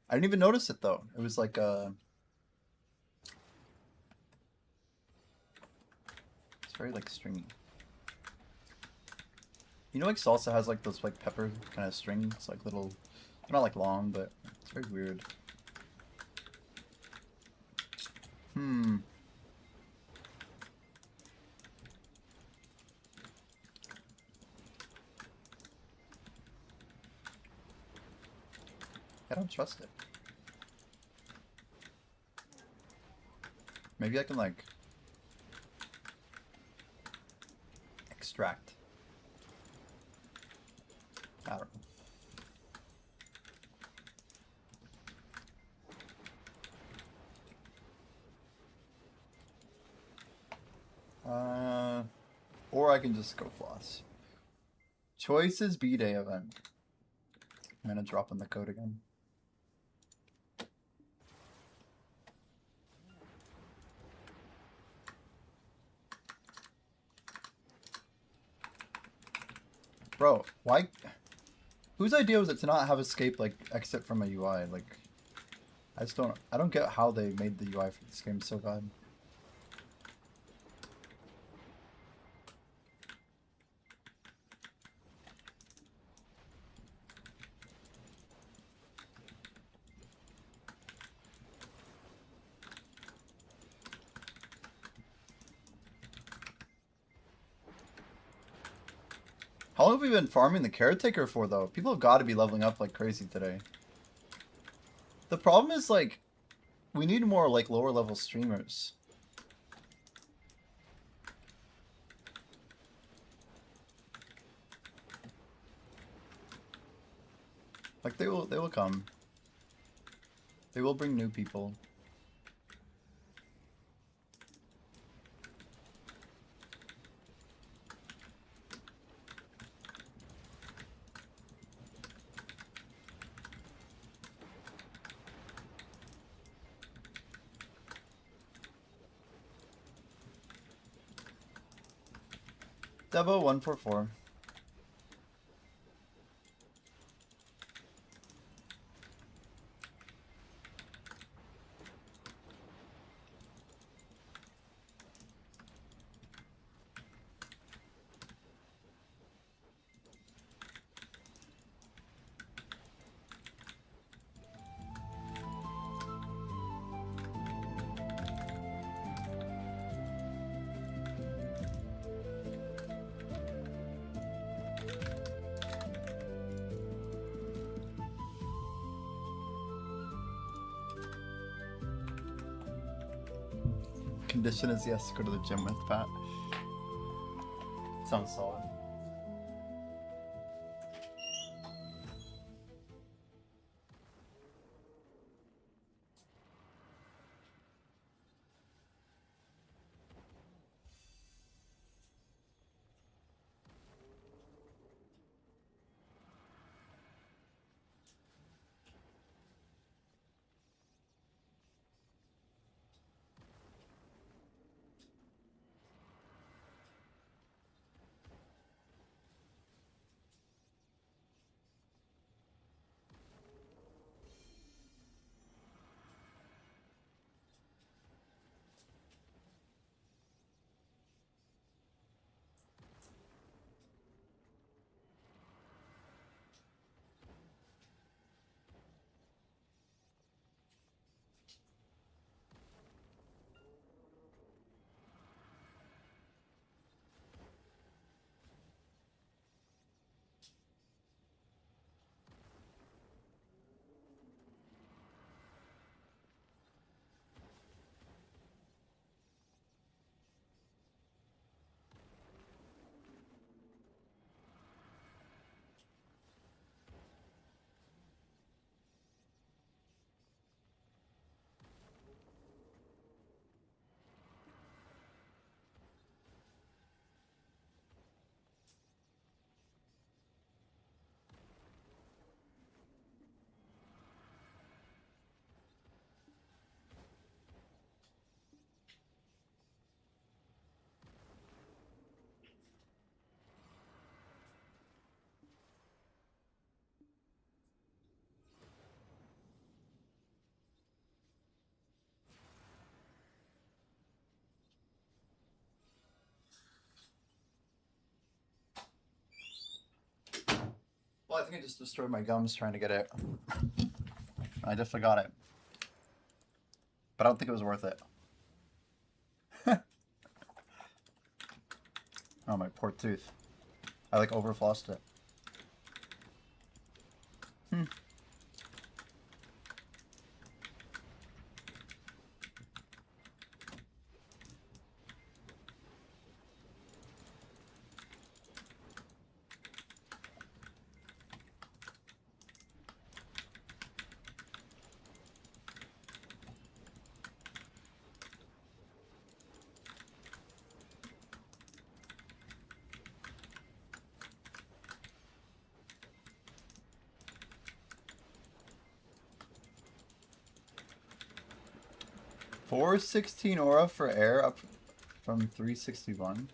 Speaker 1: I didn't even notice it though. It was like it's very like stringy. You know, like salsa has like those like pepper kind of strings, like little, they're not like long, but it's very weird. I don't trust it. Maybe I can like extract. I don't know. I can just go floss. Choices B-Day event. I'm gonna drop in the code again. Bro, why? Whose idea was it to not have escape like exit from a UI? Like, I don't get how they made the UI for this game so bad. How long have we been farming the caretaker for though? People have got to be leveling up like crazy today. The problem is like, we need more like lower level streamers. Like they will come. They will bring new people. Debo 144. Condition is yes, go to the gym with Pat. Sounds solid. Well, I think I just destroyed my gums trying to get it. I definitely got it. But I don't think it was worth it. Oh, my poor tooth. I like overflossed it. 416 aura for air up from 361.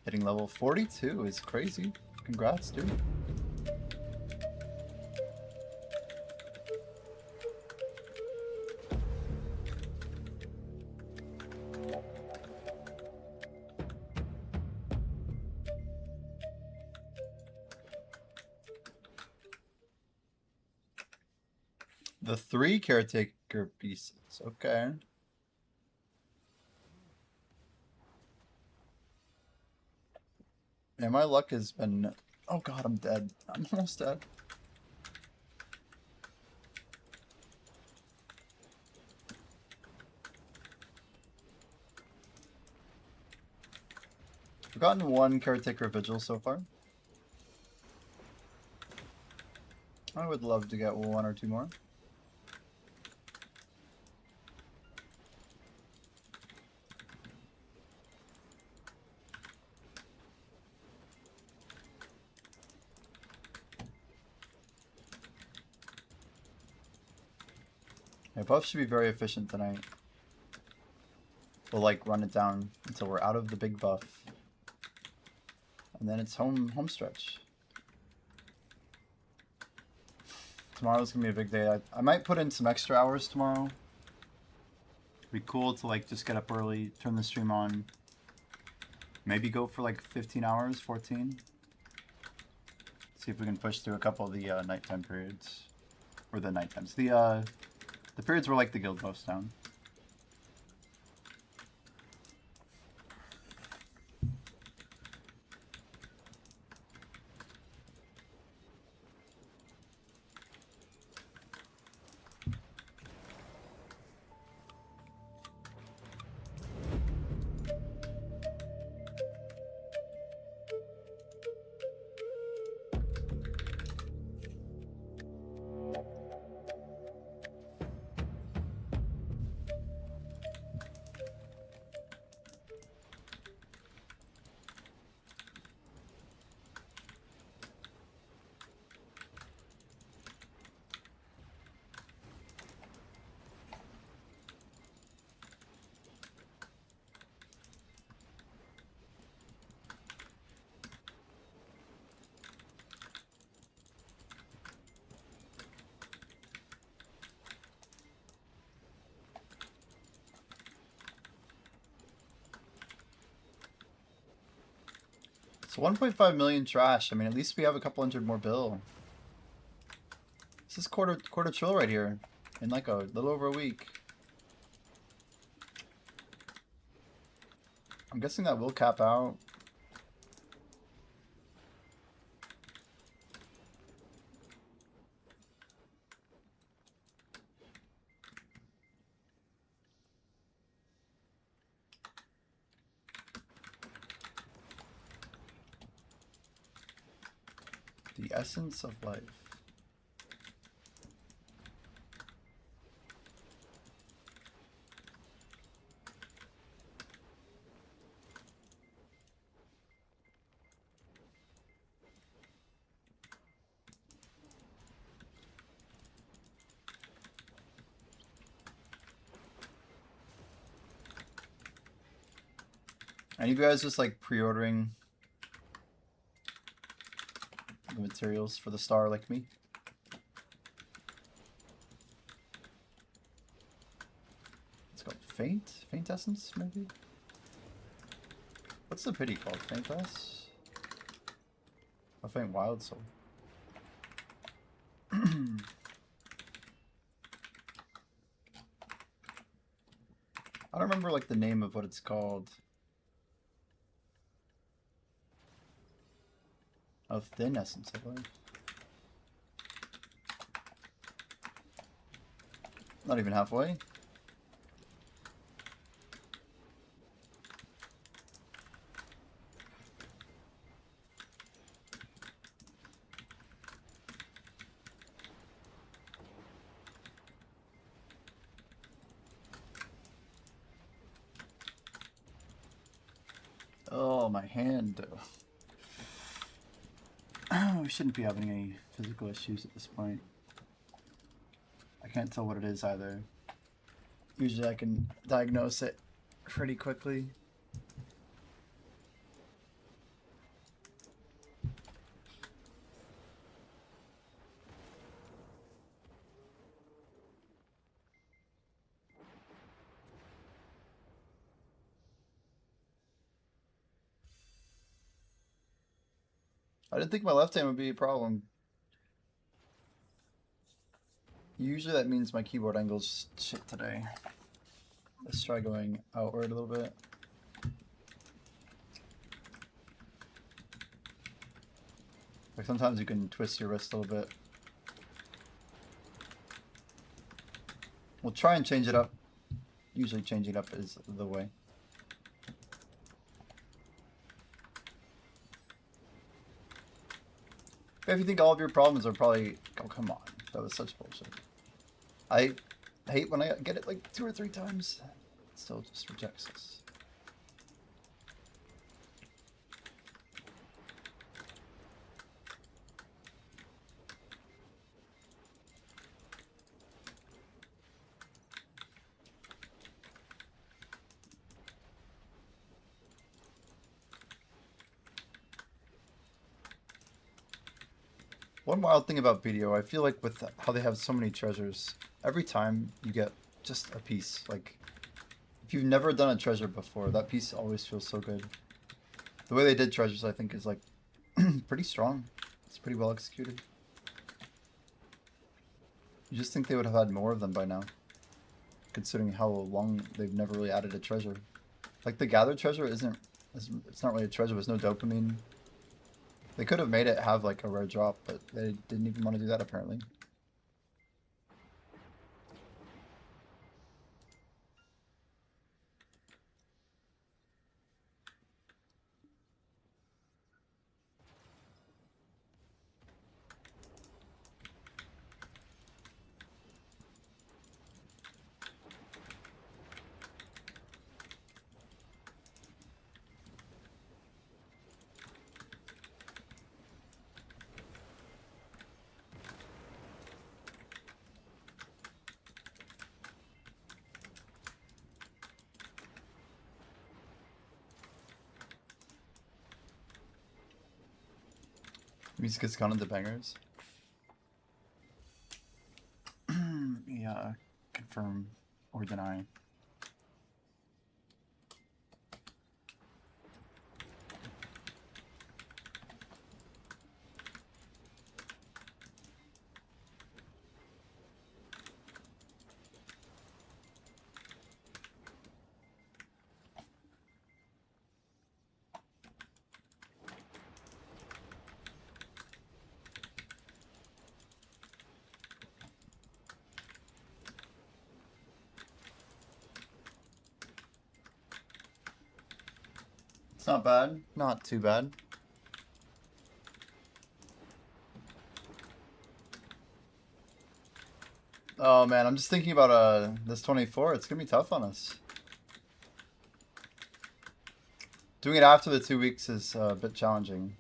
Speaker 1: Hitting level 42 is crazy. Congrats, dude. The 3 caretaker pieces. Okay. Yeah, my luck has been... Oh god, I'm dead. I'm almost dead. I've gotten 1 caretaker vigil so far. I would love to get 1 or 2 more. Yeah, buff should be very efficient tonight. We'll like run it down until we're out of the big buff. And then it's home stretch. Tomorrow's gonna be a big day. I might put in some extra hours tomorrow. It'd be cool to like just get up early, turn the stream on. Maybe go for like 15 hours, 14. See if we can push through a couple of the nighttime periods. Or the night times. The periods where like the guild buff's down. So 1.5 million trash. I mean, at least we have a couple hundred more bill. This is quarter trill right here in like a little over a week. I'm guessing that will cap out. The essence of life. Any of you guys just like pre-ordering the materials for the star like me? It's called Faint Essence, maybe? What's the pity called? Faint S? Oh, Faint Wild Soul. I don't remember like the name of what it's called. Of Thin Essence, I believe. Not even halfway. Oh, my hand. We shouldn't be having any physical issues at this point. I can't tell what it is either. Usually I can diagnose it pretty quickly. I didn't think my left hand would be a problem. Usually that means my keyboard angle's shit today. Let's try going outward a little bit. Like sometimes you can twist your wrist a little bit. We'll try and change it up. Usually changing it up is the way. If you think all of your problems are probably... Oh, come on. That was such bullshit. I hate when I get it like 2 or 3 times. It still just rejects us. One wild thing about BDO, I feel like with how they have so many treasures, every time you get just a piece. Like, if you've never done a treasure before, that piece always feels so good. The way they did treasures, I think, is like pretty strong. It's pretty well executed. You just think they would have had more of them by now, considering how long they've never really added a treasure. Like the gathered treasure isn't, it's not really a treasure, there's no dopamine. They could have made it have like a rare drop, but they didn't even want to do that apparently. Music has gone into bangers. Yeah, confirm or deny. It's not bad. Not too bad. Oh man, I'm just thinking about this 24. It's gonna be tough on us. Doing it after the 2 weeks is a bit challenging.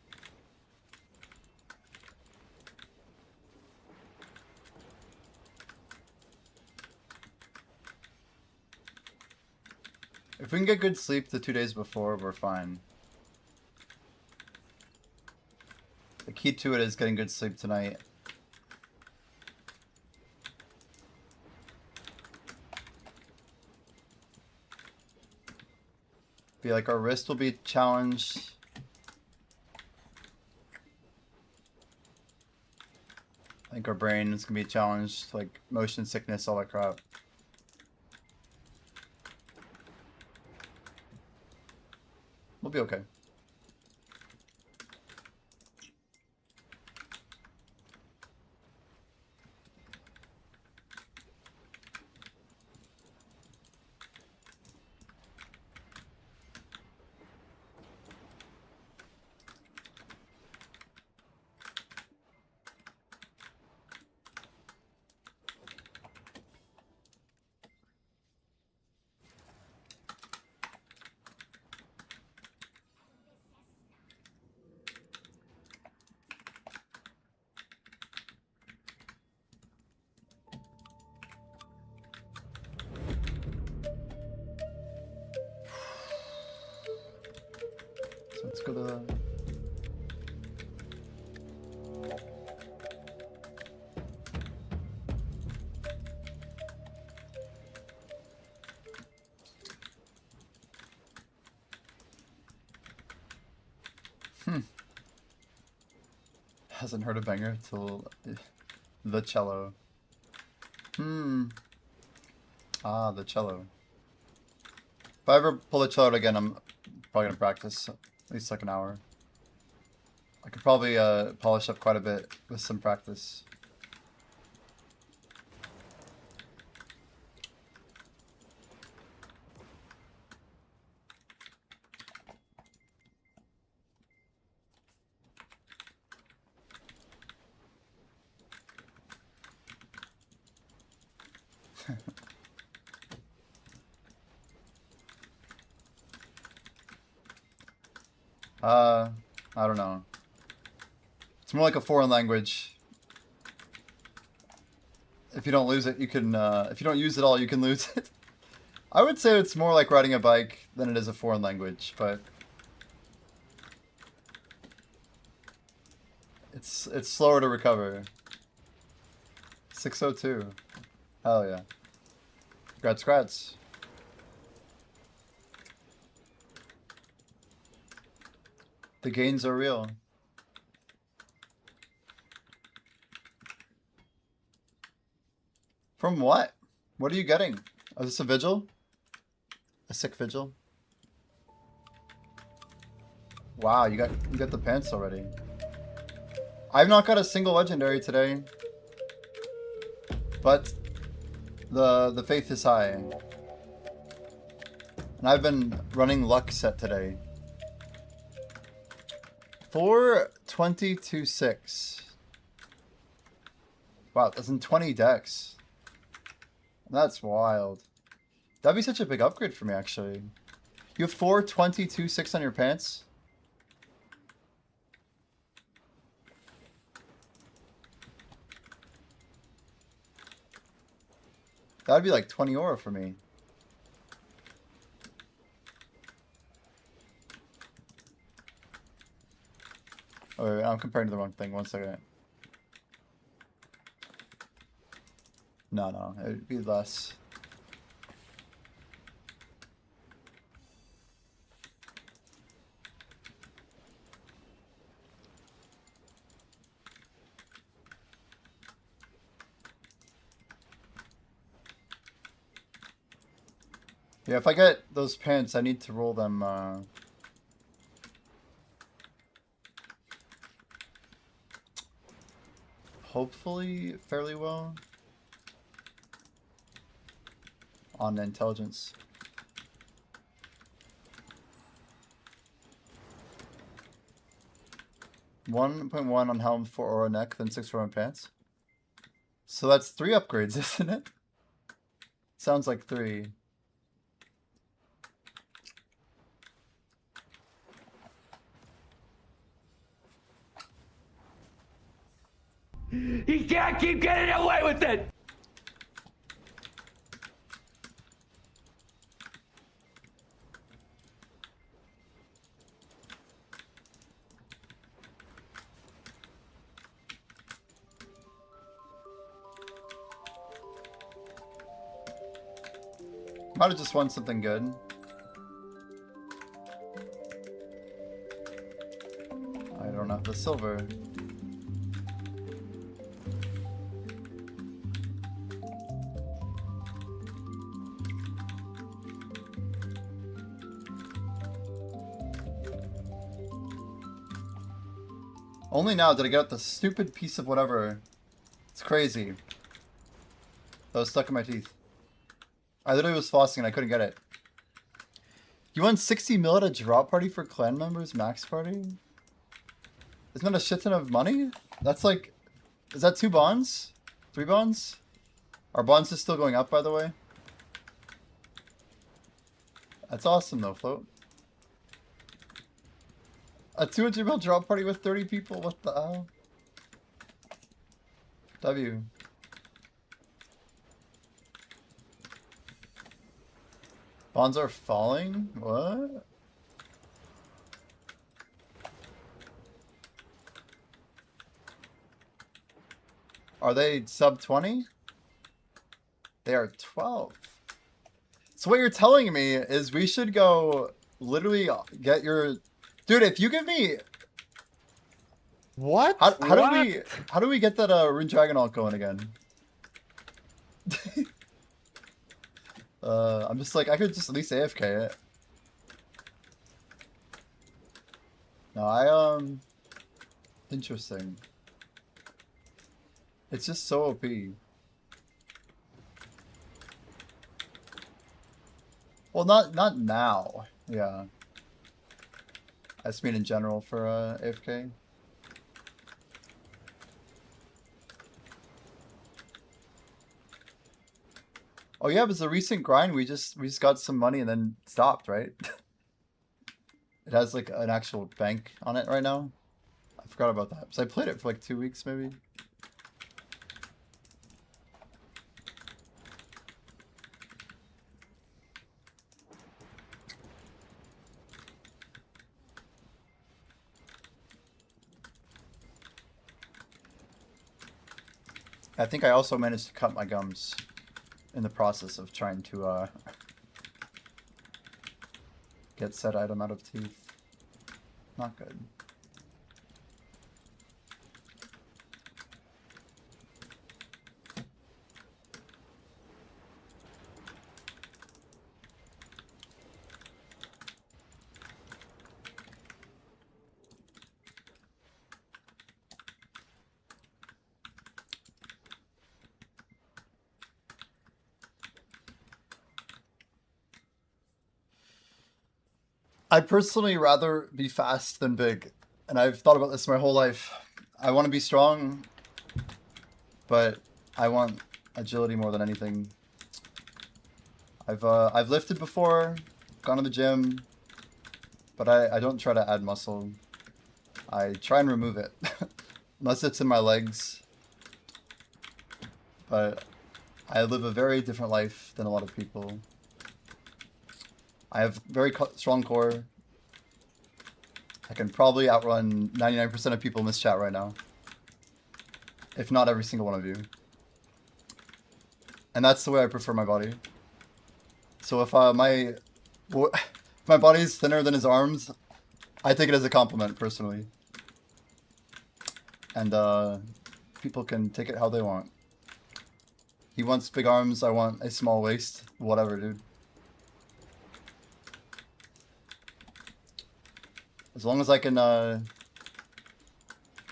Speaker 1: If we can get good sleep the 2 days before, we're fine. The key to it is getting good sleep tonight. Be like our wrist will be challenged. I think our brain is gonna be challenged, like motion sickness, all that crap. We'll be okay. Let's go to the... Hasn't heard a banger till the cello. Ah, the cello. If I ever pull the cello again, I'm probably gonna practice at least like an hour. I could probably polish up quite a bit with some practice. I don't know. It's more like a foreign language. If you don't lose it, you can, if you don't use it all, you can lose it. I would say it's more like riding a bike than it is a foreign language, but it's slower to recover. 602. Hell yeah. Congrats. The gains are real. From what? What are you getting? Oh, is this a vigil? A sick vigil? Wow, you got the pants already. I've not got a single legendary today. But the faith is high. And I've been running luck set today. 422.6. Wow, that's in 20 decks. That's wild. That'd be such a big upgrade for me, actually. You have 422.6 on your pants? That'd be like 20 aura for me. Oh, wait, I'm comparing to the wrong thing. 1 second. No, it'd be less. Yeah, if I get those pants, I need to roll them, hopefully fairly well on intelligence. 1.1 on helm, 4 aura neck, then 6 aura on pants. So that's 3 upgrades, isn't it? Sounds like 3.
Speaker 5: You can't keep getting away with it!
Speaker 1: Might have just won something good. I don't have the silver. Only now did I get out the stupid piece of whatever. It's crazy. That was stuck in my teeth. I literally was flossing and I couldn't get it. You won 60 mil at a drop party for clan members max party? Isn't that a shit ton of money? That's like... Is that 2 bonds? 3 bonds? Are bonds just still going up, by the way? That's awesome though, Float. A 200 mil drop party with 30 people? What the hell? W. Bonds are falling? What? Are they sub 20? They are 12. So what you're telling me is we should go literally get your... Dude, if you give me...
Speaker 6: What?
Speaker 1: How do we get that Rune Dragonalt going again? I'm just like, I could just at least AFK it. No, interesting. It's just so OP. Well, not now. Yeah. I just mean in general for AFK. Oh yeah, it was a recent grind. We just got some money and then stopped, right? It has like an actual bank on it right now. I forgot about that. So I played it for like 2 weeks maybe. I think I also managed to cut my gums in the process of trying to get said item out of teeth. Not good. I'd personally rather be fast than big, and I've thought about this my whole life. I want to be strong, but I want agility more than anything. I've lifted before, gone to the gym, but I don't try to add muscle. I try and remove it, unless it's in my legs. But I live a very different life than a lot of people. I have very strong core. I can probably outrun 99% of people in this chat right now. If not every single one of you. And that's the way I prefer my body. So if my body is thinner than his arms, I take it as a compliment, personally. And people can take it how they want. He wants big arms, I want a small waist. Whatever, dude. As long as I can,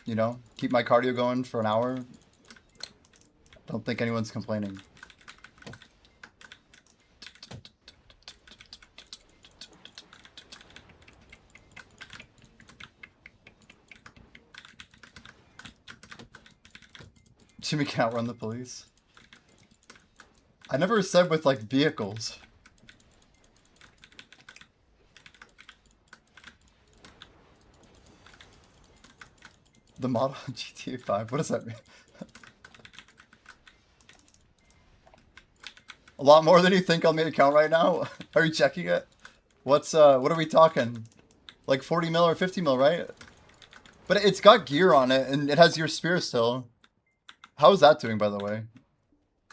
Speaker 1: you know, keep my cardio going for an hour, I don't think anyone's complaining. Jimmy can't run the police. I never said with, like, vehicles. The model GTA 5, what does that mean? A lot more than you think on the account right now? Are you checking it? What are we talking? Like 40 mil or 50 mil, right? But it's got gear on it, and it has your spear still. How is that doing, by the way?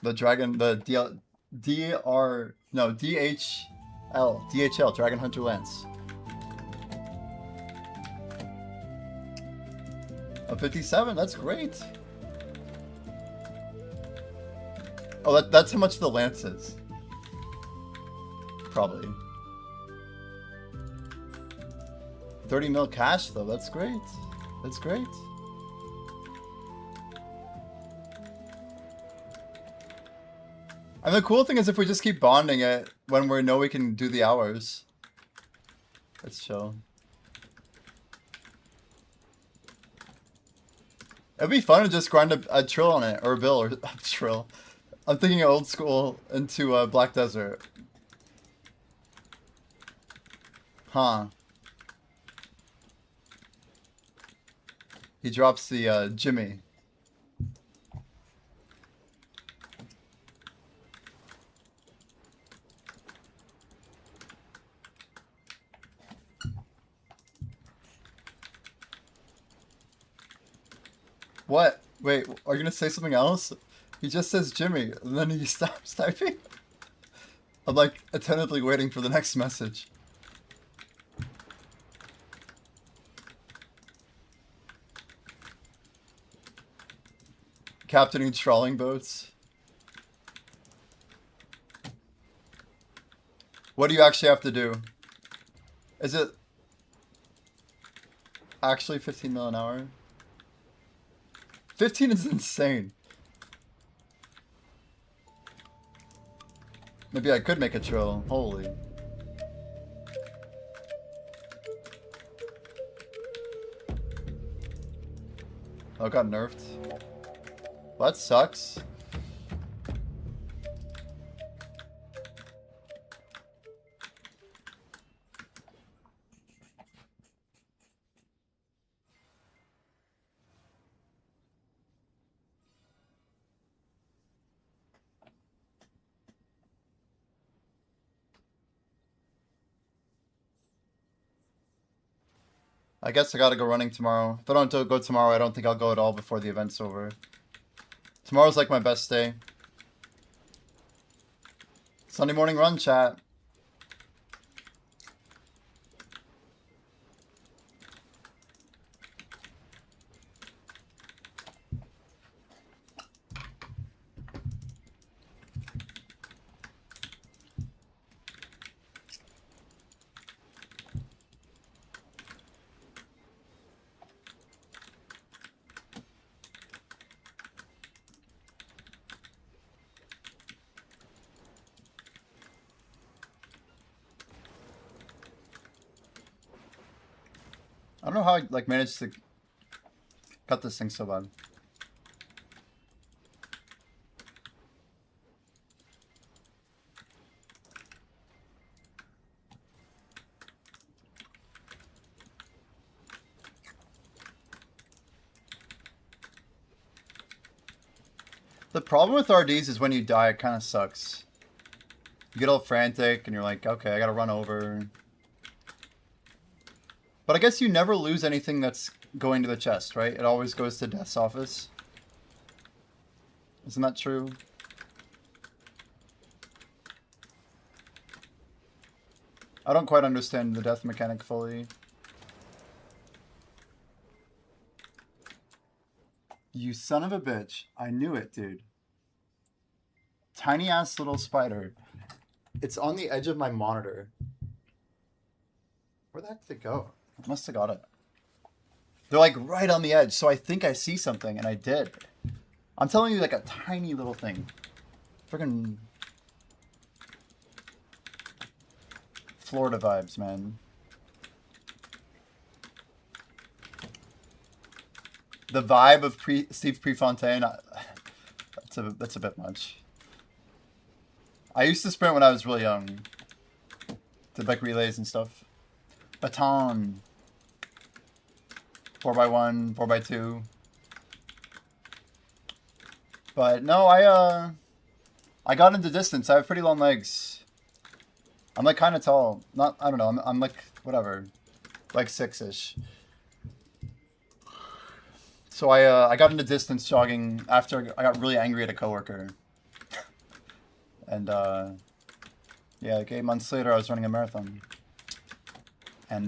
Speaker 1: The dragon, the DHL, Dragon Hunter Lance. A 57, that's great. Oh, that's how much the lance is. Probably. 30 mil cash though, that's great. That's great. And the cool thing is if we just keep bonding it when we know we can do the hours. Let's chill. It'd be fun to just grind a trill on it, or a bill, or a trill. I'm thinking old school into Black Desert. Huh. He drops the Jimmy. What? Wait, are you gonna say something else? He just says Jimmy, and then he stops typing. I'm like attentively waiting for the next message. Captaining trawling boats. What do you actually have to do? Is it actually 15 mil an hour? 15 is insane. Maybe I could make a trill. Holy. Oh, it got nerfed. Well, that sucks. I guess I gotta go running tomorrow. If I don't go tomorrow, I don't think I'll go at all before the event's over. Tomorrow's like my best day. Sunday morning run, chat. I don't know how I like managed to cut this thing so bad. The problem with RDs is when you die, it kind of sucks. You get all frantic and you're like, okay, I gotta run over. But I guess you never lose anything that's going to the chest, right? It always goes to Death's office. Isn't that true? I don't quite understand the death mechanic fully. You son of a bitch. I knew it, dude. Tiny ass little spider. It's on the edge of my monitor. Where the heck did it go? I must have got it. They're like right on the edge, so I think I see something, and I did. I'm telling you, like a tiny little thing. Friggin' Florida vibes, man. The vibe of Steve Prefontaine, that's a bit much. I used to sprint when I was really young. Did like relays and stuff. Baton. 4x1, 4x2. But no, I got into distance. I have pretty long legs. I'm like kind of tall. Not, I don't know. I'm like whatever, like 6-ish. So I got into distance jogging after I got really angry at a coworker. And yeah, like 8 months later, I was running a marathon. And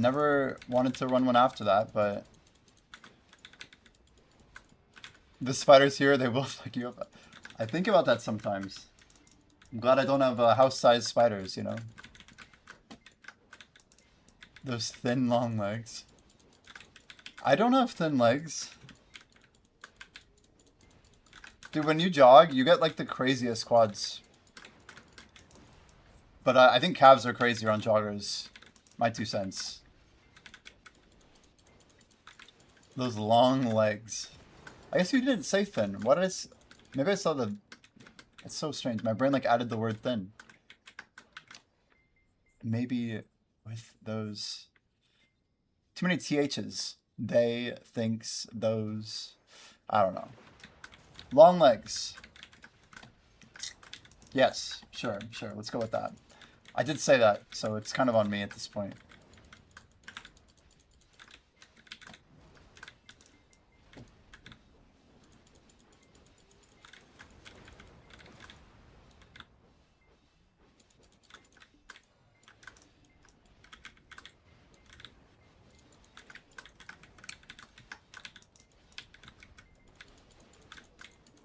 Speaker 1: never wanted to run one after that, but the spiders here, they will fuck you up. I think about that sometimes. I'm glad I don't have house-sized spiders, you know? Those thin, long legs. I don't have thin legs. Dude, when you jog, you get like the craziest quads. But I think calves are crazier on joggers. My 2 cents. Those long legs. I guess you didn't say thin. What is... Maybe I saw the... It's so strange. My brain like added the word thin. Maybe with those... Too many THs. They, thinks, those... I don't know. Long legs. Yes, sure. Let's go with that. I did say that, so it's kind of on me at this point.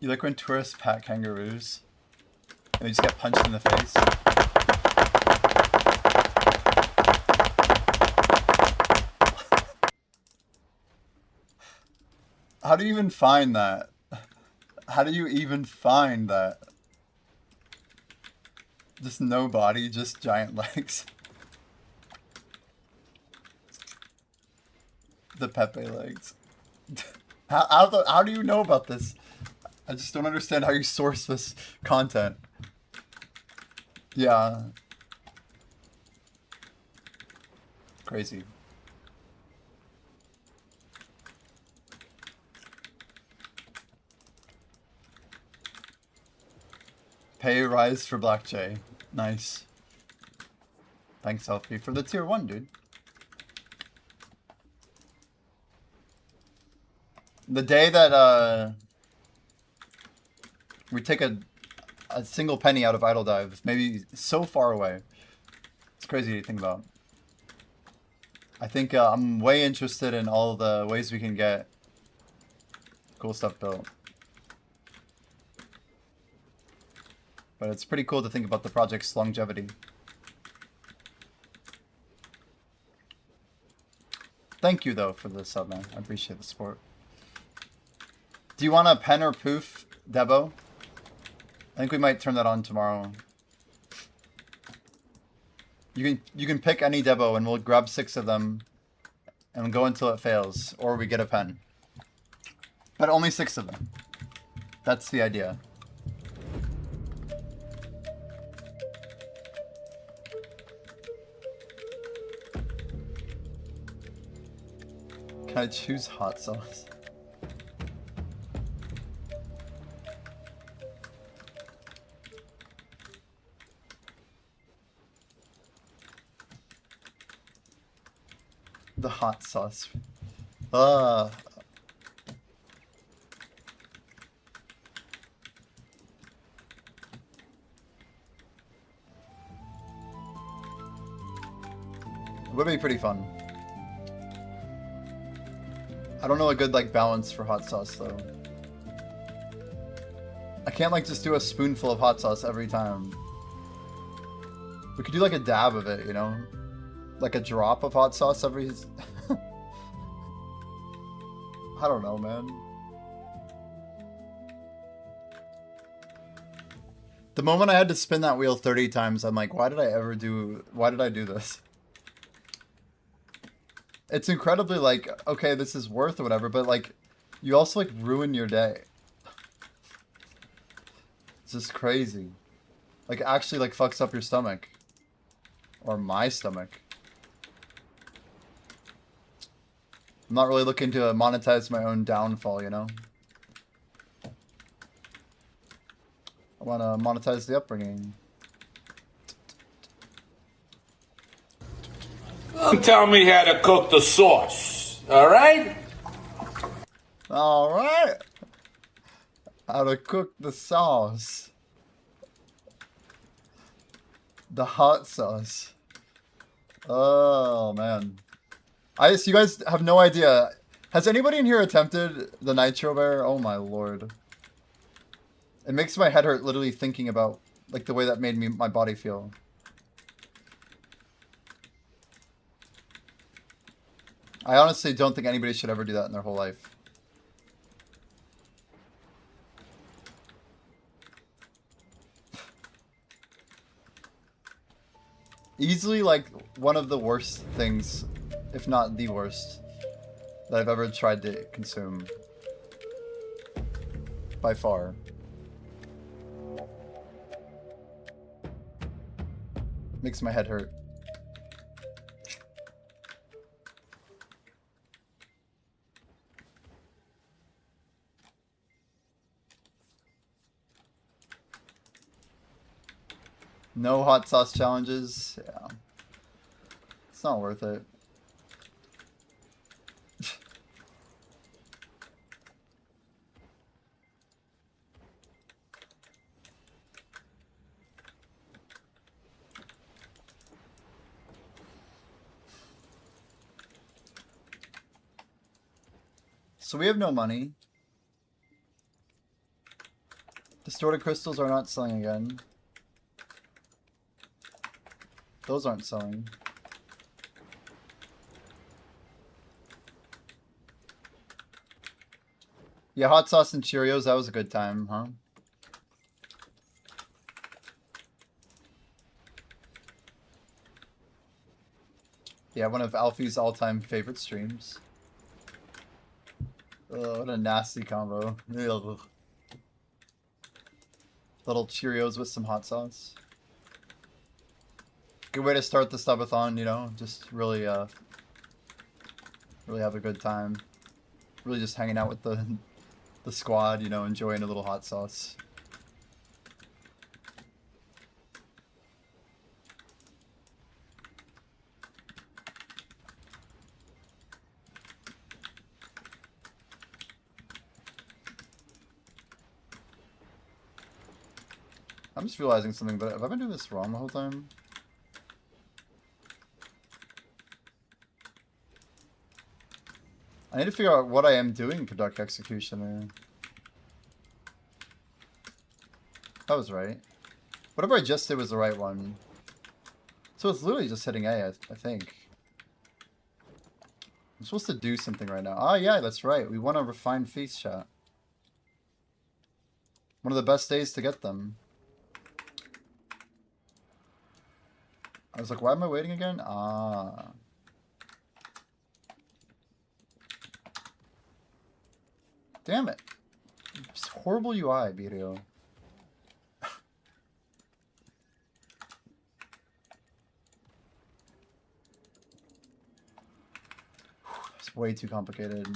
Speaker 1: You like when tourists pat kangaroos and they just get punched in the face? How do you even find that? How do you even find that? Just no body, just giant legs. The Pepe legs. How do you know about this? I just don't understand how you source this content. Yeah. Crazy. Pay rise for Black J. Nice. Thanks, LP, for the tier 1, dude. The day that, we take a single penny out of Idle Dive, maybe so far away. It's crazy to think about. I think I'm way interested in all the ways we can get cool stuff built. But it's pretty cool to think about the project's longevity. Thank you, though, for the sub, man. I appreciate the support. Do you want a pen or poof, Debo? I think we might turn that on tomorrow. You can pick any Debo, and we'll grab 6 of them, and we'll go until it fails, or we get a pen. But only 6 of them. That's the idea. Can I choose hot sauce? The hot sauce. Would be pretty fun. I don't know a good like balance for hot sauce though. I can't like just do a spoonful of hot sauce every time. We could do like a dab of it, you know? Like a drop of hot sauce every... I don't know, man. The moment I had to spin that wheel 30 times, I'm like, why did I do this? It's incredibly like, okay, this is worth or whatever, but like, you also like ruin your day. It's just crazy. Like actually like fucks up your stomach. Or my stomach. I'm not really looking to monetize my own downfall, you know? I want to monetize the upbringing.
Speaker 6: Don't tell me how to cook the sauce, alright?
Speaker 1: Alright! How to cook the sauce. The hot sauce. Oh, man. You guys have no idea. Has anybody in here attempted the Nitro Bear? Oh my lord. It makes my head hurt literally thinking about like the way that made my body feel. I honestly don't think anybody should ever do that in their whole life. Easily like one of the worst things, if not the worst, that I've ever tried to consume. By far. Makes my head hurt. No hot sauce challenges. Yeah. It's not worth it. So we have no money. Distorted crystals are not selling again. Those aren't selling. Yeah, hot sauce and Cheerios, that was a good time, huh? Yeah, one of Alfie's all-time favorite streams. Ugh, what a nasty combo. Ugh. Little Cheerios with some hot sauce. Good way to start the subathon, you know, just really really have a good time. Really just hanging out with the squad, you know, enjoying a little hot sauce. I'm just realizing something, but have I been doing this wrong the whole time? I need to figure out what I am doing for Dark Executioner. That was right. Whatever I just did was the right one. So it's literally just hitting A, I think. I'm supposed to do something right now. Oh yeah, that's right. We want a refined feast shot. One of the best days to get them. I was like, why am I waiting again? Ah. Damn it. It's horrible UI, Birio. It's way too complicated.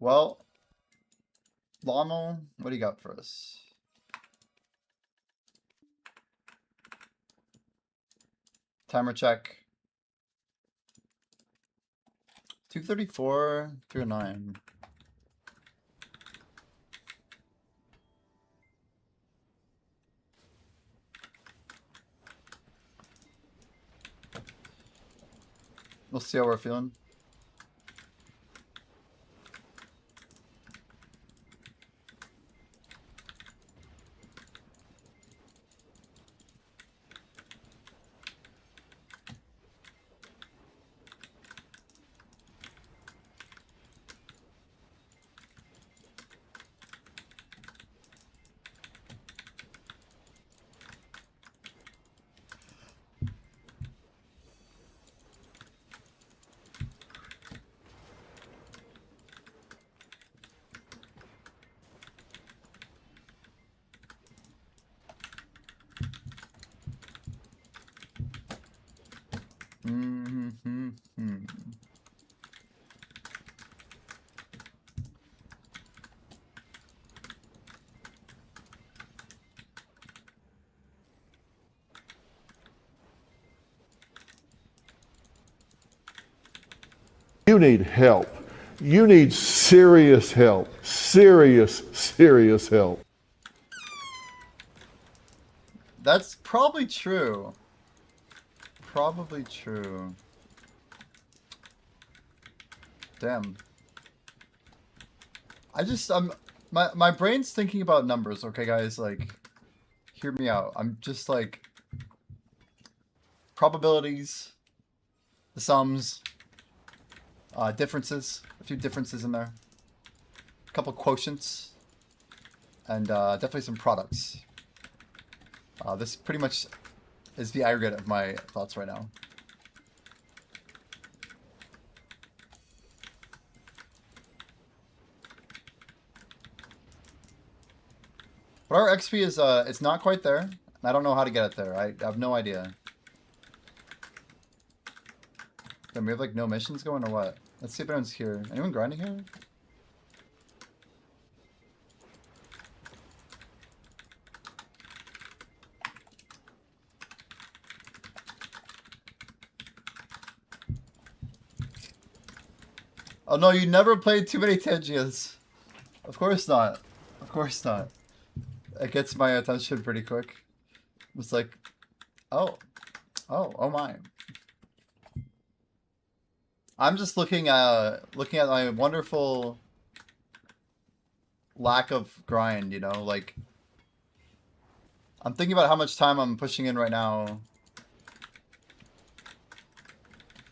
Speaker 1: Well, Lamo, what do you got for us? Timer check. 234, 309. We'll see how we're feeling.
Speaker 7: You need help. You need serious help. Serious help.
Speaker 1: That's probably true. Probably true. Damn. My brain's thinking about numbers, okay guys, like hear me out. I'm just like probabilities, the sums, differences, a few differences in there. A couple quotients, and definitely some products. This pretty much is the aggregate of my thoughts right now. But our XP is, it's not quite there. And I don't know how to get it there. I have no idea. Damn, we have like no missions going or what? Let's see if anyone's here. Anyone grinding here? Oh no, you never played too many Tenjias. Of course not. Of course not. It gets my attention pretty quick. It's like, oh, Oh my. I'm just looking at my wonderful lack of grind, you know, like I'm thinking about how much time I'm pushing in right now.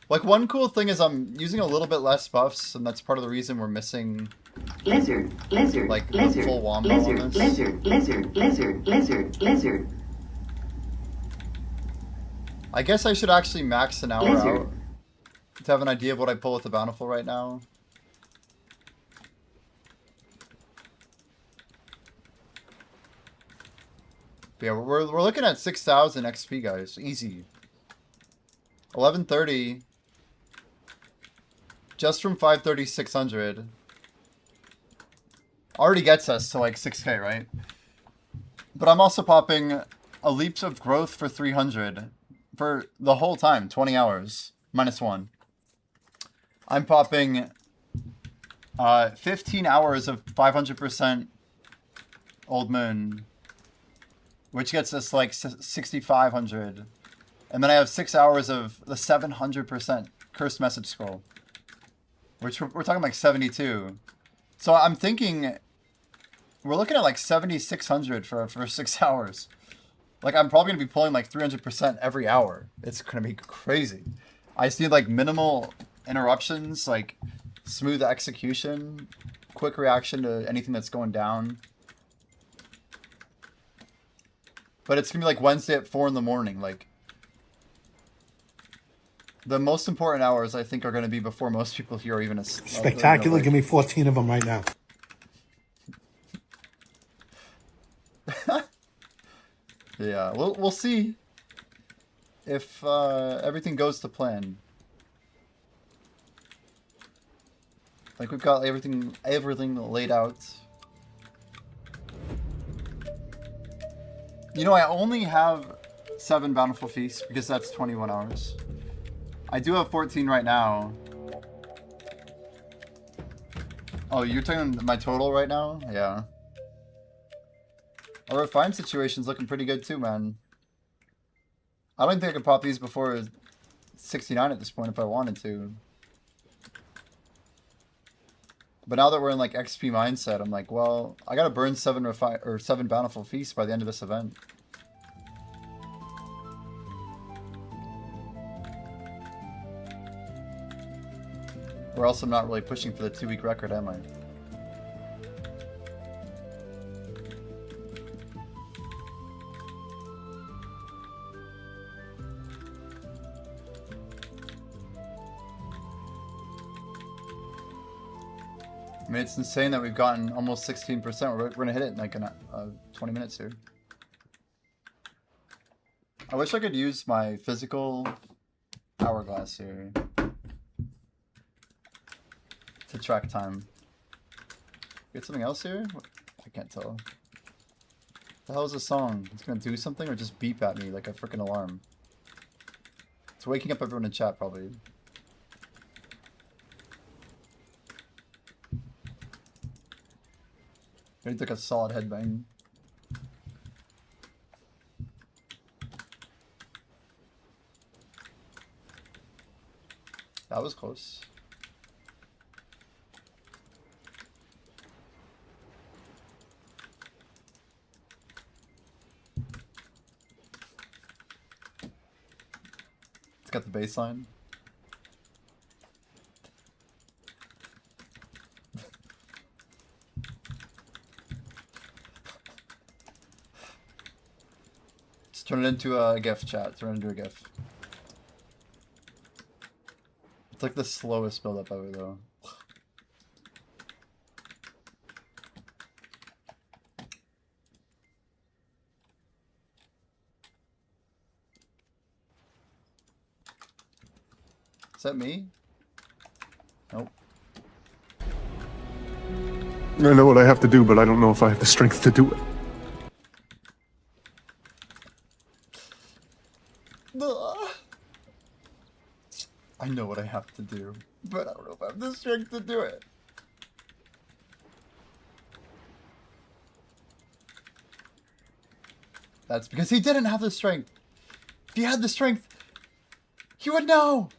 Speaker 1: Like one cool thing is I'm using a little bit less buffs, and that's part of the reason we're missing
Speaker 8: Lizard, lizard,
Speaker 1: like the
Speaker 8: lizard,
Speaker 1: full wombo
Speaker 8: lizard,
Speaker 1: on this.
Speaker 8: lizard, lizard, lizard, lizard, lizard,
Speaker 1: I guess I should actually max an hour
Speaker 8: Lizard.
Speaker 1: out to have an idea of what I pull with the Bountiful right now. But yeah, we're looking at 6,000 XP, guys. Easy. 1130. Just from 530, 600. Already gets us to like 6k, right? But I'm also popping a Leaps of Growth for 300 for the whole time, 20 hours, -1. I'm popping 15 hours of 500% Old Moon, which gets us like 6,500. And then I have 6 hours of the 700% Cursed Message Scroll, which we're talking like 72. So I'm thinking we're looking at like 7,600 for 6 hours. Like I'm probably gonna be pulling like 300% every hour. It's gonna be crazy. I just need like minimal interruptions, like smooth execution, quick reaction to anything that's going down. But it's gonna be like Wednesday at 4 in the morning. Like the most important hours, I think, are gonna be before most people here are even
Speaker 9: Spectacular. Give me 14 of them right now.
Speaker 1: Yeah, we'll see if everything goes to plan. Like we've got everything laid out. You know, I only have 7 Bountiful Feasts because that's 21 hours. I do have 14 right now. Oh, you're talking my total right now? Yeah. Our refined situation's looking pretty good too, man. I don't think I could pop these before 69 at this point if I wanted to. But now that we're in like XP mindset, I'm like, well, I gotta burn 7 Bountiful Feasts by the end of this event. Or else I'm not really pushing for the 2-week record, am I? I mean, it's insane that we've gotten almost 16%. We're going to hit it in like 20 minutes here. I wish I could use my physical hourglass here to track time. Get something else here? I can't tell. What the hell is this song? It's going to do something or just beep at me like a freaking alarm? It's waking up everyone in chat probably. He took a solid headbang. That was close. It's got the baseline. Turn it into a GIF, chat. Turn it into a GIF. It's like the slowest build-up ever, though. Is that me? Nope.
Speaker 7: I know what I have to do, but I don't know if I have the strength to do it.
Speaker 1: I know what I have to do, but I don't know if I have the strength to do it. That's because he didn't have the strength. If he had the strength, He would know!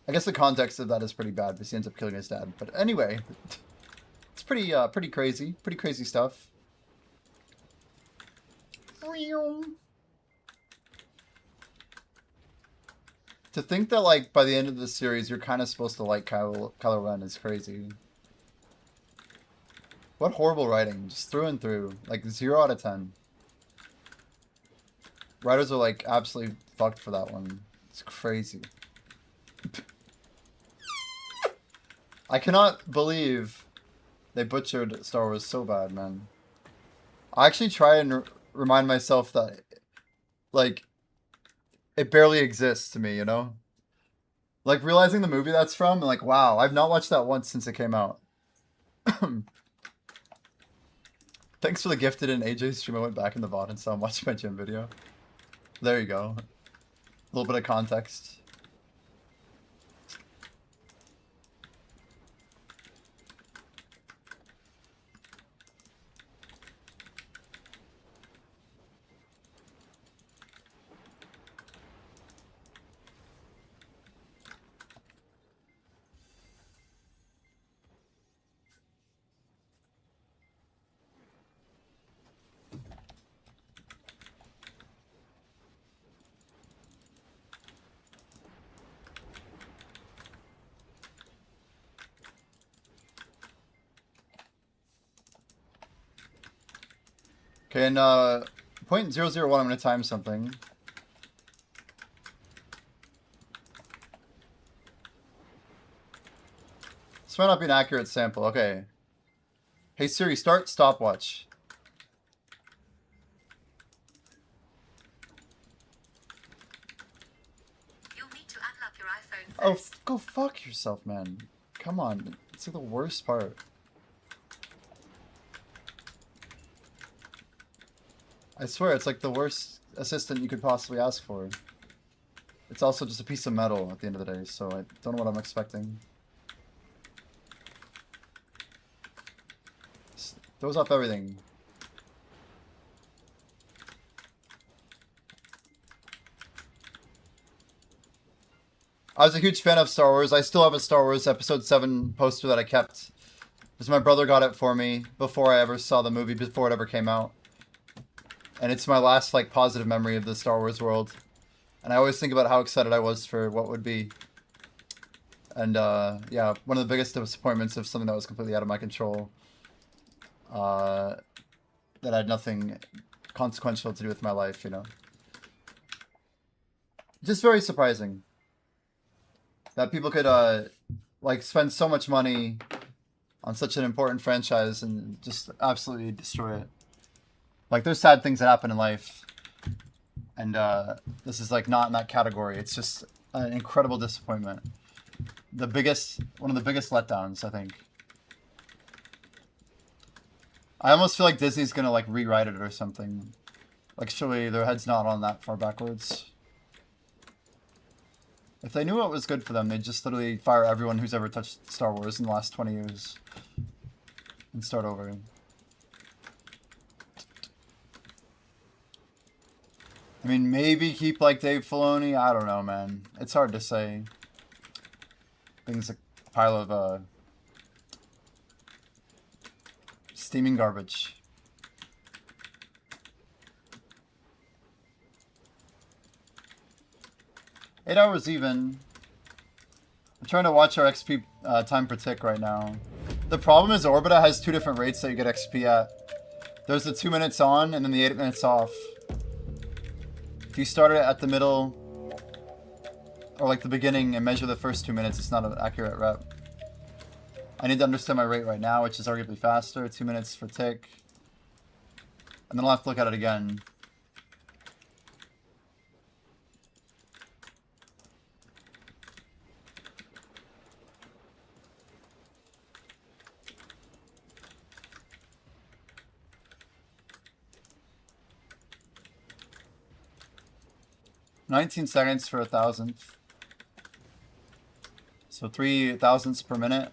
Speaker 1: I guess the context of that is pretty bad because he ends up killing his dad. But anyway, it's pretty crazy. Pretty crazy stuff. To think that, like, by the end of the series, you're kind of supposed to like Kylo Ren is crazy. What horrible writing, just through and through. Like, 0 out of 10. Writers are, like, absolutely fucked for that one. It's crazy. I cannot believe they butchered Star Wars so bad, man. I actually try and remind myself that, like, it barely exists to me, you know? Like, realizing the movie that's from, and like, wow, I've not watched that once since it came out. Thanks for the gifted in AJ's stream. I went back in the VOD and saw him watch my gym video. There you go. A little bit of context. Okay, in .001, I'm going to time something. This might not be an accurate sample. Okay. Hey Siri, start stopwatch.
Speaker 2: You'll need to unlock your iPhone
Speaker 1: Oh,
Speaker 2: first.
Speaker 1: go fuck yourself, man. Come on. It's like the worst part. I swear, it's like the worst assistant you could possibly ask for. It's also just a piece of metal at the end of the day, so I don't know what I'm expecting. Just throws off everything. I was a huge fan of Star Wars. I still have a Star Wars Episode 7 poster that I kept. Because my brother got it for me before I ever saw the movie, before it ever came out. And it's my last, like, positive memory of the Star Wars world. And I always think about how excited I was for what would be. And, yeah, one of the biggest disappointments of something that was completely out of my control. That had nothing consequential to do with my life, you know. Just very surprising. That people could, like, spend so much money on such an important franchise and just absolutely destroy it. Like, there's sad things that happen in life, and this is, like, not in that category. It's just an incredible disappointment. One of the biggest letdowns, I think. I almost feel like Disney's gonna, like, rewrite it or something. Like, surely their head's not on that far backwards. If they knew what was good for them, they'd just literally fire everyone who's ever touched Star Wars in the last 20 years. And start over. I mean, maybe keep, like, Dave Filoni? I don't know, man. It's hard to say. Things like a pile of, steaming garbage. Eight hours even. I'm trying to watch our XP time per tick right now. The problem is Orbita has two different rates that you get XP at. There's the 2 minutes on and then the 8 minutes off. If you start it at the middle or like the beginning and measure the first 2 minutes, it's not an accurate rep. I need to understand my rate right now, which is arguably faster. 2 minutes for tick. And then I'll have to look at it again. $19 for 1,000th. So 3 thousandths per minute.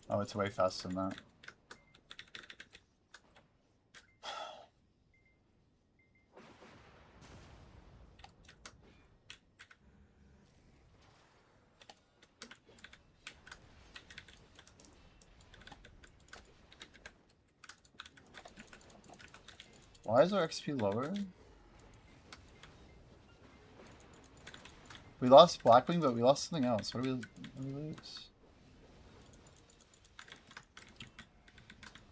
Speaker 1: Oh, it's way faster than that. Why is our XP lower? We lost Blackwing, but we lost something else. What did we lose?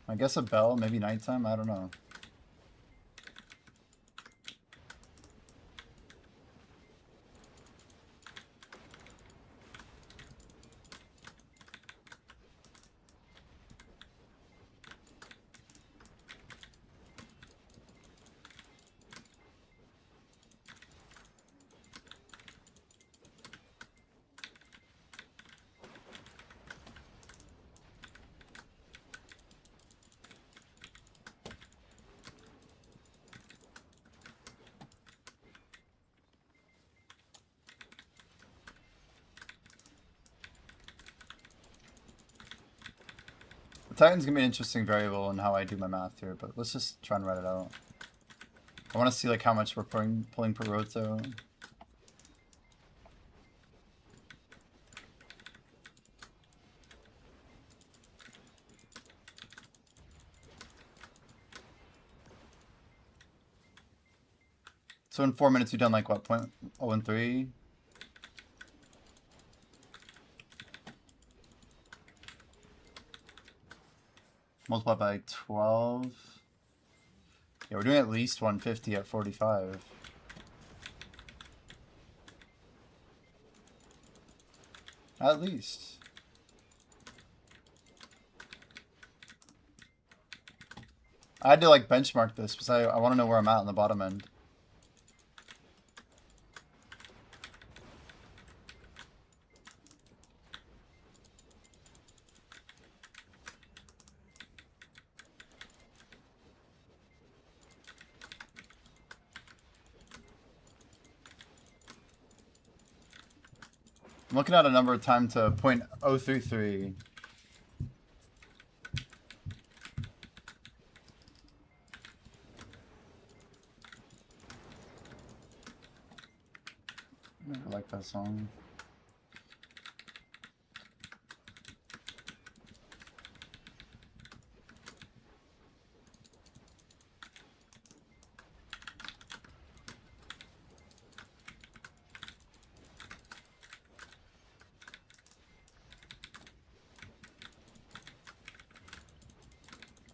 Speaker 1: I guess a bell, maybe nighttime, I don't know. Titan's gonna be an interesting variable in how I do my math here, but let's just try and write it out. I want to see like how much we're pulling per roto. So in 4 minutes we've done like what, 0.013? Multiply by 12. Yeah, we're doing at least 150 at 45. At least. I had to like benchmark this because I want to know where I'm at on the bottom end. I'm looking at a number of time to 0.033. I like that song.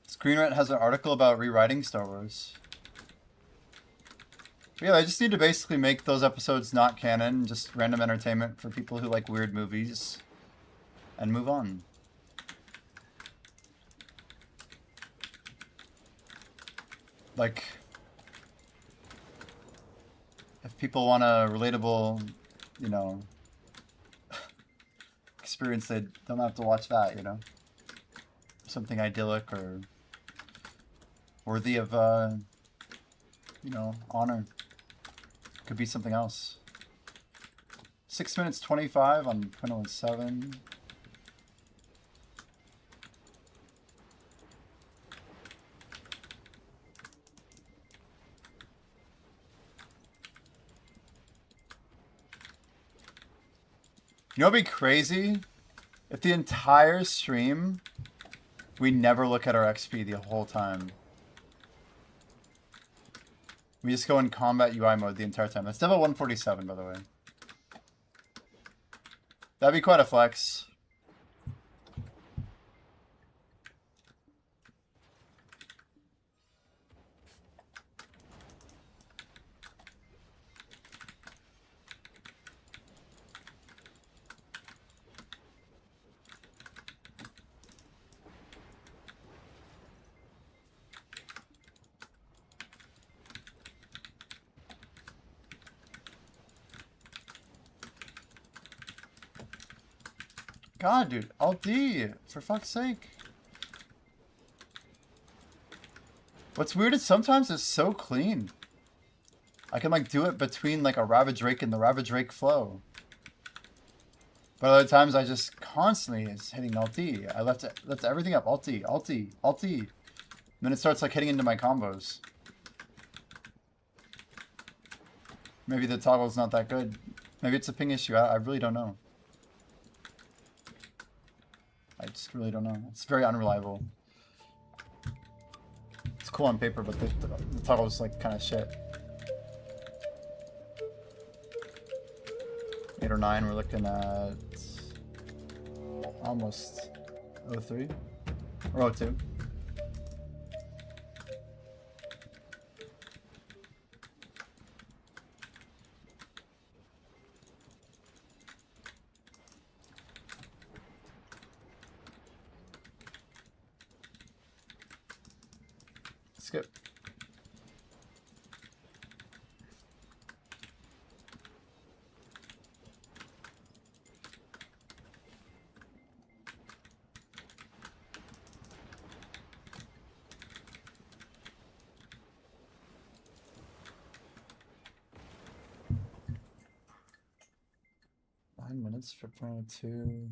Speaker 1: Screenrant has an article about rewriting Star Wars. But yeah, I just need to basically make those episodes not canon, just random entertainment for people who like weird movies, and move on. Like, if people want a relatable, you know, experience, they don't have to watch that, you know? Something idyllic or worthy of, you know, honor. Could be something else. 6 minutes 25 on 0.07. You know what'd be crazy? If the entire stream, we never look at our XP the whole time. We just go in combat UI mode the entire time. That's level 147, by the way. That'd be quite a flex. God, dude. Alt D, for fuck's sake. What's weird is sometimes it's so clean. I can like do it between like a Ravage Rake and the Ravage Rake flow. But other times I just constantly is hitting Alt D. I left everything up. Alt D, Alt D, Alt D. And then it starts like hitting into my combos. Maybe the toggle's not that good. Maybe it's a ping issue. I really don't know. I just really don't know. It's very unreliable. It's cool on paper, but the toggle's like kind of shit. 8 or 9, we're looking at almost 03 or 02. Skip. Minutes for Pro 2.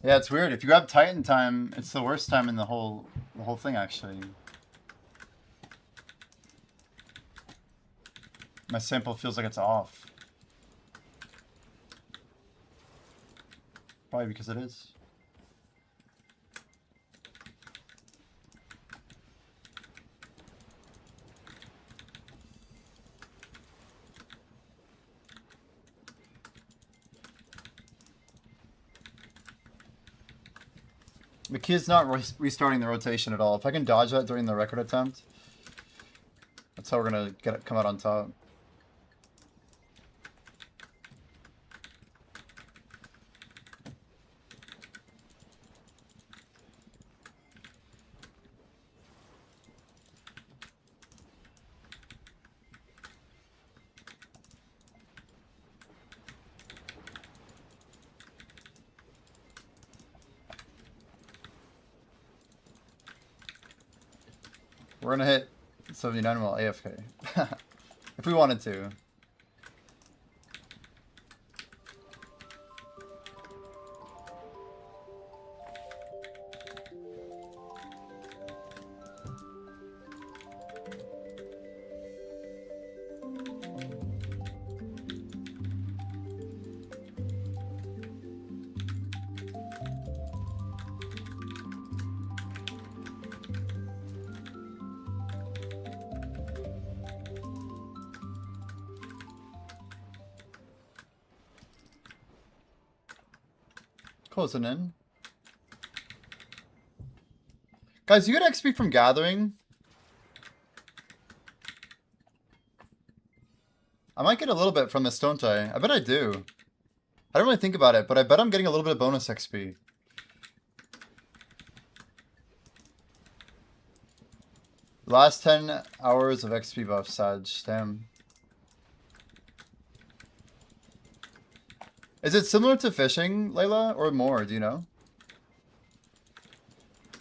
Speaker 1: Yeah, it's weird. If you grab Titan time, it's the worst time in the whole thing actually. My sample feels like it's off. Probably because it is. The key is not restarting the rotation at all. If I can dodge that during the record attempt, that's how we're gonna come out on top. We're gonna hit 79 while AFK. If we wanted to. Closing in. Guys, you get XP from gathering. I might get a little bit from this, don't I? I bet I do. I don't really think about it, but I bet I'm getting a little bit of bonus XP. Last 10 hours of XP buff, Sag. Damn. Is it similar to fishing, Layla, or more? Do you know?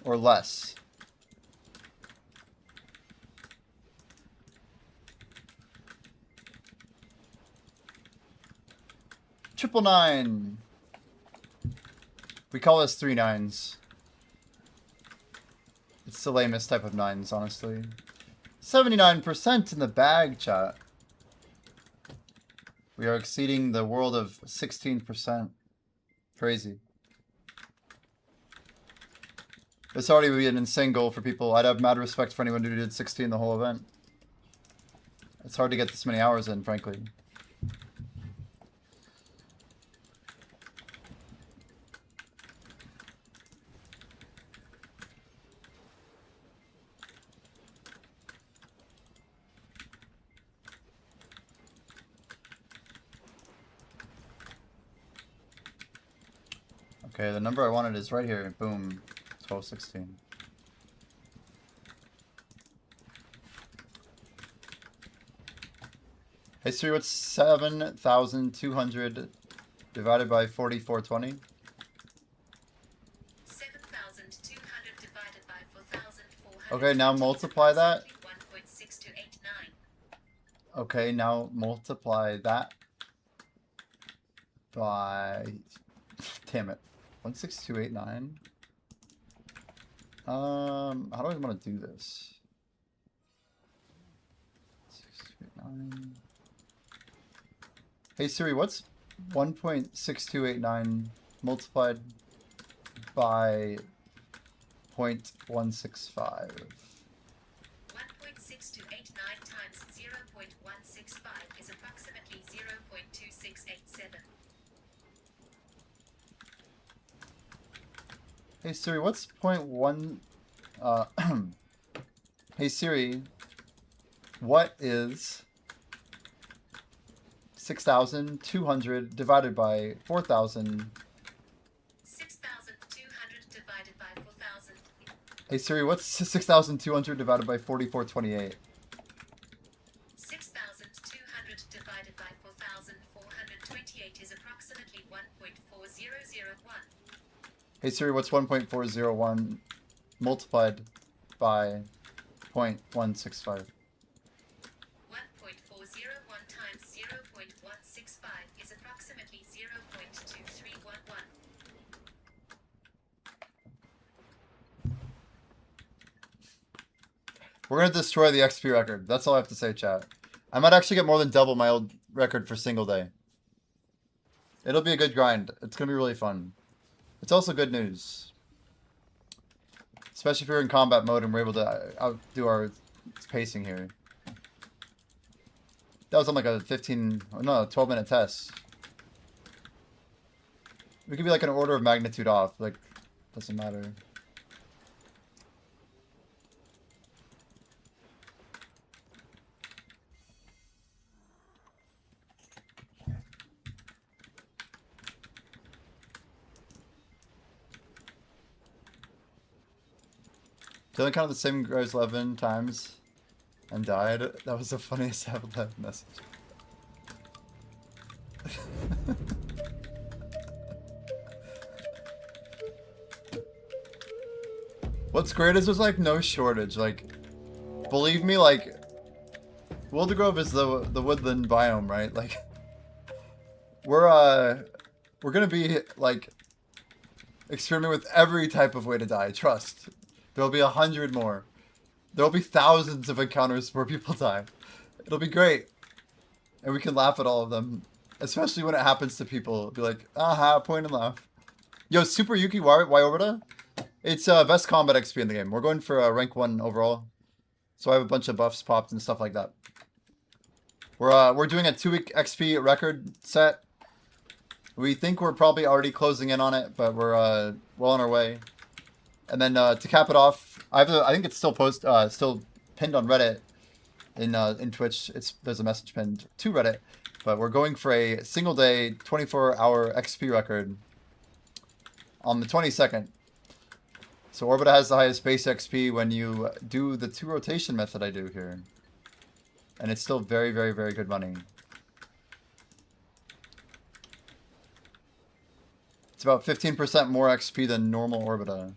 Speaker 1: Or less? Triple 9. We call this 3 9s. It's the lamest type of 9s, honestly. 79% in the bag, chat. We are exceeding the world of 16%. Crazy. This already would be an insane goal for people. I'd have mad respect for anyone who did 16 the whole event. It's hard to get this many hours in, frankly. Okay, the number I wanted is right here. Boom. 1216. Hey Siri, what's 7,200 divided by 4420?
Speaker 2: 7,200 divided by 4,400.
Speaker 1: Okay, now multiply that.
Speaker 2: 1.6289.
Speaker 1: Okay, now multiply that. by, damn it, 16289. How do I want to do this? 6289. Hey Siri, what's 1.6289 multiplied by 0.165?
Speaker 2: 1.6289 times 0.165 is approximately 0.2687.
Speaker 1: Hey Siri, what's 0.1? Hey Siri, what is 6,200 divided by 4,000?
Speaker 2: 6,200 divided by 4,000.
Speaker 1: Hey Siri, what's 6,200 divided by 4428?
Speaker 2: 6,200 divided by 4,428 is approximately 1.4001.
Speaker 1: Hey Siri, what's 1.401 multiplied by 0.165?
Speaker 2: 1.401 times 0.165 is approximately 0.2311.
Speaker 1: We're gonna destroy the XP record. That's all I have to say, chat. I might actually get more than double my old record for single day. It'll be a good grind. It's gonna be really fun. It's also good news. Especially if you're in combat mode and we're able to outdo our pacing here. That was on like a 12-minute test. We could be like an order of magnitude off. Like, doesn't matter. Did I count the same guys 11 times and died? That was the funniest ever message. What's great is there's like no shortage. Like, believe me, like, Wilder Grove is the woodland biome, right? Like, we're gonna be like experimenting with every type of way to die. Trust. There'll be 100 more. There'll be thousands of encounters where people die. It'll be great. And we can laugh at all of them. Especially when it happens to people. Be like, aha, point and laugh. Yo, Super Yuki Y Orbita? It's best combat XP in the game. We're going for rank 1 overall. So I have a bunch of buffs popped and stuff like that. We're doing a 2-week XP record set. We think we're probably already closing in on it, but we're well on our way. And then to cap it off, I think it's still still pinned on Reddit in Twitch. There's a message pinned to Reddit, but we're going for a single day 24-hour XP record on the 22nd. So Orbita has the highest base XP when you do the 2 rotation method I do here, and it's still very, very, very good money. It's about 15% more XP than normal Orbita.